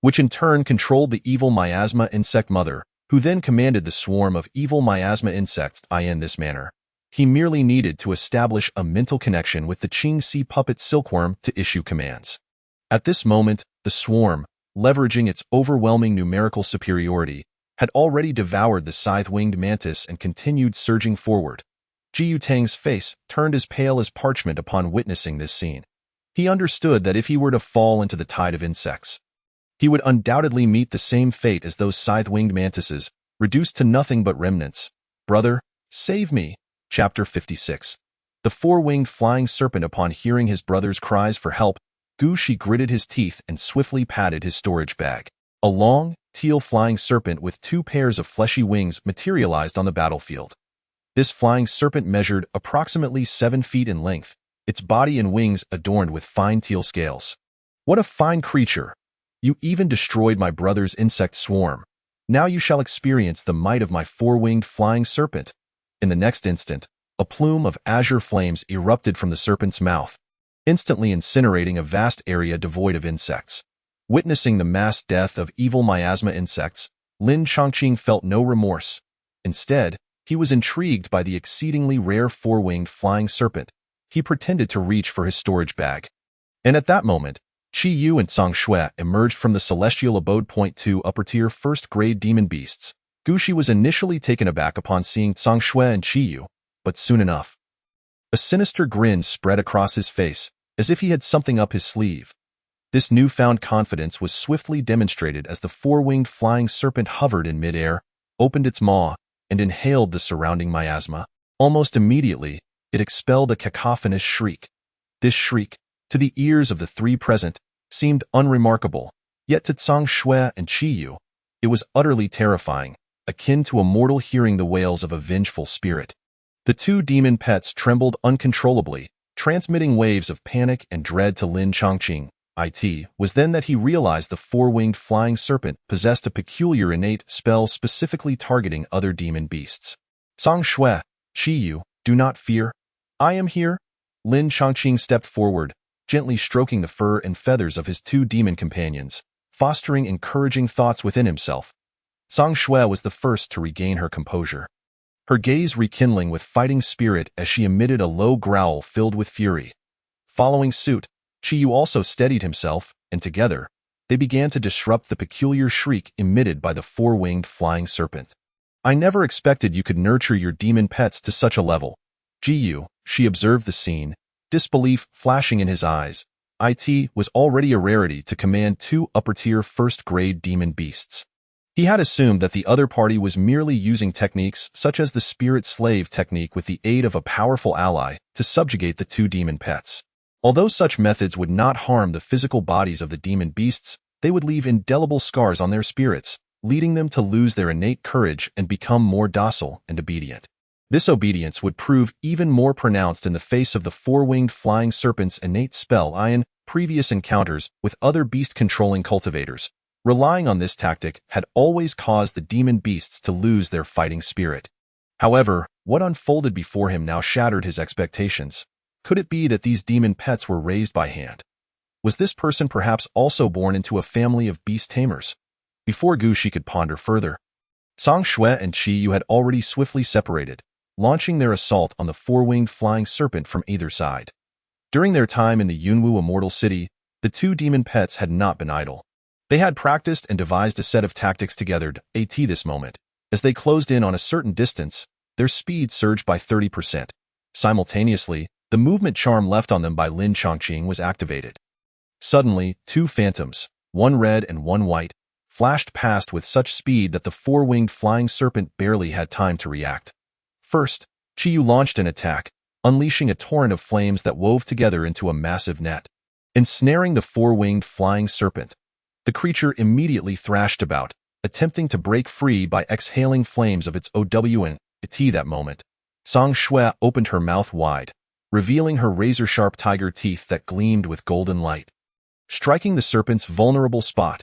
which in turn controlled the evil miasma insect mother, who then commanded the swarm of evil miasma insects in this manner. He merely needed to establish a mental connection with the Qing Sea puppet silkworm to issue commands. At this moment, the swarm, leveraging its overwhelming numerical superiority, had already devoured the scythe-winged mantis and continued surging forward. Ji Yutang's face turned as pale as parchment upon witnessing this scene. He understood that if he were to fall into the tide of insects, he would undoubtedly meet the same fate as those scythe-winged mantises, reduced to nothing but remnants. "Brother, save me." Chapter 56. The four-winged flying serpent, upon hearing his brother's cries for help, Gu Shi gritted his teeth and swiftly patted his storage bag. A long, teal flying serpent with 2 pairs of fleshy wings materialized on the battlefield. This flying serpent measured approximately 7 feet in length, its body and wings adorned with fine teal scales. "What a fine creature! You even destroyed my brother's insect swarm. Now you shall experience the might of my four-winged flying serpent." In the next instant, a plume of azure flames erupted from the serpent's mouth, instantly incinerating a vast area devoid of insects. Witnessing the mass death of evil miasma insects, Lin Chongqing felt no remorse. Instead, he was intrigued by the exceedingly rare four-winged flying serpent. He pretended to reach for his storage bag. And at that moment, Qi Yu and Zhang Shui emerged from the celestial abode. 2 Upper-tier first-grade demon beasts. Gu Shi was initially taken aback upon seeing Zhang Shui and Qi Yu, but soon enough, a sinister grin spread across his face, as if he had something up his sleeve. This newfound confidence was swiftly demonstrated as the four-winged flying serpent hovered in mid-air, opened its maw, and inhaled the surrounding miasma. Almost immediately, it expelled a cacophonous shriek. This shriek, to the ears of the 3 present, seemed unremarkable, yet to Zhang Shui and Qi Yu, it was utterly terrifying, akin to a mortal hearing the wails of a vengeful spirit. The 2 demon pets trembled uncontrollably, transmitting waves of panic and dread to Lin Chongqing. It was then that he realized the four-winged flying serpent possessed a peculiar innate spell specifically targeting other demon beasts. "Zhang Shui, Qi Yu, do not fear. I am here." Lin Chongqing stepped forward, gently stroking the fur and feathers of his 2 demon companions, fostering encouraging thoughts within himself. Zhang Shui was the first to regain her composure, her gaze rekindling with fighting spirit as she emitted a low growl filled with fury. Following suit, Qi Yu also steadied himself, and together, they began to disrupt the peculiar shriek emitted by the four-winged flying serpent. "I never expected you could nurture your demon pets to such a level." Qi Yu, she observed the scene, disbelief flashing in his eyes. It was already a rarity to command 2 upper-tier first-grade demon beasts. He had assumed that the other party was merely using techniques such as the spirit slave technique with the aid of a powerful ally to subjugate the 2 demon pets. Although such methods would not harm the physical bodies of the demon beasts, they would leave indelible scars on their spirits, leading them to lose their innate courage and become more docile and obedient. This obedience would prove even more pronounced in the face of the four-winged flying serpent's innate spell. In previous encounters with other beast-controlling cultivators, relying on this tactic had always caused the demon beasts to lose their fighting spirit. However, what unfolded before him now shattered his expectations. Could it be that these demon pets were raised by hand? Was this person perhaps also born into a family of beast tamers? Before Gu Shi could ponder further, Zhang Shui and Qi Yu had already swiftly separated, launching their assault on the four-winged flying serpent from either side. During their time in the Yunwu Immortal City, the 2 demon pets had not been idle. They had practiced and devised a set of tactics together at this moment. As they closed in on a certain distance, their speed surged by 30%. Simultaneously, the movement charm left on them by Lin Chongqing was activated. Suddenly, 2 phantoms, one red and one white, flashed past with such speed that the four-winged flying serpent barely had time to react. First, Qi Yu launched an attack, unleashing a torrent of flames that wove together into a massive net, ensnaring the four-winged flying serpent. The creature immediately thrashed about, attempting to break free by exhaling flames of its OWN. That moment, Zhang Shui opened her mouth wide, revealing her razor-sharp tiger teeth that gleamed with golden light. Striking the serpent's vulnerable spot,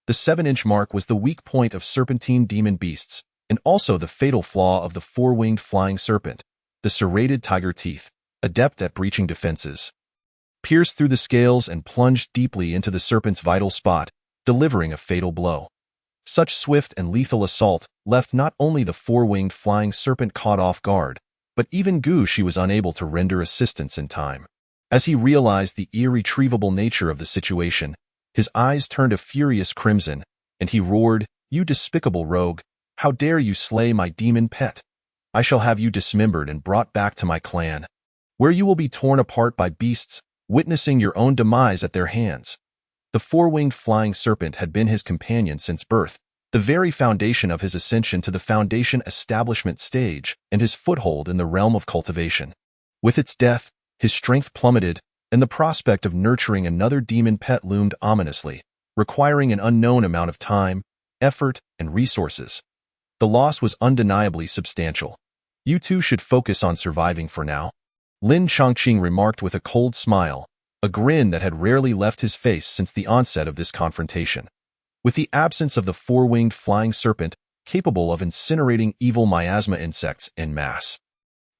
the 7-inch mark was the weak point of serpentine demon beasts, and also the fatal flaw of the 4-winged flying serpent, the serrated tiger teeth, adept at breaching defenses. Pierced through the scales and plunged deeply into the serpent's vital spot, delivering a fatal blow. Such swift and lethal assault left not only the 4-winged flying serpent caught off guard, but even Gu Shi was unable to render assistance in time. As he realized the irretrievable nature of the situation, his eyes turned a furious crimson, and he roared, "You despicable rogue! How dare you slay my demon pet? I shall have you dismembered and brought back to my clan, where you will be torn apart by beasts, witnessing your own demise at their hands." The 4-winged flying serpent had been his companion since birth, the very foundation of his ascension to the foundation establishment stage and his foothold in the realm of cultivation. With its death, his strength plummeted, and the prospect of nurturing another demon pet loomed ominously, requiring an unknown amount of time, effort, and resources. The loss was undeniably substantial. "You two should focus on surviving for now," Lin Chongqing remarked with a cold smile, a grin that had rarely left his face since the onset of this confrontation. With the absence of the 4-winged flying serpent capable of incinerating evil miasma insects en masse,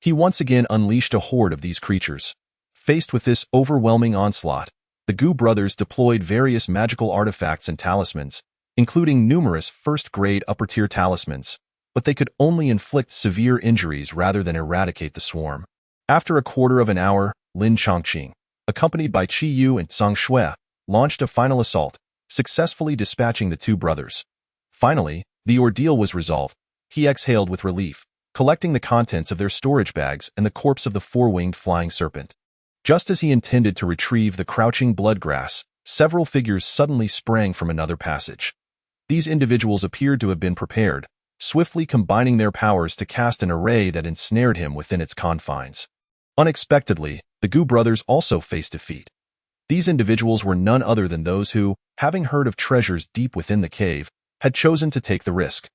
he once again unleashed a horde of these creatures. Faced with this overwhelming onslaught, the Gu brothers deployed various magical artifacts and talismans, including numerous first-grade upper-tier talismans, but they could only inflict severe injuries rather than eradicate the swarm. After a quarter of an hour, Lin Chongqing, accompanied by Qi Yu and Zhang Shui, launched a final assault, successfully dispatching the two brothers. Finally, the ordeal was resolved. He exhaled with relief, collecting the contents of their storage bags and the corpse of the 4-winged flying serpent. Just as he intended to retrieve the crouching bloodgrass, several figures suddenly sprang from another passage. These individuals appeared to have been prepared, swiftly combining their powers to cast an array that ensnared him within its confines. Unexpectedly, the Gu brothers also faced defeat. These individuals were none other than those who, having heard of treasures deep within the cave, had chosen to take the risk.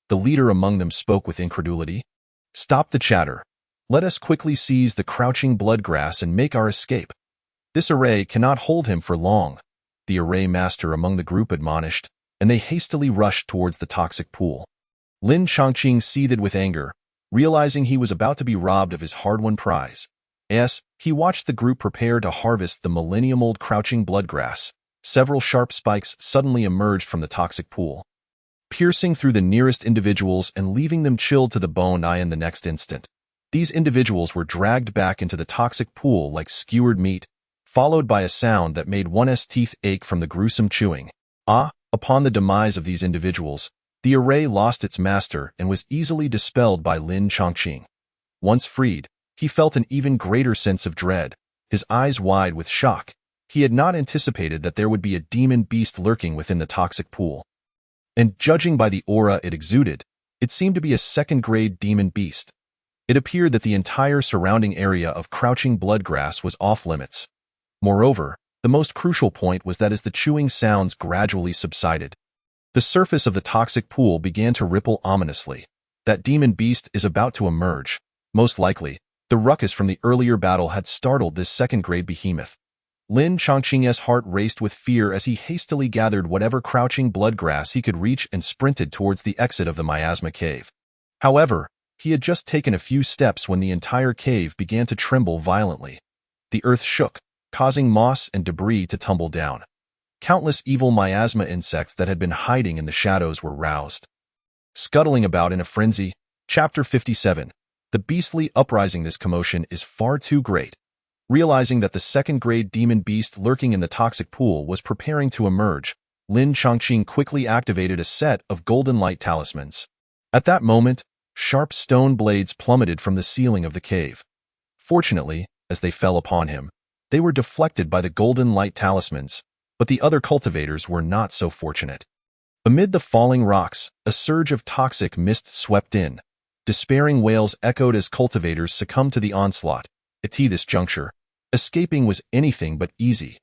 The leader among them spoke with incredulity. "Stop the chatter. Let us quickly seize the crouching bloodgrass and make our escape. This array cannot hold him for long," the array master among the group admonished, and they hastily rushed towards the toxic pool. Lin Chongqing seethed with anger, realizing he was about to be robbed of his hard-won prize. As he watched the group prepare to harvest the millennium-old crouching bloodgrass, several sharp spikes suddenly emerged from the toxic pool, piercing through the nearest individuals and leaving them chilled to the bone in the next instant. These individuals were dragged back into the toxic pool like skewered meat, followed by a sound that made one's teeth ache from the gruesome chewing. Upon the demise of these individuals, the array lost its master and was easily dispelled by Lin Chongqing. Once freed, he felt an even greater sense of dread, his eyes wide with shock. He had not anticipated that there would be a demon beast lurking within the toxic pool. And judging by the aura it exuded, it seemed to be a second-grade demon beast. It appeared that the entire surrounding area of crouching bloodgrass was off-limits. Moreover, the most crucial point was that as the chewing sounds gradually subsided, the surface of the toxic pool began to ripple ominously. That demon beast is about to emerge. Most likely, the ruckus from the earlier battle had startled this second-grade behemoth. Lin Chongqing's heart raced with fear as he hastily gathered whatever crouching bloodgrass he could reach and sprinted towards the exit of the miasma cave. However, he had just taken a few steps when the entire cave began to tremble violently. The earth shook, causing moss and debris to tumble down. Countless evil miasma insects that had been hiding in the shadows were roused, scuttling about in a frenzy. Chapter 57. The beastly uprising. This commotion is far too great. Realizing that the second-grade demon beast lurking in the toxic pool was preparing to emerge, Lin Chongqing quickly activated a set of golden light talismans. At that moment, sharp stone blades plummeted from the ceiling of the cave. Fortunately, as they fell upon him, they were deflected by the golden light talismans, but the other cultivators were not so fortunate. Amid the falling rocks, a surge of toxic mist swept in. Despairing wails echoed as cultivators succumbed to the onslaught. At this juncture, escaping was anything but easy.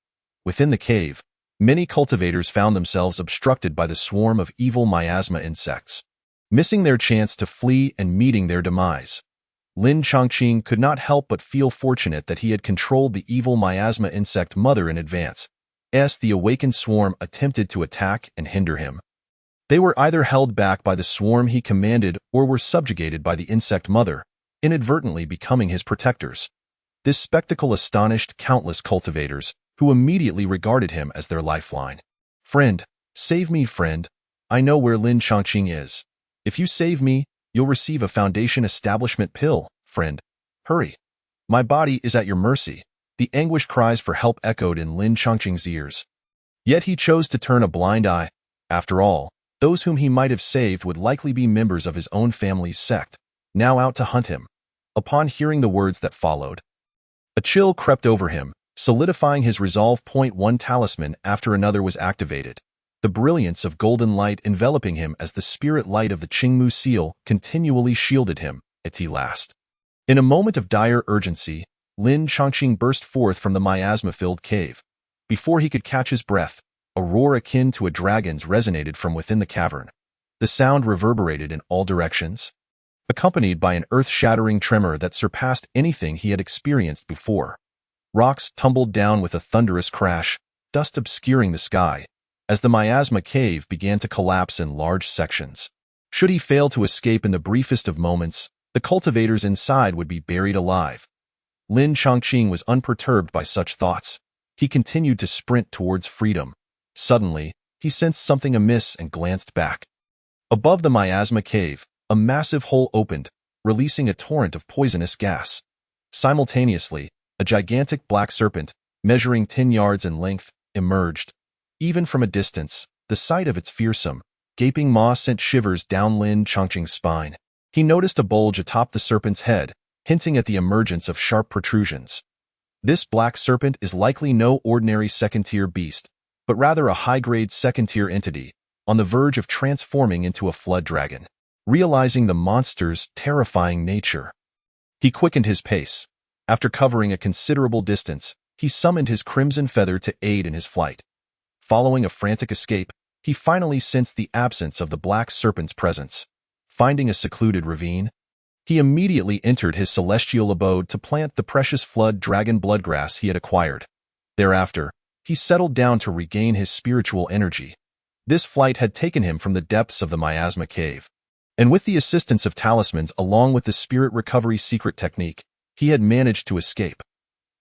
Within the cave, many cultivators found themselves obstructed by the swarm of evil miasma insects, missing their chance to flee and meeting their demise. Lin Chongqing could not help but feel fortunate that he had controlled the evil miasma insect mother in advance, as the awakened swarm attempted to attack and hinder him. They were either held back by the swarm he commanded or were subjugated by the insect mother, inadvertently becoming his protectors. This spectacle astonished countless cultivators, who immediately regarded him as their lifeline. "Friend, save me, friend. I know where Lin Chongqing is. If you save me, you'll receive a foundation establishment pill, friend. Hurry. My body is at your mercy." The anguished cries for help echoed in Lin Chongqing's ears. Yet he chose to turn a blind eye. After all, those whom he might have saved would likely be members of his own family's sect, now out to hunt him. Upon hearing the words that followed, a chill crept over him, solidifying his resolve. One talisman after another was activated, the brilliance of golden light enveloping him as the spirit light of the Qingmu seal continually shielded him, at last. In a moment of dire urgency, Lin Chongqing burst forth from the miasma-filled cave. Before he could catch his breath, a roar akin to a dragon's resonated from within the cavern. The sound reverberated in all directions, accompanied by an earth-shattering tremor that surpassed anything he had experienced before. Rocks tumbled down with a thunderous crash, dust obscuring the sky, as the miasma cave began to collapse in large sections. Should he fail to escape in the briefest of moments, the cultivators inside would be buried alive. Lin Chongqing was unperturbed by such thoughts. He continued to sprint towards freedom. Suddenly, he sensed something amiss and glanced back. Above the miasma cave, a massive hole opened, releasing a torrent of poisonous gas. Simultaneously, a gigantic black serpent, measuring 10 yards in length, emerged. Even from a distance, the sight of its fearsome, gaping maw sent shivers down Lin Chongqing's spine. He noticed a bulge atop the serpent's head, hinting at the emergence of sharp protrusions. This black serpent is likely no ordinary second-tier beast, but rather a high-grade second-tier entity, on the verge of transforming into a flood dragon. Realizing the monster's terrifying nature, he quickened his pace. After covering a considerable distance, he summoned his crimson feather to aid in his flight. Following a frantic escape, he finally sensed the absence of the black serpent's presence. Finding a secluded ravine, he immediately entered his celestial abode to plant the precious flood dragon bloodgrass he had acquired. Thereafter, he settled down to regain his spiritual energy. This flight had taken him from the depths of the miasma cave, and with the assistance of talismans along with the spirit recovery secret technique, he had managed to escape.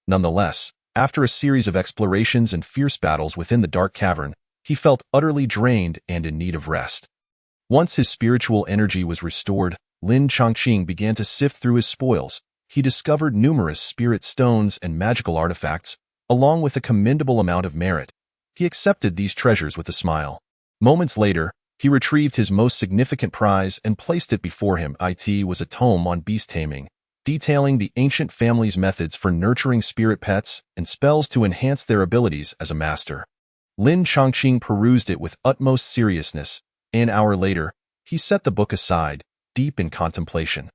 Nonetheless, after a series of explorations and fierce battles within the dark cavern, he felt utterly drained and in need of rest. Once his spiritual energy was restored, Lin Chongqing began to sift through his spoils. He discovered numerous spirit stones and magical artifacts, along with a commendable amount of merit. He accepted these treasures with a smile. Moments later, he retrieved his most significant prize and placed it before him. It was a tome on beast taming, detailing the ancient family's methods for nurturing spirit pets and spells to enhance their abilities as a master. Lin Chongqing perused it with utmost seriousness. An hour later, he set the book aside, deep in contemplation.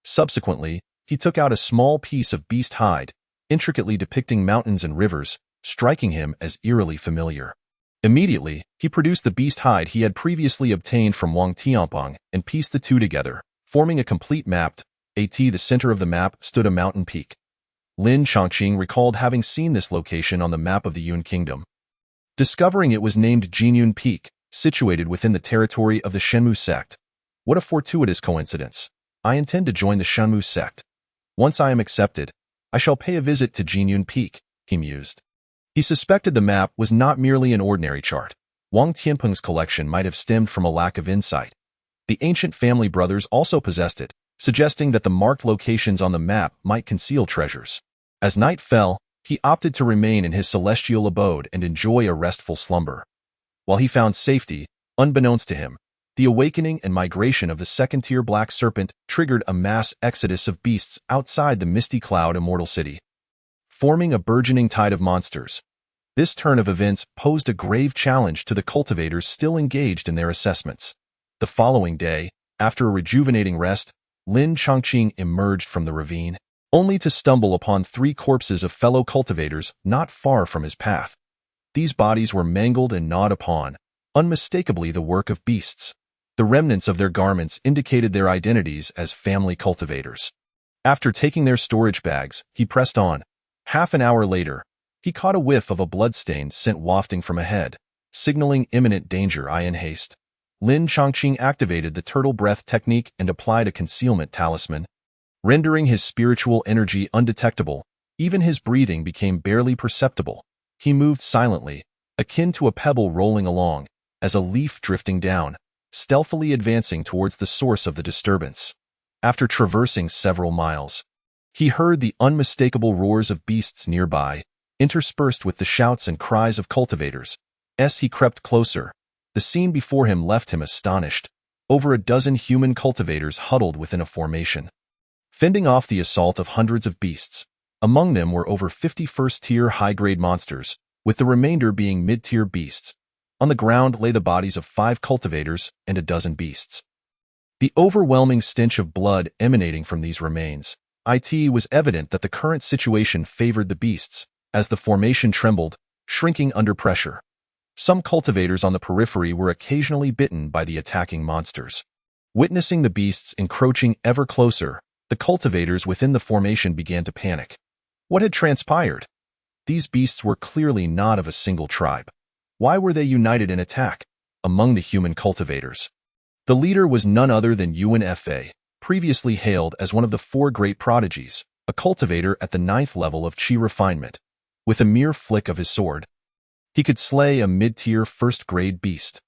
Subsequently, he took out a small piece of beast hide, intricately depicting mountains and rivers, striking him as eerily familiar. Immediately, he produced the beast hide he had previously obtained from Wang Tianpeng and pieced the two together, forming a complete map. At the center of the map stood a mountain peak. Lin Chongqing recalled having seen this location on the map of the Yun Kingdom. Discovering it was named Jinyun Peak, situated within the territory of the Shenmu sect. What a fortuitous coincidence. I intend to join the Shenmu sect. Once I am accepted, I shall pay a visit to Jinyun Peak, he mused. He suspected the map was not merely an ordinary chart. Wang Tianpeng's collection might have stemmed from a lack of insight. The ancient family brothers also possessed it, suggesting that the marked locations on the map might conceal treasures. As night fell, he opted to remain in his celestial abode and enjoy a restful slumber. While he found safety, unbeknownst to him, the awakening and migration of the second-tier black serpent triggered a mass exodus of beasts outside the misty cloud Immortal City, forming a burgeoning tide of monsters. This turn of events posed a grave challenge to the cultivators still engaged in their assessments. The following day, after a rejuvenating rest, Lin Chongqing emerged from the ravine, only to stumble upon 3 corpses of fellow cultivators not far from his path. These bodies were mangled and gnawed upon, unmistakably the work of beasts. The remnants of their garments indicated their identities as family cultivators. After taking their storage bags, he pressed on. Half an hour later, he caught a whiff of a blood-stained scent wafting from ahead, signaling imminent danger. In haste, Lin Chongqing activated the turtle breath technique and applied a concealment talisman, rendering his spiritual energy undetectable. Even his breathing became barely perceptible. He moved silently, akin to a pebble rolling along, as a leaf drifting down, stealthily advancing towards the source of the disturbance. After traversing several miles, he heard the unmistakable roars of beasts nearby, interspersed with the shouts and cries of cultivators. As he crept closer, the scene before him left him astonished. Over a dozen human cultivators huddled within a formation, fending off the assault of hundreds of beasts. Among them were over 50 first-tier high-grade monsters, with the remainder being mid-tier beasts. On the ground lay the bodies of 5 cultivators and a dozen beasts. The overwhelming stench of blood emanating from these remains. It was evident that the current situation favored the beasts, as the formation trembled, shrinking under pressure. Some cultivators on the periphery were occasionally bitten by the attacking monsters. Witnessing the beasts encroaching ever closer, the cultivators within the formation began to panic. What had transpired? These beasts were clearly not of a single tribe. Why were they united in attack? Among the human cultivators, the leader was none other than Yuan Fa, previously hailed as one of the 4 great prodigies, a cultivator at the 9th level of Qi refinement. With a mere flick of his sword, he could slay a mid-tier first-grade beast.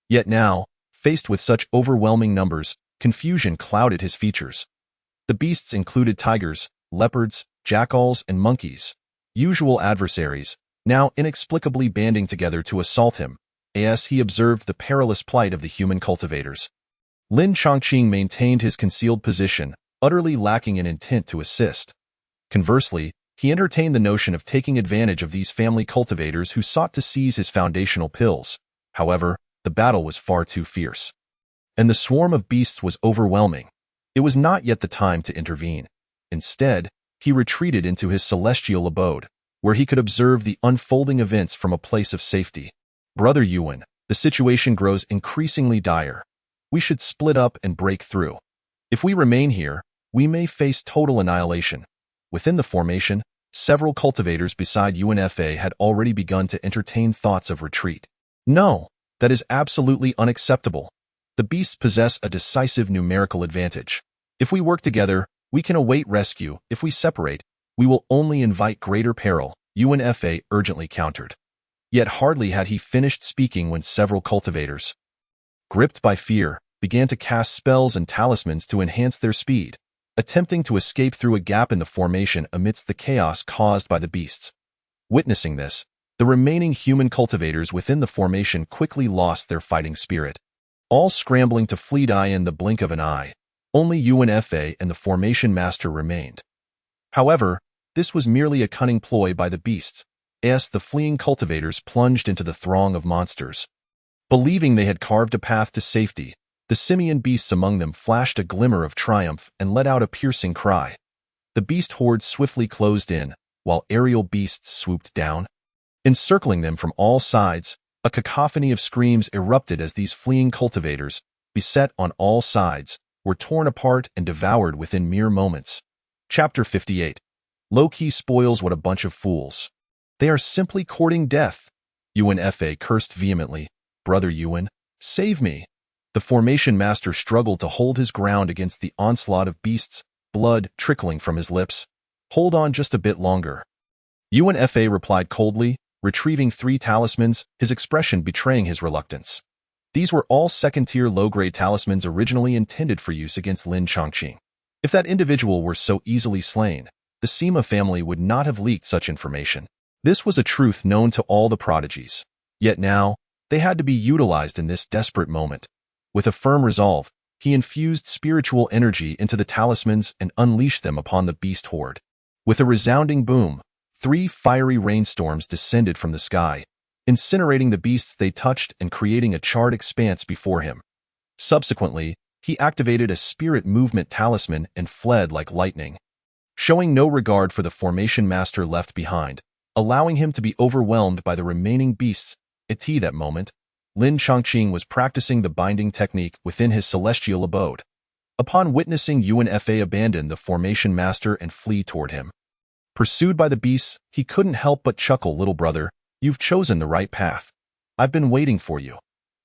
Yet now, faced with such overwhelming numbers, confusion clouded his features. The beasts included tigers, leopards, jackals, and monkeys, usual adversaries, now inexplicably banding together to assault him. As he observed the perilous plight of the human cultivators, Lin Chongqing maintained his concealed position, utterly lacking in intent to assist. Conversely, he entertained the notion of taking advantage of these family cultivators who sought to seize his foundational pills. However, the battle was far too fierce, and the swarm of beasts was overwhelming. It was not yet the time to intervene. Instead, he retreated into his celestial abode, where he could observe the unfolding events from a place of safety. Brother Yuan, the situation grows increasingly dire. We should split up and break through. If we remain here, we may face total annihilation. Within the formation, several cultivators beside Yuan Fa had already begun to entertain thoughts of retreat. No, that is absolutely unacceptable. The beasts possess a decisive numerical advantage. If we work together, we can await rescue. If we separate, we will only invite greater peril, Yuan Fa urgently countered. Yet hardly had he finished speaking when several cultivators, gripped by fear, began to cast spells and talismans to enhance their speed, attempting to escape through a gap in the formation amidst the chaos caused by the beasts. Witnessing this, the remaining human cultivators within the formation quickly lost their fighting spirit, all scrambling to flee in the blink of an eye. Only Yuan Fa and the formation master remained. However, this was merely a cunning ploy by the beasts, as the fleeing cultivators plunged into the throng of monsters. Believing they had carved a path to safety, the simian beasts among them flashed a glimmer of triumph and let out a piercing cry. The beast horde swiftly closed in, while aerial beasts swooped down, encircling them from all sides. A cacophony of screams erupted as these fleeing cultivators, beset on all sides, were torn apart and devoured within mere moments. Chapter 58. Low-key spoils what a bunch of fools. They are simply courting death. Yuan Fa cursed vehemently. Brother Yuan, save me. The formation master struggled to hold his ground against the onslaught of beasts, blood trickling from his lips. Hold on just a bit longer. Yuan Fa replied coldly, retrieving 3 talismans, his expression betraying his reluctance. These were all second-tier low-grade talismans originally intended for use against Lin Chongqing. If that individual were so easily slain, the Sima family would not have leaked such information. This was a truth known to all the prodigies. Yet now, they had to be utilized in this desperate moment. With a firm resolve, he infused spiritual energy into the talismans and unleashed them upon the beast horde. With a resounding boom, 3 fiery rainstorms descended from the sky, incinerating the beasts they touched and creating a charred expanse before him. Subsequently, he activated a spirit movement talisman and fled like lightning, showing no regard for the formation master left behind, allowing him to be overwhelmed by the remaining beasts. At that moment, Lin Chongqing was practicing the binding technique within his celestial abode. Upon witnessing UNFA abandon the formation master and flee toward him. Pursued by the beasts, he couldn't help but chuckle. Little brother, you've chosen the right path. I've been waiting for you.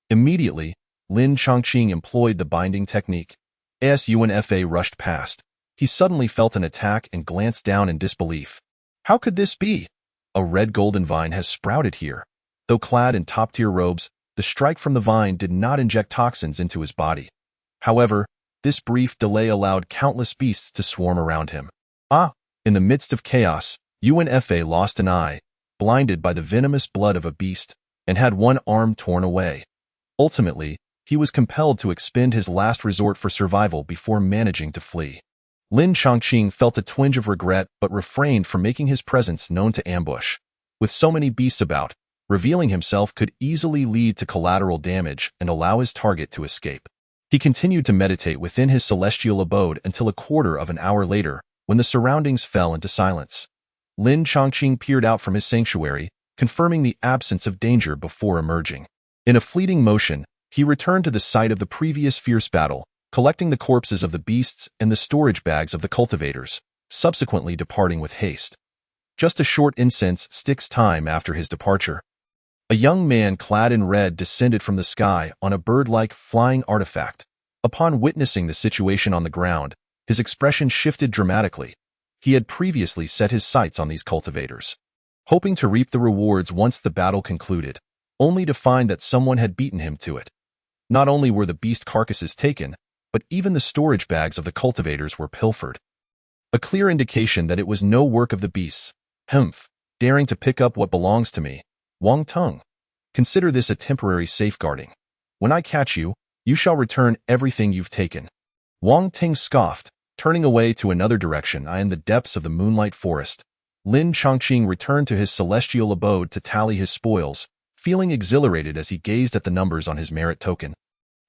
Immediately, Lin Chongqing employed the binding technique. As UNFA rushed past, he suddenly felt an attack and glanced down in disbelief. How could this be? A red golden vine has sprouted here. Though clad in top-tier robes, the strike from the vine did not inject toxins into his body. However, this brief delay allowed countless beasts to swarm around him. In the midst of chaos, UNFA lost an eye, blinded by the venomous blood of a beast, and had one arm torn away. Ultimately, he was compelled to expend his last resort for survival before managing to flee. Lin Chongqing felt a twinge of regret but refrained from making his presence known to ambush. With so many beasts about, revealing himself could easily lead to collateral damage and allow his target to escape. He continued to meditate within his celestial abode until a quarter of an hour later, when the surroundings fell into silence. Lin Chongqing peered out from his sanctuary, confirming the absence of danger before emerging. In a fleeting motion, he returned to the site of the previous fierce battle, collecting the corpses of the beasts and the storage bags of the cultivators, subsequently departing with haste. Just a short incense stick's time after his departure. A young man clad in red descended from the sky on a bird-like flying artifact. Upon witnessing the situation on the ground, his expression shifted dramatically. He had previously set his sights on these cultivators, hoping to reap the rewards once the battle concluded, only to find that someone had beaten him to it. Not only were the beast carcasses taken, but even the storage bags of the cultivators were pilfered. A clear indication that it was no work of the beasts. Daring to pick up what belongs to me. Wang Tung. Consider this a temporary safeguarding. When I catch you, you shall return everything you've taken. Wang Ting scoffed, turning away to another direction. In the depths of the moonlight forest, Lin Chongqing returned to his celestial abode to tally his spoils, feeling exhilarated as he gazed at the numbers on his merit token,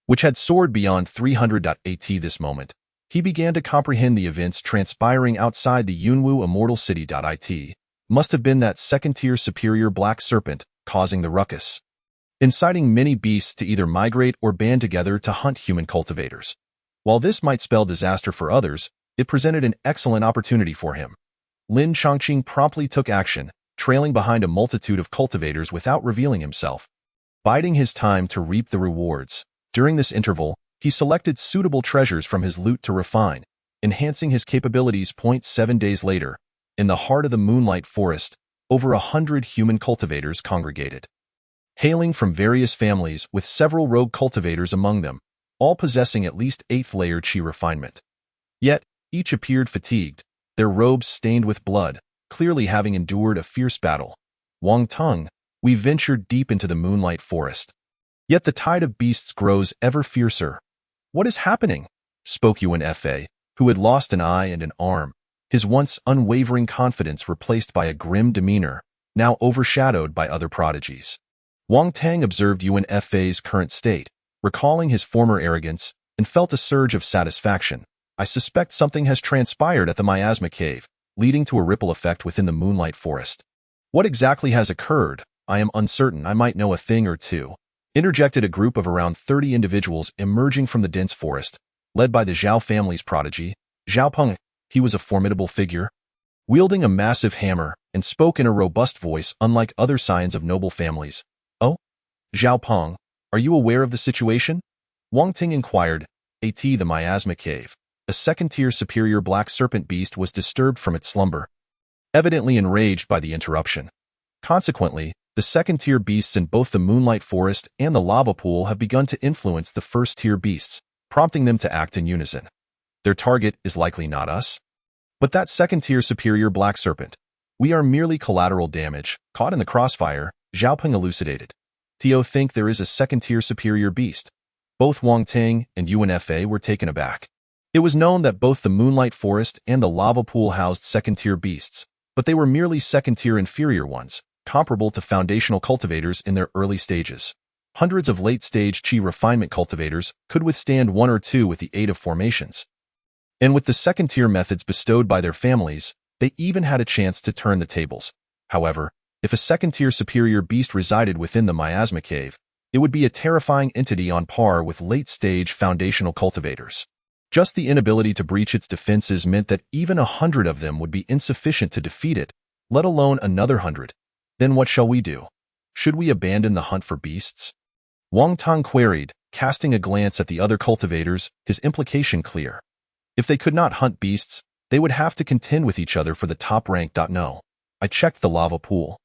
which had soared beyond 300. At this moment, he began to comprehend the events transpiring outside the Yunwu Immortal City. It must have been that second-tier superior black serpent causing the ruckus, inciting many beasts to either migrate or band together to hunt human cultivators. While this might spell disaster for others, it presented an excellent opportunity for him. Lin Chongqing promptly took action, trailing behind a multitude of cultivators without revealing himself, biding his time to reap the rewards. During this interval, he selected suitable treasures from his loot to refine, enhancing his capabilities. 7 days later, in the heart of the moonlight forest, over 100 human cultivators congregated, hailing from various families with several rogue cultivators among them, all possessing at least 8th-layer chi refinement. Yet, each appeared fatigued, their robes stained with blood, clearly having endured a fierce battle. Wang Tung, we ventured deep into the moonlight forest. Yet the tide of beasts grows ever fiercer. What is happening? Spoke UNFA, who had lost an eye and an arm, his once unwavering confidence replaced by a grim demeanor, now overshadowed by other prodigies. Wang Tang observed UNFA's current state, recalling his former arrogance, and felt a surge of satisfaction. I suspect something has transpired at the miasma cave, leading to a ripple effect within the moonlight forest. What exactly has occurred? I am uncertain. I might know a thing or two. Interjected a group of around 30 individuals emerging from the dense forest, led by the Zhao family's prodigy, Zhao Peng. He was a formidable figure, wielding a massive hammer, and spoke in a robust voice unlike other scions of noble families. Oh? Zhao Peng, are you aware of the situation? Wang Ting inquired. The miasma cave, a second-tier superior black serpent beast, was disturbed from its slumber, evidently enraged by the interruption. Consequently, the second-tier beasts in both the moonlight forest and the lava pool have begun to influence the first-tier beasts, prompting them to act in unison. Their target is likely not us, but that second-tier superior black serpent. We are merely collateral damage, caught in the crossfire, Xiaoping elucidated. Tio think there is a second-tier superior beast. Both Wang Ting and UNFA were taken aback. It was known that both the moonlight forest and the lava pool housed second-tier beasts, but they were merely second-tier inferior ones, comparable to foundational cultivators in their early stages. Hundreds of late-stage chi refinement cultivators could withstand one or two with the aid of formations. And with the second-tier methods bestowed by their families, they even had a chance to turn the tables. However, if a second-tier superior beast resided within the miasma cave, it would be a terrifying entity on par with late-stage foundational cultivators. Just the inability to breach its defenses meant that even 100 of them would be insufficient to defeat it, let alone another 100. Then what shall we do? Should we abandon the hunt for beasts? Wang Tang queried, casting a glance at the other cultivators, his implication clear. If they could not hunt beasts, they would have to contend with each other for the top rank. No. I checked the lava pool.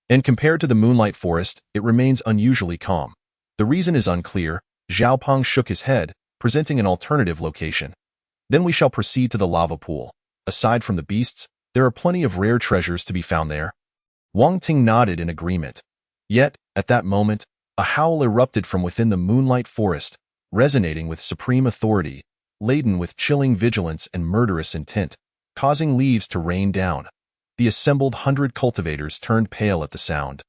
And compared to the moonlight forest, it remains unusually calm. The reason is unclear. Zhao Peng shook his head, presenting an alternative location. Then we shall proceed to the lava pool. Aside from the beasts, there are plenty of rare treasures to be found there. Wang Ting nodded in agreement. Yet, at that moment, a howl erupted from within the moonlight forest, resonating with supreme authority, laden with chilling vigilance and murderous intent, causing leaves to rain down. The assembled 100 cultivators turned pale at the sound.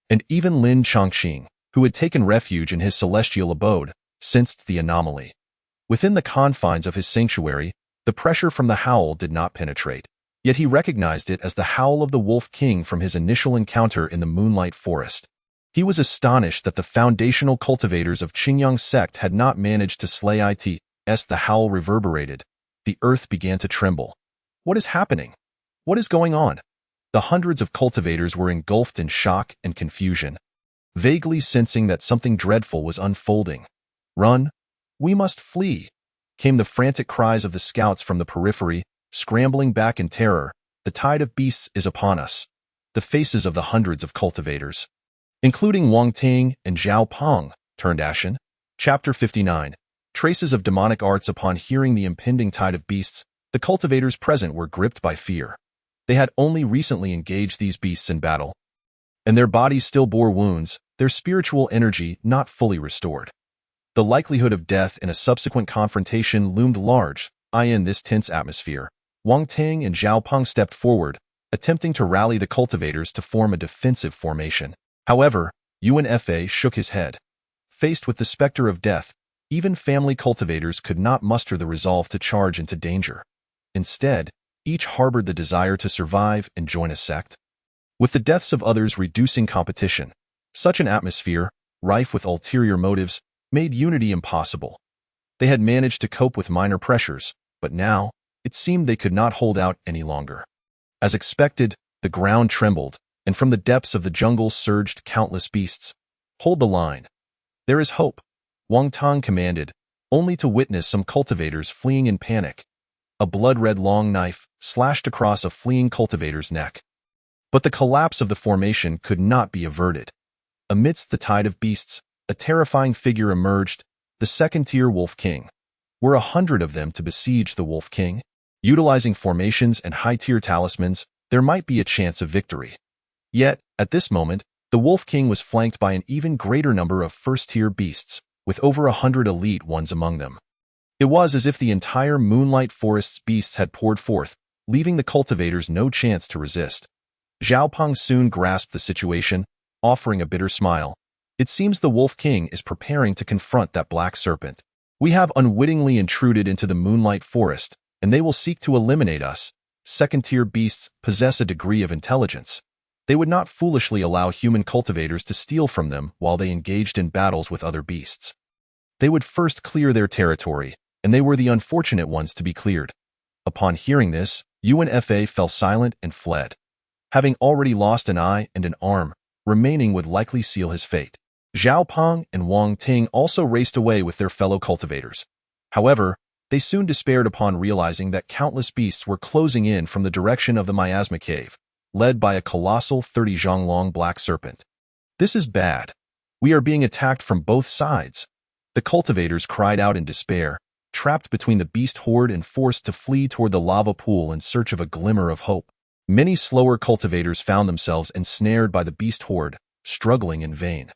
And even Lin Chongqing, who had taken refuge in his celestial abode, sensed the anomaly. Within the confines of his sanctuary, the pressure from the howl did not penetrate, yet he recognized it as the howl of the Wolf King from his initial encounter in the moonlight forest. He was astonished that the foundational cultivators of Qingyang sect had not managed to slay it. As the howl reverberated, the earth began to tremble. What is happening? What is going on? The hundreds of cultivators were engulfed in shock and confusion, vaguely sensing that something dreadful was unfolding. Run! We must flee! Came the frantic cries of the scouts from the periphery, scrambling back in terror. The tide of beasts is upon us. The faces of the hundreds of cultivators, including Wang Ting and Zhao Peng, turned ashen. Chapter 59. Traces of demonic arts. Upon hearing the impending tide of beasts, the cultivators present were gripped by fear. They had only recently engaged these beasts in battle, and their bodies still bore wounds, their spiritual energy not fully restored. The likelihood of death in a subsequent confrontation loomed large. In this tense atmosphere, Wang Ting and Zhao Peng stepped forward, attempting to rally the cultivators to form a defensive formation. However, UNFA shook his head. Faced with the specter of death, even family cultivators could not muster the resolve to charge into danger. Instead, each harbored the desire to survive and join a sect. With the deaths of others reducing competition, such an atmosphere, rife with ulterior motives, made unity impossible. They had managed to cope with minor pressures, but now, it seemed they could not hold out any longer. As expected, the ground trembled, and from the depths of the jungle surged countless beasts. Hold the line. There is hope, Wang Tang commanded, only to witness some cultivators fleeing in panic. A blood-red long knife slashed across a fleeing cultivator's neck. But the collapse of the formation could not be averted. Amidst the tide of beasts, a terrifying figure emerged, the second-tier Wolf King. Were 100 of them to besiege the Wolf King? Utilizing formations and high-tier talismans, there might be a chance of victory. Yet, at this moment, the Wolf King was flanked by an even greater number of first-tier beasts, with over 100 elite ones among them. It was as if the entire Moonlight Forest's beasts had poured forth, leaving the cultivators no chance to resist. Zhao Peng soon grasped the situation, offering a bitter smile. It seems the Wolf King is preparing to confront that black serpent. We have unwittingly intruded into the Moonlight Forest, and they will seek to eliminate us. Second-tier beasts possess a degree of intelligence. They would not foolishly allow human cultivators to steal from them while they engaged in battles with other beasts. They would first clear their territory, and they were the unfortunate ones to be cleared. Upon hearing this, UNFA fell silent and fled. Having already lost an eye and an arm, remaining would likely seal his fate. Zhao Peng and Wang Ting also raced away with their fellow cultivators. However, they soon despaired upon realizing that countless beasts were closing in from the direction of the Miasma Cave, led by a colossal 30-zhonglong black serpent. This is bad. We are being attacked from both sides. The cultivators cried out in despair, trapped between the beast horde and forced to flee toward the lava pool in search of a glimmer of hope. Many slower cultivators found themselves ensnared by the beast horde, struggling in vain.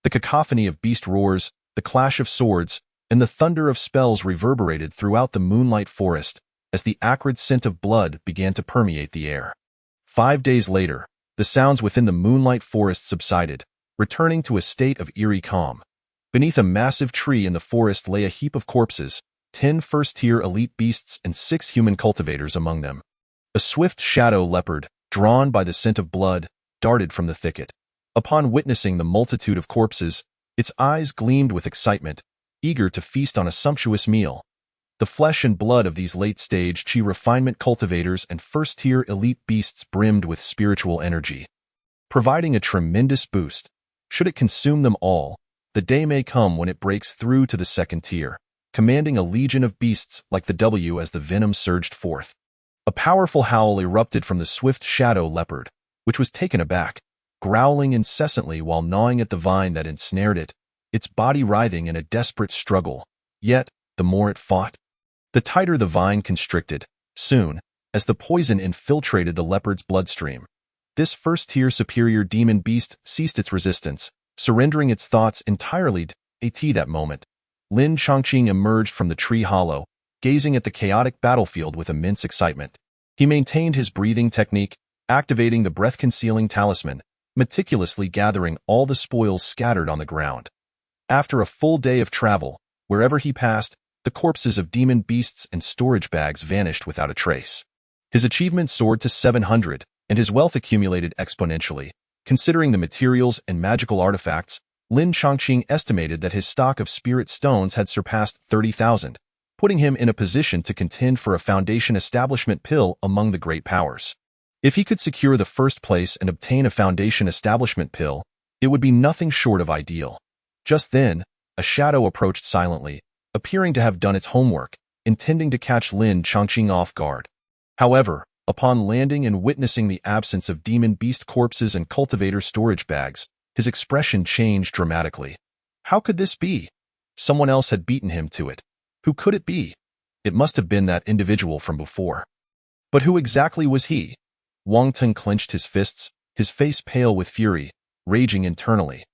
The cacophony of beast roars, the clash of swords, and the thunder of spells reverberated throughout the Moonlight Forest as the acrid scent of blood began to permeate the air. 5 days later, the sounds within the Moonlight Forest subsided, returning to a state of eerie calm. Beneath a massive tree in the forest lay a heap of corpses, 10 first-tier elite beasts and 6 human cultivators among them. A swift shadow leopard, drawn by the scent of blood, darted from the thicket. Upon witnessing the multitude of corpses, its eyes gleamed with excitement, eager to feast on a sumptuous meal. the flesh and blood of these late-stage chi refinement cultivators and first-tier elite beasts brimmed with spiritual energy, providing a tremendous boost. Should it consume them all, the day may come when it breaks through to the second tier, commanding a legion of beasts like the W as the venom surged forth. A powerful howl erupted from the swift shadow leopard, which was taken aback, growling incessantly while gnawing at the vine that ensnared it, its body writhing in a desperate struggle. Yet, the more it fought, the tighter the vine constricted. Soon, as the poison infiltrated the leopard's bloodstream, this first-tier superior demon beast ceased its resistance, surrendering its thoughts entirely. At that moment, Lin Chongqing emerged from the tree hollow, gazing at the chaotic battlefield with immense excitement. He maintained his breathing technique, activating the breath-concealing talisman, meticulously gathering all the spoils scattered on the ground. After a full day of travel, wherever he passed, the corpses of demon beasts and storage bags vanished without a trace. His achievement soared to 700, and his wealth accumulated exponentially. Considering the materials and magical artifacts, Lin Chongqing estimated that his stock of spirit stones had surpassed 30,000, putting him in a position to contend for a foundation establishment pill among the great powers. If he could secure the first place and obtain a foundation establishment pill, it would be nothing short of ideal. Just then, a shadow approached silently, appearing to have done its homework, intending to catch Lin Chongqing off guard. However, upon landing and witnessing the absence of demon beast corpses and cultivator storage bags, his expression changed dramatically. How could this be? Someone else had beaten him to it. Who could it be? It must have been that individual from before. But who exactly was he? Wang Teng clenched his fists, his face pale with fury, raging internally.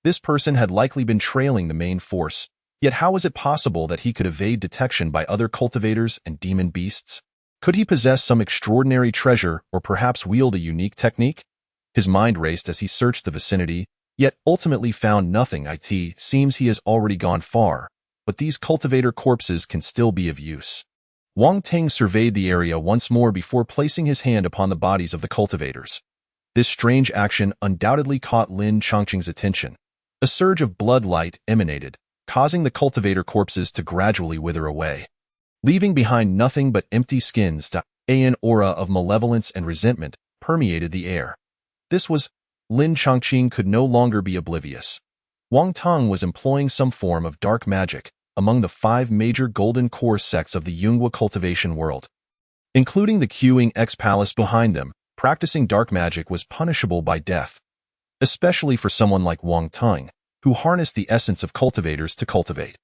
This person had likely been trailing the main force, yet how was it possible that he could evade detection by other cultivators and demon beasts? Could he possess some extraordinary treasure or perhaps wield a unique technique? His mind raced as he searched the vicinity, yet ultimately found nothing. It seems he has already gone far, but these cultivator corpses can still be of use. Wang Teng surveyed the area once more before placing his hand upon the bodies of the cultivators. This strange action undoubtedly caught Lin Chongqing's attention. A surge of blood light emanated, causing the cultivator corpses to gradually wither away, leaving behind nothing but empty skins. An aura of malevolence and resentment permeated the air. This was, Lin Chongqing could no longer be oblivious. Wang Teng was employing some form of dark magic among the 5 major golden core sects of the Yunghua cultivation world. Including the Qing X Palace behind them, practicing dark magic was punishable by death, especially for someone like Wang Teng, who harnessed the essence of cultivators to cultivate.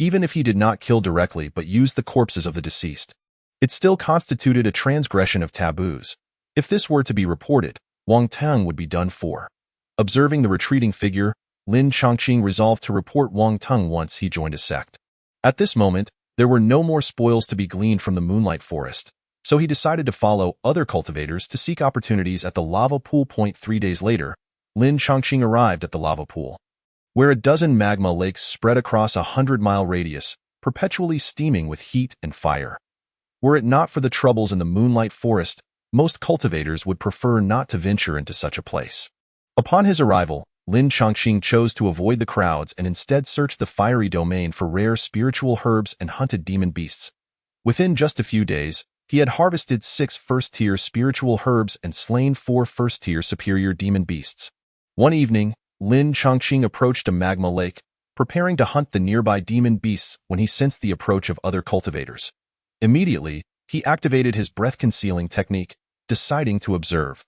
Even if he did not kill directly but used the corpses of the deceased, it still constituted a transgression of taboos. If this were to be reported, Wang Teng would be done for. Observing the retreating figure, Lin Chongqing resolved to report Wang Teng once he joined a sect. At this moment, there were no more spoils to be gleaned from the Moonlight Forest, so he decided to follow other cultivators to seek opportunities at the lava pool. 3 days later, Lin Chongqing arrived at the lava pool, where a dozen magma lakes spread across a 100-mile radius, perpetually steaming with heat and fire. Were it not for the troubles in the Moonlight Forest, most cultivators would prefer not to venture into such a place. Upon his arrival, Lin Chongqing chose to avoid the crowds and instead searched the fiery domain for rare spiritual herbs and hunted demon beasts. Within just a few days, he had harvested 6 first-tier spiritual herbs and slain 4 first-tier superior demon beasts. One evening, Lin Chongqing approached a magma lake, preparing to hunt the nearby demon beasts when he sensed the approach of other cultivators. Immediately, he activated his breath-concealing technique, deciding to observe.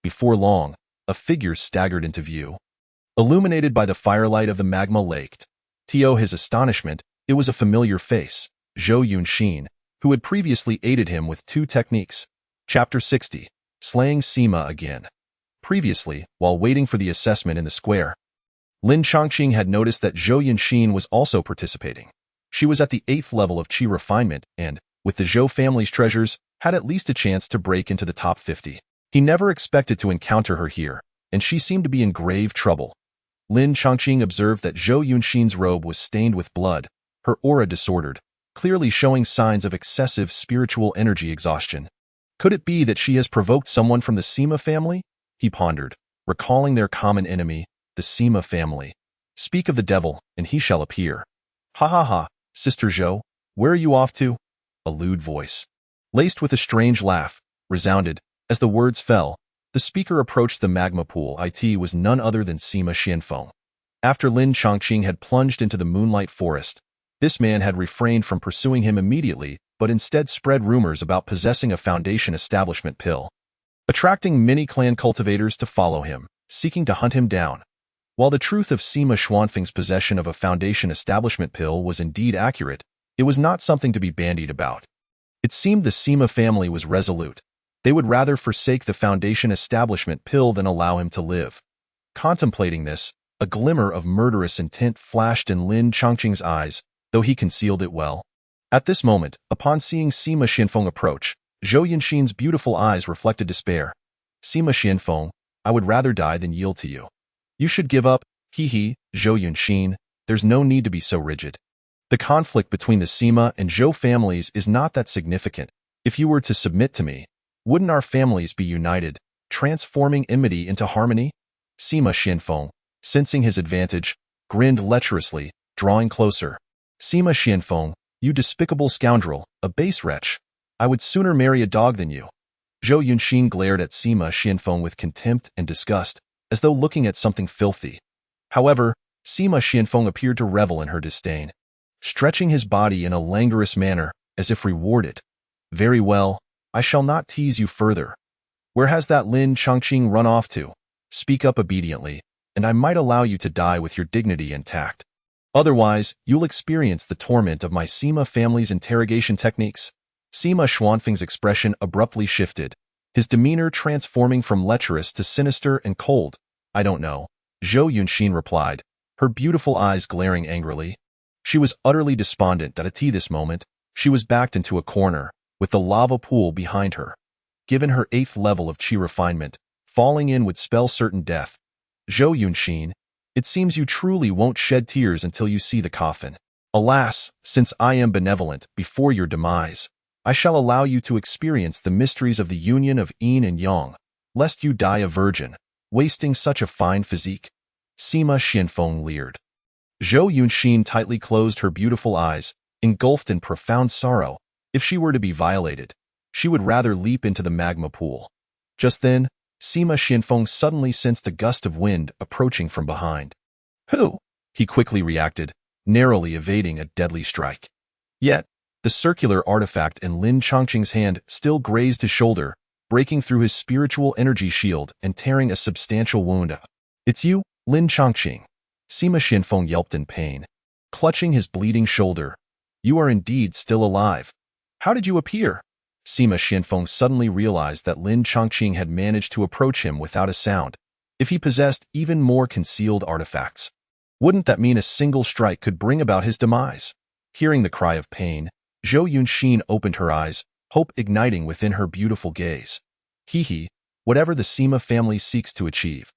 Before long, a figure staggered into view. Illuminated by the firelight of the magma lake, to his astonishment, it was a familiar face, Zhou Yunxin, who had previously aided him with 2 techniques. Chapter 60. Slaying Sima Again. Previously, while waiting for the assessment in the square, Lin Chongqing had noticed that Zhou Yunxin was also participating. She was at the 8th level of Qi refinement and, with the Zhou family's treasures, had at least a chance to break into the top 50. He never expected to encounter her here, and she seemed to be in grave trouble. Lin Chongqing observed that Zhou Yunxin's robe was stained with blood, her aura disordered, clearly showing signs of excessive spiritual energy exhaustion. Could it be that she has provoked someone from the Sima family? He pondered, recalling their common enemy, the Sima family. Speak of the devil, and he shall appear. Ha ha ha, Sister Zhou, Where are you off to? A lewd voice, laced with a strange laugh, resounded. As the words fell, the speaker approached the magma pool. It was none other than Sima Qianfeng. After Lin Chongqing had plunged into the moonlight forest, this man had refrained from pursuing him immediately, but instead spread rumors about possessing a Foundation establishment pill, attracting many clan cultivators to follow him, seeking to hunt him down. While the truth of Sima Qianfeng's possession of a Foundation establishment pill was indeed accurate, it was not something to be bandied about. It seemed the Sima family was resolute. They would rather forsake the Foundation establishment pill than allow him to live. Contemplating this, a glimmer of murderous intent flashed in Lin Chongqing's eyes, though he concealed it well. At this moment, upon seeing Sima Qianfeng approach, Zhou Yunxin's beautiful eyes reflected despair. Sima Qianfeng, I would rather die than yield to you. You should give up, Zhou Yunxin, there's no need to be so rigid. The conflict between the Sima and Zhou families is not that significant. If you were to submit to me, wouldn't our families be united, transforming enmity into harmony? Sima Qianfeng, sensing his advantage, grinned lecherously, drawing closer. Sima Qianfeng, you despicable scoundrel, a base wretch. I would sooner marry a dog than you. Zhou Yunxin glared at Sima Qianfeng with contempt and disgust, as though looking at something filthy. However, Sima Qianfeng appeared to revel in her disdain, stretching his body in a languorous manner, as if rewarded. Very well, I shall not tease you further. Where has that Lin Chongqing run off to? Speak up obediently, and I might allow you to die with your dignity intact. Otherwise, you'll experience the torment of my Sima family's interrogation techniques. Sima Qianfeng's expression abruptly shifted, his demeanor transforming from lecherous to sinister and cold. I don't know, Zhou Yunxin replied, her beautiful eyes glaring angrily. She was utterly despondent that at this moment, she was backed into a corner, with the lava pool behind her. Given her 8th level of qi refinement, falling in would spell certain death. Zhou Yunxin, it seems you truly won't shed tears until you see the coffin. Alas, since I am benevolent, before your demise, I shall allow you to experience the mysteries of the union of yin and yang, lest you die a virgin, wasting such a fine physique. Sima Qianfeng leered. Zhou Yunxin tightly closed her beautiful eyes, engulfed in profound sorrow. If she were to be violated, she would rather leap into the magma pool. Just then, Sima Qianfeng suddenly sensed a gust of wind approaching from behind. Who? He quickly reacted, narrowly evading a deadly strike. Yet, the circular artifact in Lin Chongqing's hand still grazed his shoulder, breaking through his spiritual energy shield and tearing a substantial wound. It's you, Lin Chongqing. Sima Qianfeng yelped in pain, clutching his bleeding shoulder. You are indeed still alive. How did you appear? Sima Qianfeng suddenly realized that Lin Chongqing had managed to approach him without a sound. If he possessed even more concealed artifacts, wouldn't that mean a single strike could bring about his demise? Hearing the cry of pain, Zhou Yunxin opened her eyes, hope igniting within her beautiful gaze. Whatever the Sima family seeks to achieve,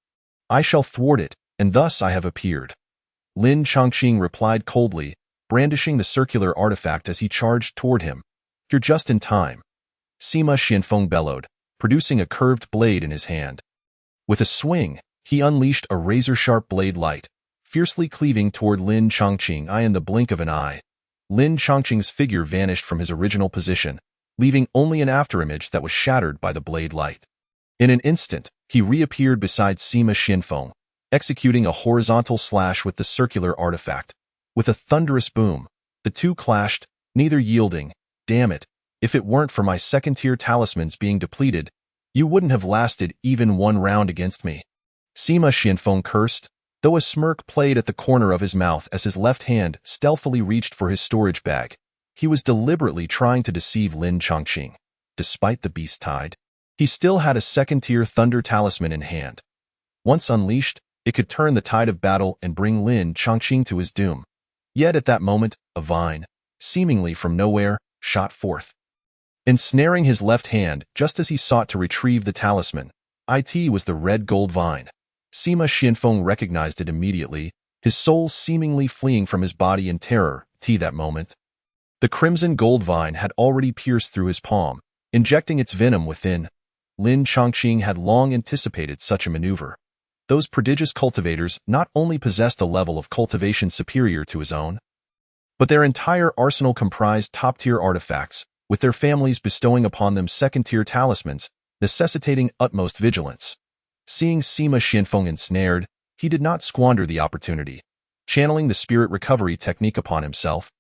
I shall thwart it, and thus I have appeared. Lin Chongqing replied coldly, brandishing the circular artifact as he charged toward him. You're just in time. Sima Qianfeng bellowed, producing a curved blade in his hand. With a swing, he unleashed a razor-sharp blade light, fiercely cleaving toward Lin Chongqing in the blink of an eye. Lin Chongqing's figure vanished from his original position, leaving only an afterimage that was shattered by the blade light. In an instant, he reappeared beside Sima Qianfeng, executing a horizontal slash with the circular artifact. With a thunderous boom, the two clashed, neither yielding. Damn it, if it weren't for my second-tier talismans being depleted, you wouldn't have lasted even one round against me. Sima Qianfeng cursed, though a smirk played at the corner of his mouth as his left hand stealthily reached for his storage bag. He was deliberately trying to deceive Lin Chongqing. Despite the beast tide, he still had a second-tier thunder talisman in hand. Once unleashed, it could turn the tide of battle and bring Lin Chongqing to his doom. Yet at that moment, a vine, seemingly from nowhere, shot forth, ensnaring his left hand just as he sought to retrieve the talisman. It was the red gold vine. Sima Qianfeng recognized it immediately, his soul seemingly fleeing from his body in terror. That moment, the crimson gold vine had already pierced through his palm, injecting its venom within. Lin Chongqing had long anticipated such a maneuver. Those prodigious cultivators not only possessed a level of cultivation superior to his own, But their entire arsenal comprised top-tier artifacts, with their families bestowing upon them second-tier talismans, necessitating utmost vigilance. Seeing Sima Xianfeng ensnared, he did not squander the opportunity. Channeling the spirit recovery technique upon himself,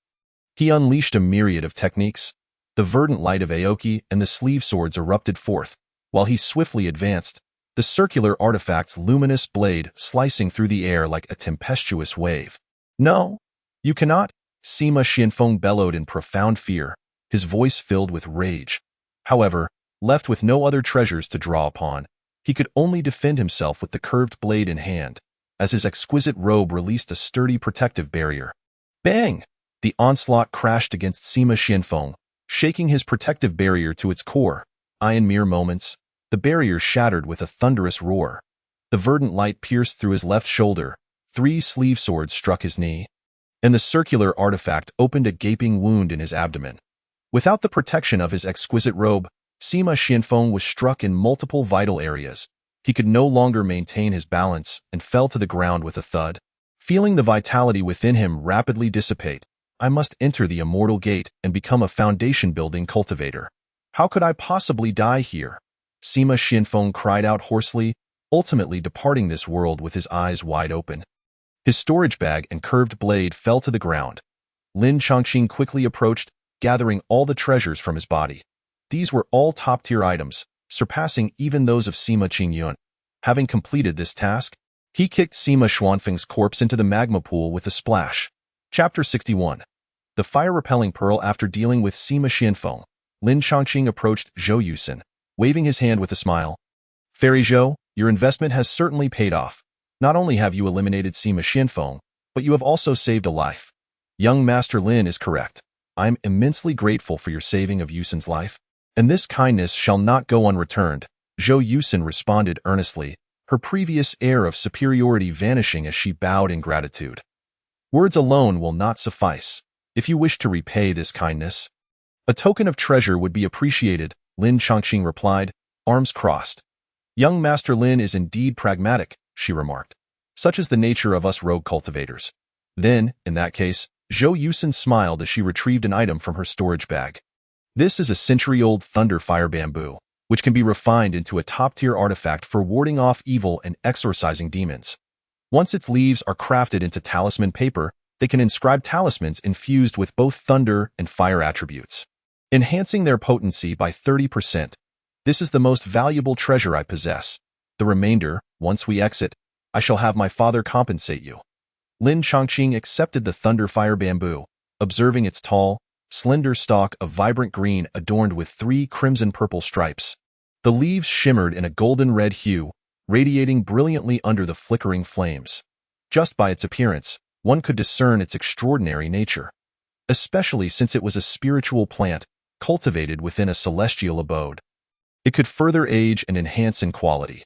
he unleashed a myriad of techniques. The verdant light of Aoki and the sleeve swords erupted forth, while he swiftly advanced, the circular artifact's luminous blade slicing through the air like a tempestuous wave. "No, you cannot," Sima Xianfeng bellowed in profound fear, his voice filled with rage. However, left with no other treasures to draw upon, he could only defend himself with the curved blade in hand, as his exquisite robe released a sturdy protective barrier. Bang! The onslaught crashed against Sima Xianfeng, shaking his protective barrier to its core. In mere moments, the barrier shattered with a thunderous roar. The verdant light pierced through his left shoulder, 3 sleeve swords struck his knee, and the circular artifact opened a gaping wound in his abdomen. Without the protection of his exquisite robe, Sima Xianfeng was struck in multiple vital areas. He could no longer maintain his balance and fell to the ground with a thud. Feeling the vitality within him rapidly dissipate, "I must enter the Immortal Gate and become a foundation-building cultivator. How could I possibly die here?" Sima Xianfeng cried out hoarsely, ultimately departing this world with his eyes wide open. His storage bag and curved blade fell to the ground. Lin Chongqing quickly approached, gathering all the treasures from his body. These were all top-tier items, surpassing even those of Sima Qingyun. Having completed this task, he kicked Sima Xuanfeng's corpse into the magma pool with a splash. Chapter 61. The fire-repelling pearl. After dealing with Sima Xianfeng, Lin Chongqing approached Zhou Yusin, waving his hand with a smile. "Fairy Zhou, your investment has certainly paid off. Not only have you eliminated Sima Xianfeng, but you have also saved a life. Young Master Lin is correct. I am immensely grateful for your saving of Yusin's life, and this kindness shall not go unreturned," Zhou Yusin responded earnestly, her previous air of superiority vanishing as she bowed in gratitude. "Words alone will not suffice. If you wish to repay this kindness, a token of treasure would be appreciated," Lin Chongqing replied, arms crossed. "Young Master Lin is indeed pragmatic," she remarked. "Such is the nature of us rogue cultivators." Then, in that case, Zhou Yusin smiled as she retrieved an item from her storage bag. This is a century-old thunder fire bamboo, which can be refined into a top-tier artifact for warding off evil and exorcising demons. Once its leaves are crafted into talisman paper, they can inscribe talismans infused with both thunder and fire attributes, enhancing their potency by 30%. This is the most valuable treasure I possess. The remainder, once we exit, I shall have my father compensate you." Lin Chongqing accepted the thunder fire bamboo, observing its tall, slender stalk of vibrant green adorned with 3 crimson-purple stripes. The leaves shimmered in a golden-red hue, radiating brilliantly under the flickering flames. Just by its appearance, one could discern its extraordinary nature, especially since it was a spiritual plant cultivated within a celestial abode. It could further age and enhance in quality.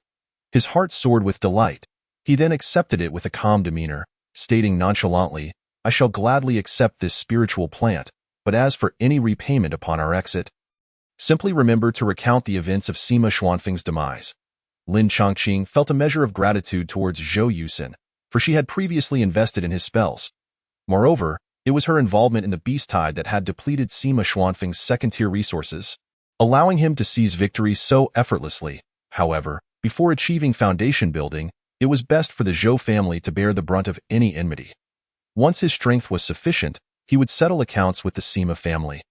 His heart soared with delight. He then accepted it with a calm demeanor, stating nonchalantly, "I shall gladly accept this spiritual plant, but as for any repayment upon our exit, simply remember to recount the events of Sima Xuanfeng's demise." Lin Chongqing felt a measure of gratitude towards Zhou Yusin, for she had previously invested in his spells. Moreover, it was her involvement in the beast tide that had depleted Sima Xuanfeng's second-tier resources, allowing him to seize victory so effortlessly. However, before achieving foundation building, it was best for the Zhou family to bear the brunt of any enmity. Once his strength was sufficient, he would settle accounts with the Sima family.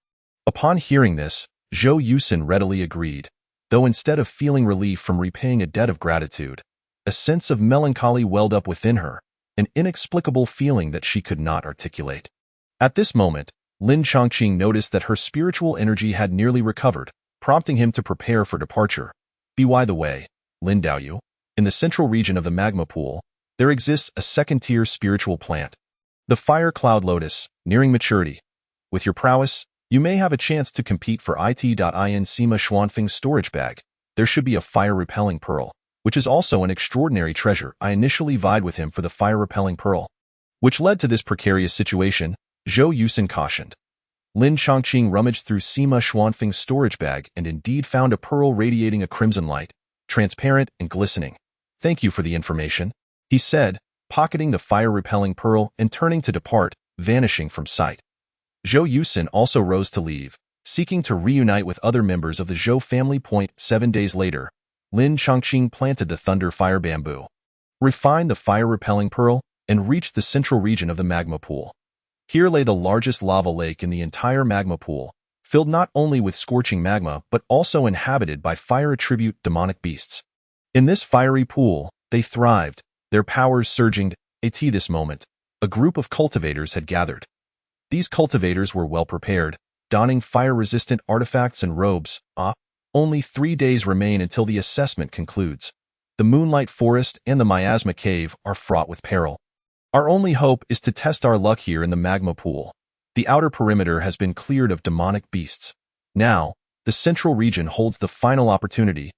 Upon hearing this, Zhou Yusin readily agreed, though instead of feeling relief from repaying a debt of gratitude, a sense of melancholy welled up within her, an inexplicable feeling that she could not articulate. At this moment, Lin Chongqing noticed that her spiritual energy had nearly recovered, prompting him to prepare for departure. By the way, Lin Daoyu, in the central region of the magma pool, there exists a second-tier spiritual plant, the fire cloud lotus, nearing maturity. With your prowess, you may have a chance to compete for it.in Sima Xuanfeng's storage bag. There should be a fire-repelling pearl, which is also an extraordinary treasure. I initially vied with him for the fire-repelling pearl, which led to this precarious situation, Zhou Yusin cautioned. Lin Chongqing rummaged through Sima Xuanfeng's storage bag and indeed found a pearl radiating a crimson light, transparent and glistening. "Thank you for the information," he said, pocketing the fire-repelling pearl and turning to depart, vanishing from sight. Zhou Yusin also rose to leave, seeking to reunite with other members of the Zhou family. 7 days later, Lin Chongqing planted the thunder fire bamboo, refined the fire-repelling pearl, and reached the central region of the magma pool. Here lay the largest lava lake in the entire magma pool, filled not only with scorching magma but also inhabited by fire-attribute demonic beasts. In this fiery pool, they thrived, their powers surging. At this moment, a group of cultivators had gathered. These cultivators were well prepared, donning fire-resistant artifacts and robes. Only 3 days remain until the assessment concludes. The Moonlight Forest and the Miasma Cave are fraught with peril. Our only hope is to test our luck here in the magma pool. The outer perimeter has been cleared of demonic beasts. Now, the central region holds the final opportunity.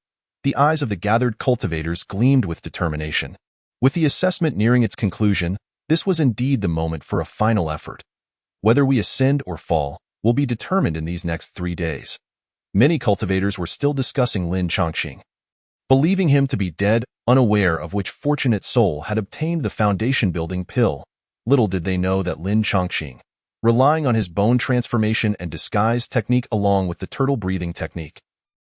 The eyes of the gathered cultivators gleamed with determination. With the assessment nearing its conclusion, this was indeed the moment for a final effort. Whether we ascend or fall will be determined in these next 3 days. Many cultivators were still discussing Lin Chongqing, believing him to be dead, unaware of which fortunate soul had obtained the foundation-building pill. Little did they know that Lin Chongqing, relying on his bone transformation and disguise technique along with the turtle-breathing technique,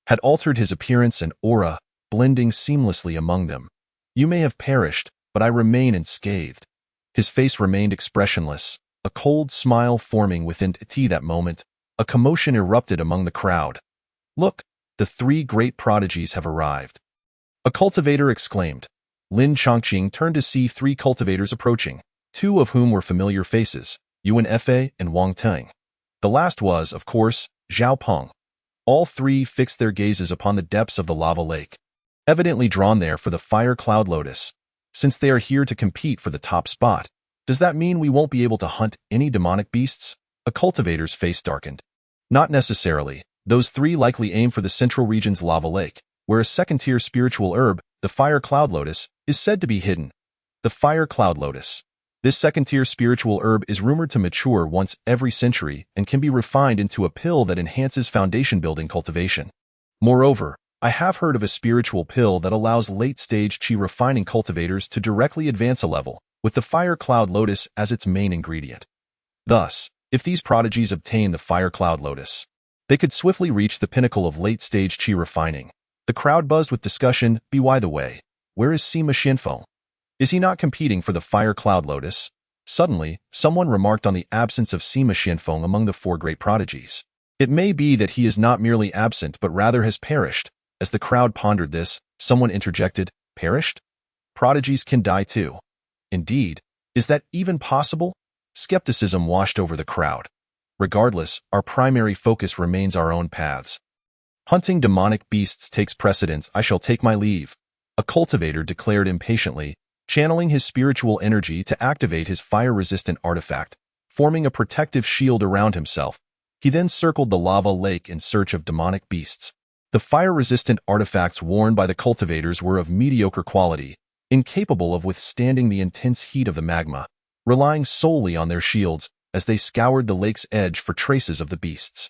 had altered his appearance and aura, blending seamlessly among them. You may have perished, but I remain unscathed. His face remained expressionless, a cold smile forming within T. That moment, a commotion erupted among the crowd. Look, the 3 great prodigies have arrived, a cultivator exclaimed. Lin Chongqing turned to see 3 cultivators approaching, 2 of whom were familiar faces, Yuan Fa and Wang Teng. The last was, of course, Zhao Peng. All 3 fixed their gazes upon the depths of the lava lake, evidently drawn there for the fire cloud lotus. Since they are here to compete for the top spot, does that mean we won't be able to hunt any demonic beasts? A cultivator's face darkened. Not necessarily. Those 3 likely aim for the central region's lava lake, where a second-tier spiritual herb, the fire cloud lotus, is said to be hidden. The fire cloud lotus. This second-tier spiritual herb is rumored to mature once every century and can be refined into a pill that enhances foundation-building cultivation. Moreover, I have heard of a spiritual pill that allows late-stage chi refining cultivators to directly advance a level, with the fire cloud lotus as its main ingredient. Thus, if these prodigies obtain the fire cloud lotus, they could swiftly reach the pinnacle of late-stage chi refining. The crowd buzzed with discussion. By the way, where is Sima Xianfeng? Is he not competing for the fire cloud lotus? Suddenly, someone remarked on the absence of Sima Xianfeng among the 4 great prodigies. It may be that he is not merely absent but rather has perished. As the crowd pondered this, someone interjected, perished? Prodigies can die too. Indeed, is that even possible? Skepticism washed over the crowd. Regardless, our primary focus remains our own paths. Hunting demonic beasts takes precedence. I shall take my leave, a cultivator declared impatiently, channeling his spiritual energy to activate his fire-resistant artifact, forming a protective shield around himself. He then circled the lava lake in search of demonic beasts. The fire-resistant artifacts worn by the cultivators were of mediocre quality, incapable of withstanding the intense heat of the magma, relying solely on their shields as they scoured the lake's edge for traces of the beasts.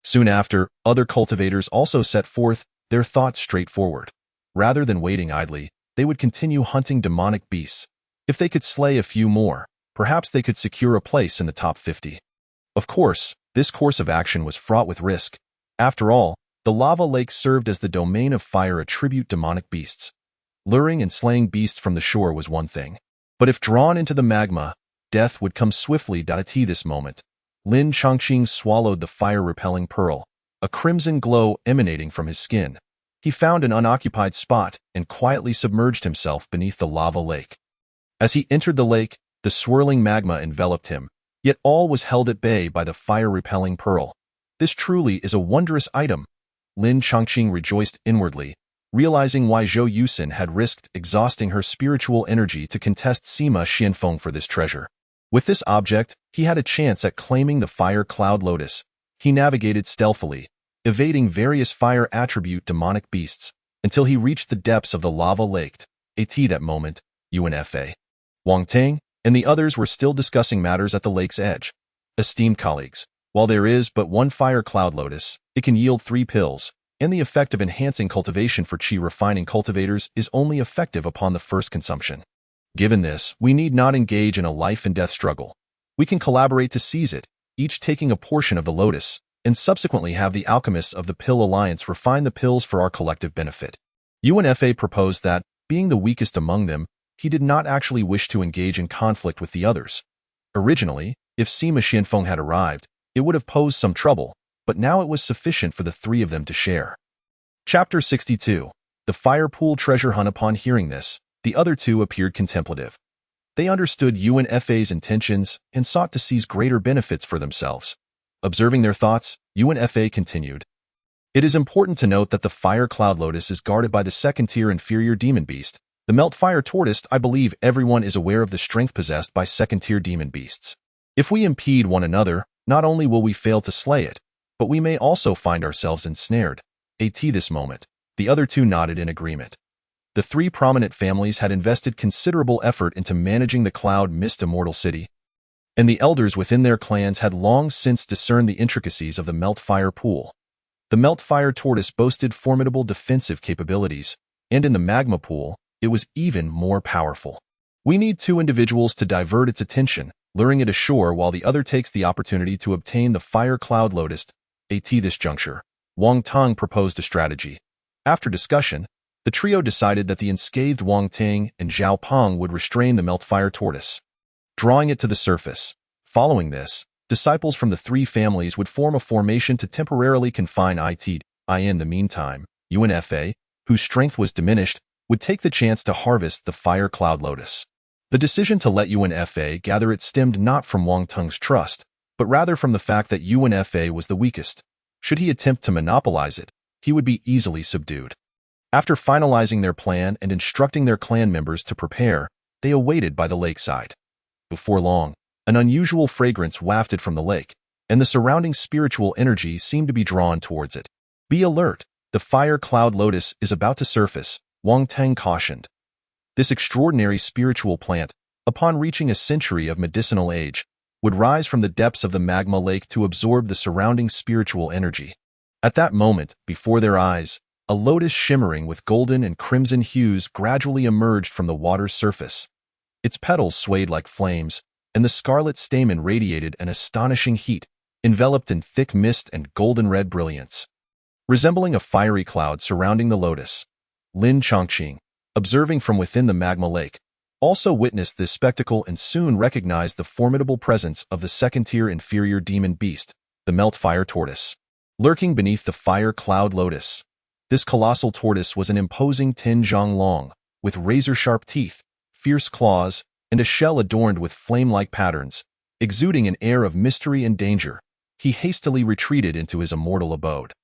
Soon after, other cultivators also set forth, their thoughts straightforward. Rather than waiting idly, they would continue hunting demonic beasts. If they could slay a few more, perhaps they could secure a place in the top 50. Of course, this course of action was fraught with risk. After all, the lava lake served as the domain of fire-attribute demonic beasts. Luring and slaying beasts from the shore was one thing, but if drawn into the magma, death would come swiftly. At this moment, Lin Chongqing swallowed the fire-repelling pearl, a crimson glow emanating from his skin. He found an unoccupied spot and quietly submerged himself beneath the lava lake. As he entered the lake, the swirling magma enveloped him, yet all was held at bay by the fire-repelling pearl. This truly is a wondrous item. Lin Chongqing rejoiced inwardly, realizing why Zhou Yusin had risked exhausting her spiritual energy to contest Sima Xianfeng for this treasure. With this object, he had a chance at claiming the fire cloud lotus. He navigated stealthily, evading various fire attribute demonic beasts, until he reached the depths of the lava lake. At that moment, Yuan Fa, Wang Teng, and the others were still discussing matters at the lake's edge. Esteemed colleagues, while there is but one fire cloud lotus, it can yield 3 pills, and the effect of enhancing cultivation for chi refining cultivators is only effective upon the first consumption. Given this, we need not engage in a life-and-death struggle. We can collaborate to seize it. each taking a portion of the lotus, and subsequently have the alchemists of the Pill Alliance refine the pills for our collective benefit. UNFA proposed that, being the weakest among them, he did not actually wish to engage in conflict with the others. Originally, if Sima Xianfeng had arrived, it would have posed some trouble, but now it was sufficient for the three of them to share. Chapter 62. The Fire Pool Treasure Hunt. Upon hearing this, the other two appeared contemplative. They understood UNFA's intentions and sought to seize greater benefits for themselves. Observing their thoughts, UNFA continued. It is important to note that the Fire Cloud Lotus is guarded by the second-tier inferior demon beast, the Melt Fire Tortoise. I believe everyone is aware of the strength possessed by second-tier demon beasts. If we impede one another, not only will we fail to slay it, but we may also find ourselves ensnared. At this moment, the other two nodded in agreement. The three prominent families had invested considerable effort into managing the Cloud Mist Immortal City, and the elders within their clans had long since discerned the intricacies of the Melt Fire Pool. The Melt Fire Tortoise boasted formidable defensive capabilities, and in the Magma Pool, it was even more powerful. We need two individuals to divert its attention, luring it ashore while the other takes the opportunity to obtain the Fire Cloud Lotus. At this juncture, Wang Tang proposed a strategy. After discussion, the trio decided that the unscathed Wang Ting and Zhao Peng would restrain the Melt Fire Tortoise, drawing it to the surface. Following this, disciples from the three families would form a formation to temporarily confine it. In the meantime, UNFA, whose strength was diminished, would take the chance to harvest the Fire Cloud Lotus. The decision to let UNFA gather it stemmed not from Wang Teng's trust, but rather from the fact that UNFA was the weakest. Should he attempt to monopolize it, he would be easily subdued. After finalizing their plan and instructing their clan members to prepare, they awaited by the lakeside. Before long, an unusual fragrance wafted from the lake, and the surrounding spiritual energy seemed to be drawn towards it. Be alert, the Fire Cloud Lotus is about to surface, Wang Teng cautioned. This extraordinary spiritual plant, upon reaching a century of medicinal age, would rise from the depths of the magma lake to absorb the surrounding spiritual energy. At that moment, before their eyes, a lotus shimmering with golden and crimson hues gradually emerged from the water's surface. Its petals swayed like flames, and the scarlet stamen radiated an astonishing heat, enveloped in thick mist and golden-red brilliance. Resembling a fiery cloud surrounding the lotus, Lin Chongqing, observing from within the magma lake, also witnessed this spectacle and soon recognized the formidable presence of the second-tier inferior demon beast, the Melt Fire Tortoise. Lurking beneath the Fire Cloud Lotus, this colossal tortoise was an imposing 10 zhang long, with razor-sharp teeth, fierce claws, and a shell adorned with flame-like patterns, exuding an air of mystery and danger. He hastily retreated into his immortal abode.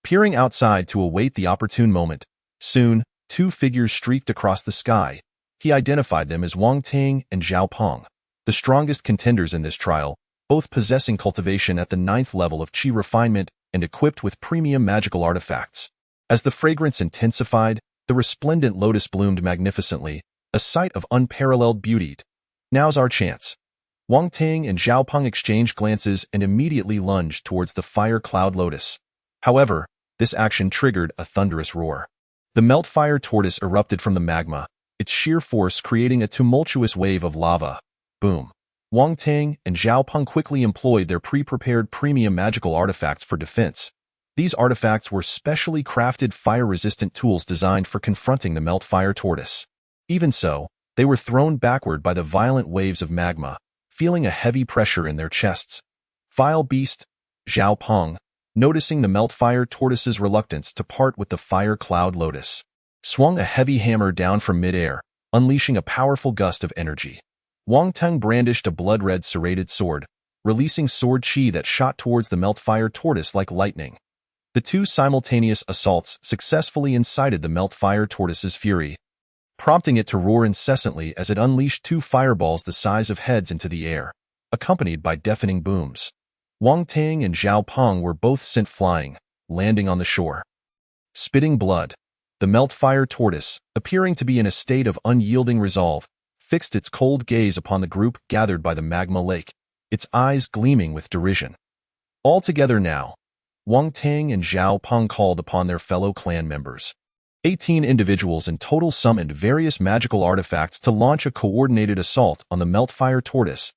Peering outside to await the opportune moment, soon, two figures streaked across the sky. He identified them as Wang Ting and Zhao Peng, the strongest contenders in this trial, both possessing cultivation at the 9th level of Qi refinement and equipped with premium magical artifacts. As the fragrance intensified, the resplendent lotus bloomed magnificently, a sight of unparalleled beauty. Now's our chance. Wang Ting and Zhao Peng exchanged glances and immediately lunged towards the Fire Cloud Lotus. However, this action triggered a thunderous roar. The Melt Fire Tortoise erupted from the magma, its sheer force creating a tumultuous wave of lava. Boom. Wang Ting and Zhao Peng quickly employed their pre-prepared premium magical artifacts for defense. These artifacts were specially crafted fire-resistant tools designed for confronting the Melt Fire Tortoise. Even so, they were thrown backward by the violent waves of magma, feeling a heavy pressure in their chests. Vile beast, Zhao Peng, noticing the Melt Fire Tortoise's reluctance to part with the Fire Cloud Lotus, swung a heavy hammer down from midair, unleashing a powerful gust of energy. Wang Teng brandished a blood-red serrated sword, releasing sword chi that shot towards the Melt Fire Tortoise like lightning. The two simultaneous assaults successfully incited the Melt Fire Tortoise's fury, prompting it to roar incessantly as it unleashed two fireballs the size of heads into the air, accompanied by deafening booms. Wang Ting and Zhao Peng were both sent flying, landing on the shore. Spitting blood, the Melt Fire Tortoise, appearing to be in a state of unyielding resolve, fixed its cold gaze upon the group gathered by the magma lake, its eyes gleaming with derision. All together now, Wang Ting and Zhao Peng called upon their fellow clan members. 18 individuals in total summoned various magical artifacts to launch a coordinated assault on the Melt Fire Tortoise.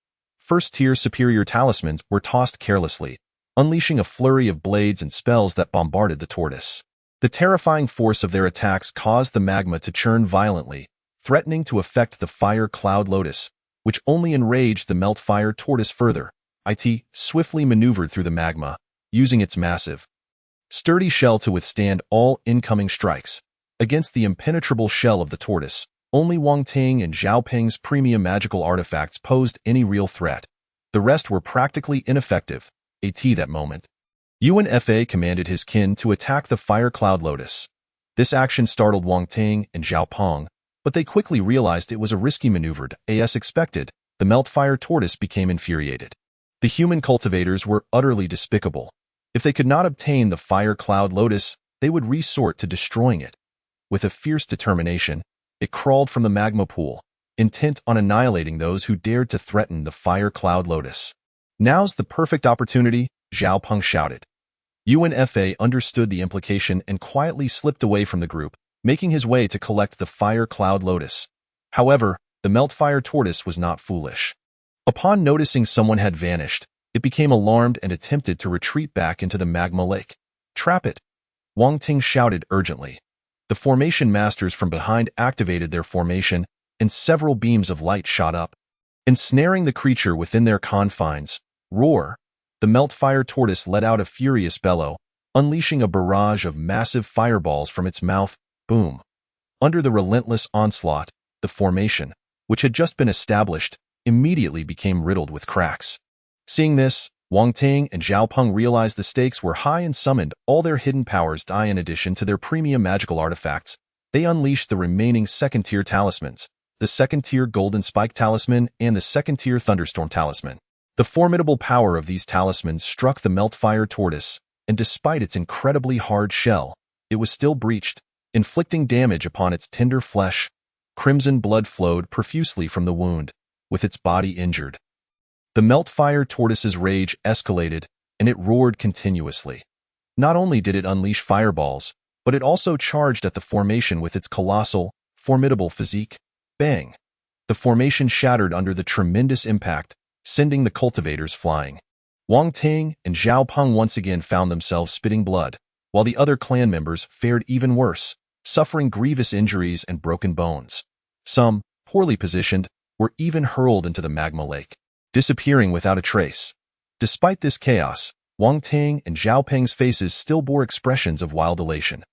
first-tier superior talismans were tossed carelessly, unleashing a flurry of blades and spells that bombarded the tortoise. The terrifying force of their attacks caused the magma to churn violently, threatening to affect the fire cloud lotus, which only enraged the melt-fire tortoise further. It swiftly maneuvered through the magma, using its massive, sturdy shell to withstand all incoming strikes. Against the impenetrable shell of the tortoise, only Wang Ting and Zhao Peng's premium magical artifacts posed any real threat. The rest were practically ineffective. That moment, Yuan Fa commanded his kin to attack the fire cloud lotus. This action startled Wang Ting and Zhao Peng, but they quickly realized it was a risky maneuver. As expected, the melt-fire tortoise became infuriated. The human cultivators were utterly despicable. If they could not obtain the fire cloud lotus, they would resort to destroying it. With a fierce determination, it crawled from the magma pool, intent on annihilating those who dared to threaten the fire cloud lotus. "Now's the perfect opportunity," Zhao Peng shouted. Yuan Fa understood the implication and quietly slipped away from the group, making his way to collect the fire cloud lotus. However, the melt-fire tortoise was not foolish. Upon noticing someone had vanished, it became alarmed and attempted to retreat back into the magma lake. "Trap it!" Wang Ting shouted urgently. The formation masters from behind activated their formation, and several beams of light shot up, ensnaring the creature within their confines. Roar! The melt-fire tortoise let out a furious bellow, unleashing a barrage of massive fireballs from its mouth. Boom! Under the relentless onslaught, the formation, which had just been established, immediately became riddled with cracks. Seeing this, Wang Ting and Zhao Peng realized the stakes were high and summoned all their hidden powers. In addition to their premium magical artifacts, they unleashed the remaining second-tier talismans, the second-tier Golden Spike Talisman and the second-tier Thunderstorm Talisman. The formidable power of these talismans struck the melt-fire tortoise, and despite its incredibly hard shell, it was still breached, inflicting damage upon its tender flesh. Crimson blood flowed profusely from the wound, with its body injured. The melt-fire tortoise's rage escalated, and it roared continuously. Not only did it unleash fireballs, but it also charged at the formation with its colossal, formidable physique. Bang! The formation shattered under the tremendous impact, sending the cultivators flying. Wang Ting and Zhao Peng once again found themselves spitting blood, while the other clan members fared even worse, suffering grievous injuries and broken bones. Some, poorly positioned, were even hurled into the magma lake, disappearing without a trace. Despite this chaos, Wang Ting and Zhao Peng's faces still bore expressions of wild elation.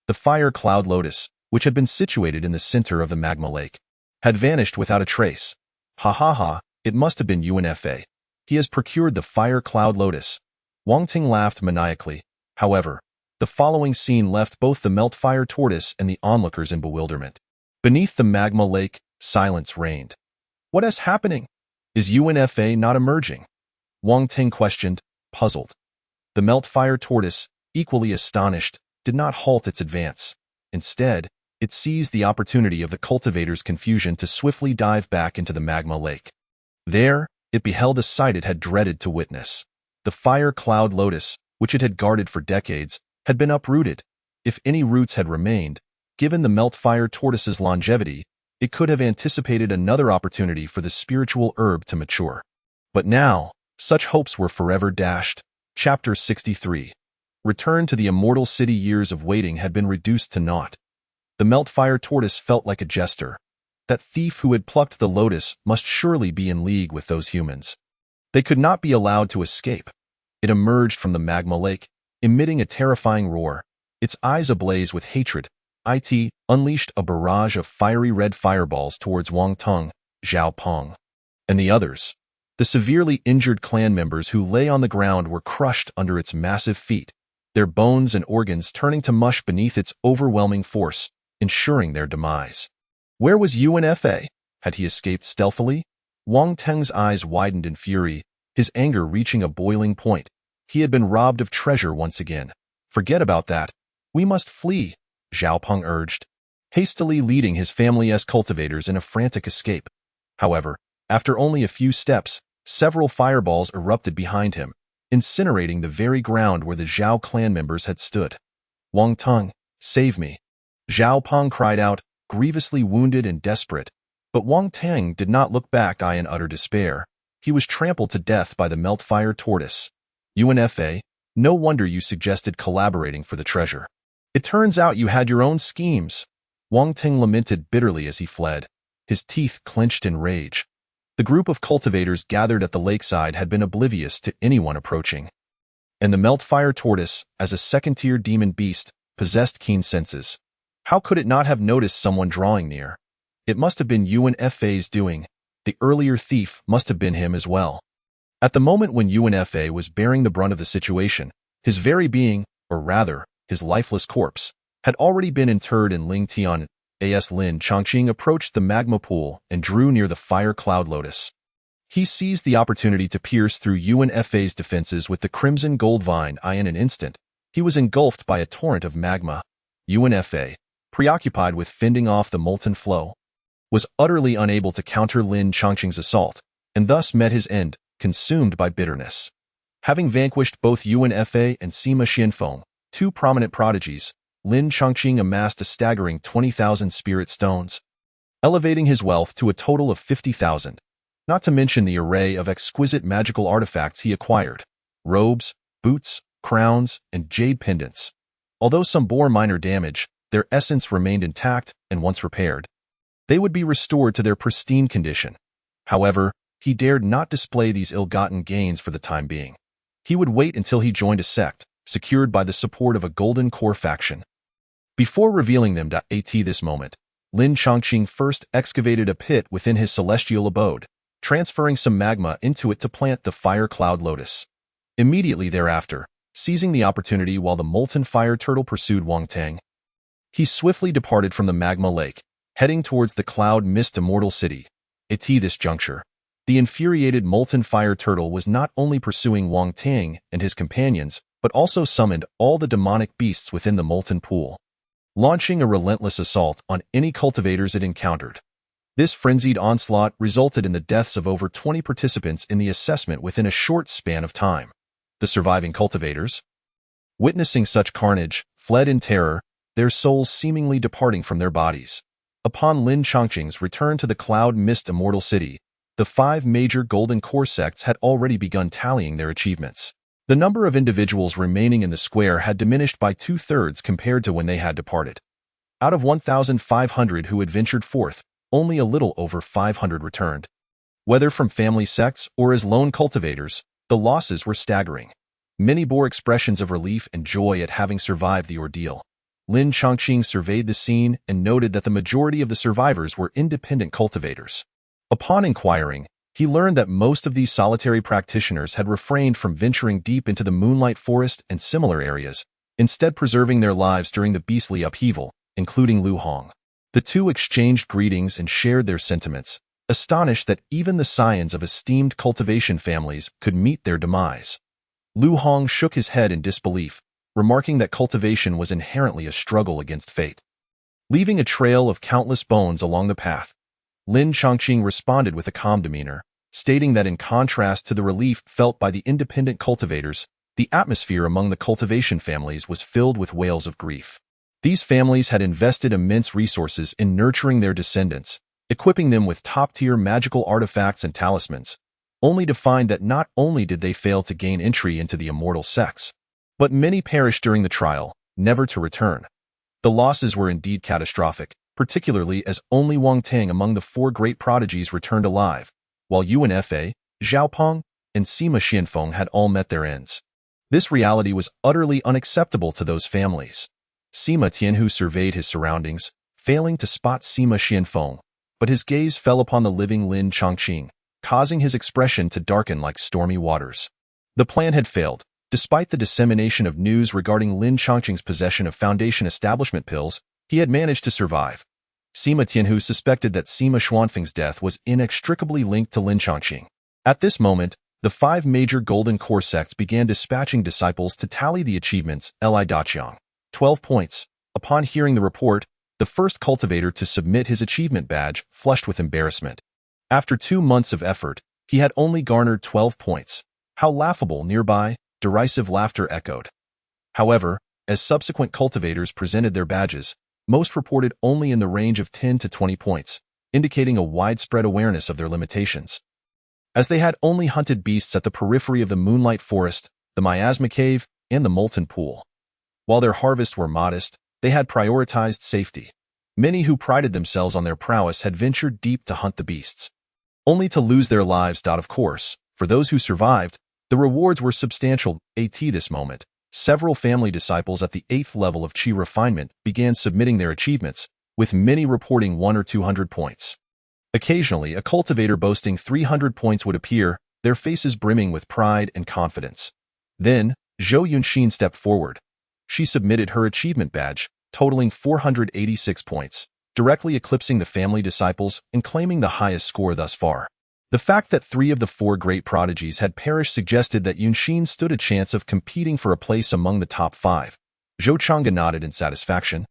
The fire cloud lotus, which had been situated in the center of the magma lake, had vanished without a trace. Ha ha ha, it must have been Yuan Fa. He has procured the fire cloud lotus. Wang Ting laughed maniacally. However, the following scene left both the melt-fire tortoise and the onlookers in bewilderment. Beneath the magma lake, silence reigned. "What is happening? Is Yuan Fa not emerging?" Wang Ting questioned, puzzled. The melt-fire tortoise, equally astonished, did not halt its advance. Instead, it seized the opportunity of the cultivators' confusion to swiftly dive back into the magma lake. There, it beheld a sight it had dreaded to witness. The fire cloud lotus, which it had guarded for decades, had been uprooted. If any roots had remained, given the melt-fire tortoise's longevity, it could have anticipated another opportunity for the spiritual herb to mature. But now, such hopes were forever dashed. Chapter 63. Return to the immortal city. Years of waiting had been reduced to naught. The melt-fire tortoise felt like a jester. That thief who had plucked the lotus must surely be in league with those humans. They could not be allowed to escape. It emerged from the magma lake, emitting a terrifying roar, its eyes ablaze with hatred. It unleashed a barrage of fiery red fireballs towards Wang Ting, Zhao Peng, and the others. The severely injured clan members who lay on the ground were crushed under its massive feet, their bones and organs turning to mush beneath its overwhelming force, ensuring their demise. Where was Yuan Fa? Had he escaped stealthily? Wang Ting's eyes widened in fury, his anger reaching a boiling point. He had been robbed of treasure once again. "Forget about that. We must flee," Zhao Peng urged, hastily leading his family's cultivators in a frantic escape. However, after only a few steps, several fireballs erupted behind him, incinerating the very ground where the Zhao clan members had stood. "Wang Ting, save me!" Zhao Peng cried out, grievously wounded and desperate. But Wang Ting did not look back in utter despair. he was trampled to death by the Meltfire tortoise. UNFA, no wonder you suggested collaborating for the treasure. It turns out you had your own schemes. Wang Ting lamented bitterly as he fled, his teeth clenched in rage. The group of cultivators gathered at the lakeside had been oblivious to anyone approaching. And the Meltfire tortoise, as a second-tier demon beast, possessed keen senses. How could it not have noticed someone drawing near? It must have been UNFA's doing. The earlier thief must have been him as well. At the moment when UNFA was bearing the brunt of the situation, his very being, or rather, his lifeless corpse, had already been interred in Ling Tian. As Lin Chongqing approached the magma pool and drew near the fire cloud lotus. He seized the opportunity to pierce through UNFA's defenses with the crimson gold vine. In an instant, he was engulfed by a torrent of magma. UNFA, preoccupied with fending off the molten flow, was utterly unable to counter Lin Chongqing's assault, and thus met his end, consumed by bitterness. Having vanquished both UNFA and Sima Xianfeng, two prominent prodigies, Lin Chongqing amassed a staggering 20,000 spirit stones, elevating his wealth to a total of 50,000, not to mention the array of exquisite magical artifacts he acquired: robes, boots, crowns, and jade pendants. Although some bore minor damage, their essence remained intact, and once repaired, they would be restored to their pristine condition. However, he dared not display these ill-gotten gains for the time being. He would wait until he joined a sect, secured by the support of a golden core faction. Before revealing them at this moment, Lin Chongqing first excavated a pit within his celestial abode, transferring some magma into it to plant the fire cloud lotus. Immediately thereafter, seizing the opportunity while the molten fire turtle pursued Wang Ting, he swiftly departed from the magma lake, heading towards the cloud mist Immortal City. At this juncture, the infuriated molten fire turtle was not only pursuing Wang Ting and his companions, but also summoned all the demonic beasts within the molten pool, launching a relentless assault on any cultivators it encountered. This frenzied onslaught resulted in the deaths of over 20 participants in the assessment within a short span of time. The surviving cultivators, witnessing such carnage, fled in terror, their souls seemingly departing from their bodies. Upon Lin Chongqing's return to the cloud mist Immortal City, the 5 major golden core sects had already begun tallying their achievements. The number of individuals remaining in the square had diminished by 2/3 compared to when they had departed. Out of 1,500 who had ventured forth, only a little over 500 returned. Whether from family sects or as lone cultivators, the losses were staggering. Many bore expressions of relief and joy at having survived the ordeal. Lin Chongqing surveyed the scene and noted that the majority of the survivors were independent cultivators. Upon inquiring, he learned that most of these solitary practitioners had refrained from venturing deep into the Moonlight Forest and similar areas, instead preserving their lives during the beastly upheaval, including Lu Hong. The two exchanged greetings and shared their sentiments, astonished that even the scions of esteemed cultivation families could meet their demise. Lu Hong shook his head in disbelief, remarking that cultivation was inherently a struggle against fate. Leaving a trail of countless bones along the path, Lin Chongqing responded with a calm demeanor, stating that in contrast to the relief felt by the independent cultivators, the atmosphere among the cultivation families was filled with wails of grief. These families had invested immense resources in nurturing their descendants, equipping them with top-tier magical artifacts and talismans, only to find that not only did they fail to gain entry into the immortal sects, but many perished during the trial, never to return. The losses were indeed catastrophic, particularly as only Wang Ting among the 4 great prodigies returned alive, while UNFA, Zhaopeng, and Sima Xianfeng had all met their ends. This reality was utterly unacceptable to those families. Sima Tianhu surveyed his surroundings, failing to spot Sima Xianfeng, but his gaze fell upon the living Lin Chongqing, causing his expression to darken like stormy waters. The plan had failed. Despite the dissemination of news regarding Lin Chongqing's possession of Foundation establishment pills, he had managed to survive. Sima Tianhu suspected that Sima Xuanfeng's death was inextricably linked to Lin Chongqing. At this moment, the 5 major golden core sects began dispatching disciples to tally the achievements. Li Daqiang, 12 points. Upon hearing the report, the first cultivator to submit his achievement badge flushed with embarrassment. After 2 months of effort, he had only garnered 12 points. How laughable! Nearby, derisive laughter echoed. However, as subsequent cultivators presented their badges, most reported only in the range of 10 to 20 points, indicating a widespread awareness of their limitations. as they had only hunted beasts at the periphery of the Moonlight Forest, the Miasma Cave, and the Molten Pool. While their harvests were modest, they had prioritized safety. Many who prided themselves on their prowess had ventured deep to hunt the beasts, only to lose their lives. Of course, for those who survived, the rewards were substantial. At this moment, several family disciples at the 8th level of Qi refinement began submitting their achievements, with many reporting 100 or 200 points. Occasionally, a cultivator boasting 300 points would appear, their faces brimming with pride and confidence. Then, Zhou Yunxin stepped forward. She submitted her achievement badge, totaling 486 points, directly eclipsing the family disciples and claiming the highest score thus far. The fact that 3 of the 4 great prodigies had perished suggested that Yunxin stood a chance of competing for a place among the top 5. Zhou Chang'e nodded in satisfaction,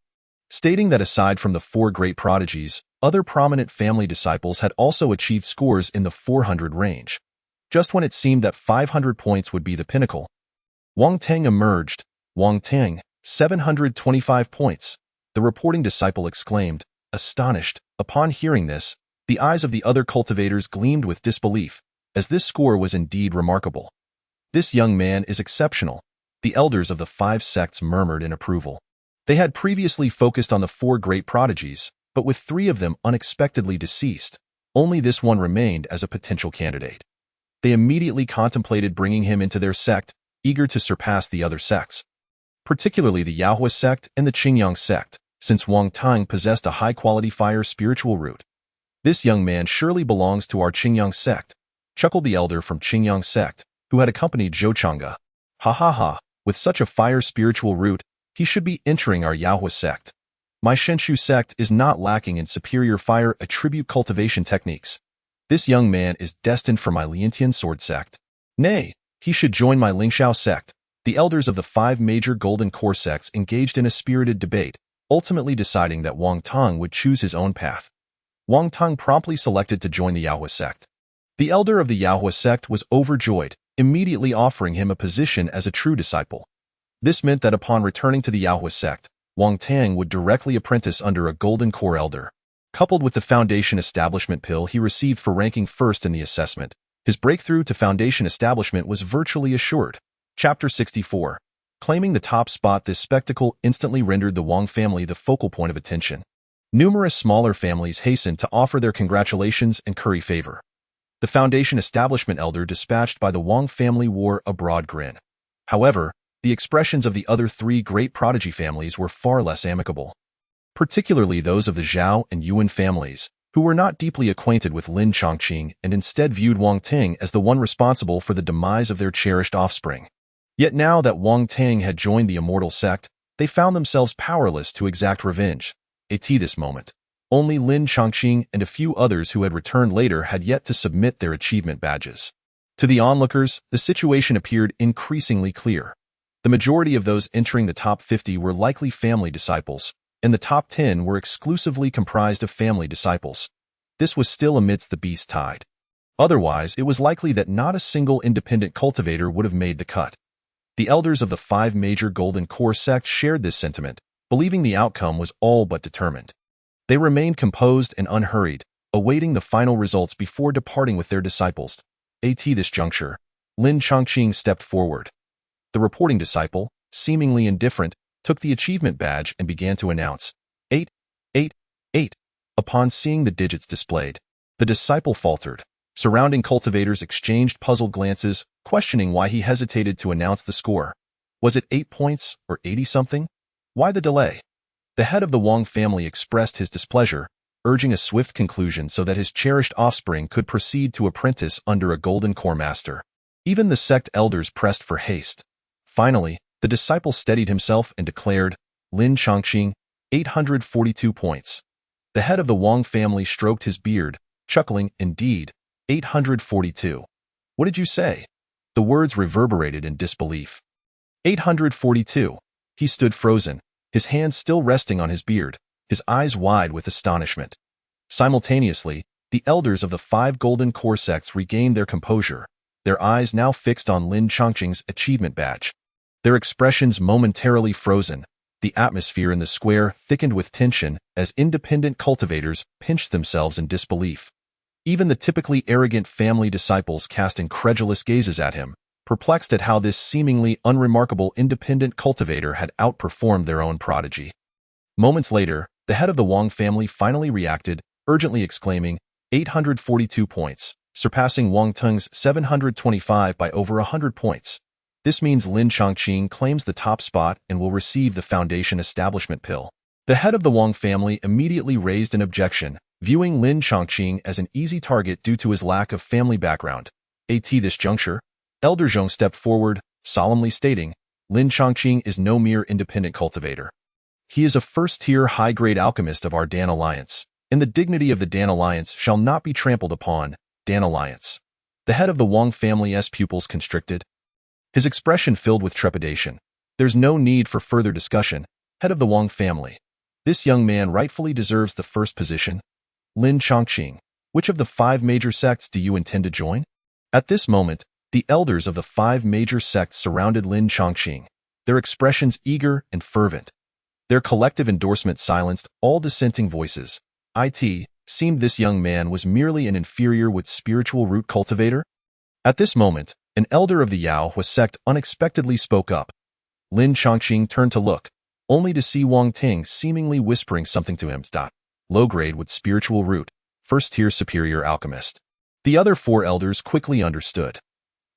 stating that aside from the 4 great prodigies, other prominent family disciples had also achieved scores in the 400 range. Just when it seemed that 500 points would be the pinnacle, Wang Teng emerged. Wang Teng, 725 points, the reporting disciple exclaimed, astonished. Upon hearing this, the eyes of the other cultivators gleamed with disbelief, as this score was indeed remarkable. This young man is exceptional, the elders of the 5 sects murmured in approval. They had previously focused on the 4 great prodigies, but with 3 of them unexpectedly deceased, only this one remained as a potential candidate. They immediately contemplated bringing him into their sect, eager to surpass the other sects, particularly the Yaohua sect and the Qingyang sect, since Wang Teng possessed a high-quality fire spiritual root. This young man surely belongs to our Qingyang sect, chuckled the elder from Qingyang sect, who had accompanied Zhou Chang'e. Ha ha ha, with such a fire spiritual root, he should be entering our Yaohua sect. My Shenshu sect is not lacking in superior fire attribute cultivation techniques. This young man is destined for my Liantian sword sect. Nay, he should join my Lingxiao sect. The elders of the 5 major golden core sects engaged in a spirited debate, ultimately deciding that Wang Teng would choose his own path. Wang Teng promptly selected to join the Yaohua sect. The elder of the Yaohua sect was overjoyed, immediately offering him a position as a true disciple. This meant that upon returning to the Yaohua sect, Wang Teng would directly apprentice under a golden core elder. Coupled with the foundation establishment pill he received for ranking first in the assessment, his breakthrough to foundation establishment was virtually assured. Chapter 64. Claiming the top spot, this spectacle instantly rendered the Wang family the focal point of attention. Numerous smaller families hastened to offer their congratulations and curry favor. The foundation establishment elder dispatched by the Wang family wore a broad grin. However, the expressions of the other 3 great prodigy families were far less amicable, particularly those of the Zhao and Yuan families, who were not deeply acquainted with Lin Chongqing and instead viewed Wang Teng as the one responsible for the demise of their cherished offspring. Yet now that Wang Teng had joined the Immortal sect, they found themselves powerless to exact revenge. At this moment, only Lin Chongqing and a few others who had returned later had yet to submit their achievement badges. To the onlookers, the situation appeared increasingly clear. The majority of those entering the top 50 were likely family disciples, and the top 10 were exclusively comprised of family disciples. This was still amidst the beast tide. Otherwise, it was likely that not a single independent cultivator would have made the cut. The elders of the 5 major golden core sects shared this sentiment, believing the outcome was all but determined. They remained composed and unhurried, awaiting the final results before departing with their disciples. At this juncture, Lin Chongqing stepped forward. The reporting disciple, seemingly indifferent, took the achievement badge and began to announce, 8, 8, 8. Upon seeing the digits displayed, the disciple faltered. Surrounding cultivators exchanged puzzled glances, questioning why he hesitated to announce the score. Was it 8 points or 80-something? Why the delay? The head of the Wang family expressed his displeasure, urging a swift conclusion so that his cherished offspring could proceed to apprentice under a golden core master. Even the sect elders pressed for haste. Finally, the disciple steadied himself and declared, Lin Chongqing, 842 points. The head of the Wang family stroked his beard, chuckling, indeed, 842. What did you say? The words reverberated in disbelief. 842. He stood frozen, his hands still resting on his beard, his eyes wide with astonishment. Simultaneously, the elders of the 5 golden core sects regained their composure, their eyes now fixed on Lin Chongqing's achievement badge. Their expressions momentarily frozen, the atmosphere in the square thickened with tension as independent cultivators pinched themselves in disbelief. Even the typically arrogant family disciples cast incredulous gazes at him, perplexed at how this seemingly unremarkable independent cultivator had outperformed their own prodigy. Moments later, the head of the Wang family finally reacted, urgently exclaiming, 842 points, surpassing Wang Teng's 725 by over 100 points. This means Lin Chongqing claims the top spot and will receive the Foundation Establishment Pill. The head of the Wang family immediately raised an objection, viewing Lin Chongqing as an easy target due to his lack of family background. At this juncture, Elder Zhong stepped forward, solemnly stating, Lin Chongqing is no mere independent cultivator. He is a first-tier high-grade alchemist of our Dan Alliance, and the dignity of the Dan Alliance shall not be trampled upon. Dan Alliance. The head of the Wang family's pupils constricted. His expression filled with trepidation. There's no need for further discussion, head of the Wang family. This young man rightfully deserves the first position. Lin Chongqing, which of the 5 major sects do you intend to join? At this moment, the elders of the 5 major sects surrounded Lin Chongqing, their expressions eager and fervent. Their collective endorsement silenced all dissenting voices. It seemed this young man was merely an inferior with spiritual root cultivator. At this moment, an elder of the Yaohua sect unexpectedly spoke up. Lin Chongqing turned to look, only to see Wang Ting seemingly whispering something to him. Low grade with spiritual root, first-tier superior alchemist. The other 4 elders quickly understood.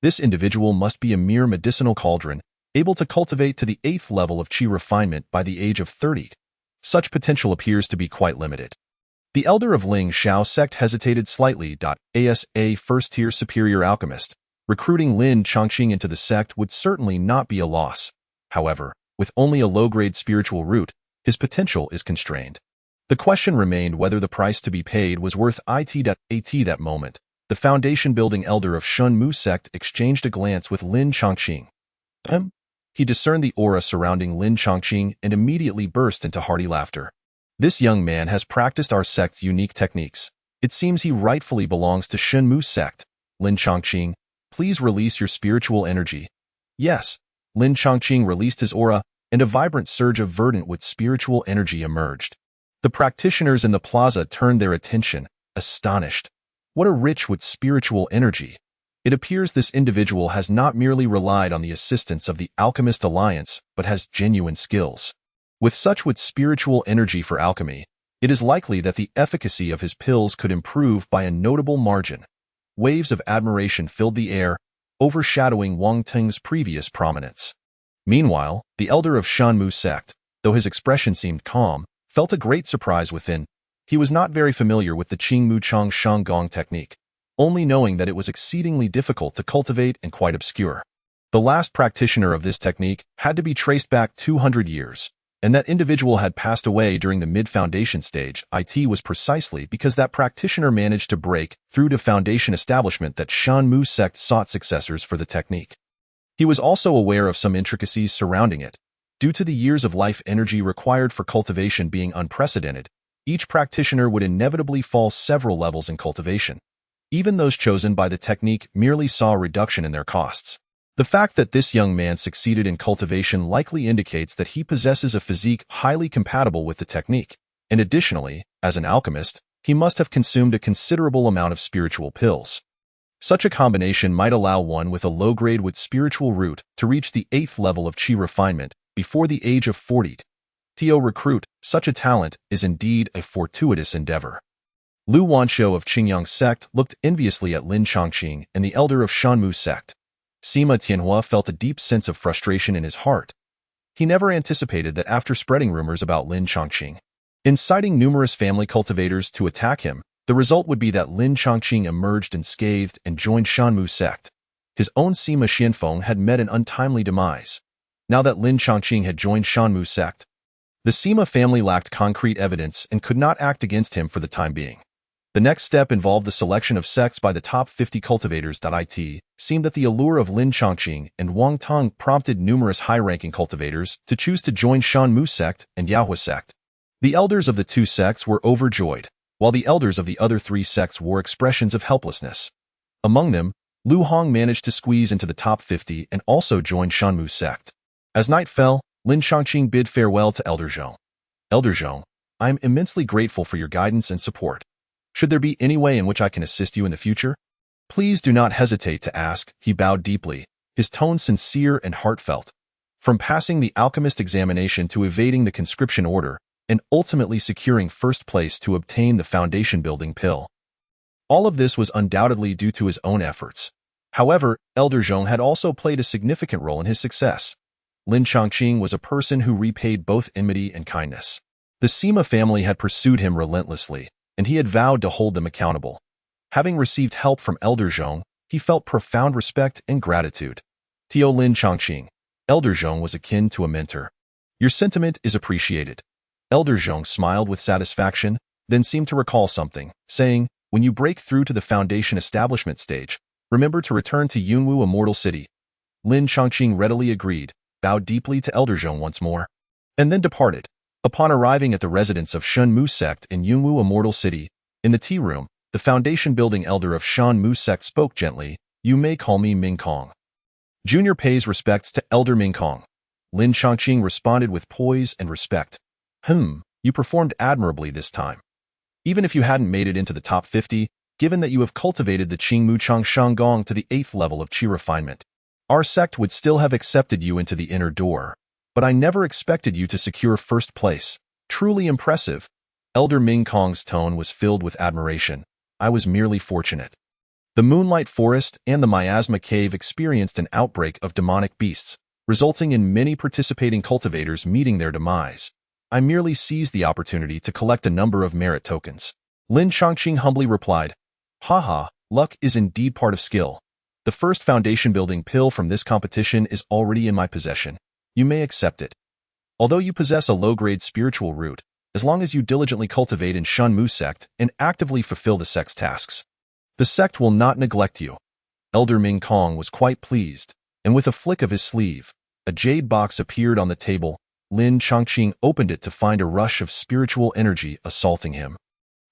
This individual must be a mere medicinal cauldron, able to cultivate to the 8th level of qi refinement by the age of 30. Such potential appears to be quite limited. The elder of Ling Xiao sect hesitated slightly. As a first-tier superior alchemist, recruiting Lin Chongqing into the sect would certainly not be a loss. However, with only a low-grade spiritual root, his potential is constrained. The question remained whether the price to be paid was worth it. At that moment, the foundation-building elder of Shun Mu sect exchanged a glance with Lin Chongqing. He discerned the aura surrounding Lin Chongqing and immediately burst into hearty laughter. This young man has practiced our sect's unique techniques. It seems he rightfully belongs to Shun Mu sect. Lin Chongqing, please release your spiritual energy. Yes, Lin Chongqing released his aura, and a vibrant surge of verdant with spiritual energy emerged. The practitioners in the plaza turned their attention, astonished. What a rich with spiritual energy! It appears this individual has not merely relied on the assistance of the Alchemist Alliance, but has genuine skills. With such with spiritual energy for alchemy, it is likely that the efficacy of his pills could improve by a notable margin. Waves of admiration filled the air, overshadowing Wang Teng's previous prominence. Meanwhile, the elder of Shanmu sect, though his expression seemed calm, felt a great surprise within. He was not very familiar with the Qingmu Chang Shanggong technique, only knowing that it was exceedingly difficult to cultivate and quite obscure. The last practitioner of this technique had to be traced back 200 years, and that individual had passed away during the mid-foundation stage. It was precisely because that practitioner managed to break through to foundation establishment that Shanmu sect sought successors for the technique. He was also aware of some intricacies surrounding it. Due to the years of life energy required for cultivation being unprecedented, each practitioner would inevitably fall several levels in cultivation. Even those chosen by the technique merely saw a reduction in their costs. The fact that this young man succeeded in cultivation likely indicates that he possesses a physique highly compatible with the technique, and additionally, as an alchemist, he must have consumed a considerable amount of spiritual pills. Such a combination might allow one with a low grade with spiritual root to reach the 8th level of qi refinement before the age of 40. To recruit such a talent is indeed a fortuitous endeavor. Lu Wanshou of Qingyang sect looked enviously at Lin Chongqing and the elder of Shanmu sect. Sima Tianhua felt a deep sense of frustration in his heart. He never anticipated that after spreading rumors about Lin Chongqing, inciting numerous family cultivators to attack him, the result would be that Lin Chongqing emerged unscathed and joined Shanmu sect. His own Sima Xianfeng had met an untimely demise. Now that Lin Chongqing had joined Shanmu sect, the Sima family lacked concrete evidence and could not act against him for the time being. The next step involved the selection of sects by the top 50 cultivators. It seemed that the allure of Lin Chongqing and Wang Tong prompted numerous high-ranking cultivators to choose to join Shanmu sect and Yaohua sect. The elders of the 2 sects were overjoyed, while the elders of the other 3 sects wore expressions of helplessness. Among them, Lu Hong managed to squeeze into the top 50 and also joined Shanmu sect. As night fell, Lin Chongqing bid farewell to Elder Zhong. Elder Zhong, I am immensely grateful for your guidance and support. Should there be any way in which I can assist you in the future? Please do not hesitate to ask. He bowed deeply, his tone sincere and heartfelt. From passing the alchemist examination to evading the conscription order, and ultimately securing first place to obtain the foundation-building pill. All of this was undoubtedly due to his own efforts. However, Elder Zhong had also played a significant role in his success. Lin Chongqing was a person who repaid both enmity and kindness. The Sima family had pursued him relentlessly, and he had vowed to hold them accountable. Having received help from Elder Zhong, he felt profound respect and gratitude. Tio Lin Chongqing, Elder Zhong was akin to a mentor. Your sentiment is appreciated. Elder Zhong smiled with satisfaction, then seemed to recall something, saying, when you break through to the foundation establishment stage, remember to return to Yunwu Immortal City. Lin Chongqing readily agreed, bowed deeply to Elder Zhong once more, and then departed. Upon arriving at the residence of Shen Mu sect in Yunwu Immortal City, in the tea room, the foundation-building elder of Shen Mu sect spoke gently, you may call me Ming Kong. Junior pays respects to Elder Ming Kong. Lin Chongqing responded with poise and respect. You performed admirably this time. Even if you hadn't made it into the top 50, given that you have cultivated the Qingmu Changshan Gong to the 8th level of qi refinement, our sect would still have accepted you into the inner door. But I never expected you to secure first place. Truly impressive. Elder Ming Kong's tone was filled with admiration. I was merely fortunate. The Moonlight Forest and the Miasma Cave experienced an outbreak of demonic beasts, resulting in many participating cultivators meeting their demise. I merely seized the opportunity to collect a number of merit tokens. Lin Chongqing humbly replied, Haha, luck is indeed part of skill. The first foundation-building pill from this competition is already in my possession. You may accept it. Although you possess a low-grade spiritual root, as long as you diligently cultivate in Shen Mu sect and actively fulfill the sect's tasks, the sect will not neglect you. Elder Ming Kong was quite pleased, and with a flick of his sleeve, a jade box appeared on the table. Lin Chongqing opened it to find a rush of spiritual energy assaulting him.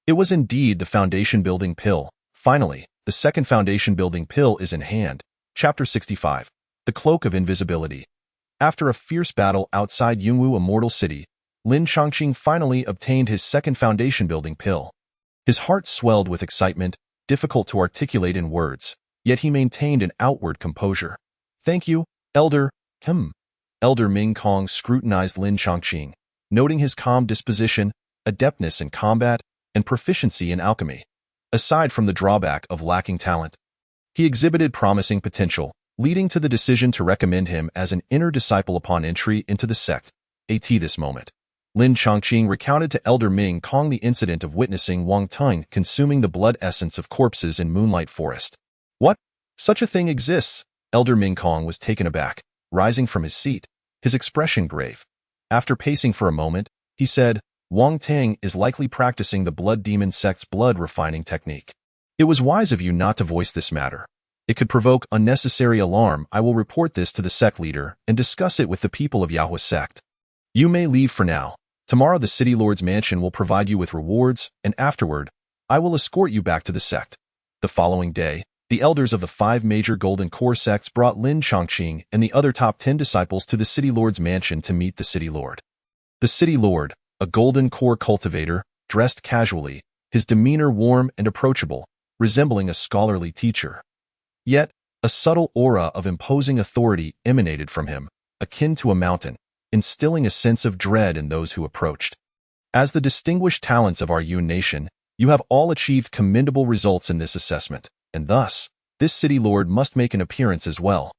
It was indeed the foundation-building pill. Finally, the second foundation-building pill is in hand. Chapter 65. The Cloak of Invisibility. After a fierce battle outside Yunwu Immortal City, Lin Chongqing finally obtained his second foundation-building pill. His heart swelled with excitement, difficult to articulate in words, yet he maintained an outward composure. Thank you, Elder. Elder Ming Kong scrutinized Lin Chongqing, noting his calm disposition, adeptness in combat, and proficiency in alchemy. Aside from the drawback of lacking talent, he exhibited promising potential, leading to the decision to recommend him as an inner disciple upon entry into the sect. At this moment, Lin Chongqing recounted to Elder Ming Kong the incident of witnessing Wang Teng consuming the blood essence of corpses in Moonlight Forest. What? Such a thing exists? Elder Ming Kong was taken aback, rising from his seat, his expression grave. After pacing for a moment, he said, Wang Teng is likely practicing the Blood Demon sect's blood refining technique. It was wise of you not to voice this matter. It could provoke unnecessary alarm. I will report this to the sect leader and discuss it with the people of Yahua sect. You may leave for now. Tomorrow the City Lord's mansion will provide you with rewards, and afterward, I will escort you back to the sect. The following day, the elders of the 5 major Golden Core sects brought Lin Chongqing and the other top 10 disciples to the City Lord's mansion to meet the City Lord. The City Lord, a Golden Core cultivator, dressed casually, his demeanor warm and approachable, resembling a scholarly teacher. Yet, a subtle aura of imposing authority emanated from him, akin to a mountain, instilling a sense of dread in those who approached. As the distinguished talents of our Yun nation, you have all achieved commendable results in this assessment, and thus, this City Lord must make an appearance as well.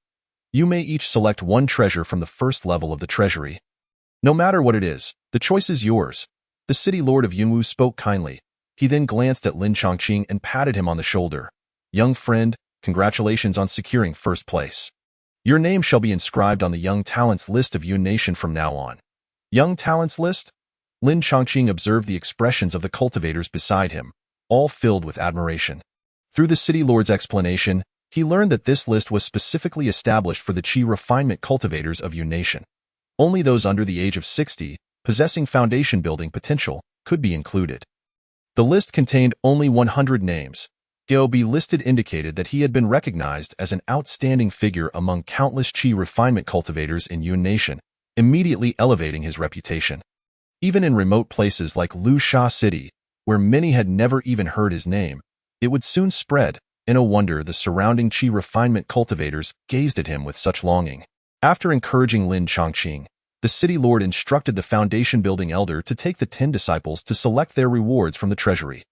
You may each select one treasure from the first level of the treasury. No matter what it is, the choice is yours. The City Lord of Yunwu spoke kindly. He then glanced at Lin Chongqing and patted him on the shoulder. Young friend, congratulations on securing first place. Your name shall be inscribed on the Young Talents list of Yun Nation from now on. Young Talents list? Lin Chongqing observed the expressions of the cultivators beside him, all filled with admiration. Through the City Lord's explanation, he learned that this list was specifically established for the qi refinement cultivators of Yun Nation. Only those under the age of 60, possessing foundation-building potential, could be included. The list contained only 100 names. Gyobi listed indicated that he had been recognized as an outstanding figure among countless qi refinement cultivators in Yun Nation, immediately elevating his reputation. Even in remote places like Lu Sha City, where many had never even heard his name, it would soon spread, and no wonder the surrounding Qi refinement cultivators gazed at him with such longing. After encouraging Lin Chongqing, the city lord instructed the foundation-building elder to take the 10 disciples to select their rewards from the treasury.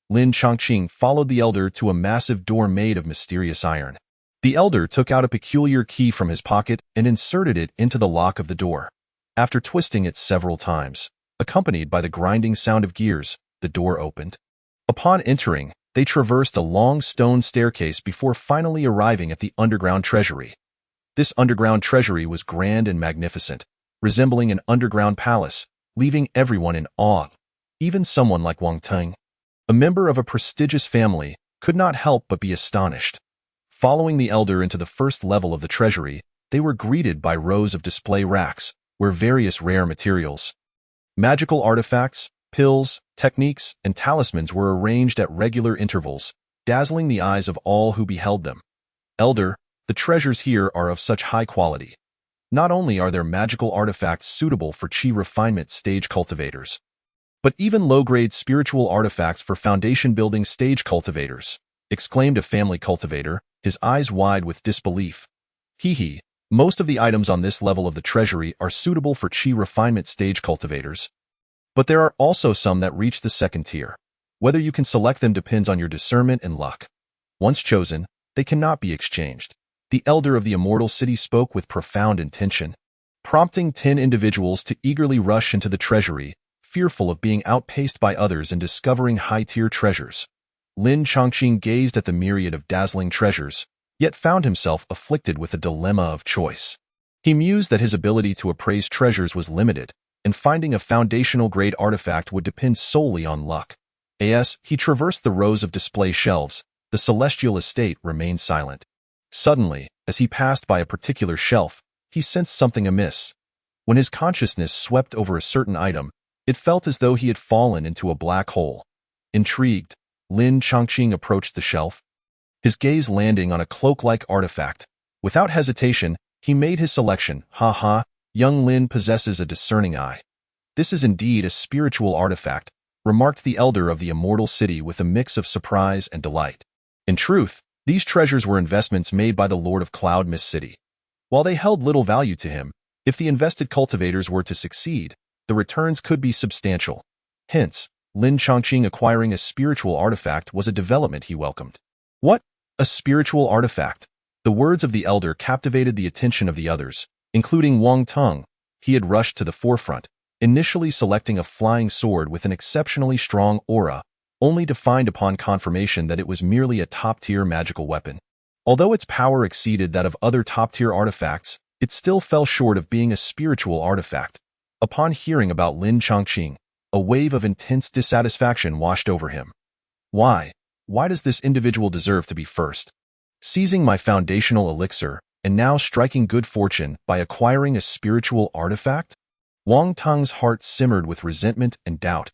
Lin Chongqing followed the elder to a massive door made of mysterious iron. The elder took out a peculiar key from his pocket and inserted it into the lock of the door. After twisting it several times, accompanied by the grinding sound of gears, the door opened. Upon entering, they traversed a long stone staircase before finally arriving at the underground treasury. This underground treasury was grand and magnificent, resembling an underground palace, leaving everyone in awe. Even someone like Wang Teng, a member of a prestigious family, could not help but be astonished. Following the elder into the first level of the treasury, they were greeted by rows of display racks, where various rare materials, magical artifacts, pills, techniques, and talismans were arranged at regular intervals, dazzling the eyes of all who beheld them. Elder, the treasures here are of such high quality. Not only are there magical artifacts suitable for Qi refinement stage cultivators, but even low-grade spiritual artifacts for foundation-building stage cultivators, exclaimed a family cultivator, his eyes wide with disbelief. Hee, most of the items on this level of the treasury are suitable for Qi refinement stage cultivators. But there are also some that reach the second tier. Whether you can select them depends on your discernment and luck. Once chosen, they cannot be exchanged. The elder of the Immortal City spoke with profound intention, prompting 10 individuals to eagerly rush into the treasury, fearful of being outpaced by others and discovering high-tier treasures. Lin Chongqing gazed at the myriad of dazzling treasures, yet found himself afflicted with a dilemma of choice. He mused that his ability to appraise treasures was limited, and finding a foundational-grade artifact would depend solely on luck. As he traversed the rows of display shelves, the celestial estate remained silent. Suddenly, as he passed by a particular shelf, he sensed something amiss. When his consciousness swept over a certain item, it felt as though he had fallen into a black hole. Intrigued, Lin Chongqing approached the shelf, his gaze landing on a cloak-like artifact. Without hesitation, he made his selection. Young Lin possesses a discerning eye. This is indeed a spiritual artifact, remarked the elder of the Immortal City with a mix of surprise and delight. In truth, these treasures were investments made by the Lord of Cloud Mist City. While they held little value to him, if the invested cultivators were to succeed, the returns could be substantial. Hence, Lin Chongqing acquiring a spiritual artifact was a development he welcomed. What? A spiritual artifact? The words of the elder captivated the attention of the others, including Wang Teng. He had rushed to the forefront, initially selecting a flying sword with an exceptionally strong aura, only to find upon confirmation that it was merely a top-tier magical weapon. Although its power exceeded that of other top-tier artifacts, it still fell short of being a spiritual artifact. Upon hearing about Lin Chongqing, a wave of intense dissatisfaction washed over him. Why? Why does this individual deserve to be first? Seizing my foundational elixir, and now striking good fortune by acquiring a spiritual artifact? Wang Teng's heart simmered with resentment and doubt.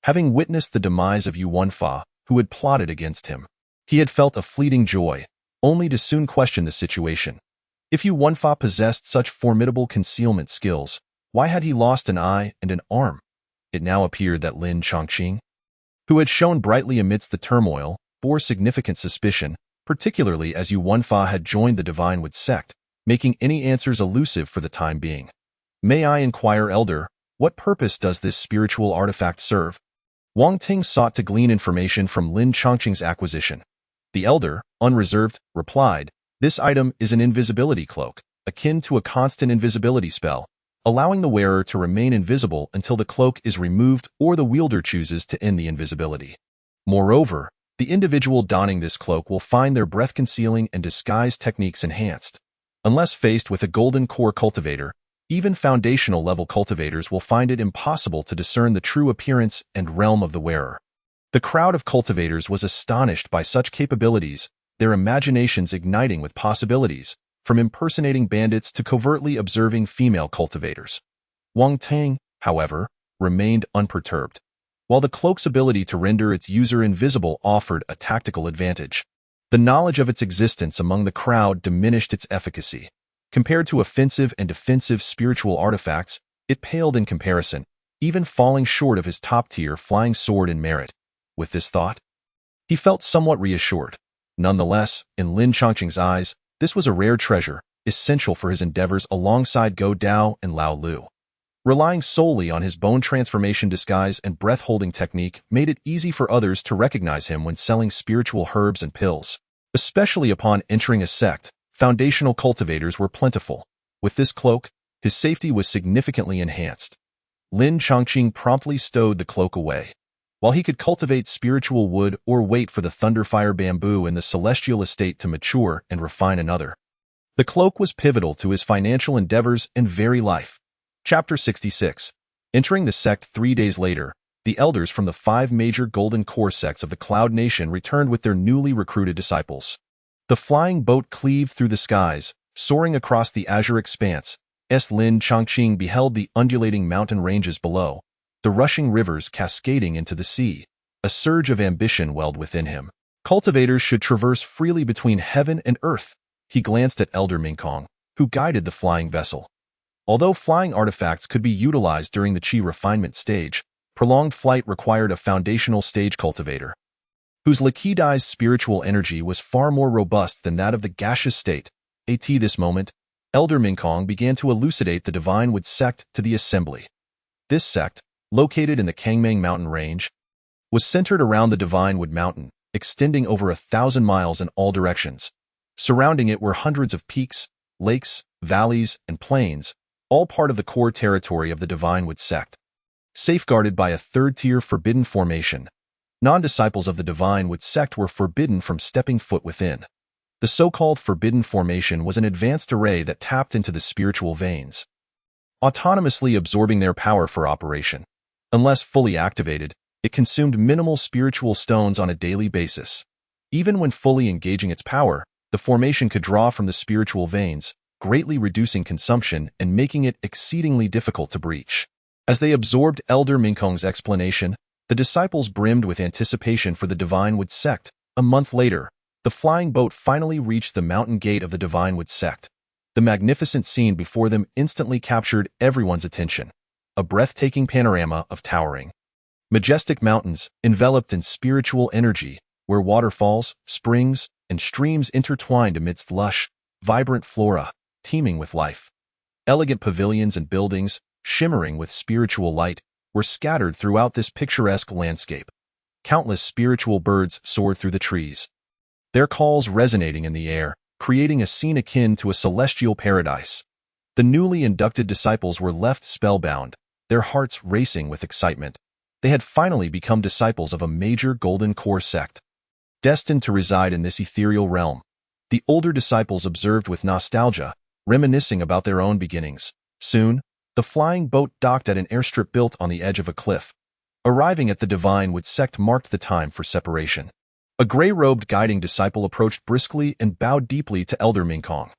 Having witnessed the demise of Yu Wenfa, who had plotted against him, he had felt a fleeting joy, only to soon question the situation. If Yu Wenfa possessed such formidable concealment skills, why had he lost an eye and an arm? It now appeared that Lin Chongqing, who had shone brightly amidst the turmoil, bore significant suspicion, particularly as Yu Wenfa had joined the Divine Wood sect, making any answers elusive for the time being. May I inquire, Elder, what purpose does this spiritual artifact serve? Wang Ting sought to glean information from Lin Chongqing's acquisition. The elder, unreserved, replied, "This item is an invisibility cloak, akin to a constant invisibility spell, allowing the wearer to remain invisible until the cloak is removed or the wielder chooses to end the invisibility. Moreover, the individual donning this cloak will find their breath-concealing and disguise techniques enhanced. Unless faced with a golden core cultivator, even foundational-level cultivators will find it impossible to discern the true appearance and realm of the wearer." The crowd of cultivators was astonished by such capabilities, their imaginations igniting with possibilities, from impersonating bandits to covertly observing female cultivators. Wang Teng, however, remained unperturbed. While the cloak's ability to render its user invisible offered a tactical advantage, the knowledge of its existence among the crowd diminished its efficacy. Compared to offensive and defensive spiritual artifacts, it paled in comparison, even falling short of his top-tier flying sword in merit. With this thought, he felt somewhat reassured. Nonetheless, in Lin Chongqing's eyes, this was a rare treasure, essential for his endeavors alongside Go Dao and Lao Lu. Relying solely on his bone transformation disguise and breath-holding technique made it easy for others to recognize him when selling spiritual herbs and pills. Especially upon entering a sect, foundational cultivators were plentiful. With this cloak, his safety was significantly enhanced. Lin Chongqing promptly stowed the cloak away. While he could cultivate spiritual wood or wait for the thunderfire bamboo in the celestial estate to mature and refine another, the cloak was pivotal to his financial endeavors and very life. Chapter 66. Entering the sect 3 days later, the elders from the 5 major golden core sects of the Cloud Nation returned with their newly recruited disciples. The flying boat cleaved through the skies, soaring across the azure expanse. Lin Chongqing beheld the undulating mountain ranges below, the rushing rivers cascading into the sea. A surge of ambition welled within him. Cultivators should traverse freely between heaven and earth. He glanced at Elder Mingkong, who guided the flying vessel. Although flying artifacts could be utilized during the Qi refinement stage, prolonged flight required a foundational stage cultivator, whose liquidized spiritual energy was far more robust than that of the gaseous state. At this moment, Elder Mingkong began to elucidate the Divine Wood sect to the assembly. This sect, located in the Kangmang mountain range, was centered around the Divine Wood mountain, extending over 1,000 miles in all directions. Surrounding it were hundreds of peaks, lakes, valleys, and plains, all part of the core territory of the Divine Wood sect. Safeguarded by a third-tier forbidden formation, non-disciples of the Divine Wood sect were forbidden from stepping foot within. The so-called forbidden formation was an advanced array that tapped into the spiritual veins, autonomously absorbing their power for operation. Unless fully activated, it consumed minimal spiritual stones on a daily basis. Even when fully engaging its power, the formation could draw from the spiritual veins, greatly reducing consumption and making it exceedingly difficult to breach. As they absorbed Elder Mingkong's explanation, the disciples brimmed with anticipation for the Divine Wood sect. A month later, the flying boat finally reached the mountain gate of the Divine Wood sect. The magnificent scene before them instantly captured everyone's attention. A breathtaking panorama of towering, majestic mountains enveloped in spiritual energy, where waterfalls, springs, and streams intertwined amidst lush, vibrant flora, teeming with life. Elegant pavilions and buildings, shimmering with spiritual light, were scattered throughout this picturesque landscape. Countless spiritual birds soared through the trees, their calls resonating in the air, creating a scene akin to a celestial paradise. The newly inducted disciples were left spellbound, their hearts racing with excitement. They had finally become disciples of a major golden core sect, destined to reside in this ethereal realm. The older disciples observed with nostalgia, reminiscing about their own beginnings. Soon, the flying boat docked at an airstrip built on the edge of a cliff. Arriving at the Divine Wood sect marked the time for separation. A gray-robed guiding disciple approached briskly and bowed deeply to Elder Mingkong.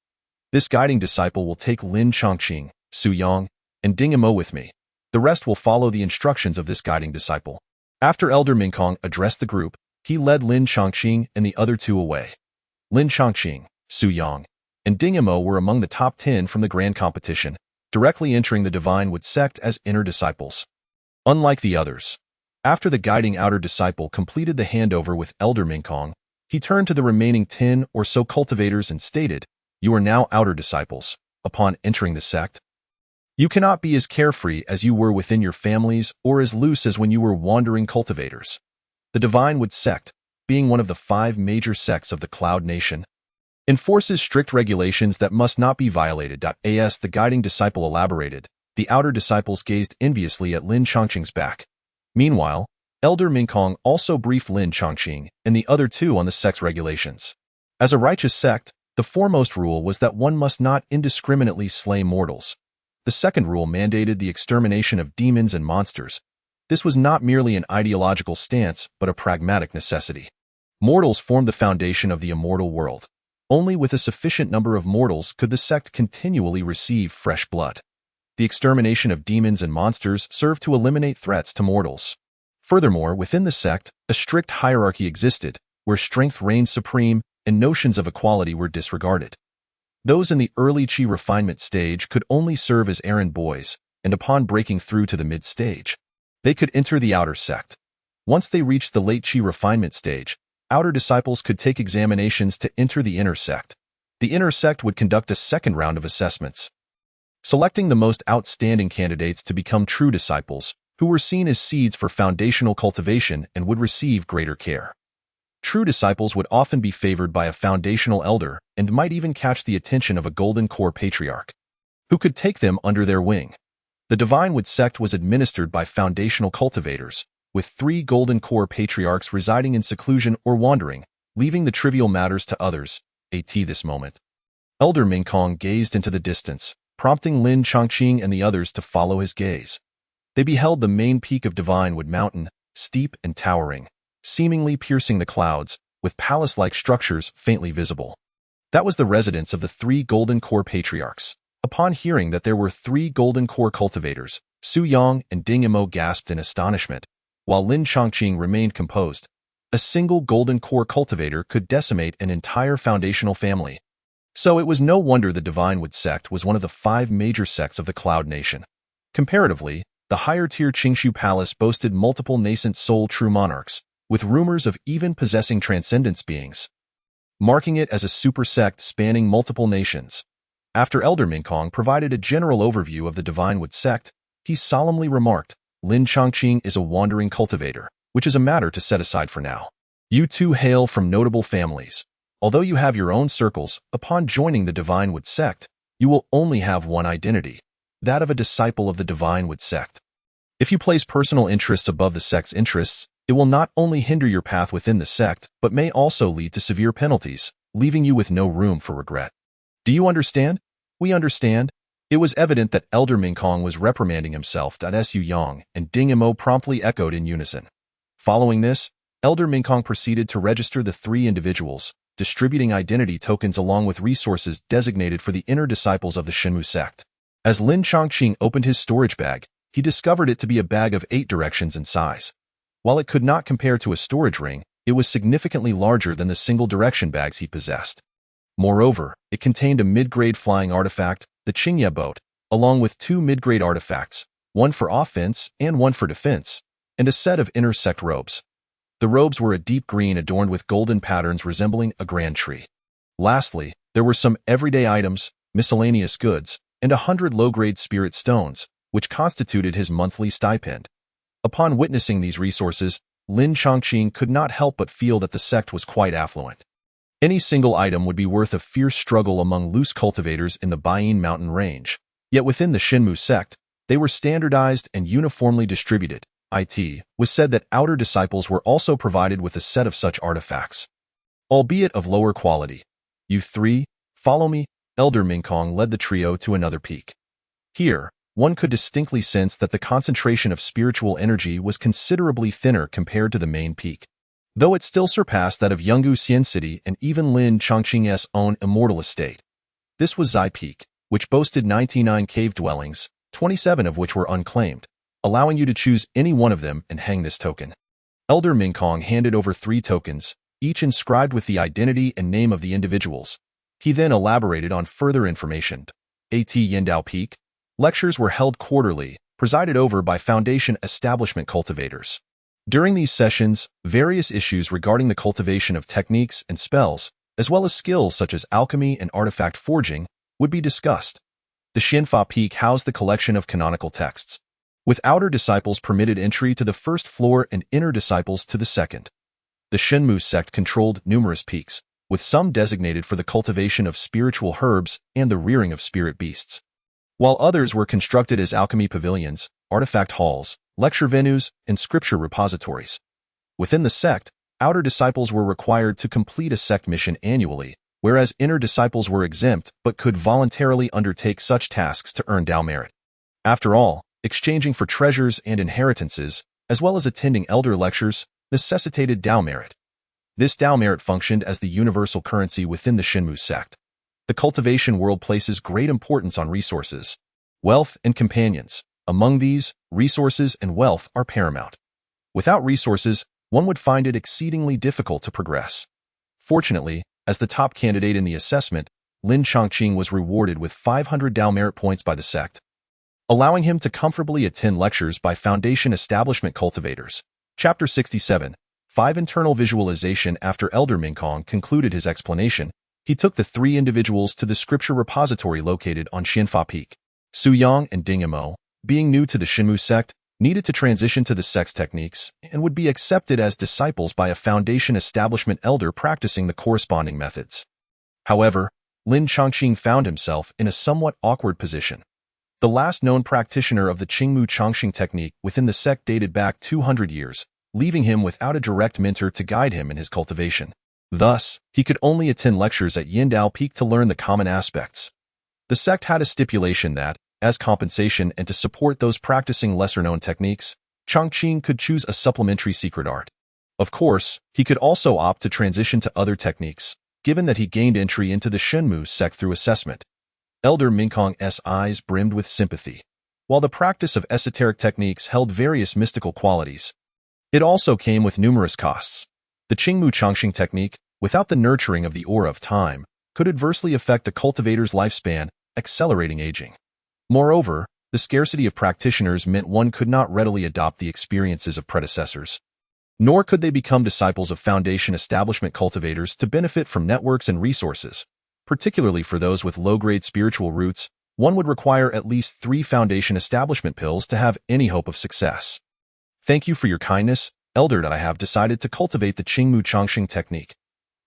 This guiding disciple will take Lin Chongqing, Su Yang, and Ding Imo with me. The rest will follow the instructions of this guiding disciple. After Elder Mingkong addressed the group, he led Lin Chongqing and the other two away. Lin Chongqing, Su Yang, and Ding Imo were among the top 10 from the grand competition, directly entering the Divine Wood sect as inner disciples. Unlike the others, after the guiding outer disciple completed the handover with Elder Mingkong, he turned to the remaining 10 or so cultivators and stated, "You are now outer disciples. Upon entering the sect, you cannot be as carefree as you were within your families or as loose as when you were wandering cultivators." The Divine Wood sect, being one of the 5 major sects of the Cloud Nation, enforces strict regulations that must not be violated. As the guiding disciple elaborated, the outer disciples gazed enviously at Lin Chongqing's back. Meanwhile, Elder Mingkong also briefed Lin Chongqing and the other two on the sect's regulations. As a righteous sect, the foremost rule was that one must not indiscriminately slay mortals. The second rule mandated the extermination of demons and monsters. This was not merely an ideological stance, but a pragmatic necessity. Mortals formed the foundation of the immortal world. Only with a sufficient number of mortals could the sect continually receive fresh blood. The extermination of demons and monsters served to eliminate threats to mortals. Furthermore, within the sect, a strict hierarchy existed, where strength reigned supreme and notions of equality were disregarded. Those in the early Qi refinement stage could only serve as errand boys, and upon breaking through to the mid-stage, they could enter the outer sect. Once they reached the late Qi refinement stage, outer disciples could take examinations to enter the inner sect. The inner sect would conduct a second round of assessments, selecting the most outstanding candidates to become true disciples, who were seen as seeds for foundational cultivation and would receive greater care. True disciples would often be favored by a foundational elder and might even catch the attention of a golden core patriarch, who could take them under their wing. The Divine Wood sect was administered by foundational cultivators, with 3 golden core patriarchs residing in seclusion or wandering, leaving the trivial matters to others. At this moment, Elder Mingkong gazed into the distance, prompting Lin Chongqing and the others to follow his gaze. They beheld the main peak of Divine Wood Mountain, steep and towering, seemingly piercing the clouds, with palace-like structures faintly visible. That was the residence of the 3 golden core patriarchs. Upon hearing that there were 3 golden core cultivators, Su Yang and Ding Imo gasped in astonishment, while Lin Chongqing remained composed. A single golden core cultivator could decimate an entire foundational family. So it was no wonder the Divine Wood sect was one of the 5 major sects of the Cloud Nation. Comparatively, the higher-tier Qingshu Palace boasted multiple nascent soul true monarchs, with rumors of even possessing transcendence beings, marking it as a super sect spanning multiple nations. After Elder Mingkong provided a general overview of the Divine Wood sect, he solemnly remarked, Lin Chongqing is a wandering cultivator, which is a matter to set aside for now. You two hail from notable families. Although you have your own circles, upon joining the Divine Wood sect, you will only have one identity, that of a disciple of the Divine Wood sect. If you place personal interests above the sect's interests, it will not only hinder your path within the sect, but may also lead to severe penalties, leaving you with no room for regret. Do you understand? We understand. It was evident that Elder Mingkong was reprimanding himself. Su Yang and Ding Imo promptly echoed in unison. Following this, Elder Mingkong proceeded to register the 3 individuals, distributing identity tokens along with resources designated for the inner disciples of the Shenmu sect. As Lin Chongqing opened his storage bag, he discovered it to be a bag of 8 directions in size. While it could not compare to a storage ring, it was significantly larger than the single direction bags he possessed. Moreover, it contained a mid-grade flying artifact, the Qingye boat, along with 2 mid-grade artifacts, one for offense and one for defense, and a set of inner sect robes. The robes were a deep green adorned with golden patterns resembling a grand tree. Lastly, there were some everyday items, miscellaneous goods, and 100 low-grade spirit stones, which constituted his monthly stipend. Upon witnessing these resources, Lin Chongqing could not help but feel that the sect was quite affluent. Any single item would be worth a fierce struggle among loose cultivators in the Baiyin mountain range. Yet within the Shenmu sect, they were standardized and uniformly distributed. It was said that outer disciples were also provided with a set of such artifacts, albeit of lower quality. You 3, follow me. Elder Mingkong led the trio to another peak. Here, one could distinctly sense that the concentration of spiritual energy was considerably thinner compared to the main peak, though it still surpassed that of Yungu Xian City and even Lin Chongqing's own Immortal estate. This was Zai Peak, which boasted 99 cave dwellings, 27 of which were unclaimed, allowing you to choose any one of them and hang this token. Elder Mingkong handed over 3 tokens, each inscribed with the identity and name of the individuals. He then elaborated on further information. At Yindao Peak, lectures were held quarterly, presided over by Foundation establishment cultivators. During these sessions, various issues regarding the cultivation of techniques and spells, as well as skills such as alchemy and artifact forging, would be discussed. The Xianfa Peak housed the collection of canonical texts, with outer disciples permitted entry to the first floor and inner disciples to the second. The Shenmu sect controlled numerous peaks, with some designated for the cultivation of spiritual herbs and the rearing of spirit beasts, while others were constructed as alchemy pavilions, artifact halls, lecture venues, and scripture repositories. Within the sect, outer disciples were required to complete a sect mission annually, whereas inner disciples were exempt but could voluntarily undertake such tasks to earn Dao merit. After all, exchanging for treasures and inheritances, as well as attending elder lectures, necessitated Dao merit. This Dao merit functioned as the universal currency within the Shenmu sect. The cultivation world places great importance on resources, wealth, and companions. Among these, resources and wealth are paramount. Without resources, one would find it exceedingly difficult to progress. Fortunately, as the top candidate in the assessment, Lin Chongqing was rewarded with 500 Dao merit points by the sect, allowing him to comfortably attend lectures by Foundation establishment cultivators. Chapter 67. 5 Internal Visualization. After Elder Mingkong concluded his explanation, he took the 3 individuals to the scripture repository located on Xinfa Peak. Su Yang and Ding Imo, being new to the Shinmu sect, needed to transition to the sect's techniques and would be accepted as disciples by a foundation establishment elder practicing the corresponding methods. However, Lin Chongqing found himself in a somewhat awkward position. The last known practitioner of the Qingmu Chongqing technique within the sect dated back 200 years, leaving him without a direct mentor to guide him in his cultivation. Thus, he could only attend lectures at Yindao Peak to learn the common aspects. The sect had a stipulation that, as compensation and to support those practicing lesser-known techniques, Chongqing could choose a supplementary secret art. Of course, he could also opt to transition to other techniques, given that he gained entry into the Shenmu sect through assessment. Elder Mingkong's eyes brimmed with sympathy. While the practice of esoteric techniques held various mystical qualities, it also came with numerous costs. The Qingmu Chongqing technique, without the nurturing of the aura of time, could adversely affect a cultivator's lifespan, accelerating aging. Moreover, the scarcity of practitioners meant one could not readily adopt the experiences of predecessors. Nor could they become disciples of foundation establishment cultivators to benefit from networks and resources. Particularly for those with low-grade spiritual roots, one would require at least 3 foundation establishment pills to have any hope of success. Thank you for your kindness, Elder. I have decided to cultivate the Qingmu Chongqing technique.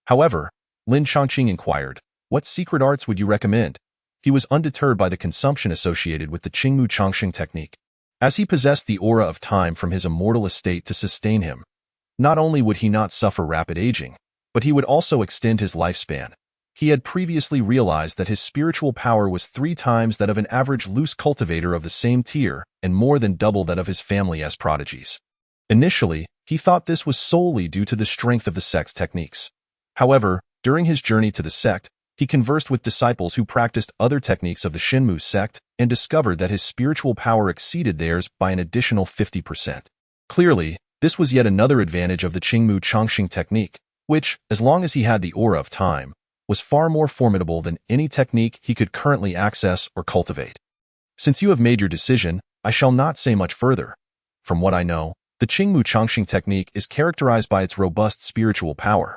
However, Lin Chongqing inquired, what secret arts would you recommend? He was undeterred by the consumption associated with the Qingmu Chongqing technique. As he possessed the aura of time from his immortal estate to sustain him, not only would he not suffer rapid aging, but he would also extend his lifespan. He had previously realized that his spiritual power was 3 times that of an average loose cultivator of the same tier and more than double that of his family as prodigies. Initially, he thought this was solely due to the strength of the sect's techniques. However, during his journey to the sect, he conversed with disciples who practiced other techniques of the Shinmu sect and discovered that his spiritual power exceeded theirs by an additional 50%. Clearly, this was yet another advantage of the Qingmu Chongqing technique, which, as long as he had the aura of time, was far more formidable than any technique he could currently access or cultivate. Since you have made your decision, I shall not say much further. From what I know, the Qingmu Chongqing technique is characterized by its robust spiritual power.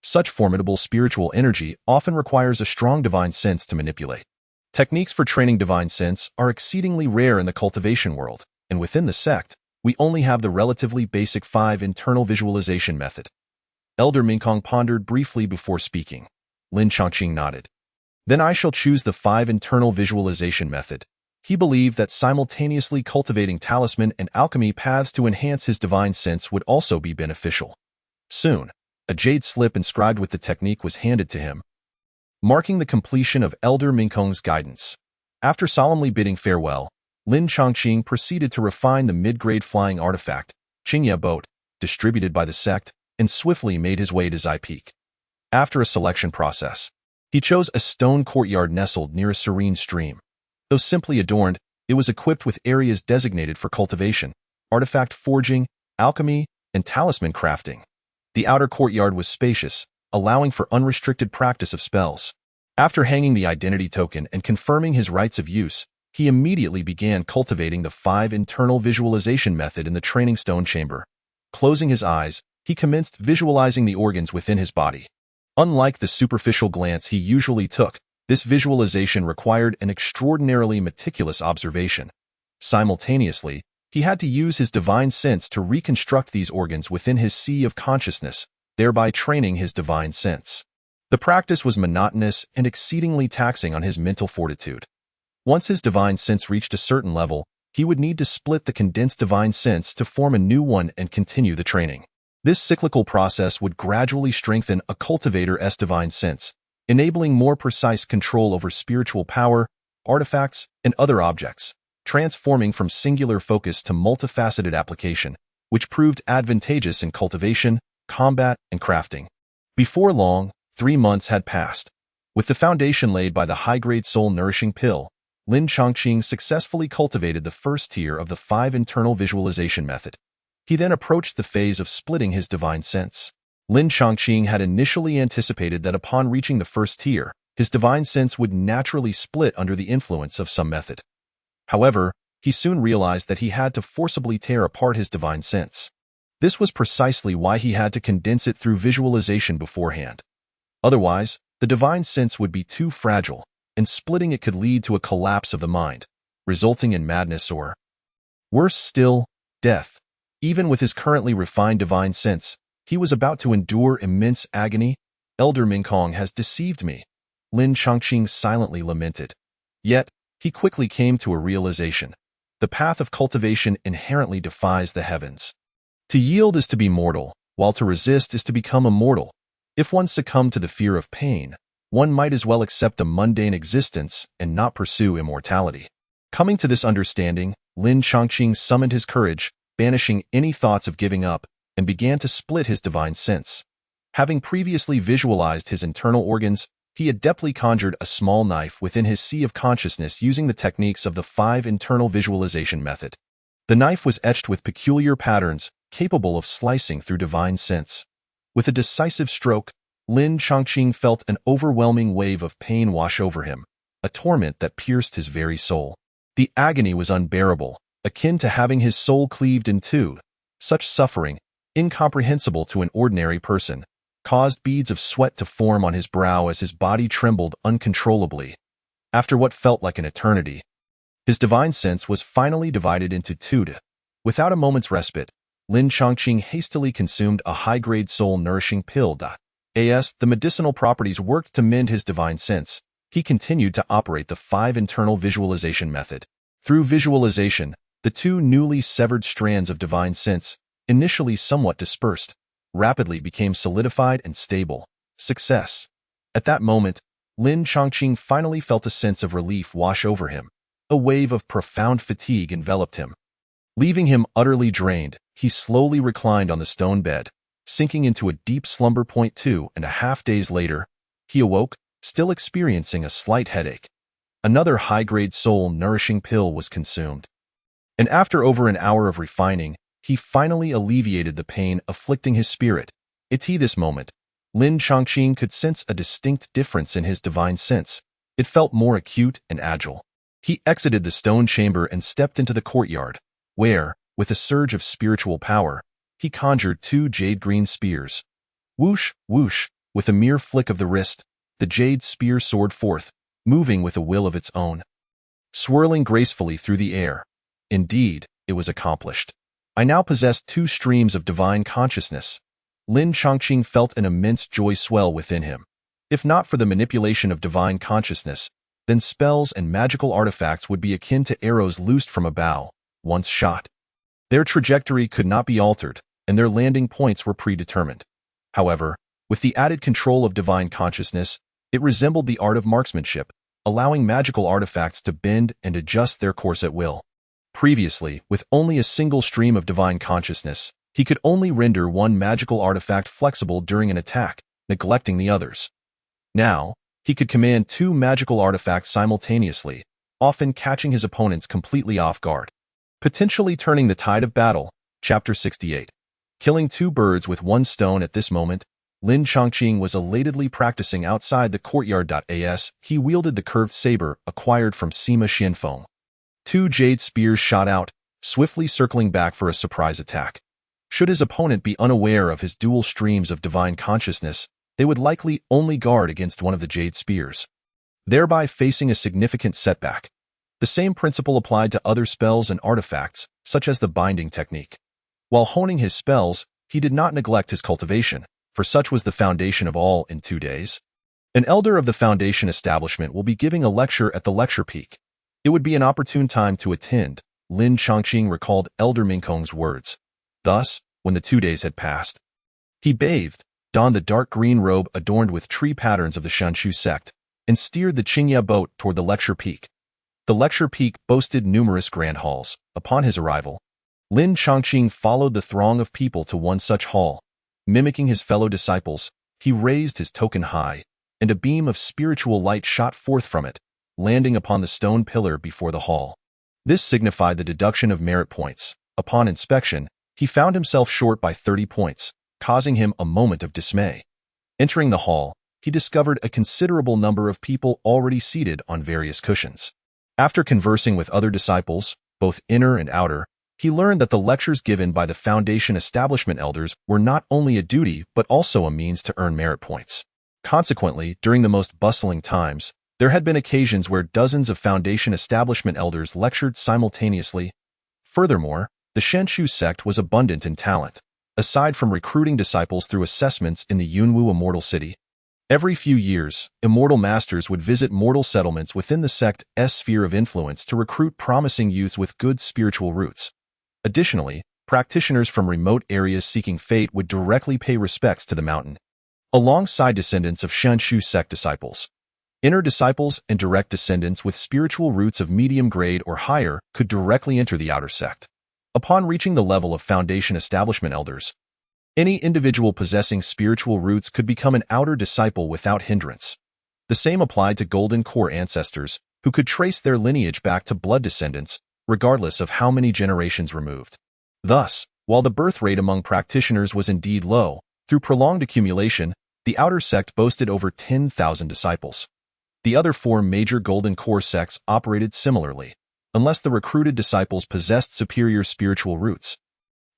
Such formidable spiritual energy often requires a strong divine sense to manipulate. Techniques for training divine sense are exceedingly rare in the cultivation world, and within the sect, we only have the relatively basic 5 internal visualization method. Elder Mingkong pondered briefly before speaking. Lin Chongqing nodded. Then I shall choose the 5 internal visualization method. He believed that simultaneously cultivating talisman and alchemy paths to enhance his divine sense would also be beneficial. Soon, a jade slip inscribed with the technique was handed to him, marking the completion of Elder Mingkong's guidance. After solemnly bidding farewell, Lin Chongqing proceeded to refine the mid-grade flying artifact, Qingya boat, distributed by the sect, and swiftly made his way to Zai Peak. After a selection process, he chose a stone courtyard nestled near a serene stream. Though simply adorned, it was equipped with areas designated for cultivation, artifact forging, alchemy, and talisman crafting. The outer courtyard was spacious, allowing for unrestricted practice of spells. After hanging the identity token and confirming his rights of use, he immediately began cultivating the 5 internal visualization method in the training stone chamber. Closing his eyes, he commenced visualizing the organs within his body. Unlike the superficial glance he usually took, this visualization required an extraordinarily meticulous observation. Simultaneously, he had to use his divine sense to reconstruct these organs within his sea of consciousness, thereby training his divine sense. The practice was monotonous and exceedingly taxing on his mental fortitude. Once his divine sense reached a certain level, he would need to split the condensed divine sense to form a new one and continue the training. This cyclical process would gradually strengthen a cultivator's divine sense, enabling more precise control over spiritual power, artifacts, and other objects, transforming from singular focus to multifaceted application, which proved advantageous in cultivation, combat, and crafting. Before long, 3 months had passed. With the foundation laid by the high-grade soul-nourishing pill, Lin Chongqing successfully cultivated the first tier of the 5 internal visualization method. He then approached the phase of splitting his divine sense. Lin Chongqing had initially anticipated that upon reaching the first tier, his divine sense would naturally split under the influence of some method. However, he soon realized that he had to forcibly tear apart his divine sense. This was precisely why he had to condense it through visualization beforehand. Otherwise, the divine sense would be too fragile, and splitting it could lead to a collapse of the mind, resulting in madness or, worse still, death. Even with his currently refined divine sense, he was about to endure immense agony. Elder Mingkong has deceived me, Lin Chongqing silently lamented. Yet, he quickly came to a realization. The path of cultivation inherently defies the heavens. To yield is to be mortal, while to resist is to become immortal. If one succumbed to the fear of pain, one might as well accept a mundane existence and not pursue immortality. Coming to this understanding, Lin Chongqing summoned his courage, banishing any thoughts of giving up, and began to split his divine sense. Having previously visualized his internal organs, he adeptly conjured a small knife within his sea of consciousness using the techniques of the 5 internal visualization method. The knife was etched with peculiar patterns, capable of slicing through divine sense. With a decisive stroke, Lin Chongqing felt an overwhelming wave of pain wash over him, a torment that pierced his very soul. The agony was unbearable, akin to having his soul cleaved in two. Such suffering, incomprehensible to an ordinary person, caused beads of sweat to form on his brow as his body trembled uncontrollably. After what felt like an eternity, his divine sense was finally divided into two. Without a moment's respite, Lin Chongqing hastily consumed a high-grade soul-nourishing pill. As the medicinal properties worked to mend his divine sense, he continued to operate the 5 internal visualization method. Through visualization, the 2 newly severed strands of divine sense, initially somewhat dispersed, rapidly became solidified and stable. Success. At that moment, Lin Chongqing finally felt a sense of relief wash over him. A wave of profound fatigue enveloped him. Leaving him utterly drained, he slowly reclined on the stone bed, sinking into a deep slumber. 2.5 days later, he awoke, still experiencing a slight headache. Another high-grade soul-nourishing pill was consumed. And after over an hour of refining, he finally alleviated the pain afflicting his spirit. At this moment, Lin Chongqing could sense a distinct difference in his divine sense. It felt more acute and agile. He exited the stone chamber and stepped into the courtyard, where, with a surge of spiritual power, he conjured 2 jade-green spears. Whoosh, whoosh, with a mere flick of the wrist, the jade spear soared forth, moving with a will of its own, swirling gracefully through the air. Indeed, it was accomplished. I now possessed 2 streams of divine consciousness. Lin Chongqing felt an immense joy swell within him. If not for the manipulation of divine consciousness, then spells and magical artifacts would be akin to arrows loosed from a bow, once shot. Their trajectory could not be altered, and their landing points were predetermined. However, with the added control of divine consciousness, it resembled the art of marksmanship, allowing magical artifacts to bend and adjust their course at will. Previously, with only a single stream of divine consciousness, he could only render one magical artifact flexible during an attack, neglecting the others. Now, he could command 2 magical artifacts simultaneously, often catching his opponents completely off guard. Potentially turning the tide of battle. Chapter 68. Killing 2 birds with 1 stone. At this moment, Lin Chongqing was elatedly practicing outside the courtyard. As he wielded the curved saber acquired from Sima Xianfeng. 2 jade spears shot out, swiftly circling back for a surprise attack. Should his opponent be unaware of his dual streams of divine consciousness, they would likely only guard against one of the jade spears, thereby facing a significant setback. The same principle applied to other spells and artifacts, such as the binding technique. While honing his spells, he did not neglect his cultivation, for such was the foundation of all in 2 days. An elder of the foundation establishment will be giving a lecture at the lecture peak. It would be an opportune time to attend, Lin Chongqing recalled Elder Mingkong's words. Thus, when the 2 days had passed, he bathed, donned the dark green robe adorned with tree patterns of the Shanshu sect, and steered the Qingya boat toward the lecture peak. The lecture peak boasted numerous grand halls. Upon his arrival, Lin Chongqing followed the throng of people to one such hall. Mimicking his fellow disciples, he raised his token high, and a beam of spiritual light shot forth from it, landing upon the stone pillar before the hall. This signified the deduction of merit points. Upon inspection, he found himself short by 30 points, causing him a moment of dismay. Entering the hall, he discovered a considerable number of people already seated on various cushions. After conversing with other disciples, both inner and outer, He learned that the lectures given by the Foundation establishment elders were not only a duty but also a means to earn merit points. Consequently, during the most bustling times, there had been occasions where dozens of Foundation establishment elders lectured simultaneously. Furthermore, the Shenshu sect was abundant in talent. Aside from recruiting disciples through assessments in the Yunwu Immortal City, every few years, immortal masters would visit mortal settlements within the sect's sphere of influence to recruit promising youths with good spiritual roots. Additionally, practitioners from remote areas seeking fate would directly pay respects to the mountain, alongside descendants of Shenshu sect disciples. Inner disciples and direct descendants with spiritual roots of medium grade or higher could directly enter the outer sect. Upon reaching the level of Foundation establishment elders, any individual possessing spiritual roots could become an outer disciple without hindrance. The same applied to Golden Core ancestors, who could trace their lineage back to blood descendants, regardless of how many generations removed. Thus, while the birth rate among practitioners was indeed low, through prolonged accumulation, the outer sect boasted over 10,000 disciples. The other four major Golden Core sects operated similarly, unless the recruited disciples possessed superior spiritual roots.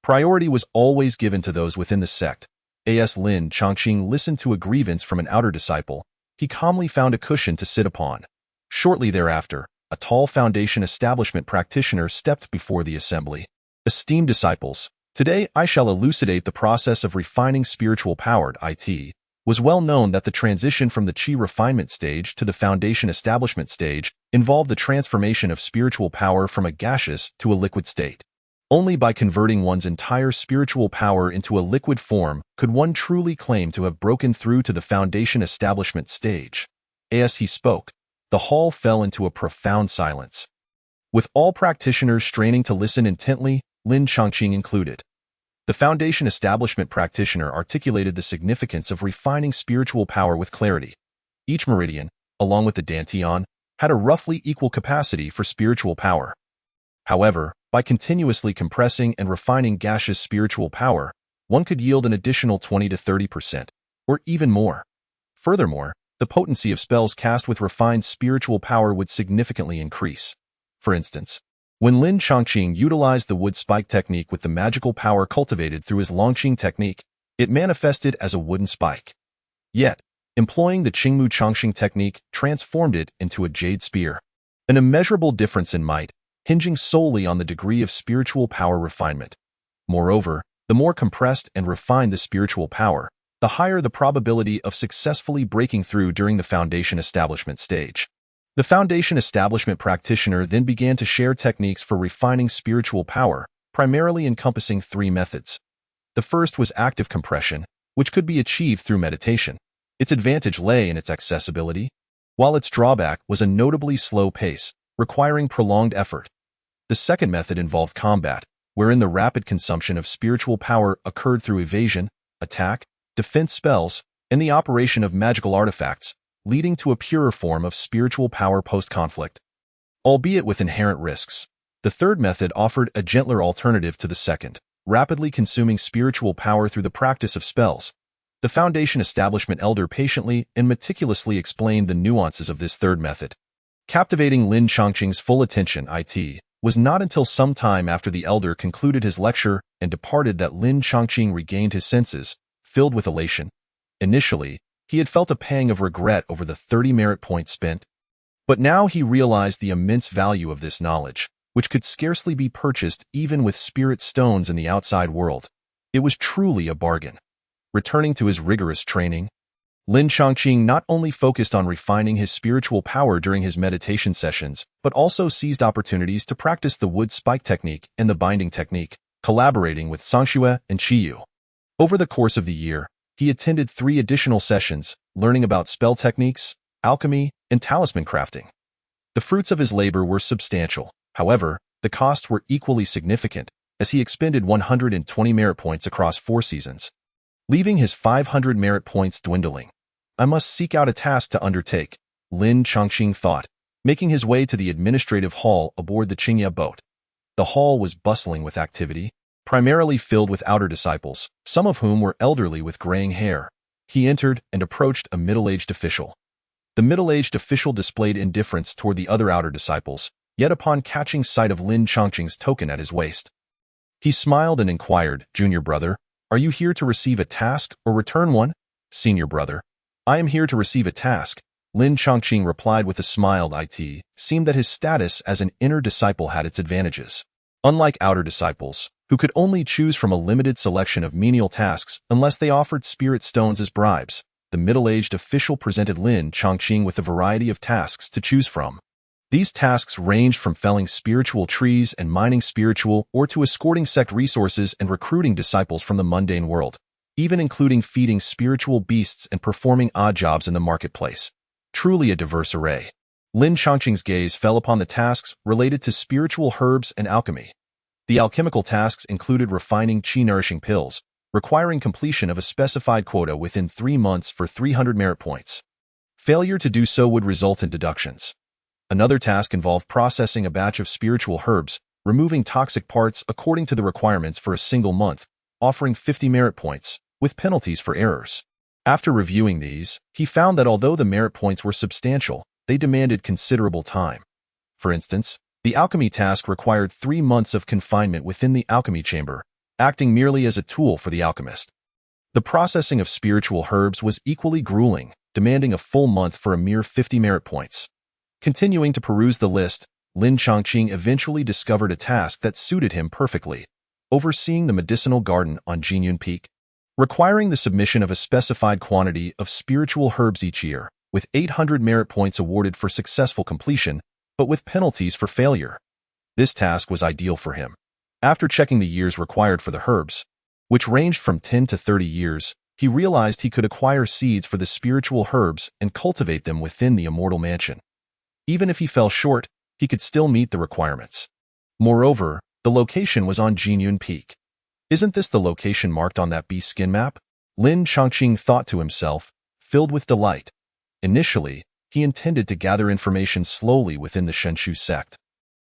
Priority was always given to those within the sect. As Lin Chongqing listened to a grievance from an outer disciple, he calmly found a cushion to sit upon. Shortly thereafter, a tall Foundation establishment practitioner stepped before the assembly. Esteemed disciples, today I shall elucidate the process of refining spiritual power. It was well known that the transition from the Qi refinement stage to the Foundation establishment stage involved the transformation of spiritual power from a gaseous to a liquid state. Only by converting one's entire spiritual power into a liquid form could one truly claim to have broken through to the Foundation establishment stage. As he spoke, the hall fell into a profound silence, with all practitioners straining to listen intently, Lin Chongqing included. The Foundation establishment practitioner articulated the significance of refining spiritual power with clarity. Each meridian, along with the dantian, had a roughly equal capacity for spiritual power. However, by continuously compressing and refining gaseous spiritual power, one could yield an additional 20 to 30%, or even more. Furthermore, the potency of spells cast with refined spiritual power would significantly increase. For instance, when Lin Chongqing utilized the wood spike technique with the magical power cultivated through his Longqing technique, it manifested as a wooden spike. Yet, employing the Qingmu Chongqing technique transformed it into a jade spear. An immeasurable difference in might, hinging solely on the degree of spiritual power refinement. Moreover, the more compressed and refined the spiritual power, the higher the probability of successfully breaking through during the Foundation establishment stage. The Foundation establishment practitioner then began to share techniques for refining spiritual power, primarily encompassing three methods. The first was active compression, which could be achieved through meditation. Its advantage lay in its accessibility, while its drawback was a notably slow pace, requiring prolonged effort. The second method involved combat, wherein the rapid consumption of spiritual power occurred through evasion, attack, defense spells, and the operation of magical artifacts, leading to a purer form of spiritual power post-conflict. Albeit with inherent risks, the third method offered a gentler alternative to the second, rapidly consuming spiritual power through the practice of spells. The Foundation establishment elder patiently and meticulously explained the nuances of this third method. Captivating Lin Chongqing's full attention, it was not until some time after the elder concluded his lecture and departed that Lin Chongqing regained his senses, filled with elation. Initially, he had felt a pang of regret over the 30 merit points spent, but now he realized the immense value of this knowledge, which could scarcely be purchased even with spirit stones in the outside world. It was truly a bargain. Returning to his rigorous training, Lin Chongqing not only focused on refining his spiritual power during his meditation sessions, but also seized opportunities to practice the wood spike technique and the binding technique, collaborating with Songxue and Qiyu. Over the course of the year, he attended 3 additional sessions, learning about spell techniques, alchemy, and talisman crafting. The fruits of his labor were substantial. However, the costs were equally significant, as he expended 120 merit points across 4 seasons, leaving his 500 merit points dwindling. I must seek out a task to undertake, Lin Chongqing thought, making his way to the administrative hall aboard the Qingya boat. The hall was bustling with activity, primarily filled with outer disciples, some of whom were elderly with graying hair. He entered and approached a middle-aged official. The middle-aged official displayed indifference toward the other outer disciples, yet upon catching sight of Lin Chongqing's token at his waist, He smiled and inquired, "Junior brother, are you here to receive a task or return one?" "Senior brother, I am here to receive a task," Lin Chongqing replied with a smile. It seemed that his status as an inner disciple had its advantages. Unlike outer disciples, who could only choose from a limited selection of menial tasks unless they offered spirit stones as bribes, the middle-aged official presented Lin Chongqing with a variety of tasks to choose from. These tasks ranged from felling spiritual trees and mining spiritual ore to escorting sect resources and recruiting disciples from the mundane world, even including feeding spiritual beasts and performing odd jobs in the marketplace. Truly a diverse array. Lin Chongqing's gaze fell upon the tasks related to spiritual herbs and alchemy. The alchemical tasks included refining qi-nourishing pills, requiring completion of a specified quota within 3 months for 300 merit points. Failure to do so would result in deductions. Another task involved processing a batch of spiritual herbs, removing toxic parts according to the requirements for a single month, offering 50 merit points, with penalties for errors. After reviewing these, he found that although the merit points were substantial, they demanded considerable time. For instance, the alchemy task required 3 months of confinement within the alchemy chamber, acting merely as a tool for the alchemist. The processing of spiritual herbs was equally grueling, demanding a full month for a mere 50 merit points. Continuing to peruse the list, Lin Chongqing eventually discovered a task that suited him perfectly: overseeing the medicinal garden on Jinyun Peak, requiring the submission of a specified quantity of spiritual herbs each year, with 800 merit points awarded for successful completion, but with penalties for failure. This task was ideal for him. After checking the years required for the herbs, which ranged from 10 to 30 years, he realized he could acquire seeds for the spiritual herbs and cultivate them within the Immortal Mansion. Even if he fell short, he could still meet the requirements. Moreover, the location was on Jinyun Peak. Isn't this the location marked on that bee skin map? Lin Chongqing thought to himself, filled with delight. Initially, he intended to gather information slowly within the Shenshu sect.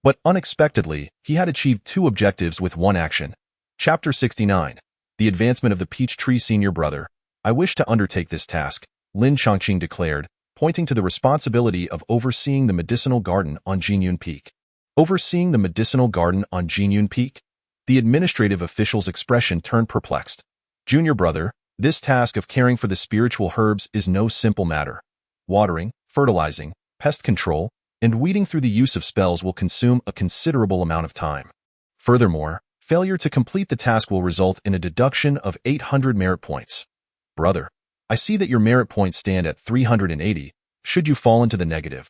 But unexpectedly, he had achieved 2 objectives with 1 action. Chapter 69. The Advancement of the Peach Tree. Senior brother, I wish to undertake this task, Lin Chongqing declared, pointing to the responsibility of overseeing the medicinal garden on Jinyun Peak. Overseeing the medicinal garden on Jinyun Peak? The administrative official's expression turned perplexed. Junior brother, this task of caring for the spiritual herbs is no simple matter. Watering, fertilizing, pest control, and weeding through the use of spells will consume a considerable amount of time. Furthermore, failure to complete the task will result in a deduction of 800 merit points. Brother, I see that your merit points stand at 380. Should you fall into the negative,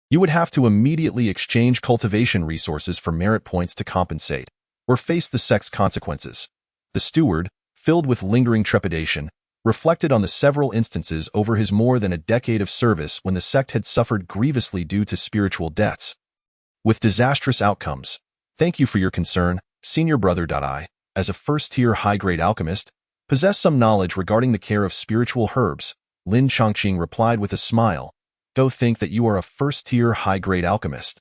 you would have to immediately exchange cultivation resources for merit points to compensate, or face the sect's consequences. The steward, filled with lingering trepidation, reflected on the several instances over his more than a decade of service when the sect had suffered grievously due to spiritual deaths, with disastrous outcomes. Thank you for your concern, senior brother. I, as a first-tier high-grade alchemist, possess some knowledge regarding the care of spiritual herbs, Lin Chongqing replied with a smile. Don't think that you are a first-tier high-grade alchemist,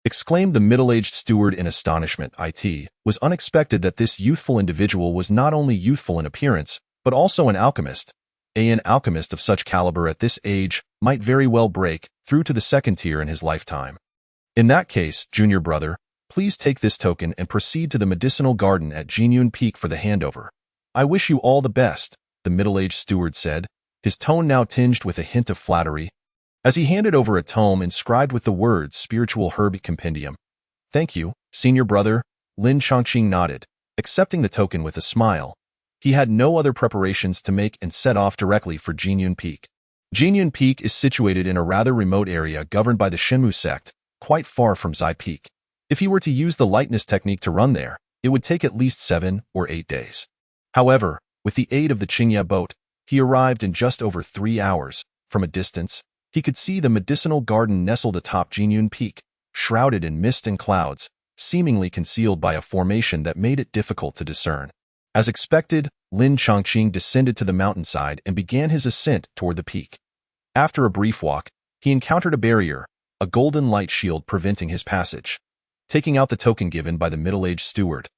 exclaimed the middle-aged steward in astonishment. It was unexpected that this youthful individual was not only youthful in appearance, but also an alchemist. An alchemist of such caliber at this age might very well break through to the 2nd tier in his lifetime. In that case, junior brother, please take this token and proceed to the medicinal garden at Jinyun Peak for the handover. I wish you all the best, the middle-aged steward said, his tone now tinged with a hint of flattery, as he handed over a tome inscribed with the words Spiritual Herb Compendium. Thank you, senior brother, Lin Chongqing nodded, accepting the token with a smile. He had no other preparations to make and set off directly for Jinyun Peak. Jinyun Peak is situated in a rather remote area governed by the Shenmu sect, quite far from Zai Peak. If he were to use the lightness technique to run there, it would take at least 7 or 8 days. However, with the aid of the Qingya boat, he arrived in just over 3 hours. From a distance, he could see the medicinal garden nestled atop Jinyun Peak, shrouded in mist and clouds, seemingly concealed by a formation that made it difficult to discern. As expected, Lin Chongqing descended to the mountainside and began his ascent toward the peak. After a brief walk, he encountered a barrier, a golden light shield preventing his passage. Taking out the token given by the middle-aged steward,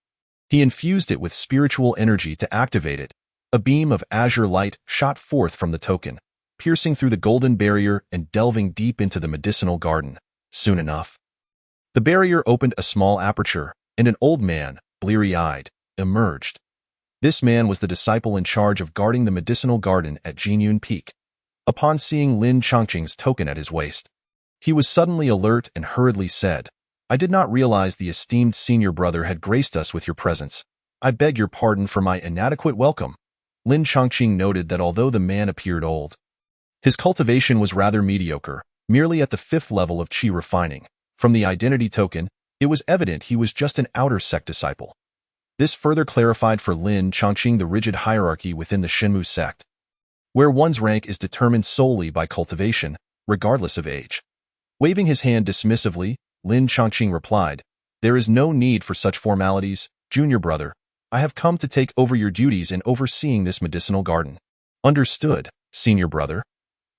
he infused it with spiritual energy to activate it. A beam of azure light shot forth from the token, piercing through the golden barrier and delving deep into the medicinal garden. Soon enough, the barrier opened a small aperture, and an old man, bleary-eyed, emerged. This man was the disciple in charge of guarding the medicinal garden at Jinyun Peak. Upon seeing Lin Chongqing's token at his waist, he was suddenly alert and hurriedly said, "I did not realize the esteemed senior brother had graced us with your presence. I beg your pardon for my inadequate welcome." Lin Chongqing noted that although the man appeared old, his cultivation was rather mediocre, merely at the 5th level of qi refining. From the identity token, it was evident he was just an outer sect disciple. This further clarified for Lin Chongqing the rigid hierarchy within the Shenmu sect, where one's rank is determined solely by cultivation, regardless of age. Waving his hand dismissively, Lin Chongqing replied, "There is no need for such formalities, junior brother. I have come to take over your duties in overseeing this medicinal garden." "Understood, senior brother.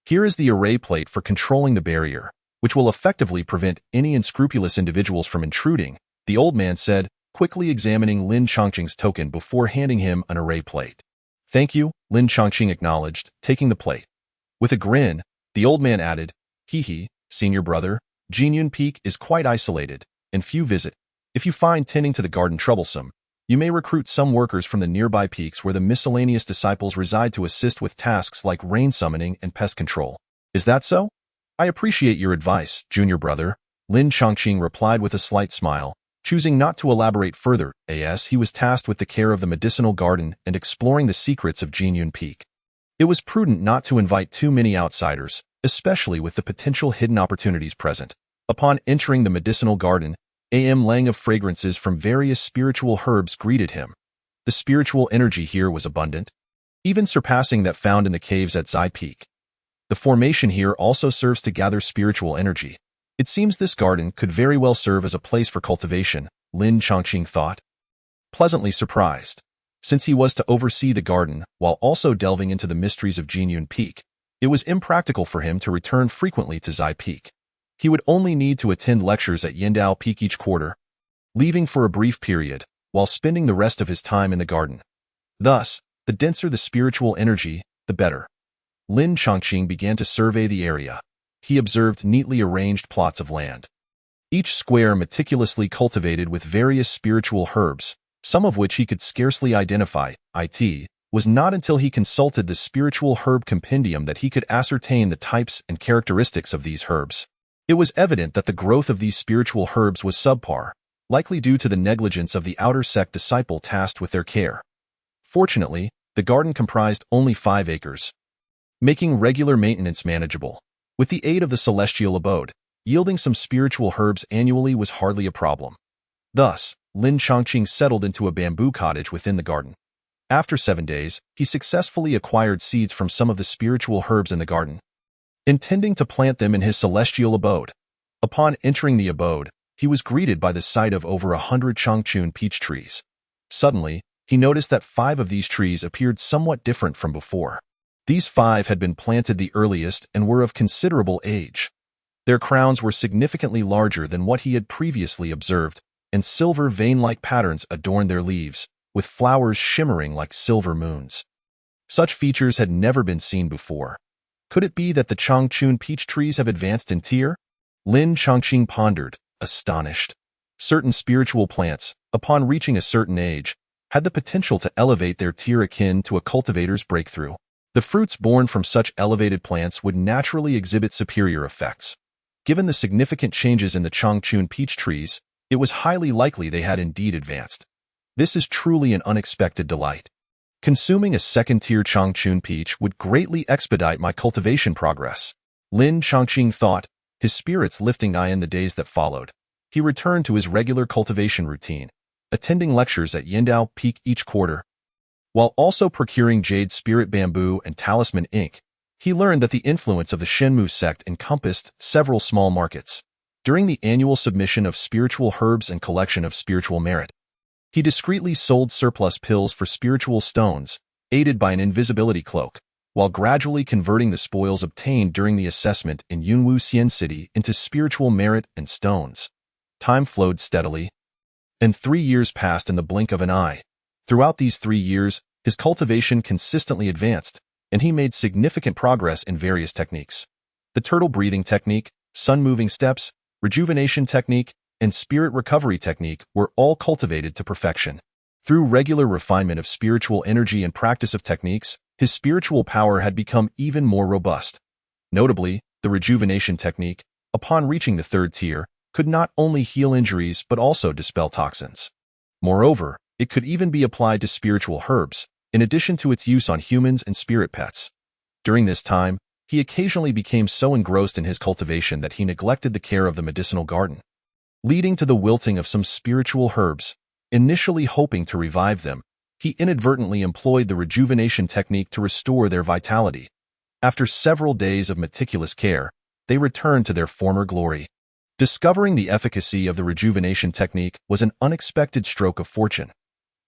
Here is the array plate for controlling the barrier, which will effectively prevent any unscrupulous individuals from intruding," the old man said, quickly examining Lin Chongqing's token before handing him an array plate. "Thank you," Lin Chongqing acknowledged, taking the plate. With a grin, the old man added, "Hee, senior brother, Jinyun Peak is quite isolated, and few visit. If you find tending to the garden troublesome, you may recruit some workers from the nearby peaks where the miscellaneous disciples reside to assist with tasks like rain summoning and pest control. Is that so?" "I appreciate your advice, junior brother," Lin Chongqing replied with a slight smile, choosing not to elaborate further, as he was tasked with the care of the medicinal garden and exploring the secrets of Jinyun Peak. It was prudent not to invite too many outsiders, especially with the potential hidden opportunities present. Upon entering the medicinal garden, lang of fragrances from various spiritual herbs greeted him. The spiritual energy here was abundant, even surpassing that found in the caves at Zai Peak. The formation here also serves to gather spiritual energy. It seems this garden could very well serve as a place for cultivation, Lin Chongqing thought, pleasantly surprised. Since he was to oversee the garden while also delving into the mysteries of Jinyun Peak, it was impractical for him to return frequently to Zai Peak. He would only need to attend lectures at Yindao Peak each quarter, leaving for a brief period, while spending the rest of his time in the garden. Thus, the denser the spiritual energy, the better. Lin Chongqing began to survey the area. He observed neatly arranged plots of land, each square meticulously cultivated with various spiritual herbs, some of which he could scarcely identify. It was not until he consulted the spiritual herb compendium that he could ascertain the types and characteristics of these herbs. It was evident that the growth of these spiritual herbs was subpar, likely due to the negligence of the outer sect disciple tasked with their care. Fortunately, the garden comprised only 5 acres, making regular maintenance manageable. With the aid of the celestial abode, yielding some spiritual herbs annually was hardly a problem. Thus, Lin Chongqing settled into a bamboo cottage within the garden. After 7 days, he successfully acquired seeds from some of the spiritual herbs in the garden, intending to plant them in his celestial abode. Upon entering the abode, he was greeted by the sight of over 100 Chongqing peach trees. Suddenly, he noticed that 5 of these trees appeared somewhat different from before. These 5 had been planted the earliest and were of considerable age. Their crowns were significantly larger than what he had previously observed, and silver vein-like patterns adorned their leaves, with flowers shimmering like silver moons. Such features had never been seen before. Could it be that the Chongqing peach trees have advanced in tier? Lin Chongqing pondered, astonished. Certain spiritual plants, upon reaching a certain age, had the potential to elevate their tier akin to a cultivator's breakthrough. The fruits born from such elevated plants would naturally exhibit superior effects. Given the significant changes in the Chongqing peach trees, it was highly likely they had indeed advanced. This is truly an unexpected delight. Consuming a second-tier Chongqing peach would greatly expedite my cultivation progress, Lin Chongqing thought, his spirits lifting high in the days that followed. He returned to his regular cultivation routine, attending lectures at Yindao Peak each quarter. While also procuring jade spirit bamboo and talisman ink, he learned that the influence of the Shenmu sect encompassed several small markets. During the annual submission of spiritual herbs and collection of spiritual merit, he discreetly sold surplus pills for spiritual stones, aided by an invisibility cloak, while gradually converting the spoils obtained during the assessment in Yunwu Xian City into spiritual merit and stones. Time flowed steadily, and 3 years passed in the blink of an eye. Throughout these 3 years, his cultivation consistently advanced, and he made significant progress in various techniques. The turtle breathing technique, sun moving steps, rejuvenation technique, and spirit recovery technique were all cultivated to perfection. Through regular refinement of spiritual energy and practice of techniques, his spiritual power had become even more robust. Notably, the rejuvenation technique, upon reaching the third tier, could not only heal injuries but also dispel toxins. Moreover, it could even be applied to spiritual herbs, in addition to its use on humans and spirit pets. During this time, he occasionally became so engrossed in his cultivation that he neglected the care of the medicinal garden, leading to the wilting of some spiritual herbs. Initially hoping to revive them, he inadvertently employed the rejuvenation technique to restore their vitality. After several days of meticulous care, they returned to their former glory. Discovering the efficacy of the rejuvenation technique was an unexpected stroke of fortune.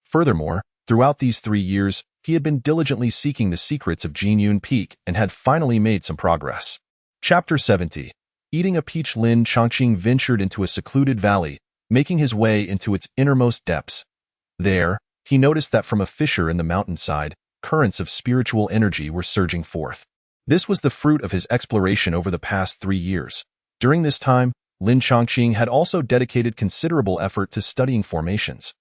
Furthermore, throughout these 3 years, he had been diligently seeking the secrets of Jinyun Peak and had finally made some progress. Chapter 70. Eating a peach. Lin Chongqing ventured into a secluded valley, making his way into its innermost depths. There, he noticed that from a fissure in the mountainside, currents of spiritual energy were surging forth. This was the fruit of his exploration over the past 3 years. During this time, Lin Chongqing had also dedicated considerable effort to studying formations.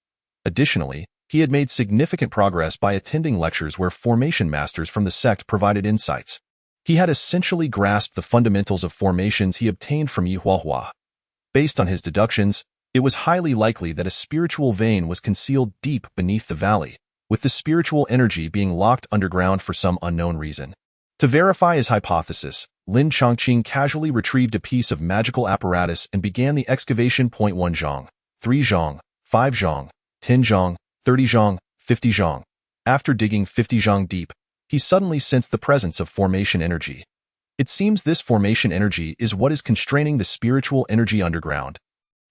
Additionally, he had made significant progress by attending lectures where formation masters from the sect provided insights. He had essentially grasped the fundamentals of formations he obtained from Yihuahua. Based on his deductions, it was highly likely that a spiritual vein was concealed deep beneath the valley, with the spiritual energy being locked underground for some unknown reason. To verify his hypothesis, Lin Chongqing casually retrieved a piece of magical apparatus and began the excavation. 1 zhang, 3 zhang, 5 zhang, 10 zhang, 30 zhang, 50 zhang. After digging 50 zhang deep, he suddenly sensed the presence of formation energy. It seems this formation energy is what is constraining the spiritual energy underground.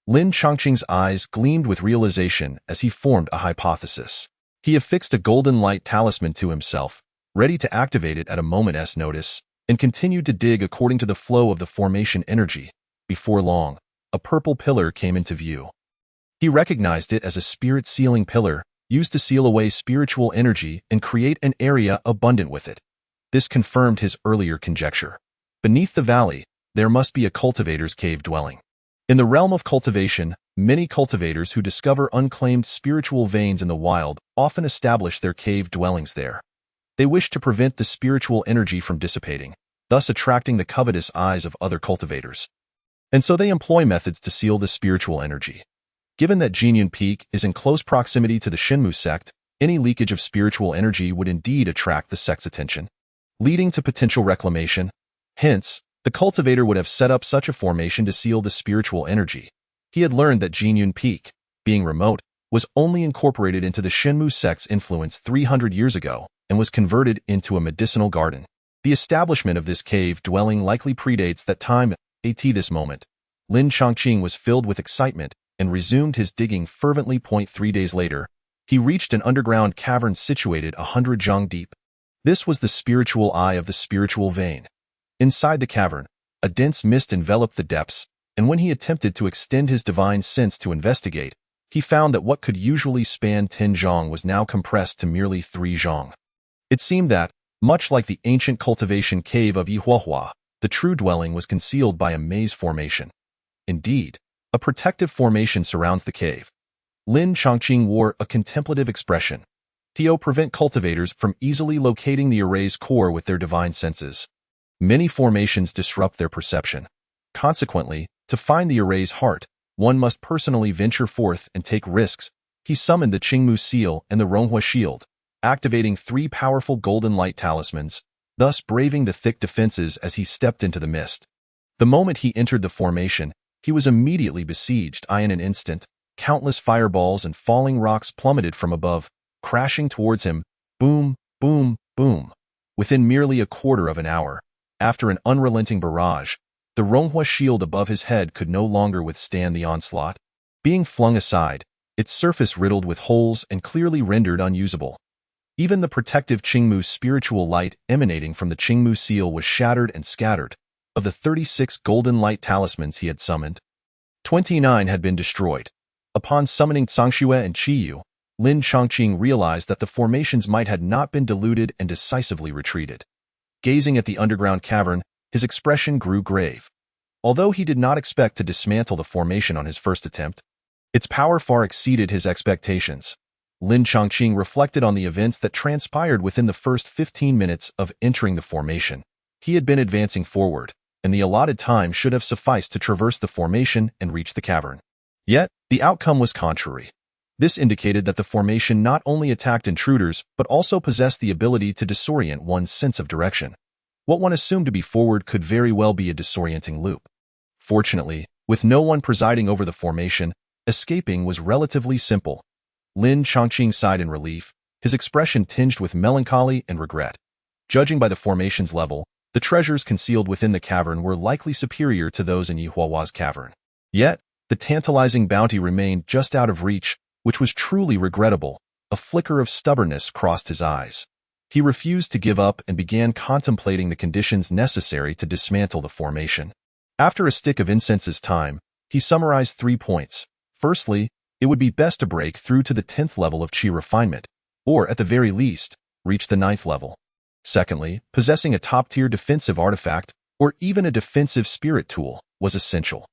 Lin Chongqing's eyes gleamed with realization as he formed a hypothesis. He affixed a golden light talisman to himself, ready to activate it at a moment's notice, and continued to dig according to the flow of the formation energy. Before long, a purple pillar came into view. He recognized it as a spirit sealing pillar, used to seal away spiritual energy and create an area abundant with it. This confirmed his earlier conjecture. Beneath the valley, there must be a cultivator's cave dwelling. In the realm of cultivation, many cultivators who discover unclaimed spiritual veins in the wild often establish their cave dwellings there. They wish to prevent the spiritual energy from dissipating, thus attracting the covetous eyes of other cultivators. And so they employ methods to seal the spiritual energy. Given that Jinyun Peak is in close proximity to the Shinmu sect, any leakage of spiritual energy would indeed attract the sect's attention, leading to potential reclamation. Hence, the cultivator would have set up such a formation to seal the spiritual energy. He had learned that Jinyun Peak, being remote, was only incorporated into the Shinmu sect's influence 300 years ago and was converted into a medicinal garden. The establishment of this cave dwelling likely predates that time. At this moment, Lin Chongqing was filled with excitement and resumed his digging fervently. 3 days later, he reached an underground cavern situated 100 zhang deep. This was the spiritual eye of the spiritual vein. Inside the cavern, a dense mist enveloped the depths, and when he attempted to extend his divine sense to investigate, he found that what could usually span 10 zhang was now compressed to merely 3 zhang. It seemed that, much like the ancient cultivation cave of Yihuahua, the true dwelling was concealed by a maze formation. Indeed, a protective formation surrounds the cave. Lin Chongqing wore a contemplative expression. To prevent cultivators from easily locating the array's core with their divine senses. Many formations disrupt their perception. Consequently, to find the array's heart, one must personally venture forth and take risks. He summoned the Qingmu seal and the Ronghua shield, activating 3 powerful golden light talismans, thus braving the thick defenses as he stepped into the mist. The moment he entered the formation, he was immediately besieged. In an instant, countless fireballs and falling rocks plummeted from above, crashing towards him. Boom, boom, boom. Within merely a quarter of an hour, after an unrelenting barrage, the Ronghua shield above his head could no longer withstand the onslaught. Being flung aside, its surface riddled with holes and clearly rendered unusable. Even the protective Qingmu spiritual light emanating from the Qingmu seal was shattered and scattered. Of the 36 golden light talismans he had summoned, 29 had been destroyed. Upon summoning Tsangxue and Qiyu, Lin Chongqing realized that the formations might had not been diluted and decisively retreated. Gazing at the underground cavern, his expression grew grave. Although he did not expect to dismantle the formation on his first attempt, its power far exceeded his expectations. Lin Chongqing reflected on the events that transpired within the first 15 minutes of entering the formation. He had been advancing forward, and the allotted time should have sufficed to traverse the formation and reach the cavern. Yet, the outcome was contrary. This indicated that the formation not only attacked intruders but also possessed the ability to disorient one's sense of direction. What one assumed to be forward could very well be a disorienting loop. Fortunately, with no one presiding over the formation, escaping was relatively simple. Lin Chongqing sighed in relief, his expression tinged with melancholy and regret. Judging by the formation's level, the treasures concealed within the cavern were likely superior to those in Yihuahua's cavern. Yet, the tantalizing bounty remained just out of reach, which was truly regrettable. A flicker of stubbornness crossed his eyes. He refused to give up and began contemplating the conditions necessary to dismantle the formation. After a stick of incense's time, he summarized 3 points. Firstly, it would be best to break through to the 10th level of qi refinement, or at the very least, reach the 9th level. Secondly, possessing a top-tier defensive artifact, or even a defensive spirit tool, was essential.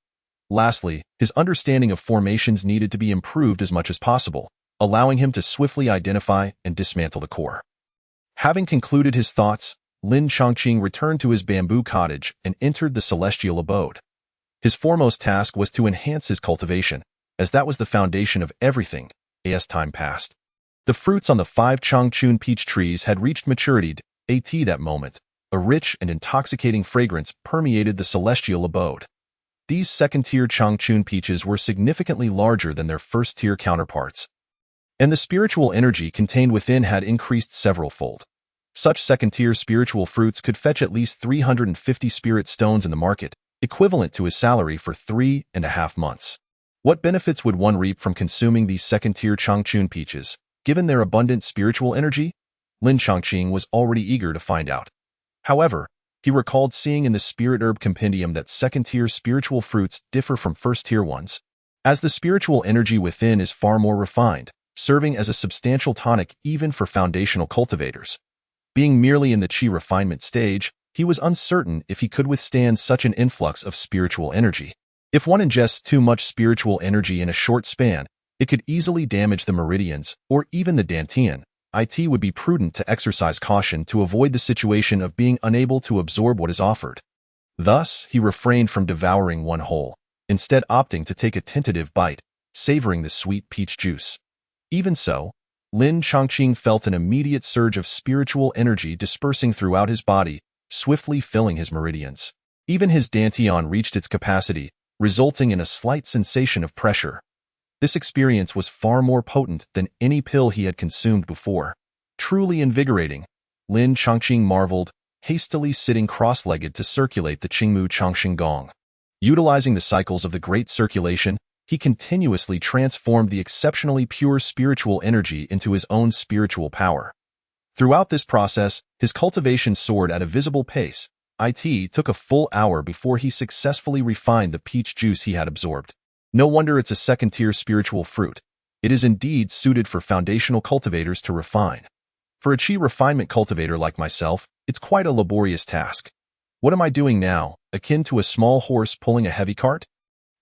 Lastly, his understanding of formations needed to be improved as much as possible, allowing him to swiftly identify and dismantle the core. Having concluded his thoughts, Lin Chongqing returned to his bamboo cottage and entered the celestial abode. His foremost task was to enhance his cultivation, as that was the foundation of everything. As time passed, the fruits on the 5 Changchun peach trees had reached maturity. That moment, a rich and intoxicating fragrance permeated the celestial abode. These second-tier Changchun peaches were significantly larger than their first-tier counterparts, and the spiritual energy contained within had increased several-fold. Such second-tier spiritual fruits could fetch at least 350 spirit stones in the market, equivalent to his salary for 3.5 months. What benefits would one reap from consuming these second-tier Changchun peaches, given their abundant spiritual energy? Lin Chongqing was already eager to find out. However, he recalled seeing in the Spirit Herb Compendium that second-tier spiritual fruits differ from first-tier ones, as the spiritual energy within is far more refined, serving as a substantial tonic even for foundational cultivators. Being merely in the qi refinement stage, he was uncertain if he could withstand such an influx of spiritual energy. If one ingests too much spiritual energy in a short span, it could easily damage the meridians or even the dantian. It would be prudent to exercise caution to avoid the situation of being unable to absorb what is offered. Thus, he refrained from devouring one whole, instead opting to take a tentative bite, savoring the sweet peach juice. Even so, Lin Chongqing felt an immediate surge of spiritual energy dispersing throughout his body, swiftly filling his meridians. Even his dantian reached its capacity, resulting in a slight sensation of pressure. This experience was far more potent than any pill he had consumed before. Truly invigorating, Lin Chongqing marveled, hastily sitting cross-legged to circulate the Qingmu Chongqing Gong. Utilizing the cycles of the great circulation, he continuously transformed the exceptionally pure spiritual energy into his own spiritual power. Throughout this process, his cultivation soared at a visible pace. It took a full hour before he successfully refined the peach juice he had absorbed. No wonder it's a second-tier spiritual fruit. It is indeed suited for foundational cultivators to refine. For a qi refinement cultivator like myself, it's quite a laborious task. What am I doing now, akin to a small horse pulling a heavy cart?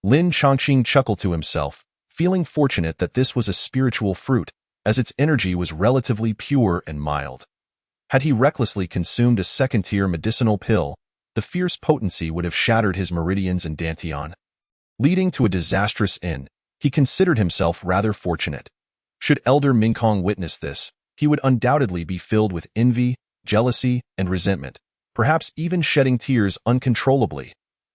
Lin Chongqing chuckled to himself, feeling fortunate that this was a spiritual fruit, as its energy was relatively pure and mild. Had he recklessly consumed a second-tier medicinal pill, the fierce potency would have shattered his meridians and dantian, leading to a disastrous end. He considered himself rather fortunate. Should Elder Mingkong witness this, he would undoubtedly be filled with envy, jealousy, and resentment, perhaps even shedding tears uncontrollably.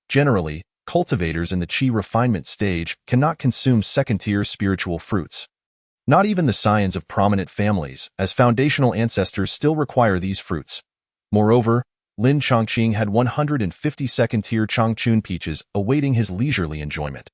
Generally, cultivators in the qi refinement stage cannot consume second-tier spiritual fruits. Not even the scions of prominent families, as foundational ancestors still require these fruits. Moreover, Lin Chongqing had 150 second-tier Changchun peaches awaiting his leisurely enjoyment.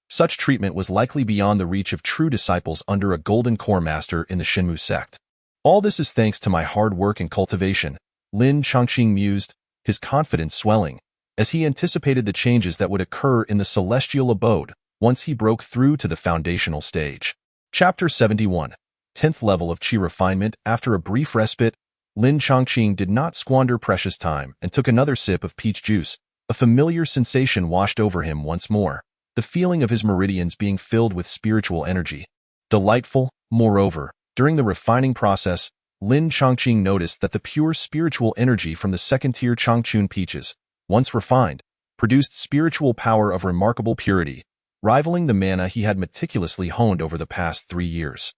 Such treatment was likely beyond the reach of true disciples under a golden core master in the Shinmu sect. All this is thanks to my hard work and cultivation, Lin Chongqing mused, his confidence swelling, as he anticipated the changes that would occur in the celestial abode once he broke through to the foundational stage. Chapter 71. 10th Level of Qi Refinement. After a brief respite, Lin Chongqing did not squander precious time and took another sip of peach juice. A familiar sensation washed over him once more, the feeling of his meridians being filled with spiritual energy. Delightful, moreover, During the refining process, Lin Chongqing noticed that the pure spiritual energy from the second-tier Changchun peaches, once refined, produced spiritual power of remarkable purity, rivaling the mana he had meticulously honed over the past 3 years.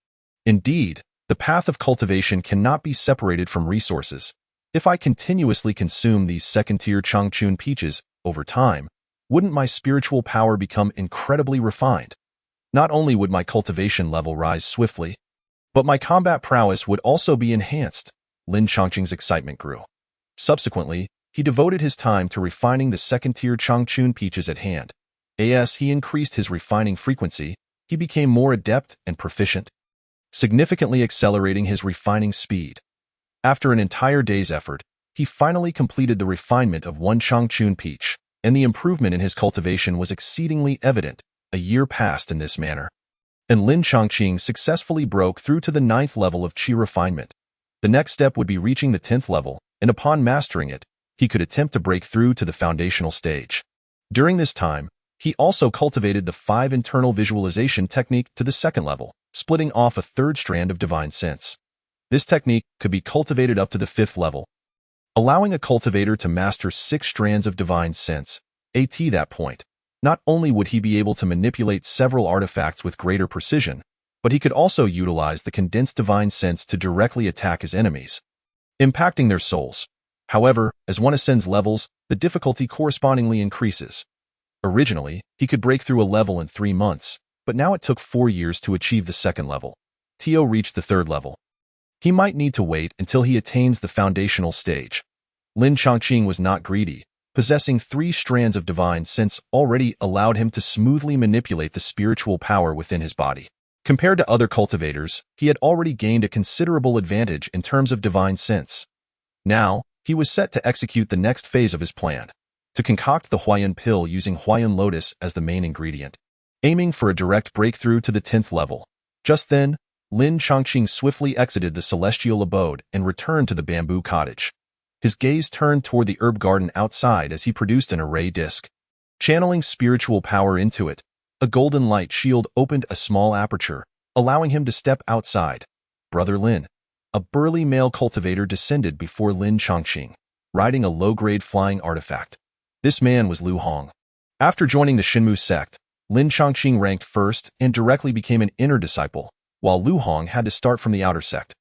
Indeed, the path of cultivation cannot be separated from resources. If I continuously consume these second-tier Changchun peaches over time, wouldn't my spiritual power become incredibly refined? Not only would my cultivation level rise swiftly, but my combat prowess would also be enhanced. Lin Chongqing's excitement grew. Subsequently, he devoted his time to refining the second-tier Changchun peaches at hand. As he increased his refining frequency, he became more adept and proficient, significantly accelerating his refining speed. After an entire day's effort, he finally completed the refinement of one Changchun peach, and the improvement in his cultivation was exceedingly evident. A year passed in this manner, and Lin Chongqing successfully broke through to the 9th level of qi refinement. The next step would be reaching the 10th level, and upon mastering it, he could attempt to break through to the foundational stage. During this time, he also cultivated the 5 internal visualization technique to the 2nd level, splitting off a 3rd strand of divine sense. This technique could be cultivated up to the 5th level, allowing a cultivator to master 6 strands of divine sense. At that point, not only would he be able to manipulate several artifacts with greater precision, but he could also utilize the condensed divine sense to directly attack his enemies, impacting their souls. However, as one ascends levels, the difficulty correspondingly increases. Originally, he could break through a level in 3 months, but now it took 4 years to achieve the 2nd level. Tio reached the 3rd level. He might need to wait until he attains the foundational stage. Lin Chongqing was not greedy. Possessing 3 strands of divine sense already allowed him to smoothly manipulate the spiritual power within his body. Compared to other cultivators, he had already gained a considerable advantage in terms of divine sense. Now, he was set to execute the next phase of his plan, to concoct the Huayan pill using Huayan lotus as the main ingredient, aiming for a direct breakthrough to the 10th level. Just then, Lin Chongqing swiftly exited the celestial abode and returned to the bamboo cottage. His gaze turned toward the herb garden outside as he produced an array disc. Channeling spiritual power into it, a golden light shield opened a small aperture, allowing him to step outside. Brother Lin, a burly male cultivator, descended before Lin Chongqing, riding a low-grade flying artifact. This man was Lu Hong. After joining the Shinmu sect, Lin Chongqing ranked first and directly became an inner disciple, while Lu Hong had to start from the outer sect.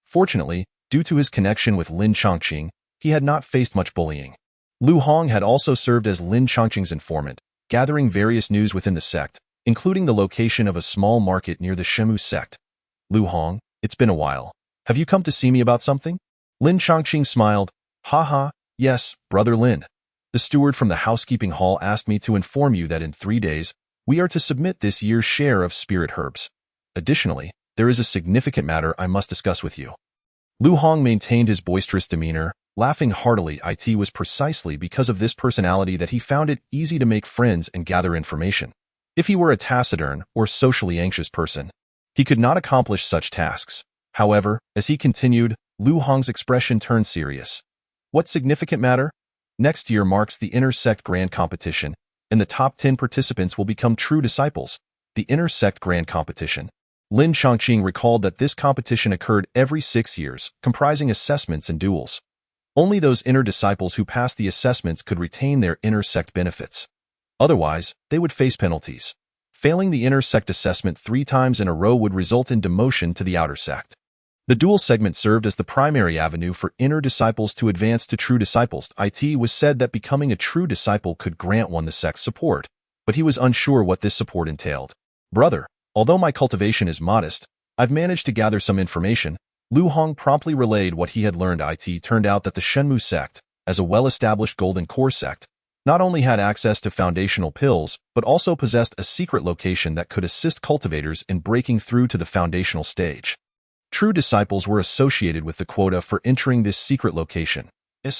Fortunately, due to his connection with Lin Chongqing, he had not faced much bullying. Lu Hong had also served as Lin Chongqing's informant, gathering various news within the sect, including the location of a small market near the Shinmu sect. Lu Hong, it's been a while. Have you come to see me about something? Lin Chongqing smiled. Haha, yes, Brother Lin. The steward from the housekeeping hall asked me to inform you that in 3 days, we are to submit this year's share of spirit herbs. Additionally, there is a significant matter I must discuss with you. Lu Hong maintained his boisterous demeanor, laughing heartily. It was precisely because of this personality that he found it easy to make friends and gather information. If he were a taciturn or socially anxious person, he could not accomplish such tasks. However, as he continued, Lu Hong's expression turned serious. What significant matter? Next year marks the Inner Sect Grand Competition, and the top 10 participants will become true disciples. The Inner Sect Grand Competition. Lin Chongqing recalled that this competition occurred every 6 years, comprising assessments and duels. Only those inner disciples who passed the assessments could retain their inner sect benefits. Otherwise, they would face penalties. Failing the inner sect assessment 3 times in a row would result in demotion to the outer sect. The dual segment served as the primary avenue for inner disciples to advance to true disciples. It was said that becoming a true disciple could grant one the sect's support, but he was unsure what this support entailed. Brother, although my cultivation is modest, I've managed to gather some information. Lu Hong promptly relayed what he had learned. It turned out that the Shenmu sect, as a well-established golden core sect, not only had access to foundational pills, but also possessed a secret location that could assist cultivators in breaking through to the foundational stage. True disciples were associated with the quota for entering this secret location.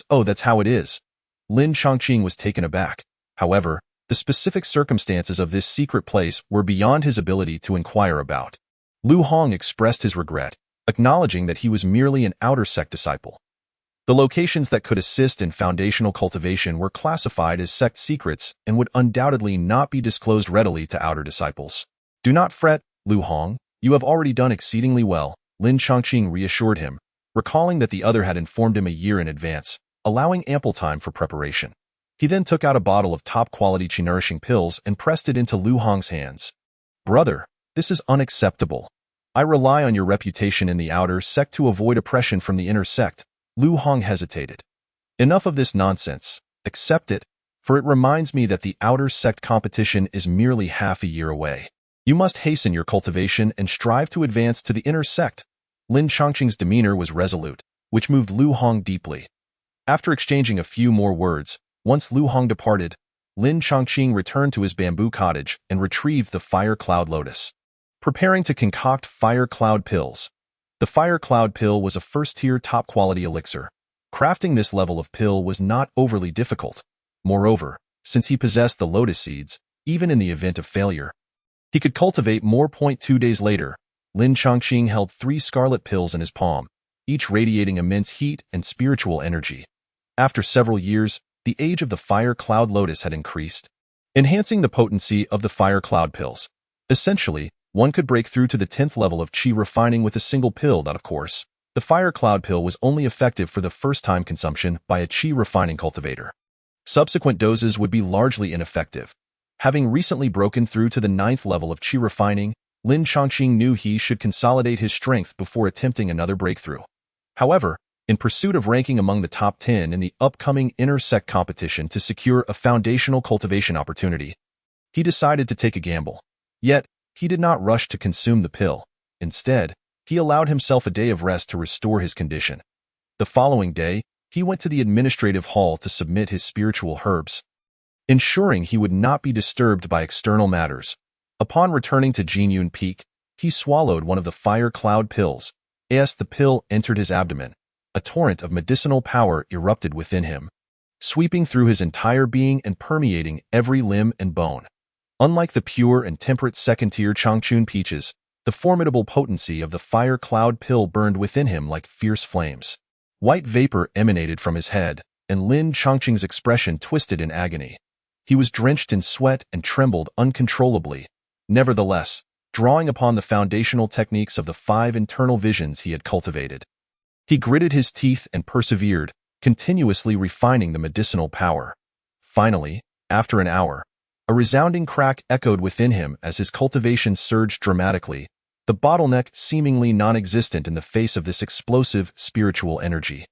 Oh, that's how it is. Lin Chongqing was taken aback. However, the specific circumstances of this secret place were beyond his ability to inquire about. Lu Hong expressed his regret, acknowledging that he was merely an outer sect disciple. The locations that could assist in foundational cultivation were classified as sect secrets and would undoubtedly not be disclosed readily to outer disciples. Do not fret, Lu Hong, you have already done exceedingly well. Lin Chongqing reassured him, recalling that the other had informed him a year in advance, allowing ample time for preparation. He then took out a bottle of top-quality qi-nourishing pills and pressed it into Lu Hong's hands. "Brother, this is unacceptable. I rely on your reputation in the outer sect to avoid oppression from the inner sect." Lu Hong hesitated. "Enough of this nonsense. Accept it, for it reminds me that the outer sect competition is merely half a year away. You must hasten your cultivation and strive to advance to the inner sect." Lin Chongqing's demeanor was resolute, which moved Lu Hong deeply. After exchanging a few more words, once Lu Hong departed, Lin Chongqing returned to his bamboo cottage and retrieved the Fire Cloud Lotus. Preparing to concoct Fire Cloud pills. The Fire Cloud pill was a first-tier top-quality elixir. Crafting this level of pill was not overly difficult. Moreover, since he possessed the lotus seeds, even in the event of failure, he could cultivate more. 2 days later, Lin Chongqing held 3 scarlet pills in his palm, each radiating immense heat and spiritual energy. After several years, the age of the Fire Cloud Lotus had increased, enhancing the potency of the Fire Cloud pills. Essentially, one could break through to the 10th level of qi refining with a single pill. That, of course, the Fire Cloud pill was only effective for the first-time consumption by a qi refining cultivator. Subsequent doses would be largely ineffective. Having recently broken through to the 9th level of qi refining, Lin Chongqing knew he should consolidate his strength before attempting another breakthrough. However, in pursuit of ranking among the top 10 in the upcoming inter-sect competition to secure a foundational cultivation opportunity, he decided to take a gamble. Yet, he did not rush to consume the pill. Instead, he allowed himself a day of rest to restore his condition. The following day, he went to the administrative hall to submit his spiritual herbs, ensuring he would not be disturbed by external matters. Upon returning to Jinyun Peak, he swallowed one of the Fire Cloud pills. As the pill entered his abdomen, a torrent of medicinal power erupted within him, sweeping through his entire being and permeating every limb and bone. Unlike the pure and temperate second-tier Changchun peaches, the formidable potency of the Fire Cloud pill burned within him like fierce flames. White vapor emanated from his head, and Lin Chongqing's expression twisted in agony. He was drenched in sweat and trembled uncontrollably. Nevertheless, drawing upon the foundational techniques of the 5 internal visions he had cultivated, he gritted his teeth and persevered, continuously refining the medicinal power. Finally, after an hour, a resounding crack echoed within him as his cultivation surged dramatically, the bottleneck seemingly non-existent in the face of this explosive spiritual energy.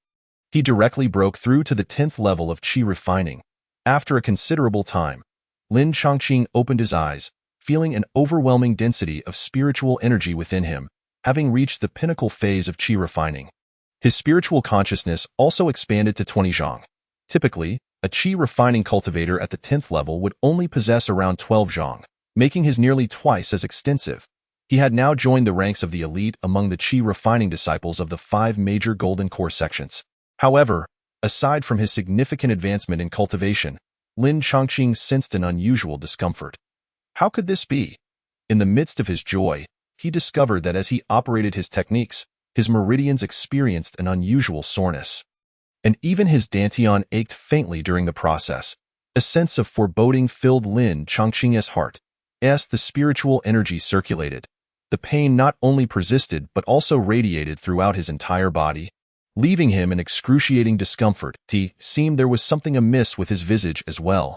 He directly broke through to the 10th level of qi refining. After a considerable time, Lin Chongqing opened his eyes, feeling an overwhelming density of spiritual energy within him, having reached the pinnacle phase of qi refining. His spiritual consciousness also expanded to 20 zhang. Typically, a qi refining cultivator at the 10th level would only possess around 12 zhang, making his nearly twice as extensive. He had now joined the ranks of the elite among the qi refining disciples of the 5 major golden core sections. However, aside from his significant advancement in cultivation, Lin Chongqing sensed an unusual discomfort. How could this be? In the midst of his joy, he discovered that as he operated his techniques, his meridians experienced an unusual soreness. And even his dantian ached faintly during the process. A sense of foreboding filled Lin Chongqing's heart. As the spiritual energy circulated, the pain not only persisted but also radiated throughout his entire body, leaving him in excruciating discomfort. It seemed there was something amiss with his visage as well.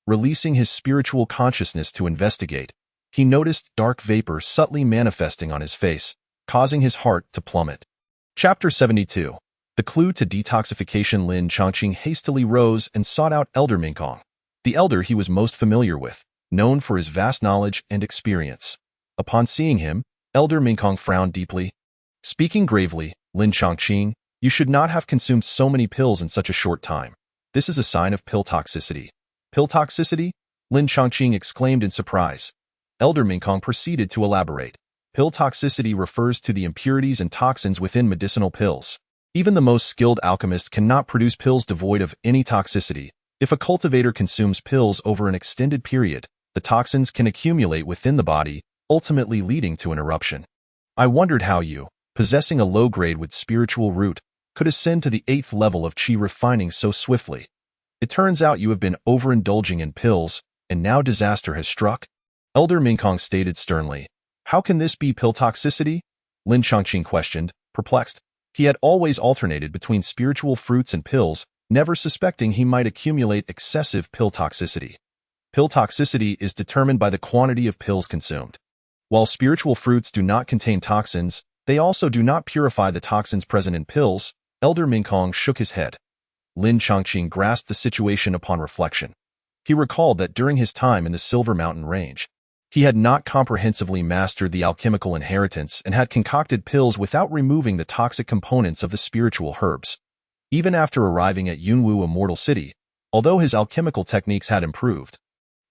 Releasing his spiritual consciousness to investigate, he noticed dark vapor subtly manifesting on his face, causing his heart to plummet. Chapter 72. The clue to detoxification. Lin Chongqing hastily rose and sought out Elder Minkong, the elder he was most familiar with, known for his vast knowledge and experience. Upon seeing him, Elder Minkong frowned deeply. Speaking gravely, Lin Chongqing, you should not have consumed so many pills in such a short time. This is a sign of pill toxicity. Pill toxicity? Lin Chongqing exclaimed in surprise. Elder Minkong proceeded to elaborate. Pill toxicity refers to the impurities and toxins within medicinal pills. Even the most skilled alchemist cannot produce pills devoid of any toxicity. If a cultivator consumes pills over an extended period, the toxins can accumulate within the body, ultimately leading to an eruption. I wondered how you, possessing a low grade with spiritual root, could ascend to the 8th level of qi refining so swiftly. It turns out you have been overindulging in pills, and now disaster has struck. Elder Minkong stated sternly. How can this be pill toxicity? Lin Chongqing questioned, perplexed. He had always alternated between spiritual fruits and pills, never suspecting he might accumulate excessive pill toxicity. Pill toxicity is determined by the quantity of pills consumed. While spiritual fruits do not contain toxins, they also do not purify the toxins present in pills. Elder Mingkong shook his head. Lin Chongqing grasped the situation upon reflection. He recalled that during his time in the Silver Mountain Range, he had not comprehensively mastered the alchemical inheritance and had concocted pills without removing the toxic components of the spiritual herbs. Even after arriving at Yunwu Immortal City, although his alchemical techniques had improved,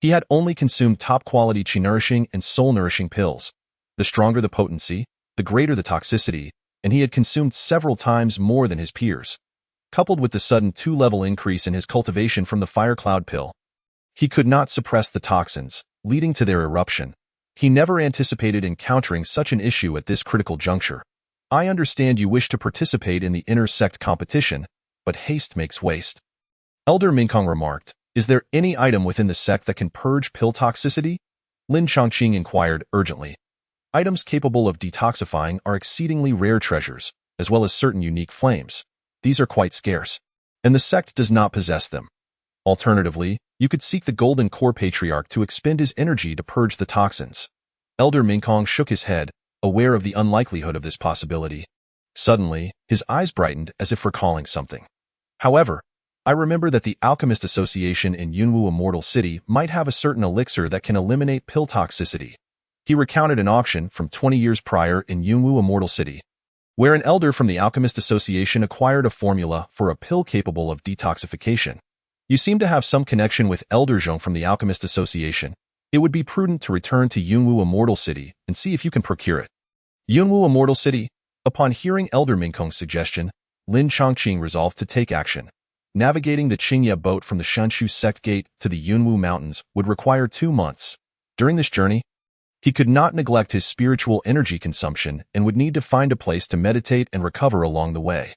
he had only consumed top-quality qi-nourishing and soul-nourishing pills. The stronger the potency, the greater the toxicity, and he had consumed several times more than his peers. Coupled with the sudden 2-level increase in his cultivation from the Fire Cloud pill, he could not suppress the toxins, leading to their eruption. He never anticipated encountering such an issue at this critical juncture. I understand you wish to participate in the inter-sect competition, but haste makes waste. Elder Mingkong remarked, is there any item within the sect that can purge pill toxicity? Lin Chongqing inquired urgently. Items capable of detoxifying are exceedingly rare treasures, as well as certain unique flames. These are quite scarce, and the sect does not possess them. Alternatively, you could seek the Golden Core Patriarch to expend his energy to purge the toxins. Elder Mingkong shook his head, aware of the unlikelihood of this possibility. Suddenly, his eyes brightened as if recalling something. However, I remember that the Alchemist Association in Yunwu Immortal City might have a certain elixir that can eliminate pill toxicity. He recounted an auction from 20 years prior in Yunwu Immortal City, where an elder from the Alchemist Association acquired a formula for a pill capable of detoxification. You seem to have some connection with Elder Zhong from the Alchemist Association. It would be prudent to return to Yunwu Immortal City and see if you can procure it. Yunwu Immortal City. Upon hearing Elder Mingkong's suggestion, Lin Chongqing resolved to take action. Navigating the Qingye boat from the Shanshu Sect Gate to the Yunwu Mountains would require 2 months. During this journey, he could not neglect his spiritual energy consumption and would need to find a place to meditate and recover along the way.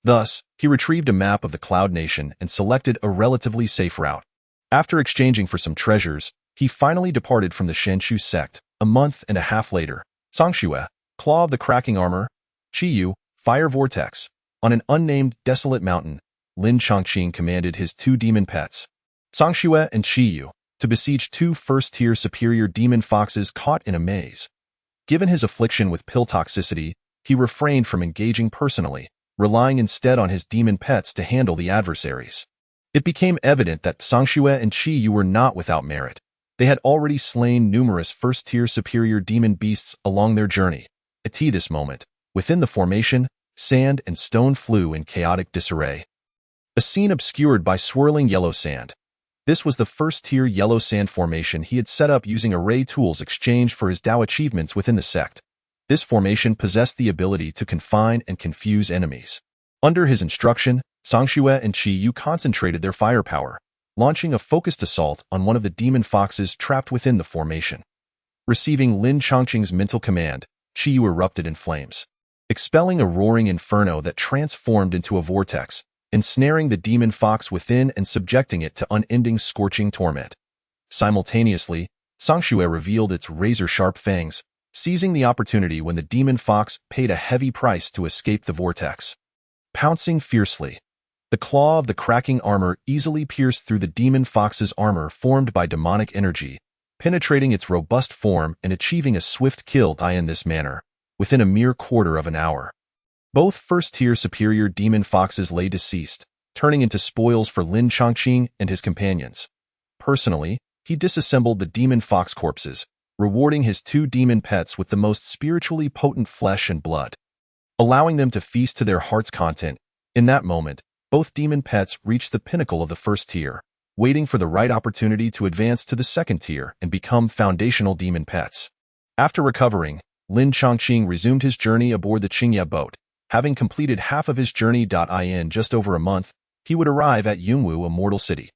Thus, he retrieved a map of the Cloud Nation and selected a relatively safe route. After exchanging for some treasures, he finally departed from the Shanshu Sect. A month and a half later, Sangxue, Claw of the Cracking Armor, Qiyu, Fire Vortex. On an unnamed, desolate mountain, Lin Chongqing commanded his 2 demon pets, Sangxue and Qiyu, to besiege 2 first-tier superior demon foxes caught in a maze. Given his affliction with pill toxicity, he refrained from engaging personally, relying instead on his demon pets to handle the adversaries. It became evident that Sangxue and Qiyu were not without merit. They had already slain numerous first-tier superior demon beasts along their journey. At this moment, within the formation, sand and stone flew in chaotic disarray. A scene obscured by swirling yellow sand. This was the first-tier yellow sand formation he had set up using array tools exchanged for his Dao achievements within the sect. This formation possessed the ability to confine and confuse enemies. Under his instruction, Sangxue and Qiyu concentrated their firepower, launching a focused assault on one of the demon foxes trapped within the formation. Receiving Lin Chongqing's mental command, Qiyu erupted in flames, expelling a roaring inferno that transformed into a vortex, ensnaring the demon fox within and subjecting it to unending scorching torment. Simultaneously, Sangxue revealed its razor-sharp fangs, seizing the opportunity when the demon fox paid a heavy price to escape the vortex. Pouncing fiercely, the claw of the cracking armor easily pierced through the demon fox's armor formed by demonic energy, penetrating its robust form and achieving a swift kill in this manner, within a mere quarter of an hour. Both first-tier superior demon foxes lay deceased, turning into spoils for Lin Chongqing and his companions. Personally, he disassembled the demon fox corpses, rewarding his 2 demon pets with the most spiritually potent flesh and blood, allowing them to feast to their heart's content. In that moment, both demon pets reached the pinnacle of the first tier, waiting for the right opportunity to advance to the second tier and become foundational demon pets. After recovering, Lin Chongqing resumed his journey aboard the Qingye boat. Having completed half of his journey. In just over a month, he would arrive at Yunwu Immortal City.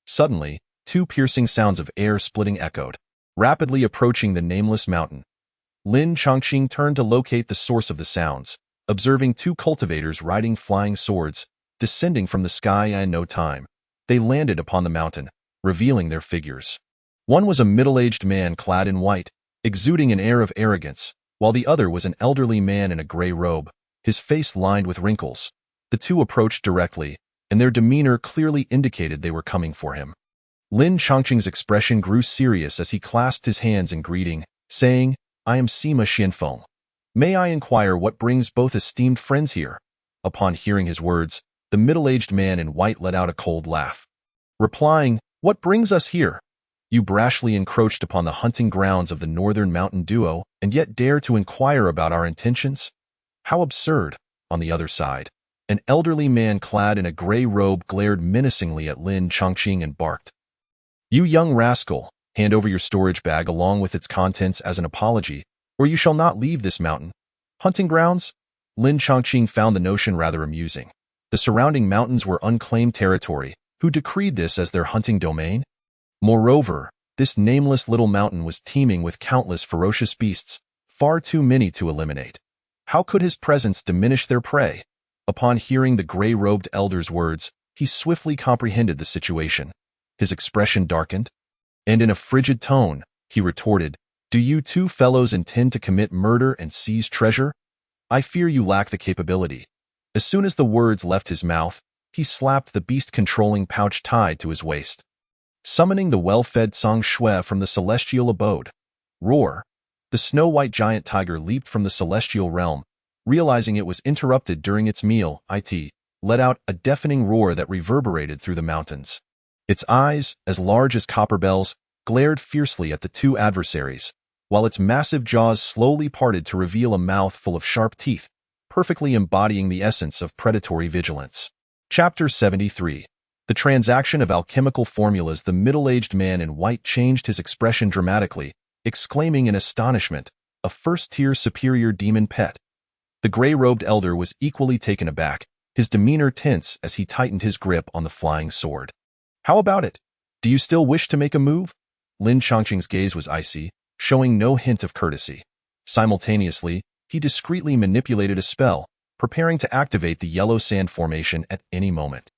Suddenly, 2 piercing sounds of air splitting echoed, rapidly approaching the nameless mountain. Lin Chongqing turned to locate the source of the sounds, observing 2 cultivators riding flying swords, descending from the sky in no time. They landed upon the mountain, revealing their figures. One was a middle-aged man clad in white, exuding an air of arrogance, while the other was an elderly man in a gray robe, his face lined with wrinkles. The two approached directly, and their demeanor clearly indicated they were coming for him. Lin Chongqing's expression grew serious as he clasped his hands in greeting, saying, "I am Sima Xianfeng. May I inquire what brings both esteemed friends here?" Upon hearing his words, the middle-aged man in white let out a cold laugh, replying, "What brings us here? You brashly encroached upon the hunting grounds of the Northern Mountain Duo and yet dare to inquire about our intentions? How absurd!" On the other side, an elderly man clad in a gray robe glared menacingly at Lin Chongqing and barked, "You young rascal, hand over your storage bag along with its contents as an apology, or you shall not leave this mountain." Hunting grounds? Lin Chongqing found the notion rather amusing. The surrounding mountains were unclaimed territory. Who decreed this as their hunting domain? Moreover, this nameless little mountain was teeming with countless ferocious beasts, far too many to eliminate. How could his presence diminish their prey? Upon hearing the gray-robed elder's words, he swiftly comprehended the situation. His expression darkened, and in a frigid tone, he retorted, "Do you two fellows intend to commit murder and seize treasure? I fear you lack the capability." As soon as the words left his mouth, he slapped the beast-controlling pouch tied to his waist, summoning the well-fed Song Shui from the celestial abode. Roar! The snow-white giant tiger leaped from the celestial realm, realizing it was interrupted during its meal. It let out a deafening roar that reverberated through the mountains. Its eyes, as large as copper bells, glared fiercely at the two adversaries, while its massive jaws slowly parted to reveal a mouth full of sharp teeth, perfectly embodying the essence of predatory vigilance. Chapter 73. The transaction of alchemical formulas. The middle-aged man in white changed his expression dramatically, exclaiming in astonishment, "A first-tier superior demon pet." The gray-robed elder was equally taken aback, his demeanor tense as he tightened his grip on the flying sword. "How about it? Do you still wish to make a move?" Lin Chongqing's gaze was icy, showing no hint of courtesy. Simultaneously, he discreetly manipulated a spell, preparing to activate the yellow sand formation at any moment.